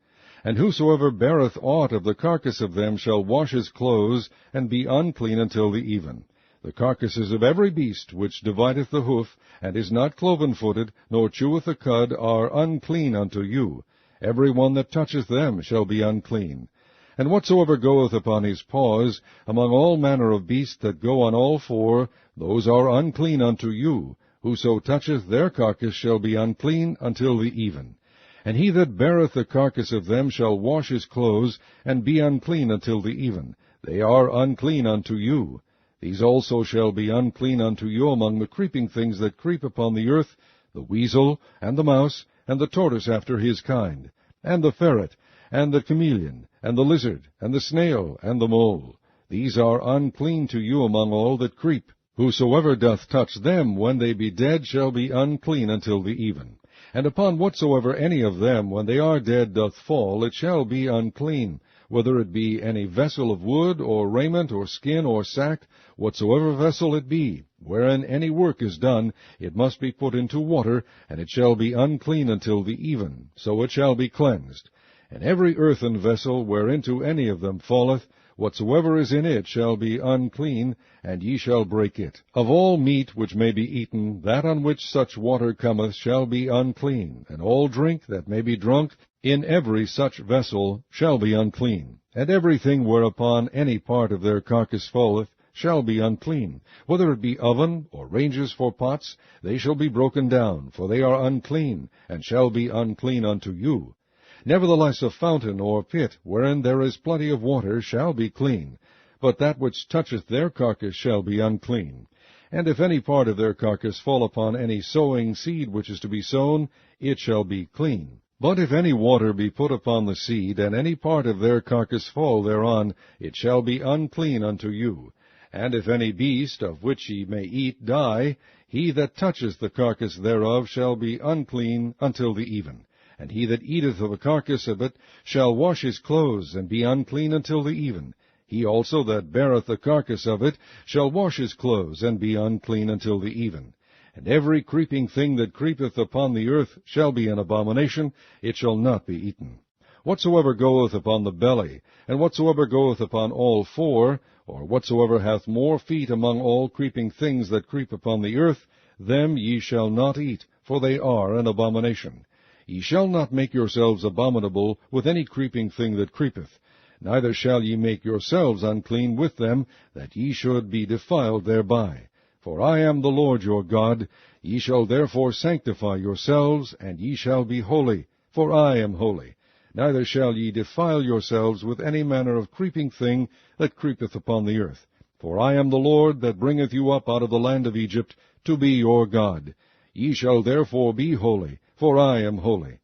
And whosoever beareth aught of the carcass of them shall wash his clothes, and be unclean until the even. The carcasses of every beast which divideth the hoof, and is not cloven-footed, nor cheweth the cud, are unclean unto you. Every one that toucheth them shall be unclean. And whatsoever goeth upon his paws, among all manner of beasts that go on all four, those are unclean unto you. Whoso toucheth their carcass shall be unclean until the even. And he that beareth the carcass of them shall wash his clothes, and be unclean until the even. They are unclean unto you. These also shall be unclean unto you among the creeping things that creep upon the earth, the weasel, and the mouse, and the tortoise after his kind, and the ferret, and the chameleon, and the lizard, and the snail, and the mole. These are unclean to you among all that creep. Whosoever doth touch them when they be dead shall be unclean until the even. And upon whatsoever any of them when they are dead doth fall, it shall be unclean, whether it be any vessel of wood, or raiment, or skin, or sack, whatsoever vessel it be, wherein any work is done, it must be put into water, and it shall be unclean until the even, so it shall be cleansed. And every earthen vessel whereinto any of them falleth, whatsoever is in it shall be unclean, and ye shall break it. Of all meat which may be eaten, that on which such water cometh shall be unclean, and all drink that may be drunk in every such vessel shall be unclean. And everything whereupon any part of their carcass falleth shall be unclean. Whether it be oven, or ranges for pots, they shall be broken down, for they are unclean, and shall be unclean unto you. Nevertheless a fountain or pit, wherein there is plenty of water, shall be clean, but that which toucheth their carcass shall be unclean. And if any part of their carcass fall upon any sowing seed which is to be sown, it shall be clean. But if any water be put upon the seed, and any part of their carcass fall thereon, it shall be unclean unto you. And if any beast, of which ye may eat, die, he that toucheth the carcass thereof shall be unclean until the even. And he that eateth of the carcass of it shall wash his clothes, and be unclean until the even. He also that beareth the carcass of it shall wash his clothes, and be unclean until the even. And every creeping thing that creepeth upon the earth shall be an abomination, it shall not be eaten. Whatsoever goeth upon the belly, and whatsoever goeth upon all four, or whatsoever hath more feet among all creeping things that creep upon the earth, them ye shall not eat, for they are an abomination. Ye shall not make yourselves abominable with any creeping thing that creepeth, neither shall ye make yourselves unclean with them, that ye should be defiled thereby. For I am the Lord your God. Ye shall therefore sanctify yourselves, and ye shall be holy, for I am holy. Neither shall ye defile yourselves with any manner of creeping thing that creepeth upon the earth. For I am the Lord that bringeth you up out of the land of Egypt, to be your God. Ye shall therefore be holy, for I am holy.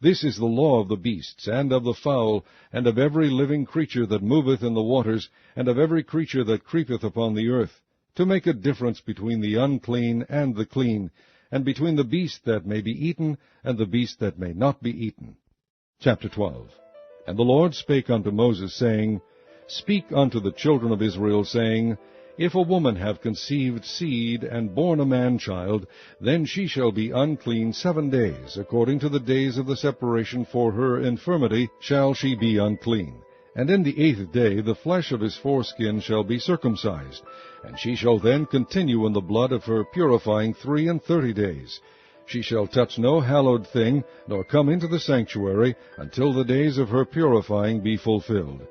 This is the law of the beasts, and of the fowl, and of every living creature that moveth in the waters, and of every creature that creepeth upon the earth, to make a difference between the unclean and the clean, and between the beast that may be eaten, and the beast that may not be eaten. Chapter 12. And the Lord spake unto Moses, saying, Speak unto the children of Israel, saying, If a woman have conceived seed, and born a man-child, then she shall be unclean 7 days, according to the days of the separation for her infirmity shall she be unclean. And in the 8th day the flesh of his foreskin shall be circumcised, and she shall then continue in the blood of her purifying 33 days. She shall touch no hallowed thing, nor come into the sanctuary, until the days of her purifying be fulfilled.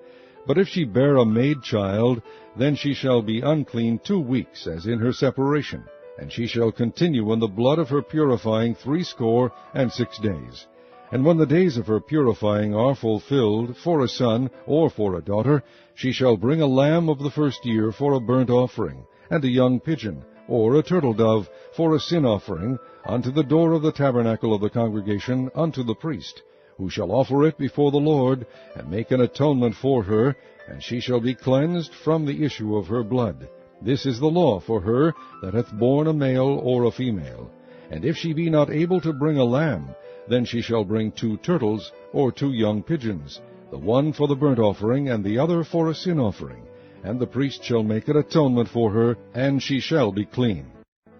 But if she bear a maid child, then she shall be unclean 2 weeks, as in her separation, and she shall continue in the blood of her purifying 66 days. And when the days of her purifying are fulfilled, for a son or for a daughter, she shall bring a lamb of the first year for a burnt offering, and a young pigeon, or a turtle-dove, for a sin offering, unto the door of the tabernacle of the congregation, unto the priest, who shall offer it before the Lord, and make an atonement for her, and she shall be cleansed from the issue of her blood. This is the law for her that hath borne a male or a female. And if she be not able to bring a lamb, then she shall bring 2 turtles, or 2 young pigeons, the one for the burnt offering, and the other for a sin offering. And the priest shall make an atonement for her, and she shall be clean.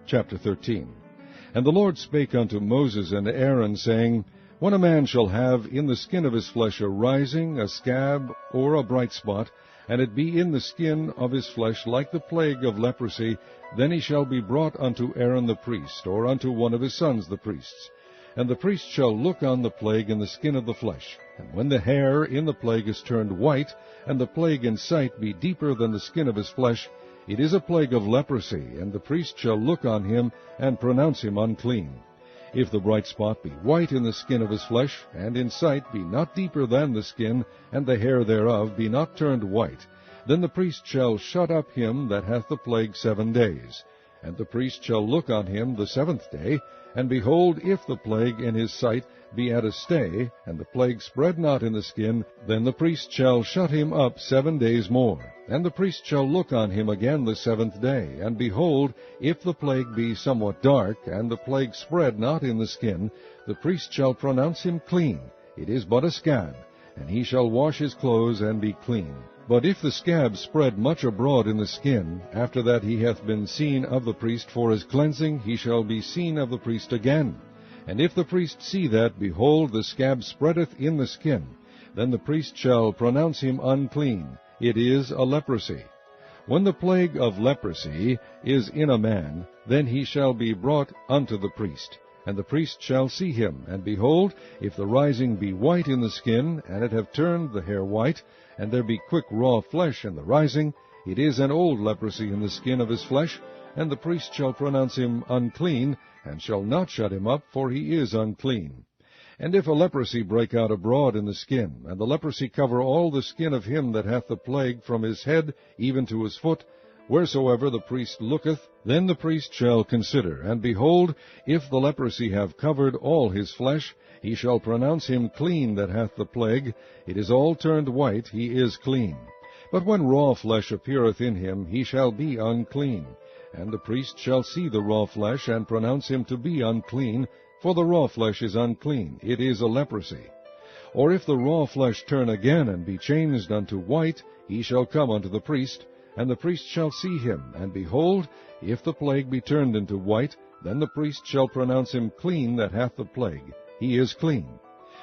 Chapter 13. And the Lord spake unto Moses and Aaron, saying, When a man shall have in the skin of his flesh a rising, a scab, or a bright spot, and it be in the skin of his flesh like the plague of leprosy, then he shall be brought unto Aaron the priest, or unto one of his sons the priests. And the priest shall look on the plague in the skin of the flesh. And when the hair in the plague is turned white, and the plague in sight be deeper than the skin of his flesh, it is a plague of leprosy, and the priest shall look on him, and pronounce him unclean. If the bright spot be white in the skin of his flesh, and in sight be not deeper than the skin, and the hair thereof be not turned white, then the priest shall shut up him that hath the plague 7 days. And the priest shall look on him the 7th day, and behold, if the plague in his sight be at a stay, and the plague spread not in the skin, then the priest shall shut him up 7 days more. And the priest shall look on him again the 7th day, and behold, if the plague be somewhat dark, and the plague spread not in the skin, the priest shall pronounce him clean. It is but a scab, and he shall wash his clothes and be clean. But if the scab spread much abroad in the skin, after that he hath been seen of the priest for his cleansing, he shall be seen of the priest again. And if the priest see that, behold, the scab spreadeth in the skin, then the priest shall pronounce him unclean. It is a leprosy. When the plague of leprosy is in a man, then he shall be brought unto the priest. And the priest shall see him, and behold, if the rising be white in the skin, and it have turned the hair white, and there be quick raw flesh in the rising, it is an old leprosy in the skin of his flesh, and the priest shall pronounce him unclean, and shall not shut him up, for he is unclean. And if a leprosy break out abroad in the skin, and the leprosy cover all the skin of him that hath the plague from his head even to his foot, wheresoever the priest looketh, then the priest shall consider, and behold, if the leprosy have covered all his flesh, he shall pronounce him clean that hath the plague. It is all turned white, he is clean. But when raw flesh appeareth in him, he shall be unclean. And the priest shall see the raw flesh, and pronounce him to be unclean For the raw flesh is unclean, it is a leprosy. Or if the raw flesh turn again, and be changed unto white, he shall come unto the priest, and the priest shall see him, and behold, if the plague be turned into white, then the priest shall pronounce him clean that hath the plague. He is clean.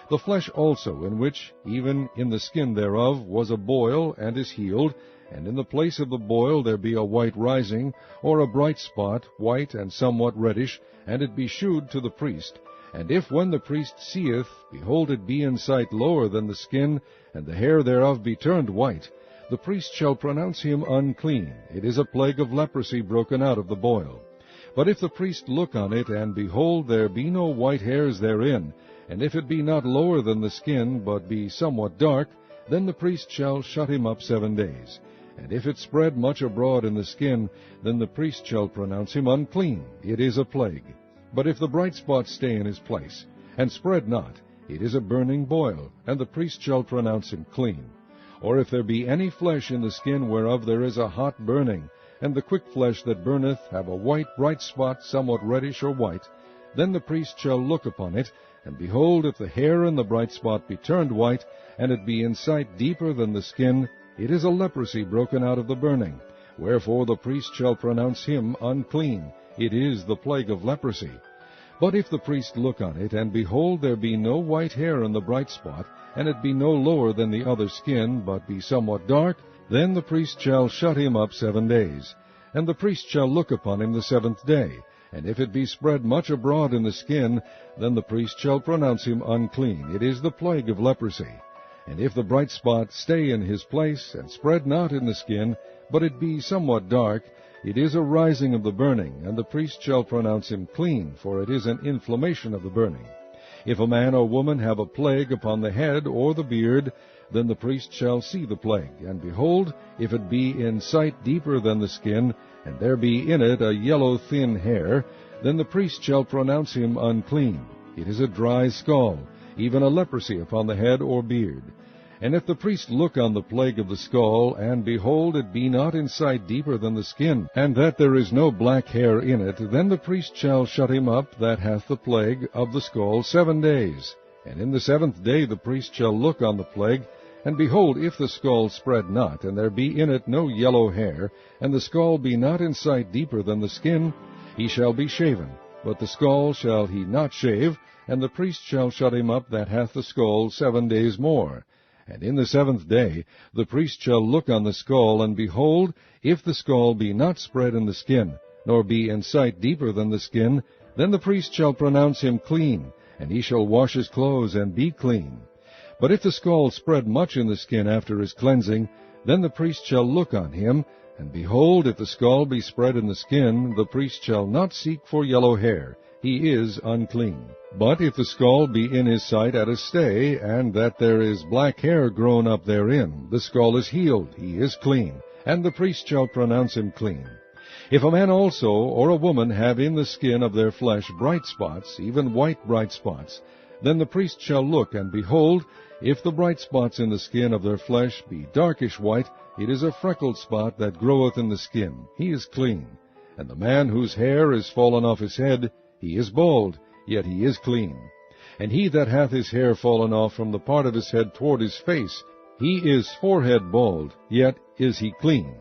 The flesh also, in which, even in the skin thereof, was a boil, and is healed, and in the place of the boil there be a white rising, or a bright spot, white and somewhat reddish, and it be shewed to the priest. And if when the priest seeth, behold, it be in sight lower than the skin, and the hair thereof be turned white, the priest shall pronounce him unclean. It is a plague of leprosy broken out of the boil. But if the priest look on it, and behold, there be no white hairs therein, and if it be not lower than the skin, but be somewhat dark, then the priest shall shut him up 7 days. And if it spread much abroad in the skin, then the priest shall pronounce him unclean. It is a plague. But if the bright spot stay in his place, and spread not, it is a burning boil, and the priest shall pronounce him clean. Or if there be any flesh in the skin whereof there is a hot burning, and the quick flesh that burneth have a white bright spot, somewhat reddish or white, then the priest shall look upon it, and behold, if the hair in the bright spot be turned white, and it be in sight deeper than the skin, it is a leprosy broken out of the burning. Wherefore the priest shall pronounce him unclean. It is the plague of leprosy. But if the priest look on it, and behold, there be no white hair in the bright spot, and it be no lower than the other skin, but be somewhat dark, then the priest shall shut him up 7 days. And the priest shall look upon him the 7th day. And if it be spread much abroad in the skin, then the priest shall pronounce him unclean. It is the plague of leprosy. And if the bright spot stay in his place, and spread not in the skin, but it be somewhat dark, it is a rising of the burning, and the priest shall pronounce him clean, for it is an inflammation of the burning. If a man or woman have a plague upon the head or the beard, then the priest shall see the plague. And behold, if it be in sight deeper than the skin, and there be in it a yellow thin hair, then the priest shall pronounce him unclean. It is a dry skull, even a leprosy upon the head or beard. And if the priest look on the plague of the skull, and behold, it be not in sight deeper than the skin, and that there is no black hair in it, then the priest shall shut him up that hath the plague of the skull 7 days. And in the 7th day the priest shall look on the plague, and behold, if the skull spread not, and there be in it no yellow hair, and the skull be not in sight deeper than the skin, he shall be shaven. But the skull shall he not shave, and the priest shall shut him up that hath the skull 7 days more. And in the 7th day the priest shall look on the skull, and behold, if the skull be not spread in the skin, nor be in sight deeper than the skin, then the priest shall pronounce him clean, and he shall wash his clothes and be clean. But if the skull spread much in the skin after his cleansing, then the priest shall look on him, and behold, if the skull be spread in the skin, the priest shall not seek for yellow hair. He is unclean. But if the skull be in his sight at a stay, and that there is black hair grown up therein, the skull is healed, he is clean, and the priest shall pronounce him clean. If a man also or a woman have in the skin of their flesh bright spots, even white bright spots, then the priest shall look, and behold, if the bright spots in the skin of their flesh be darkish white, it is a freckled spot that groweth in the skin. He is clean. And the man whose hair is fallen off his head, he is bald, yet he is clean. And he that hath his hair fallen off from the part of his head toward his face, he is forehead bald, yet is he clean.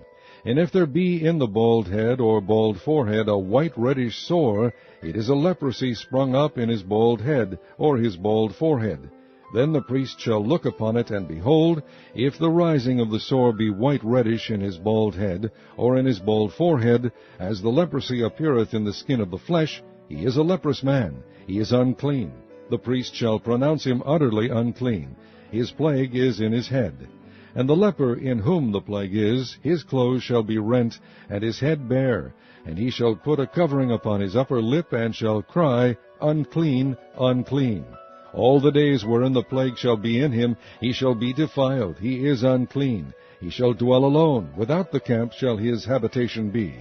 And if there be in the bald head or bald forehead a white reddish sore, it is a leprosy sprung up in his bald head or his bald forehead. Then the priest shall look upon it, and behold, if the rising of the sore be white reddish in his bald head, or in his bald forehead, as the leprosy appeareth in the skin of the flesh, he is a leprous man, he is unclean. The priest shall pronounce him utterly unclean. His plague is in his head. And the leper in whom the plague is, his clothes shall be rent, and his head bare, and he shall put a covering upon his upper lip, and shall cry, Unclean, unclean. All the days wherein the plague shall be in him, he shall be defiled, he is unclean. He shall dwell alone, without the camp shall his habitation be.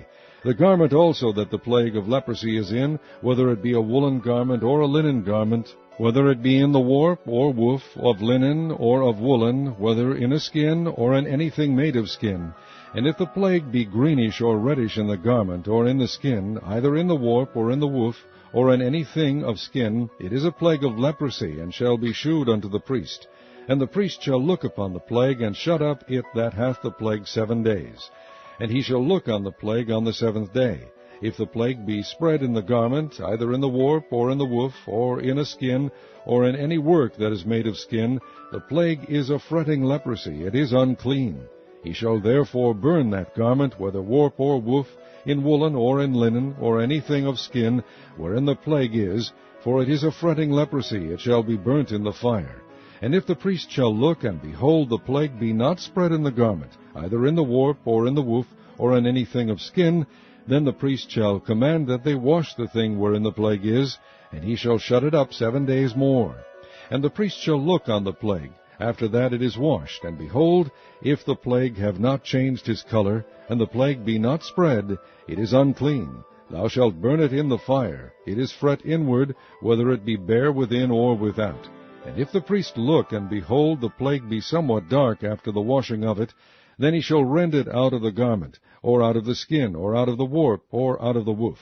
The garment also that the plague of leprosy is in, whether it be a woolen garment or a linen garment, whether it be in the warp or woof of linen or of woolen, whether in a skin or in anything made of skin, and if the plague be greenish or reddish in the garment or in the skin, either in the warp or in the woof, or in any thing of skin, it is a plague of leprosy, and shall be shewed unto the priest. And the priest shall look upon the plague, and shut up it that hath the plague 7 days. And he shall look on the plague on the 7th day. If the plague be spread in the garment, either in the warp, or in the woof, or in a skin, or in any work that is made of skin, the plague is a fretting leprosy, it is unclean. He shall therefore burn that garment, whether warp or woof, in woolen or in linen, or anything of skin, wherein the plague is, for it is a fretting leprosy, it shall be burnt in the fire. And if the priest shall look, and behold, the plague be not spread in the garment, either in the warp, or in the woof, or in anything of skin, then the priest shall command that they wash the thing wherein the plague is, and he shall shut it up 7 days more. And the priest shall look on the plague. After that it is washed, and behold, if the plague have not changed his color, and the plague be not spread, it is unclean. Thou shalt burn it in the fire. It is fret inward, whether it be bare within or without. And if the priest look, and behold, the plague be somewhat dark after the washing of it, then he shall rend it out of the garment, or out of the skin, or out of the warp, or out of the woof.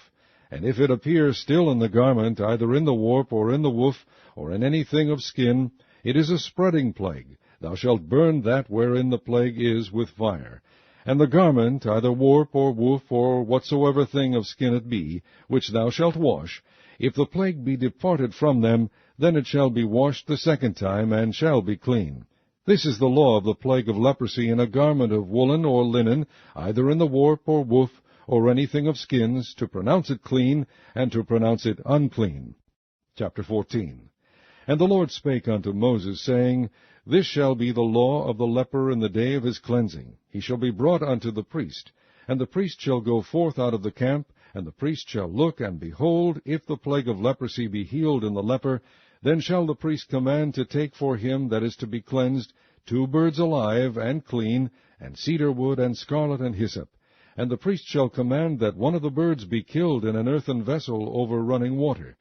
And if it appear still in the garment, either in the warp, or in the woof, or in anything of skin, it is a spreading plague. Thou shalt burn that wherein the plague is with fire. And the garment, either warp, or woof, or whatsoever thing of skin it be, which thou shalt wash, if the plague be departed from them, then it shall be washed the 2nd time, and shall be clean. This is the law of the plague of leprosy in a garment of woolen or linen, either in the warp or woof, or anything of skins, to pronounce it clean, and to pronounce it unclean. Chapter 14. And the Lord spake unto Moses, saying, This shall be the law of the leper in the day of his cleansing. He shall be brought unto the priest. And the priest shall go forth out of the camp, and the priest shall look, and behold, if the plague of leprosy be healed in the leper, then shall the priest command to take for him that is to be cleansed 2 birds alive and clean, and cedar wood, and scarlet, and hyssop. And the priest shall command that one of the birds be killed in an earthen vessel over running water.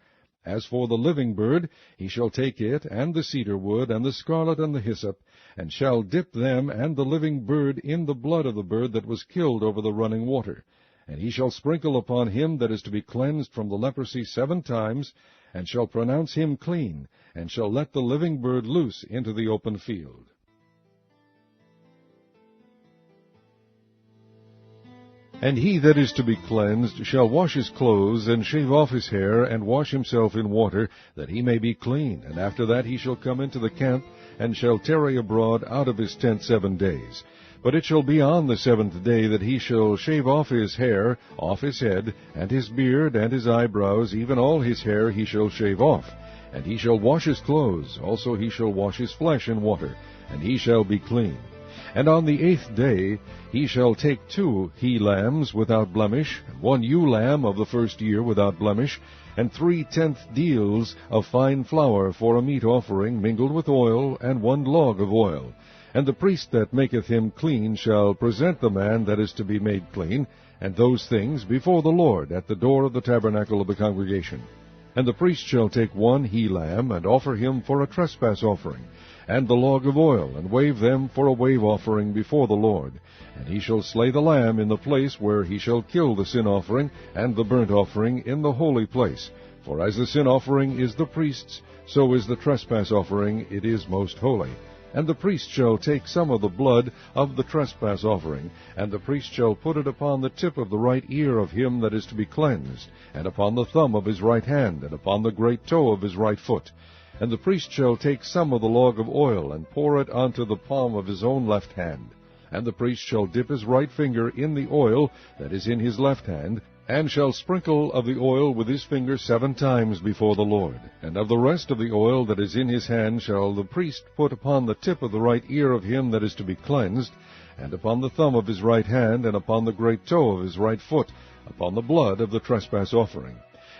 As for the living bird, he shall take it, and the cedar wood, and the scarlet, and the hyssop, and shall dip them and the living bird in the blood of the bird that was killed over the running water. And he shall sprinkle upon him that is to be cleansed from the leprosy 7 times, and shall pronounce him clean, and shall let the living bird loose into the open field. And he that is to be cleansed shall wash his clothes, and shave off his hair, and wash himself in water, that he may be clean. And after that he shall come into the camp, and shall tarry abroad out of his tent 7 days. But it shall be on the 7th day that he shall shave off his hair, off his head, and his beard, and his eyebrows, even all his hair he shall shave off. And he shall wash his clothes, also he shall wash his flesh in water, and he shall be clean. And on the 8th day he shall take 2 he-lambs without blemish, and 1 ewe-lamb of the 1st year without blemish, and 3 tenth deals of fine flour for a meat offering mingled with oil, and 1 log of oil. And the priest that maketh him clean shall present the man that is to be made clean, and those things before the Lord at the door of the tabernacle of the congregation. And the priest shall take 1 he-lamb, and offer him for a trespass offering, and the log of oil, and wave them for a wave offering before the Lord. And he shall slay the lamb in the place where he shall kill the sin offering and the burnt offering in the holy place. For as the sin offering is the priest's, so is the trespass offering, it is most holy. And the priest shall take some of the blood of the trespass offering, and the priest shall put it upon the tip of the right ear of him that is to be cleansed, and upon the thumb of his right hand, and upon the great toe of his right foot. And the priest shall take some of the log of oil, and pour it unto the palm of his own left hand. And the priest shall dip his right finger in the oil that is in his left hand, and shall sprinkle of the oil with his finger 7 times before the Lord. And of the rest of the oil that is in his hand shall the priest put upon the tip of the right ear of him that is to be cleansed, and upon the thumb of his right hand, and upon the great toe of his right foot, upon the blood of the trespass offering.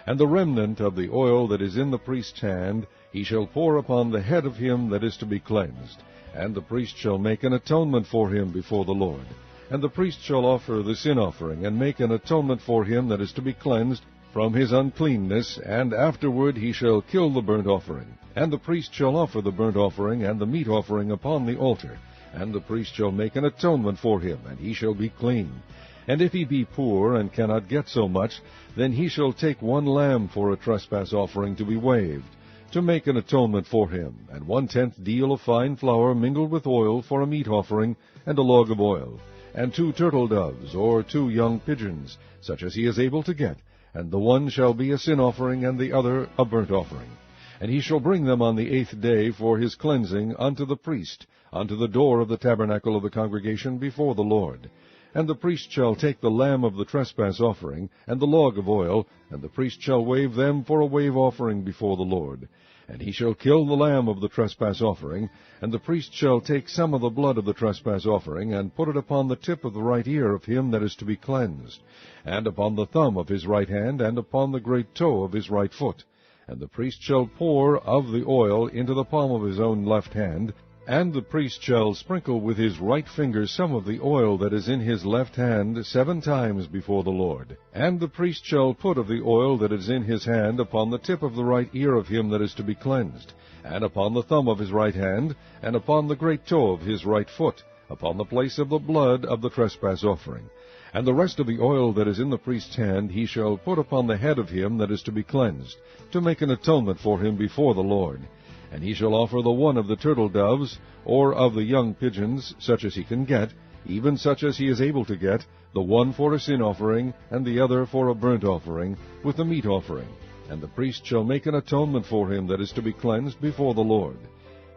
And the remnant of the oil that is in the priest's hand he shall pour upon the head of him that is to be cleansed. And the priest shall make an atonement for him before the Lord. And the priest shall offer the sin offering, and make an atonement for him that is to be cleansed from his uncleanness, and afterward he shall kill the burnt offering. And the priest shall offer the burnt offering and the meat offering upon the altar. And the priest shall make an atonement for him, and he shall be clean. And if he be poor, and cannot get so much, then he shall take 1 lamb for a trespass offering to be waved, to make an atonement for him, and 1/10 deal of fine flour mingled with oil for a meat offering, and a log of oil, and 2 turtle doves, or 2 young pigeons, such as he is able to get, and the one shall be a sin offering, and the other a burnt offering. And he shall bring them on the 8th day for his cleansing unto the priest, unto the door of the tabernacle of the congregation before the Lord. And the priest shall take the lamb of the trespass offering, and the log of oil, and the priest shall wave them for a wave offering before the Lord. And he shall kill the lamb of the trespass offering, and the priest shall take some of the blood of the trespass offering, and put it upon the tip of the right ear of him that is to be cleansed, and upon the thumb of his right hand, and upon the great toe of his right foot. And the priest shall pour of the oil into the palm of his own left hand, and the priest shall sprinkle with his right finger some of the oil that is in his left hand 7 times before the Lord. And the priest shall put of the oil that is in his hand upon the tip of the right ear of him that is to be cleansed, and upon the thumb of his right hand, and upon the great toe of his right foot, upon the place of the blood of the trespass offering. And the rest of the oil that is in the priest's hand he shall put upon the head of him that is to be cleansed, to make an atonement for him before the Lord. And he shall offer the one of the turtle doves, or of the young pigeons, such as he can get, even such as he is able to get, the one for a sin offering, and the other for a burnt offering, with the meat offering. And the priest shall make an atonement for him that is to be cleansed before the Lord.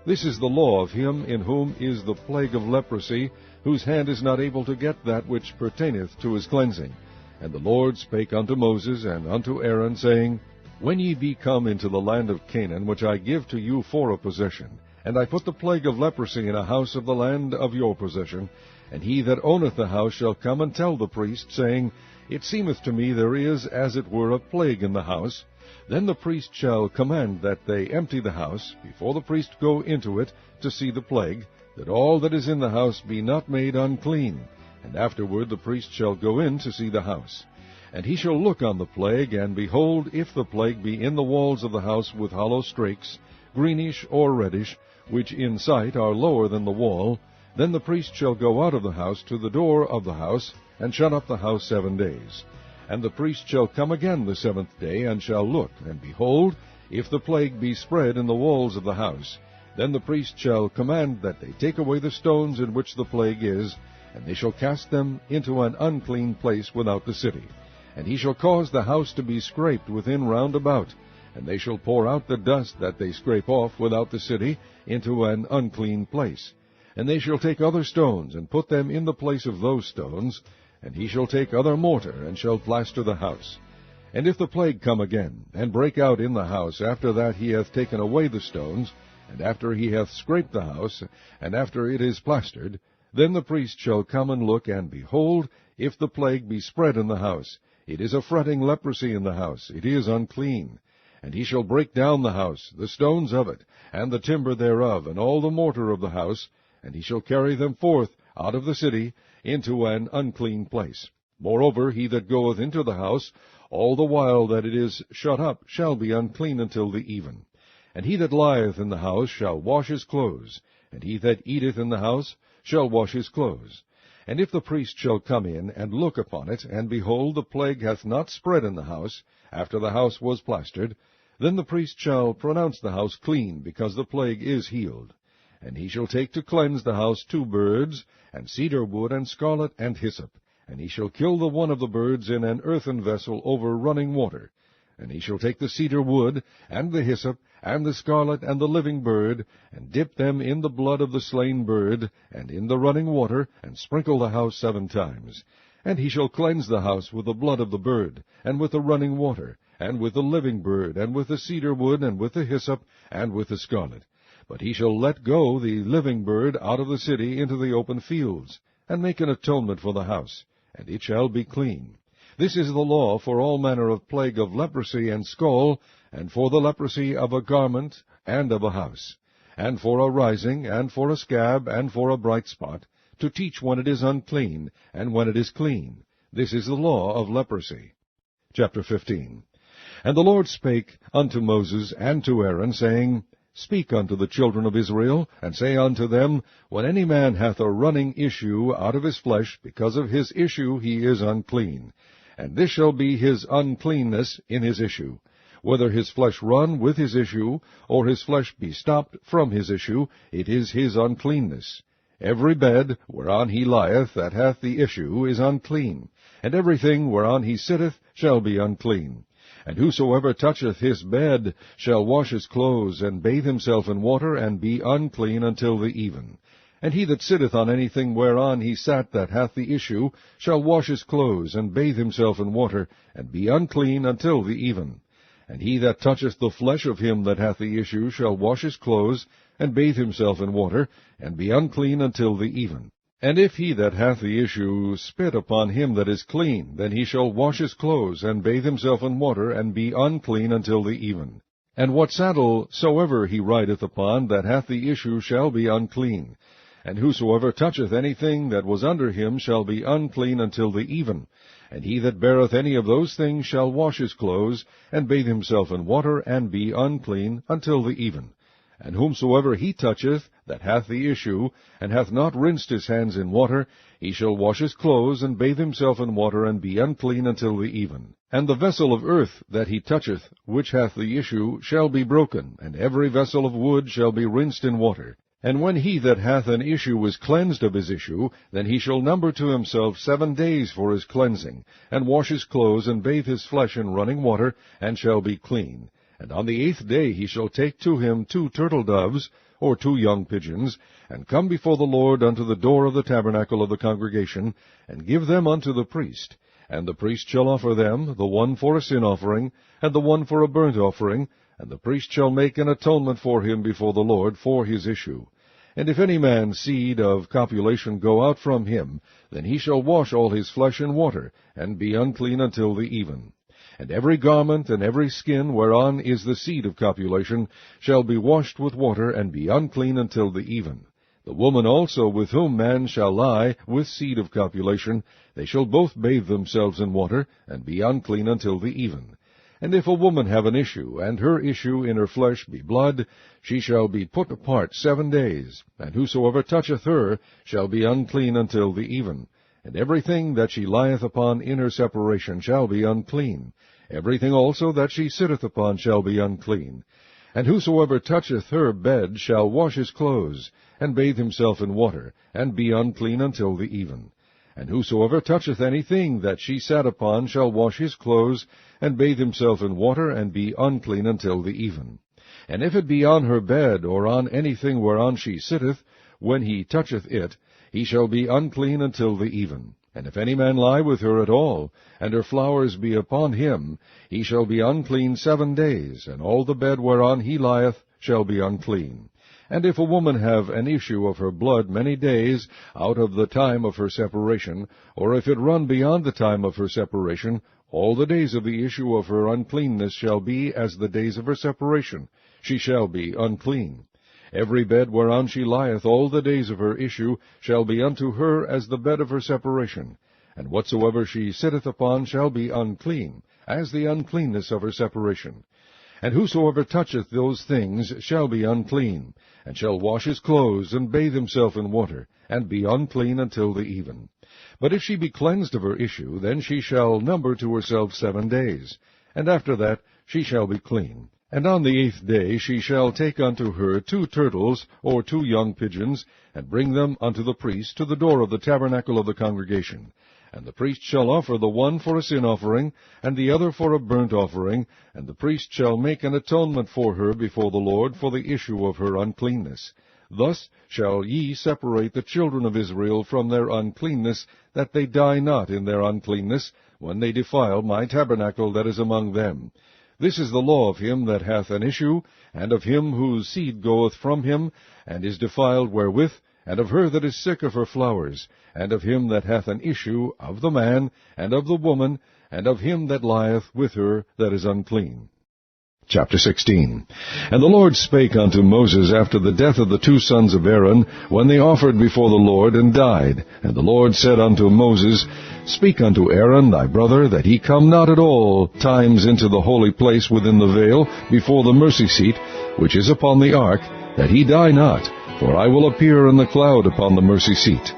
This is the law of him in whom is the plague of leprosy, whose hand is not able to get that which pertaineth to his cleansing. And the Lord spake unto Moses and unto Aaron, saying, When ye be come into the land of Canaan, which I give to you for a possession, and I put the plague of leprosy in a house of the land of your possession, and he that owneth the house shall come and tell the priest, saying, It seemeth to me there is as it were a plague in the house. Then the priest shall command that they empty the house, before the priest go into it to see the plague, that all that is in the house be not made unclean. And afterward the priest shall go in to see the house. And he shall look on the plague, and behold, if the plague be in the walls of the house with hollow strakes, greenish or reddish, which in sight are lower than the wall, then the priest shall go out of the house to the door of the house, and shut up the house 7 days. And the priest shall come again the 7th day, and shall look, and behold, if the plague be spread in the walls of the house, then the priest shall command that they take away the stones in which the plague is, and they shall cast them into an unclean place without the city. And he shall cause the house to be scraped within round about, and they shall pour out the dust that they scrape off without the city into an unclean place. And they shall take other stones, and put them in the place of those stones, and he shall take other mortar, and shall plaster the house. And if the plague come again, and break out in the house, after that he hath taken away the stones, and after he hath scraped the house, and after it is plastered, then the priest shall come and look, and behold, if the plague be spread in the house, it is a fretting leprosy in the house, it is unclean. And he shall break down the house, the stones of it, and the timber thereof, and all the mortar of the house, and he shall carry them forth out of the city into an unclean place. Moreover, he that goeth into the house, all the while that it is shut up, shall be unclean until the even. And he that lieth in the house shall wash his clothes, and he that eateth in the house shall wash his clothes. And if the priest shall come in, and look upon it, and behold, the plague hath not spread in the house, after the house was plastered, then the priest shall pronounce the house clean, because the plague is healed. And he shall take to cleanse the house 2 birds, and cedar wood, and scarlet, and hyssop. And he shall kill the one of the birds in an earthen vessel over running water. And he shall take the cedar wood, and the hyssop, and the scarlet, and the living bird, and dip them in the blood of the slain bird, and in the running water, and sprinkle the house 7 times. And he shall cleanse the house with the blood of the bird, and with the running water, and with the living bird, and with the cedar wood, and with the hyssop, and with the scarlet. But he shall let go the living bird out of the city into the open fields, and make an atonement for the house, and it shall be clean. This is the law for all manner of plague of leprosy and scall, and for the leprosy of a garment and of a house, and for a rising, and for a scab, and for a bright spot, to teach when it is unclean, and when it is clean. This is the law of leprosy. Chapter 15. And the Lord spake unto Moses and to Aaron, saying, Speak unto the children of Israel, and say unto them, When any man hath a running issue out of his flesh, because of his issue he is unclean. And this shall be his uncleanness in his issue. Whether his flesh run with his issue, or his flesh be stopped from his issue, it is his uncleanness. Every bed whereon he lieth that hath the issue is unclean, and everything whereon he sitteth shall be unclean. And whosoever toucheth his bed shall wash his clothes, and bathe himself in water, and be unclean until the even. And he that sitteth on anything whereon he sat that hath the issue shall wash his clothes, and bathe himself in water, and be unclean until the even. And he that toucheth the flesh of him that hath the issue shall wash his clothes, and bathe himself in water, and be unclean until the even. And if he that hath the issue spit upon him that is clean, then he shall wash his clothes, and bathe himself in water, and be unclean until the even. And what saddle soever he rideth upon that hath the issue shall be unclean. And whosoever toucheth anything that was under him shall be unclean until the even. And he that beareth any of those things shall wash his clothes, and bathe himself in water, and be unclean until the even. And whomsoever he toucheth that hath the issue, and hath not rinsed his hands in water, he shall wash his clothes, and bathe himself in water, and be unclean until the even. And the vessel of earth that he toucheth, which hath the issue, shall be broken, and every vessel of wood shall be rinsed in water. And when he that hath an issue is cleansed of his issue, then he shall number to himself 7 days for his cleansing, and wash his clothes, and bathe his flesh in running water, and shall be clean. And on the 8th day he shall take to him 2 turtle doves, or 2 young pigeons, and come before the Lord unto the door of the tabernacle of the congregation, and give them unto the priest. And the priest shall offer them, the one for a sin offering, and the one for a burnt offering, and the priest shall make an atonement for him before the Lord for his issue. And if any man's seed of copulation go out from him, then he shall wash all his flesh in water, and be unclean until the even. And every garment and every skin whereon is the seed of copulation shall be washed with water, and be unclean until the even. The woman also with whom man shall lie with seed of copulation, they shall both bathe themselves in water, and be unclean until the even. And if a woman have an issue, and her issue in her flesh be blood, she shall be put apart 7 days, and whosoever toucheth her shall be unclean until the even. And everything that she lieth upon in her separation shall be unclean. Everything also that she sitteth upon shall be unclean. And whosoever toucheth her bed shall wash his clothes, and bathe himself in water, and be unclean until the even. And whosoever toucheth anything that she sat upon shall wash his clothes, and bathe himself in water, and be unclean until the even. And if it be on her bed, or on anything whereon she sitteth, when he toucheth it, he shall be unclean until the even. And if any man lie with her at all, and her flowers be upon him, he shall be unclean 7 days, and all the bed whereon he lieth shall be unclean. And if a woman have an issue of her blood many days out of the time of her separation, or if it run beyond the time of her separation, all the days of the issue of her uncleanness shall be as the days of her separation. She shall be unclean. Every bed whereon she lieth all the days of her issue shall be unto her as the bed of her separation. And whatsoever she sitteth upon shall be unclean, as the uncleanness of her separation. And whosoever toucheth those things shall be unclean, and shall wash his clothes, and bathe himself in water, and be unclean until the even. But if she be cleansed of her issue, then she shall number to herself 7 days, and after that she shall be clean. And on the 8th day she shall take unto her 2 turtles, or 2 young pigeons, and bring them unto the priest to the door of the tabernacle of the congregation. And the priest shall offer the one for a sin offering, and the other for a burnt offering, and the priest shall make an atonement for her before the Lord for the issue of her uncleanness. Thus shall ye separate the children of Israel from their uncleanness, that they die not in their uncleanness, when they defile my tabernacle that is among them. This is the law of him that hath an issue, and of him whose seed goeth from him, and is defiled wherewith, and of her that is sick of her flowers, and of him that hath an issue, of the man, and of the woman, and of him that lieth with her that is unclean. Chapter 16. And the Lord spake unto Moses after the death of the two sons of Aaron, when they offered before the Lord, and died. And the Lord said unto Moses, Speak unto Aaron thy brother, that he come not at all times into the holy place within the veil, before the mercy seat, which is upon the ark, that he die not, for I will appear in the cloud upon the mercy seat.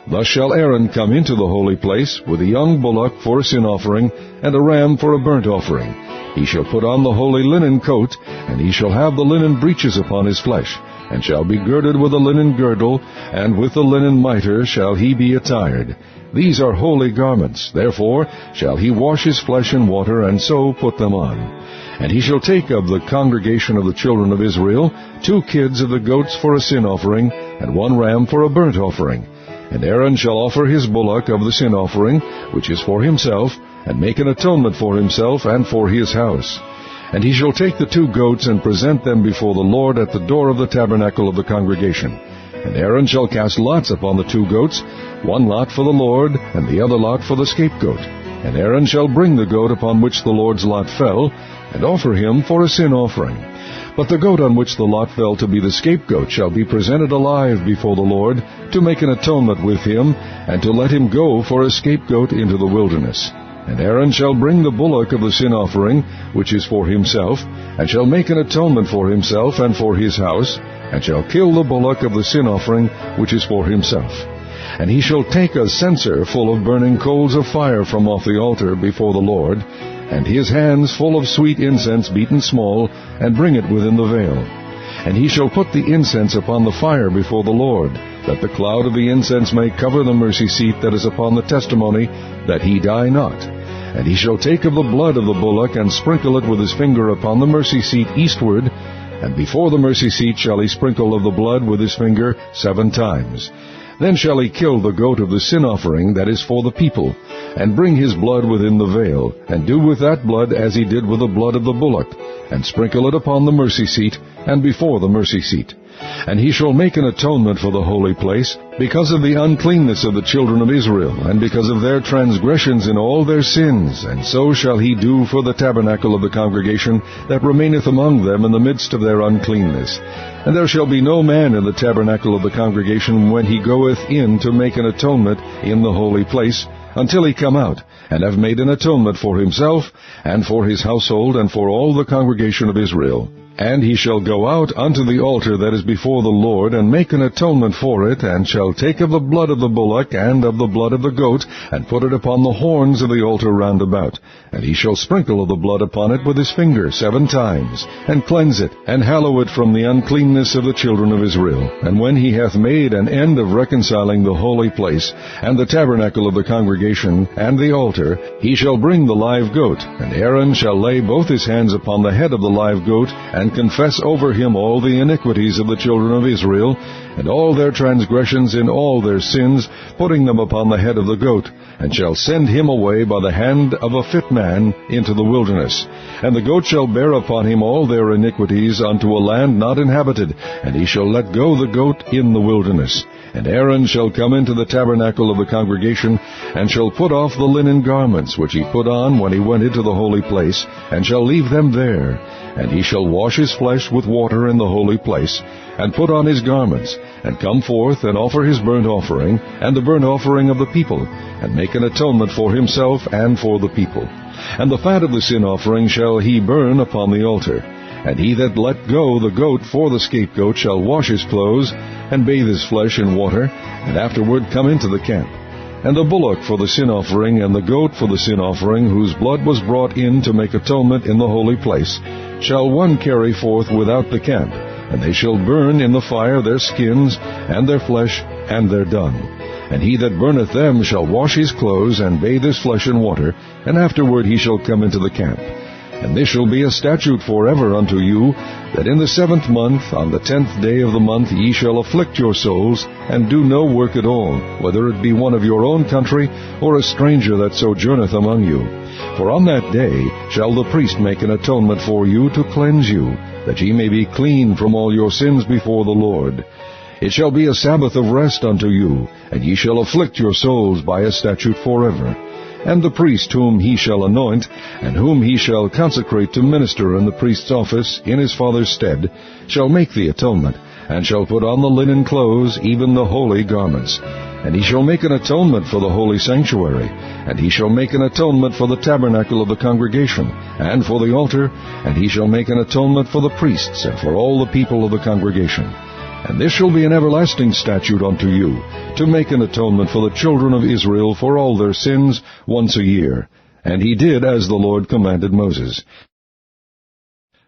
Thus shall Aaron come into the holy place, with a young bullock for a sin offering, and a ram for a burnt offering. He shall put on the holy linen coat, and he shall have the linen breeches upon his flesh, and shall be girded with a linen girdle, and with the linen mitre shall he be attired. These are holy garments, therefore shall he wash his flesh in water, and so put them on. And he shall take of the congregation of the children of Israel 2 kids of the goats for a sin offering, and 1 ram for a burnt offering. And Aaron shall offer his bullock of the sin offering, which is for himself, and make an atonement for himself and for his house. And he shall take the 2 goats, and present them before the Lord at the door of the tabernacle of the congregation. And Aaron shall cast lots upon the 2 goats, 1 lot for the Lord, and the other lot for the scapegoat. And Aaron shall bring the goat upon which the Lord's lot fell, and offer him for a sin offering. But the goat on which the lot fell to be the scapegoat shall be presented alive before the Lord, to make an atonement with him, and to let him go for a scapegoat into the wilderness. And Aaron shall bring the bullock of the sin offering, which is for himself, and shall make an atonement for himself and for his house, and shall kill the bullock of the sin offering, which is for himself. And he shall take a censer full of burning coals of fire from off the altar before the Lord, and his hands full of sweet incense beaten small, and bring it within the veil. And he shall put the incense upon the fire before the Lord, that the cloud of the incense may cover the mercy seat that is upon the testimony, that he die not. And he shall take of the blood of the bullock, and sprinkle it with his finger upon the mercy seat eastward, and before the mercy seat shall he sprinkle of the blood with his finger 7 times. Then shall he kill the goat of the sin offering that is for the people, and bring his blood within the veil, and do with that blood as he did with the blood of the bullock, and sprinkle it upon the mercy seat, and before the mercy seat. And he shall make an atonement for the holy place, because of the uncleanness of the children of Israel, and because of their transgressions in all their sins. And so shall he do for the tabernacle of the congregation that remaineth among them in the midst of their uncleanness. And there shall be no man in the tabernacle of the congregation when he goeth in to make an atonement in the holy place, until he come out, and have made an atonement for himself, and for his household, and for all the congregation of Israel. And he shall go out unto the altar that is before the Lord, and make an atonement for it, and shall take of the blood of the bullock, and of the blood of the goat, and put it upon the horns of the altar round about. And he shall sprinkle of the blood upon it with his finger 7 times, and cleanse it, and hallow it from the uncleanness of the children of Israel. And when he hath made an end of reconciling the holy place, and the tabernacle of the congregation, and the altar, he shall bring the live goat, and Aaron shall lay both his hands upon the head of the live goat, and confess over him all the iniquities of the children of Israel, and all their transgressions in all their sins, putting them upon the head of the goat, and shall send him away by the hand of a fit man into the wilderness. And the goat shall bear upon him all their iniquities unto a land not inhabited, and he shall let go the goat in the wilderness. And Aaron shall come into the tabernacle of the congregation, and shall put off the linen garments which he put on when he went into the holy place, and shall leave them there. And he shall wash his flesh with water in the holy place, and put on his garments, and come forth, and offer his burnt offering, and the burnt offering of the people, and make an atonement for himself and for the people. And the fat of the sin offering shall he burn upon the altar. And he that let go the goat for the scapegoat shall wash his clothes, and bathe his flesh in water, and afterward come into the camp. And the bullock for the sin offering, and the goat for the sin offering, whose blood was brought in to make atonement in the holy place, shall one carry forth without the camp, and they shall burn in the fire their skins, and their flesh, and their dung. And he that burneth them shall wash his clothes, and bathe his flesh in water, and afterward he shall come into the camp. And this shall be a statute forever unto you, that in the 7th month, on the 10th day of the month, ye shall afflict your souls, and do no work at all, whether it be one of your own country, or a stranger that sojourneth among you. For on that day shall the priest make an atonement for you to cleanse you, that ye may be clean from all your sins before the Lord. It shall be a Sabbath of rest unto you, and ye shall afflict your souls by a statute forever. and the priest whom he shall anoint, and whom he shall consecrate to minister in the priest's office in his father's stead, shall make the atonement, and shall put on the linen clothes, even the holy garments. And he shall make an atonement for the holy sanctuary, and he shall make an atonement for the tabernacle of the congregation, and for the altar, and he shall make an atonement for the priests, and for all the people of the congregation. And this shall be an everlasting statute unto you, to make an atonement for the children of Israel for all their sins once a year. And he did as the Lord commanded Moses.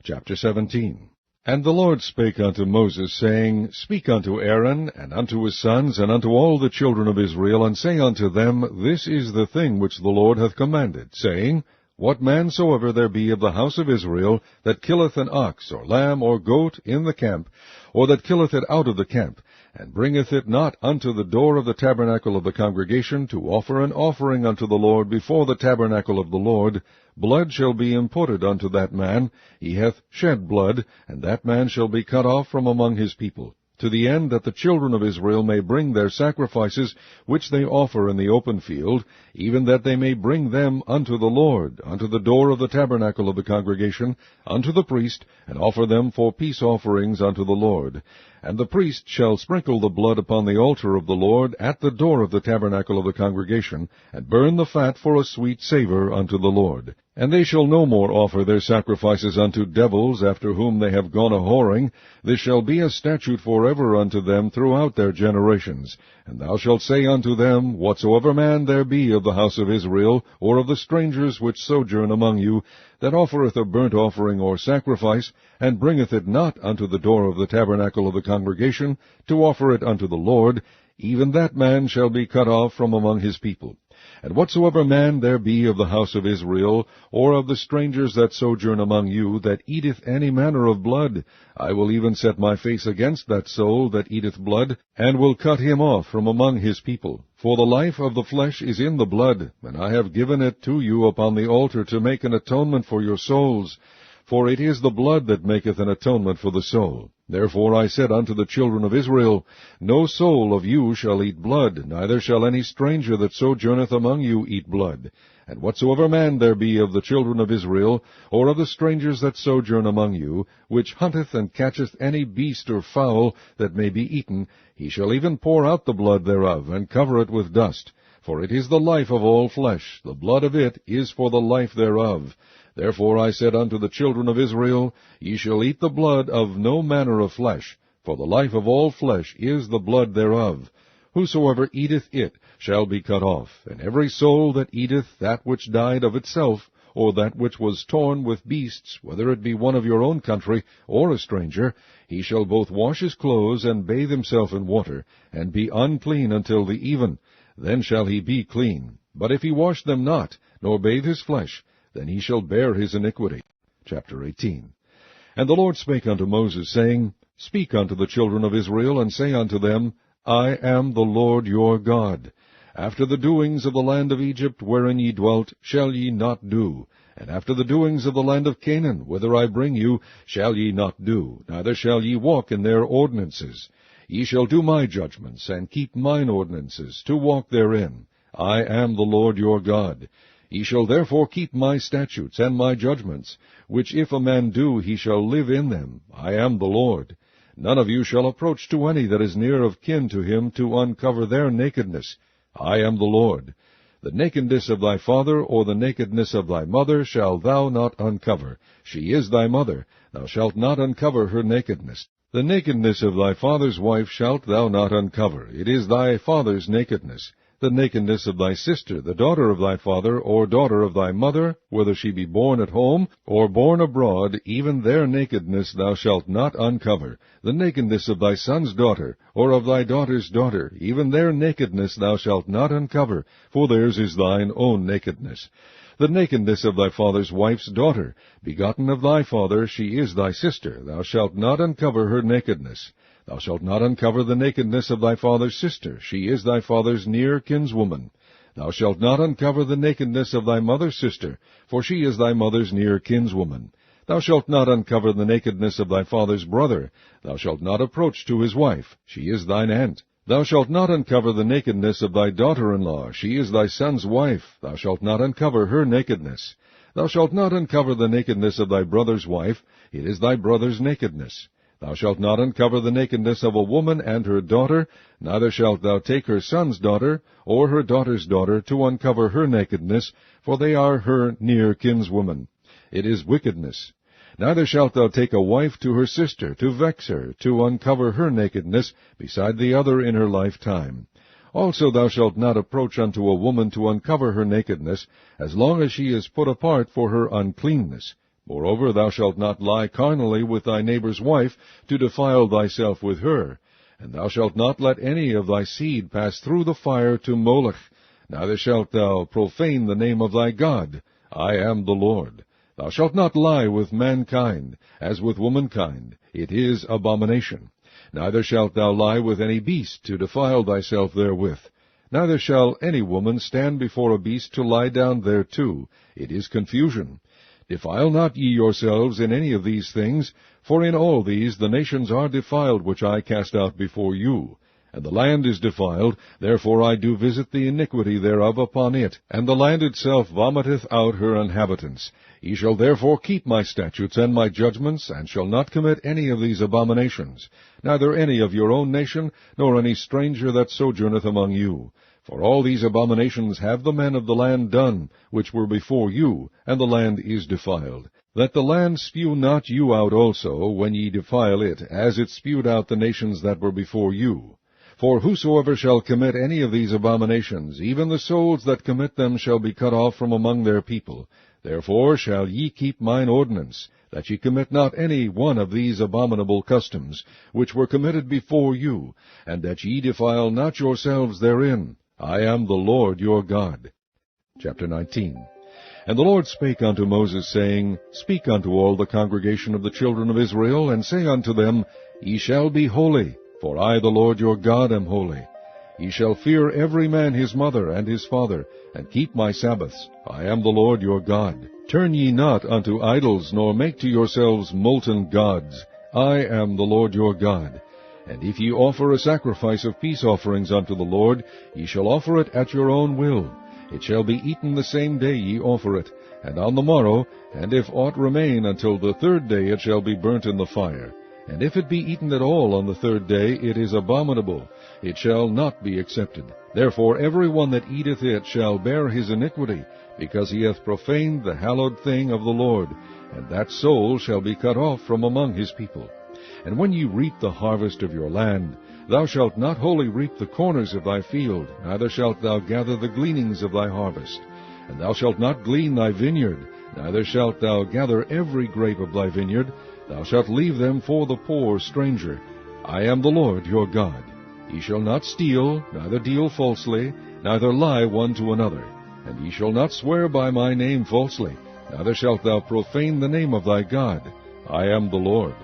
Chapter 17. And the Lord spake unto Moses, saying, Speak unto Aaron, and unto his sons, and unto all the children of Israel, and say unto them, This is the thing which the Lord hath commanded, saying, What man soever there be of the house of Israel, that killeth an ox, or lamb, or goat in the camp, or that killeth it out of the camp, and bringeth it not unto the door of the tabernacle of the congregation, to offer an offering unto the Lord before the tabernacle of the Lord, blood shall be imputed unto that man. He hath shed blood, and that man shall be cut off from among his people, to the end that the children of Israel may bring their sacrifices which they offer in the open field, even that they may bring them unto the Lord, unto the door of the tabernacle of the congregation, unto the priest, and offer them for peace offerings unto the Lord. And the priest shall sprinkle the blood upon the altar of the Lord at the door of the tabernacle of the congregation, and burn the fat for a sweet savour unto the Lord. And they shall no more offer their sacrifices unto devils, after whom they have gone a-whoring. This shall be a statute forever unto them throughout their generations. And thou shalt say unto them, Whatsoever man there be of the house of Israel, or of the strangers which sojourn among you, that offereth a burnt offering or sacrifice, and bringeth it not unto the door of the tabernacle of the congregation, to offer it unto the Lord, even that man shall be cut off from among his people. And whatsoever man there be of the house of Israel, or of the strangers that sojourn among you, that eateth any manner of blood, I will even set my face against that soul that eateth blood, and will cut him off from among his people. For the life of the flesh is in the blood, and I have given it to you upon the altar to make an atonement for your souls. For it is the blood that maketh an atonement for the soul. Therefore I said unto the children of Israel, No soul of you shall eat blood, neither shall any stranger that sojourneth among you eat blood. And whatsoever man there be of the children of Israel, or of the strangers that sojourn among you, which hunteth and catcheth any beast or fowl that may be eaten, he shall even pour out the blood thereof, and cover it with dust. For it is the life of all flesh, the blood of it is for the life thereof. Therefore I said unto the children of Israel, Ye shall eat the blood of no manner of flesh, for the life of all flesh is the blood thereof. Whosoever eateth it shall be cut off, and every soul that eateth that which died of itself, or that which was torn with beasts, whether it be one of your own country, or a stranger, he shall both wash his clothes, and bathe himself in water, and be unclean until the even. Then shall he be clean. But if he wash them not, nor bathe his flesh, then he shall bear his iniquity. Chapter 18. And the Lord spake unto Moses, saying, Speak unto the children of Israel, and say unto them, I am the Lord your God. After the doings of the land of Egypt, wherein ye dwelt, shall ye not do. And after the doings of the land of Canaan, whither I bring you, shall ye not do, neither shall ye walk in their ordinances. Ye shall do my judgments, and keep mine ordinances, to walk therein. I am the Lord your God. Ye shall therefore keep my statutes and my judgments, which if a man do, he shall live in them. I am the Lord. None of you shall approach to any that is near of kin to him, to uncover their nakedness. I am the Lord. The nakedness of thy father, or the nakedness of thy mother, shalt thou not uncover. She is thy mother. Thou shalt not uncover her nakedness. The nakedness of thy father's wife shalt thou not uncover. It is thy father's nakedness. The nakedness of thy sister, the daughter of thy father, or daughter of thy mother, whether she be born at home, or born abroad, even their nakedness thou shalt not uncover. The nakedness of thy son's daughter, or of thy daughter's daughter, even their nakedness thou shalt not uncover, for theirs is thine own nakedness. The nakedness of thy father's wife's daughter, begotten of thy father, she is thy sister, thou shalt not uncover her nakedness. Thou shalt not uncover the nakedness of thy father's sister, she is thy father's near kinswoman. Thou shalt not uncover the nakedness of thy mother's sister, for she is thy mother's near kinswoman. Thou shalt not uncover the nakedness of thy father's brother. Thou shalt not approach to his wife, she is thine aunt. Thou shalt not uncover the nakedness of thy daughter-in-law. She is thy son's wife. Thou shalt not uncover her nakedness. Thou shalt not uncover the nakedness of thy brother's wife. It is thy brother's nakedness. Thou shalt not uncover the nakedness of a woman and her daughter, neither shalt thou take her son's daughter, or her daughter's daughter, to uncover her nakedness, for they are her near kinswoman. It is wickedness. Neither shalt thou take a wife to her sister, to vex her, to uncover her nakedness, beside the other in her lifetime. Also thou shalt not approach unto a woman to uncover her nakedness, as long as she is put apart for her uncleanness. Moreover, thou shalt not lie carnally with thy neighbor's wife, to defile thyself with her. And thou shalt not let any of thy seed pass through the fire to Moloch. Neither shalt thou profane the name of thy God. I am the Lord. Thou shalt not lie with mankind, as with womankind. It is abomination. Neither shalt thou lie with any beast, to defile thyself therewith. Neither shall any woman stand before a beast to lie down thereto. It is confusion. Defile not ye yourselves in any of these things, for in all these the nations are defiled which I cast out before you. And the land is defiled, therefore I do visit the iniquity thereof upon it, and the land itself vomiteth out her inhabitants. Ye shall therefore keep my statutes and my judgments, and shall not commit any of these abominations, neither any of your own nation, nor any stranger that sojourneth among you. For all these abominations have the men of the land done, which were before you, and the land is defiled. That the land spew not you out also, when ye defile it, as it spewed out the nations that were before you. For whosoever shall commit any of these abominations, even the souls that commit them shall be cut off from among their people. Therefore shall ye keep mine ordinance, that ye commit not any one of these abominable customs, which were committed before you, and that ye defile not yourselves therein. I am the Lord your God. Chapter 19. And the Lord spake unto Moses, saying, Speak unto all the congregation of the children of Israel, and say unto them, Ye shall be holy, for I the Lord your God am holy. Ye shall fear every man his mother and his father, and keep my Sabbaths. I am the Lord your God. Turn ye not unto idols, nor make to yourselves molten gods. I am the Lord your God. And if ye offer a sacrifice of peace offerings unto the Lord, ye shall offer it at your own will. It shall be eaten the same day ye offer it, and on the morrow, and if aught remain until the third day, it shall be burnt in the fire. And if it be eaten at all on the third day, it is abominable. It shall not be accepted. Therefore every one that eateth it shall bear his iniquity, because he hath profaned the hallowed thing of the Lord, and that soul shall be cut off from among his people. And when ye reap the harvest of your land, thou shalt not wholly reap the corners of thy field, neither shalt thou gather the gleanings of thy harvest. And thou shalt not glean thy vineyard, neither shalt thou gather every grape of thy vineyard. Thou shalt leave them for the poor stranger. I am the Lord your God. Ye shall not steal, neither deal falsely, neither lie one to another. And ye shall not swear by my name falsely, neither shalt thou profane the name of thy God. I am the Lord.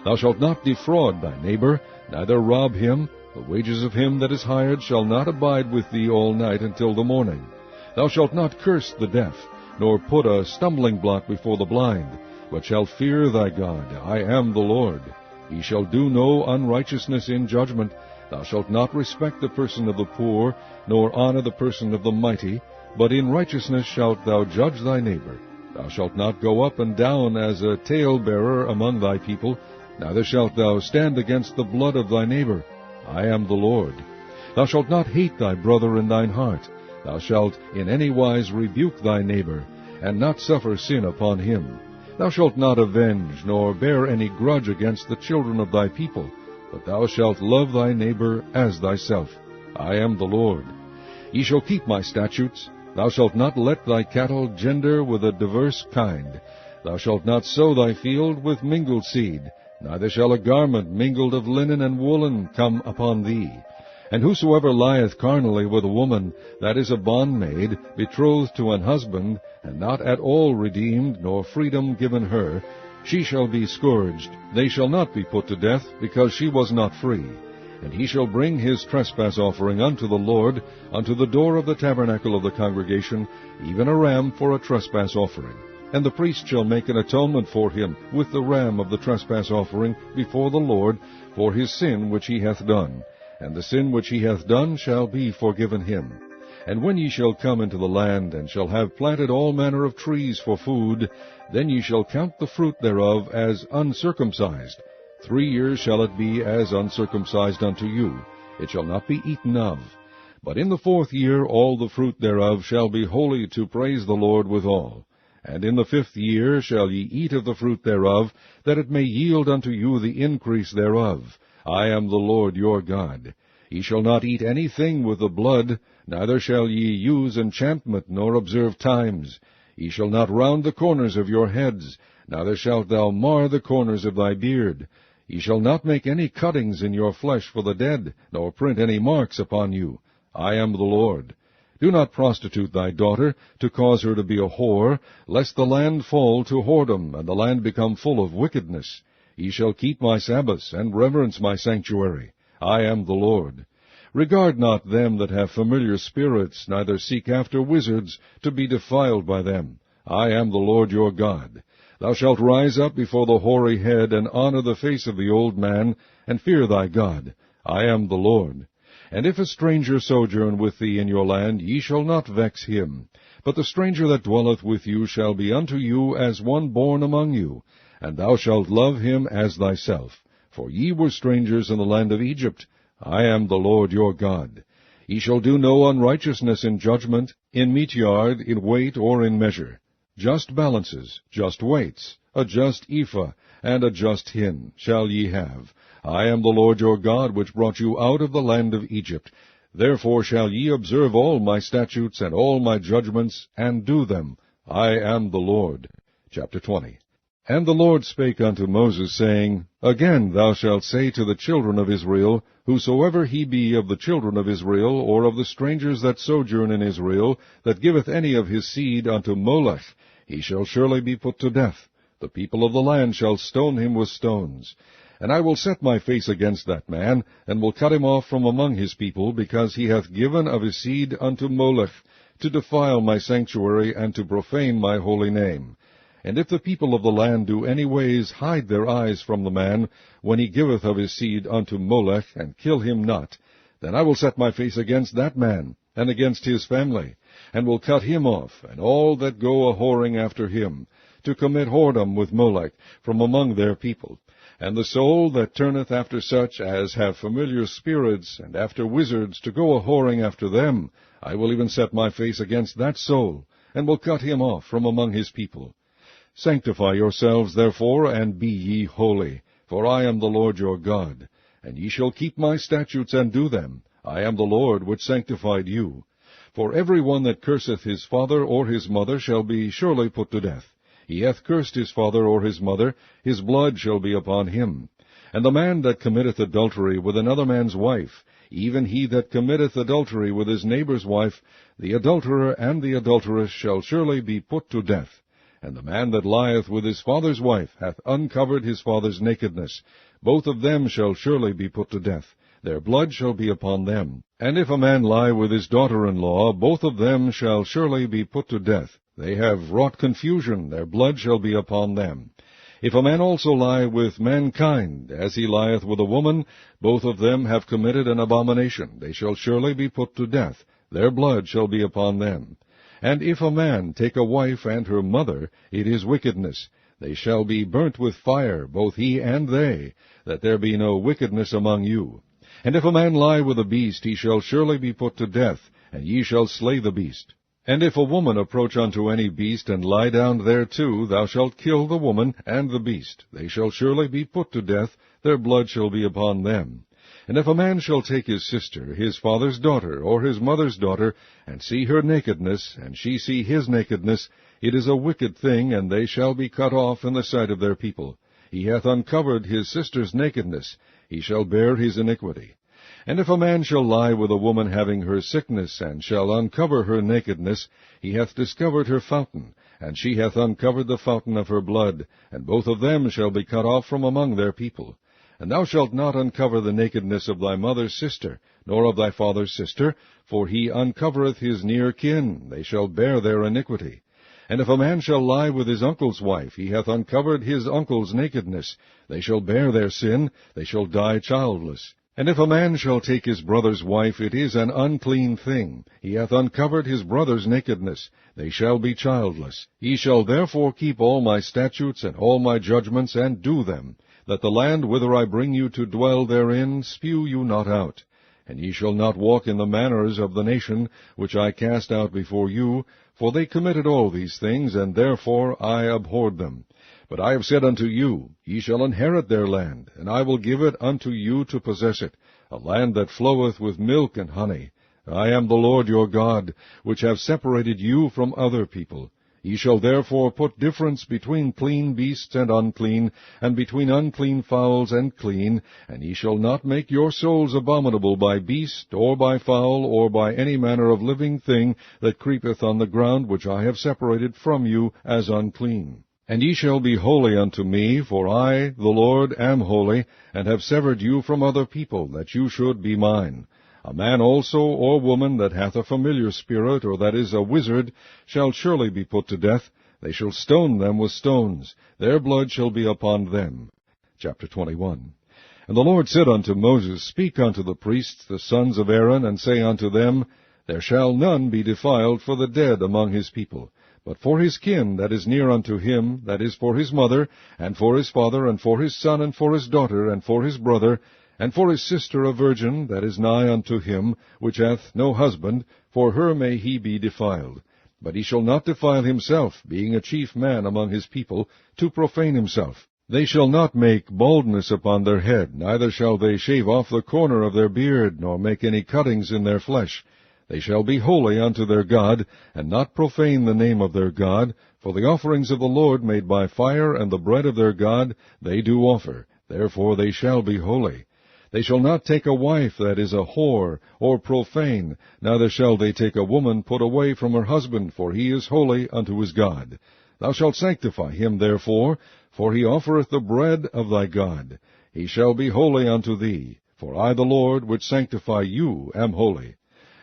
Thou shalt not defraud thy neighbor, neither rob him. The wages of him that is hired shall not abide with thee all night until the morning. Thou shalt not curse the deaf, nor put a stumbling block before the blind, but shalt fear thy God. I am the Lord. Ye shall do no unrighteousness in judgment. Thou shalt not respect the person of the poor, nor honor the person of the mighty, but in righteousness shalt thou judge thy neighbor. Thou shalt not go up and down as a talebearer among thy people, neither shalt thou stand against the blood of thy neighbor. I am the Lord. Thou shalt not hate thy brother in thine heart. Thou shalt in any wise rebuke thy neighbor, and not suffer sin upon him. Thou shalt not avenge, nor bear any grudge against the children of thy people, but thou shalt love thy neighbor as thyself. I am the Lord. Ye shall keep my statutes. Thou shalt not let thy cattle gender with a diverse kind. Thou shalt not sow thy field with mingled seed, neither shall a garment mingled of linen and woolen come upon thee. And whosoever lieth carnally with a woman, that is a bondmaid, betrothed to an husband, and not at all redeemed, nor freedom given her, she shall be scourged. They shall not be put to death, because she was not free. And he shall bring his trespass offering unto the Lord, unto the door of the tabernacle of the congregation, even a ram for a trespass offering. And the priest shall make an atonement for him with the ram of the trespass offering before the Lord for his sin which he hath done. and the sin which he hath done shall be forgiven him. And when ye shall come into the land, and shall have planted all manner of trees for food, then ye shall count the fruit thereof as uncircumcised. 3 years shall it be as uncircumcised unto you. It shall not be eaten of. But in the 4th year all the fruit thereof shall be holy to praise the Lord withal. And in the 5th year shall ye eat of the fruit thereof, that it may yield unto you the increase thereof. I am the Lord your God. Ye shall not eat anything with the blood, neither shall ye use enchantment, nor observe times. Ye shall not round the corners of your heads, neither shalt thou mar the corners of thy beard. Ye shall not make any cuttings in your flesh for the dead, nor print any marks upon you. I am the Lord. Do not prostitute thy daughter, to cause her to be a whore, lest the land fall to whoredom, and the land become full of wickedness. Ye shall keep my Sabbaths, and reverence my sanctuary. I am the Lord. Regard not them that have familiar spirits, neither seek after wizards, to be defiled by them. I am the Lord your God. Thou shalt rise up before the hoary head, and honor the face of the old man, and fear thy God. I am the Lord. And if a stranger sojourn with thee in your land, ye shall not vex him. But the stranger that dwelleth with you shall be unto you as one born among you, and thou shalt love him as thyself. For ye were strangers in the land of Egypt. I am the Lord your God. Ye shall do no unrighteousness in judgment, in meat yard, in weight, or in measure. Just balances, just weights, a just ephah, and a just hin shall ye have. I am the Lord your God, which brought you out of the land of Egypt. Therefore shall ye observe all my statutes and all my judgments, and do them. I am the Lord. Chapter 20. And the Lord spake unto Moses, saying, Again thou shalt say to the children of Israel, Whosoever he be of the children of Israel, or of the strangers that sojourn in Israel, that giveth any of his seed unto Molech, he shall surely be put to death. The people of the land shall stone him with stones. And I will set my face against that man, and will cut him off from among his people, because he hath given of his seed unto Molech, to defile my sanctuary, and to profane my holy name. And if the people of the land do any ways hide their eyes from the man, when he giveth of his seed unto Molech, and kill him not, then I will set my face against that man, and against his family, and will cut him off, and all that go a-whoring after him, to commit whoredom with Molech from among their people. And the soul that turneth after such as have familiar spirits, and after wizards, to go a-whoring after them, I will even set my face against that soul, and will cut him off from among his people. Sanctify yourselves, therefore, and be ye holy, for I am the Lord your God. And ye shall keep my statutes and do them. I am the Lord which sanctified you. For every one that curseth his father or his mother shall be surely put to death. He hath cursed his father or his mother, his blood shall be upon him. And the man that committeth adultery with another man's wife, even he that committeth adultery with his neighbour's wife, the adulterer and the adulteress shall surely be put to death. And the man that lieth with his father's wife hath uncovered his father's nakedness. Both of them shall surely be put to death. Their blood shall be upon them. And if a man lie with his daughter-in-law, both of them shall surely be put to death. They have wrought confusion, their blood shall be upon them. If a man also lie with mankind, as he lieth with a woman, both of them have committed an abomination. They shall surely be put to death. Their blood shall be upon them. And if a man take a wife and her mother, it is wickedness. They shall be burnt with fire, both he and they, that there be no wickedness among you. And if a man lie with a beast, he shall surely be put to death, and ye shall slay the beast. And if a woman approach unto any beast, and lie down thereto, thou shalt kill the woman and the beast. They shall surely be put to death, their blood shall be upon them. And if a man shall take his sister, his father's daughter, or his mother's daughter, and see her nakedness, and she see his nakedness, it is a wicked thing, and they shall be cut off in the sight of their people. He hath uncovered his sister's nakedness, he shall bear his iniquity. And if a man shall lie with a woman having her sickness, and shall uncover her nakedness, he hath discovered her fountain, and she hath uncovered the fountain of her blood, and both of them shall be cut off from among their people. And thou shalt not uncover the nakedness of thy mother's sister, nor of thy father's sister, for he uncovereth his near kin, they shall bear their iniquity. And if a man shall lie with his uncle's wife, he hath uncovered his uncle's nakedness, they shall bear their sin, they shall die childless. And if a man shall take his brother's wife, it is an unclean thing. He hath uncovered his brother's nakedness. They shall be childless. Ye shall therefore keep all my statutes and all my judgments, and do them, that the land whither I bring you to dwell therein spew you not out. And ye shall not walk in the manners of the nation which I cast out before you, for they committed all these things, and therefore I abhorred them. But I have said unto you, Ye shall inherit their land, and I will give it unto you to possess it, a land that floweth with milk and honey. I am the Lord your God, which have separated you from other people. Ye shall therefore put difference between clean beasts and unclean, and between unclean fowls and clean, and ye shall not make your souls abominable by beast, or by fowl, or by any manner of living thing that creepeth on the ground, which I have separated from you as unclean. And ye shall be holy unto me, for I, the Lord, am holy, and have severed you from other people, that you should be mine. A man also or woman that hath a familiar spirit, or that is a wizard, shall surely be put to death. They shall stone them with stones. Their blood shall be upon them. Chapter 21. And the Lord said unto Moses, Speak unto the priests, the sons of Aaron, and say unto them, There shall none be defiled for the dead among his people. But for his kin that is near unto him, that is for his mother, and for his father, and for his son, and for his daughter, and for his brother, and for his sister a virgin that is nigh unto him, which hath no husband, for her may he be defiled. But he shall not defile himself, being a chief man among his people, to profane himself. They shall not make baldness upon their head, neither shall they shave off the corner of their beard, nor make any cuttings in their flesh. They shall be holy unto their God, and not profane the name of their God, for the offerings of the Lord made by fire and the bread of their God they do offer. Therefore they shall be holy. They shall not take a wife that is a whore, or profane, neither shall they take a woman put away from her husband, for he is holy unto his God. Thou shalt sanctify him therefore, for he offereth the bread of thy God. He shall be holy unto thee, for I the Lord, which sanctify you, am holy.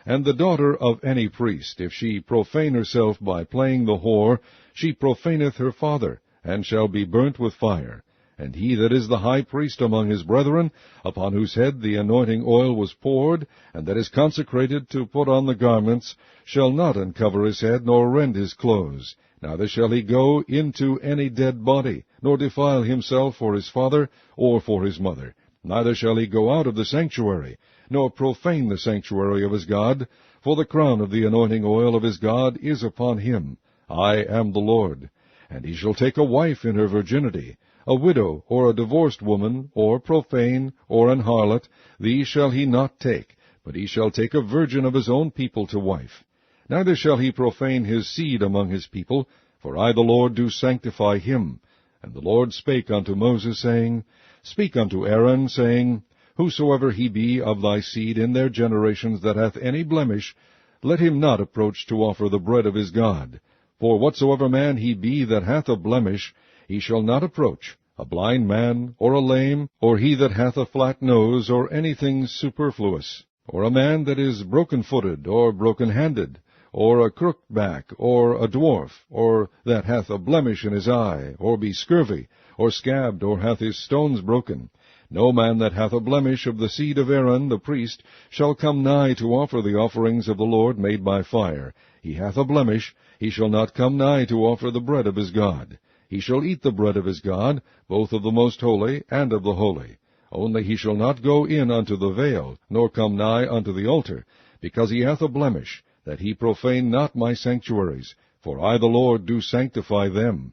And the daughter of any priest, if she profane herself by playing the whore, she profaneth her father, and shall be burnt with fire. And he that is the high priest among his brethren, upon whose head the anointing oil was poured, and that is consecrated to put on the garments, shall not uncover his head, nor rend his clothes. Neither shall he go into any dead body, nor defile himself for his father, or for his mother. Neither shall he go out of the sanctuary, nor profane the sanctuary of his God, for the crown of the anointing oil of his God is upon him. I am the Lord. And he shall take a wife in her virginity, a widow, or a divorced woman, or profane, or an harlot, these shall he not take, but he shall take a virgin of his own people to wife. Neither shall he profane his seed among his people, for I the Lord do sanctify him. And the Lord spake unto Moses, saying, Speak unto Aaron, saying, Whosoever he be of thy seed in their generations that hath any blemish, let him not approach to offer the bread of his God. For whatsoever man he be that hath a blemish, he shall not approach, a blind man, or a lame, or he that hath a flat nose, or anything superfluous, or a man that is broken-footed, or broken-handed, or a crooked back, or a dwarf, or that hath a blemish in his eye, or be scurvy, or scabbed, or hath his stones broken. No man that hath a blemish of the seed of Aaron the priest shall come nigh to offer the offerings of the Lord made by fire. He hath a blemish, he shall not come nigh to offer the bread of his God. He shall eat the bread of his God, both of the most holy and of the holy. Only he shall not go in unto the veil, nor come nigh unto the altar, because he hath a blemish, that he profane not my sanctuaries, for I the Lord do sanctify them.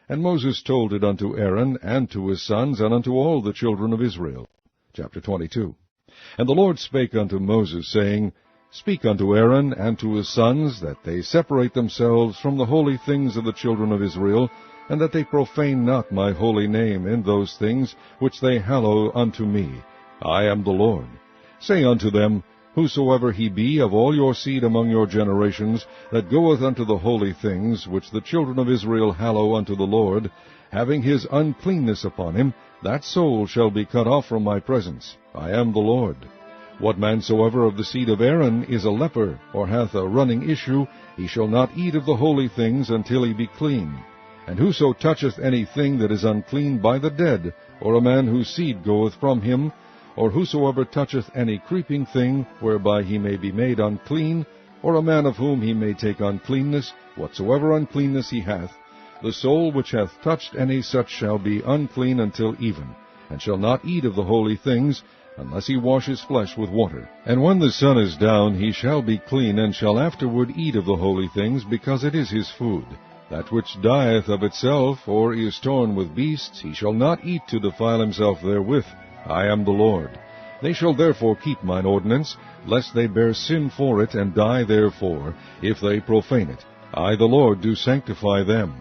And Moses told it unto Aaron, and to his sons, and unto all the children of Israel. Chapter 22. And the Lord spake unto Moses, saying, Speak unto Aaron and to his sons, that they separate themselves from the holy things of the children of Israel, and that they profane not my holy name in those things which they hallow unto me. I am the Lord. Say unto them, Whosoever he be of all your seed among your generations, that goeth unto the holy things which the children of Israel hallow unto the Lord, having his uncleanness upon him, that soul shall be cut off from my presence. I am the Lord. What man soever of the seed of Aaron is a leper, or hath a running issue, he shall not eat of the holy things until he be clean. And whoso toucheth any thing that is unclean by the dead, or a man whose seed goeth from him, or whosoever toucheth any creeping thing, whereby he may be made unclean, or a man of whom he may take uncleanness, whatsoever uncleanness he hath, the soul which hath touched any such shall be unclean until even, and shall not eat of the holy things, unless he wash his flesh with water. And when the sun is down, he shall be clean, and shall afterward eat of the holy things, because it is his food. That which dieth of itself, or is torn with beasts, he shall not eat to defile himself therewith. I am the Lord. They shall therefore keep mine ordinance, lest they bear sin for it, and die therefore, if they profane it. I, the Lord, do sanctify them.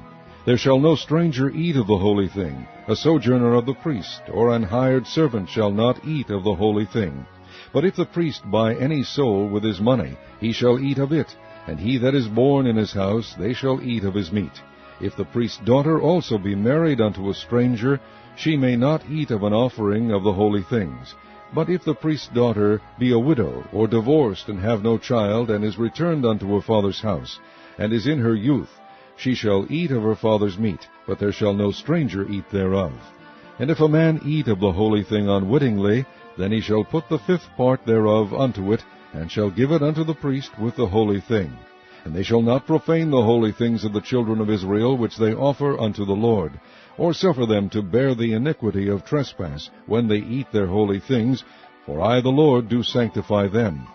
There shall no stranger eat of the holy thing. A sojourner of the priest, or an hired servant, shall not eat of the holy thing. But if the priest buy any soul with his money, he shall eat of it, and he that is born in his house, they shall eat of his meat. If the priest's daughter also be married unto a stranger, she may not eat of an offering of the holy things. But if the priest's daughter be a widow, or divorced, and have no child, and is returned unto her father's house, and is in her youth, she shall eat of her father's meat, but there shall no stranger eat thereof. And if a man eat of the holy thing unwittingly, then he shall put the fifth part thereof unto it, and shall give it unto the priest with the holy thing. And they shall not profane the holy things of the children of Israel, which they offer unto the Lord, or suffer them to bear the iniquity of trespass, when they eat their holy things, for I the Lord do sanctify them.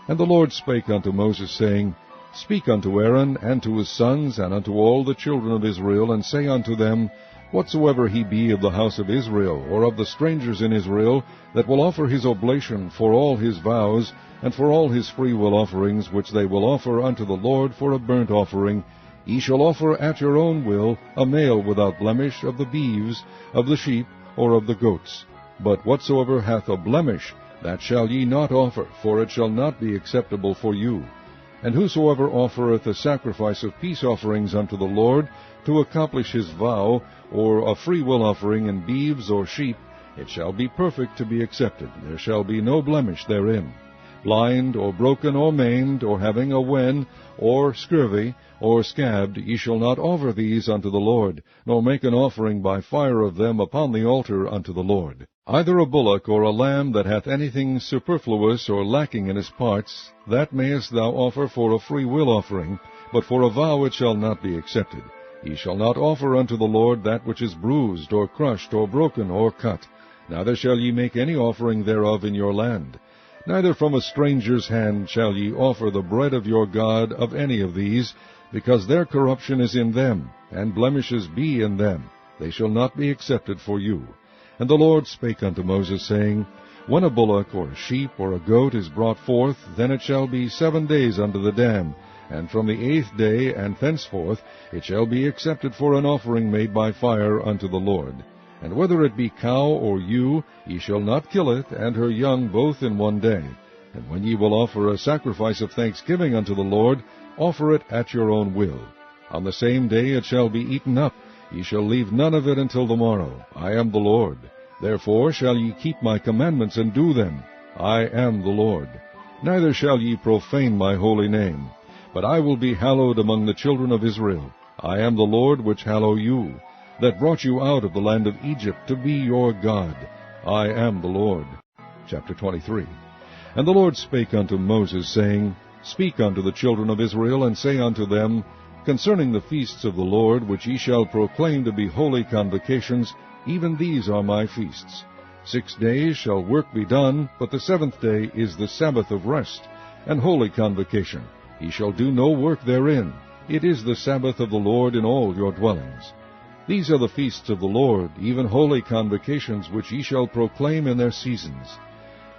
And the Lord spake unto Moses, saying, Speak unto Aaron, and to his sons, and unto all the children of Israel, and say unto them, Whatsoever he be of the house of Israel, or of the strangers in Israel, that will offer his oblation for all his vows, and for all his freewill offerings, which they will offer unto the Lord for a burnt offering, ye shall offer at your own will a male without blemish of the beeves, of the sheep, or of the goats. But whatsoever hath a blemish, that shall ye not offer, for it shall not be acceptable for you. And whosoever offereth a sacrifice of peace offerings unto the Lord, to accomplish his vow, or a freewill offering in beeves or sheep, it shall be perfect to be accepted. There shall be no blemish therein. Blind, or broken, or maimed, or having a wen, or scurvy, or scabbed, ye shall not offer these unto the Lord, nor make an offering by fire of them upon the altar unto the Lord. Either a bullock or a lamb that hath anything superfluous or lacking in his parts, that mayest thou offer for a free will offering, but for a vow it shall not be accepted. Ye shall not offer unto the Lord that which is bruised, or crushed, or broken, or cut. Neither shall ye make any offering thereof in your land. Neither from a stranger's hand shall ye offer the bread of your God of any of these, because their corruption is in them, and blemishes be in them. They shall not be accepted for you. And the Lord spake unto Moses, saying, When a bullock, or a sheep, or a goat is brought forth, then it shall be 7 days under the dam, and from the 8th day and thenceforth it shall be accepted for an offering made by fire unto the Lord. And whether it be cow or ewe, ye shall not kill it, and her young both in 1 day. And when ye will offer a sacrifice of thanksgiving unto the Lord, offer it at your own will. On the same day it shall be eaten up. Ye shall leave none of it until the morrow. I am the Lord. Therefore shall ye keep my commandments and do them. I am the Lord. Neither shall ye profane my holy name. But I will be hallowed among the children of Israel. I am the Lord which hallow you, that brought you out of the land of Egypt to be your God. I am the Lord. Chapter 23. And the Lord spake unto Moses, saying, Speak unto the children of Israel, and say unto them, Concerning the feasts of the Lord, which ye shall proclaim to be holy convocations, even these are my feasts. 6 days shall work be done, but the 7th day is the Sabbath of rest, and holy convocation. Ye shall do no work therein. It is the Sabbath of the Lord in all your dwellings. These are the feasts of the Lord, even holy convocations, which ye shall proclaim in their seasons.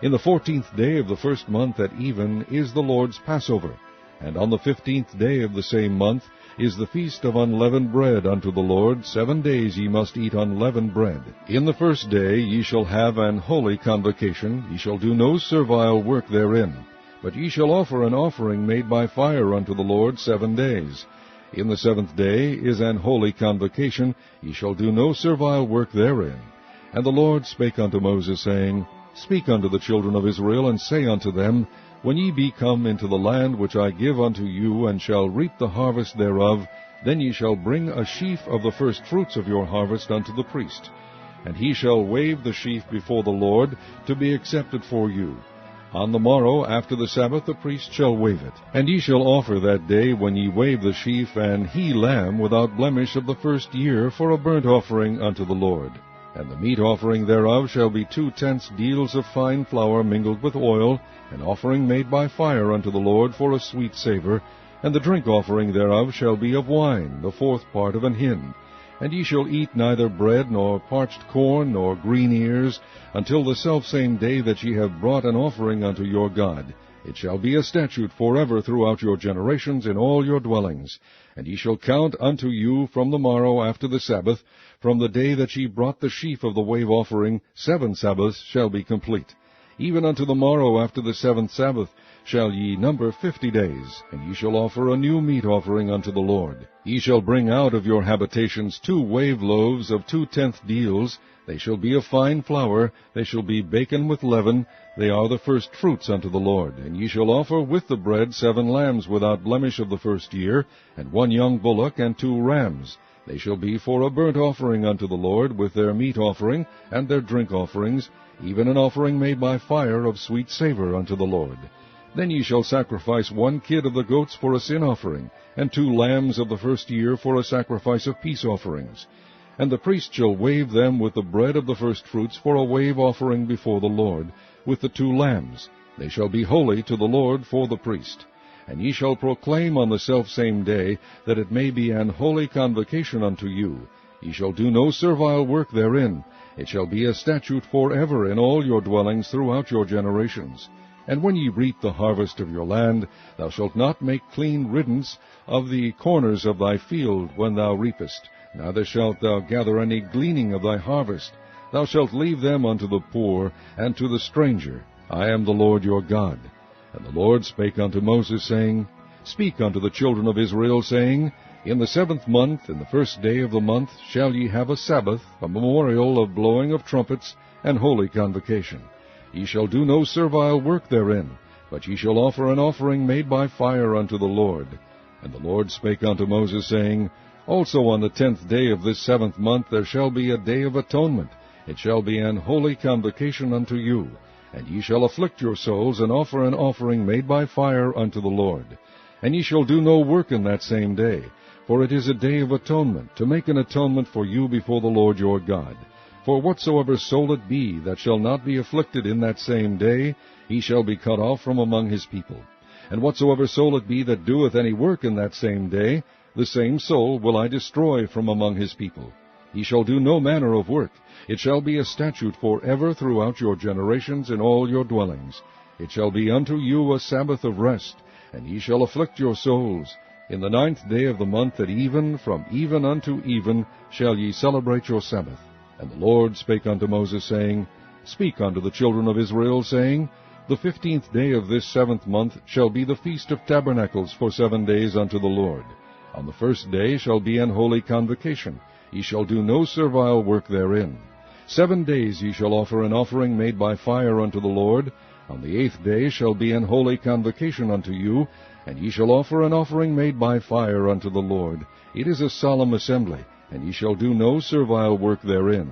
In the 14th day of the 1st month at even is the Lord's Passover, and on the 15th day of the same month is the feast of unleavened bread unto the Lord. 7 days ye must eat unleavened bread. In the 1st day ye shall have an holy convocation. Ye shall do no servile work therein, but ye shall offer an offering made by fire unto the Lord 7 days. In the 7th day is an holy convocation. Ye shall do no servile work therein. And the Lord spake unto Moses, saying, Speak unto the children of Israel, and say unto them, When ye be come into the land which I give unto you, and shall reap the harvest thereof, then ye shall bring a sheaf of the first fruits of your harvest unto the priest. and he shall wave the sheaf before the Lord, to be accepted for you. On the morrow after the Sabbath the priest shall wave it. And ye shall offer that day when ye wave the sheaf an he lamb without blemish of the first year for a burnt offering unto the Lord. And the meat offering thereof shall be 2/10 deals of fine flour mingled with oil, an offering made by fire unto the Lord for a sweet savour. And the drink offering thereof shall be of wine, the 4th part of an hin. And ye shall eat neither bread, nor parched corn, nor green ears, until the selfsame day that ye have brought an offering unto your God. It shall be a statute forever throughout your generations in all your dwellings. And ye shall count unto you from the morrow after the Sabbath, from the day that ye brought the sheaf of the wave offering, 7 Sabbaths shall be complete. Even unto the morrow after the 7th Sabbath shall ye number 50 days, and ye shall offer a new meat offering unto the Lord. Ye shall bring out of your habitations 2 wave loaves of 2/10 deals. They shall be of fine flour, they shall be baken with leaven, they are the first fruits unto the Lord. And ye shall offer with the bread 7 lambs without blemish of the first year, and 1 young bullock, and 2 rams. They shall be for a burnt offering unto the Lord, with their meat offering, and their drink offerings, even an offering made by fire of sweet savour unto the Lord. Then ye shall sacrifice 1 kid of the goats for a sin offering, and 2 lambs of the first year for a sacrifice of peace offerings. And the priest shall wave them with the bread of the firstfruits for a wave offering before the Lord, with the 2 lambs. They shall be holy to the Lord for the priest. And ye shall proclaim on the selfsame day, that it may be an holy convocation unto you. Ye shall do no servile work therein. It shall be a statute forever in all your dwellings throughout your generations. And when ye reap the harvest of your land, thou shalt not make clean riddance of the corners of thy field when thou reapest, neither shalt thou gather any gleaning of thy harvest. Thou shalt leave them unto the poor and to the stranger. I am the Lord your God. And the Lord spake unto Moses, saying, Speak unto the children of Israel, saying, In the 7th month, in the 1st day of the month, shall ye have a Sabbath, a memorial of blowing of trumpets, and holy convocation. Ye shall do no servile work therein, but ye shall offer an offering made by fire unto the Lord. And the Lord spake unto Moses, saying, Also on the 10th day of this 7th month there shall be a day of atonement. It shall be an holy convocation unto you. And ye shall afflict your souls, and offer an offering made by fire unto the Lord. And ye shall do no work in that same day, for it is a day of atonement, to make an atonement for you before the Lord your God. For whatsoever soul it be that shall not be afflicted in that same day, he shall be cut off from among his people. And whatsoever soul it be that doeth any work in that same day, the same soul will I destroy from among his people. He shall do no manner of work. It shall be a statute forever throughout your generations in all your dwellings. It shall be unto you a Sabbath of rest, and ye shall afflict your souls. In the 9th day of the month at even, from even unto even, shall ye celebrate your Sabbath. And the Lord spake unto Moses, saying, Speak unto the children of Israel, saying, The 15th day of this 7th month shall be the Feast of Tabernacles for 7 days unto the Lord. On the 1st day shall be an holy convocation. Ye shall do no servile work therein. 7 days ye shall offer an offering made by fire unto the Lord. On the 8th day shall be an holy convocation unto you, and ye shall offer an offering made by fire unto the Lord. It is a solemn assembly, and ye shall do no servile work therein.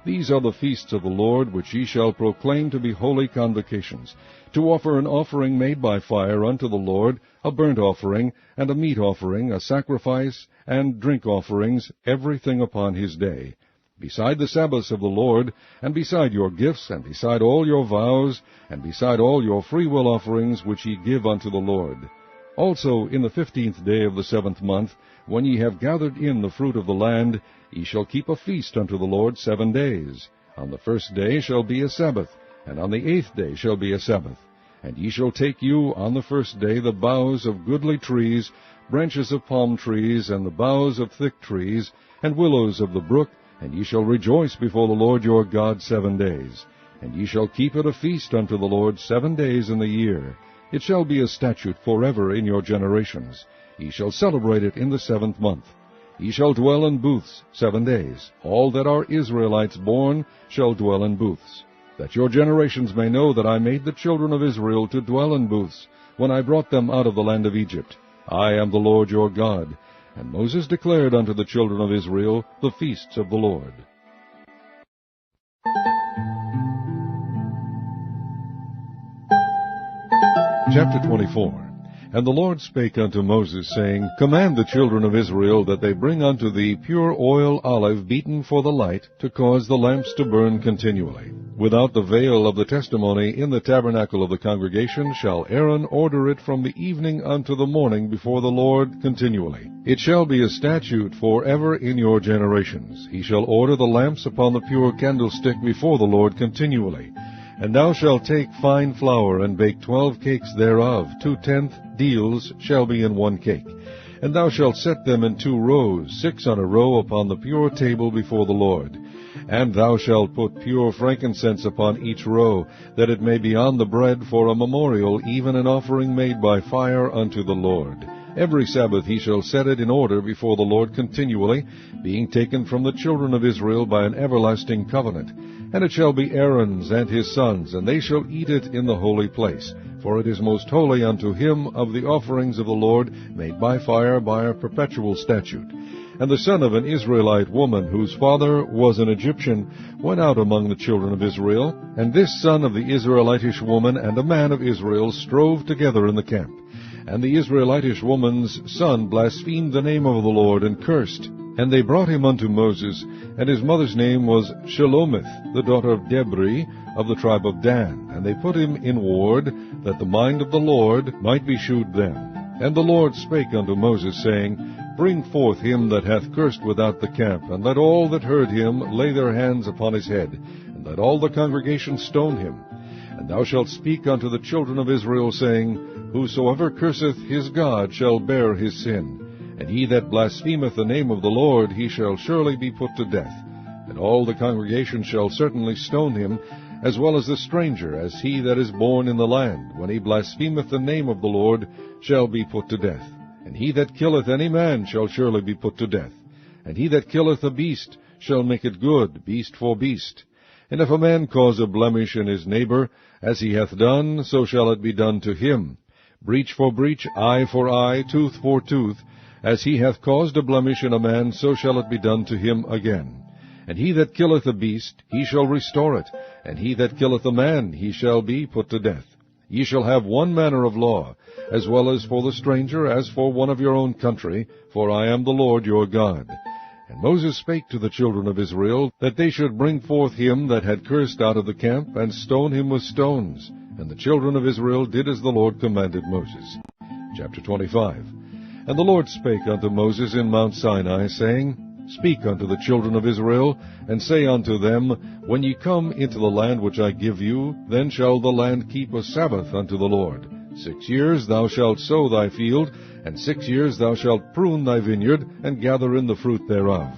These are the feasts of the Lord, which ye shall proclaim to be holy convocations, to offer an offering made by fire unto the Lord, a burnt offering, and a meat offering, a sacrifice, and drink offerings, everything upon his day. Beside the Sabbaths of the Lord, and beside your gifts, and beside all your vows, and beside all your freewill offerings which ye give unto the Lord. Also in the 15th day of the 7th month, when ye have gathered in the fruit of the land, ye shall keep a feast unto the Lord 7 days. On the 1st day shall be a Sabbath, and on the 8th day shall be a Sabbath. And ye shall take you on the 1st day the boughs of goodly trees, branches of palm trees, and the boughs of thick trees, and willows of the brook, and ye shall rejoice before the Lord your God 7 days. And ye shall keep it a feast unto the Lord 7 days in the year. It shall be a statute forever in your generations. Ye shall celebrate it in the 7th month. Ye shall dwell in booths 7 days. All that are Israelites born shall dwell in booths, that your generations may know that I made the children of Israel to dwell in booths, when I brought them out of the land of Egypt. I am the Lord your God. And Moses declared unto the children of Israel the feasts of the Lord. Chapter 24. And the Lord spake unto Moses, saying, Command the children of Israel that they bring unto thee pure oil olive beaten for the light, to cause the lamps to burn continually. Without the veil of the testimony in the tabernacle of the congregation shall Aaron order it from the evening unto the morning before the Lord continually. It shall be a statute for ever in your generations. He shall order the lamps upon the pure candlestick before the Lord continually. And thou shalt take fine flour, and bake 12 cakes thereof. 2/10 deals shall be in 1 cake. And thou shalt set them in 2 rows, 6 on a row, upon the pure table before the Lord. And thou shalt put pure frankincense upon each row, that it may be on the bread for a memorial, even an offering made by fire unto the Lord. Every Sabbath he shall set it in order before the Lord continually, being taken from the children of Israel by an everlasting covenant. And it shall be Aaron's and his sons, and they shall eat it in the holy place. For it is most holy unto him of the offerings of the Lord, made by fire by a perpetual statute. And the son of an Israelite woman, whose father was an Egyptian, went out among the children of Israel. And this son of the Israelitish woman and a man of Israel strove together in the camp. And the Israelitish woman's son blasphemed the name of the Lord, and cursed. And they brought him unto Moses, and his mother's name was Shelomith, the daughter of Debri, of the tribe of Dan. And they put him in ward, that the mind of the Lord might be shewed them. And the Lord spake unto Moses, saying, Bring forth him that hath cursed without the camp, and let all that heard him lay their hands upon his head, and let all the congregation stone him. And thou shalt speak unto the children of Israel, saying, Whosoever curseth his God shall bear his sin. And he that blasphemeth the name of the Lord, he shall surely be put to death. And all the congregation shall certainly stone him, as well as the stranger, as he that is born in the land, when he blasphemeth the name of the Lord, shall be put to death. And he that killeth any man shall surely be put to death. And he that killeth a beast shall make it good, beast for beast. And if a man cause a blemish in his neighbor, as he hath done, so shall it be done to him. Breach for breach, eye for eye, tooth for tooth. As he hath caused a blemish in a man, so shall it be done to him again. And he that killeth a beast, he shall restore it. And he that killeth a man, he shall be put to death. Ye shall have one manner of law, as well as for the stranger, as for one of your own country, for I am the Lord your God. And Moses spake to the children of Israel, that they should bring forth him that had cursed out of the camp, and stone him with stones. And the children of Israel did as the Lord commanded Moses. Chapter 25. And the Lord spake unto Moses in Mount Sinai, saying, Speak unto the children of Israel, and say unto them, When ye come into the land which I give you, then shall the land keep a Sabbath unto the Lord. 6 years thou shalt sow thy field, and 6 years thou shalt prune thy vineyard, and gather in the fruit thereof.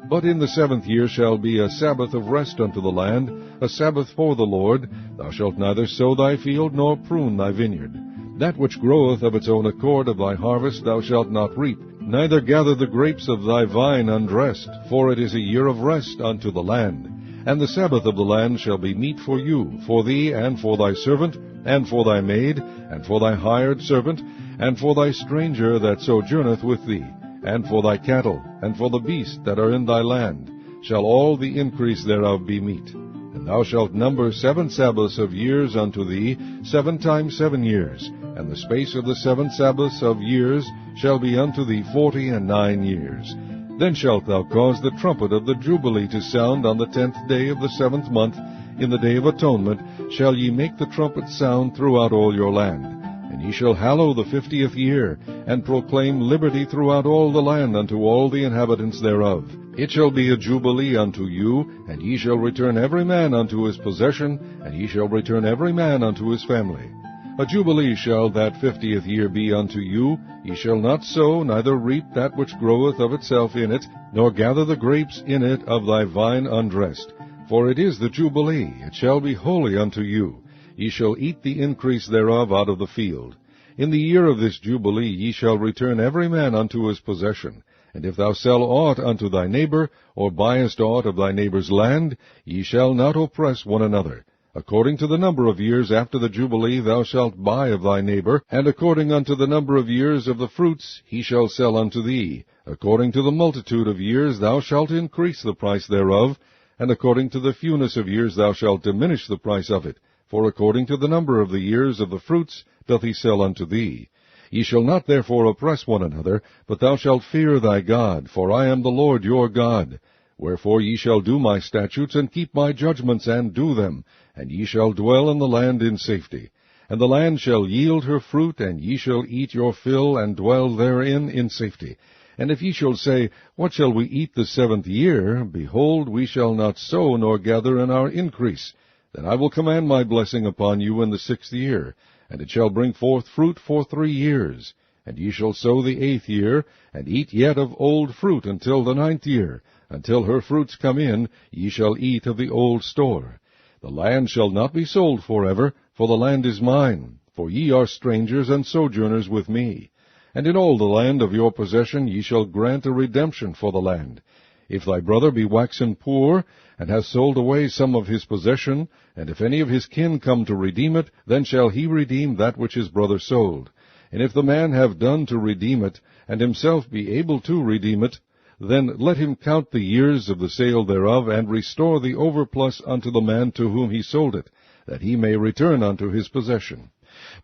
But in the 7th year shall be a Sabbath of rest unto the land, a Sabbath for the Lord. Thou shalt neither sow thy field, nor prune thy vineyard. That which groweth of its own accord of thy harvest thou shalt not reap, neither gather the grapes of thy vine undressed, for it is a year of rest unto the land. And the Sabbath of the land shall be meat for you, for thee, and for thy servant, and for thy maid, and for thy hired servant, and for thy stranger that sojourneth with thee, and for thy cattle, and for the beasts that are in thy land, shall all the increase thereof be meat. And thou shalt number 7 Sabbaths of years unto thee, 7 times 7 years, and the space of the 7 Sabbaths of years shall be unto thee 49 years. Then shalt thou cause the trumpet of the Jubilee to sound on the 10th day of the 7th month. In the day of atonement shall ye make the trumpet sound throughout all your land. And ye shall hallow the 50th year, and proclaim liberty throughout all the land unto all the inhabitants thereof. It shall be a jubilee unto you, and ye shall return every man unto his possession, and ye shall return every man unto his family. A jubilee shall that 50th year be unto you. Ye shall not sow, neither reap that which groweth of itself in it, nor gather the grapes in it of thy vine undressed. For it is the jubilee, it shall be holy unto you. Ye shall eat the increase thereof out of the field. In the year of this jubilee ye shall return every man unto his possession. And if thou sell aught unto thy neighbor, or buyest aught of thy neighbor's land, ye shall not oppress one another. According to the number of years after the Jubilee thou shalt buy of thy neighbor, and according unto the number of years of the fruits he shall sell unto thee. According to the multitude of years thou shalt increase the price thereof, and according to the fewness of years thou shalt diminish the price of it. For according to the number of the years of the fruits doth he sell unto thee. Ye shall not therefore oppress one another, but thou shalt fear thy God, for I am the Lord your God. Wherefore ye shall do my statutes, and keep my judgments, and do them, and ye shall dwell in the land in safety. And the land shall yield her fruit, and ye shall eat your fill, and dwell therein in safety. And if ye shall say, What shall we eat the 7th year? Behold, we shall not sow, nor gather in our increase. Then I will command my blessing upon you in the 6th year, and it shall bring forth fruit for 3 years. And ye shall sow the 8th year, and eat yet of old fruit until the 9th year. Until her fruits come in, ye shall eat of the old store. The land shall not be sold forever, for the land is mine, for ye are strangers and sojourners with me. And in all the land of your possession ye shall grant a redemption for the land. If thy brother be waxen poor, and hath sold away some of his possession, and if any of his kin come to redeem it, then shall he redeem that which his brother sold. And if the man have done to redeem it, and himself be able to redeem it, then let him count the years of the sale thereof, and restore the overplus unto the man to whom he sold it, that he may return unto his possession.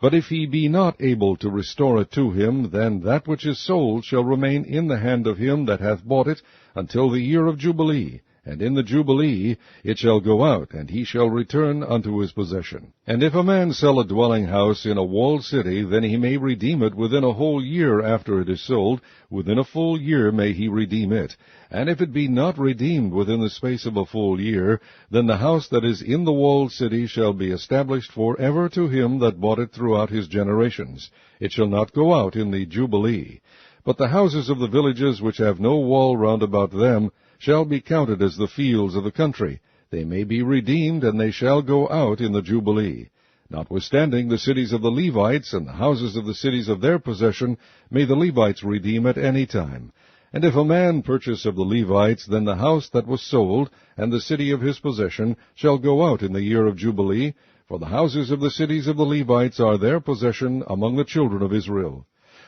But if he be not able to restore it to him, then that which is sold shall remain in the hand of him that hath bought it until the year of Jubilee. And in the Jubilee it shall go out, and he shall return unto his possession. And if a man sell a dwelling house in a walled city, then he may redeem it within a whole year after it is sold. Within a full year may he redeem it. And if it be not redeemed within the space of a full year, then the house that is in the walled city shall be established for ever to him that bought it throughout his generations. It shall not go out in the Jubilee. But the houses of the villages which have no wall round about them shall be counted as the fields of the country. They may be redeemed, and they shall go out in the Jubilee. Notwithstanding, the cities of the Levites, and the houses of the cities of their possession, may the Levites redeem at any time. And if a man purchase of the Levites, then the house that was sold, and the city of his possession, shall go out in the year of Jubilee, for the houses of the cities of the Levites are their possession among the children of Israel.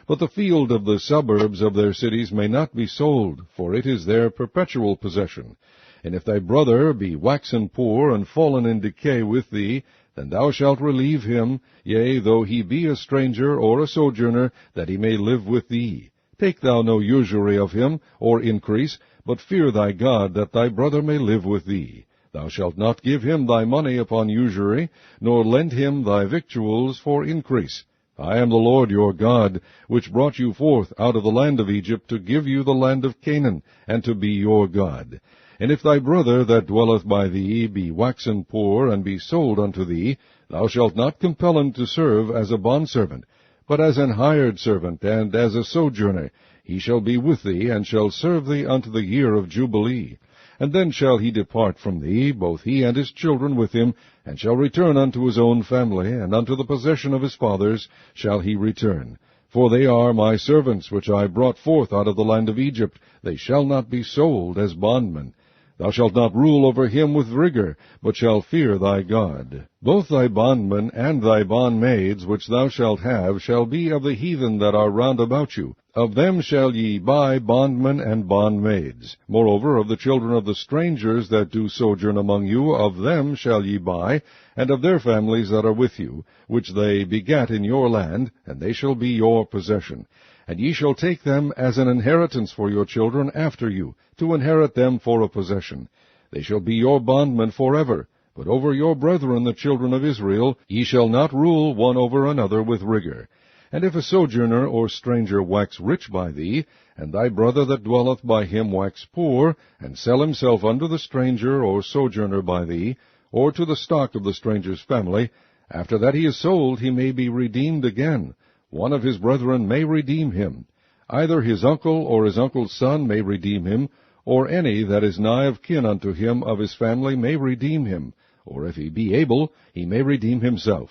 But the field of the suburbs of their cities may not be sold, for it is their perpetual possession. And if thy brother be waxen poor, and fallen in decay with thee, then thou shalt relieve him, yea, though he be a stranger or a sojourner, that he may live with thee. Take thou no usury of him, or increase, but fear thy God, that thy brother may live with thee. Thou shalt not give him thy money upon usury, nor lend him thy victuals for increase. I am the Lord your God, which brought you forth out of the land of Egypt, to give you the land of Canaan, and to be your God. And if thy brother that dwelleth by thee be waxen poor, and be sold unto thee, thou shalt not compel him to serve as a bondservant, but as an hired servant, and as a sojourner. He shall be with thee, and shall serve thee unto the year of Jubilee. And then shall he depart from thee, both he and his children with him, and shall return unto his own family, and unto the possession of his fathers shall he return. For they are my servants, which I brought forth out of the land of Egypt. They shall not be sold as bondmen. Thou shalt not rule over him with rigor, but shalt fear thy God. Both thy bondmen and thy bondmaids, which thou shalt have, shall be of the heathen that are round about you. Of them shall ye buy bondmen and bondmaids. Moreover, of the children of the strangers that do sojourn among you, of them shall ye buy, and of their families that are with you, which they begat in your land, and they shall be your possession. And ye shall take them as an inheritance for your children after you, to inherit them for a possession. They shall be your bondmen forever. But over your brethren the children of Israel ye shall not rule one over another with rigor. And if a sojourner or stranger wax rich by thee, and thy brother that dwelleth by him wax poor, and sell himself unto the stranger or sojourner by thee, or to the stock of the stranger's family, after that he is sold he may be redeemed again. One of his brethren may redeem him. Either his uncle or his uncle's son may redeem him, or any that is nigh of kin unto him of his family may redeem him, or if he be able, he may redeem himself.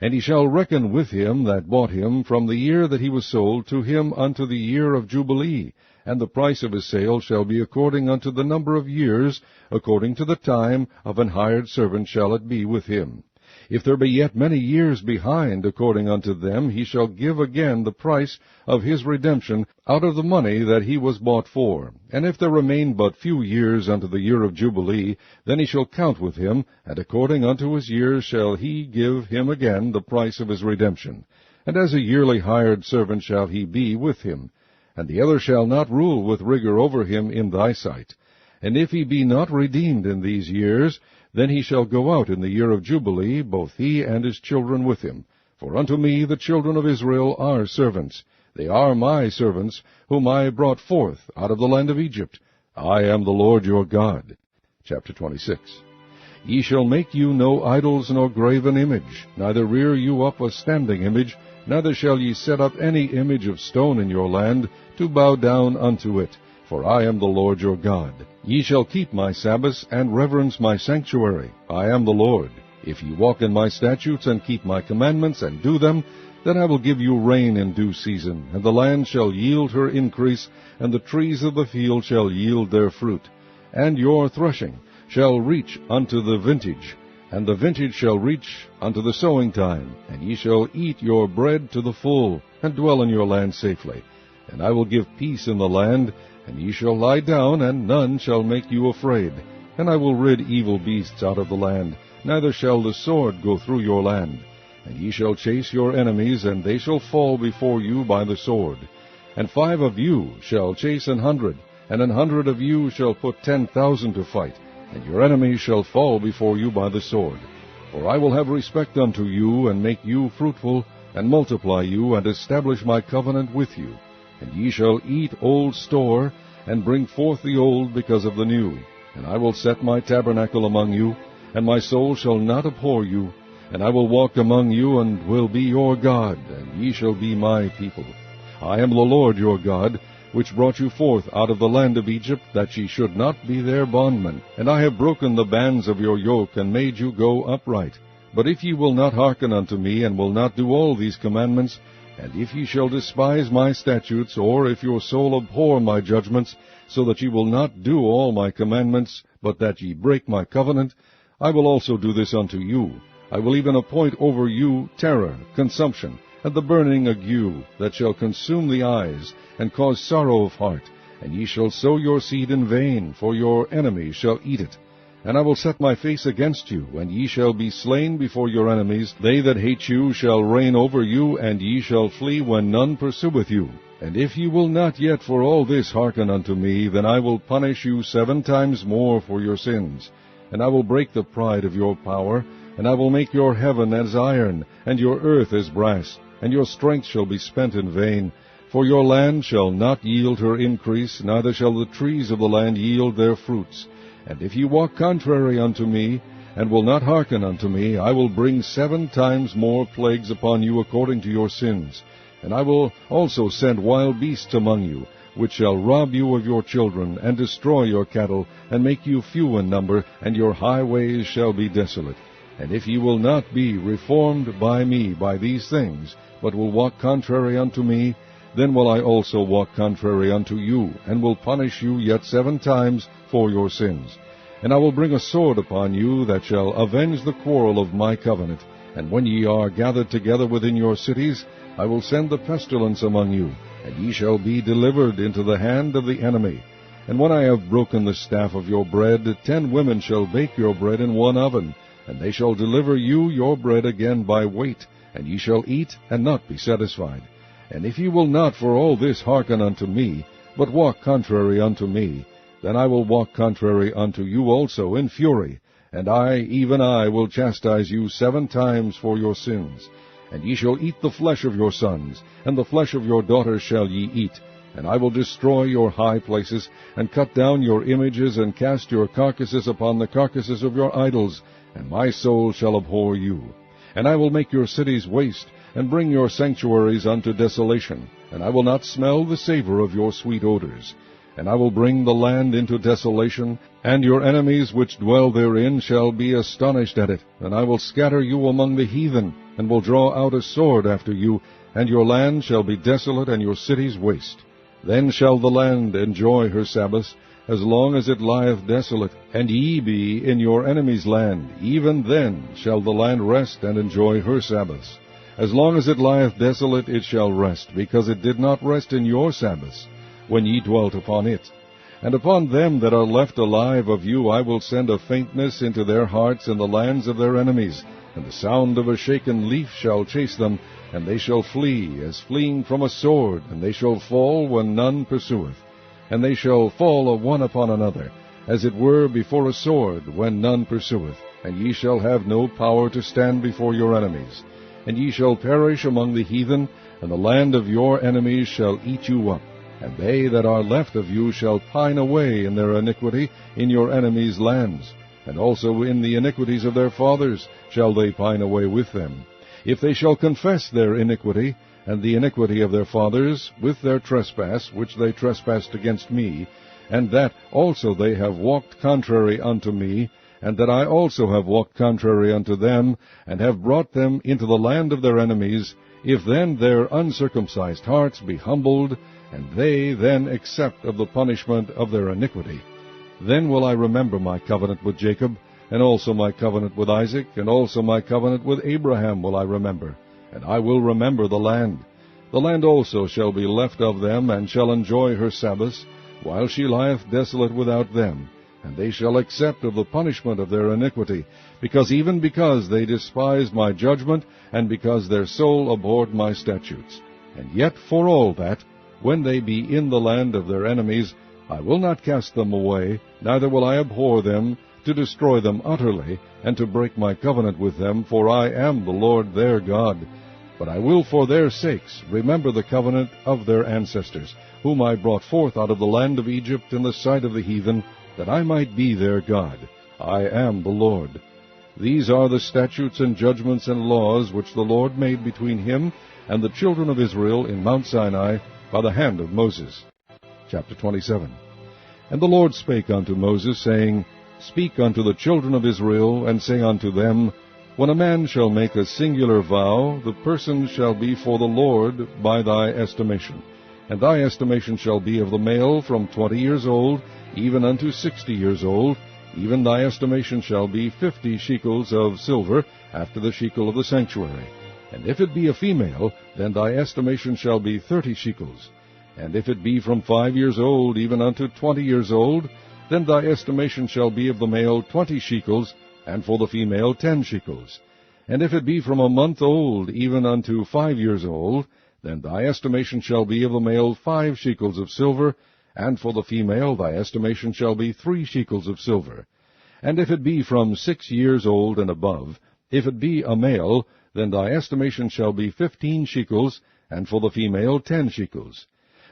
And he shall reckon with him that bought him from the year that he was sold to him unto the year of Jubilee, and the price of his sale shall be according unto the number of years, according to the time of an hired servant shall it be with him. If there be yet many years behind, according unto them, he shall give again the price of his redemption out of the money that he was bought for. And if there remain but few years unto the year of Jubilee, then he shall count with him, and according unto his years shall he give him again the price of his redemption. And as a yearly hired servant shall he be with him. And the other shall not rule with rigor over him in thy sight. And if he be not redeemed in these years, then he shall go out in the year of Jubilee, both he and his children with him. For unto me the children of Israel are servants. They are my servants, whom I brought forth out of the land of Egypt. I am the Lord your God. Chapter 26. Ye shall make you no idols nor graven image, neither rear you up a standing image, neither shall ye set up any image of stone in your land, to bow down unto it. For I am the Lord your God. Ye shall keep my Sabbaths, and reverence my sanctuary. I am the Lord. If ye walk in my statutes, and keep my commandments, and do them, then I will give you rain in due season, and the land shall yield her increase, and the trees of the field shall yield their fruit. And your threshing shall reach unto the vintage, and the vintage shall reach unto the sowing time, and ye shall eat your bread to the full, and dwell in your land safely. And I will give peace in the land, and ye shall lie down, and none shall make you afraid. And I will rid evil beasts out of the land, neither shall the sword go through your land. And ye shall chase your enemies, and they shall fall before you by the sword. And 5 of you shall chase 100, and 100 of you shall put 10,000 to fight, and your enemies shall fall before you by the sword. For I will have respect unto you, and make you fruitful, and multiply you, and establish my covenant with you. And ye shall eat old store, and bring forth the old because of the new. And I will set my tabernacle among you, and my soul shall not abhor you. And I will walk among you, and will be your God, and ye shall be my people. I am the Lord your God, which brought you forth out of the land of Egypt, that ye should not be their bondmen. And I have broken the bands of your yoke, and made you go upright. But if ye will not hearken unto me, and will not do all these commandments, and if ye shall despise my statutes, or if your soul abhor my judgments, so that ye will not do all my commandments, but that ye break my covenant, I will also do this unto you. I will even appoint over you terror, consumption, and the burning ague, that shall consume the eyes, and cause sorrow of heart. And ye shall sow your seed in vain, for your enemies shall eat it. And I will set my face against you, and ye shall be slain before your enemies. They that hate you shall reign over you, and ye shall flee when none pursueth you. And if ye will not yet for all this hearken unto me, then I will punish you 7 times more for your sins. And I will break the pride of your power, and I will make your heaven as iron, and your earth as brass, and your strength shall be spent in vain. For your land shall not yield her increase, neither shall the trees of the land yield their fruits. And if ye walk contrary unto me, and will not hearken unto me, I will bring 7 times more plagues upon you according to your sins. And I will also send wild beasts among you, which shall rob you of your children, and destroy your cattle, and make you few in number, and your highways shall be desolate. And if ye will not be reformed by me by these things, but will walk contrary unto me, then will I also walk contrary unto you, and will punish you yet 7 times for your sins. And I will bring a sword upon you, that shall avenge the quarrel of my covenant. And when ye are gathered together within your cities, I will send the pestilence among you, and ye shall be delivered into the hand of the enemy. And when I have broken the staff of your bread, 10 women shall bake your bread in one oven, and they shall deliver you your bread again by weight, and ye shall eat and not be satisfied. And if ye will not for all this hearken unto me, but walk contrary unto me, then I will walk contrary unto you also in fury, and I, even I, will chastise you 7 times for your sins. And ye shall eat the flesh of your sons, and the flesh of your daughters shall ye eat. And I will destroy your high places, and cut down your images, and cast your carcasses upon the carcasses of your idols, and my soul shall abhor you. And I will make your cities waste, and bring your sanctuaries unto desolation, and I will not smell the savor of your sweet odors. And I will bring the land into desolation, and your enemies which dwell therein shall be astonished at it. And I will scatter you among the heathen, and will draw out a sword after you, and your land shall be desolate, and your cities waste. Then shall the land enjoy her Sabbaths, as long as it lieth desolate, and ye be in your enemy's land, even then shall the land rest and enjoy her Sabbaths. As long as it lieth desolate, it shall rest, because it did not rest in your Sabbaths, when ye dwelt upon it. And upon them that are left alive of you I will send a faintness into their hearts in the lands of their enemies, and the sound of a shaken leaf shall chase them, and they shall flee, as fleeing from a sword, and they shall fall when none pursueth. And they shall fall one upon another, as it were before a sword, when none pursueth, and ye shall have no power to stand before your enemies. And ye shall perish among the heathen, and the land of your enemies shall eat you up. And they that are left of you shall pine away in their iniquity in your enemies' lands. And also in the iniquities of their fathers shall they pine away with them. If they shall confess their iniquity, and the iniquity of their fathers, with their trespass, which they trespassed against me, and that also they have walked contrary unto me, and that I also have walked contrary unto them, and have brought them into the land of their enemies, if then their uncircumcised hearts be humbled, and they then accept of the punishment of their iniquity, then will I remember my covenant with Jacob, and also my covenant with Isaac, and also my covenant with Abraham will I remember, and I will remember the land. The land also shall be left of them, and shall enjoy her Sabbaths, while she lieth desolate without them. And they shall accept of the punishment of their iniquity, because they despised my judgment, and because their soul abhorred my statutes. And yet for all that, when they be in the land of their enemies, I will not cast them away, neither will I abhor them, to destroy them utterly, and to break my covenant with them, for I am the Lord their God. But I will for their sakes remember the covenant of their ancestors, whom I brought forth out of the land of Egypt in the sight of the heathen, that I might be their God. I am the Lord. These are the statutes and judgments and laws which the Lord made between him and the children of Israel in Mount Sinai by the hand of Moses. Chapter 27. And the Lord spake unto Moses, saying, Speak unto the children of Israel, and say unto them, When a man shall make a singular vow, the person shall be for the Lord by thy estimation. And thy estimation shall be of the male from 20 years old, even unto 60 years old. Even thy estimation shall be 50 shekels of silver, after the shekel of the sanctuary. And if it be a female, then thy estimation shall be 30 shekels. And if it be from 5 years old, even unto 20 years old, then thy estimation shall be of the male 20 shekels, and for the female 10 shekels. And if it be from a month old, even unto 5 years old, then thy estimation shall be of the male 5 shekels of silver, and for the female thy estimation shall be 3 shekels of silver. And if it be from 6 years old and above, if it be a male, then thy estimation shall be 15 shekels, and for the female 10 shekels.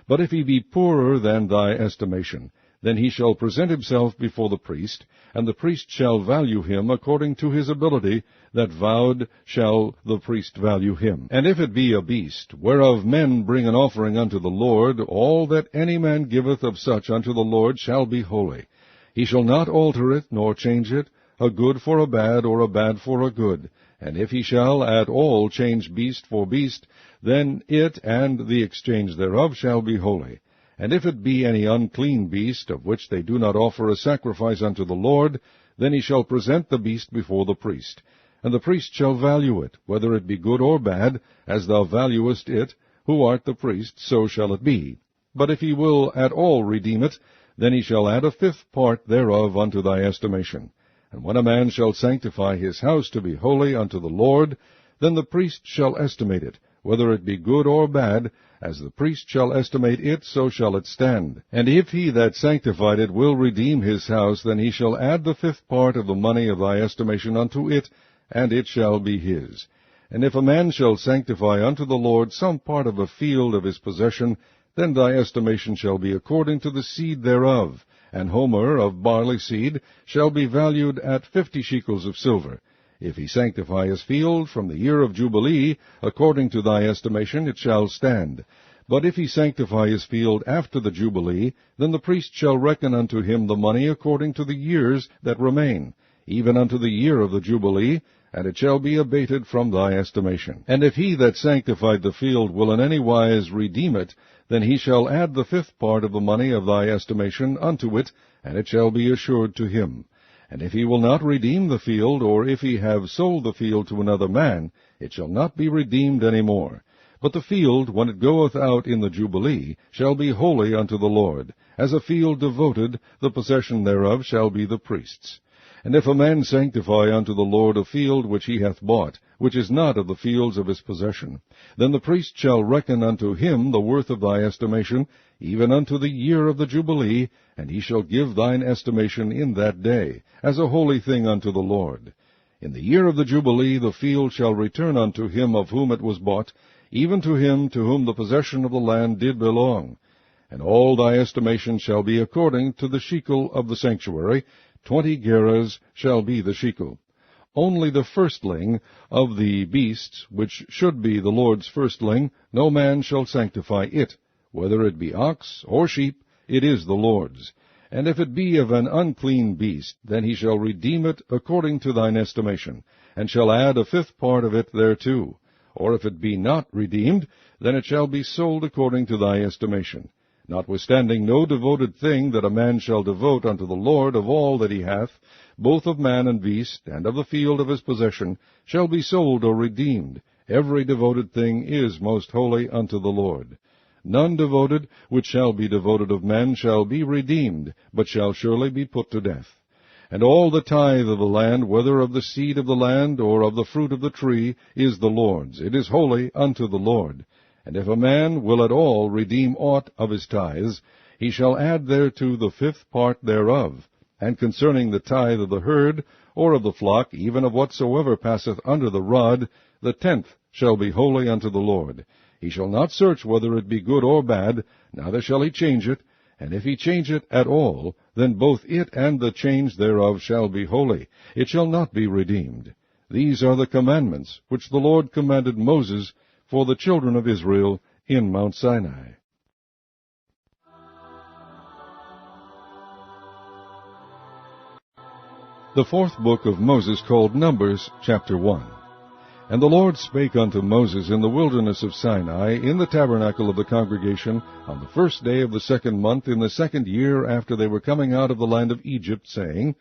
But if he be poorer than thy estimation, then he shall present himself before the priest, and the priest shall value him according to his ability, that vowed shall the priest value him. And if it be a beast, whereof men bring an offering unto the Lord, all that any man giveth of such unto the Lord shall be holy. He shall not alter it, nor change it, a good for a bad, or a bad for a good. And if he shall at all change beast for beast, then it and the exchange thereof shall be holy. And if it be any unclean beast, of which they do not offer a sacrifice unto the Lord, then he shall present the beast before the priest. And the priest shall value it, whether it be good or bad, as thou valuest it, who art the priest, so shall it be. But if he will at all redeem it, then he shall add a 5th part thereof unto thy estimation. And when a man shall sanctify his house to be holy unto the Lord, then the priest shall estimate it, whether it be good or bad, as the priest shall estimate it, so shall it stand. And if he that sanctified it will redeem his house, then he shall add the 5th part of the money of thy estimation unto it, and it shall be his. And if a man shall sanctify unto the Lord some part of a field of his possession, then thy estimation shall be according to the seed thereof. An homer of barley seed shall be valued at 50 shekels of silver. If he sanctify his field from the year of Jubilee, according to thy estimation it shall stand. But if he sanctify his field after the Jubilee, then the priest shall reckon unto him the money according to the years that remain. even unto the year of the Jubilee, and it shall be abated from thy estimation. And if he that sanctified the field will in any wise redeem it, then he shall add the fifth part of the money of thy estimation unto it, and it shall be assured to him. And if he will not redeem the field, or if he have sold the field to another man, it shall not be redeemed any more. But the field, when it goeth out in the Jubilee, shall be holy unto the Lord. As a field devoted, the possession thereof shall be the priest's. And if a man sanctify unto the Lord a field which he hath bought, which is not of the fields of his possession, then the priest shall reckon unto him the worth of thy estimation, even unto the year of the Jubilee, and he shall give thine estimation in that day, as a holy thing unto the Lord. In the year of the Jubilee the field shall return unto him of whom it was bought, even to him to whom the possession of the land did belong. And all thy estimation shall be according to the shekel of the sanctuary. 20 gerahs shall be the shekel. Only the firstling of the beasts, which should be the Lord's firstling, no man shall sanctify it. Whether it be ox or sheep, it is the Lord's. And if it be of an unclean beast, then he shall redeem it according to thine estimation, and shall add a fifth part of it thereto. Or if it be not redeemed, then it shall be sold according to thy estimation. Notwithstanding, no devoted thing that a man shall devote unto the Lord of all that he hath, both of man and beast, and of the field of his possession, shall be sold or redeemed. Every devoted thing is most holy unto the Lord. None devoted, which shall be devoted of men, shall be redeemed, but shall surely be put to death. And all the tithe of the land, whether of the seed of the land, or of the fruit of the tree, is the Lord's. It is holy unto the Lord. And if a man will at all redeem aught of his tithes, he shall add thereto the fifth part thereof. And concerning the tithe of the herd, or of the flock, even of whatsoever passeth under the rod, the 10th shall be holy unto the Lord. He shall not search whether it be good or bad, neither shall he change it. And if he change it at all, then both it and the change thereof shall be holy. It shall not be redeemed. These are the commandments which the Lord commanded Moses for the children of Israel in Mount Sinai. The fourth book of Moses, called Numbers, chapter 1. And the Lord spake unto Moses in the wilderness of Sinai, in the tabernacle of the congregation, on the first day of the 2nd month, in the 2nd year after they were coming out of the land of Egypt, saying,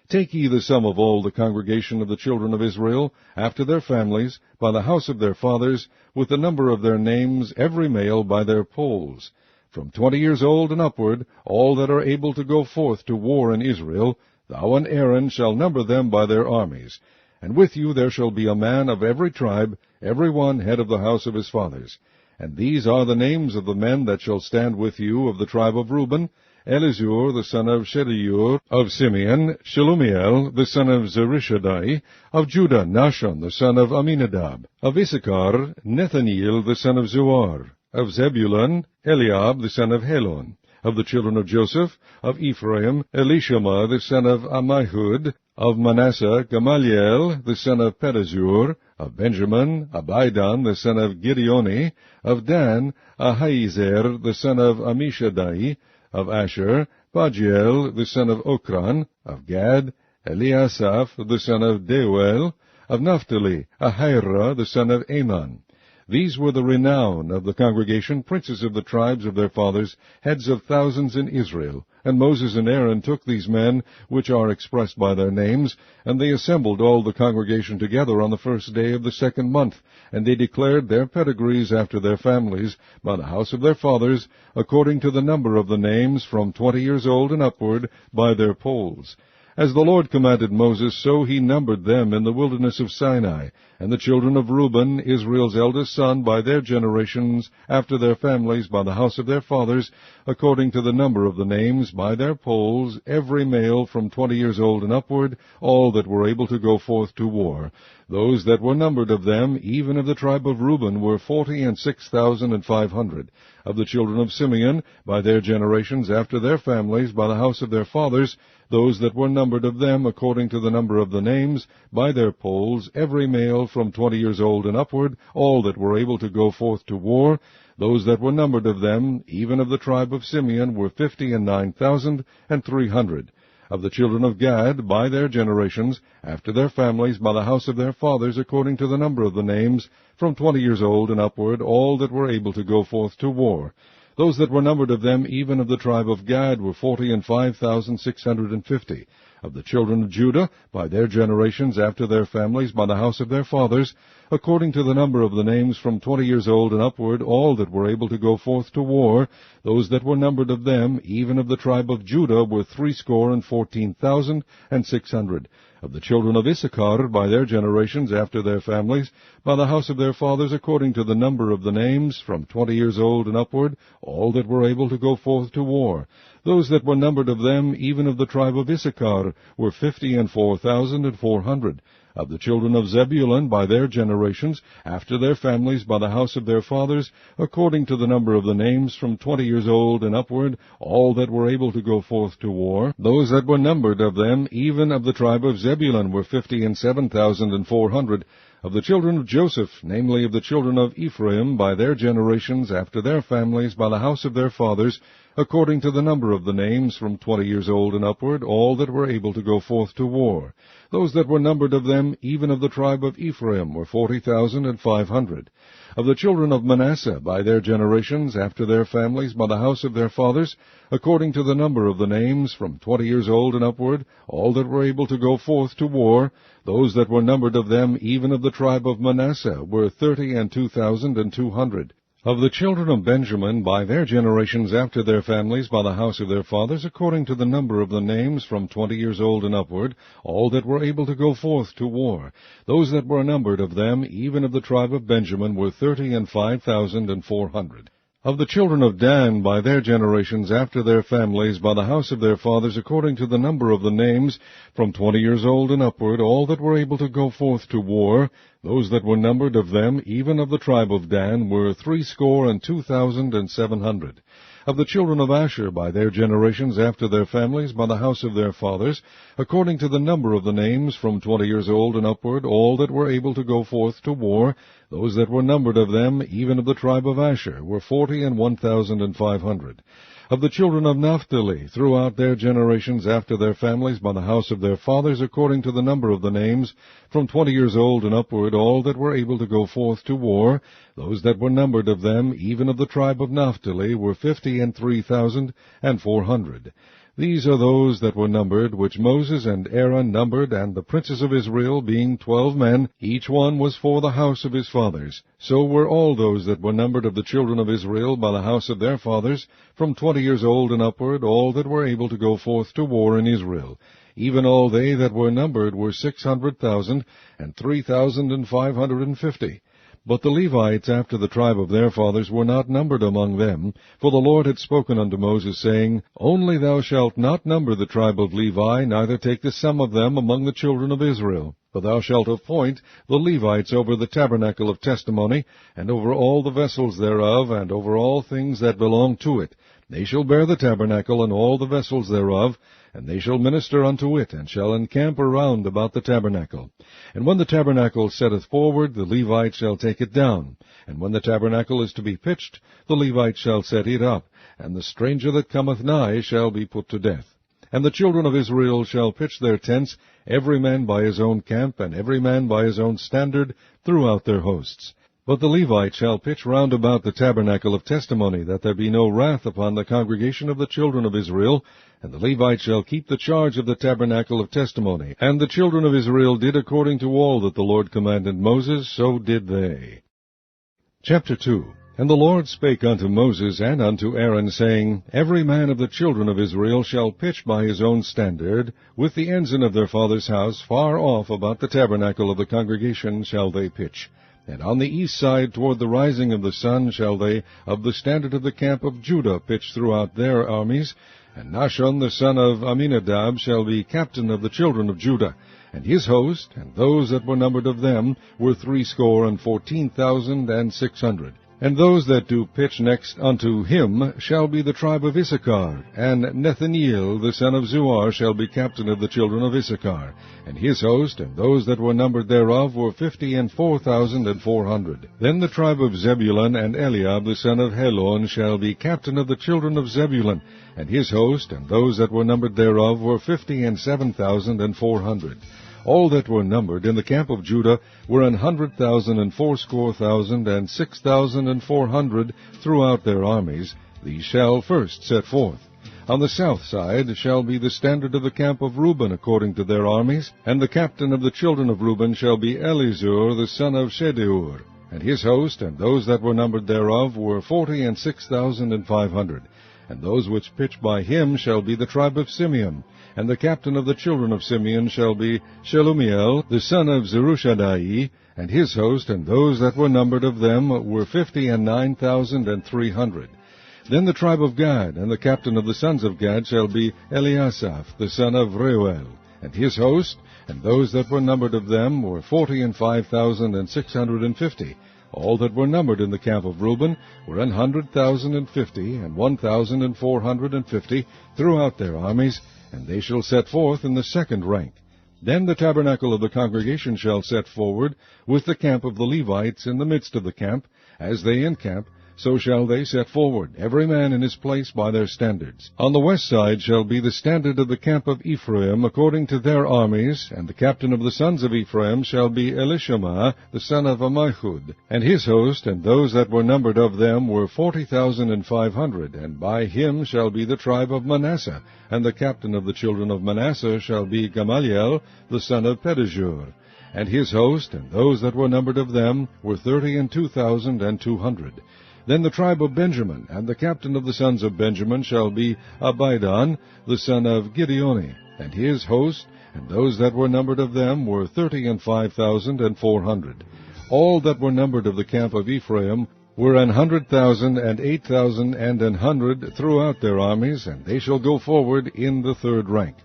Take ye the sum of all the congregation of the children of Israel, after their families, by the house of their fathers, with the number of their names, every male by their polls. From 20 years old and upward, all that are able to go forth to war in Israel, thou and Aaron shall number them by their armies. And with you there shall be a man of every tribe, every one head of the house of his fathers. And these are the names of the men that shall stand with you of the tribe of Reuben: Elizur the son of Shedeur; of Simeon, Shelumiel the son of Zurishaddai; of Judah, Nahshon the son of Amminadab; of Issachar, Nethaneel the son of Zuar; of Zebulun, Eliab the son of Helon; of the children of Joseph, of Ephraim, Elishama the son of Ammihud; of Manasseh, Gamaliel the son of Pedazur; of Benjamin, Abidan the son of Gideoni; of Dan, Ahiezer the son of Ammishaddai; of Asher, Pagiel the son of Okran; of Gad, Eliasaph the son of Deuel; of Naphtali, Ahira the son of Aman. These were the renown of the congregation, princes of the tribes of their fathers, heads of thousands in Israel. And Moses and Aaron took these men, which are expressed by their names, and they assembled all the congregation together on the first day of the 2nd month, and they declared their pedigrees after their families, by the house of their fathers, according to the number of the names, from 20 years old and upward, by their polls. As the Lord commanded Moses, so he numbered them in the wilderness of Sinai. And the children of Reuben, Israel's eldest son, by their generations, after their families, by the house of their fathers, according to the number of the names, by their polls, every male from 20 years old and upward, all that were able to go forth to war. Those that were numbered of them, even of the tribe of Reuben, were 46,500. Of the children of Simeon, by their generations, after their families, by the house of their fathers, those that were numbered of them, according to the number of the names, by their polls, every male from 20 years old and upward, all that were able to go forth to war. Those that were numbered of them, even of the tribe of Simeon, were 59,300. Of the children of Gad, by their generations, after their families, by the house of their fathers, according to the number of the names, from 20 years old and upward, all that were able to go forth to war. Those that were numbered of them, even of the tribe of Gad, were 40,005,650. Of the children of Judah, by their generations, after their families, by the house of their fathers, according to the number of the names, from 20 years old and upward, all that were able to go forth to war, those that were numbered of them, even of the tribe of Judah, were 314,600. Of the children of Issachar, by their generations, after their families, by the house of their fathers, according to the number of the names, from 20 years old and upward, all that were able to go forth to war. Those that were numbered of them, even of the tribe of Issachar, were 54,400. Of the children of Zebulun, by their generations, after their families, by the house of their fathers, according to the number of the names, from 20 years old and upward, all that were able to go forth to war. Those that were numbered of them, even of the tribe of Zebulun, were 57,400. Of the children of Joseph, namely of the children of Ephraim, by their generations, after their families, by the house of their fathers, according to the number of the names, from 20 years old and upward, all that were able to go forth to war. Those that were numbered of them, even of the tribe of Ephraim, were 40,500. Of the children of Manasseh, by their generations, after their families, by the house of their fathers, according to the number of the names, from 20 years old and upward, all that were able to go forth to war, those that were numbered of them, even of the tribe of Manasseh, were 32,200. Of the children of Benjamin, by their generations, after their families, by the house of their fathers, according to the number of the names, from 20 years old and upward, all that were able to go forth to war. Those that were numbered of them, even of the tribe of Benjamin, were 35,400. Of the children of Dan, by their generations, after their families, by the house of their fathers, according to the number of the names, from 20 years old and upward, all that were able to go forth to war, those that were numbered of them, even of the tribe of Dan, were 62,700. Of the children of Asher, by their generations, after their families, by the house of their fathers, according to the number of the names, from 20 years old and upward, all that were able to go forth to war, those that were numbered of them, even of the tribe of Asher, were 41,500. Of the children of Naphtali, throughout their generations, after their families, by the house of their fathers, according to the number of the names, from 20 years old and upward, all that were able to go forth to war, those that were numbered of them, even of the tribe of Naphtali, were 53,400. These are those that were numbered, which Moses and Aaron numbered, and the princes of Israel, being 12 men, each one was for the house of his fathers. So were all those that were numbered of the children of Israel by the house of their fathers, from 20 years old and upward, all that were able to go forth to war in Israel. Even all they that were numbered were 600,000, and 3,550. But the Levites after the tribe of their fathers were not numbered among them, for the Lord had spoken unto Moses, saying, Only thou shalt not number the tribe of Levi, neither take the sum of them among the children of Israel. But thou shalt appoint the Levites over the tabernacle of testimony, and over all the vessels thereof, and over all things that belong to it. They shall bear the tabernacle and all the vessels thereof, and they shall minister unto it, and shall encamp around about the tabernacle. And when the tabernacle setteth forward, the Levites shall take it down. And when the tabernacle is to be pitched, the Levites shall set it up, and the stranger that cometh nigh shall be put to death. And the children of Israel shall pitch their tents, every man by his own camp, and every man by his own standard, throughout their hosts. But the Levites shall pitch round about the tabernacle of testimony, that there be no wrath upon the congregation of the children of Israel. And the Levites shall keep the charge of the tabernacle of testimony. And the children of Israel did according to all that the Lord commanded Moses, so did they. Chapter 2. And the Lord spake unto Moses and unto Aaron, saying, Every man of the children of Israel shall pitch by his own standard, with the ensign of their father's house, far off about the tabernacle of the congregation shall they pitch. And on the east side toward the rising of the sun shall they of the standard of the camp of Judah pitch throughout their armies. And Nahshon the son of Amminadab shall be captain of the children of Judah. And his host, and those that were numbered of them, were 314,600. And those that do pitch next unto him shall be the tribe of Issachar, and Nethaneel the son of Zuar shall be captain of the children of Issachar, and his host, and those that were numbered thereof were 54,400. Then the tribe of Zebulun, and Eliab the son of Helon shall be captain of the children of Zebulun, and his host, and those that were numbered thereof were 57,400. All that were numbered in the camp of Judah were 100,000 and fourscore thousand and 6,400 throughout their armies. These shall first set forth. On the south side shall be the standard of the camp of Reuben according to their armies, and the captain of the children of Reuben shall be Elizur the son of Shedeur, and his host, and those that were numbered thereof were 46,500. And those which pitch by him shall be the tribe of Simeon, and the captain of the children of Simeon shall be Shelumiel the son of Zerushadai, and his host, and those that were numbered of them were 59,300. Then the tribe of Gad, and the captain of the sons of Gad shall be Eliasaph the son of Reuel, and his host, and those that were numbered of them were 45,650. All that were numbered in the camp of Reuben were 100,050, and 1,450 throughout their armies, and they shall set forth in the second rank. Then the tabernacle of the congregation shall set forward, with the camp of the Levites in the midst of the camp. As they encamp, so shall they set forward, every man in his place by their standards. On the west side shall be the standard of the camp of Ephraim according to their armies, and the captain of the sons of Ephraim shall be Elishama the son of Ammihud, and his host, and those that were numbered of them were 40,500, and by him shall be the tribe of Manasseh, and the captain of the children of Manasseh shall be Gamaliel the son of Pedahzur, and his host, and those that were numbered of them were 32,200. Then the tribe of Benjamin, and the captain of the sons of Benjamin shall be Abidan the son of Gideoni, and his host, and those that were numbered of them were 35,400. All that were numbered of the camp of Ephraim were 100,000 and 8,000 and 100 throughout their armies, and they shall go forward in the third rank.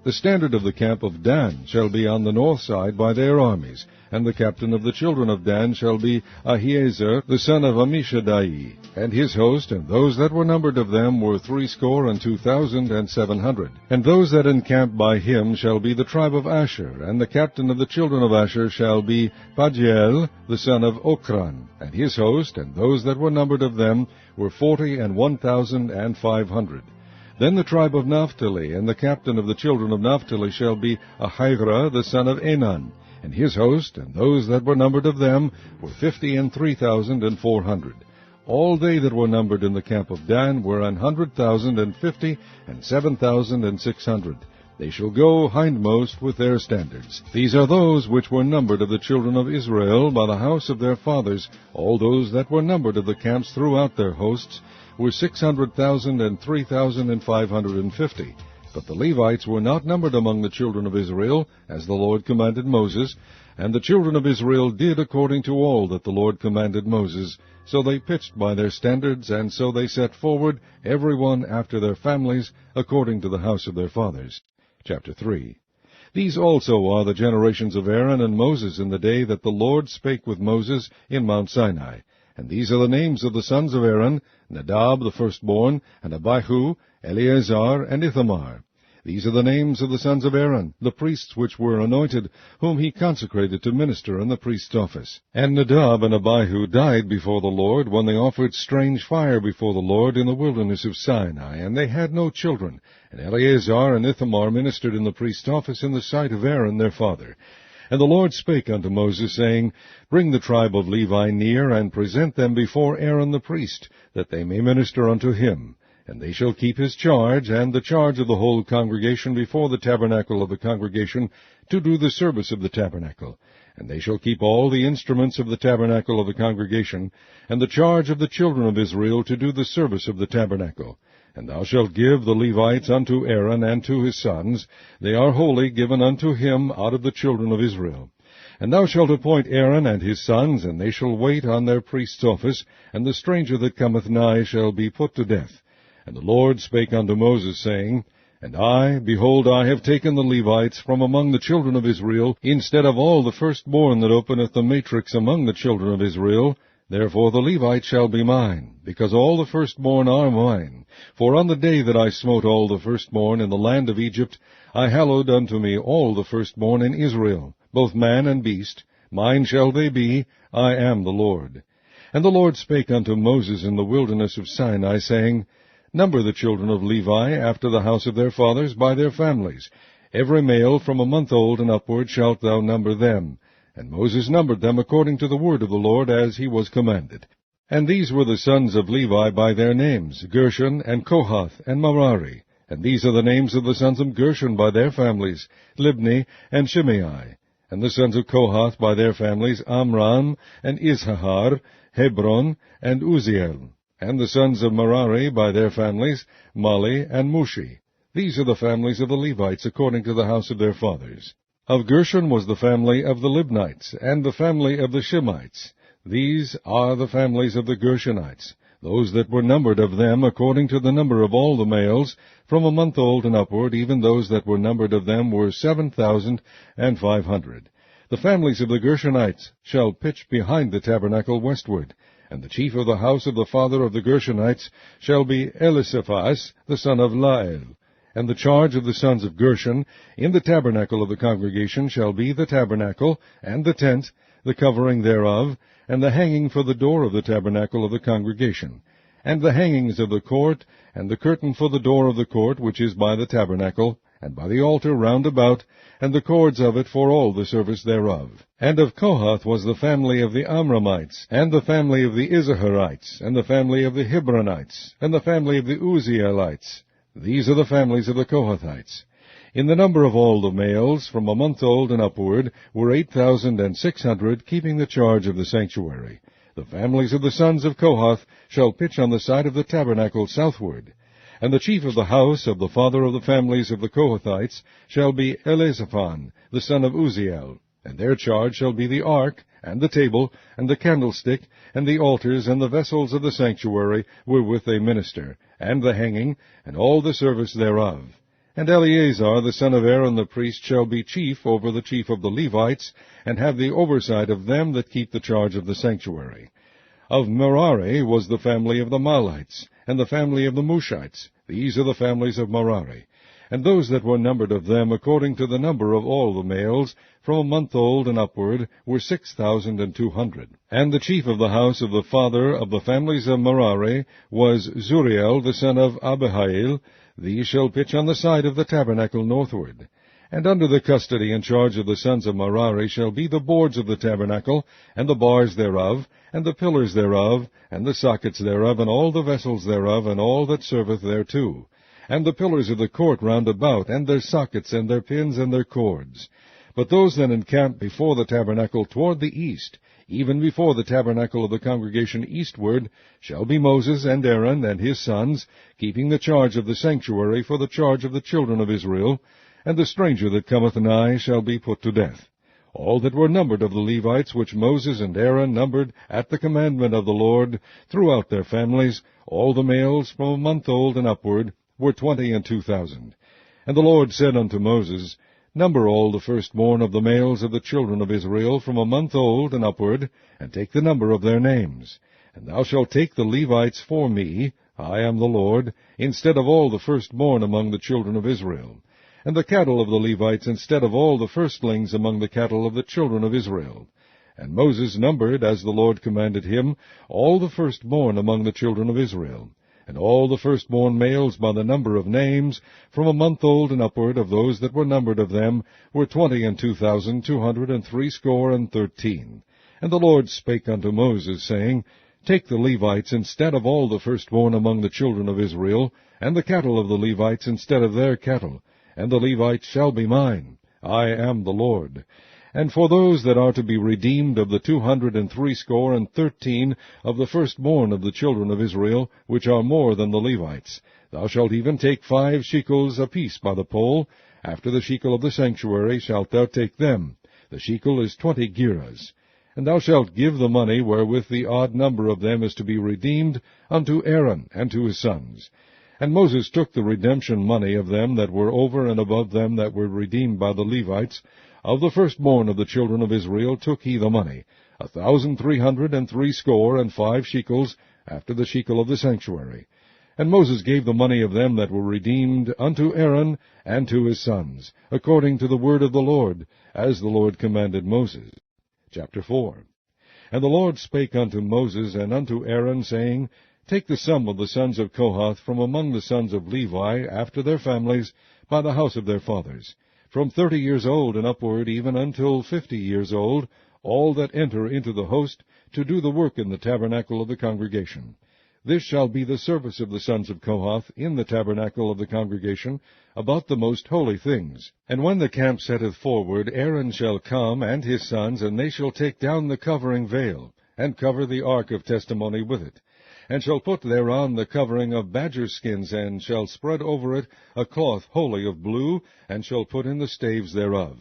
The standard of the camp of Dan shall be on the north side by their armies, and the captain of the children of Dan shall be Ahiezer the son of Ammishaddai, and his host, and those that were numbered of them were 62,700. And those that encamp by him shall be the tribe of Asher, and the captain of the children of Asher shall be Pagiel the son of Okran, and his host, and those that were numbered of them were 41,500. Then the tribe of Naphtali, and the captain of the children of Naphtali shall be Ahira the son of Enan, and his host, and those that were numbered of them were 53,400. All they that were numbered in the camp of Dan were 100,050, and 7,600. They shall go hindmost with their standards. These are those which were numbered of the children of Israel by the house of their fathers. All those that were numbered of the camps throughout their hosts were 600,000 and 3,550. But the Levites were not numbered among the children of Israel, as the Lord commanded Moses. And the children of Israel did according to all that the Lord commanded Moses. So they pitched by their standards, and so they set forward, every one after their families, according to the house of their fathers. Chapter 3. These also are the generations of Aaron and Moses in the day that the Lord spake with Moses in Mount Sinai. And these are the names of the sons of Aaron, Nadab the firstborn, and Abihu, Eleazar, and Ithamar. These are the names of the sons of Aaron, the priests which were anointed, whom he consecrated to minister in the priest's office. And Nadab and Abihu died before the Lord when they offered strange fire before the Lord in the wilderness of Sinai, and they had no children. And Eleazar and Ithamar ministered in the priest's office in the sight of Aaron their father. And the Lord spake unto Moses, saying, Bring the tribe of Levi near, and present them before Aaron the priest, that they may minister unto him. And they shall keep his charge, and the charge of the whole congregation before the tabernacle of the congregation, to do the service of the tabernacle. And they shall keep all the instruments of the tabernacle of the congregation, and the charge of the children of Israel to do the service of the tabernacle. And thou shalt give the Levites unto Aaron and to his sons. They are wholly given unto him out of the children of Israel. And thou shalt appoint Aaron and his sons, and they shall wait on their priest's office, and the stranger that cometh nigh shall be put to death. And the Lord spake unto Moses, saying, And I, behold, I have taken the Levites from among the children of Israel, instead of all the firstborn that openeth the matrix among the children of Israel. Therefore the Levites shall be mine, because all the firstborn are mine. For on the day that I smote all the firstborn in the land of Egypt, I hallowed unto me all the firstborn in Israel, both man and beast. Mine shall they be, I am the Lord. And the Lord spake unto Moses in the wilderness of Sinai, saying, Number the children of Levi after the house of their fathers by their families. Every male from a month old and upward shalt thou number them. And Moses numbered them according to the word of the Lord, as he was commanded. And these were the sons of Levi by their names, Gershon, and Kohath, and Merari. And these are the names of the sons of Gershon by their families, Libni, and Shimei. And the sons of Kohath by their families, Amram, and Izhar, Hebron, and Uzziel. And the sons of Merari by their families, Mali, and Mushi. These are the families of the Levites according to the house of their fathers. Of Gershon was the family of the Libnites, and the family of the Shimites. These are the families of the Gershonites, those that were numbered of them according to the number of all the males, from a month old and upward, even those that were numbered of them were 7,500. The families of the Gershonites shall pitch behind the tabernacle westward, and the chief of the house of the father of the Gershonites shall be Elisaphaz, the son of Lael. And the charge of the sons of Gershon in the tabernacle of the congregation shall be the tabernacle, and the tent, the covering thereof, and the hanging for the door of the tabernacle of the congregation, and the hangings of the court, and the curtain for the door of the court which is by the tabernacle, and by the altar round about, and the cords of it for all the service thereof. And of Kohath was the family of the Amramites, and the family of the Izaharites, and the family of the Hebronites, and the family of the Uzzielites. These are the families of the Kohathites. In the number of all the males, from a month old and upward, were 8,600, keeping the charge of the sanctuary. The families of the sons of Kohath shall pitch on the side of the tabernacle southward. And the chief of the house of the father of the families of the Kohathites shall be Elizaphan, the son of Uzziel. And their charge shall be the ark, and the table, and the candlestick, and the altars, and the vessels of the sanctuary, wherewith they minister, and the hanging, and all the service thereof. And Eleazar the son of Aaron the priest shall be chief over the chief of the Levites, and have the oversight of them that keep the charge of the sanctuary. Of Merari was the family of the Mahlites, and the family of the Mushites. These are the families of Merari. And those that were numbered of them according to the number of all the males, from a month old and upward, were 6,200. And the chief of the house of the father of the families of Merari was Zuriel the son of Abihail. These shall pitch on the side of the tabernacle northward. And under the custody and charge of the sons of Merari shall be the boards of the tabernacle, and the bars thereof, and the pillars thereof, and the sockets thereof, and all the vessels thereof, and all that serveth thereto, and the pillars of the court round about, and their sockets, and their pins, and their cords. But those that encamp before the tabernacle toward the east, even before the tabernacle of the congregation eastward, shall be Moses and Aaron and his sons, keeping the charge of the sanctuary for the charge of the children of Israel, and the stranger that cometh nigh shall be put to death. All that were numbered of the Levites, which Moses and Aaron numbered at the commandment of the Lord, throughout their families, all the males from a month old and upward, were 22,000. And the Lord said unto Moses, Number all the firstborn of the males of the children of Israel from a month old and upward, and take the number of their names. And thou shalt take the Levites for me, I am the Lord, instead of all the firstborn among the children of Israel, and the cattle of the Levites instead of all the firstlings among the cattle of the children of Israel. And Moses numbered, as the Lord commanded him, all the firstborn among the children of Israel, and all the firstborn males by the number of names, from a month old and upward, of those that were numbered of them, were 22,213. And the Lord spake unto Moses, saying, Take the Levites instead of all the firstborn among the children of Israel, and the cattle of the Levites instead of their cattle, and the Levites shall be mine. I am the Lord. And for those that are to be redeemed of the 213 of the firstborn of the children of Israel, which are more than the Levites, thou shalt even take 5 shekels apiece by the poll. After the shekel of the sanctuary shalt thou take them. The shekel is 20 gerahs. And thou shalt give the money wherewith the odd number of them is to be redeemed unto Aaron and to his sons. And Moses took the redemption money of them that were over and above them that were redeemed by the Levites, Of the firstborn of the children of Israel took he the money, 1,365 shekels, after the shekel of the sanctuary. And Moses gave the money of them that were redeemed unto Aaron and to his sons, according to the word of the Lord, as the Lord commanded Moses. Chapter 4. And the Lord spake unto Moses and unto Aaron, saying, Take the sum of the sons of Kohath from among the sons of Levi, after their families, by the house of their fathers, from 30 years old and upward, even until 50 years old, all that enter into the host, to do the work in the tabernacle of the congregation. This shall be the service of the sons of Kohath in the tabernacle of the congregation, about the most holy things. And when the camp setteth forward, Aaron shall come, and his sons, and they shall take down the covering veil, and cover the ark of testimony with it, and shall put thereon the covering of badger skins, and shall spread over it a cloth wholly of blue, and shall put in the staves thereof.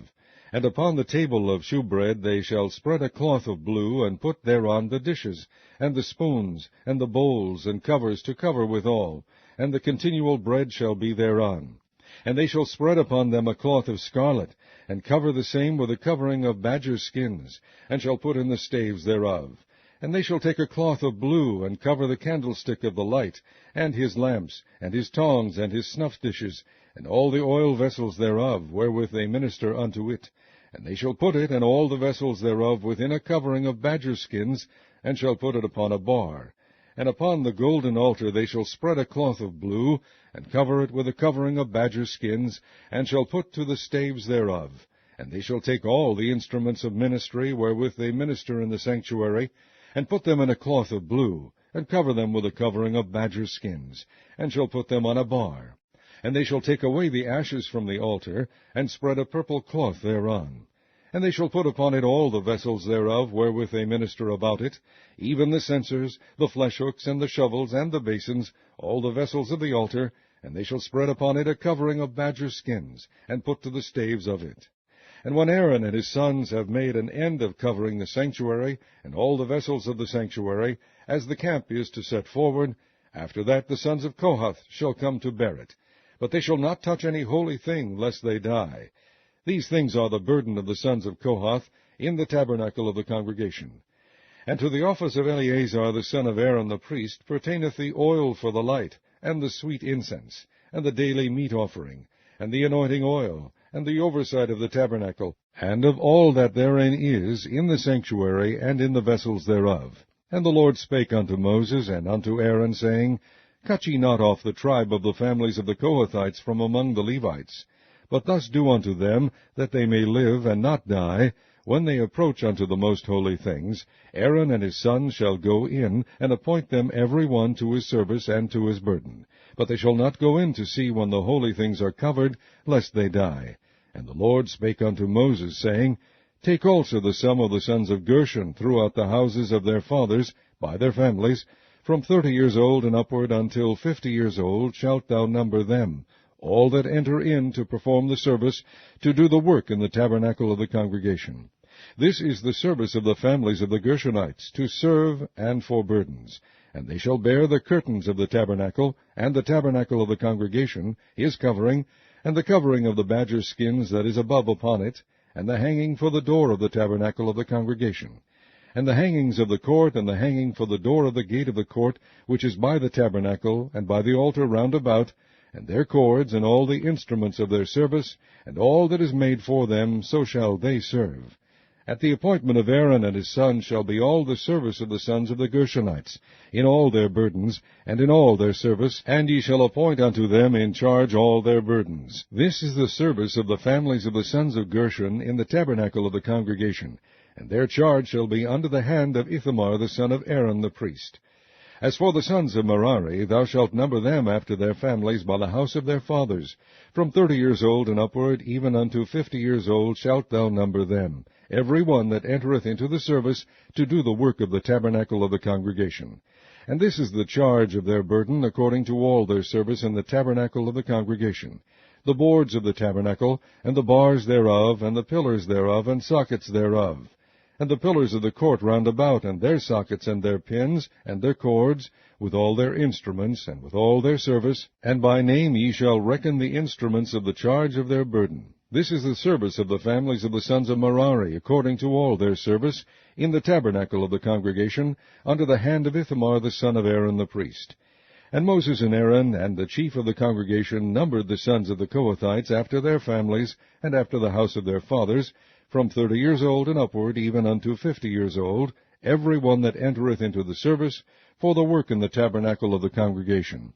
And upon the table of shewbread they shall spread a cloth of blue, and put thereon the dishes, and the spoons, and the bowls, and covers to cover withal, and the continual bread shall be thereon. And they shall spread upon them a cloth of scarlet, and cover the same with a covering of badger skins, and shall put in the staves thereof. And they shall take a cloth of blue, and cover the candlestick of the light, and his lamps, and his tongs, and his snuff dishes, and all the oil vessels thereof, wherewith they minister unto it. And they shall put it and all the vessels thereof within a covering of badger skins, and shall put it upon a bar. And upon the golden altar they shall spread a cloth of blue, and cover it with a covering of badger skins, and shall put to the staves thereof. And they shall take all the instruments of ministry, wherewith they minister in the sanctuary, and put them in a cloth of blue, and cover them with a covering of badger skins, and shall put them on a bar. And they shall take away the ashes from the altar, and spread a purple cloth thereon. And they shall put upon it all the vessels thereof, wherewith they minister about it, even the censers, the fleshhooks, and the shovels, and the basins, all the vessels of the altar, and they shall spread upon it a covering of badger skins, and put to the staves of it. And when Aaron and his sons have made an end of covering the sanctuary, and all the vessels of the sanctuary, as the camp is to set forward, after that the sons of Kohath shall come to bear it. But they shall not touch any holy thing, lest they die. These things are the burden of the sons of Kohath in the tabernacle of the congregation. And to the office of Eleazar the son of Aaron the priest pertaineth the oil for the light, and the sweet incense, and the daily meat offering, and the anointing oil, and the oversight of the tabernacle, and of all that therein is, in the sanctuary, and in the vessels thereof. And the Lord spake unto Moses and unto Aaron, saying, Cut ye not off the tribe of the families of the Kohathites from among the Levites, but thus do unto them, that they may live and not die. When they approach unto the most holy things, Aaron and his sons shall go in, and appoint them every one to his service and to his burden. But they shall not go in to see when the holy things are covered, lest they die. And the Lord spake unto Moses, saying, Take also the sum of the sons of Gershon throughout the houses of their fathers, by their families, from 30 years old and upward until 50 years old shalt thou number them, all that enter in to perform the service, to do the work in the tabernacle of the congregation. This is the service of the families of the Gershonites, to serve and for burdens. And they shall bear the curtains of the tabernacle, and the tabernacle of the congregation, his covering, and the covering of the badger skins that is above upon it, and the hanging for the door of the tabernacle of the congregation, and the hangings of the court, and the hanging for the door of the gate of the court, which is by the tabernacle, and by the altar round about, and their cords, and all the instruments of their service, and all that is made for them, so shall they serve. At the appointment of Aaron and his sons shall be all the service of the sons of the Gershonites, in all their burdens, and in all their service, and ye shall appoint unto them in charge all their burdens. This is the service of the families of the sons of Gershon in the tabernacle of the congregation, and their charge shall be under the hand of Ithamar the son of Aaron the priest. As for the sons of Merari, thou shalt number them after their families by the house of their fathers. From 30 years old and upward, even unto 50 years old, shalt thou number them, every one that entereth into the service, to do the work of the tabernacle of the congregation. And this is the charge of their burden, according to all their service in the tabernacle of the congregation: the boards of the tabernacle, and the bars thereof, and the pillars thereof, and sockets thereof, and the pillars of the court round about, and their sockets, and their pins, and their cords, with all their instruments, and with all their service. And by name ye shall reckon the instruments of the charge of their burden. This is the service of the families of the sons of Merari, according to all their service, in the tabernacle of the congregation, under the hand of Ithamar the son of Aaron the priest. And Moses and Aaron and the chief of the congregation numbered the sons of the Kohathites after their families, and after the house of their fathers, from 30 years old and upward, even unto 50 years old, every one that entereth into the service, for the work in the tabernacle of the congregation.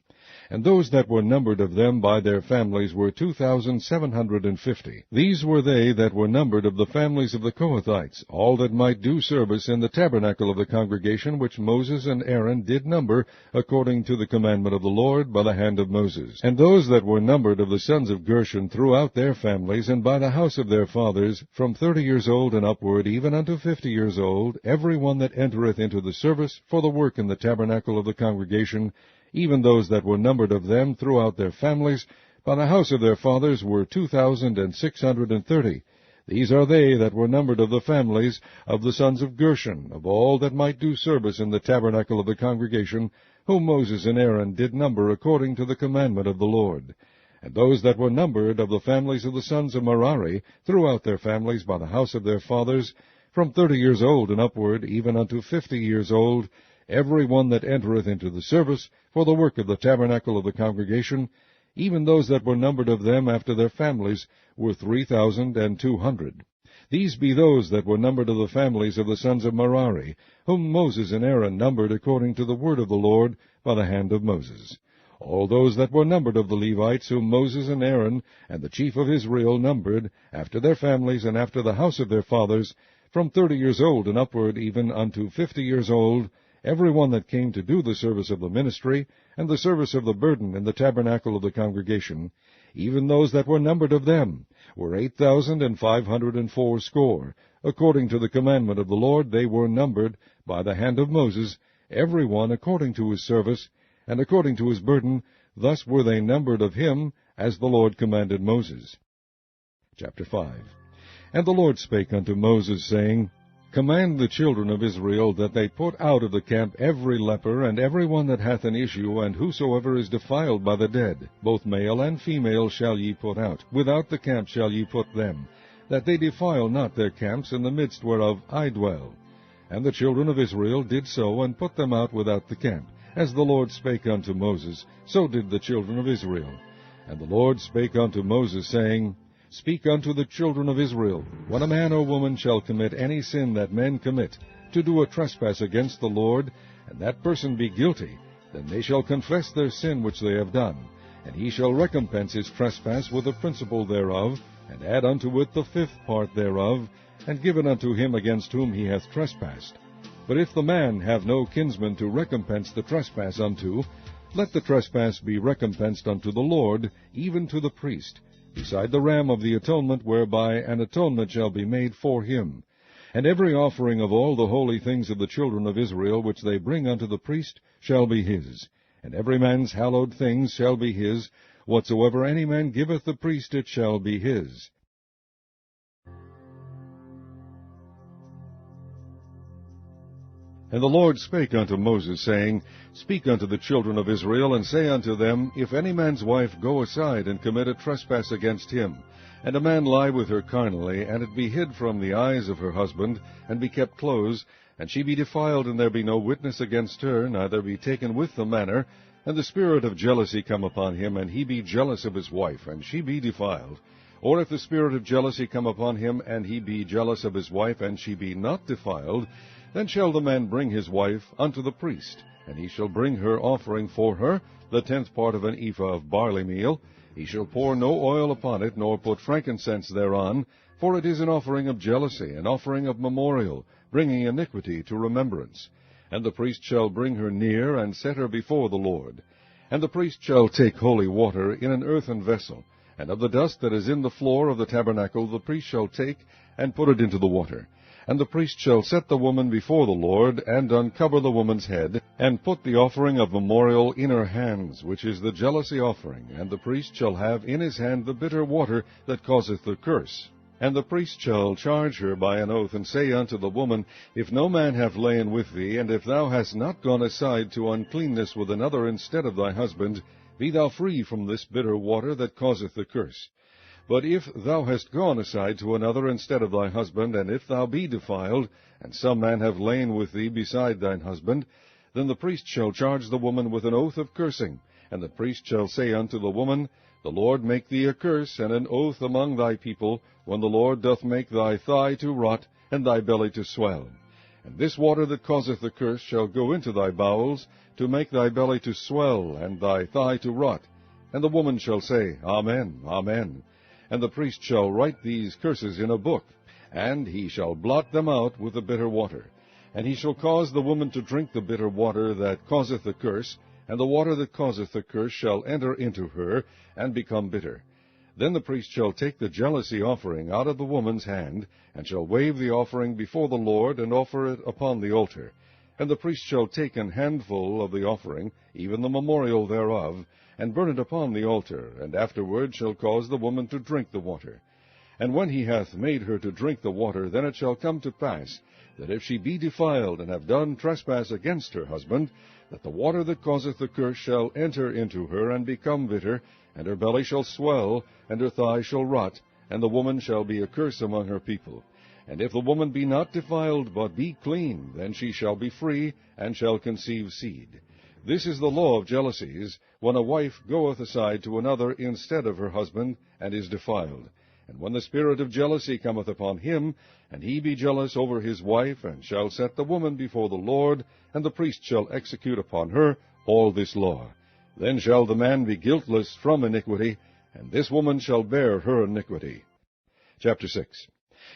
And those that were numbered of them by their families were 2,750. These were they that were numbered of the families of the Kohathites, all that might do service in the tabernacle of the congregation, which Moses and Aaron did number, according to the commandment of the Lord, by the hand of Moses. And those that were numbered of the sons of Gershon throughout their families, and by the house of their fathers, from 30 years old and upward, even unto 50 years old, every one that entereth into the service, for the work in the tabernacle of the congregation, even those that were numbered of them throughout their families, by the house of their fathers, were 2,630. These are they that were numbered of the families of the sons of Gershon, of all that might do service in the tabernacle of the congregation, whom Moses and Aaron did number according to the commandment of the Lord. And those that were numbered of the families of the sons of Merari, throughout their families, by the house of their fathers, from 30 years old and upward, even unto 50 years old, every one that entereth into the service, for the work of the tabernacle of the congregation, even those that were numbered of them after their families, were 3,200. These be those that were numbered of the families of the sons of Merari, whom Moses and Aaron numbered according to the word of the Lord, by the hand of Moses. All those that were numbered of the Levites, whom Moses and Aaron and the chief of Israel numbered, after their families and after the house of their fathers, from 30 years old and upward, even unto 50 years old, every one that came to do the service of the ministry, and the service of the burden in the tabernacle of the congregation, even those that were numbered of them, were 8,504 score. According to the commandment of the Lord they were numbered by the hand of Moses, every one according to his service, and according to his burden. Thus were they numbered of him, as the Lord commanded Moses. Chapter 5. And the Lord spake unto Moses, saying, Command the children of Israel that they put out of the camp every leper, and every one that hath an issue, and whosoever is defiled by the dead. Both male and female shall ye put out. Without the camp shall ye put them, that they defile not their camps, in the midst whereof I dwell. And the children of Israel did so, and put them out without the camp. As the Lord spake unto Moses, so did the children of Israel. And the Lord spake unto Moses, saying, Speak unto the children of Israel, when a man or woman shall commit any sin that men commit, to do a trespass against the Lord, and that person be guilty, then they shall confess their sin which they have done, and he shall recompense his trespass with the principal thereof, and add unto it the 5th part thereof, and give it unto him against whom he hath trespassed. But if the man have no kinsman to recompense the trespass unto, let the trespass be recompensed unto the Lord, even to the priest, beside the ram of the atonement, whereby an atonement shall be made for him. And every offering of all the holy things of the children of Israel, which they bring unto the priest, shall be his. And every man's hallowed things shall be his. Whatsoever any man giveth the priest, it shall be his. And the Lord spake unto Moses, saying, Speak unto the children of Israel, and say unto them, If any man's wife go aside and commit a trespass against him, and a man lie with her carnally, and it be hid from the eyes of her husband, and be kept close, and she be defiled, and there be no witness against her, neither be taken with the manner, and the spirit of jealousy come upon him, and he be jealous of his wife, and she be defiled. Or if the spirit of jealousy come upon him, and he be jealous of his wife, and she be not defiled, then shall the man bring his wife unto the priest, and he shall bring her offering for her, the 10th part of an ephah of barley meal. He shall pour no oil upon it, nor put frankincense thereon, for it is an offering of jealousy, an offering of memorial, bringing iniquity to remembrance. And the priest shall bring her near, and set her before the Lord. And the priest shall take holy water in an earthen vessel, and of the dust that is in the floor of the tabernacle the priest shall take, and put it into the water. And the priest shall set the woman before the Lord, and uncover the woman's head, and put the offering of memorial in her hands, which is the jealousy offering. And the priest shall have in his hand the bitter water that causeth the curse. And the priest shall charge her by an oath, and say unto the woman, If no man have lain with thee, and if thou hast not gone aside to uncleanness with another instead of thy husband, be thou free from this bitter water that causeth the curse. But if thou hast gone aside to another instead of thy husband, and if thou be defiled, and some man have lain with thee beside thine husband, then the priest shall charge the woman with an oath of cursing, and the priest shall say unto the woman, The Lord make thee a curse and an oath among thy people, when the Lord doth make thy thigh to rot, and thy belly to swell. And this water that causeth the curse shall go into thy bowels, to make thy belly to swell, and thy thigh to rot. And the woman shall say, Amen, Amen. And the priest shall write these curses in a book, and he shall blot them out with the bitter water. And he shall cause the woman to drink the bitter water that causeth the curse, and the water that causeth the curse shall enter into her, and become bitter. Then the priest shall take the jealousy offering out of the woman's hand, and shall wave the offering before the Lord, and offer it upon the altar. And the priest shall take an handful of the offering, even the memorial thereof, and burn it upon the altar, and afterward shall cause the woman to drink the water. And when he hath made her to drink the water, then it shall come to pass, that if she be defiled, and have done trespass against her husband, that the water that causeth the curse shall enter into her, and become bitter, and her belly shall swell, and her thigh shall rot, and the woman shall be a curse among her people. And if the woman be not defiled, but be clean, then she shall be free, and shall conceive seed. This is the law of jealousies, when a wife goeth aside to another instead of her husband, and is defiled. And when the spirit of jealousy cometh upon him, and he be jealous over his wife, and shall set the woman before the Lord, and the priest shall execute upon her all this law. Then shall the man be guiltless from iniquity, and this woman shall bear her iniquity. Chapter 6.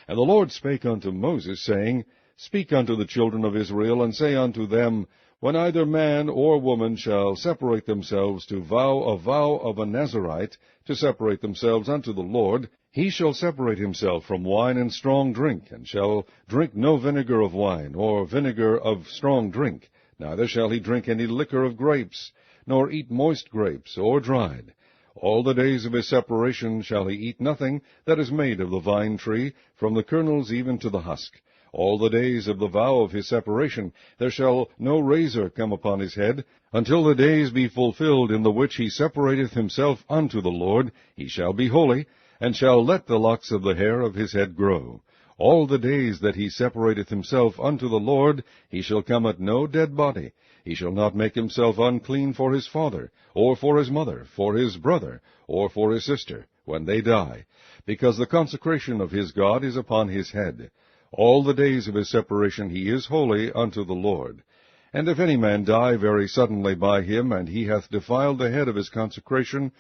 And the Lord spake unto Moses, saying, Speak unto the children of Israel, and say unto them, When either man or woman shall separate themselves to vow a vow of a Nazarite, to separate themselves unto the Lord, he shall separate himself from wine and strong drink, and shall drink no vinegar of wine, or vinegar of strong drink, neither shall he drink any liquor of grapes, nor eat moist grapes, or dried. All the days of his separation shall he eat nothing that is made of the vine tree, from the kernels even to the husk. All the days of the vow of his separation there shall no razor come upon his head, until the days be fulfilled in the which he separateth himself unto the Lord. He shall be holy, and shall let the locks of the hair of his head grow. All the days that he separateth himself unto the Lord, he shall come at no dead body. He shall not make himself unclean for his father, or for his mother, for his brother, or for his sister, when they die, because the consecration of his God is upon his head. All the days of his separation he is holy unto the Lord. And if any man die very suddenly by him, and he hath defiled the head of his consecration,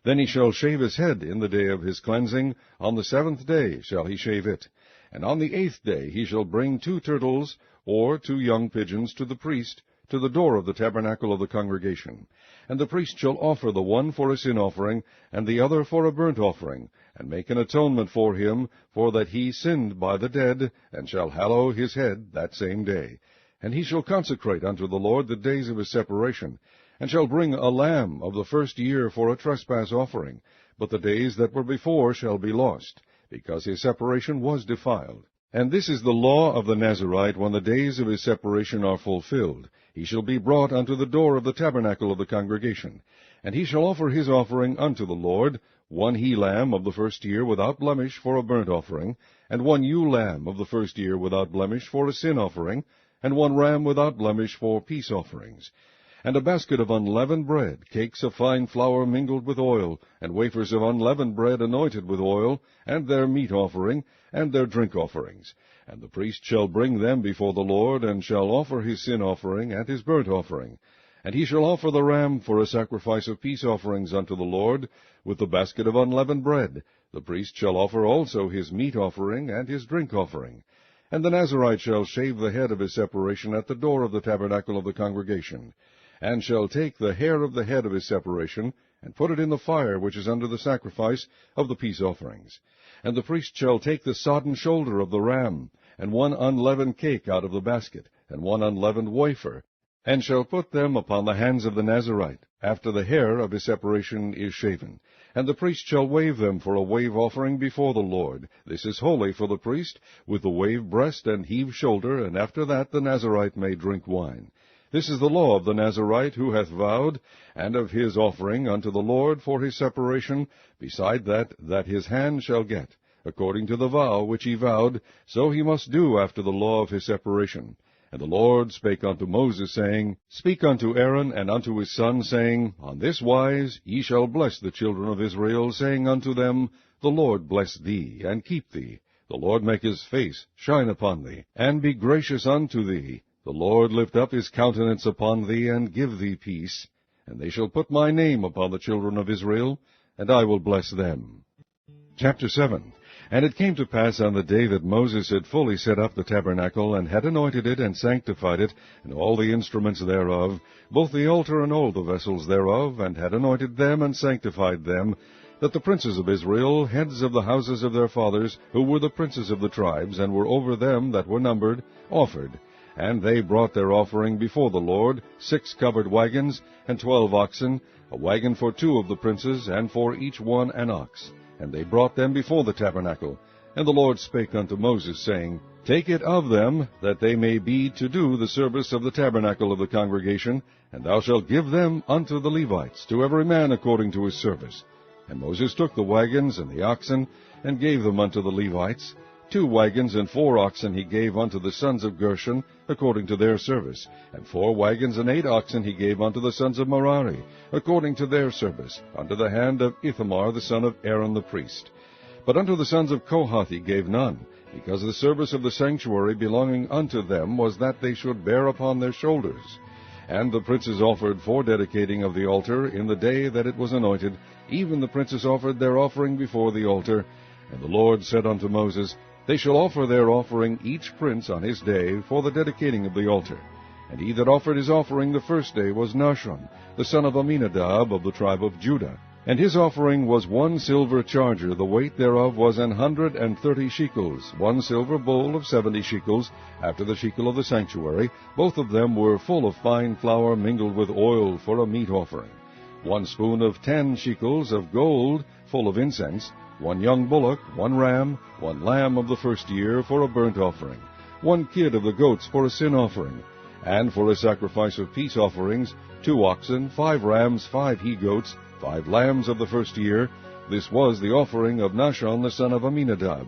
then he shall shave his head in the day of his cleansing. On the 7th day shall he shave it. And on the 8th day he shall bring 2 turtles, or 2 young pigeons, to the priest, to the door of the tabernacle of the congregation. And the priest shall offer the one for a sin offering, and the other for a burnt offering, and make an atonement for him, for that he sinned by the dead, and shall hallow his head that same day. And he shall consecrate unto the Lord the days of his separation, and shall bring a lamb of the first year for a trespass offering. But the days that were before shall be lost, because his separation was defiled. And this is the law of the Nazarite when the days of his separation are fulfilled. He shall be brought unto the door of the tabernacle of the congregation. And he shall offer his offering unto the Lord, 1 he-lamb of the first year without blemish for a burnt offering, and 1 ewe-lamb of the first year without blemish for a sin offering, and 1 ram without blemish for peace offerings. And a basket of unleavened bread, cakes of fine flour mingled with oil, and wafers of unleavened bread anointed with oil, and their meat offering, and their drink offerings. And the priest shall bring them before the Lord, and shall offer his sin offering and his burnt offering. And he shall offer the ram for a sacrifice of peace offerings unto the Lord, with the basket of unleavened bread. The priest shall offer also his meat offering and his drink offering. And the Nazarite shall shave the head of his separation at the door of the tabernacle of the congregation, and shall take the hair of the head of his separation, and put it in the fire which is under the sacrifice of the peace offerings. And the priest shall take the sodden shoulder of the ram, and 1 unleavened cake out of the basket, and 1 unleavened wafer, and shall put them upon the hands of the Nazarite, after the hair of his separation is shaven. And the priest shall wave them for a wave offering before the Lord. This is holy for the priest, with the wave breast and heave shoulder, and after that the Nazarite may drink wine. This is the law of the Nazarite who hath vowed, and of his offering unto the Lord for his separation, beside that his hand shall get. According to the vow which he vowed, so he must do after the law of his separation. And the Lord spake unto Moses, saying, Speak unto Aaron and unto his son, saying, On this wise ye shall bless the children of Israel, saying unto them, The Lord bless thee, and keep thee. The Lord make his face shine upon thee, and be gracious unto thee. The Lord lift up his countenance upon thee, and give thee peace. And they shall put my name upon the children of Israel, and I will bless them. Chapter 7. And it came to pass on the day that Moses had fully set up the tabernacle, and had anointed it, and sanctified it, and all the instruments thereof, both the altar and all the vessels thereof, and had anointed them, and sanctified them, that the princes of Israel, heads of the houses of their fathers, who were the princes of the tribes, and were over them that were numbered, offered. And they brought their offering before the Lord, 6 covered wagons, and 12 oxen, a wagon for 2 of the princes, and for each one an ox. And they brought them before the tabernacle. And the Lord spake unto Moses, saying, Take it of them, that they may be to do the service of the tabernacle of the congregation, and thou shalt give them unto the Levites, to every man according to his service. And Moses took the wagons and the oxen, and gave them unto the Levites. 2 wagons and 4 oxen he gave unto the sons of Gershon, according to their service. And 4 wagons and 8 oxen he gave unto the sons of Merari, according to their service, under the hand of Ithamar the son of Aaron the priest. But unto the sons of Kohath he gave none, because the service of the sanctuary belonging unto them was that they should bear upon their shoulders. And the princes offered for dedicating of the altar in the day that it was anointed, even the princes offered their offering before the altar. And the Lord said unto Moses, They shall offer their offering each prince on his day for the dedicating of the altar. And he that offered his offering the first day was Nahshon, the son of Amminadab of the tribe of Judah. And his offering was 1 silver charger, the weight thereof was 130 shekels, 1 silver bowl of 70 shekels, after the shekel of the sanctuary. Both of them were full of fine flour mingled with oil for a meat offering. 1 spoon of 10 shekels of gold, full of incense, 1 young bullock, 1 ram, 1 lamb of the first year for a burnt offering, 1 kid of the goats for a sin offering, and for a sacrifice of peace offerings, 2 oxen, 5 rams, 5 he-goats, 5 lambs of the first year. This was the offering of Nahshon the son of Amminadab.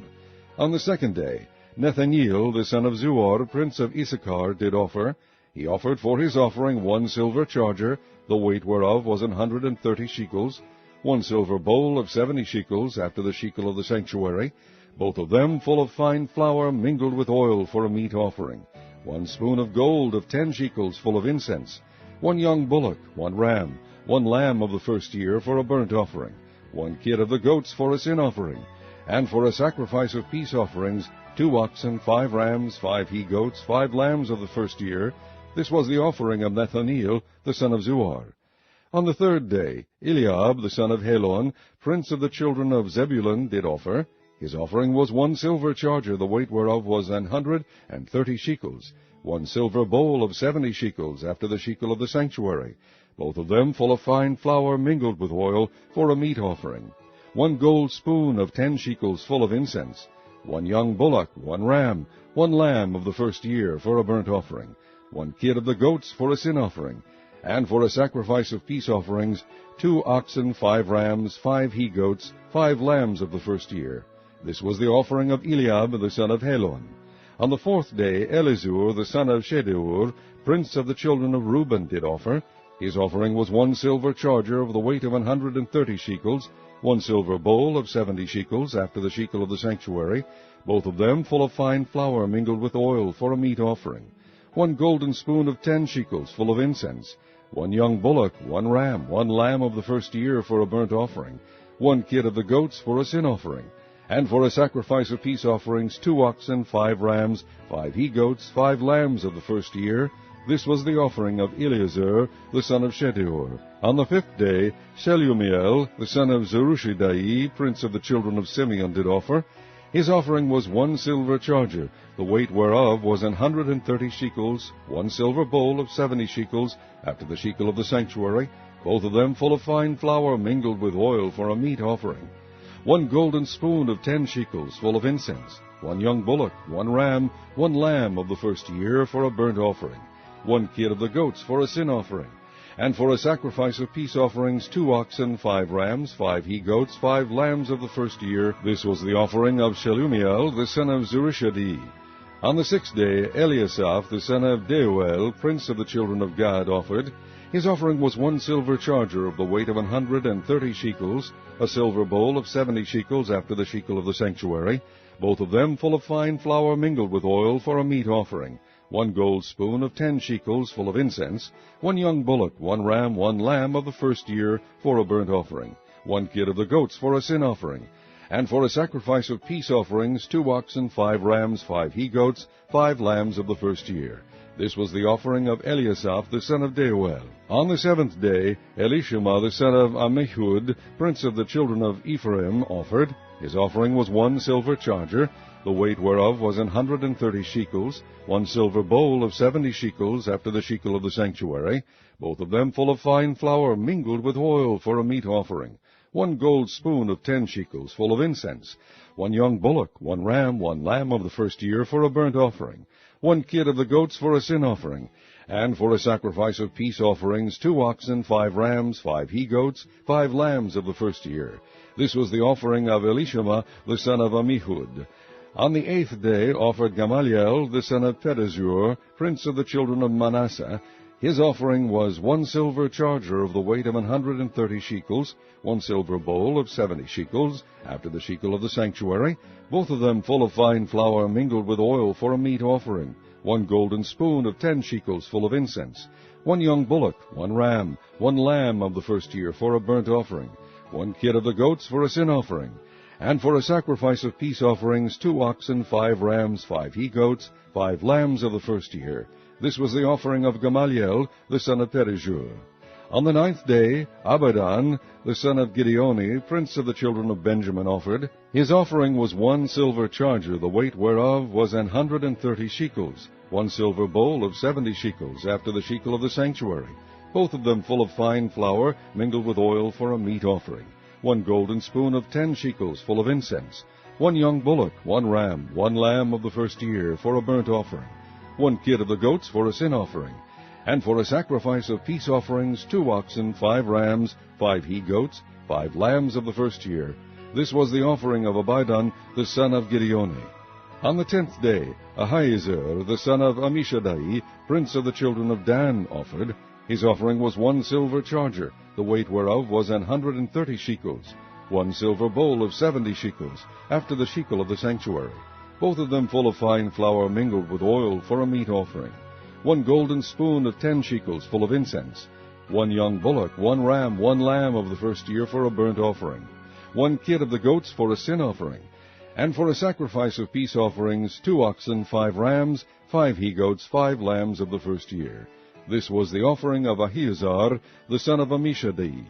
On the second day, Nethaneel the son of Zuar, prince of Issachar, did offer. He offered for his offering 1 silver charger, the weight whereof was 130 shekels, 1 silver bowl of 70 shekels, after the shekel of the sanctuary, both of them full of fine flour mingled with oil for a meat offering, 1 spoon of gold of 10 shekels full of incense, 1 young bullock, 1 ram, 1 lamb of the first year for a burnt offering, 1 kid of the goats for a sin offering, and for a sacrifice of peace offerings, 2 oxen, 5 rams, 5 he-goats, 5 lambs of the first year. This was the offering of Nethaneel the son of Zuar. On the third day, Eliab the son of Helon, prince of the children of Zebulun, did offer. His offering was 1 silver charger, the weight whereof was 130 shekels, 1 silver bowl of 70 shekels, after the shekel of the sanctuary, both of them full of fine flour mingled with oil for a meat offering, 1 gold spoon of 10 shekels full of incense, 1 young bullock, 1 ram, 1 lamb of the first year for a burnt offering, 1 kid of the goats for a sin offering, and for a sacrifice of peace offerings, 2 oxen, 5 rams, 5 he-goats, 5 lambs of the first year. This was the offering of Eliab the son of Helon. On the fourth day, Elizur the son of Shedeur, prince of the children of Reuben, did offer. His offering was 1 silver charger of the weight of 130 shekels, 1 silver bowl of 70 shekels, after the shekel of the sanctuary, both of them full of fine flour mingled with oil for a meat offering, 1 golden spoon of 10 shekels full of incense, 1 young bullock, 1 ram, 1 lamb of the first year for a burnt offering, 1 kid of the goats for a sin offering, and for a sacrifice of peace offerings, 2 oxen, 5 rams, 5 he-goats, 5 lambs of the first year. This was the offering of Eleazar the son of Shedeur. On the fifth day, Shelumiel the son of Zerushadai, prince of the children of Simeon, did offer. His offering was 1 silver charger, the weight whereof was 130 shekels, 1 silver bowl of 70 shekels, after the shekel of the sanctuary, both of them full of fine flour mingled with oil for a meat offering, 1 golden spoon of 10 shekels full of incense, 1 young bullock, 1 ram, 1 lamb of the first year for a burnt offering, 1 kid of the goats for a sin offering. And for a sacrifice of peace offerings, 2 oxen, 5 rams, 5 he-goats, 5 lambs of the first year. This was the offering of Shelumiel, the son of Zurishadai. On the 6th day, Eliasaph, the son of Deuel, prince of the children of Gad, offered. His offering was 1 silver charger of the weight of 130 shekels, a silver bowl of 70 shekels after the shekel of the sanctuary, both of them full of fine flour mingled with oil for a meat offering, 1 gold spoon of 10 shekels full of incense, 1 young bullock, 1 ram, 1 lamb of the first year for a burnt offering, 1 kid of the goats for a sin offering. And for a sacrifice of peace offerings, 2 oxen, 5 rams, 5 he-goats, 5 lambs of the first year. This was the offering of Eliasaph, the son of Deuel. On the 7th day, Elishama, the son of Ammihud, prince of the children of Ephraim, offered. His offering was 1 silver charger, the weight whereof was 130 shekels, 1 silver bowl of 70 shekels after the shekel of the sanctuary, both of them full of fine flour mingled with oil for a meat offering, 1 gold spoon of 10 shekels full of incense, 1 young bullock, 1 ram, 1 lamb of the first year for a burnt offering, 1 kid of the goats for a sin offering, and for a sacrifice of peace offerings, 2 oxen, 5 rams, 5 he-goats, 5 lambs of the first year. This was the offering of Elishama, the son of Ammihud. On the 8th day offered Gamaliel, the son of Pedazur, prince of the children of Manasseh. His offering was 1 silver charger of the weight of 130 shekels, 1 silver bowl of 70 shekels, after the shekel of the sanctuary, both of them full of fine flour mingled with oil for a meat offering, 1 golden spoon of 10 shekels full of incense, 1 young bullock, 1 ram, 1 lamb of the first year for a burnt offering, 1 kid of the goats for a sin offering, and for a sacrifice of peace offerings, 2 oxen, 5 rams, 5 he-goats, 5 lambs of the first year. This was the offering of Gamaliel, the son of Pedazur. On the 9th day, Abidan, the son of Gideoni, prince of the children of Benjamin, offered. His offering was 1 silver charger, the weight whereof was 130 shekels, 1 silver bowl of 70 shekels, after the shekel of the sanctuary, both of them full of fine flour mingled with oil for a meat offering, 1 golden spoon of 10 shekels full of incense, 1 young bullock, 1 ram, 1 lamb of the first year for a burnt offering, 1 kid of the goats for a sin offering, and for a sacrifice of peace offerings, 2 oxen, 5 rams, 5 he-goats, 5 lambs of the first year. This was the offering of Abidan, the son of Gideoni. On the 10th day, Ahiezer, the son of Ammishaddai, prince of the children of Dan, offered. His offering was 1 silver charger, the weight whereof was 130 shekels, 1 silver bowl of 70 shekels, after the shekel of the sanctuary, both of them full of fine flour mingled with oil for a meat offering, 1 golden spoon of 10 shekels full of incense, 1 young bullock, 1 ram, 1 lamb of the first year for a burnt offering, 1 kid of the goats for a sin offering, and for a sacrifice of peace offerings, 2 oxen, 5 rams, 5 he-goats, 5 lambs of the first year. This was the offering of Ahiezer, the son of Ammishaddai.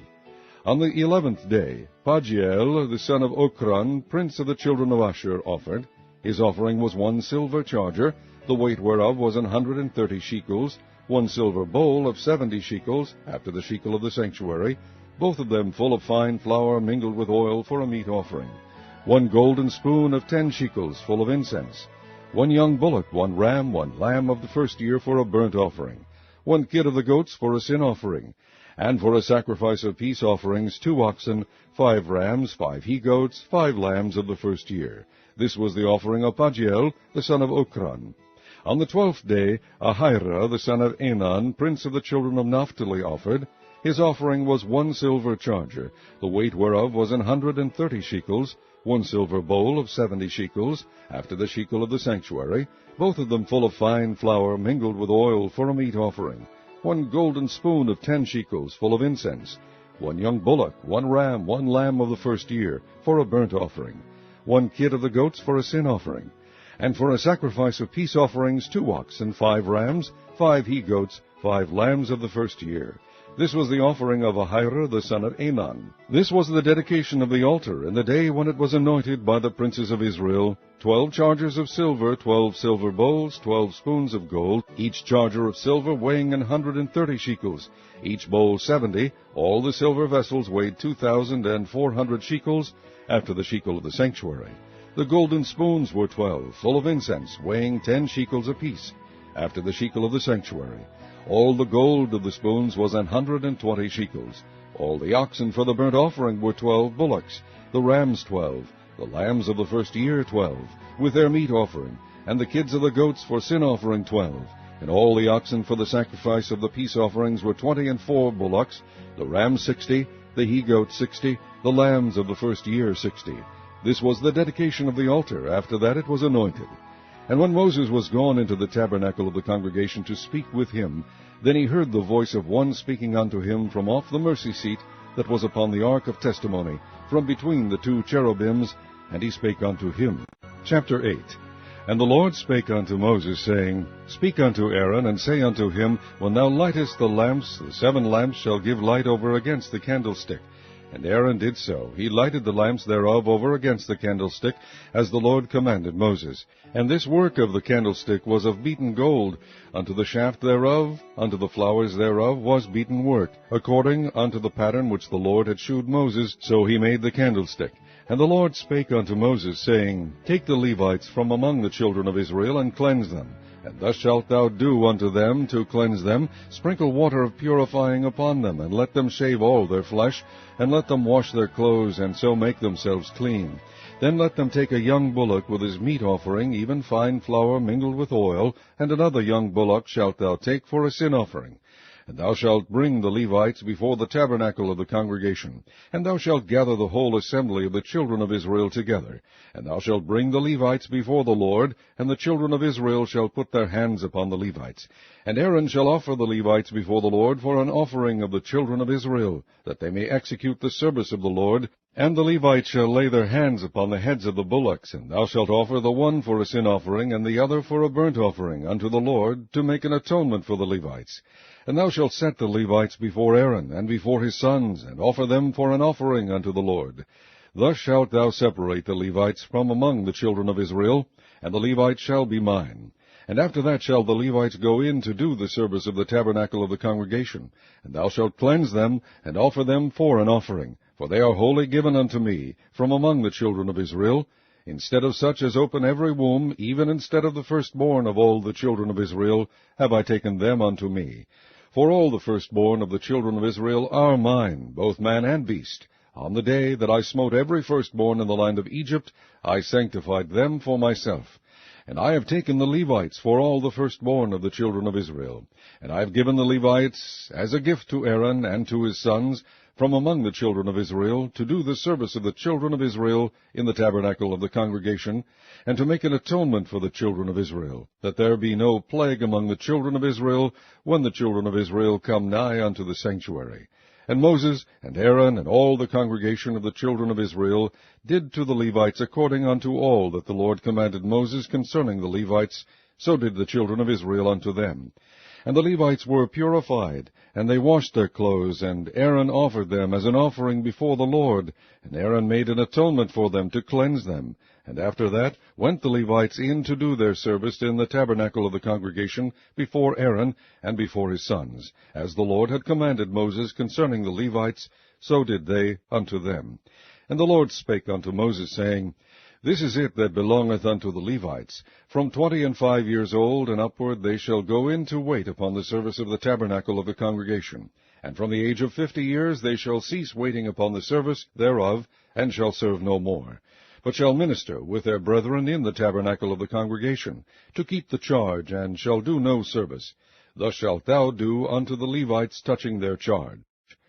On the 11th day, Pagiel, the son of Okran, prince of the children of Asher, offered. His offering was 1 silver charger, the weight whereof was 130 shekels, 1 silver bowl of 70 shekels, after the shekel of the sanctuary, both of them full of fine flour mingled with oil for a meat offering, 1 golden spoon of 10 shekels full of incense, 1 young bullock, 1 ram, 1 lamb of the first year for a burnt offering, 1 kid of the goats for a sin offering, and for a sacrifice of peace offerings, 2 oxen, 5 rams, 5 he-goats, 5 lambs of the first year. This was the offering of Pagiel, the son of Okran. On the 12th day, Ahira, the son of Enan, prince of the children of Naphtali, offered. His offering was 1 silver charger, the weight whereof was 130 shekels, 1 silver bowl of 70 shekels, after the shekel of the sanctuary, both of them full of fine flour mingled with oil for a meat offering, 1 golden spoon of 10 shekels full of incense, 1 young bullock, 1 ram, 1 lamb of the first year for a burnt offering, 1 kid of the goats for a sin offering, and for a sacrifice of peace offerings, 2 oxen, 5 rams, 5 he-goats, 5 lambs of the first year. This was the offering of Ahira the son of Enan. This was the dedication of the altar in the day when it was anointed by the princes of Israel. 12 chargers of silver, 12 silver bowls, 12 spoons of gold, each charger of silver weighing 130 shekels, each bowl 70. All the silver vessels weighed 2,400 shekels, after the shekel of the sanctuary. The golden spoons were 12, full of incense, weighing 10 shekels apiece. after the shekel of the sanctuary. All the gold of the spoons was 120 shekels. All the oxen for the burnt offering were 12 bullocks, the rams 12, the lambs of the first year 12, with their meat offering, and the kids of the goats for sin offering 12. And all the oxen for the sacrifice of the peace offerings were 24 bullocks, the rams 60, the he-goats 60, the lambs of the first year 60. This was the dedication of the altar. After that it was anointed. And when Moses was gone into the tabernacle of the congregation to speak with him, then he heard the voice of one speaking unto him from off the mercy seat that was upon the ark of testimony, from between the two cherubims, and he spake unto him. Chapter 8. And the Lord spake unto Moses, saying, Speak unto Aaron, and say unto him, When thou lightest the lamps, the 7 lamps shall give light over against the candlestick. And Aaron did so. He lighted the lamps thereof over against the candlestick, as the Lord commanded Moses. And this work of the candlestick was of beaten gold. Unto the shaft thereof, unto the flowers thereof, was beaten work, according unto the pattern which the Lord had shewed Moses, so he made the candlestick. And the Lord spake unto Moses, saying, Take the Levites from among the children of Israel, and cleanse them. And thus shalt thou do unto them to cleanse them. Sprinkle water of purifying upon them, and let them shave all their flesh, and let them wash their clothes, and so make themselves clean. Then let them take a young bullock with his meat offering, even fine flour mingled with oil, and another young bullock shalt thou take for a sin offering. And thou shalt bring the Levites before the tabernacle of the congregation, and thou shalt gather the whole assembly of the children of Israel together. And thou shalt bring the Levites before the Lord, and the children of Israel shall put their hands upon the Levites. And Aaron shall offer the Levites before the Lord for an offering of the children of Israel, that they may execute the service of the Lord. And the Levites shall lay their hands upon the heads of the bullocks, and thou shalt offer the one for a sin offering, and the other for a burnt offering unto the Lord, to make an atonement for the Levites. And thou shalt set the Levites before Aaron, and before his sons, and offer them for an offering unto the Lord. Thus shalt thou separate the Levites from among the children of Israel, and the Levites shall be mine. And after that shall the Levites go in to do the service of the tabernacle of the congregation. And thou shalt cleanse them, and offer them for an offering, for they are wholly given unto me, from among the children of Israel. Instead of such as open every womb, even instead of the firstborn of all the children of Israel, have I taken them unto me. For all the firstborn of the children of Israel are mine, both man and beast. On the day that I smote every firstborn in the land of Egypt, I sanctified them for myself. And I have taken the Levites for all the firstborn of the children of Israel. And I have given the Levites as a gift to Aaron and to his sons, from among the children of Israel, to do the service of the children of Israel in the tabernacle of the congregation, and to make an atonement for the children of Israel, that there be no plague among the children of Israel, when the children of Israel come nigh unto the sanctuary. And Moses and Aaron and all the congregation of the children of Israel did to the Levites according unto all that the Lord commanded Moses concerning the Levites, so did the children of Israel unto them. And the Levites were purified, and they washed their clothes, and Aaron offered them as an offering before the Lord, and Aaron made an atonement for them to cleanse them. And after that went the Levites in to do their service in the tabernacle of the congregation before Aaron and before his sons. As the Lord had commanded Moses concerning the Levites, so did they unto them. And the Lord spake unto Moses, saying, This is it that belongeth unto the Levites. From 25 years old and upward they shall go in to wait upon the service of the tabernacle of the congregation. And from the age of 50 years they shall cease waiting upon the service thereof, and shall serve no more, but shall minister with their brethren in the tabernacle of the congregation, to keep the charge, and shall do no service. Thus shalt thou do unto the Levites touching their charge.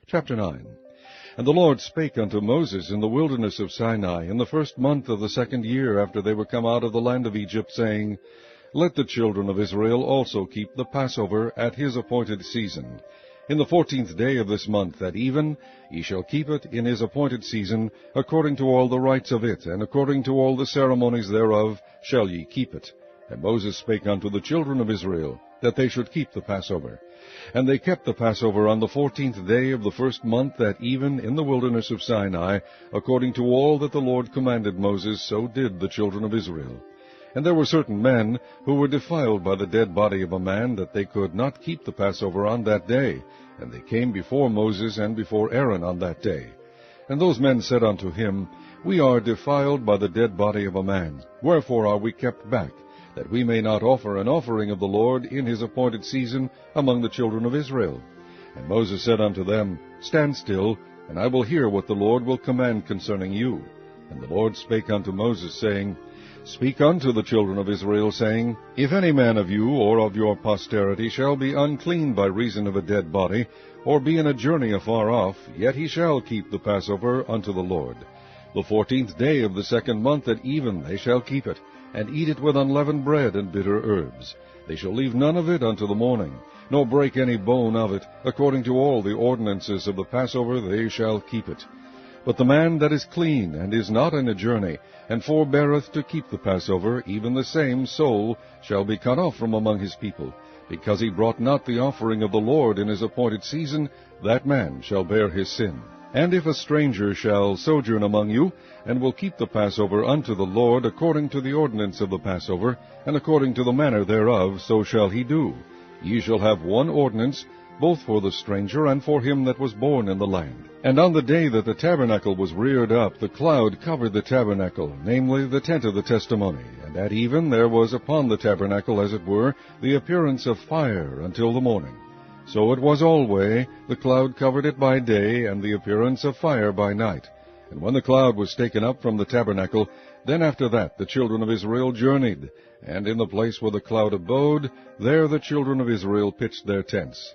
Chapter 9. And the Lord spake unto Moses in the wilderness of Sinai in the 1st month of the 2nd year after they were come out of the land of Egypt, saying, Let the children of Israel also keep the Passover at his appointed season. In the 14th day of this month at even ye shall keep it in his appointed season, according to all the rites of it, and according to all the ceremonies thereof shall ye keep it. And Moses spake unto the children of Israel, that they should keep the Passover. And they kept the Passover on the 14th day of the 1st month at even in the wilderness of Sinai, according to all that the Lord commanded Moses, so did the children of Israel. And there were certain men who were defiled by the dead body of a man, that they could not keep the Passover on that day. And they came before Moses and before Aaron on that day. And those men said unto him, We are defiled by the dead body of a man. Wherefore are we kept back? that we may not offer an offering of the Lord in his appointed season among the children of Israel. And Moses said unto them, Stand still, and I will hear what the Lord will command concerning you. And the Lord spake unto Moses, saying, Speak unto the children of Israel, saying, If any man of you or of your posterity shall be unclean by reason of a dead body, or be in a journey afar off, yet he shall keep the Passover unto the Lord. The 14th day of the 2nd month at even they shall keep it, and eat it with unleavened bread and bitter herbs. They shall leave none of it unto the morning, nor break any bone of it. According to all the ordinances of the Passover they shall keep it. But the man that is clean, and is not in a journey, and forbeareth to keep the Passover, even the same soul shall be cut off from among his people. Because he brought not the offering of the Lord in his appointed season, that man shall bear his sin. And if a stranger shall sojourn among you, and will keep the Passover unto the Lord according to the ordinance of the Passover, and according to the manner thereof, so shall he do. Ye shall have one ordinance, both for the stranger and for him that was born in the land. And on the day that the tabernacle was reared up, the cloud covered the tabernacle, namely the tent of the testimony. And at even there was upon the tabernacle, as it were, the appearance of fire until the morning. So it was alway, the cloud covered it by day, and the appearance of fire by night. And when the cloud was taken up from the tabernacle, then after that the children of Israel journeyed. And in the place where the cloud abode, there the children of Israel pitched their tents.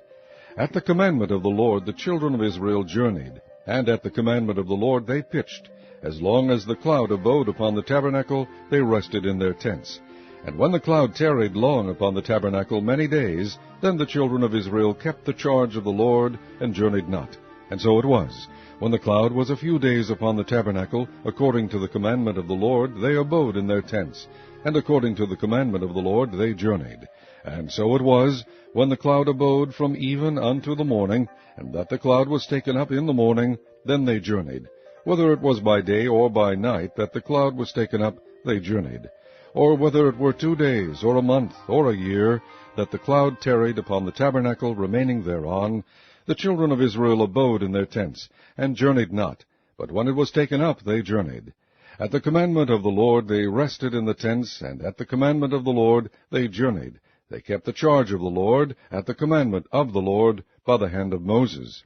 At the commandment of the Lord the children of Israel journeyed, and at the commandment of the Lord they pitched. As long as the cloud abode upon the tabernacle, they rested in their tents. And when the cloud tarried long upon the tabernacle many days, then the children of Israel kept the charge of the Lord, and journeyed not. And so it was, when the cloud was a few days upon the tabernacle, according to the commandment of the Lord, they abode in their tents, and according to the commandment of the Lord they journeyed. And so it was, when the cloud abode from even unto the morning, and that the cloud was taken up in the morning, then they journeyed. Whether it was by day or by night that the cloud was taken up, they journeyed. Or whether it were 2 days, or a month, or a year, that the cloud tarried upon the tabernacle, remaining thereon, the children of Israel abode in their tents, and journeyed not. But when it was taken up, they journeyed. At the commandment of the Lord they rested in the tents, and at the commandment of the Lord they journeyed. They kept the charge of the Lord, at the commandment of the Lord, by the hand of Moses.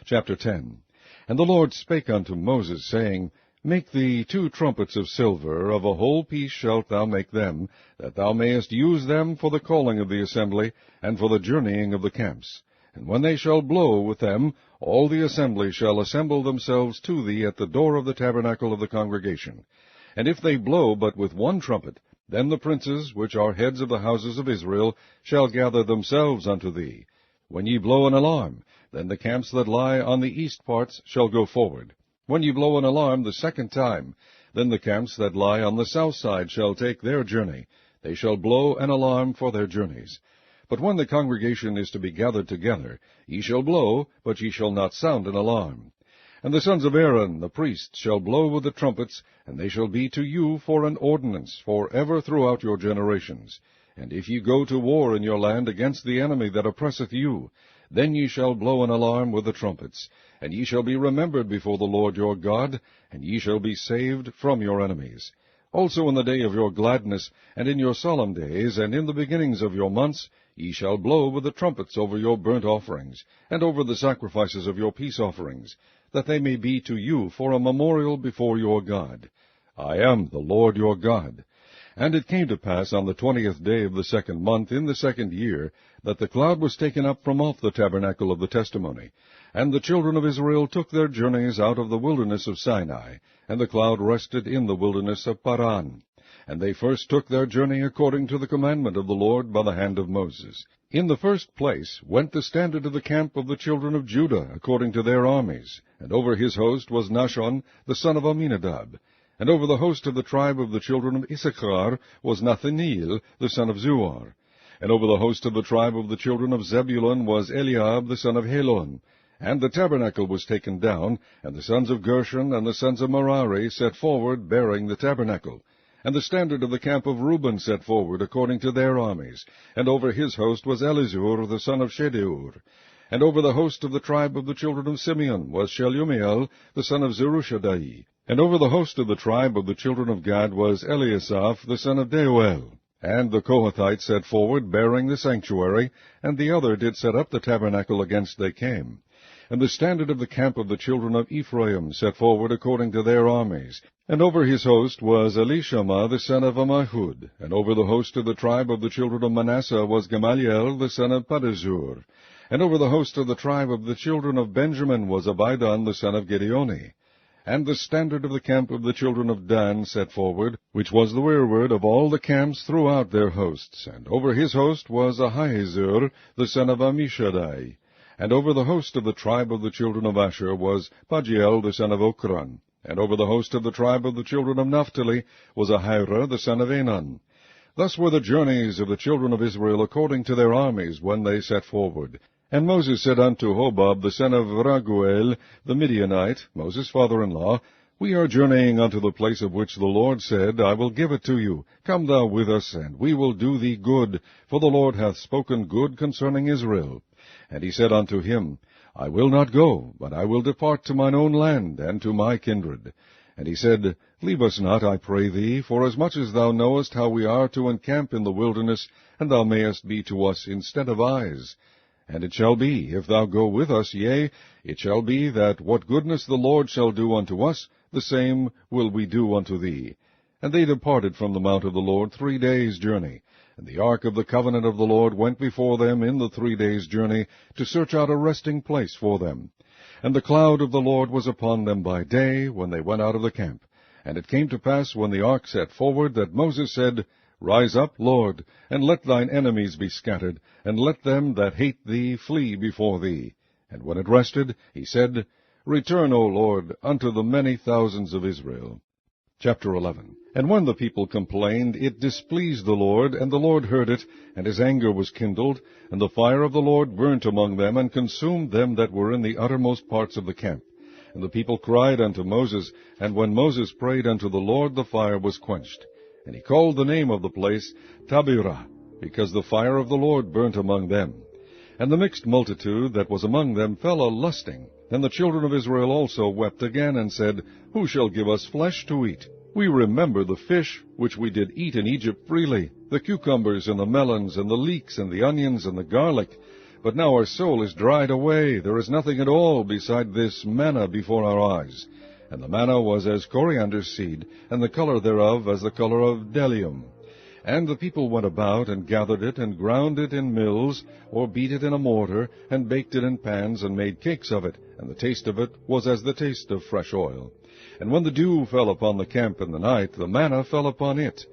Chapter 10. And the Lord spake unto Moses, saying, Make thee 2 trumpets of silver, of a whole piece shalt thou make them, that thou mayest use them for the calling of the assembly, and for the journeying of the camps. And when they shall blow with them, all the assembly shall assemble themselves to thee at the door of the tabernacle of the congregation. And if they blow but with 1 trumpet, then the princes, which are heads of the houses of Israel, shall gather themselves unto thee. When ye blow an alarm, then the camps that lie on the east parts shall go forward. When ye blow an alarm the 2nd time, then the camps that lie on the south side shall take their journey. They shall blow an alarm for their journeys. But when the congregation is to be gathered together, ye shall blow, but ye shall not sound an alarm. And the sons of Aaron, the priests, shall blow with the trumpets, and they shall be to you for an ordinance, for ever throughout your generations. And if ye go to war in your land against the enemy that oppresseth you, then ye shall blow an alarm with the trumpets, and ye shall be remembered before the Lord your God, and ye shall be saved from your enemies. Also in the day of your gladness, and in your solemn days, and in the beginnings of your months, ye shall blow with the trumpets over your burnt offerings, and over the sacrifices of your peace offerings, that they may be to you for a memorial before your God. I am the Lord your God. And it came to pass on the 20th day of the 2nd month, in the 2nd year, that the cloud was taken up from off the tabernacle of the testimony. And the children of Israel took their journeys out of the wilderness of Sinai, and the cloud rested in the wilderness of Paran. And they first took their journey according to the commandment of the Lord by the hand of Moses. In the first place went the standard of the camp of the children of Judah, according to their armies. And over his host was Nahshon, the son of Amminadab. And over the host of the tribe of the children of Issachar was Nathaniel, the son of Zuar. And over the host of the tribe of the children of Zebulun was Eliab, the son of Helon. And the tabernacle was taken down, and the sons of Gershon and the sons of Merari set forward, bearing the tabernacle. And the standard of the camp of Reuben set forward, according to their armies. And over his host was Elizur, the son of Shedeur. And over the host of the tribe of the children of Simeon was Shelumiel, the son of Zerushadai. And over the host of the tribe of the children of Gad was Eliasaph, the son of Deuel. And the Kohathites set forward, bearing the sanctuary, and the other did set up the tabernacle against they came. And the standard of the camp of the children of Ephraim set forward according to their armies. And over his host was Elishama the son of Ammihud. And over the host of the tribe of the children of Manasseh was Gamaliel the son of Pedahzur. And over the host of the tribe of the children of Benjamin was Abidan the son of Gideoni. And the standard of the camp of the children of Dan set forward, which was the rearward of all the camps throughout their hosts. And over his host was Ahiezer the son of Ammishaddai. And over the host of the tribe of the children of Asher was Pagiel the son of Okran. And over the host of the tribe of the children of Naphtali was Ahira the son of Enan. Thus were the journeys of the children of Israel according to their armies when they set forward. And Moses said unto Hobab the son of Raguel the Midianite, Moses' father-in-law, We are journeying unto the place of which the Lord said, I will give it to you. Come thou with us, and we will do thee good, for the Lord hath spoken good concerning Israel. And he said unto him, I will not go, but I will depart to mine own land, and to my kindred. And he said, Leave us not, I pray thee, forasmuch as thou knowest how we are to encamp in the wilderness, and thou mayest be to us instead of eyes. And it shall be, if thou go with us, yea, it shall be that what goodness the Lord shall do unto us, the same will we do unto thee. And they departed from the mount of the Lord 3 days' journey. And the ark of the covenant of the Lord went before them in the 3 days' journey, to search out a resting place for them. And the cloud of the Lord was upon them by day, when they went out of the camp. And it came to pass, when the ark set forward, that Moses said, Rise up, Lord, and let thine enemies be scattered, and let them that hate thee flee before thee. And when it rested, he said, Return, O Lord, unto the many thousands of Israel. Chapter 11. And when the people complained, it displeased the Lord, and the Lord heard it, and his anger was kindled, and the fire of the Lord burnt among them, and consumed them that were in the uttermost parts of the camp. And the people cried unto Moses, and when Moses prayed unto the Lord, the fire was quenched. And he called the name of the place Tabirah, because the fire of the Lord burnt among them. And the mixed multitude that was among them fell a-lusting. And the children of Israel also wept again, and said, Who shall give us flesh to eat? We remember the fish which we did eat in Egypt freely, the cucumbers and the melons and the leeks and the onions and the garlic. But now our soul is dried away. There is nothing at all beside this manna before our eyes. And the manna was as coriander seed, and the color thereof as the color of bdellium. And the people went about, and gathered it, and ground it in mills, or beat it in a mortar, and baked it in pans, and made cakes of it, and the taste of it was as the taste of fresh oil. And when the dew fell upon the camp in the night, the manna fell upon it.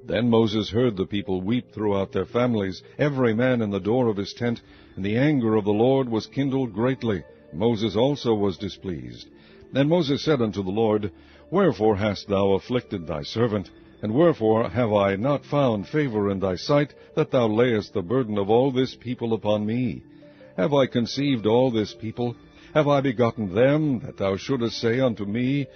Then Moses heard the people weep throughout their families, every man in the door of his tent, and the anger of the Lord was kindled greatly. Moses also was displeased. And Moses said unto the Lord, Wherefore hast thou afflicted thy servant? And wherefore have I not found favor in thy sight, that thou layest the burden of all this people upon me? Have I conceived all this people? Have I begotten them, that thou shouldest say unto me,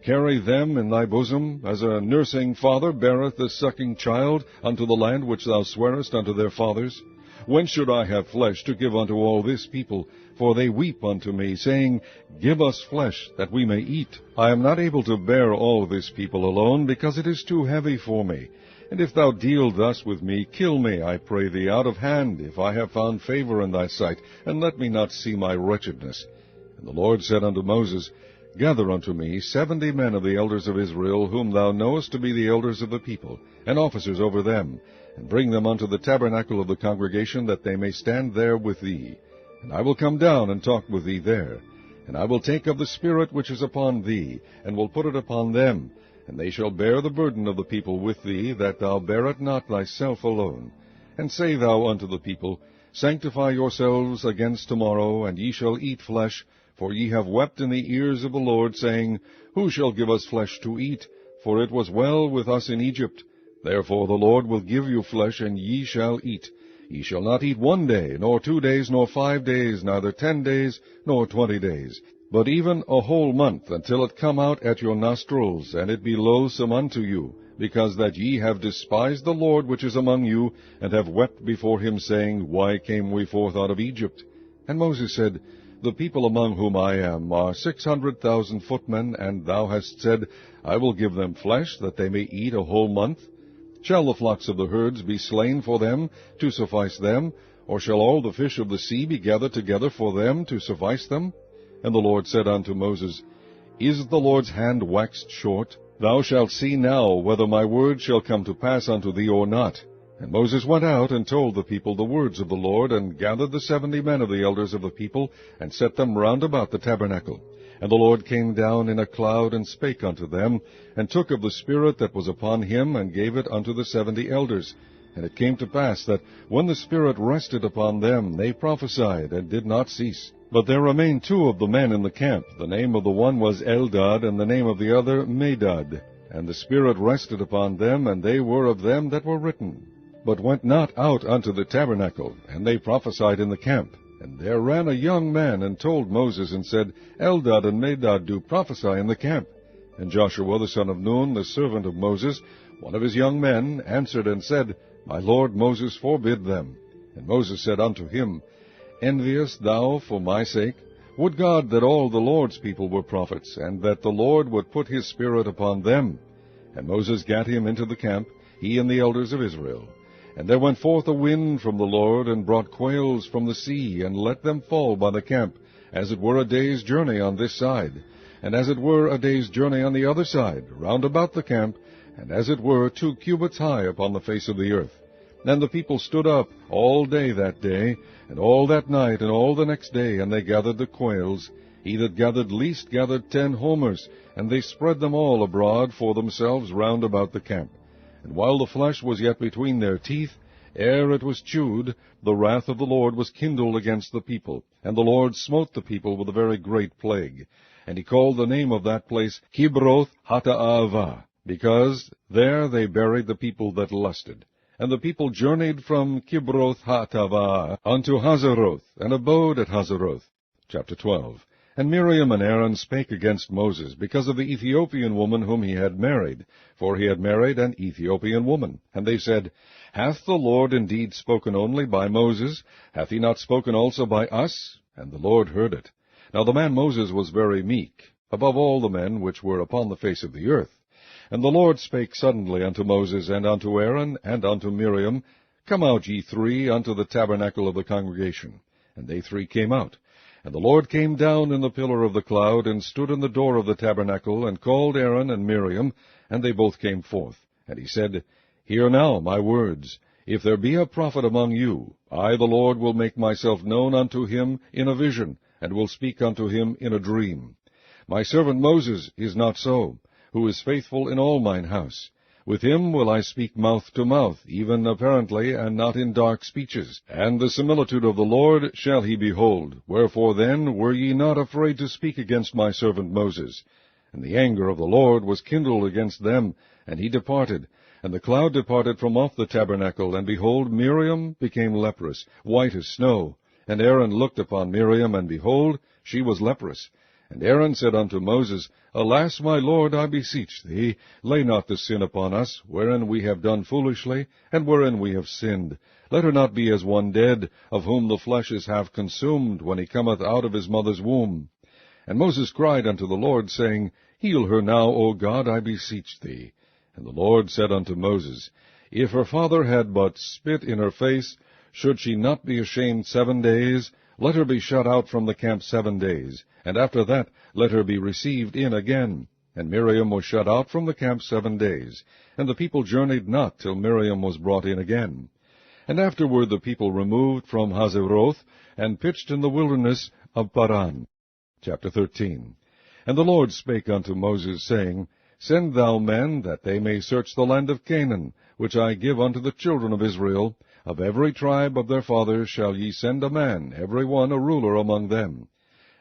Carry them in thy bosom, as a nursing father beareth the sucking child, unto the land which thou swarest unto their fathers? When should I have flesh to give unto all this people? For they weep unto me, saying, Give us flesh, that we may eat. I am not able to bear all this people alone, because it is too heavy for me. And if thou deal thus with me, kill me, I pray thee, out of hand, if I have found favor in thy sight, and let me not see my wretchedness. And the Lord said unto Moses, Gather unto me 70 men of the elders of Israel, whom thou knowest to be the elders of the people, and officers over them, and bring them unto the tabernacle of the congregation, that they may stand there with thee. And I will come down and talk with thee there. And I will take of the Spirit which is upon thee, and will put it upon them, and they shall bear the burden of the people with thee, that thou bear it not thyself alone. And say thou unto the people, Sanctify yourselves against tomorrow, and ye shall eat flesh, for ye have wept in the ears of the Lord, saying, Who shall give us flesh to eat? For it was well with us in Egypt. Therefore the Lord will give you flesh, and ye shall eat. Ye shall not eat 1 day, nor 2 days, nor 5 days, neither 10 days, nor 20 days, but even a whole month, until it come out at your nostrils, and it be loathsome unto you, because that ye have despised the Lord which is among you, and have wept before him, saying, Why came we forth out of Egypt? And Moses said, The people among whom I am are 600,000 footmen, and thou hast said, I will give them flesh, that they may eat a whole month. Shall the flocks of the herds be slain for them, to suffice them? Or shall all the fish of the sea be gathered together for them, to suffice them? And the Lord said unto Moses, Is the Lord's hand waxed short? Thou shalt see now whether my word shall come to pass unto thee or not. And Moses went out and told the people the words of the Lord, and gathered the 70 men of the elders of the people, and set them round about the tabernacle. And the Lord came down in a cloud, and spake unto them, and took of the Spirit that was upon him, and gave it unto the 70 elders. And it came to pass that, when the Spirit rested upon them, they prophesied, and did not cease. But there remained 2 of the men in the camp. The name of the one was Eldad, and the name of the other Medad. And the Spirit rested upon them, and they were of them that were written, but went not out unto the tabernacle, and they prophesied in the camp. And there ran a young man, and told Moses, and said, Eldad and Medad do prophesy in the camp. And Joshua the son of Nun, the servant of Moses, one of his young men, answered and said, My lord Moses forbid them. And Moses said unto him, Enviest thou for my sake? Would God that all the Lord's people were prophets, and that the Lord would put his Spirit upon them. And Moses gat him into the camp, he and the elders of Israel. And there went forth a wind from the Lord, and brought quails from the sea, and let them fall by the camp, as it were a day's journey on this side, and as it were a day's journey on the other side, round about the camp, and as it were 2 cubits high upon the face of the earth. And the people stood up all day that day, and all that night, and all the next day, and they gathered the quails. He that gathered least gathered 10 homers, and they spread them all abroad for themselves round about the camp. And while the flesh was yet between their teeth, ere it was chewed, the wrath of the Lord was kindled against the people, and the Lord smote the people with a very great plague. And he called the name of that place Kibroth Hattaavah, because there they buried the people that lusted. And the people journeyed from Kibroth Hattaavah unto Hazeroth, and abode at Hazeroth. Chapter 12. And Miriam and Aaron spake against Moses, because of the Ethiopian woman whom he had married, for he had married an Ethiopian woman. And they said, Hath the Lord indeed spoken only by Moses? Hath he not spoken also by us? And the Lord heard it. Now the man Moses was very meek, above all the men which were upon the face of the earth. And the Lord spake suddenly unto Moses, and unto Aaron, and unto Miriam, Come out, ye 3, unto the tabernacle of the congregation. And they 3 came out. And the Lord came down in the pillar of the cloud, and stood in the door of the tabernacle, and called Aaron and Miriam, and they both came forth. And he said, Hear now my words. If there be a prophet among you, I the Lord will make myself known unto him in a vision, and will speak unto him in a dream. My servant Moses is not so, who is faithful in all mine house. With him will I speak mouth to mouth, even apparently, and not in dark speeches. And the similitude of the Lord shall he behold. Wherefore then were ye not afraid to speak against my servant Moses? And the anger of the Lord was kindled against them, and he departed. And the cloud departed from off the tabernacle, and behold, Miriam became leprous, white as snow. And Aaron looked upon Miriam, and behold, she was leprous. And Aaron said unto Moses, Alas, my Lord, I beseech thee, lay not the sin upon us, wherein we have done foolishly, and wherein we have sinned. Let her not be as one dead, of whom the flesh is half consumed, when he cometh out of his mother's womb. And Moses cried unto the Lord, saying, Heal her now, O God, I beseech thee. And the Lord said unto Moses, If her father had but spit in her face, should she not be ashamed 7 days? Let her be shut out from the camp 7 days, and after that let her be received in again. And Miriam was shut out from the camp 7 days, and the people journeyed not till Miriam was brought in again. And afterward the people removed from Hazeroth, and pitched in the wilderness of Paran. Chapter 13. And the Lord spake unto Moses, saying, Send thou men, that they may search the land of Canaan, which I give unto the children of Israel. Of every tribe of their fathers shall ye send a man, every one a ruler among them.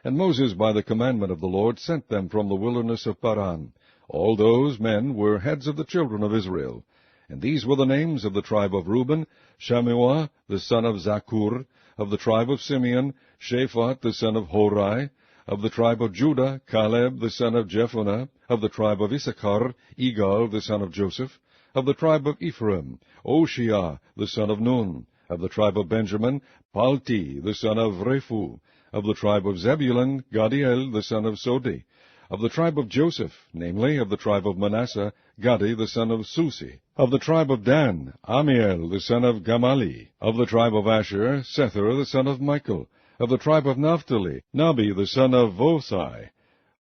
And Moses by the commandment of the Lord sent them from the wilderness of Paran. All those men were heads of the children of Israel. And these were the names of the tribe of Reuben: Shammua the son of Zakur; of the tribe of Simeon, Shaphat the son of Hori; of the tribe of Judah, Caleb the son of Jephunneh; of the tribe of Issachar, Igal the son of Joseph; of the tribe of Ephraim, Oshiah the son of Nun; of the tribe of Benjamin, Palti the son of Rephu; of the tribe of Zebulun, Gadiel the son of Sodi; of the tribe of Joseph, namely, of the tribe of Manasseh, Gadi the son of Susi; Of the tribe of Dan, Amiel the son of Gamali. Of the tribe of Asher, Sethur the son of Michael. Of the tribe of Naphtali, Nabi the son of Vosai.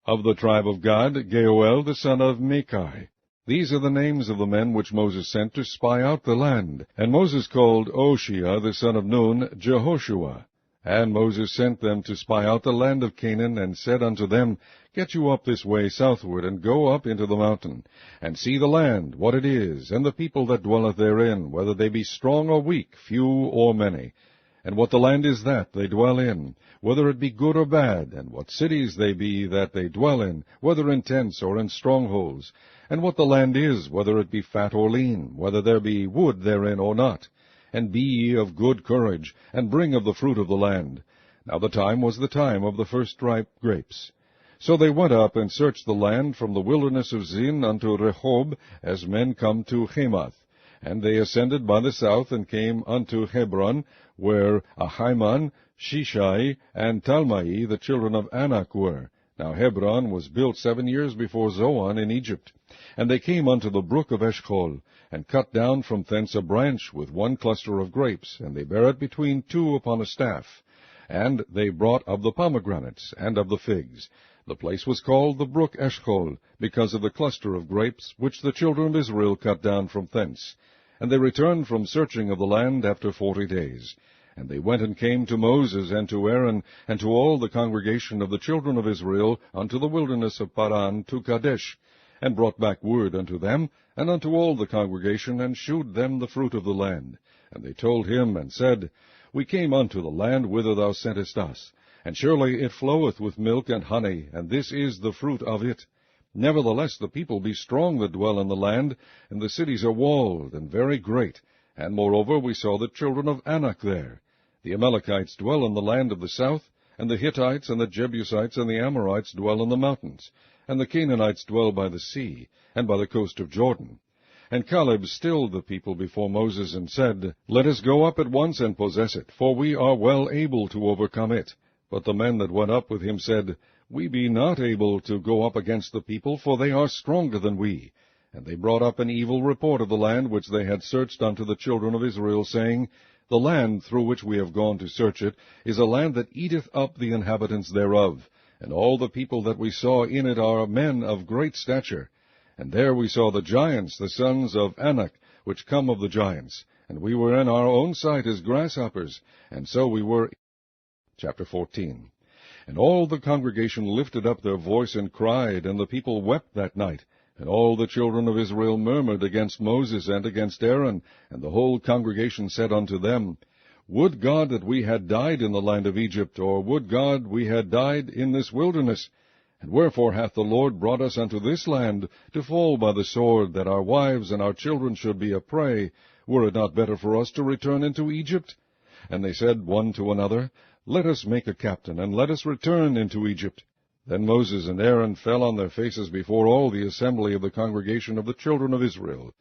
Of the tribe of Gad, Geuel the son of Machai. These are the names of the men which Moses sent to spy out the land. And Moses called Oshea the son of Nun Jehoshua. And Moses sent them to spy out the land of Canaan, and said unto them, Get you up this way southward, and go up into the mountain, and see the land, what it is, and the people that dwelleth therein, whether they be strong or weak, few or many, and what the land is that they dwell in, whether it be good or bad, and what cities they be that they dwell in, whether in tents or in strongholds, and what the land is, whether it be fat or lean, whether there be wood therein or not. And be ye of good courage, and bring of the fruit of the land. Now the time was the time of the first ripe grapes. So they went up and searched the land from the wilderness of Zin unto Rehob, as men come to Hamath. And they ascended by the south, and came unto Hebron, where Ahiman, Shishai, and Talmai, the children of Anak, were. Now Hebron was built 7 years before Zoan in Egypt. And they came unto the brook of Eshcol, and cut down from thence a branch with one cluster of grapes, and they bare it between two upon a staff. And they brought of the pomegranates, and of the figs. The place was called the brook Eshcol, because of the cluster of grapes, which the children of Israel cut down from thence. And they returned from searching of the land after 40 days. And they went and came to Moses and to Aaron, and to all the congregation of the children of Israel, unto the wilderness of Paran to Kadesh, and brought back word unto them, and unto all the congregation, and shewed them the fruit of the land. And they told him, and said, We came unto the land whither thou sentest us, and surely it floweth with milk and honey, and this is the fruit of it. Nevertheless the people be strong that dwell in the land, and the cities are walled, and very great. And moreover we saw the children of Anak there. The Amalekites dwell in the land of the south, and the Hittites, and the Jebusites, and the Amorites dwell in the mountains, and the Canaanites dwell by the sea, and by the coast of Jordan. And Caleb stilled the people before Moses, and said, Let us go up at once and possess it, for we are well able to overcome it. But the men that went up with him said, We be not able to go up against the people, for they are stronger than we. And they brought up an evil report of the land which they had searched unto the children of Israel, saying, The land through which we have gone to search it is a land that eateth up the inhabitants thereof. And all the people that we saw in it are men of great stature. And there we saw the giants, the sons of Anak, which come of the giants. And we were in our own sight as grasshoppers, and so we were. Chapter 14. And all the congregation lifted up their voice and cried, and the people wept that night. And all the children of Israel murmured against Moses and against Aaron. And the whole congregation said unto them, Would God that we had died in the land of Egypt, or would God we had died in this wilderness? And wherefore hath the Lord brought us unto this land, to fall by the sword, that our wives and our children should be a prey? Were it not better for us to return into Egypt? And they said one to another, Let us make a captain, and let us return into Egypt. Then Moses and Aaron fell on their faces before all the assembly of the congregation of the children of Israel.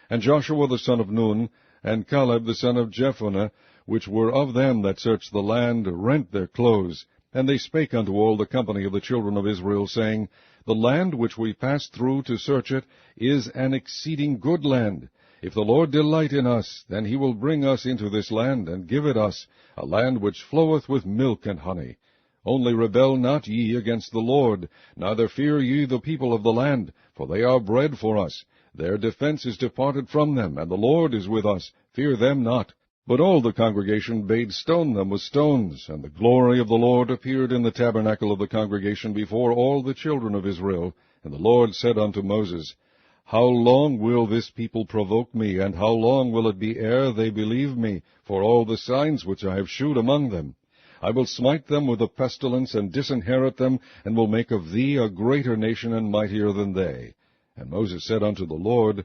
And Joshua the son of Nun, and Caleb the son of Jephunneh, which were of them that searched the land, rent their clothes. And they spake unto all the company of the children of Israel, saying, The land which we passed through to search it is an exceeding good land. If the Lord delight in us, then he will bring us into this land, and give it us, a land which floweth with milk and honey. Only rebel not ye against the Lord, neither fear ye the people of the land, for they are bread for us. Their defense is departed from them, and the Lord is with us. Fear them not. But all the congregation bade stone them with stones, and the glory of the Lord appeared in the tabernacle of the congregation before all the children of Israel. And the Lord said unto Moses, How long will this people provoke me, and how long will it be ere they believe me, for all the signs which I have shewed among them? I will smite them with a pestilence, and disinherit them, and will make of thee a greater nation and mightier than they. And Moses said unto the Lord,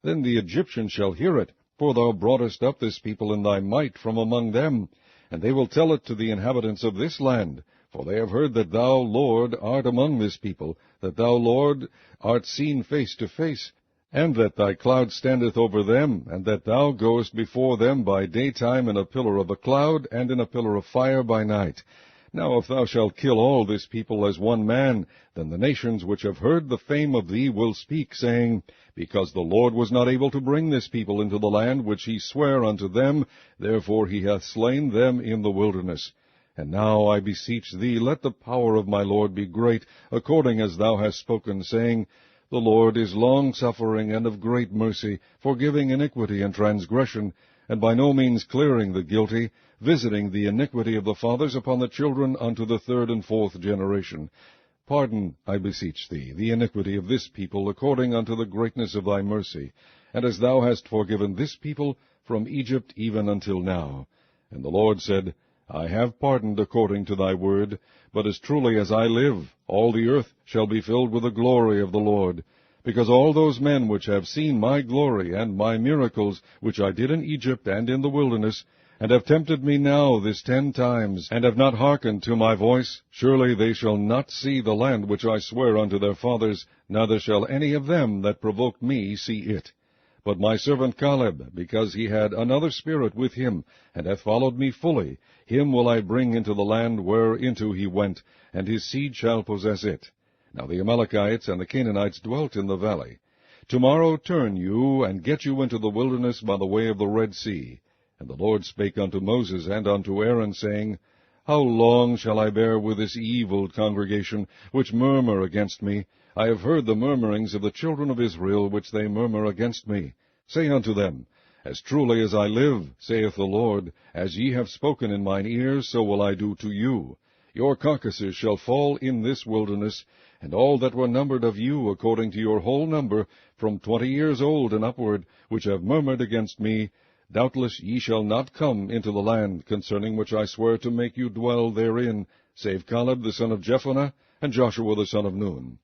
Then the Egyptians shall hear it, for thou broughtest up this people in thy might from among them. And they will tell it to the inhabitants of this land, for they have heard that thou, Lord, art among this people, that thou, Lord, art seen face to face, and that thy cloud standeth over them, and that thou goest before them by daytime in a pillar of a cloud, and in a pillar of fire by night. Now if thou shalt kill all this people as one man, then the nations which have heard the fame of thee will speak, saying, Because the Lord was not able to bring this people into the land which he sware unto them, therefore he hath slain them in the wilderness. And now, I beseech thee, let the power of my Lord be great, according as thou hast spoken, saying, The Lord is long-suffering and of great mercy, forgiving iniquity and transgression, and by no means clearing the guilty, visiting the iniquity of the fathers upon the children unto the third and fourth generation. Pardon, I beseech thee, the iniquity of this people, according unto the greatness of thy mercy, and as thou hast forgiven this people from Egypt even until now. And the Lord said, I have pardoned according to thy word, but as truly as I live, all the earth shall be filled with the glory of the Lord. Because all those men which have seen my glory and my miracles, which I did in Egypt and in the wilderness, and have tempted me now this 10 times, and have not hearkened to my voice, surely they shall not see the land which I swear unto their fathers, neither shall any of them that provoked me see it. But my servant Caleb, because he had another spirit with him, and hath followed me fully, him will I bring into the land whereinto he went, and his seed shall possess it. Now the Amalekites and the Canaanites dwelt in the valley. Tomorrow turn you, and get you into the wilderness by the way of the Red Sea. And the Lord spake unto Moses and unto Aaron, saying, How long shall I bear with this evil congregation, which murmur against me? I have heard the murmurings of the children of Israel, which they murmur against me. Say unto them, As truly as I live, saith the Lord, as ye have spoken in mine ears, so will I do to you. Your carcasses shall fall in this wilderness, and all that were numbered of you, according to your whole number, from 20 years old and upward, which have murmured against me, doubtless ye shall not come into the land, concerning which I swear to make you dwell therein, save Caleb the son of Jephunneh, and Joshua the son of Nun.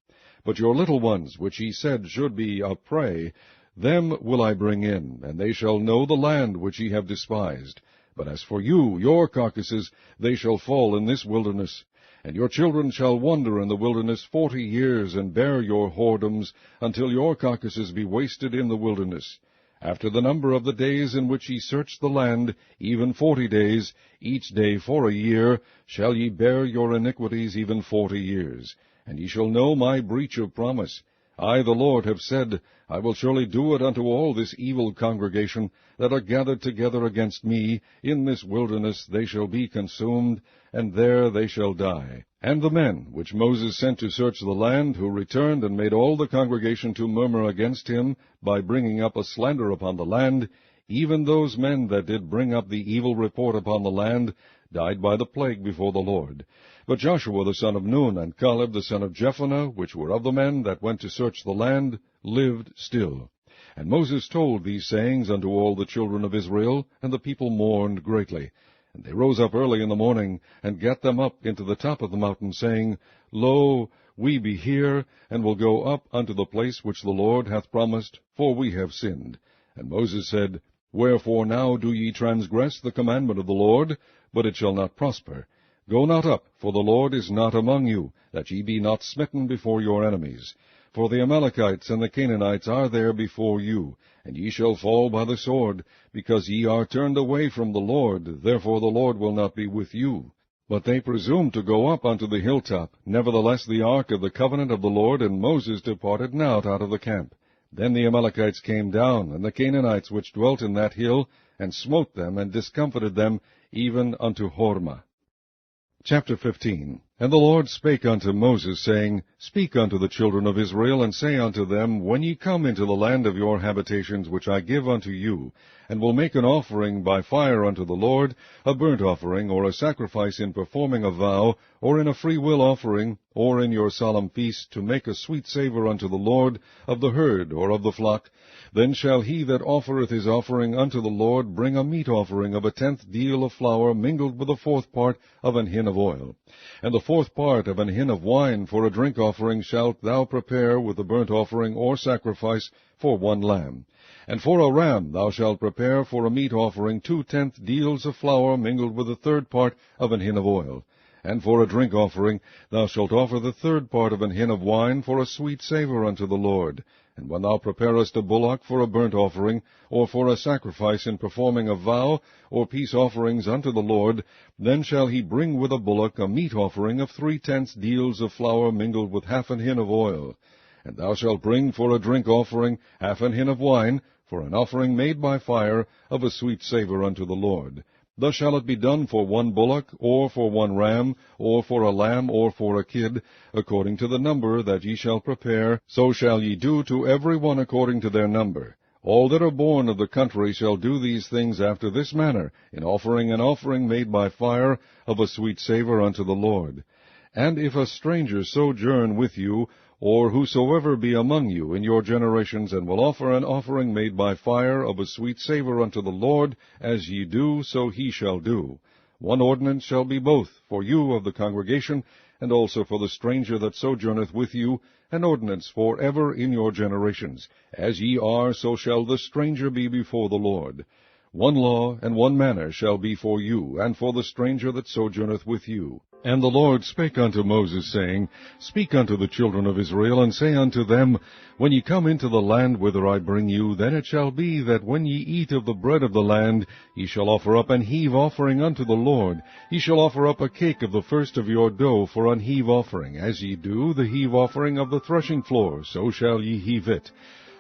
But your little ones, which ye said should be a prey, them will I bring in, and they shall know the land which ye have despised. But as for you, your carcasses, they shall fall in this wilderness. And your children shall wander in the wilderness 40 years, and bear your whoredoms, until your carcasses be wasted in the wilderness. After the number of the days in which ye search the land, even 40 days, each day for a year, shall ye bear your iniquities even 40 years. And ye shall know my breach of promise. I, the Lord, have said, I will surely do it unto all this evil congregation that are gathered together against me. In this wilderness they shall be consumed, and there they shall die. And the men which Moses sent to search the land, who returned and made all the congregation to murmur against him, by bringing up a slander upon the land, even those men that did bring up the evil report upon the land, died by the plague before the Lord. But Joshua the son of Nun, and Caleb the son of Jephunneh, which were of the men that went to search the land, lived still. And Moses told these sayings unto all the children of Israel, and the people mourned greatly. And they rose up early in the morning, and gat them up into the top of the mountain, saying, Lo, we be here, and will go up unto the place which the Lord hath promised, for we have sinned. And Moses said, Wherefore now do ye transgress the commandment of the Lord? But it shall not prosper. Go not up, for the Lord is not among you, that ye be not smitten before your enemies. For the Amalekites and the Canaanites are there before you, and ye shall fall by the sword, because ye are turned away from the Lord, therefore the Lord will not be with you. But they presumed to go up unto the hilltop. Nevertheless the ark of the covenant of the Lord and Moses departed not out of the camp. Then the Amalekites came down, and the Canaanites which dwelt in that hill, and smote them, and discomfited them, even unto Hormah. Chapter 15. And the Lord spake unto Moses, saying, Speak unto the children of Israel, and say unto them, When ye come into the land of your habitations, which I give unto you, and will make an offering by fire unto the Lord, a burnt offering, or a sacrifice in performing a vow, or in a freewill offering, or in your solemn feast, to make a sweet savour unto the Lord, of the herd or of the flock, then shall he that offereth his offering unto the Lord bring a meat offering of 1/10 deal of flour mingled with 1/4 part of an hin of oil. And the 1/4 part of an hin of wine for a drink offering shalt thou prepare with the burnt offering or sacrifice for 1 lamb. And for a ram thou shalt prepare for a meat offering 2/10 deals of flour mingled with 1/3 part of an hin of oil. And for a drink offering thou shalt offer the 1/3 part of an hin of wine for a sweet savour unto the Lord. And when thou preparest a bullock for a burnt offering, or for a sacrifice in performing a vow, or peace offerings unto the Lord, then shall he bring with a bullock a meat offering of 3/10 deals of flour mingled with half an hin of oil. And thou shalt bring for a drink offering half an hin of wine, for an offering made by fire, of a sweet savour unto the Lord. Thus shall it be done for one bullock, or for one ram, or for a lamb, or for a kid, according to the number that ye shall prepare, so shall ye do to every one according to their number. All that are born of the country shall do these things after this manner, in offering an offering made by fire, of a sweet savour unto the Lord. And if a stranger sojourn with you, or whosoever be among you in your generations, and will offer an offering made by fire of a sweet savour unto the Lord, as ye do, so he shall do. One ordinance shall be both for you of the congregation, and also for the stranger that sojourneth with you, an ordinance for ever in your generations. As ye are, so shall the stranger be before the Lord. One law and one manner shall be for you, and for the stranger that sojourneth with you. And the Lord spake unto Moses, saying, Speak unto the children of Israel, and say unto them, When ye come into the land whither I bring you, then it shall be that when ye eat of the bread of the land, ye shall offer up an heave offering unto the Lord. Ye shall offer up a cake of the first of your dough for an heave offering. As ye do the heave offering of the threshing floor, so shall ye heave it.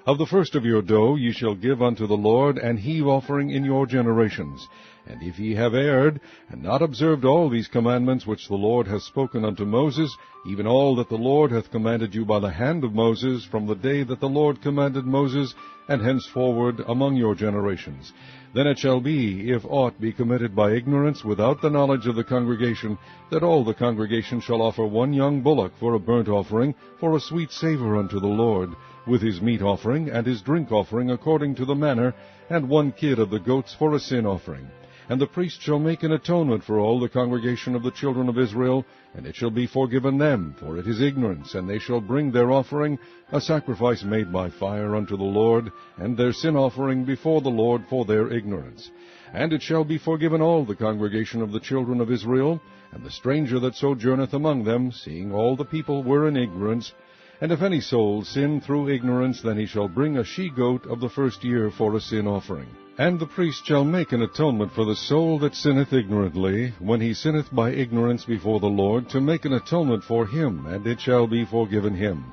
Of the first of your dough ye shall give unto the Lord an heave offering in your generations. And if ye have erred, and not observed all these commandments which the Lord hath spoken unto Moses, even all that the Lord hath commanded you by the hand of Moses, from the day that the Lord commanded Moses, and henceforward among your generations, then it shall be, if aught be committed by ignorance without the knowledge of the congregation, that all the congregation shall offer one young bullock for a burnt offering, for a sweet savour unto the Lord, with his meat offering and his drink offering according to the manner, and one kid of the goats for a sin offering. And the priest shall make an atonement for all the congregation of the children of Israel, and it shall be forgiven them, for it is ignorance, and they shall bring their offering, a sacrifice made by fire unto the Lord, and their sin offering before the Lord for their ignorance. And it shall be forgiven all the congregation of the children of Israel, and the stranger that sojourneth among them, seeing all the people were in ignorance. And if any soul sin through ignorance, then he shall bring a she-goat of the first year for a sin offering. And the priest shall make an atonement for the soul that sinneth ignorantly, when he sinneth by ignorance before the Lord, to make an atonement for him, and it shall be forgiven him.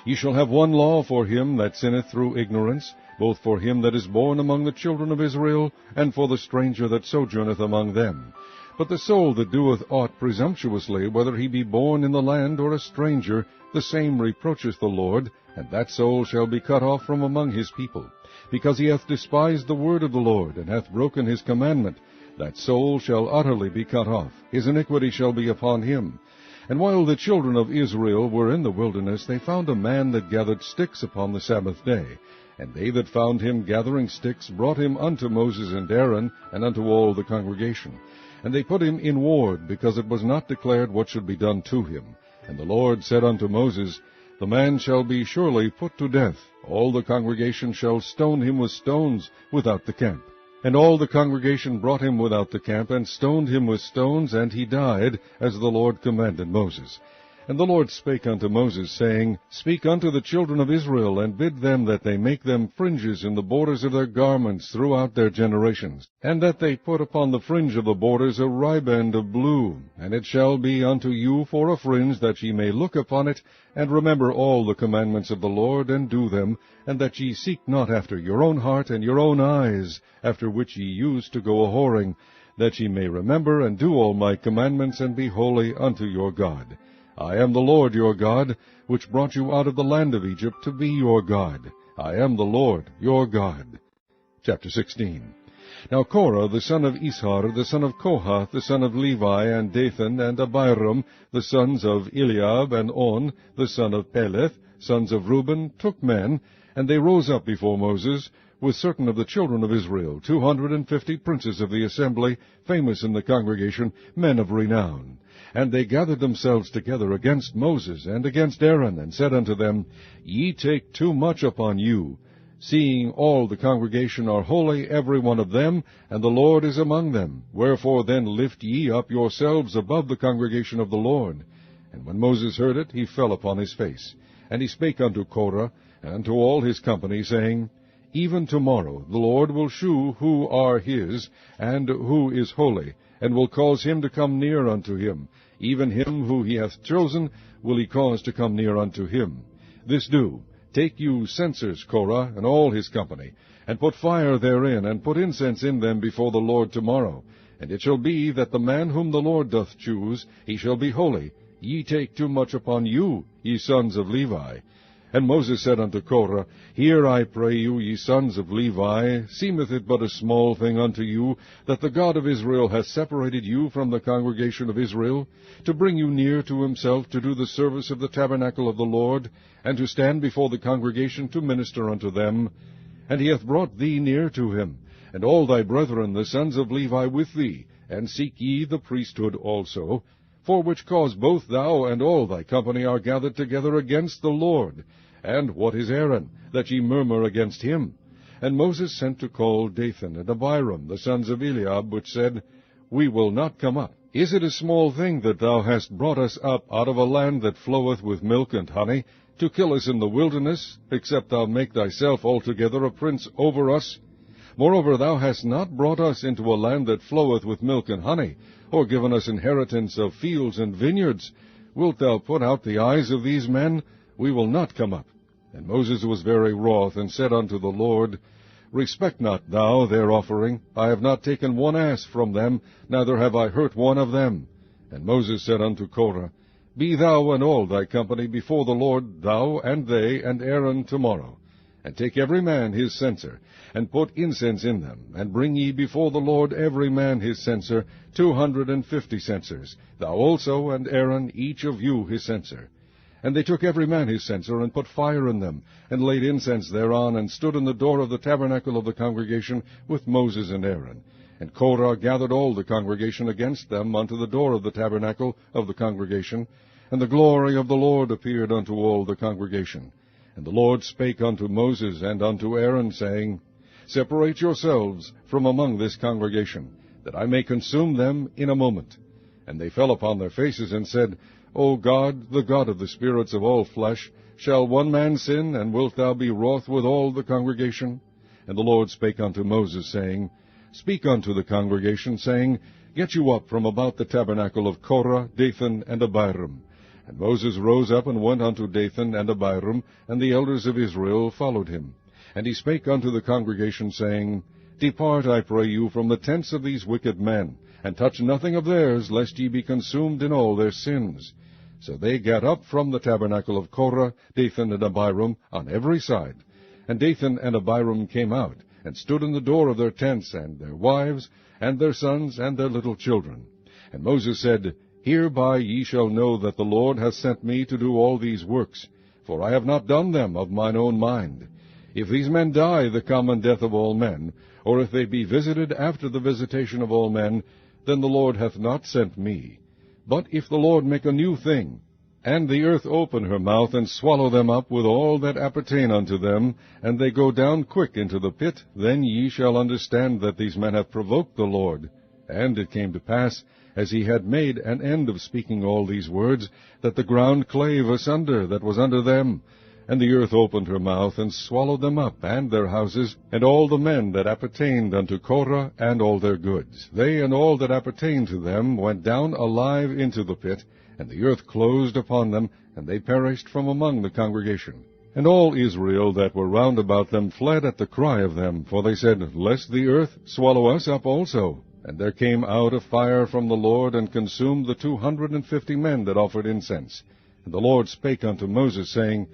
Ye shall have one law for him that sinneth through ignorance, both for him that is born among the children of Israel, and for the stranger that sojourneth among them. But the soul that doeth aught presumptuously, whether he be born in the land or a stranger, the same reproacheth the Lord, and that soul shall be cut off from among his people. Because he hath despised the word of the Lord, and hath broken his commandment, that soul shall utterly be cut off. His iniquity shall be upon him. And while the children of Israel were in the wilderness, they found a man that gathered sticks upon the Sabbath day. And they that found him gathering sticks brought him unto Moses and Aaron, and unto all the congregation. And they put him in ward, because it was not declared what should be done to him. And the Lord said unto Moses, The man shall be surely put to death. All the congregation shall stone him with stones without the camp. And all the congregation brought him without the camp, and stoned him with stones, and he died, as the Lord commanded Moses. And the Lord spake unto Moses, saying, Speak unto the children of Israel, and bid them that they make them fringes in the borders of their garments throughout their generations, and that they put upon the fringe of the borders a riband of blue. And it shall be unto you for a fringe, that ye may look upon it, and remember all the commandments of the Lord, and do them, and that ye seek not after your own heart and your own eyes, after which ye used to go a-whoring, that ye may remember and do all my commandments, and be holy unto your God. I am the Lord your God, which brought you out of the land of Egypt to be your God. I am the Lord your God. Chapter 16. Now Korah, the son of Ishar, the son of Kohath, the son of Levi, and Dathan, and Abiram, the sons of Eliab, and On, the son of Peleth, sons of Reuben, took men, and they rose up before Moses, with certain of the children of Israel, 250 princes of the assembly, famous in the congregation, men of renown. And they gathered themselves together against Moses and against Aaron, and said unto them, Ye take too much upon you, seeing all the congregation are holy, every one of them, and the Lord is among them. Wherefore then lift ye up yourselves above the congregation of the Lord. And when Moses heard it, he fell upon his face. And he spake unto Korah, and to all his company, saying, Even tomorrow the Lord will shew who are his, and who is holy, and will cause him to come near unto him. Even him who he hath chosen will he cause to come near unto him. This do, take you censers, Korah, and all his company, and put fire therein, and put incense in them before the Lord tomorrow. And it shall be that the man whom the Lord doth choose, he shall be holy. Ye take too much upon you, ye sons of Levi. And Moses said unto Korah, Hear, I pray you, ye sons of Levi, seemeth it but a small thing unto you, that the God of Israel hath separated you from the congregation of Israel, to bring you near to himself, to do the service of the tabernacle of the Lord, and to stand before the congregation to minister unto them? And he hath brought thee near to him, and all thy brethren the sons of Levi with thee, and seek ye the priesthood also, for which cause both thou and all thy company are gathered together against the Lord. And what is Aaron, that ye murmur against him? And Moses sent to call Dathan and Abiram, the sons of Eliab, which said, We will not come up. Is it a small thing that thou hast brought us up out of a land that floweth with milk and honey, to kill us in the wilderness, except thou make thyself altogether a prince over us? Moreover, thou hast not brought us into a land that floweth with milk and honey, or given us inheritance of fields and vineyards. Wilt thou put out the eyes of these men? We will not come up. And Moses was very wroth, and said unto the Lord, Respect not thou their offering. I have not taken one ass from them, neither have I hurt one of them. And Moses said unto Korah, Be thou and all thy company before the Lord, thou and they and Aaron tomorrow. And take every man his censer, and put incense in them, and bring ye before the Lord every man his censer, 250 censers, thou also and Aaron, each of you his censer. And they took every man his censer, and put fire in them, and laid incense thereon, and stood in the door of the tabernacle of the congregation with Moses and Aaron. And Korah gathered all the congregation against them unto the door of the tabernacle of the congregation, and the glory of the Lord appeared unto all the congregation. And the Lord spake unto Moses and unto Aaron, saying, Separate yourselves from among this congregation, that I may consume them in a moment. And they fell upon their faces, and said, O God, the God of the spirits of all flesh, shall one man sin, and wilt thou be wroth with all the congregation? And the Lord spake unto Moses, saying, Speak unto the congregation, saying, Get you up from about the tabernacle of Korah, Dathan, and Abiram. And Moses rose up and went unto Dathan and Abiram, and the elders of Israel followed him. And he spake unto the congregation, saying, Depart, I pray you, from the tents of these wicked men, and touch nothing of theirs, lest ye be consumed in all their sins. So they gat up from the tabernacle of Korah, Dathan, and Abiram, on every side. And Dathan and Abiram came out, and stood in the door of their tents, and their wives, and their sons, and their little children. And Moses said, Hereby ye shall know that the Lord hath sent me to do all these works, for I have not done them of mine own mind. If these men die the common death of all men, or if they be visited after the visitation of all men, then the Lord hath not sent me. But if the Lord make a new thing, and the earth open her mouth, and swallow them up with all that appertain unto them, and they go down quick into the pit, then ye shall understand that these men have provoked the Lord. And it came to pass, as he had made an end of speaking all these words, that the ground clave asunder that was under them, and the earth opened her mouth, and swallowed them up, and their houses, and all the men that appertained unto Korah, and all their goods. They and all that appertained to them went down alive into the pit, and the earth closed upon them, and they perished from among the congregation. And all Israel that were round about them fled at the cry of them, for they said, Lest the earth swallow us up also. And there came out a fire from the Lord, and consumed the 250 men that offered incense. And the Lord spake unto Moses, saying,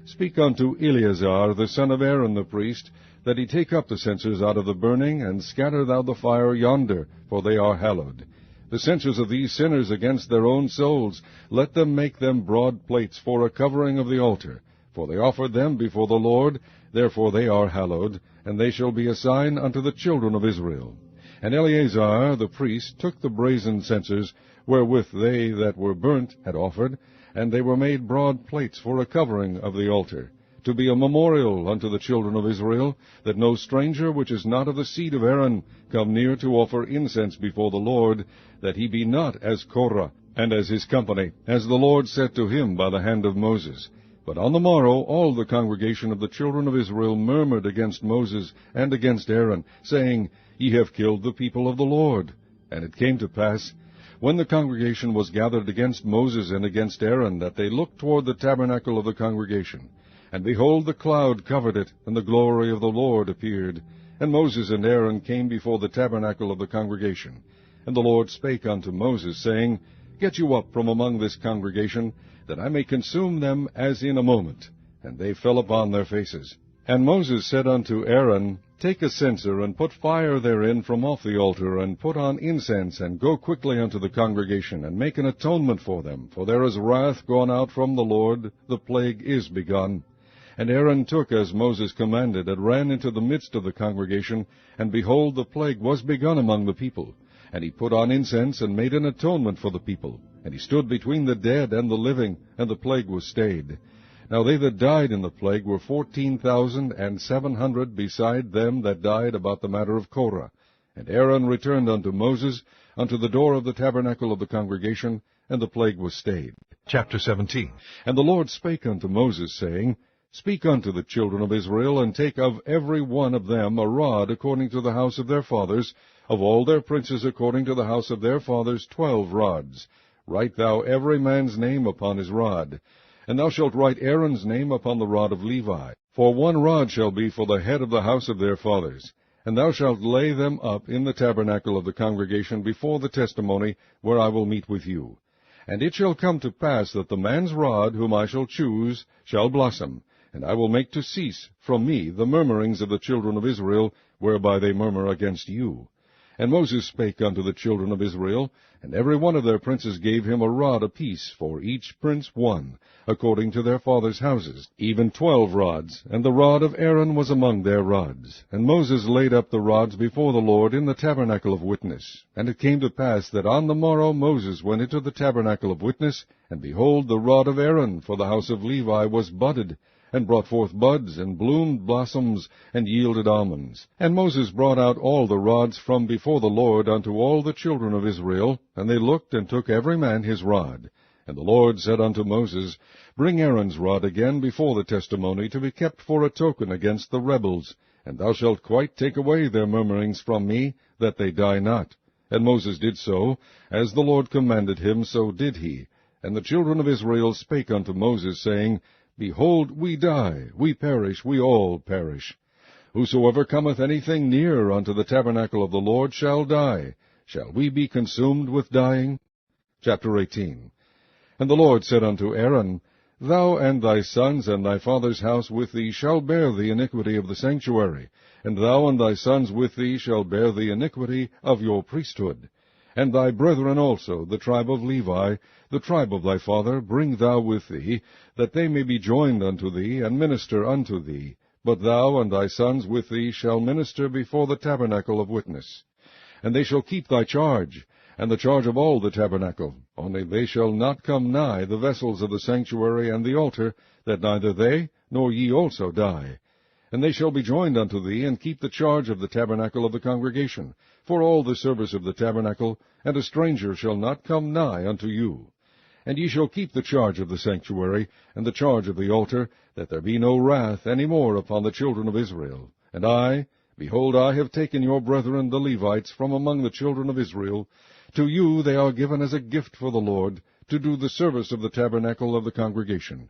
Speak unto Eleazar the son of Aaron the priest, that he take up the censers out of the burning, and scatter thou the fire yonder, for they are hallowed. The censers of these sinners against their own souls, let them make them broad plates for a covering of the altar. For they offered them before the Lord, therefore they are hallowed, and they shall be a sign unto the children of Israel. And Eleazar the priest took the brazen censers, wherewith they that were burnt had offered, and they were made broad plates for a covering of the altar, to be a memorial unto the children of Israel, that no stranger which is not of the seed of Aaron come near to offer incense before the Lord, that he be not as Korah, and as his company, as the Lord said to him by the hand of Moses. But on the morrow all the congregation of the children of Israel murmured against Moses and against Aaron, saying, Ye have killed the people of the Lord. And it came to pass, when the congregation was gathered against Moses and against Aaron, that they looked toward the tabernacle of the congregation. And behold, the cloud covered it, and the glory of the Lord appeared. And Moses and Aaron came before the tabernacle of the congregation. And the Lord spake unto Moses, saying, Get you up from among this congregation, that I may consume them as in a moment. And they fell upon their faces. And Moses said unto Aaron, Take a censer, and put fire therein from off the altar, and put on incense, and go quickly unto the congregation, and make an atonement for them. For there is wrath gone out from the Lord, the plague is begun. And Aaron took as Moses commanded, and ran into the midst of the congregation, and behold, the plague was begun among the people. And he put on incense, and made an atonement for the people. And he stood between the dead and the living, and the plague was stayed. Now they that died in the plague were 14,700, beside them that died about the matter of Korah. And Aaron returned unto Moses, unto the door of the tabernacle of the congregation, and the plague was stayed. Chapter 17. And the Lord spake unto Moses, saying, Speak unto the children of Israel, and take of every one of them a rod according to the house of their fathers, of all their princes according to the house of their fathers 12 rods. Write thou every man's name upon his rod. And thou shalt write Aaron's name upon the rod of Levi. For 1 rod shall be for the head of the house of their fathers. And thou shalt lay them up in the tabernacle of the congregation before the testimony, where I will meet with you. And it shall come to pass that the man's rod, whom I shall choose, shall blossom. And I will make to cease from me the murmurings of the children of Israel, whereby they murmur against you. And Moses spake unto the children of Israel, and every one of their princes gave him a rod apiece, for each prince 1, according to their fathers' houses, even 12 rods, and the rod of Aaron was among their rods. And Moses laid up the rods before the Lord in the tabernacle of witness. And it came to pass that on the morrow Moses went into the tabernacle of witness, and behold, the rod of Aaron for the house of Levi was budded, and brought forth buds, and bloomed blossoms, and yielded almonds. And Moses brought out all the rods from before the Lord unto all the children of Israel, and they looked, and took every man his rod. And the Lord said unto Moses, Bring Aaron's rod again before the testimony, to be kept for a token against the rebels, and thou shalt quite take away their murmurings from me, that they die not. And Moses did so, as the Lord commanded him, so did he. And the children of Israel spake unto Moses, saying, Behold, we die, we perish, we all perish. Whosoever cometh anything near unto the tabernacle of the Lord shall die. Shall we be consumed with dying? Chapter 18. And the Lord said unto Aaron, Thou and thy sons and thy father's house with thee shall bear the iniquity of the sanctuary, and thou and thy sons with thee shall bear the iniquity of your priesthood. And thy brethren also, the tribe of Levi, the tribe of thy father, bring thou with thee, that they may be joined unto thee, and minister unto thee. But thou and thy sons with thee shall minister before the tabernacle of witness. And they shall keep thy charge, and the charge of all the tabernacle. Only they shall not come nigh the vessels of the sanctuary and the altar, that neither they nor ye also die. And they shall be joined unto thee, and keep the charge of the tabernacle of the congregation, for all the service of the tabernacle, and a stranger shall not come nigh unto you. And ye shall keep the charge of the sanctuary, and the charge of the altar, that there be no wrath any more upon the children of Israel. And I, behold, I have taken your brethren the Levites from among the children of Israel. To you they are given as a gift for the Lord, to do the service of the tabernacle of the congregation.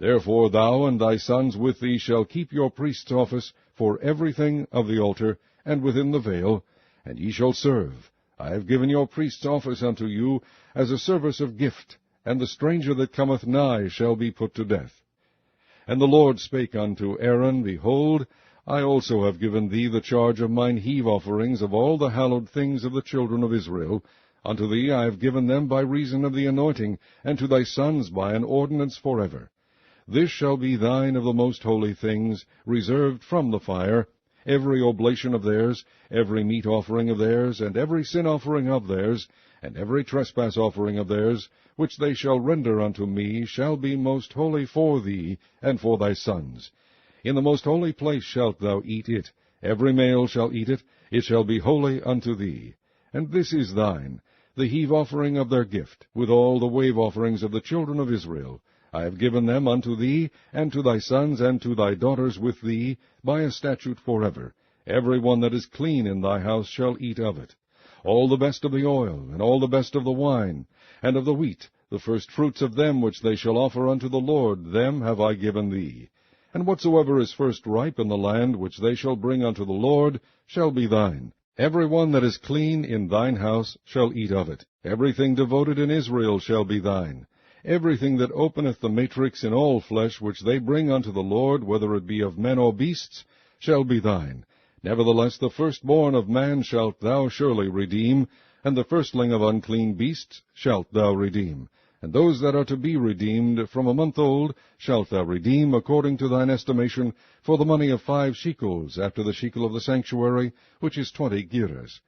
Therefore thou and thy sons with thee shall keep your priest's office for everything of the altar, and within the veil, and ye shall serve. I have given your priest's office unto you as a service of gift, and the stranger that cometh nigh shall be put to death. And the Lord spake unto Aaron, Behold, I also have given thee the charge of mine heave offerings of all the hallowed things of the children of Israel. Unto thee I have given them by reason of the anointing, and to thy sons by an ordinance forever. This shall be thine of the most holy things, reserved from the fire, every oblation of theirs, every meat offering of theirs, and every sin offering of theirs, and every trespass offering of theirs, which they shall render unto me, shall be most holy for thee and for thy sons. In the most holy place shalt thou eat it, every male shall eat it, it shall be holy unto thee. And this is thine, the heave offering of their gift, with all the wave offerings of the children of Israel, I have given them unto thee, and to thy sons, and to thy daughters with thee, by a statute forever. Every one that is clean in thy house shall eat of it. All the best of the oil, and all the best of the wine, and of the wheat, the first fruits of them which they shall offer unto the Lord, them have I given thee. And whatsoever is first ripe in the land, which they shall bring unto the Lord, shall be thine. Every one that is clean in thine house shall eat of it. Everything devoted in Israel shall be thine. Everything that openeth the matrix in all flesh, which they bring unto the Lord, whether it be of men or beasts, shall be thine. Nevertheless the firstborn of man shalt thou surely redeem, and the firstling of unclean beasts shalt thou redeem. And those that are to be redeemed from a month old shalt thou redeem according to thine estimation, for the money of 5 shekels, after the shekel of the sanctuary, which is 20 gerahs.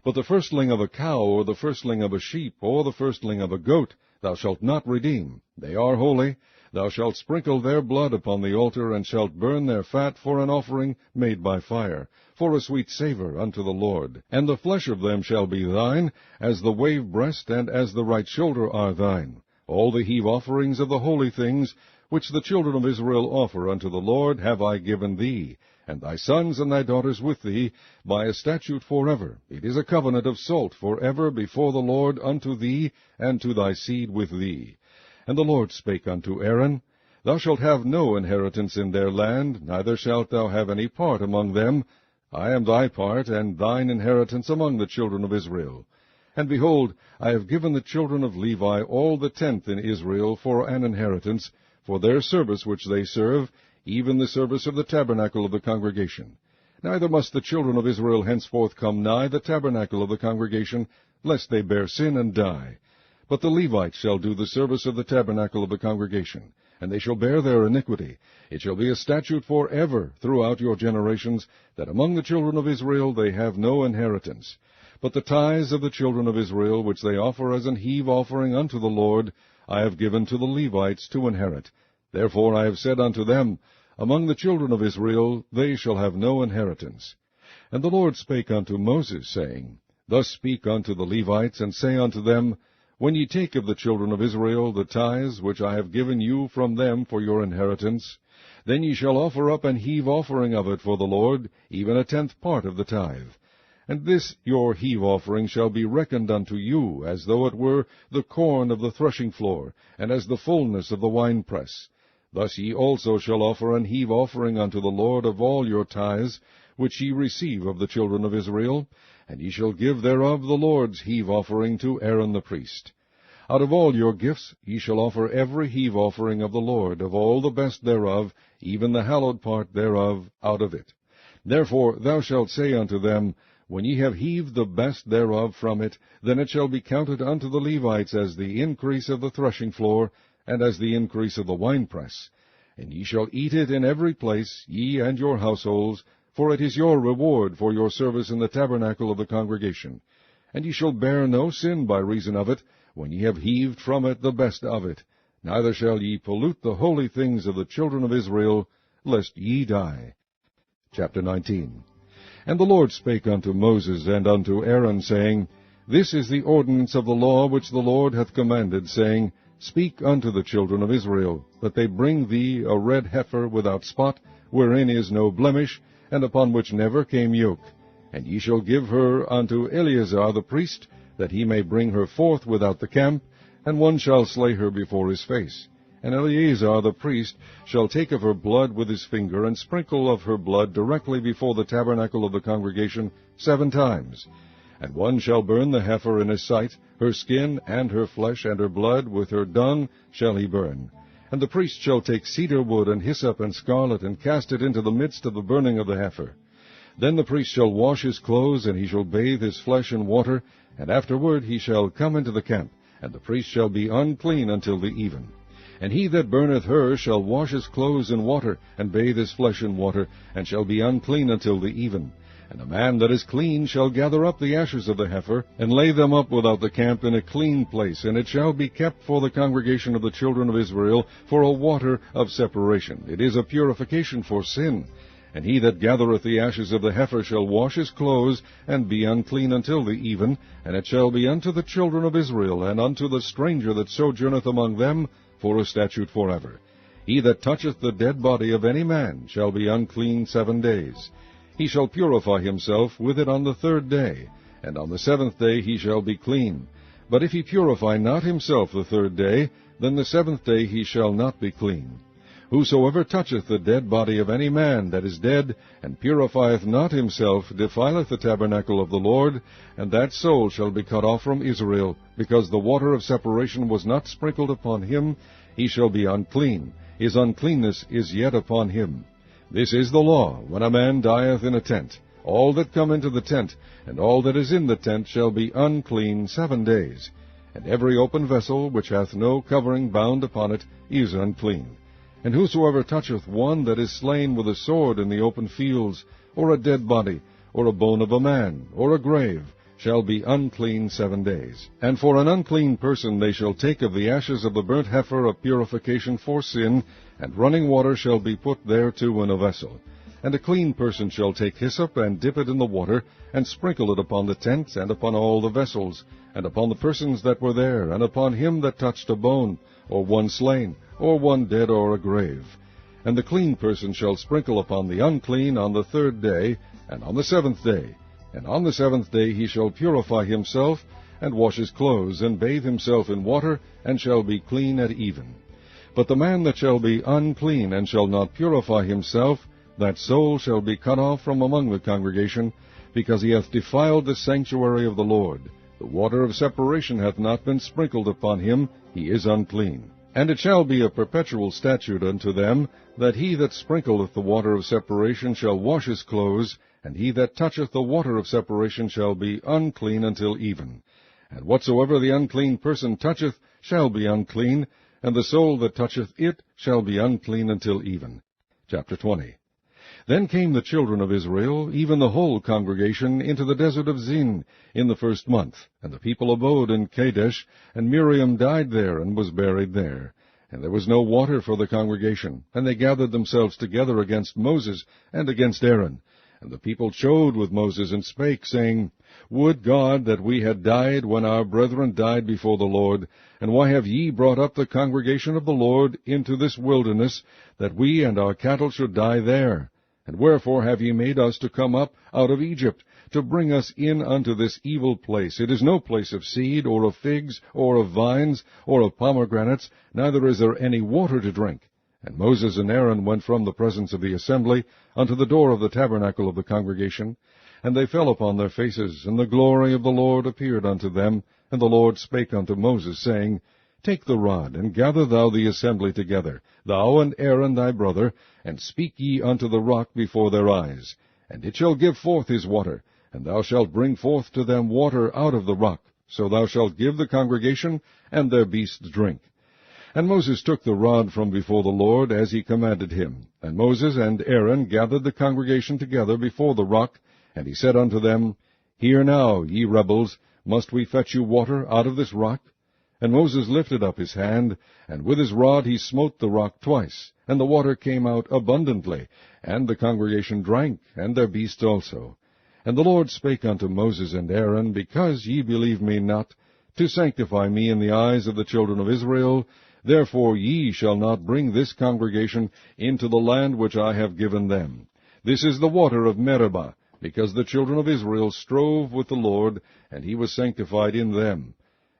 But the firstling of a cow, or the firstling of a sheep, or the firstling of a goat, thou shalt not redeem. They are holy. Thou shalt sprinkle their blood upon the altar, and shalt burn their fat for an offering made by fire, for a sweet savour unto the Lord. And the flesh of them shall be thine, as the wave breast and as the right shoulder are thine. All the heave offerings of the holy things, which the children of Israel offer unto the Lord, have I given thee, and thy sons and thy daughters with thee, by a statute forever. It is a covenant of salt forever before the Lord unto thee, and to thy seed with thee. And the Lord spake unto Aaron, Thou shalt have no inheritance in their land, neither shalt thou have any part among them. I am thy part, and thine inheritance among the children of Israel. And behold, I have given the children of Levi all the tenth in Israel for an inheritance, for their service which they serve, even the service of the tabernacle of the congregation. Neither must the children of Israel henceforth come nigh the tabernacle of the congregation, lest they bear sin and die. But the Levites shall do the service of the tabernacle of the congregation, and they shall bear their iniquity. It shall be a statute forever throughout your generations, that among the children of Israel they have no inheritance. But the tithes of the children of Israel, which they offer as an heave offering unto the Lord, I have given to the Levites to inherit. Therefore I have said unto them, Among the children of Israel they shall have no inheritance. And the Lord spake unto Moses, saying, Thus speak unto the Levites, and say unto them, When ye take of the children of Israel the tithes which I have given you from them for your inheritance, then ye shall offer up an heave offering of it for the Lord, even a 10th part of the tithe. And this your heave offering shall be reckoned unto you, as though it were the corn of the threshing floor, and as the fullness of the winepress. Thus ye also shall offer an heave offering unto the Lord of all your tithes, which ye receive of the children of Israel, and ye shall give thereof the Lord's heave offering to Aaron the priest. Out of all your gifts ye shall offer every heave offering of the Lord, of all the best thereof, even the hallowed part thereof, out of it. Therefore thou shalt say unto them, When ye have heaved the best thereof from it, then it shall be counted unto the Levites as the increase of the threshing floor, and as the increase of the winepress. And ye shall eat it in every place, ye and your households, for it is your reward for your service in the tabernacle of the congregation. And ye shall bear no sin by reason of it, when ye have heaved from it the best of it. Neither shall ye pollute the holy things of the children of Israel, lest ye die. Chapter 19. And the Lord spake unto Moses and unto Aaron, saying, This is the ordinance of the law which the Lord hath commanded, saying, Speak unto the children of Israel, that they bring thee a red heifer without spot, wherein is no blemish, and upon which never came yoke. And ye shall give her unto Eleazar the priest, that he may bring her forth without the camp, and one shall slay her before his face. And Eleazar the priest shall take of her blood with his finger, and sprinkle of her blood directly before the tabernacle of the congregation 7 times. And one shall burn the heifer in his sight, her skin, and her flesh, and her blood, with her dung shall he burn. And the priest shall take cedar wood, and hyssop, and scarlet, and cast it into the midst of the burning of the heifer. Then the priest shall wash his clothes, and he shall bathe his flesh in water, and afterward he shall come into the camp, and the priest shall be unclean until the even. And he that burneth her shall wash his clothes in water, and bathe his flesh in water, and shall be unclean until the even. And the man that is clean shall gather up the ashes of the heifer, and lay them up without the camp in a clean place, and it shall be kept for the congregation of the children of Israel for a water of separation. It is a purification for sin. And he that gathereth the ashes of the heifer shall wash his clothes, and be unclean until the even, and it shall be unto the children of Israel, and unto the stranger that sojourneth among them, for a statute forever. He that toucheth the dead body of any man shall be unclean 7 days. He shall purify himself with it on the 3rd day, and on the 7th day he shall be clean. But if he purify not himself the 3rd day, then the 7th day he shall not be clean. Whosoever toucheth the dead body of any man that is dead, and purifieth not himself, defileth the tabernacle of the Lord, and that soul shall be cut off from Israel, because the water of separation was not sprinkled upon him. He shall be unclean. His uncleanness is yet upon him. This is the law, when a man dieth in a tent. All that come into the tent, and all that is in the tent, shall be unclean 7 days. And every open vessel, which hath no covering bound upon it, is unclean. And whosoever toucheth one that is slain with a sword in the open fields, or a dead body, or a bone of a man, or a grave, shall be unclean 7 days. And for an unclean person they shall take of the ashes of the burnt heifer a purification for sin, and running water shall be put thereto in a vessel. And a clean person shall take hyssop, and dip it in the water, and sprinkle it upon the tent, and upon all the vessels, and upon the persons that were there, and upon him that touched a bone, or one slain, or one dead, or a grave. And the clean person shall sprinkle upon the unclean on the 3rd day, and on the 7th day. And on the 7th day he shall purify himself, and wash his clothes, and bathe himself in water, and shall be clean at even. But the man that shall be unclean, and shall not purify himself, that soul shall be cut off from among the congregation, because he hath defiled the sanctuary of the Lord. The water of separation hath not been sprinkled upon him, he is unclean. And it shall be a perpetual statute unto them, that he that sprinkleth the water of separation shall wash his clothes, and he that toucheth the water of separation shall be unclean until even. And whatsoever the unclean person toucheth shall be unclean, and the soul that toucheth it shall be unclean until even. Chapter 20. Then came the children of Israel, even the whole congregation, into the desert of Zin in the 1st month. And the people abode in Kadesh, and Miriam died there, and was buried there. And there was no water for the congregation, and they gathered themselves together against Moses and against Aaron. And the people chode with Moses, and spake, saying, Would God that we had died when our brethren died before the Lord! And why have ye brought up the congregation of the Lord into this wilderness, that we and our cattle should die there? And wherefore have ye made us to come up out of Egypt, to bring us in unto this evil place? It is no place of seed, or of figs, or of vines, or of pomegranates, neither is there any water to drink. And Moses and Aaron went from the presence of the assembly unto the door of the tabernacle of the congregation. And they fell upon their faces, and the glory of the Lord appeared unto them. And the Lord spake unto Moses, saying, Take the rod, and gather thou the assembly together, thou and Aaron thy brother, and speak ye unto the rock before their eyes. And it shall give forth his water, and thou shalt bring forth to them water out of the rock. So thou shalt give the congregation and their beasts drink. And Moses took the rod from before the Lord, as he commanded him. And Moses and Aaron gathered the congregation together before the rock, and he said unto them, Hear now, ye rebels, must we fetch you water out of this rock? And Moses lifted up his hand, and with his rod he smote the rock twice, and the water came out abundantly, and the congregation drank, and their beasts also. And the Lord spake unto Moses and Aaron, Because ye believe me not, to sanctify me in the eyes of the children of Israel, therefore ye shall not bring this congregation into the land which I have given them. This is the water of Meribah, because the children of Israel strove with the Lord, and he was sanctified in them.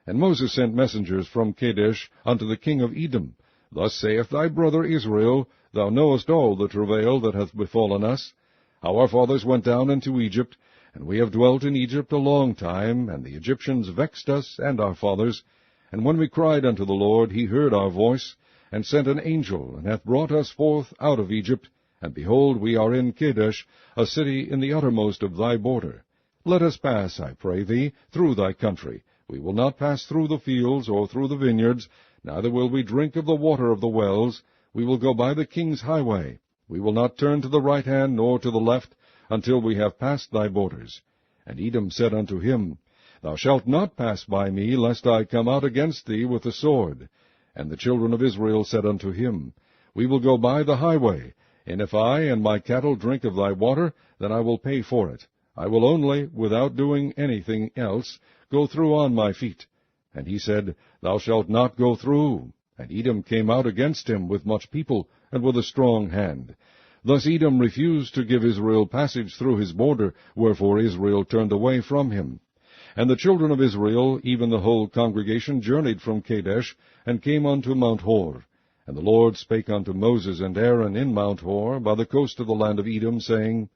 And Moses sent messengers from Kadesh unto the king of Edom. Thus saith thy brother Israel, Thou knowest all the travail that hath befallen us, how our fathers went down into Egypt, and we have dwelt in Egypt a long time, and the Egyptians vexed us and our fathers. And when we cried unto the Lord, he heard our voice, and sent an angel, and hath brought us forth out of Egypt. And behold, we are in Kadesh, a city in the uttermost of thy border. Let us pass, I pray thee, through thy country. We will not pass through the fields, or through the vineyards, neither will we drink of the water of the wells. We will go by the king's highway. We will not turn to the right hand, nor to the left, until we have passed thy borders. And Edom said unto him, Thou shalt not pass by me, lest I come out against thee with the sword. And the children of Israel said unto him, We will go by the highway. And if I and my cattle drink of thy water, then I will pay for it. I will only, without doing anything else, go through on my feet. And he said, Thou shalt not go through. And Edom came out against him with much people, and with a strong hand. Thus Edom refused to give Israel passage through his border, wherefore Israel turned away from him. And the children of Israel, even the whole congregation, journeyed from Kadesh, and came unto Mount Hor. And the Lord spake unto Moses and Aaron in Mount Hor, by the coast of the land of Edom, saying,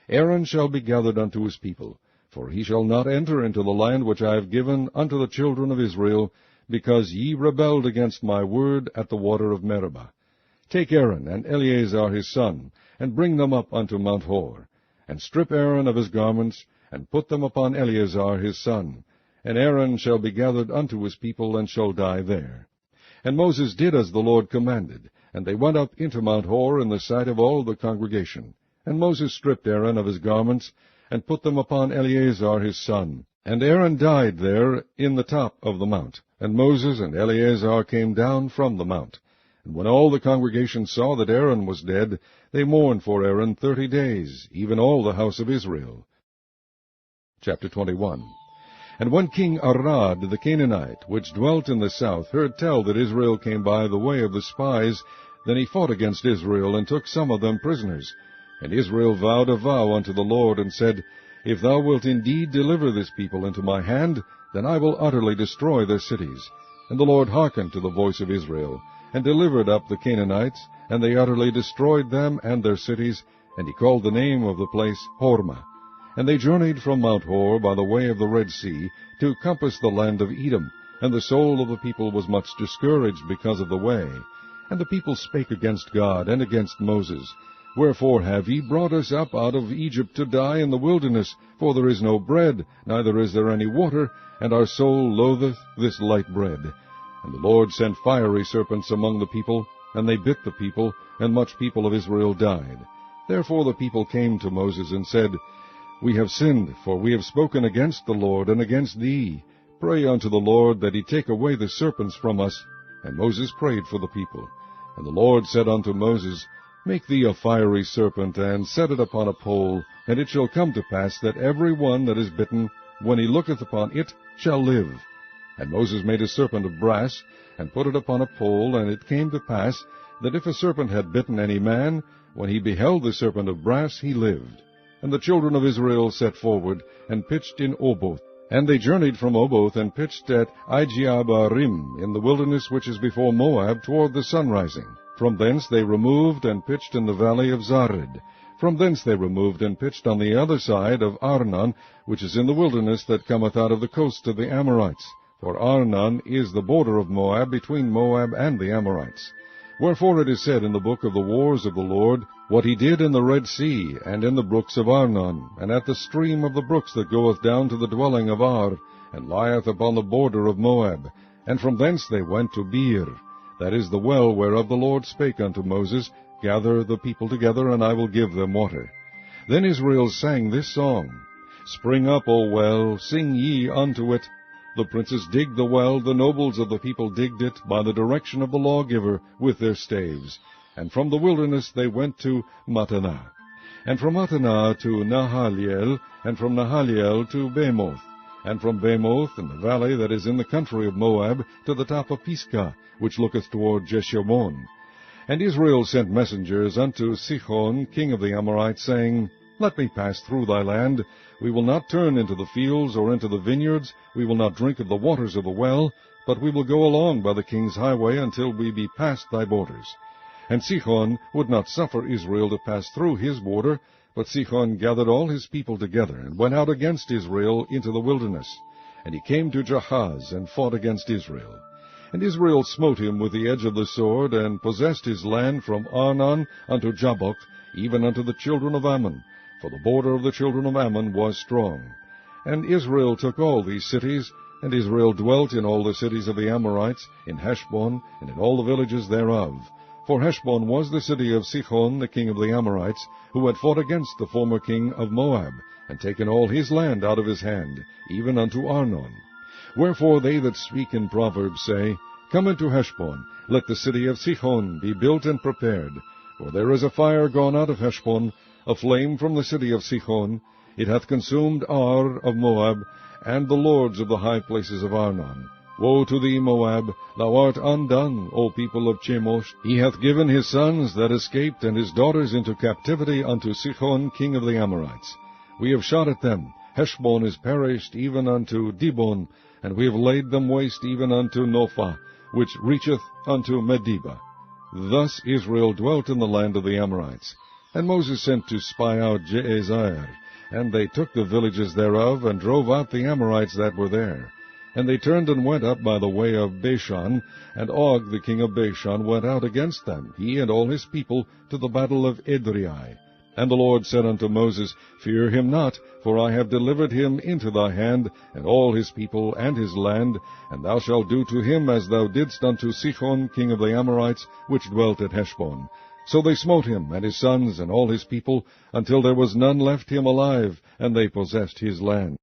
Aaron shall be gathered unto his people, for he shall not enter into the land which I have given unto the children of Israel, because ye rebelled against my word at the water of Meribah. Take Aaron and Eleazar his son, and bring them up unto Mount Hor, and strip Aaron of his garments, and put them upon Eleazar his son. And Aaron shall be gathered unto his people, and shall die there. And Moses did as the Lord commanded, and they went up into Mount Hor in the sight of all the congregation. And Moses stripped Aaron of his garments, and put them upon Eleazar his son. And Aaron died there in the top of the mount. And Moses and Eleazar came down from the mount. And when all the congregation saw that Aaron was dead, they mourned for Aaron 30 days, even all the house of Israel. Chapter 21. And when King Arad the Canaanite, which dwelt in the south, heard tell that Israel came by the way of the spies, then he fought against Israel, and took some of them prisoners. And Israel vowed a vow unto the Lord, and said, If thou wilt indeed deliver this people into my hand, then I will utterly destroy their cities. And the Lord hearkened to the voice of Israel, and delivered up the Canaanites, and they utterly destroyed them and their cities, and he called the name of the place Hormah. And they journeyed from Mount Hor by the way of the Red Sea, to compass the land of Edom, and the soul of the people was much discouraged because of the way. And the people spake against God and against Moses, Wherefore have ye brought us up out of Egypt to die in the wilderness? For there is no bread, neither is there any water, and our soul loatheth this light bread. And the Lord sent fiery serpents among the people, and they bit the people, and much people of Israel died. Therefore the people came to Moses and said, We have sinned, for we have spoken against the Lord and against thee. Pray unto the Lord that he take away the serpents from us. And Moses prayed for the people. And the Lord said unto Moses, Make thee a fiery serpent, and set it upon a pole, and it shall come to pass that every one that is bitten, when he looketh upon it, shall live. And Moses made a serpent of brass, and put it upon a pole, and it came to pass, that if a serpent had bitten any man, when he beheld the serpent of brass, he lived. And the children of Israel set forward, and pitched in Oboth. And they journeyed from Oboth, and pitched at Ijeabarim, in the wilderness which is before Moab, toward the sunrising. From thence they removed, and pitched in the valley of Zared. From thence they removed, and pitched on the other side of Arnon, which is in the wilderness that cometh out of the coast of the Amorites. For Arnon is the border of Moab, between Moab and the Amorites. Wherefore it is said in the book of the wars of the Lord, What he did in the Red Sea, and in the brooks of Arnon, and at the stream of the brooks that goeth down to the dwelling of Ar, and lieth upon the border of Moab. And from thence they went to Beer. That is the well whereof the Lord spake unto Moses, Gather the people together, and I will give them water. Then Israel sang this song, Spring up, O well, sing ye unto it. The princes digged the well, the nobles of the people digged it, by the direction of the lawgiver, with their staves. And from the wilderness they went to Mattanah. And from Mattanah to Nahaliel, and from Nahaliel to Bamoth. And from Bamoth, in the valley that is in the country of Moab, to the top of Pisgah, which looketh toward Jeshimon. And Israel sent messengers unto Sihon, king of the Amorites, saying, Let me pass through thy land. We will not turn into the fields or into the vineyards. We will not drink of the waters of the well, but we will go along by the king's highway until we be past thy borders. And Sihon would not suffer Israel to pass through his border, but Sihon gathered all his people together, and went out against Israel into the wilderness. And he came to Jahaz, and fought against Israel. And Israel smote him with the edge of the sword, and possessed his land from Arnon unto Jabbok, even unto the children of Ammon, for the border of the children of Ammon was strong. And Israel took all these cities, and Israel dwelt in all the cities of the Amorites, in Heshbon, and in all the villages thereof. For Heshbon was the city of Sihon, the king of the Amorites, who had fought against the former king of Moab, and taken all his land out of his hand, even unto Arnon. Wherefore they that speak in Proverbs say, Come into Heshbon, let the city of Sihon be built and prepared. For there is a fire gone out of Heshbon, a flame from the city of Sihon. It hath consumed Ar of Moab, and the lords of the high places of Arnon. Woe to thee, Moab! Thou art undone, O people of Chemosh. He hath given his sons that escaped and his daughters into captivity unto Sihon king of the Amorites. We have shot at them. Heshbon is perished even unto Dibon, and we have laid them waste even unto Nophah, which reacheth unto Medeba. Thus Israel dwelt in the land of the Amorites. And Moses sent to spy out Jazer, and they took the villages thereof, and drove out the Amorites that were there. And they turned and went up by the way of Bashan, and Og the king of Bashan went out against them, he and all his people, to the battle of Edrei. And the Lord said unto Moses, Fear him not, for I have delivered him into thy hand, and all his people and his land, and thou shalt do to him as thou didst unto Sihon king of the Amorites, which dwelt at Heshbon. So they smote him, and his sons, and all his people, until there was none left him alive, and they possessed his land.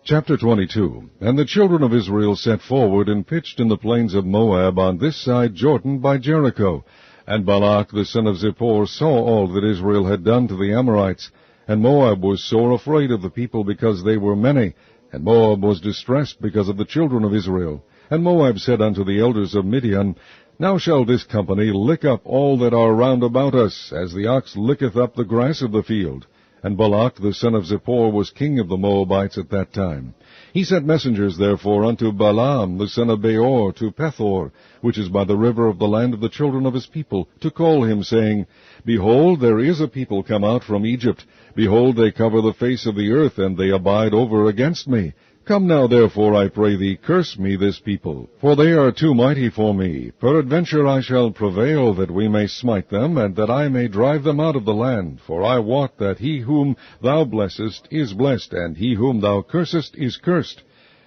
Chapter 22. And the children of Israel set forward, and pitched in the plains of Moab on this side Jordan by Jericho. And Balak the son of Zippor saw all that Israel had done to the Amorites. And Moab was sore afraid of the people, because they were many. And Moab was distressed because of the children of Israel. And Moab said unto the elders of Midian, Now shall this company lick up all that are round about us, as the ox licketh up the grass of the field. And Balak the son of Zippor was king of the Moabites at that time. He sent messengers therefore unto Balaam the son of Beor to Pethor, which is by the river of the land of the children of his people, to call him, saying, Behold, there is a people come out from Egypt. Behold, they cover the face of the earth, and they abide over against me. Come now, therefore, I pray thee, curse me this people, for they are too mighty for me. Peradventure I shall prevail, that we may smite them, and that I may drive them out of the land. For I wot that he whom thou blessest is blessed, and he whom thou cursest is cursed.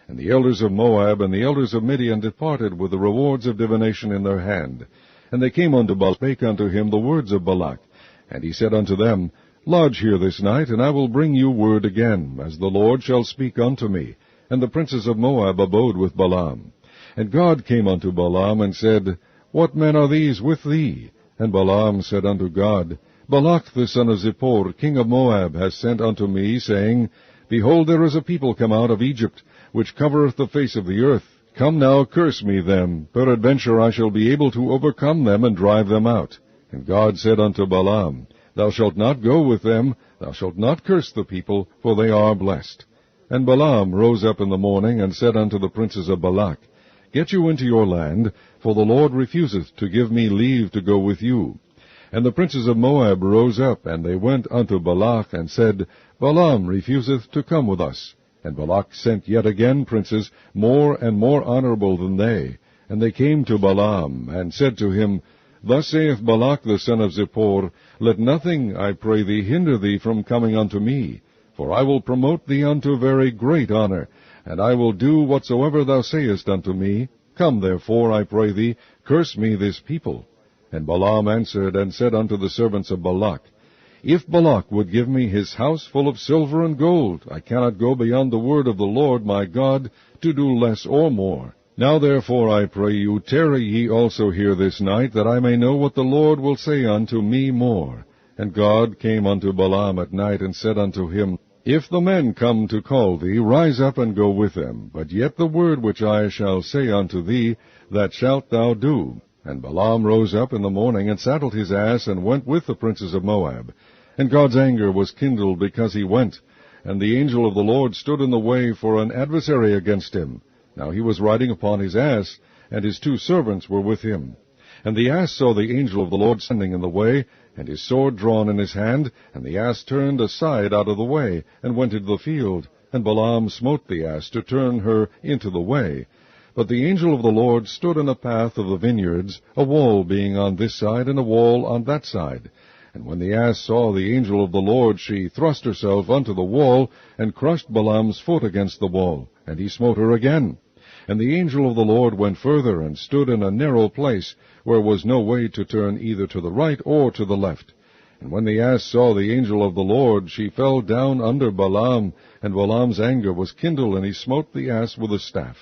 And the elders of Moab and the elders of Midian departed with the rewards of divination in their hand. And they came unto Balak, spake unto him the words of Balak. And he said unto them, Lodge here this night, and I will bring you word again, as the Lord shall speak unto me. And the princes of Moab abode with Balaam. And God came unto Balaam, and said, What men are these with thee? And Balaam said unto God, Balak the son of Zippor, king of Moab, hath sent unto me, saying, Behold, there is a people come out of Egypt, which covereth the face of the earth. Come now, curse me them. Peradventure I shall be able to overcome them, and drive them out. And God said unto Balaam, Thou shalt not go with them, thou shalt not curse the people, for they are blessed. And Balaam rose up in the morning, and said unto the princes of Balak, Get you into your land, for the Lord refuseth to give me leave to go with you. And the princes of Moab rose up, and they went unto Balak, and said, Balaam refuseth to come with us. And Balak sent yet again princes, more and more honorable than they. And they came to Balaam, and said to him, Thus saith Balak the son of Zippor, Let nothing, I pray thee, hinder thee from coming unto me. For I will promote thee unto very great honor, and I will do whatsoever thou sayest unto me. Come therefore, I pray thee, curse me this people. And Balaam answered and said unto the servants of Balak, If Balak would give me his house full of silver and gold, I cannot go beyond the word of the Lord my God, to do less or more. Now therefore, I pray you, tarry ye also here this night, that I may know what the Lord will say unto me more. And God came unto Balaam at night, and said unto him, If the men come to call thee, rise up and go with them. But yet the word which I shall say unto thee, that shalt thou do. And Balaam rose up in the morning, and saddled his ass, and went with the princes of Moab. And God's anger was kindled because he went. And the angel of the Lord stood in the way for an adversary against him. Now he was riding upon his ass, and his 2 servants were with him. And the ass saw the angel of the Lord standing in the way, and his sword drawn in his hand, and the ass turned aside out of the way, and went into the field. And Balaam smote the ass to turn her into the way. But the angel of the Lord stood in a path of the vineyards, a wall being on this side, and a wall on that side. And when the ass saw the angel of the Lord, she thrust herself unto the wall, and crushed Balaam's foot against the wall, and he smote her again. And the angel of the Lord went further, and stood in a narrow place, where was no way to turn either to the right or to the left. And when the ass saw the angel of the Lord, she fell down under Balaam, and Balaam's anger was kindled, and he smote the ass with a staff.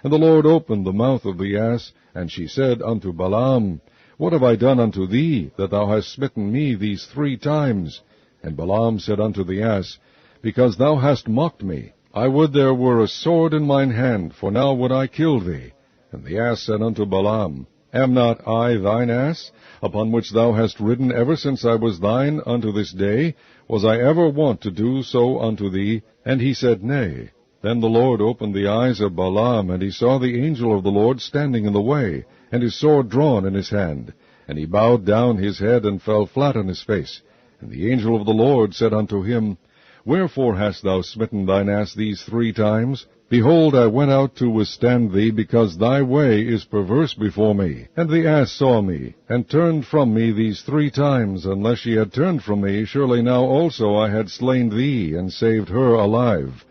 And the Lord opened the mouth of the ass, and she said unto Balaam, What have I done unto thee, that thou hast smitten me these 3 times? And Balaam said unto the ass, Because thou hast mocked me. I would there were a sword in mine hand, for now would I kill thee. And the ass said unto Balaam, Am not I thine ass, upon which thou hast ridden ever since I was thine unto this day? Was I ever wont to do so unto thee? And he said, Nay. Then the Lord opened the eyes of Balaam, and he saw the angel of the Lord standing in the way, and his sword drawn in his hand. And he bowed down his head, and fell flat on his face. And the angel of the Lord said unto him, Wherefore hast thou smitten thine ass these 3 times? Behold, I went out to withstand thee, because thy way is perverse before me. And the ass saw me, and turned from me these 3 times. Unless she had turned from me, surely now also I had slain thee, and saved her alive.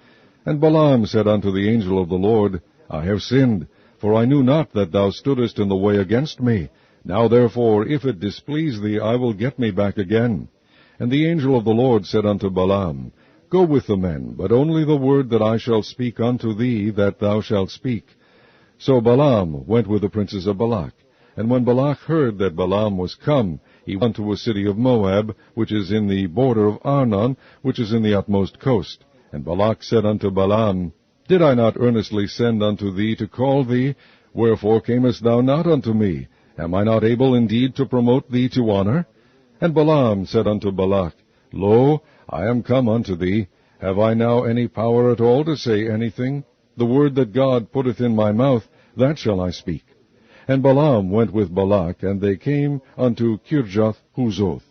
And Balaam said unto the angel of the Lord, I have sinned, for I knew not that thou stoodest in the way against me. Now therefore, if it displease thee, I will get me back again. And the angel of the Lord said unto Balaam, Go with the men, but only the word that I shall speak unto thee, that thou shalt speak. So Balaam went with the princes of Balak. And when Balak heard that Balaam was come, he went unto a city of Moab, which is in the border of Arnon, which is in the utmost coast. And Balak said unto Balaam, Did I not earnestly send unto thee to call thee? Wherefore camest thou not unto me? Am I not able indeed to promote thee to honor? And Balaam said unto Balak, Lo, I am come unto thee. Have I now any power at all to say anything? The word that God putteth in my mouth, that shall I speak. And Balaam went with Balak, and they came unto Kirjath-Huzoth.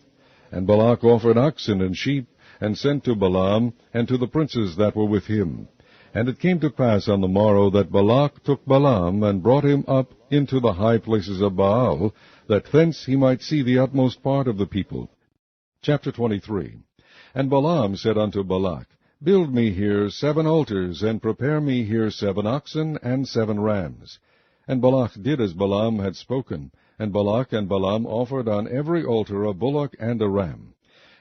And Balak offered oxen and sheep, and sent to Balaam, and to the princes that were with him. And it came to pass on the morrow that Balak took Balaam, and brought him up into the high places of Baal, that thence he might see the utmost part of the people. Chapter 23. And Balaam said unto Balak, Build me here 7 altars, and prepare me here 7 oxen and 7 rams. And Balak did as Balaam had spoken, and Balak and Balaam offered on every altar a bullock and a ram.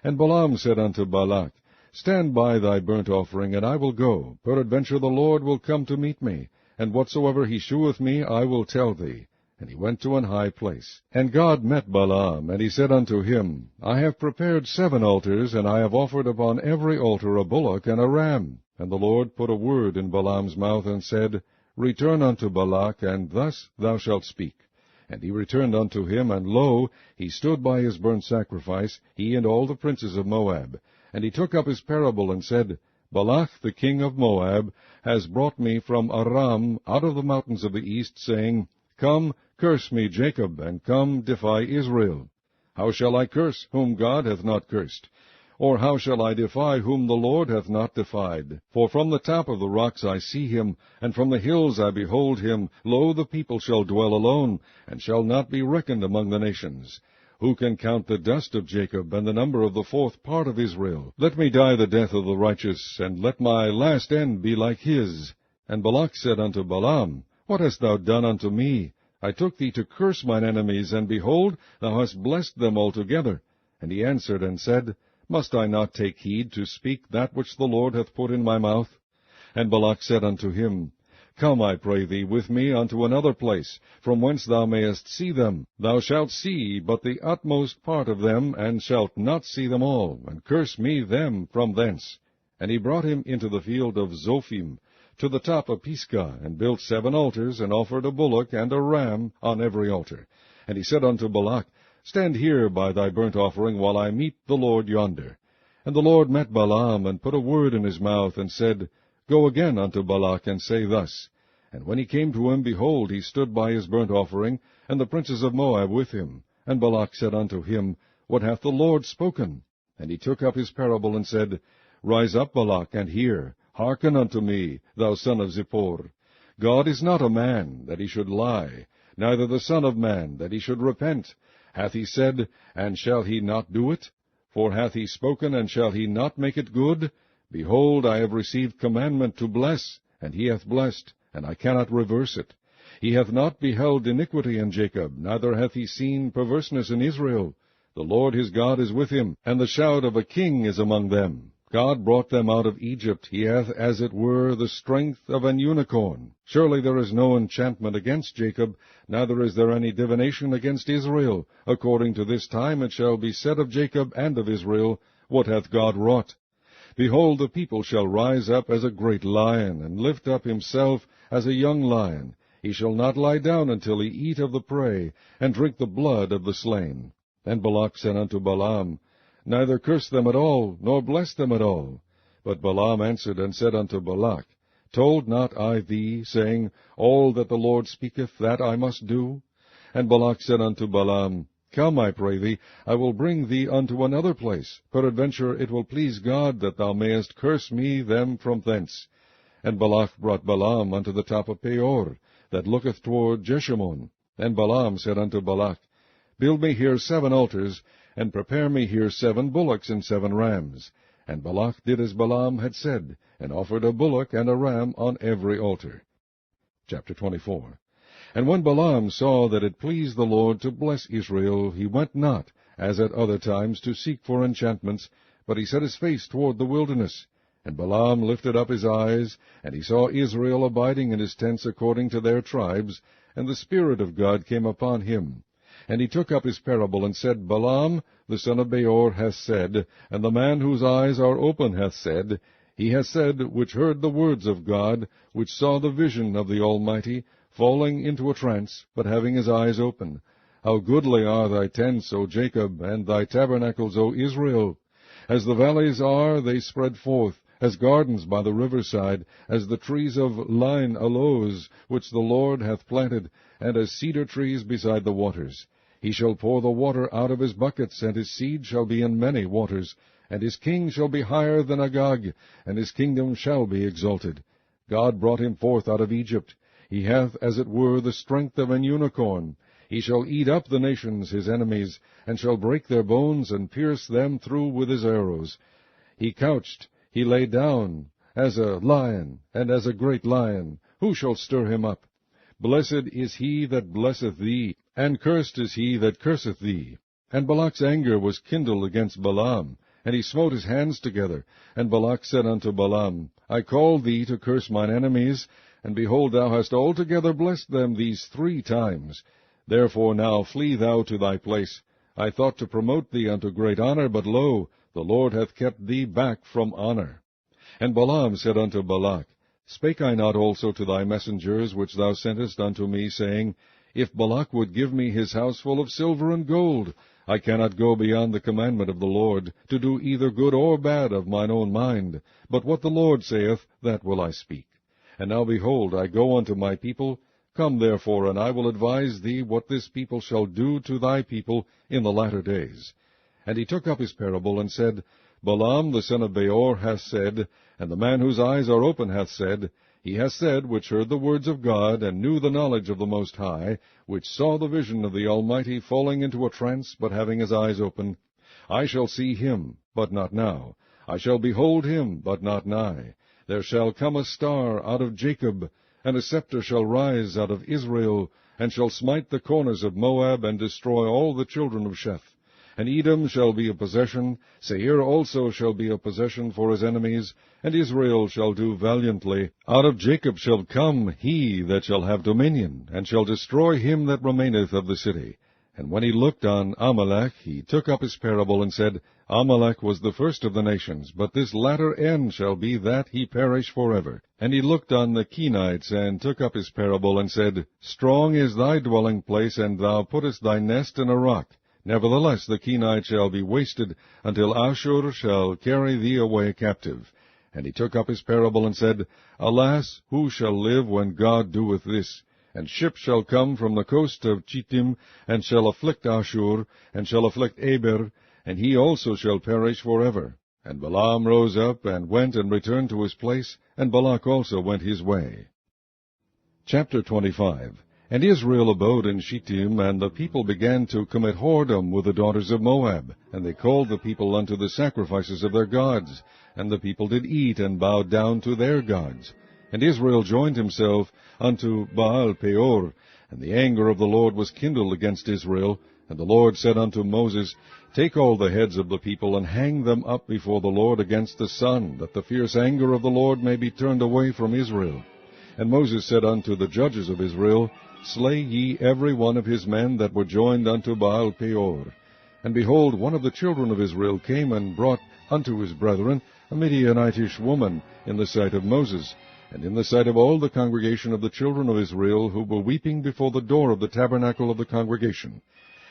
And Balaam said unto Balak, Stand by thy burnt offering, and I will go. Peradventure the Lord will come to meet me, and whatsoever he sheweth me I will tell thee. And he went to an high place. And God met Balaam, and he said unto him, I have prepared 7 altars, and I have offered upon every altar a bullock and a ram. And the Lord put a word in Balaam's mouth, and said, Return unto Balak, and thus thou shalt speak. And he returned unto him, and lo, he stood by his burnt sacrifice, he and all the princes of Moab. And he took up his parable, and said, Balak the king of Moab has brought me from Aram out of the mountains of the east, saying, Come, curse me, Jacob, and come, defy Israel. How shall I curse whom God hath not cursed? Or how shall I defy whom the Lord hath not defied? For from the top of the rocks I see him, and from the hills I behold him. Lo, the people shall dwell alone, and shall not be reckoned among the nations. Who can count the dust of Jacob, and the number of the 4th part of Israel? Let me die the death of the righteous, and let my last end be like his. And Balak said unto Balaam, What hast thou done unto me? I took thee to curse mine enemies, and behold, thou hast blessed them altogether. And he answered and said, Must I not take heed to speak that which the Lord hath put in my mouth? And Balak said unto him, Come, I pray thee, with me unto another place, from whence thou mayest see them. Thou shalt see but the utmost part of them, and shalt not see them all, and curse me them from thence. And he brought him into the field of Zophim, to the top of Pisgah, and built 7 altars, and offered a bullock and a ram on every altar. And he said unto Balak, Stand here by thy burnt offering, while I meet the Lord yonder. And the Lord met Balaam, and put a word in his mouth, and said, Go again unto Balak, and say thus. And when he came to him, behold, he stood by his burnt offering, and the princes of Moab with him. And Balak said unto him, What hath the Lord spoken? And he took up his parable, and said, Rise up, Balak, and hear. Hearken unto me, thou son of Zippor. God is not a man, that he should lie, neither the son of man, that he should repent. Hath he said, and shall he not do it? For hath he spoken, and shall he not make it good? Behold, I have received commandment to bless, and he hath blessed, and I cannot reverse it. He hath not beheld iniquity in Jacob, neither hath he seen perverseness in Israel. The Lord his God is with him, and the shout of a king is among them. God brought them out of Egypt. He hath, as it were, the strength of an unicorn. Surely there is no enchantment against Jacob, neither is there any divination against Israel. According to this time it shall be said of Jacob and of Israel, What hath God wrought? Behold, the people shall rise up as a great lion, and lift up himself as a young lion. He shall not lie down until he eat of the prey, and drink the blood of the slain. And Balak said unto Balaam, Neither curse them at all, nor bless them at all. But Balaam answered and said unto Balak, Told not I thee, saying, All that the Lord speaketh, that I must do? And Balak said unto Balaam, Come, I pray thee, I will bring thee unto another place. Peradventure it will please God that thou mayest curse me them from thence. And Balak brought Balaam unto the top of Peor, that looketh toward Jeshimon. And Balaam said unto Balak, Build me here 7 altars, and prepare me here 7 bullocks and 7 rams. And Balak did as Balaam had said, and offered a bullock and a ram on every altar. Chapter 24. And when Balaam saw that it pleased the Lord to bless Israel, he went not, as at other times, to seek for enchantments, but he set his face toward the wilderness. And Balaam lifted up his eyes, and he saw Israel abiding in his tents according to their tribes, and the Spirit of God came upon him. And he took up his parable, and said, Balaam, the son of Beor, hath said, and the man whose eyes are open hath said, He hath said, which heard the words of God, which saw the vision of the Almighty, falling into a trance, but having his eyes open. How goodly are thy tents, O Jacob, and thy tabernacles, O Israel! As the valleys are, they spread forth, as gardens by the riverside, as the trees of line aloes, which the Lord hath planted, and as cedar trees beside the waters. He shall pour the water out of his buckets, and his seed shall be in many waters, and his king shall be higher than Agag, and his kingdom shall be exalted. God brought him forth out of Egypt. He hath, as it were, the strength of an unicorn. He shall eat up the nations his enemies, and shall break their bones, and pierce them through with his arrows. He couched, he lay down, as a lion, and as a great lion. Who shall stir him up? Blessed is he that blesseth thee, and cursed is he that curseth thee. And Balak's anger was kindled against Balaam, and he smote his hands together. And Balak said unto Balaam, I called thee to curse mine enemies, and behold, thou hast altogether blessed them these 3 times. Therefore now flee thou to thy place. I thought to promote thee unto great honor, but lo, the Lord hath kept thee back from honor. And Balaam said unto Balak, Spake I not also to thy messengers, which thou sentest unto me, saying, If Balak would give me his house full of silver and gold, I cannot go beyond the commandment of the Lord, to do either good or bad of mine own mind, but what the Lord saith, that will I speak. And now behold, I go unto my people. Come therefore, and I will advise thee what this people shall do to thy people in the latter days. And he took up his parable, and said, Balaam the son of Beor hath said, and the man whose eyes are open hath said, He hath said, which heard the words of God, and knew the knowledge of the Most High, which saw the vision of the Almighty, falling into a trance, but having his eyes open, I shall see him, but not now. I shall behold him, but not nigh. There shall come a star out of Jacob, and a scepter shall rise out of Israel, and shall smite the corners of Moab, and destroy all the children of Sheth. And Edom shall be a possession, Seir also shall be a possession for his enemies, and Israel shall do valiantly. Out of Jacob shall come he that shall have dominion, and shall destroy him that remaineth of the city. And when he looked on Amalek, he took up his parable, and said, Amalek was the first of the nations, but this latter end shall be that he perish forever. And he looked on the Kenites, and took up his parable, and said, Strong is thy dwelling place, and thou puttest thy nest in a rock. Nevertheless the Kenites shall be wasted, until Ashur shall carry thee away captive. And he took up his parable, and said, Alas, who shall live when God doeth this? And ships shall come from the coast of Chittim, and shall afflict Ashur, and shall afflict Eber, and he also shall perish forever. And Balaam rose up, and went and returned to his place, and Balak also went his way. Chapter 25. And Israel abode in Shittim, and the people began to commit whoredom with the daughters of Moab. And they called the people unto the sacrifices of their gods. And the people did eat, and bowed down to their gods. And Israel joined himself unto Baal Peor, And the anger of the Lord was kindled against Israel. And the Lord said unto Moses, Take all the heads of the people, and hang them up before the Lord against the sun, that the fierce anger of the Lord may be turned away from Israel. And Moses said unto the judges of Israel, Slay ye every one of his men that were joined unto Baal Peor. And behold, one of the children of Israel came and brought unto his brethren a Midianitish woman in the sight of Moses, and in the sight of all the congregation of the children of Israel, who were weeping before the door of the tabernacle of the congregation.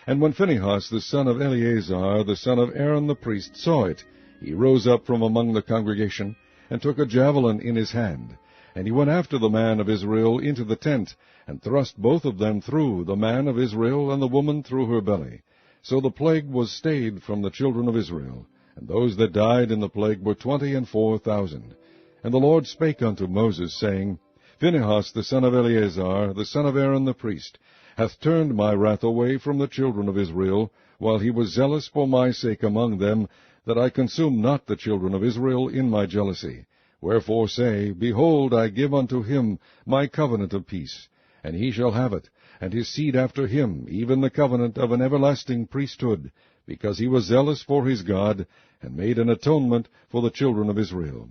And when Phinehas the son of Eleazar, the son of Aaron the priest, saw it, he rose up from among the congregation, and took a javelin in his hand. And he went after the man of Israel into the tent, and thrust both of them through, the man of Israel and the woman through her belly. So the plague was stayed from the children of Israel. And those that died in the plague were 24,000. And the Lord spake unto Moses, saying, Phinehas the son of Eleazar, the son of Aaron the priest, hath turned my wrath away from the children of Israel, while he was zealous for my sake among them, that I consume not the children of Israel in my jealousy. Wherefore say, Behold, I give unto him my covenant of peace, and he shall have it, and his seed after him, even the covenant of an everlasting priesthood, because he was zealous for his God, and made an atonement for the children of Israel.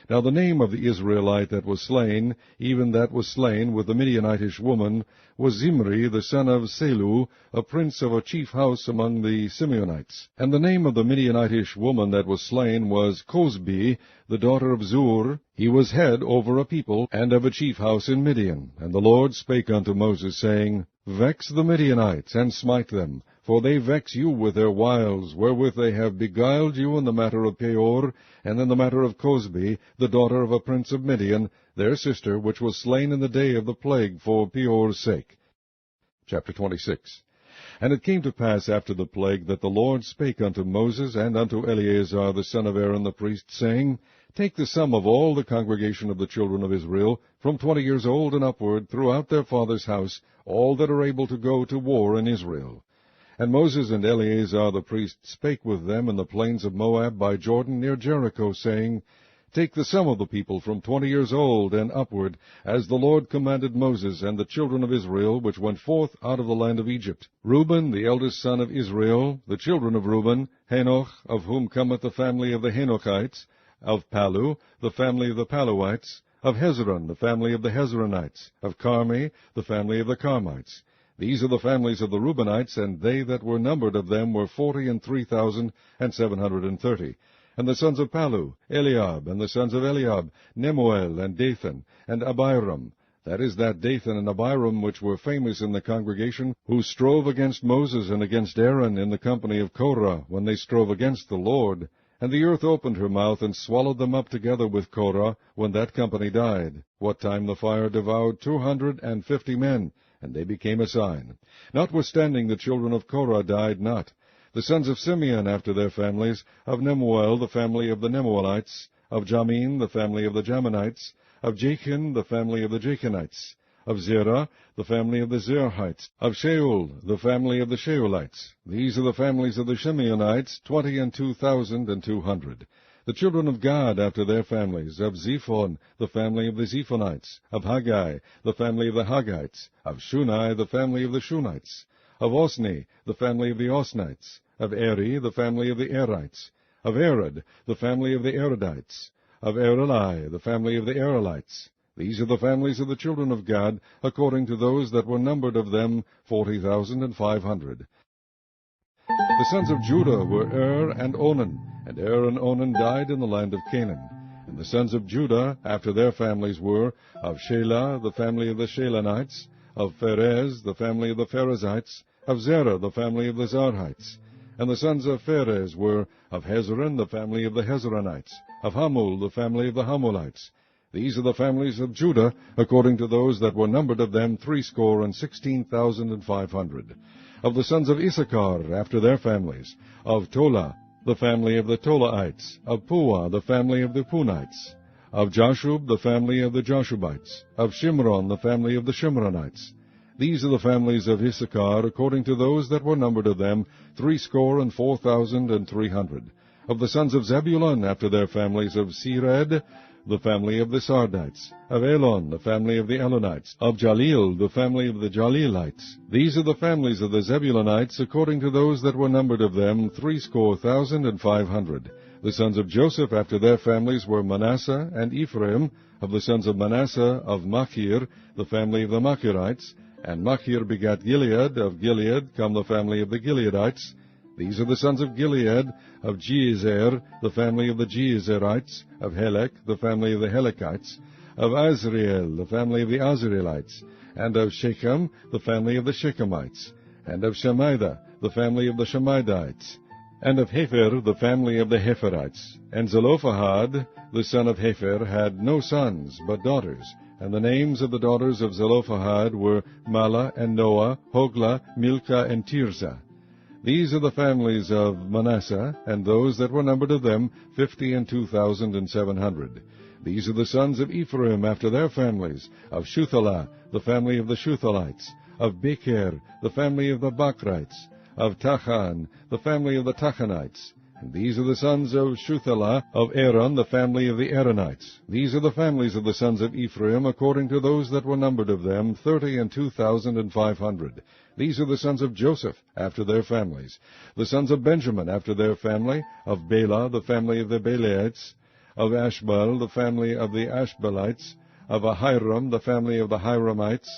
Now the name of the Israelite that was slain, even that was slain with the Midianitish woman, was Zimri the son of Selu, a prince of a chief house among the Simeonites. And the name of the Midianitish woman that was slain was Cosbi, the daughter of Zur. He was head over a people, and of a chief house in Midian. And the Lord spake unto Moses, saying, Vex the Midianites, and smite them, for they vex you with their wiles, wherewith they have beguiled you in the matter of Peor, and in the matter of Cosbi, the daughter of a prince of Midian, their sister, which was slain in the day of the plague for Peor's sake. Chapter 26. And it came to pass after the plague, that the Lord spake unto Moses and unto Eleazar the son of Aaron the priest, saying, Take the sum of all the congregation of the children of Israel, from 20 years old and upward, throughout their father's house, all that are able to go to war in Israel. And Moses and Eleazar the priest spake with them in the plains of Moab by Jordan near Jericho, saying, Take the sum of the people from 20 years old and upward, as the Lord commanded Moses and the children of Israel, which went forth out of the land of Egypt. Reuben, the eldest son of Israel, the children of Reuben, Hanoch, of whom cometh the family of the Hanochites, of Palu, the family of the Paluites, of Hezron, the family of the Hezronites, of Carmi, the family of the Carmites. These are the families of the Reubenites, and they that were numbered of them were 43,730. And the sons of Palu, Eliab, and the sons of Eliab, Nemuel, and Dathan, and Abiram. That is that Dathan and Abiram which were famous in the congregation, who strove against Moses and against Aaron in the company of Korah, when they strove against the Lord. And the earth opened her mouth, and swallowed them up together with Korah, when that company died, what time the fire devoured 250 men, and they became a sign. Notwithstanding the children of Korah died not. The sons of Simeon after their families, of Nemuel the family of the Nemuelites, of Jamin the family of the Jaminites, of Jachin the family of the Jachinites, of Zerah the family of the Zerahites, of Shaul the family of the Shaulites. These are the families of the Simeonites, 22,200. The children of Gad after their families, of Zephon the family of the Zephonites, of Haggai the family of the Haggites, of Shunai the family of the Shunites, of Osni the family of the Osnites, of Eri the family of the Erites, of Arad the family of the Aradites, of Areli the family of the Arelites. These are the families of the children of Gad, according to those that were numbered of them, 40,500. The sons of Judah were and Onan, and and Onan died in the land of Canaan. And the sons of Judah after their families were, of Shelah the family of the Shelanites, of Pharez the family of the Pharezites, of Zerah the family of the Zarhites. And the sons of Pharez were, of Hezron the family of the Hezronites, of Hamul the family of the Hamulites. These are the families of Judah, according to those that were numbered of them, 16,500. Of the sons of Issachar after their families, of Tola the family of the Tolaites, of Puah the family of the Punites, of Jashub the family of the Jashubites, of Shimron the family of the Shimronites. These are the families of Issachar, according to those that were numbered of them, 64,300. Of the sons of Zebulun after their families, of Sered the family of the Sardites. Of Elon, the family of the Elonites. Of Jalil, the family of the Jalilites. These are the families of the Zebulunites, according to those that were numbered of them, 65,500. The sons of Joseph after their families were Manasseh and Ephraim. Of the sons of Manasseh, of Machir, the family of the Machirites. And Machir begat Gilead. Of Gilead come the family of the Gileadites. These are the sons of Gilead. Of Jeezer, the family of the Jeezerites. Of Helek, the family of the Helekites. Of Azriel, the family of the Azrielites. And of Shechem, the family of the Shechemites. And of Shemida, the family of the Shemidites. And of Hepher, the family of the Hepherites. And Zelophehad, the son of Hepher, had no sons, but daughters. And the names of the daughters of Zelophehad were Mala and Noah, Hoglah, Milcah, and Tirzah. These are the families of Manasseh, and those that were numbered of them, 52,700. These are the sons of Ephraim after their families. Of Shuthelah, the family of the Shuthelites. Of Becher, the family of the Bakrites. Of Tachan, the family of the Tachanites. And these are the sons of Shuthelah. Of Aaron, the family of the Aaronites. These are the families of the sons of Ephraim, according to those that were numbered of them, 32,500. These are the sons of Joseph, after their families. The sons of Benjamin, after their family. Of Bela, the family of the Belaites. Of Ashbal, the family of the Ashbalites. Of Ahiram, the family of the Hiramites.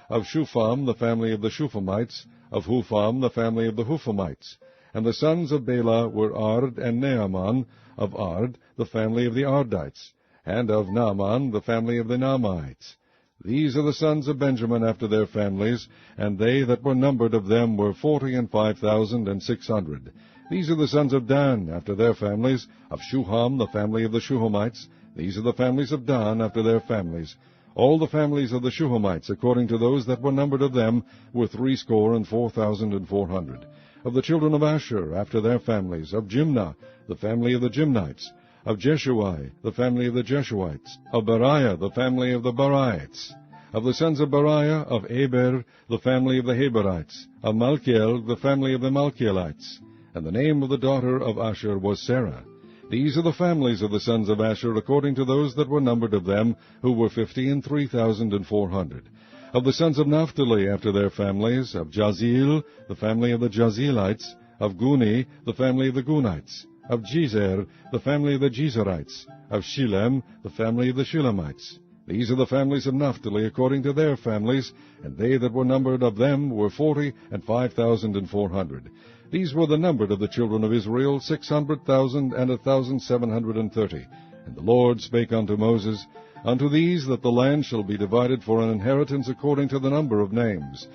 Of Shupham, the family of the Shuphamites. Of Hupham, the family of the Huphamites. And the sons of Bela were Ard and Naaman. Of Ard, the family of the Ardites. And of Naaman, the family of the Naamites. These are the sons of Benjamin after their families, and they that were numbered of them were 45,600. These are the sons of Dan after their families. Of Shuham, the family of the Shuhamites. These are the families of Dan after their families. All the families of the Shuhamites, according to those that were numbered of them, were 64,400. Of the children of Asher, after their families. Of Jimnah, the family of the Jimnites. Of Jeshuai, the family of the Jeshuites. Of Beriah, the family of the Beriites. Of the sons of Beriah, of Eber, the family of the Heberites. Of Malchiel, the family of the Malchielites. And the name of the daughter of Asher was Sarah. These are the families of the sons of Asher, according to those that were numbered of them, who were 53,400. Of the sons of Naphtali, after their families. Of Jazeel, the family of the Jazelites. Of Guni, the family of the Gunites. Of Jezer, the family of the Jezerites. Of Shilem, the family of the Shilemites. These are the families of Naphtali, according to their families, and they that were numbered of them were 45,400. These were the numbered of the children of Israel, 600,1,730. And the Lord spake unto Moses, Unto these that the land shall be divided for an inheritance according to the number of names.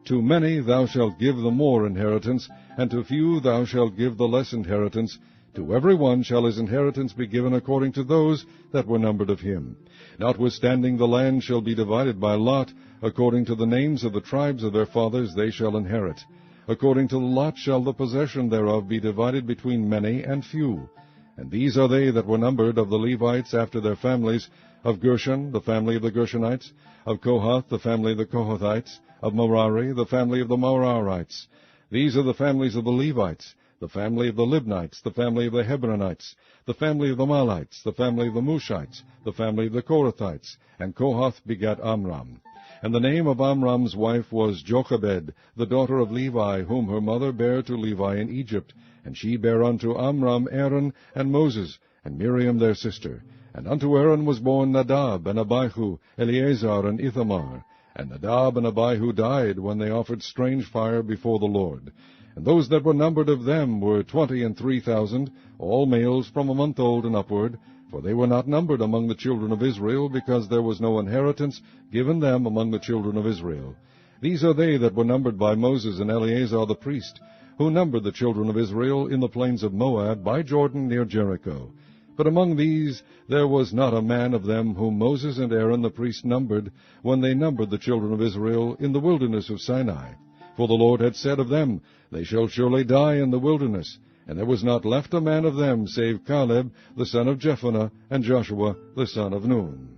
To many thou shalt give the more inheritance, and to few thou shalt give the less inheritance. To every one shall his inheritance be given according to those that were numbered of him. Notwithstanding the land shall be divided by lot, according to the names of the tribes of their fathers they shall inherit. According to the lot shall the possession thereof be divided between many and few. And these are they that were numbered of the Levites after their families. Of Gershon, the family of the Gershonites. Of Kohath, the family of the Kohathites. Of Merari, the family of the Merarites. These are the families of the Levites. The family of the Libnites, the family of the Hebronites, the family of the Malites, the family of the Mushites, the family of the Korathites. And Kohath begat Amram. And the name of Amram's wife was Jochebed, the daughter of Levi, whom her mother bare to Levi in Egypt. And she bare unto Amram Aaron and Moses, and Miriam their sister. And unto Aaron was born Nadab, and Abihu, Eleazar, and Ithamar. And Nadab and Abihu died when they offered strange fire before the Lord. And those that were numbered of them were 23,000, all males from a month old and upward, for they were not numbered among the children of Israel, because there was no inheritance given them among the children of Israel. These are they that were numbered by Moses and Eleazar the priest, who numbered the children of Israel in the plains of Moab by Jordan near Jericho. But among these there was not a man of them whom Moses and Aaron the priest numbered, when they numbered the children of Israel in the wilderness of Sinai. For the Lord had said of them, They shall surely die in the wilderness. And there was not left a man of them, save Caleb the son of Jephunneh, and Joshua the son of Nun.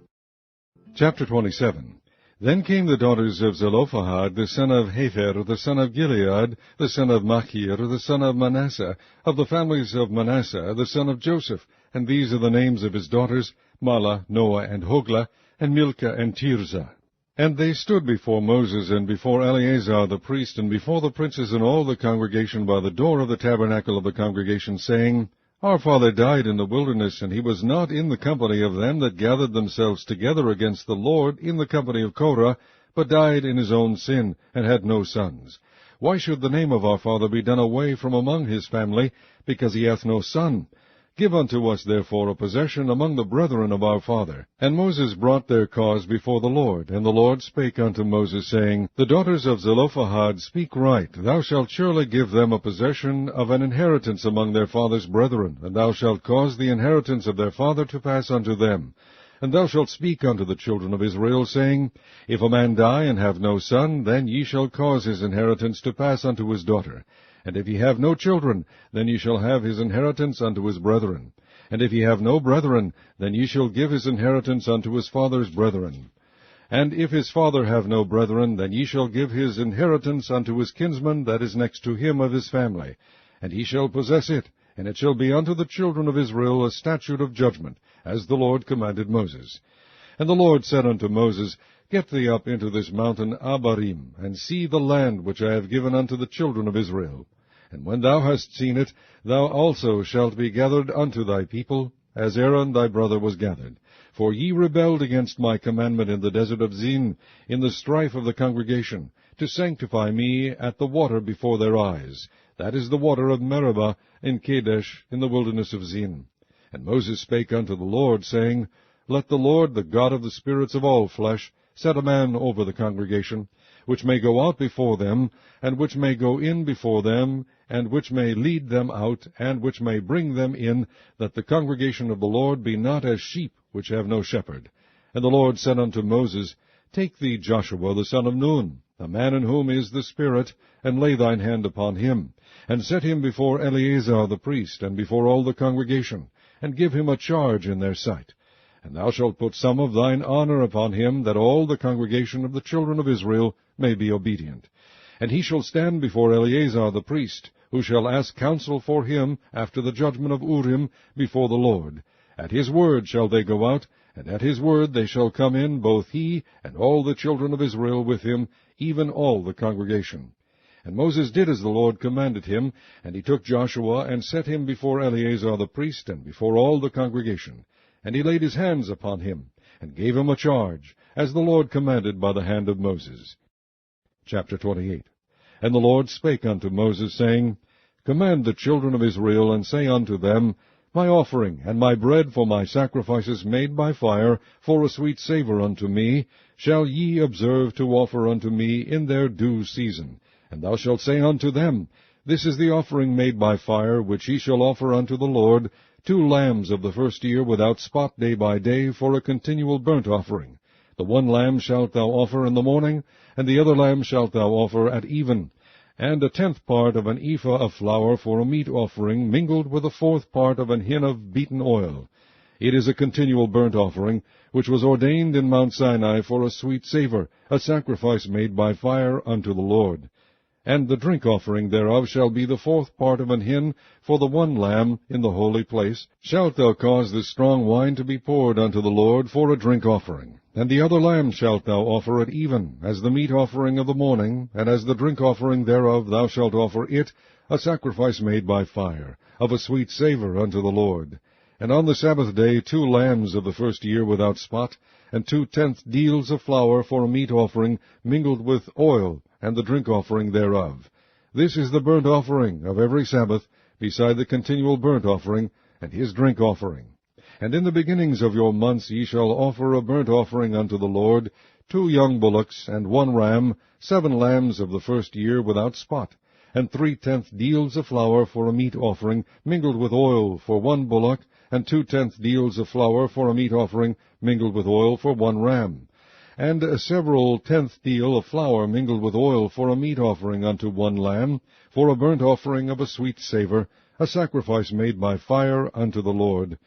Chapter 27. Then came the daughters of Zelophehad, the son of Hepher, the son of Gilead, the son of Machir, the son of Manasseh, of the families of Manasseh, the son of Joseph. And these are the names of his daughters, Mala, Noah, and Hoglah, and Milcah, and Tirzah. And they stood before Moses, and before Eleazar the priest, and before the princes and all the congregation by the door of the tabernacle of the congregation, saying, Our father died in the wilderness, and he was not in the company of them that gathered themselves together against the Lord in the company of Korah, but died in his own sin, and had no sons. Why should the name of our father be done away from among his family, because he hath no son? Give unto us therefore a possession among the brethren of our father. And Moses brought their cause before the Lord. And the Lord spake unto Moses, saying, The daughters of Zelophehad speak right. Thou shalt surely give them a possession of an inheritance among their father's brethren, and thou shalt cause the inheritance of their father to pass unto them. And thou shalt speak unto the children of Israel, saying, If a man die and have no son, then ye shall cause his inheritance to pass unto his daughter. And if he have no children, then ye shall have his inheritance unto his brethren. And if he have no brethren, then ye shall give his inheritance unto his father's brethren. And if his father have no brethren, then ye shall give his inheritance unto his kinsman that is next to him of his family. And he shall possess it, and it shall be unto the children of Israel a statute of judgment, as the Lord commanded Moses. And the Lord said unto Moses, Get thee up into this mountain Abarim, and see the land which I have given unto the children of Israel. And when thou hast seen it, thou also shalt be gathered unto thy people, as Aaron thy brother was gathered. For ye rebelled against my commandment in the desert of Zin, in the strife of the congregation, to sanctify me at the water before their eyes. That is the water of Meribah in Kadesh, in the wilderness of Zin. And Moses spake unto the Lord, saying, Let the Lord, the God of the spirits of all flesh, set a man over the congregation, which may go out before them, and which may go in before them, and which may lead them out, and which may bring them in, that the congregation of the Lord be not as sheep which have no shepherd. And the Lord said unto Moses, Take thee Joshua the son of Nun, a man in whom is the Spirit, and lay thine hand upon him, and set him before Eleazar the priest, and before all the congregation, and give him a charge in their sight. And thou shalt put some of thine honor upon him, that all the congregation of the children of Israel may be obedient. And he shall stand before Eleazar the priest, who shall ask counsel for him after the judgment of Urim before the Lord. At his word shall they go out, and at his word they shall come in, both he and all the children of Israel with him, even all the congregation. And Moses did as the Lord commanded him, and he took Joshua, and set him before Eleazar the priest, and before all the congregation. And he laid his hands upon him, and gave him a charge, as the Lord commanded by the hand of Moses. Chapter 28. And the Lord spake unto Moses, saying, Command the children of Israel, and say unto them, My offering and my bread for my sacrifices made by fire, for a sweet savour unto me, shall ye observe to offer unto me in their due season. And thou shalt say unto them, This is the offering made by fire, which ye shall offer unto the Lord, 2 lambs of the first year without spot day by day, for a continual burnt offering. The 1 lamb shalt thou offer in the morning, and the other lamb shalt thou offer at even. And a 10th part of an ephah of flour for a meat offering, mingled with a 4th part of an hin of beaten oil. It is a continual burnt offering, which was ordained in Mount Sinai for a sweet savour, a sacrifice made by fire unto the Lord. And the drink offering thereof shall be the 4th part of an hin for the 1 lamb in the holy place. Shalt thou cause this strong wine to be poured unto the Lord for a drink offering. And the other lamb shalt thou offer at even, as the meat offering of the morning, and as the drink offering thereof thou shalt offer it, a sacrifice made by fire, of a sweet savour unto the Lord. And on the Sabbath day 2 lambs of the first year without spot, and 2/10 deals of flour for a meat offering, mingled with oil, and the drink offering thereof. This is the burnt offering of every Sabbath, beside the continual burnt offering, and his drink offering. And in the beginnings of your months ye shall offer a burnt offering unto the Lord, 2 young bullocks, and 1 ram, 7 lambs of the first year without spot, and 3/10 deals of flour for a meat offering, mingled with oil for 1 bullock, and 2/10 deals of flour for a meat offering, mingled with oil for 1 ram. And a several 10th deal of flour mingled with oil for a meat offering unto 1 lamb, for a burnt offering of a sweet savour, a sacrifice made by fire unto the Lord.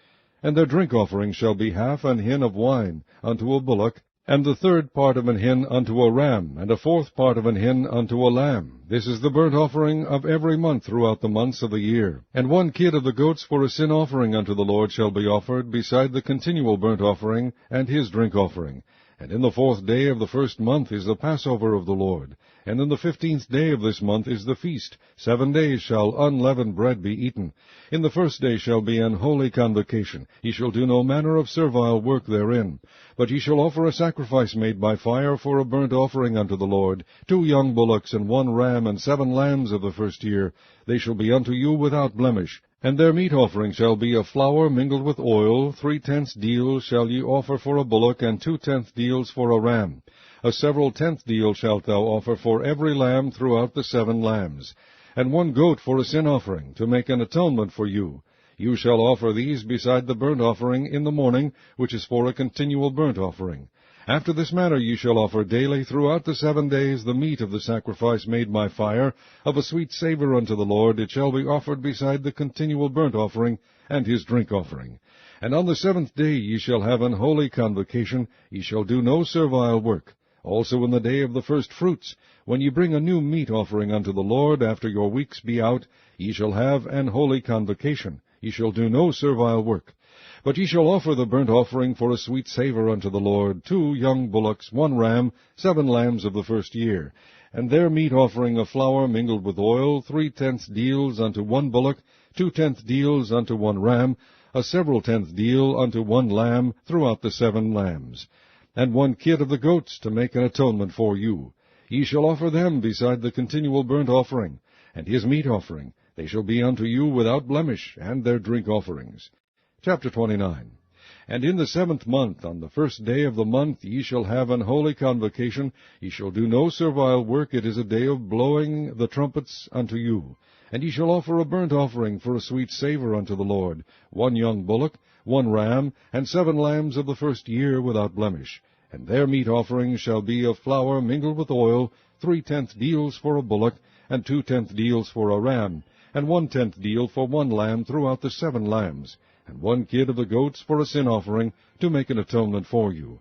And their drink offering shall be 1/2 an hin of wine unto a bullock, and the third part of an hin unto a ram, and a fourth part of an hin unto a lamb. This is the burnt offering of every month throughout the months of the year. And 1 kid of the goats for a sin offering unto the Lord shall be offered, beside the continual burnt offering, and his drink offering. And in the 4th day of the 1st month is the Passover of the Lord. And in the 15th day of this month is the feast. 7 days shall unleavened bread be eaten. In the 1st day shall be an holy convocation. Ye shall do no manner of servile work therein. But ye shall offer a sacrifice made by fire for a burnt offering unto the Lord, 2 young bullocks, and 1 ram, and 7 lambs of the 1st year. They shall be unto you without blemish. And their meat offering shall be of flour mingled with oil. 3/10 deals shall ye offer for a bullock, and 2/10 deals for a ram. A several 10th deal shalt thou offer for every lamb throughout the 7 lambs. And 1 goat for a sin offering, to make an atonement for you. You shall offer these beside the burnt offering in the morning, which is for a continual burnt offering. After this manner ye shall offer daily throughout the 7 days the meat of the sacrifice made by fire, of a sweet savour unto the Lord. It shall be offered beside the continual burnt offering, and his drink offering. And on the 7th day ye shall have an holy convocation. Ye shall do no servile work. Also in the day of the first fruits, when ye bring a new meat offering unto the Lord, after your weeks be out, ye shall have an holy convocation. Ye shall do no servile work. But ye shall offer the burnt offering for a sweet savour unto the Lord, 2 young bullocks, 1 ram, 7 lambs of the 1st year. And their meat offering of flour mingled with oil, 3/10 deals unto 1 bullock, 2/10 deals unto 1 ram, a several 10th deal unto 1 lamb throughout the 7 lambs. And 1 kid of the goats, to make an atonement for you. Ye shall offer them beside the continual burnt offering, and his meat offering. They shall be unto you without blemish, and their drink offerings. Chapter 29. And in the 7th month, on the 1st day of the month, ye shall have an holy convocation. Ye shall do no servile work. It is a day of blowing the trumpets unto you. And ye shall offer a burnt offering for a sweet savour unto the Lord, 1 young bullock, 1 ram, and 7 lambs of the 1st year without blemish. And their meat offering shall be of flour mingled with oil, 3/10 deals for a bullock, and 2/10 deals for a ram, and 1/10 deal for 1 lamb throughout the 7 lambs, and 1 kid of the goats for a sin offering, to make an atonement for you.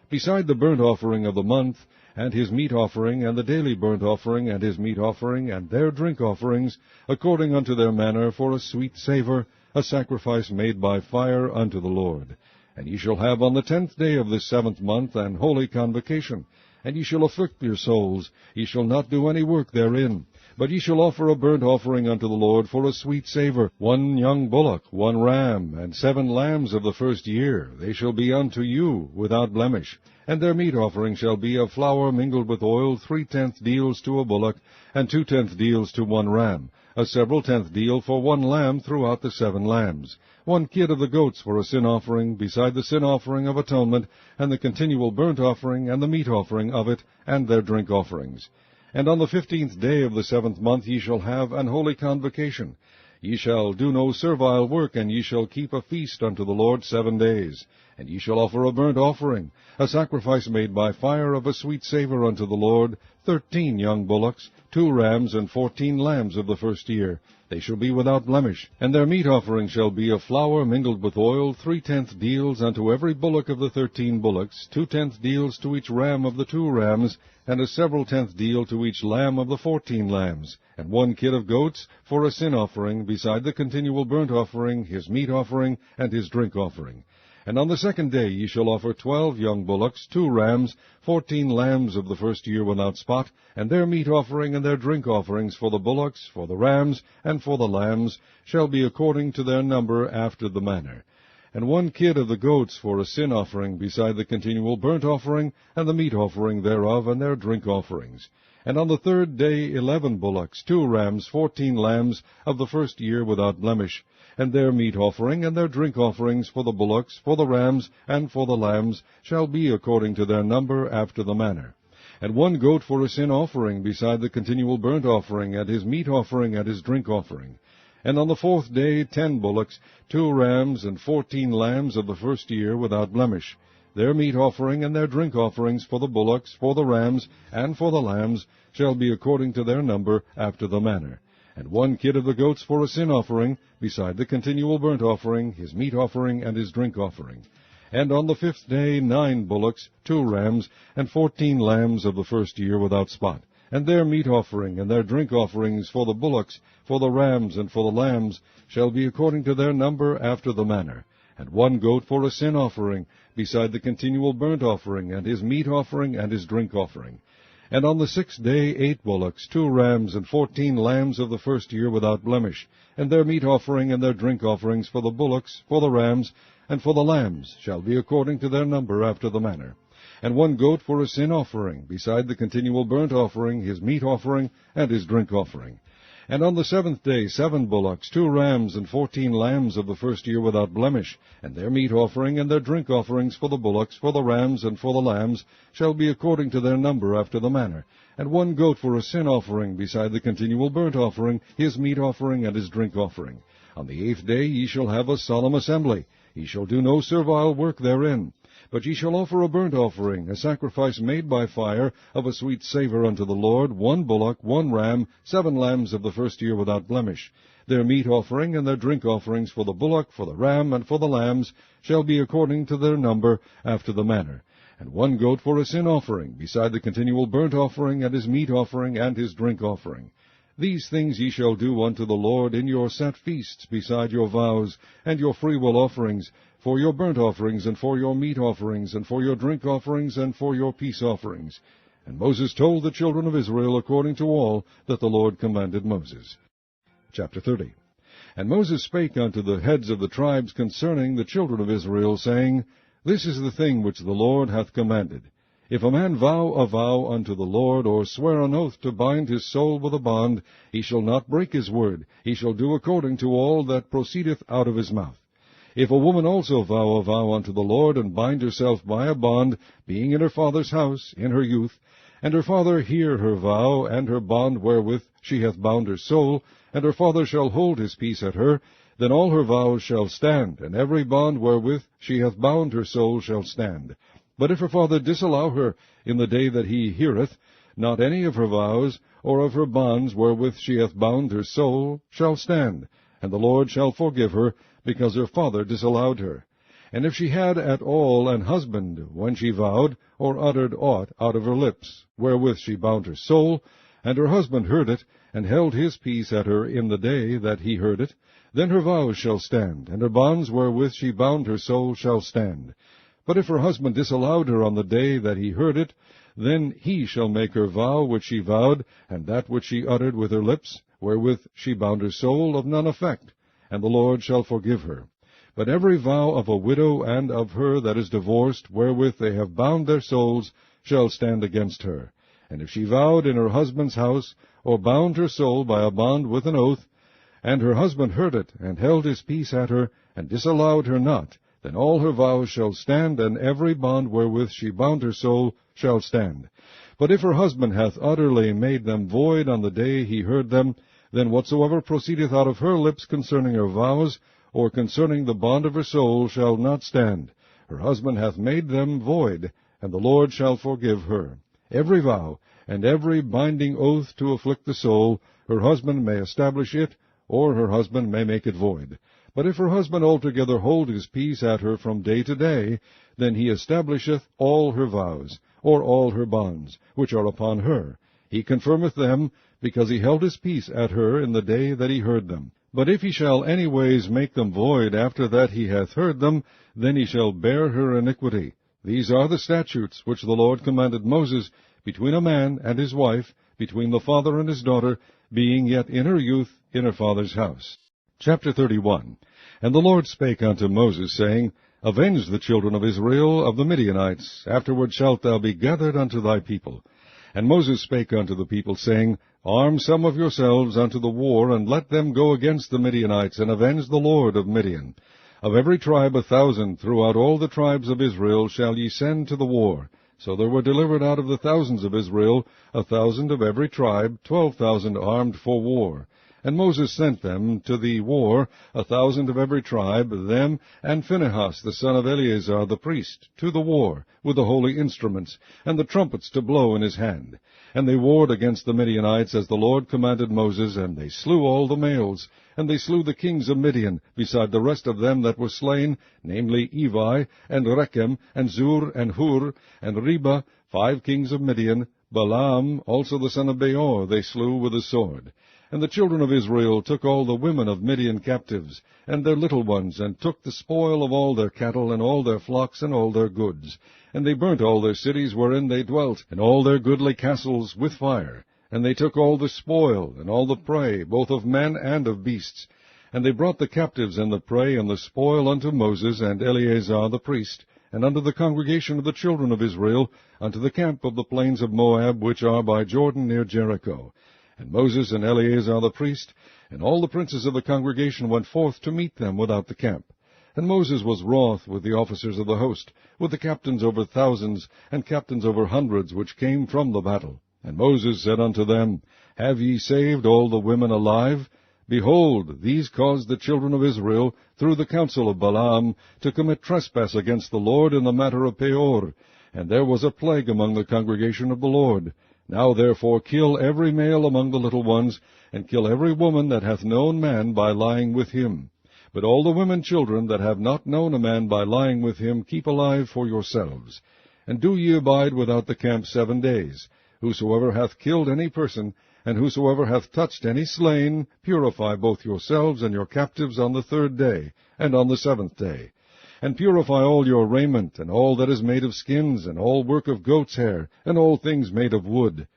Beside the burnt offering of the month, and his meat offering, and the daily burnt offering, and his meat offering, and their drink offerings, according unto their manner, for a sweet savour, a sacrifice made by fire unto the Lord. And ye shall have on the 10th day of this 7th month an holy convocation, and ye shall afflict your souls. Ye shall not do any work therein. But ye shall offer a burnt offering unto the Lord for a sweet savour, 1 young bullock, 1 ram, and 7 lambs of the 1st year. They shall be unto you without blemish. And their meat offering shall be of flour mingled with oil, 3/10 deals to a bullock, and 2/10 deals to 1 ram, a several 10th deal for 1 lamb throughout the 7 lambs. 1 kid of the goats for a sin offering, beside the sin offering of atonement, and the continual burnt offering, and the meat offering of it, and their drink offerings. And on the 15th day of the 7th month ye shall have an holy convocation. Ye shall do no servile work, and ye shall keep a feast unto the Lord 7 days. And ye shall offer a burnt offering, a sacrifice made by fire of a sweet savour unto the Lord, 13 young bullocks, 2 rams, and 14 lambs of the 1st year. They shall be without blemish. And their meat offering shall be of flour mingled with oil, 3/10 deals unto every bullock of the 13 bullocks, 2/10 deals to each ram of the 2 rams, and a several 10th deal to each lamb of the 14 lambs, and 1 kid of goats for a sin offering, beside the continual burnt offering, his meat offering, and his drink offering. And on the 2nd day ye shall offer 12 young bullocks, 2 rams, 14 lambs of the 1st year without spot, and their meat offering and their drink offerings for the bullocks, for the rams, and for the lambs, shall be according to their number after the manner. And 1 kid of the goats for a sin offering, beside the continual burnt offering, and the meat offering thereof, and their drink offerings. And on the 3rd day 11 bullocks, 2 rams, 14 lambs of the 1st year without blemish, and their meat offering and their drink offerings for the bullocks, for the rams, and for the lambs, shall be according to their number after the manner. And 1 goat for a sin offering, beside the continual burnt offering, and his meat offering, and his drink offering. And on the 4th day 10 bullocks, 2 rams, and 14 lambs of the 1st year without blemish. Their meat offering and their drink offerings for the bullocks, for the rams, and for the lambs, shall be according to their number after the manner. And 1 kid of the goats for a sin offering, beside the continual burnt offering, his meat offering, and his drink offering. And on the 5th day 9 bullocks, 2 rams, and 14 lambs of the first year without spot, and their meat offering and their drink offerings for the bullocks, for the rams, and for the lambs, shall be according to their number after the manner. And 1 goat for a sin offering, beside the continual burnt offering, and his meat offering, and his drink offering. And on the 6th day 8 bullocks, 2 rams, and 14 lambs of the first year without blemish, and their meat offering and their drink offerings for the bullocks, for the rams, and for the lambs, shall be according to their number after the manner. And 1 goat for a sin offering, beside the continual burnt offering, his meat offering, and his drink offering. And on the 7th day 7 bullocks, 2 rams, and 14 lambs of the first year without blemish, and their meat offering and their drink offerings for the bullocks, for the rams, and for the lambs, shall be according to their number after the manner. And 1 goat for a sin offering, beside the continual burnt offering, his meat offering, and his drink offering. On the 8th day ye shall have a solemn assembly. Ye shall do no servile work therein. But ye shall offer a burnt offering, a sacrifice made by fire, of a sweet savour unto the Lord, 1 bullock, 1 ram, 7 lambs of the first year without blemish. Their meat offering and their drink offerings for the bullock, for the ram, and for the lambs, shall be according to their number, after the manner. And 1 goat for a sin offering, beside the continual burnt offering, and his meat offering, and his drink offering. These things ye shall do unto the Lord in your set feasts, beside your vows, and your freewill offerings, for your burnt offerings, and for your meat offerings, and for your drink offerings, and for your peace offerings. And Moses told the children of Israel according to all that the Lord commanded Moses. Chapter 30. And Moses spake unto the heads of the tribes concerning the children of Israel, saying, This is the thing which the Lord hath commanded. If a man vow a vow unto the Lord, or swear an oath to bind his soul with a bond, he shall not break his word. He shall do according to all that proceedeth out of his mouth. If a woman also vow a vow unto the Lord, and bind herself by a bond, being in her father's house, in her youth, and her father hear her vow, and her bond wherewith she hath bound her soul, and her father shall hold his peace at her, then all her vows shall stand, and every bond wherewith she hath bound her soul shall stand. But if her father disallow her in the day that he heareth, not any of her vows, or of her bonds wherewith she hath bound her soul, shall stand, and the Lord shall forgive her, because her father disallowed her. And if she had at all an husband when she vowed, or uttered aught out of her lips, wherewith she bound her soul, and her husband heard it, and held his peace at her in the day that he heard it, then her vows shall stand, and her bonds wherewith she bound her soul shall stand. But if her husband disallowed her on the day that he heard it, then he shall make her vow which she vowed, and that which she uttered with her lips, wherewith she bound her soul, of none effect, and the Lord shall forgive her. But every vow of a widow and of her that is divorced, wherewith they have bound their souls, shall stand against her. And if she vowed in her husband's house, or bound her soul by a bond with an oath, and her husband heard it, and held his peace at her, and disallowed her not, then all her vows shall stand, and every bond wherewith she bound her soul shall stand. But if her husband hath utterly made them void on the day he heard them, then whatsoever proceedeth out of her lips concerning her vows, or concerning the bond of her soul, shall not stand. Her husband hath made them void, and the Lord shall forgive her. Every vow, and every binding oath to afflict the soul, her husband may establish it, or her husband may make it void. But if her husband altogether hold his peace at her from day to day, then he establisheth all her vows, or all her bonds, which are upon her. He confirmeth them, because he held his peace at her in the day that he heard them. But if he shall any ways make them void after that he hath heard them, then he shall bear her iniquity. These are the statutes which the Lord commanded Moses, between a man and his wife, between the father and his daughter, being yet in her youth in her father's house. Chapter 31. And the Lord spake unto Moses, saying, Avenge the children of Israel of the Midianites, afterward shalt thou be gathered unto thy people. And Moses spake unto the people, saying, Arm some of yourselves unto the war, and let them go against the Midianites, and avenge the Lord of Midian. Of every tribe 1,000 throughout all the tribes of Israel shall ye send to the war. So there were delivered out of the thousands of Israel 1,000 of every tribe, 12,000 armed for war. And Moses sent them to the war, 1,000 of every tribe, them and Phinehas the son of Eleazar the priest, to the war, with the holy instruments, and the trumpets to blow in his hand. And they warred against the Midianites, as the Lord commanded Moses, and they slew all the males. And they slew the kings of Midian, beside the rest of them that were slain, namely Evi, and Rechem, and Zur, and Hur, and Reba, 5 kings of Midian. Balaam also the son of Beor they slew with the sword. And the children of Israel took all the women of Midian captives, and their little ones, and took the spoil of all their cattle, and all their flocks, and all their goods. And they burnt all their cities wherein they dwelt, and all their goodly castles with fire. And they took all the spoil, and all the prey, both of men and of beasts. And they brought the captives and the prey and the spoil unto Moses and Eleazar the priest, and unto the congregation of the children of Israel, unto the camp of the plains of Moab, which are by Jordan near Jericho. And Moses and Eleazar the priest, and all the princes of the congregation went forth to meet them without the camp. And Moses was wroth with the officers of the host, with the captains over thousands, and captains over hundreds, which came from the battle. And Moses said unto them, Have ye saved all the women alive? Behold, these caused the children of Israel, through the counsel of Balaam, to commit trespass against the Lord in the matter of Peor. And there was a plague among the congregation of the Lord. Now therefore kill every male among the little ones, and kill every woman that hath known man by lying with him. But all the women children that have not known a man by lying with him keep alive for yourselves. And do ye abide without the camp 7 days. Whosoever hath killed any person, and whosoever hath touched any slain, purify both yourselves and your captives on the 3rd day, and on the 7th day. And purify all your raiment, and all that is made of skins, and all work of goat's hair, and all things made of wood.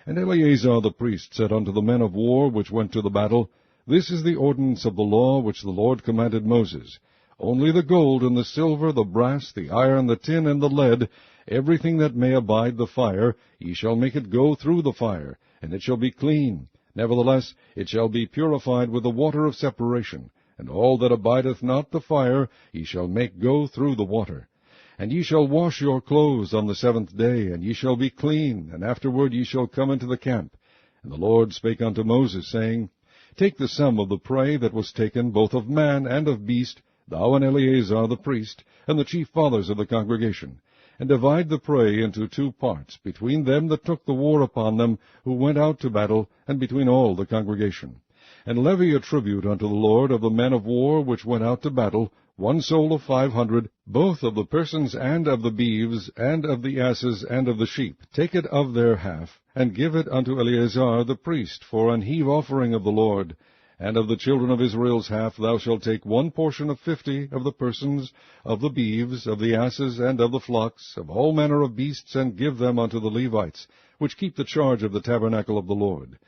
And Eleazar the priest said unto the men of war which went to the battle, This is the ordinance of the law which the Lord commanded Moses. Only the gold, and the silver, the brass, the iron, the tin, and the lead, everything that may abide the fire, ye shall make it go through the fire, and it shall be clean. Nevertheless, it shall be purified with the water of separation. And all that abideth not the fire ye shall make go through the water. And ye shall wash your clothes on the 7th day, and ye shall be clean, and afterward ye shall come into the camp. And the Lord spake unto Moses, saying, Take the sum of the prey that was taken, both of man and of beast, thou and Eleazar the priest, and the chief fathers of the congregation, and divide the prey into 2 parts, between them that took the war upon them, who went out to battle, and between all the congregation. And levy a tribute unto the Lord of the men of war which went out to battle, 1 soul of 500, both of the persons and of the beeves, and of the asses, and of the sheep. Take it of their half, and give it unto Eleazar the priest for an heave offering of the Lord. And of the children of Israel's half thou shalt take 1 portion of 50 of the persons, of the beeves, of the asses, and of the flocks, of all manner of beasts, and give them unto the Levites, which keep the charge of the tabernacle of the Lord.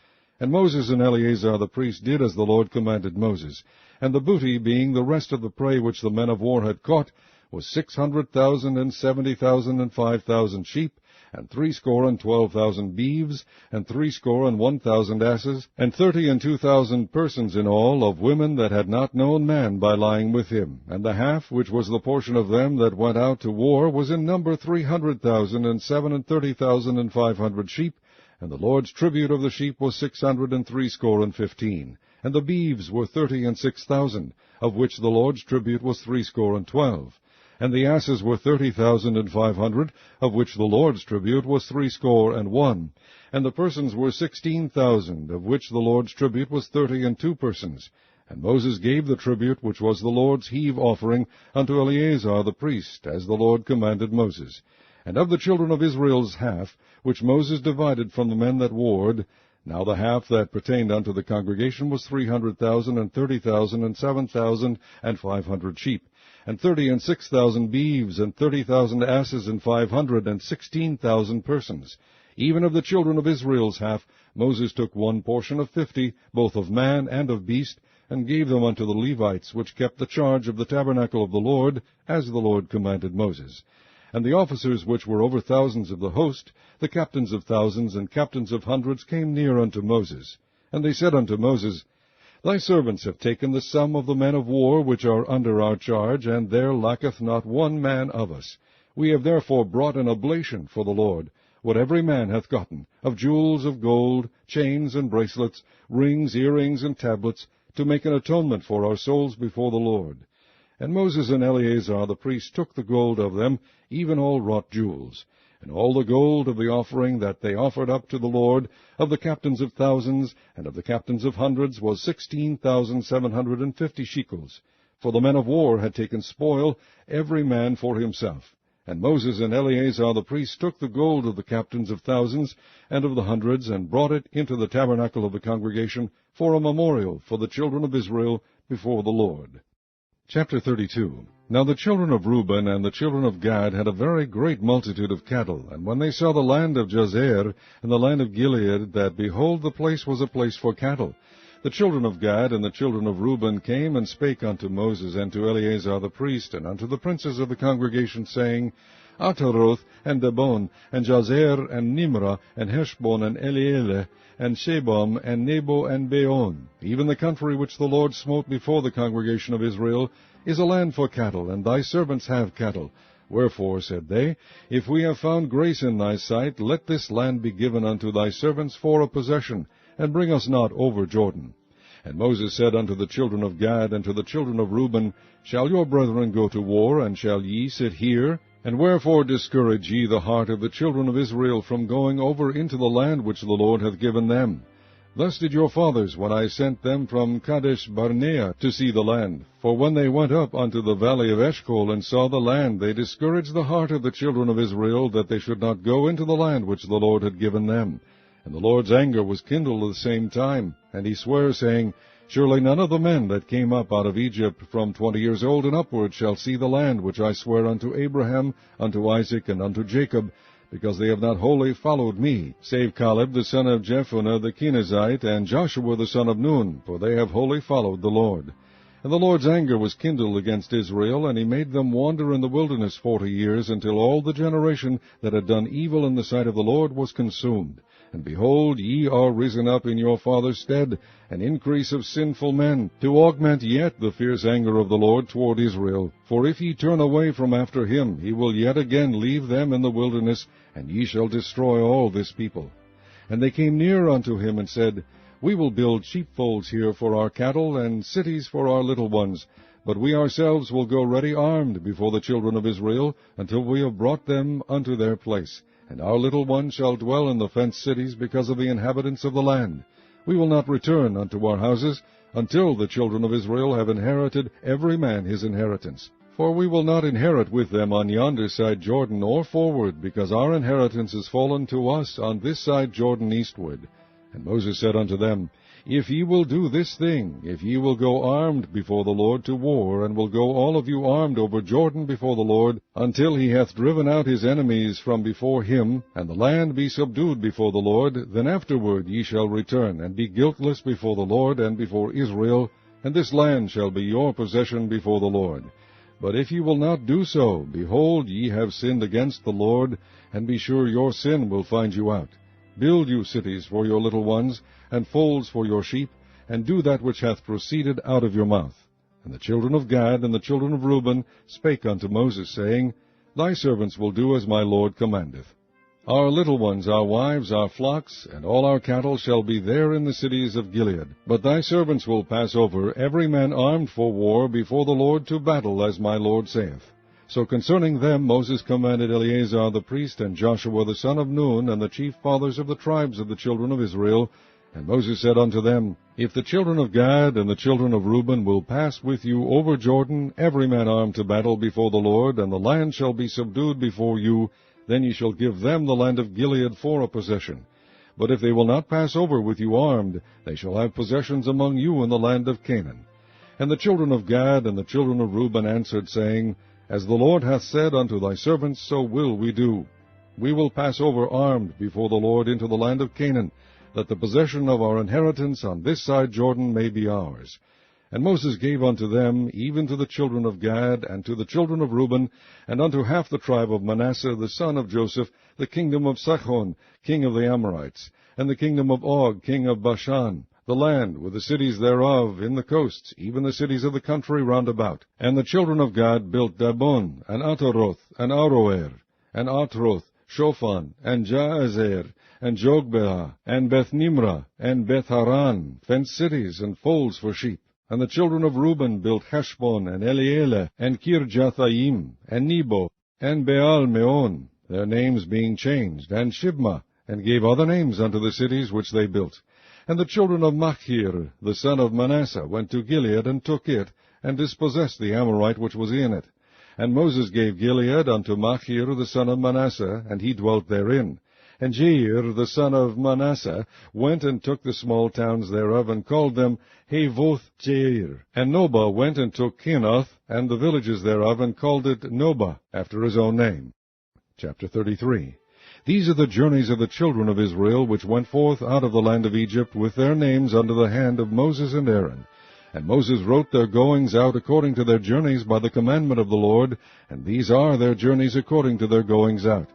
And Moses and Eleazar the priest did as the Lord commanded Moses. And the booty, being the rest of the prey which the men of war had caught, was 600,000, and 70,000, and 5,000 sheep, and 62,000 beeves, and 61,000 asses, and 32,000 persons in all, of women that had not known man by lying with him. And the half, which was the portion of them that went out to war, was in number 300,000, and 37,500 sheep. And the Lord's tribute of the sheep was 615. And the beeves were 36,000, of which the Lord's tribute was 12. And the asses were 30,500, of which the Lord's tribute was 61. And the persons were 16,000, of which the Lord's tribute was 32 persons. And Moses gave the tribute, which was the Lord's heave offering, unto Eleazar the priest, as the Lord commanded Moses. And of the children of Israel's half, which Moses divided from the men that warred, now the half that pertained unto the congregation was 300,000, and 30,000, and 7,500 sheep, and 36,000 beeves, and 30,000 asses, and 516,000 persons. Even of the children of Israel's half, Moses took 1 portion of 50, both of man and of beast, and gave them unto the Levites, which kept the charge of the tabernacle of the Lord, as the Lord commanded Moses. And the officers which were over thousands of the host, the captains of thousands and captains of hundreds, came near unto Moses. And they said unto Moses, Thy servants have taken the sum of the men of war which are under our charge, and there lacketh not 1 man of us. We have therefore brought an oblation for the Lord, what every man hath gotten, of jewels of gold, chains and bracelets, rings, earrings, and tablets, to make an atonement for our souls before the Lord. And Moses and Eleazar the priest took the gold of them, even all wrought jewels. And all the gold of the offering that they offered up to the Lord, of the captains of thousands, and of the captains of hundreds, was 16,750 shekels. For the men of war had taken spoil, every man for himself. And Moses and Eleazar the priest took the gold of the captains of thousands and of the hundreds, and brought it into the tabernacle of the congregation for a memorial for the children of Israel before the Lord. Chapter 32. Now the children of Reuben and the children of Gad had a very great multitude of cattle, and when they saw the land of Jazer and the land of Gilead, that, behold, the place was a place for cattle, the children of Gad and the children of Reuben came and spake unto Moses and to Eleazar the priest, and unto the princes of the congregation, saying, Ataroth, and Dibon, and Jazer, and Nimrah, and Heshbon, and Elealeh, and Shebam, and Nebo, and Beon, even the country which the Lord smote before the congregation of Israel, is a land for cattle, and thy servants have cattle. Wherefore, said they, if we have found grace in thy sight, let this land be given unto thy servants for a possession, and bring us not over Jordan. And Moses said unto the children of Gad and to the children of Reuben, Shall your brethren go to war, and shall ye sit here? And wherefore discourage ye the heart of the children of Israel from going over into the land which the Lord hath given them? Thus did your fathers, when I sent them from Kadesh Barnea to see the land. For when they went up unto the valley of Eshcol, and saw the land, they discouraged the heart of the children of Israel, that they should not go into the land which the Lord had given them. And the Lord's anger was kindled at the same time, and he sware, saying, Surely none of the men that came up out of Egypt from 20 years old and upward shall see the land which I sware unto Abraham, unto Isaac, and unto Jacob, because they have not wholly followed me, save Caleb the son of Jephunneh the Kenizzite, and Joshua the son of Nun, for they have wholly followed the Lord. And the Lord's anger was kindled against Israel, and he made them wander in the wilderness 40 years, until all the generation that had done evil in the sight of the Lord was consumed. And behold, ye are risen up in your father's stead, an increase of sinful men, to augment yet the fierce anger of the Lord toward Israel. For if ye turn away from after him, he will yet again leave them in the wilderness, and ye shall destroy all this people. And they came near unto him, and said, We will build sheepfolds here for our cattle, and cities for our little ones. But we ourselves will go ready armed before the children of Israel, until we have brought them unto their place. And our little ones shall dwell in the fenced cities because of the inhabitants of the land. We will not return unto our houses, until the children of Israel have inherited every man his inheritance. For we will not inherit with them on yonder side Jordan, or forward, because our inheritance is fallen to us on this side Jordan eastward. And Moses said unto them, If ye will do this thing, if ye will go armed before the Lord to war, and will go all of you armed over Jordan before the Lord, until he hath driven out his enemies from before him, and the land be subdued before the Lord, then afterward ye shall return, and be guiltless before the Lord and before Israel, and this land shall be your possession before the Lord. But if ye will not do so, behold, ye have sinned against the Lord, and be sure your sin will find you out. Build you cities for your little ones, and folds for your sheep, and do that which hath proceeded out of your mouth. And the children of Gad and the children of Reuben spake unto Moses, saying, Thy servants will do as my Lord commandeth. Our little ones, our wives, our flocks, and all our cattle shall be there in the cities of Gilead. But thy servants will pass over, every man armed for war, before the Lord to battle, as my Lord saith. So concerning them Moses commanded Eleazar the priest, and Joshua the son of Nun, and the chief fathers of the tribes of the children of Israel. And Moses said unto them, If the children of Gad and the children of Reuben will pass with you over Jordan, every man armed to battle before the Lord, and the land shall be subdued before you, then ye shall give them the land of Gilead for a possession. But if they will not pass over with you armed, they shall have possessions among you in the land of Canaan. And the children of Gad and the children of Reuben answered, saying, As the Lord hath said unto thy servants, so will we do. We will pass over armed before the Lord into the land of Canaan, that the possession of our inheritance on this side Jordan may be ours. And Moses gave unto them, even to the children of Gad, and to the children of Reuben, and unto half the tribe of Manasseh the son of Joseph, the kingdom of Sihon, king of the Amorites, and the kingdom of Og, king of Bashan, the land with the cities thereof in the coasts, even the cities of the country round about. And the children of Gad built Dibon, and Ataroth, and Aroer, and Atroth, Shophon, and Jaazer, and Jogbeah, and Beth-nimrah, and Beth-haran, fenced cities and folds for sheep. And the children of Reuben built Heshbon, and Elealeh, and Kirjathaim, and Nebo, and Baal-meon, their names being changed, and Shibmah, and gave other names unto the cities which they built. And the children of Machir, the son of Manasseh, went to Gilead, and took it, and dispossessed the Amorite which was in it. And Moses gave Gilead unto Machir the son of Manasseh, and he dwelt therein. And Jair the son of Manasseh went and took the small towns thereof, and called them Havoth Jair. And Nobah went and took Kenath, and the villages thereof, and called it Nobah, after his own name. Chapter 33. These are the journeys of the children of Israel, which went forth out of the land of Egypt, with their names under the hand of Moses and Aaron. And Moses wrote their goings out according to their journeys by the commandment of the Lord, and these are their journeys according to their goings out.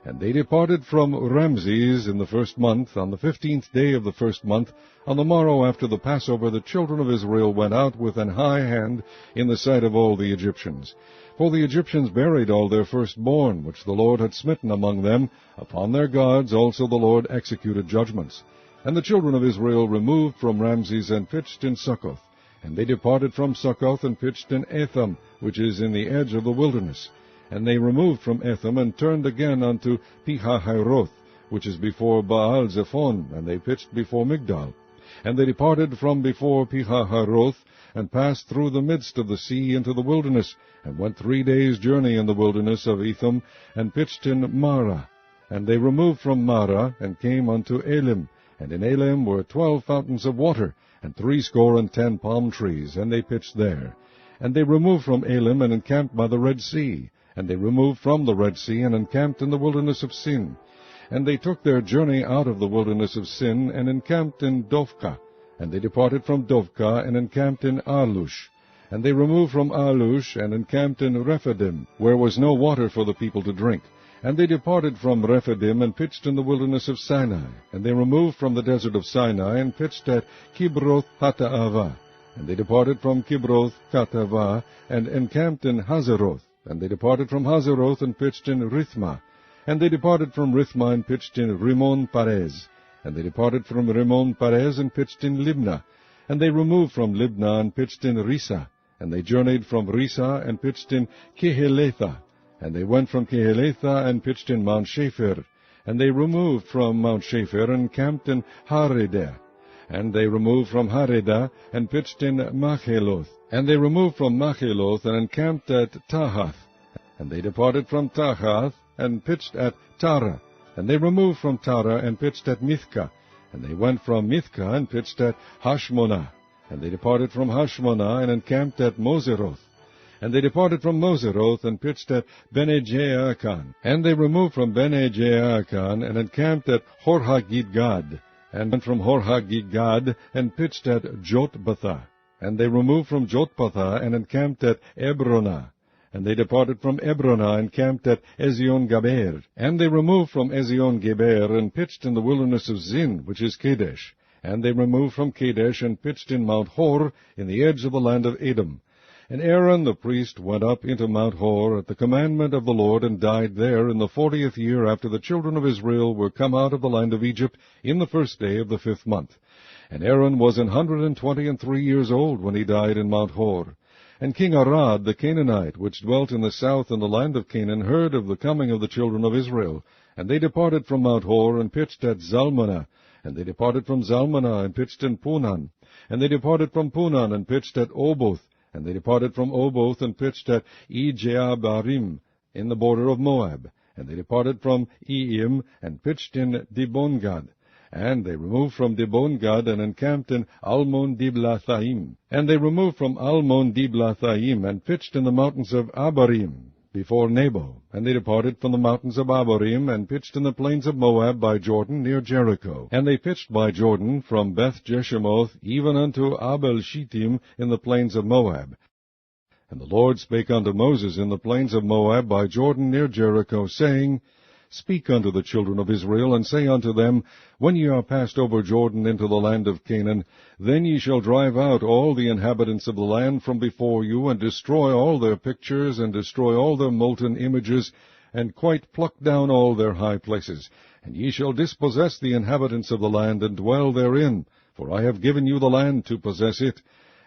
And they departed from Ramses in the 1st month, on the 15th day of the 1st month. On the morrow after the Passover the children of Israel went out with an high hand in the sight of all the Egyptians. For the Egyptians buried all their firstborn, which the Lord had smitten among them. Upon their gods also the Lord executed judgments. And the children of Israel removed from Ramses, and pitched in Succoth. And they departed from Succoth, and pitched in Etham, which is in the edge of the wilderness. And they removed from Etham, and turned again unto Pihahiroth, which is before Baal-zephon, and they pitched before Migdal. And they departed from before Pihahiroth, and passed through the midst of the sea into the wilderness, and went 3 days' journey in the wilderness of Etham, and pitched in Marah. And they removed from Marah, and came unto Elim. And in Elim were 12 fountains of water, and 70 palm trees, and they pitched there. And they removed from Elim, and encamped by the Red Sea. And they removed from the Red Sea, and encamped in the wilderness of Sin. And they took their journey out of the wilderness of Sin, and encamped in Dovka. And they departed from Dovka, and encamped in Alush. And they removed from Alush, and encamped in Rephidim, where was no water for the people to drink. And they departed from Rephidim, and pitched in the wilderness of Sinai. And they removed from the desert of Sinai, and pitched at Kibroth Hattaavah. And they departed from Kibroth Hattaavah, and encamped in Hazeroth. And they departed from Hazeroth, and pitched in Rithmah. And they departed from Rithmah, and pitched in Rimmon-Perez. And they departed from Rimmon-Perez, and pitched in Libnah. And they removed from Libnah, and pitched in Risa. And they journeyed from Risa, and pitched in Kehelatha. And they went from Kehelatha, and pitched in Mount Shapher. And they removed from Mount Shapher, and camped in Haredah. And they removed from Haredah, and pitched in Macheloth. And they removed from Macheloth, and encamped at Tahath. And they departed from Tahath, and pitched at Tara. And they removed from Tara, and pitched at Mithka. And they went from Mithka, and pitched at Hashmonah. And they departed from Hashmonah, and encamped at Moseroth. And they departed from Moseroth, and pitched at Bene-Jaakan. And they removed from Bene-Jaakan, and encamped at Horhagidgad. And went from Horhagidgad, and pitched at Jotbathah. And they removed from Jotbathah, and encamped at Ebronah. And they departed from Ebronah, and camped at Ezion-Gaber. And they removed from Ezion-Geber, and pitched in the wilderness of Zin, which is Kadesh. And they removed from Kadesh, and pitched in Mount Hor, in the edge of the land of Edom. And Aaron the priest went up into Mount Hor at the commandment of the Lord, and died there in the 40th year after the children of Israel were come out of the land of Egypt, in the 1st day of the 5th month. And Aaron was 123 years old when he died in Mount Hor. And King Arad the Canaanite, which dwelt in the south in the land of Canaan, heard of the coming of the children of Israel. And they departed from Mount Hor, and pitched at Zalmanah. And they departed from Zalmanah, and pitched in Punan. And they departed from Punan, and pitched at Oboth. And they departed from Oboth, and pitched at Ijeabarim, in the border of Moab. And they departed from Eim, and pitched in Dibongad. And they removed from Dibongad, and encamped in Almon-Diblathaim. And they removed from Almon-Diblathaim, and pitched in the mountains of Abarim, before Nebo. And they departed from the mountains of Abarim, and pitched in the plains of Moab by Jordan, near Jericho. And they pitched by Jordan from Beth-Jeshimoth, even unto Abel-Shittim, in the plains of Moab. And the Lord spake unto Moses in the plains of Moab by Jordan, near Jericho, saying, Speak unto the children of Israel, and say unto them, When ye are passed over Jordan into the land of Canaan, then ye shall drive out all the inhabitants of the land from before you, and destroy all their pictures, and destroy all their molten images, and quite pluck down all their high places. And ye shall dispossess the inhabitants of the land, and dwell therein, for I have given you the land to possess it.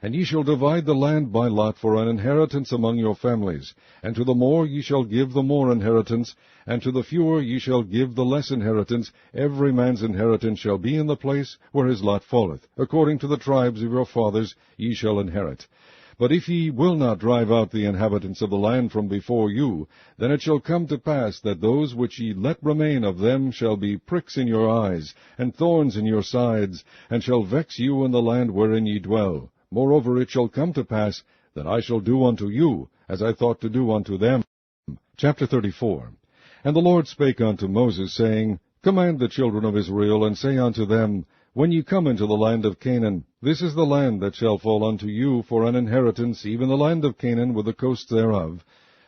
And ye shall divide the land by lot for an inheritance among your families. And to the more ye shall give the more inheritance, and to the fewer ye shall give the less inheritance. Every man's inheritance shall be in the place where his lot falleth. According to the tribes of your fathers ye shall inherit. But if ye will not drive out the inhabitants of the land from before you, then it shall come to pass that those which ye let remain of them shall be pricks in your eyes, and thorns in your sides, and shall vex you in the land wherein ye dwell. Moreover, it shall come to pass that I shall do unto you as I thought to do unto them. Chapter 34. And the Lord spake unto Moses, saying, Command the children of Israel, and say unto them, When ye come into the land of Canaan, this is the land that shall fall unto you for an inheritance, even the land of Canaan with the coasts thereof.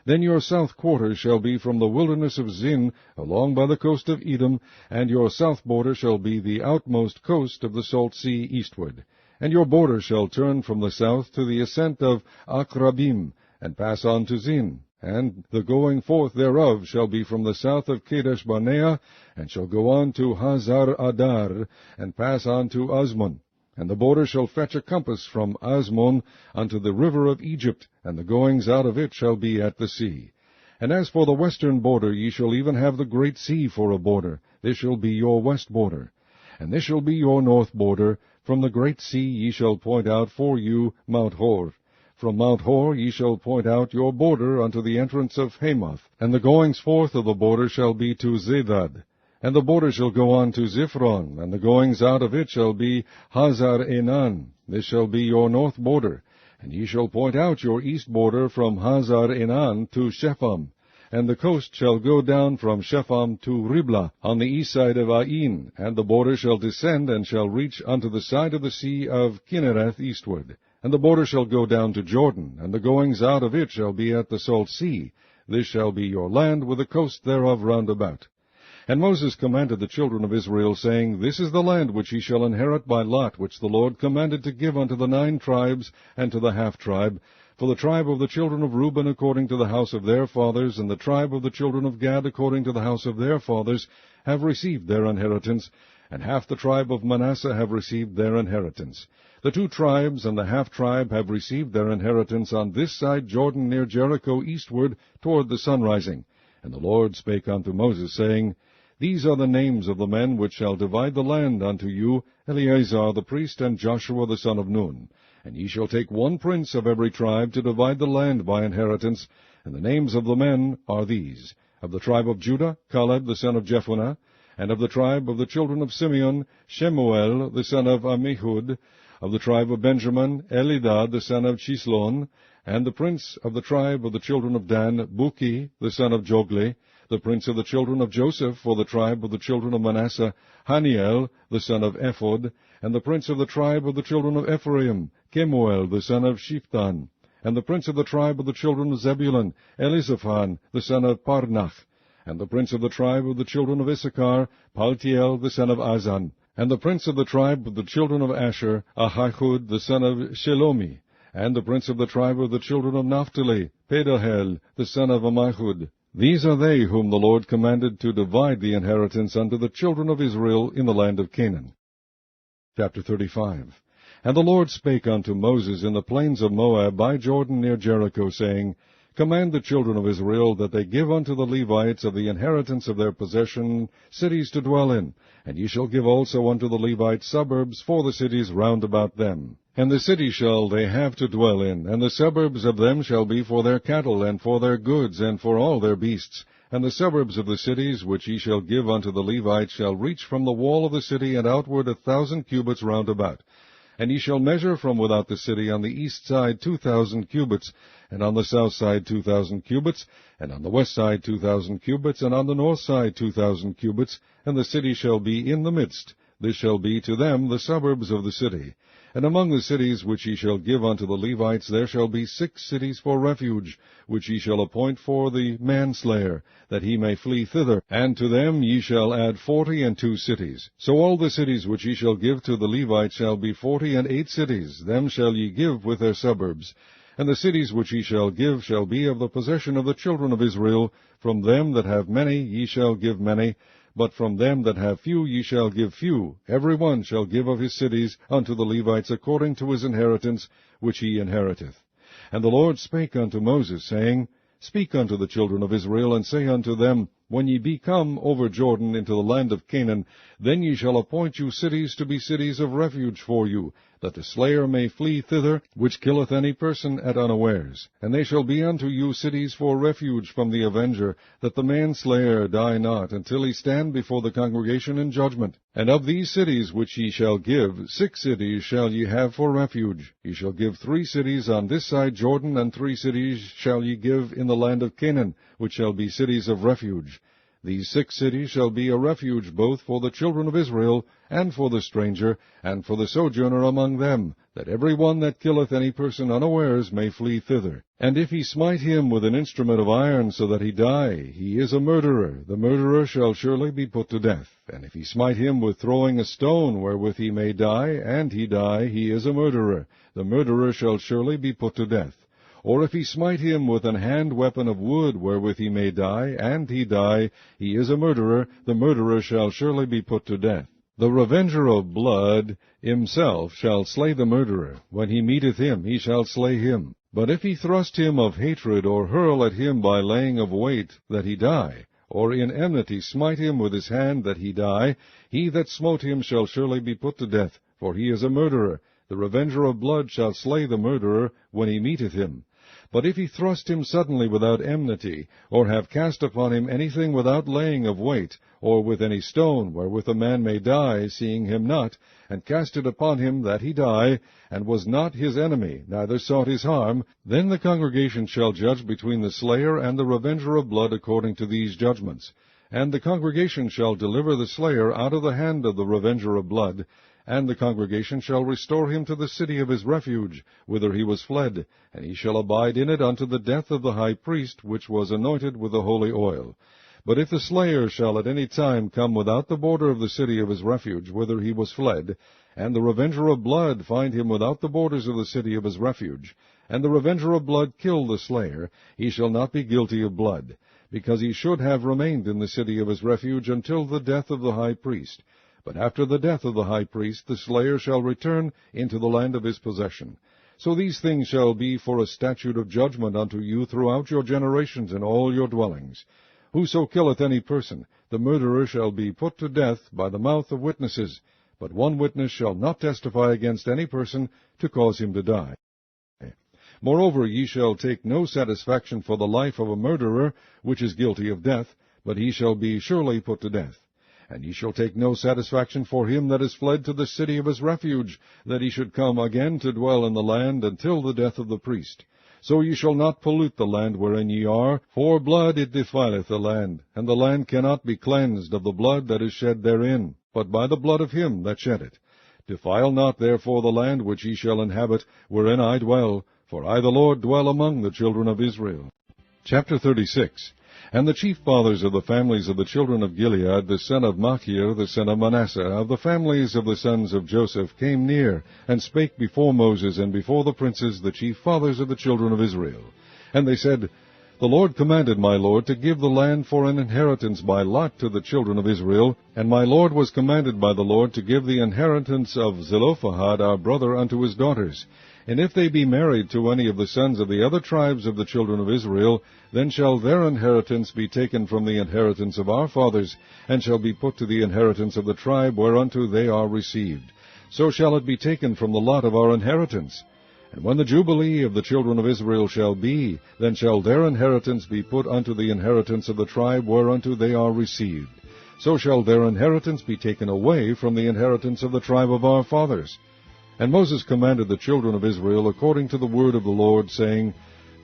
Then your south quarter shall be from the wilderness of Zin, along by the coast of Edom, and your south border shall be the outmost coast of the salt sea eastward. And your border shall turn from the south to the ascent of Akrabim, and pass on to Zin. And the going forth thereof shall be from the south of Kadesh Barnea, and shall go on to Hazar Adar, and pass on to Azmon. And the border shall fetch a compass from Azmon unto the river of Egypt, and the goings out of it shall be at the sea. And as for the western border, ye shall even have the great sea for a border. This shall be your west border. And this shall be your north border. From the great sea ye shall point out for you Mount Hor. From Mount Hor ye shall point out your border unto the entrance of Hamath. And the goings forth of the border shall be to Zedad. And the border shall go on to Ziphron, and the goings out of it shall be Hazar Enan. This shall be your north border. And ye shall point out your east border from Hazar Enan to Shepham. And the coast shall go down from Shepham to Riblah on the east side of Ain, and the border shall descend and shall reach unto the side of the sea of Kinnereth eastward. And the border shall go down to Jordan, and the goings out of it shall be at the salt sea. This shall be your land with the coast thereof round about. And Moses commanded the children of Israel, saying, This is the land which ye shall inherit by lot, which the Lord commanded to give unto the 9 tribes, and to the half-tribe, for the tribe of the children of Reuben according to the house of their fathers, and the tribe of the children of Gad according to the house of their fathers, have received their inheritance, and half the tribe of Manasseh have received their inheritance. The 2 tribes and the half-tribe have received their inheritance on this side Jordan near Jericho eastward toward the sunrising. And the Lord spake unto Moses, saying, These are the names of the men which shall divide the land unto you, Eleazar the priest, and Joshua the son of Nun. And ye shall take 1 prince of every tribe to divide the land by inheritance. And the names of the men are these: of the tribe of Judah, Caleb the son of Jephunneh; and of the tribe of the children of Simeon, Shemuel the son of Ammihud; of the tribe of Benjamin, Elidad the son of Chislon; and the prince of the tribe of the children of Dan, Buki the son of Jogli; the prince of the children of Joseph for the tribe of the children of Manasseh, Haniel the son of Ephod; and the prince of the tribe of the children of Ephraim, Kemuel the son of Shiptan; and the prince of the tribe of the children of Zebulun, Elizaphan the son of Parnach; and the prince of the tribe of the children of Issachar, Paltiel the son of Azan; and the prince of the tribe of the children of Asher, Ahihud the son of Shelomi; and the prince of the tribe of the children of Naphtali, Pedahel the son of Ammihud. These are they whom the Lord commanded to divide the inheritance unto the children of Israel in the land of Canaan. Chapter 35. And the Lord spake unto Moses in the plains of Moab by Jordan near Jericho, saying, Command the children of Israel that they give unto the Levites of the inheritance of their possession cities to dwell in, and ye shall give also unto the Levites suburbs for the cities round about them. And the city shall they have to dwell in, and the suburbs of them shall be for their cattle, and for their goods, and for all their beasts. And the suburbs of the cities which ye shall give unto the Levites shall reach from the wall of the city and outward 1,000 cubits round about. And ye shall measure from without the city on the east side 2,000 cubits, and on the south side 2,000 cubits, and on the west side 2,000 cubits, and on the north side 2,000 cubits, and the city shall be in the midst. This shall be to them the suburbs of the city. And among the cities which ye shall give unto the Levites there shall be 6 cities for refuge, which ye shall appoint for the manslayer, that he may flee thither. And to them ye shall add 42 cities. So all the cities which ye shall give to the Levites shall be 48 cities. Them shall ye give with their suburbs. And the cities which ye shall give shall be of the possession of the children of Israel. From them that have many ye shall give many, but from them that have few ye shall give few. Every one shall give of his cities unto the Levites according to his inheritance which he inheriteth. And the Lord spake unto Moses, saying, Speak unto the children of Israel, and say unto them, When ye be come over Jordan into the land of Canaan, then ye shall appoint you cities to be cities of refuge for you, that the slayer may flee thither, which killeth any person at unawares. And they shall be unto you cities for refuge from the avenger, that the manslayer die not, until he stand before the congregation in judgment. And of these cities which ye shall give, 6 cities shall ye have for refuge. Ye shall give 3 cities on this side Jordan, and 3 cities shall ye give in the land of Canaan, which shall be cities of refuge. These 6 cities shall be a refuge both for the children of Israel, and for the stranger, and for the sojourner among them, that every one that killeth any person unawares may flee thither. And if he smite him with an instrument of iron, so that he die, he is a murderer. The murderer shall surely be put to death. And if he smite him with throwing a stone, wherewith he may die, and he die, he is a murderer. The murderer shall surely be put to death. Or if he smite him with an hand weapon of wood, wherewith he may die, and he die, he is a murderer. The murderer shall surely be put to death. The revenger of blood himself shall slay the murderer. When he meeteth him, he shall slay him. But if he thrust him of hatred, or hurl at him by laying of weight, that he die, or in enmity smite him with his hand, that he die, he that smote him shall surely be put to death, for he is a murderer. The revenger of blood shall slay the murderer when he meeteth him. But if he thrust him suddenly without enmity, or have cast upon him anything without laying of weight, or with any stone, wherewith a man may die, seeing him not, and cast it upon him that he die, and was not his enemy, neither sought his harm, then the congregation shall judge between the slayer and the revenger of blood according to these judgments. And the congregation shall deliver the slayer out of the hand of the revenger of blood, and the congregation shall restore him to the city of his refuge, whither he was fled, and he shall abide in it unto the death of the high priest, which was anointed with the holy oil. But if the slayer shall at any time come without the border of the city of his refuge, whither he was fled, and the revenger of blood find him without the borders of the city of his refuge, and the revenger of blood kill the slayer, he shall not be guilty of blood, because he should have remained in the city of his refuge until the death of the high priest. But after the death of the high priest, the slayer shall return into the land of his possession. So these things shall be for a statute of judgment unto you throughout your generations in all your dwellings. Whoso killeth any person, the murderer shall be put to death by the mouth of witnesses. But one witness shall not testify against any person to cause him to die. Moreover, ye shall take no satisfaction for the life of a murderer, which is guilty of death, but he shall be surely put to death. And ye shall take no satisfaction for him that is fled to the city of his refuge, that he should come again to dwell in the land until the death of the priest. So ye shall not pollute the land wherein ye are, for blood it defileth the land, and the land cannot be cleansed of the blood that is shed therein, but by the blood of him that shed it. Defile not therefore the land which ye shall inhabit, wherein I dwell, for I the Lord dwell among the children of Israel. Chapter 36. And the chief fathers of the families of the children of Gilead, the son of Machir, the son of Manasseh, of the families of the sons of Joseph, came near, and spake before Moses, and before the princes, the chief fathers of the children of Israel. And they said, The Lord commanded my Lord to give the land for an inheritance by lot to the children of Israel, and my Lord was commanded by the Lord to give the inheritance of Zelophehad our brother unto his daughters. And if they be married to any of the sons of the other tribes of the children of Israel, then shall their inheritance be taken from the inheritance of our fathers, and shall be put to the inheritance of the tribe whereunto they are received. So shall it be taken from the lot of our inheritance. And when the Jubilee of the children of Israel shall be, then shall their inheritance be put unto the inheritance of the tribe whereunto they are received. So shall their inheritance be taken away from the inheritance of the tribe of our fathers. And Moses commanded the children of Israel according to the word of the Lord, saying,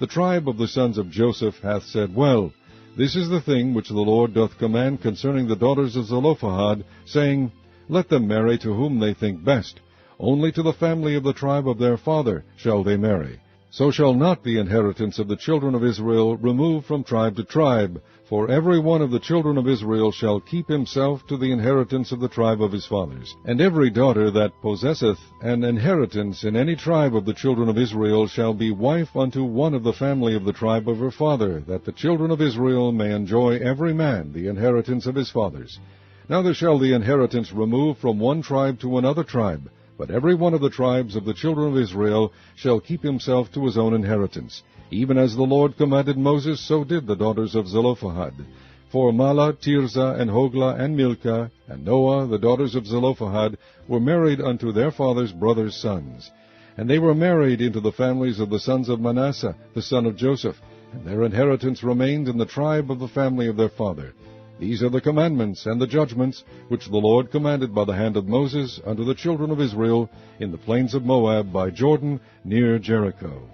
The tribe of the sons of Joseph hath said, Well, this is the thing which the Lord doth command concerning the daughters of Zelophehad, saying, Let them marry to whom they think best. Only to the family of the tribe of their father shall they marry. So shall not the inheritance of the children of Israel remove from tribe to tribe, for every one of the children of Israel shall keep himself to the inheritance of the tribe of his fathers. And every daughter that possesseth an inheritance in any tribe of the children of Israel shall be wife unto one of the family of the tribe of her father, that the children of Israel may enjoy every man the inheritance of his fathers. Neither shall the inheritance remove from one tribe to another tribe, but every one of the tribes of the children of Israel shall keep himself to his own inheritance. Even as the Lord commanded Moses, so did the daughters of Zelophehad. For Mahlah, Tirzah, and Hoglah, and Milcah, and Noah, the daughters of Zelophehad, were married unto their father's brothers' sons. And they were married into the families of the sons of Manasseh, the son of Joseph, and their inheritance remained in the tribe of the family of their father. These are the commandments and the judgments which the Lord commanded by the hand of Moses unto the children of Israel in the plains of Moab by Jordan near Jericho.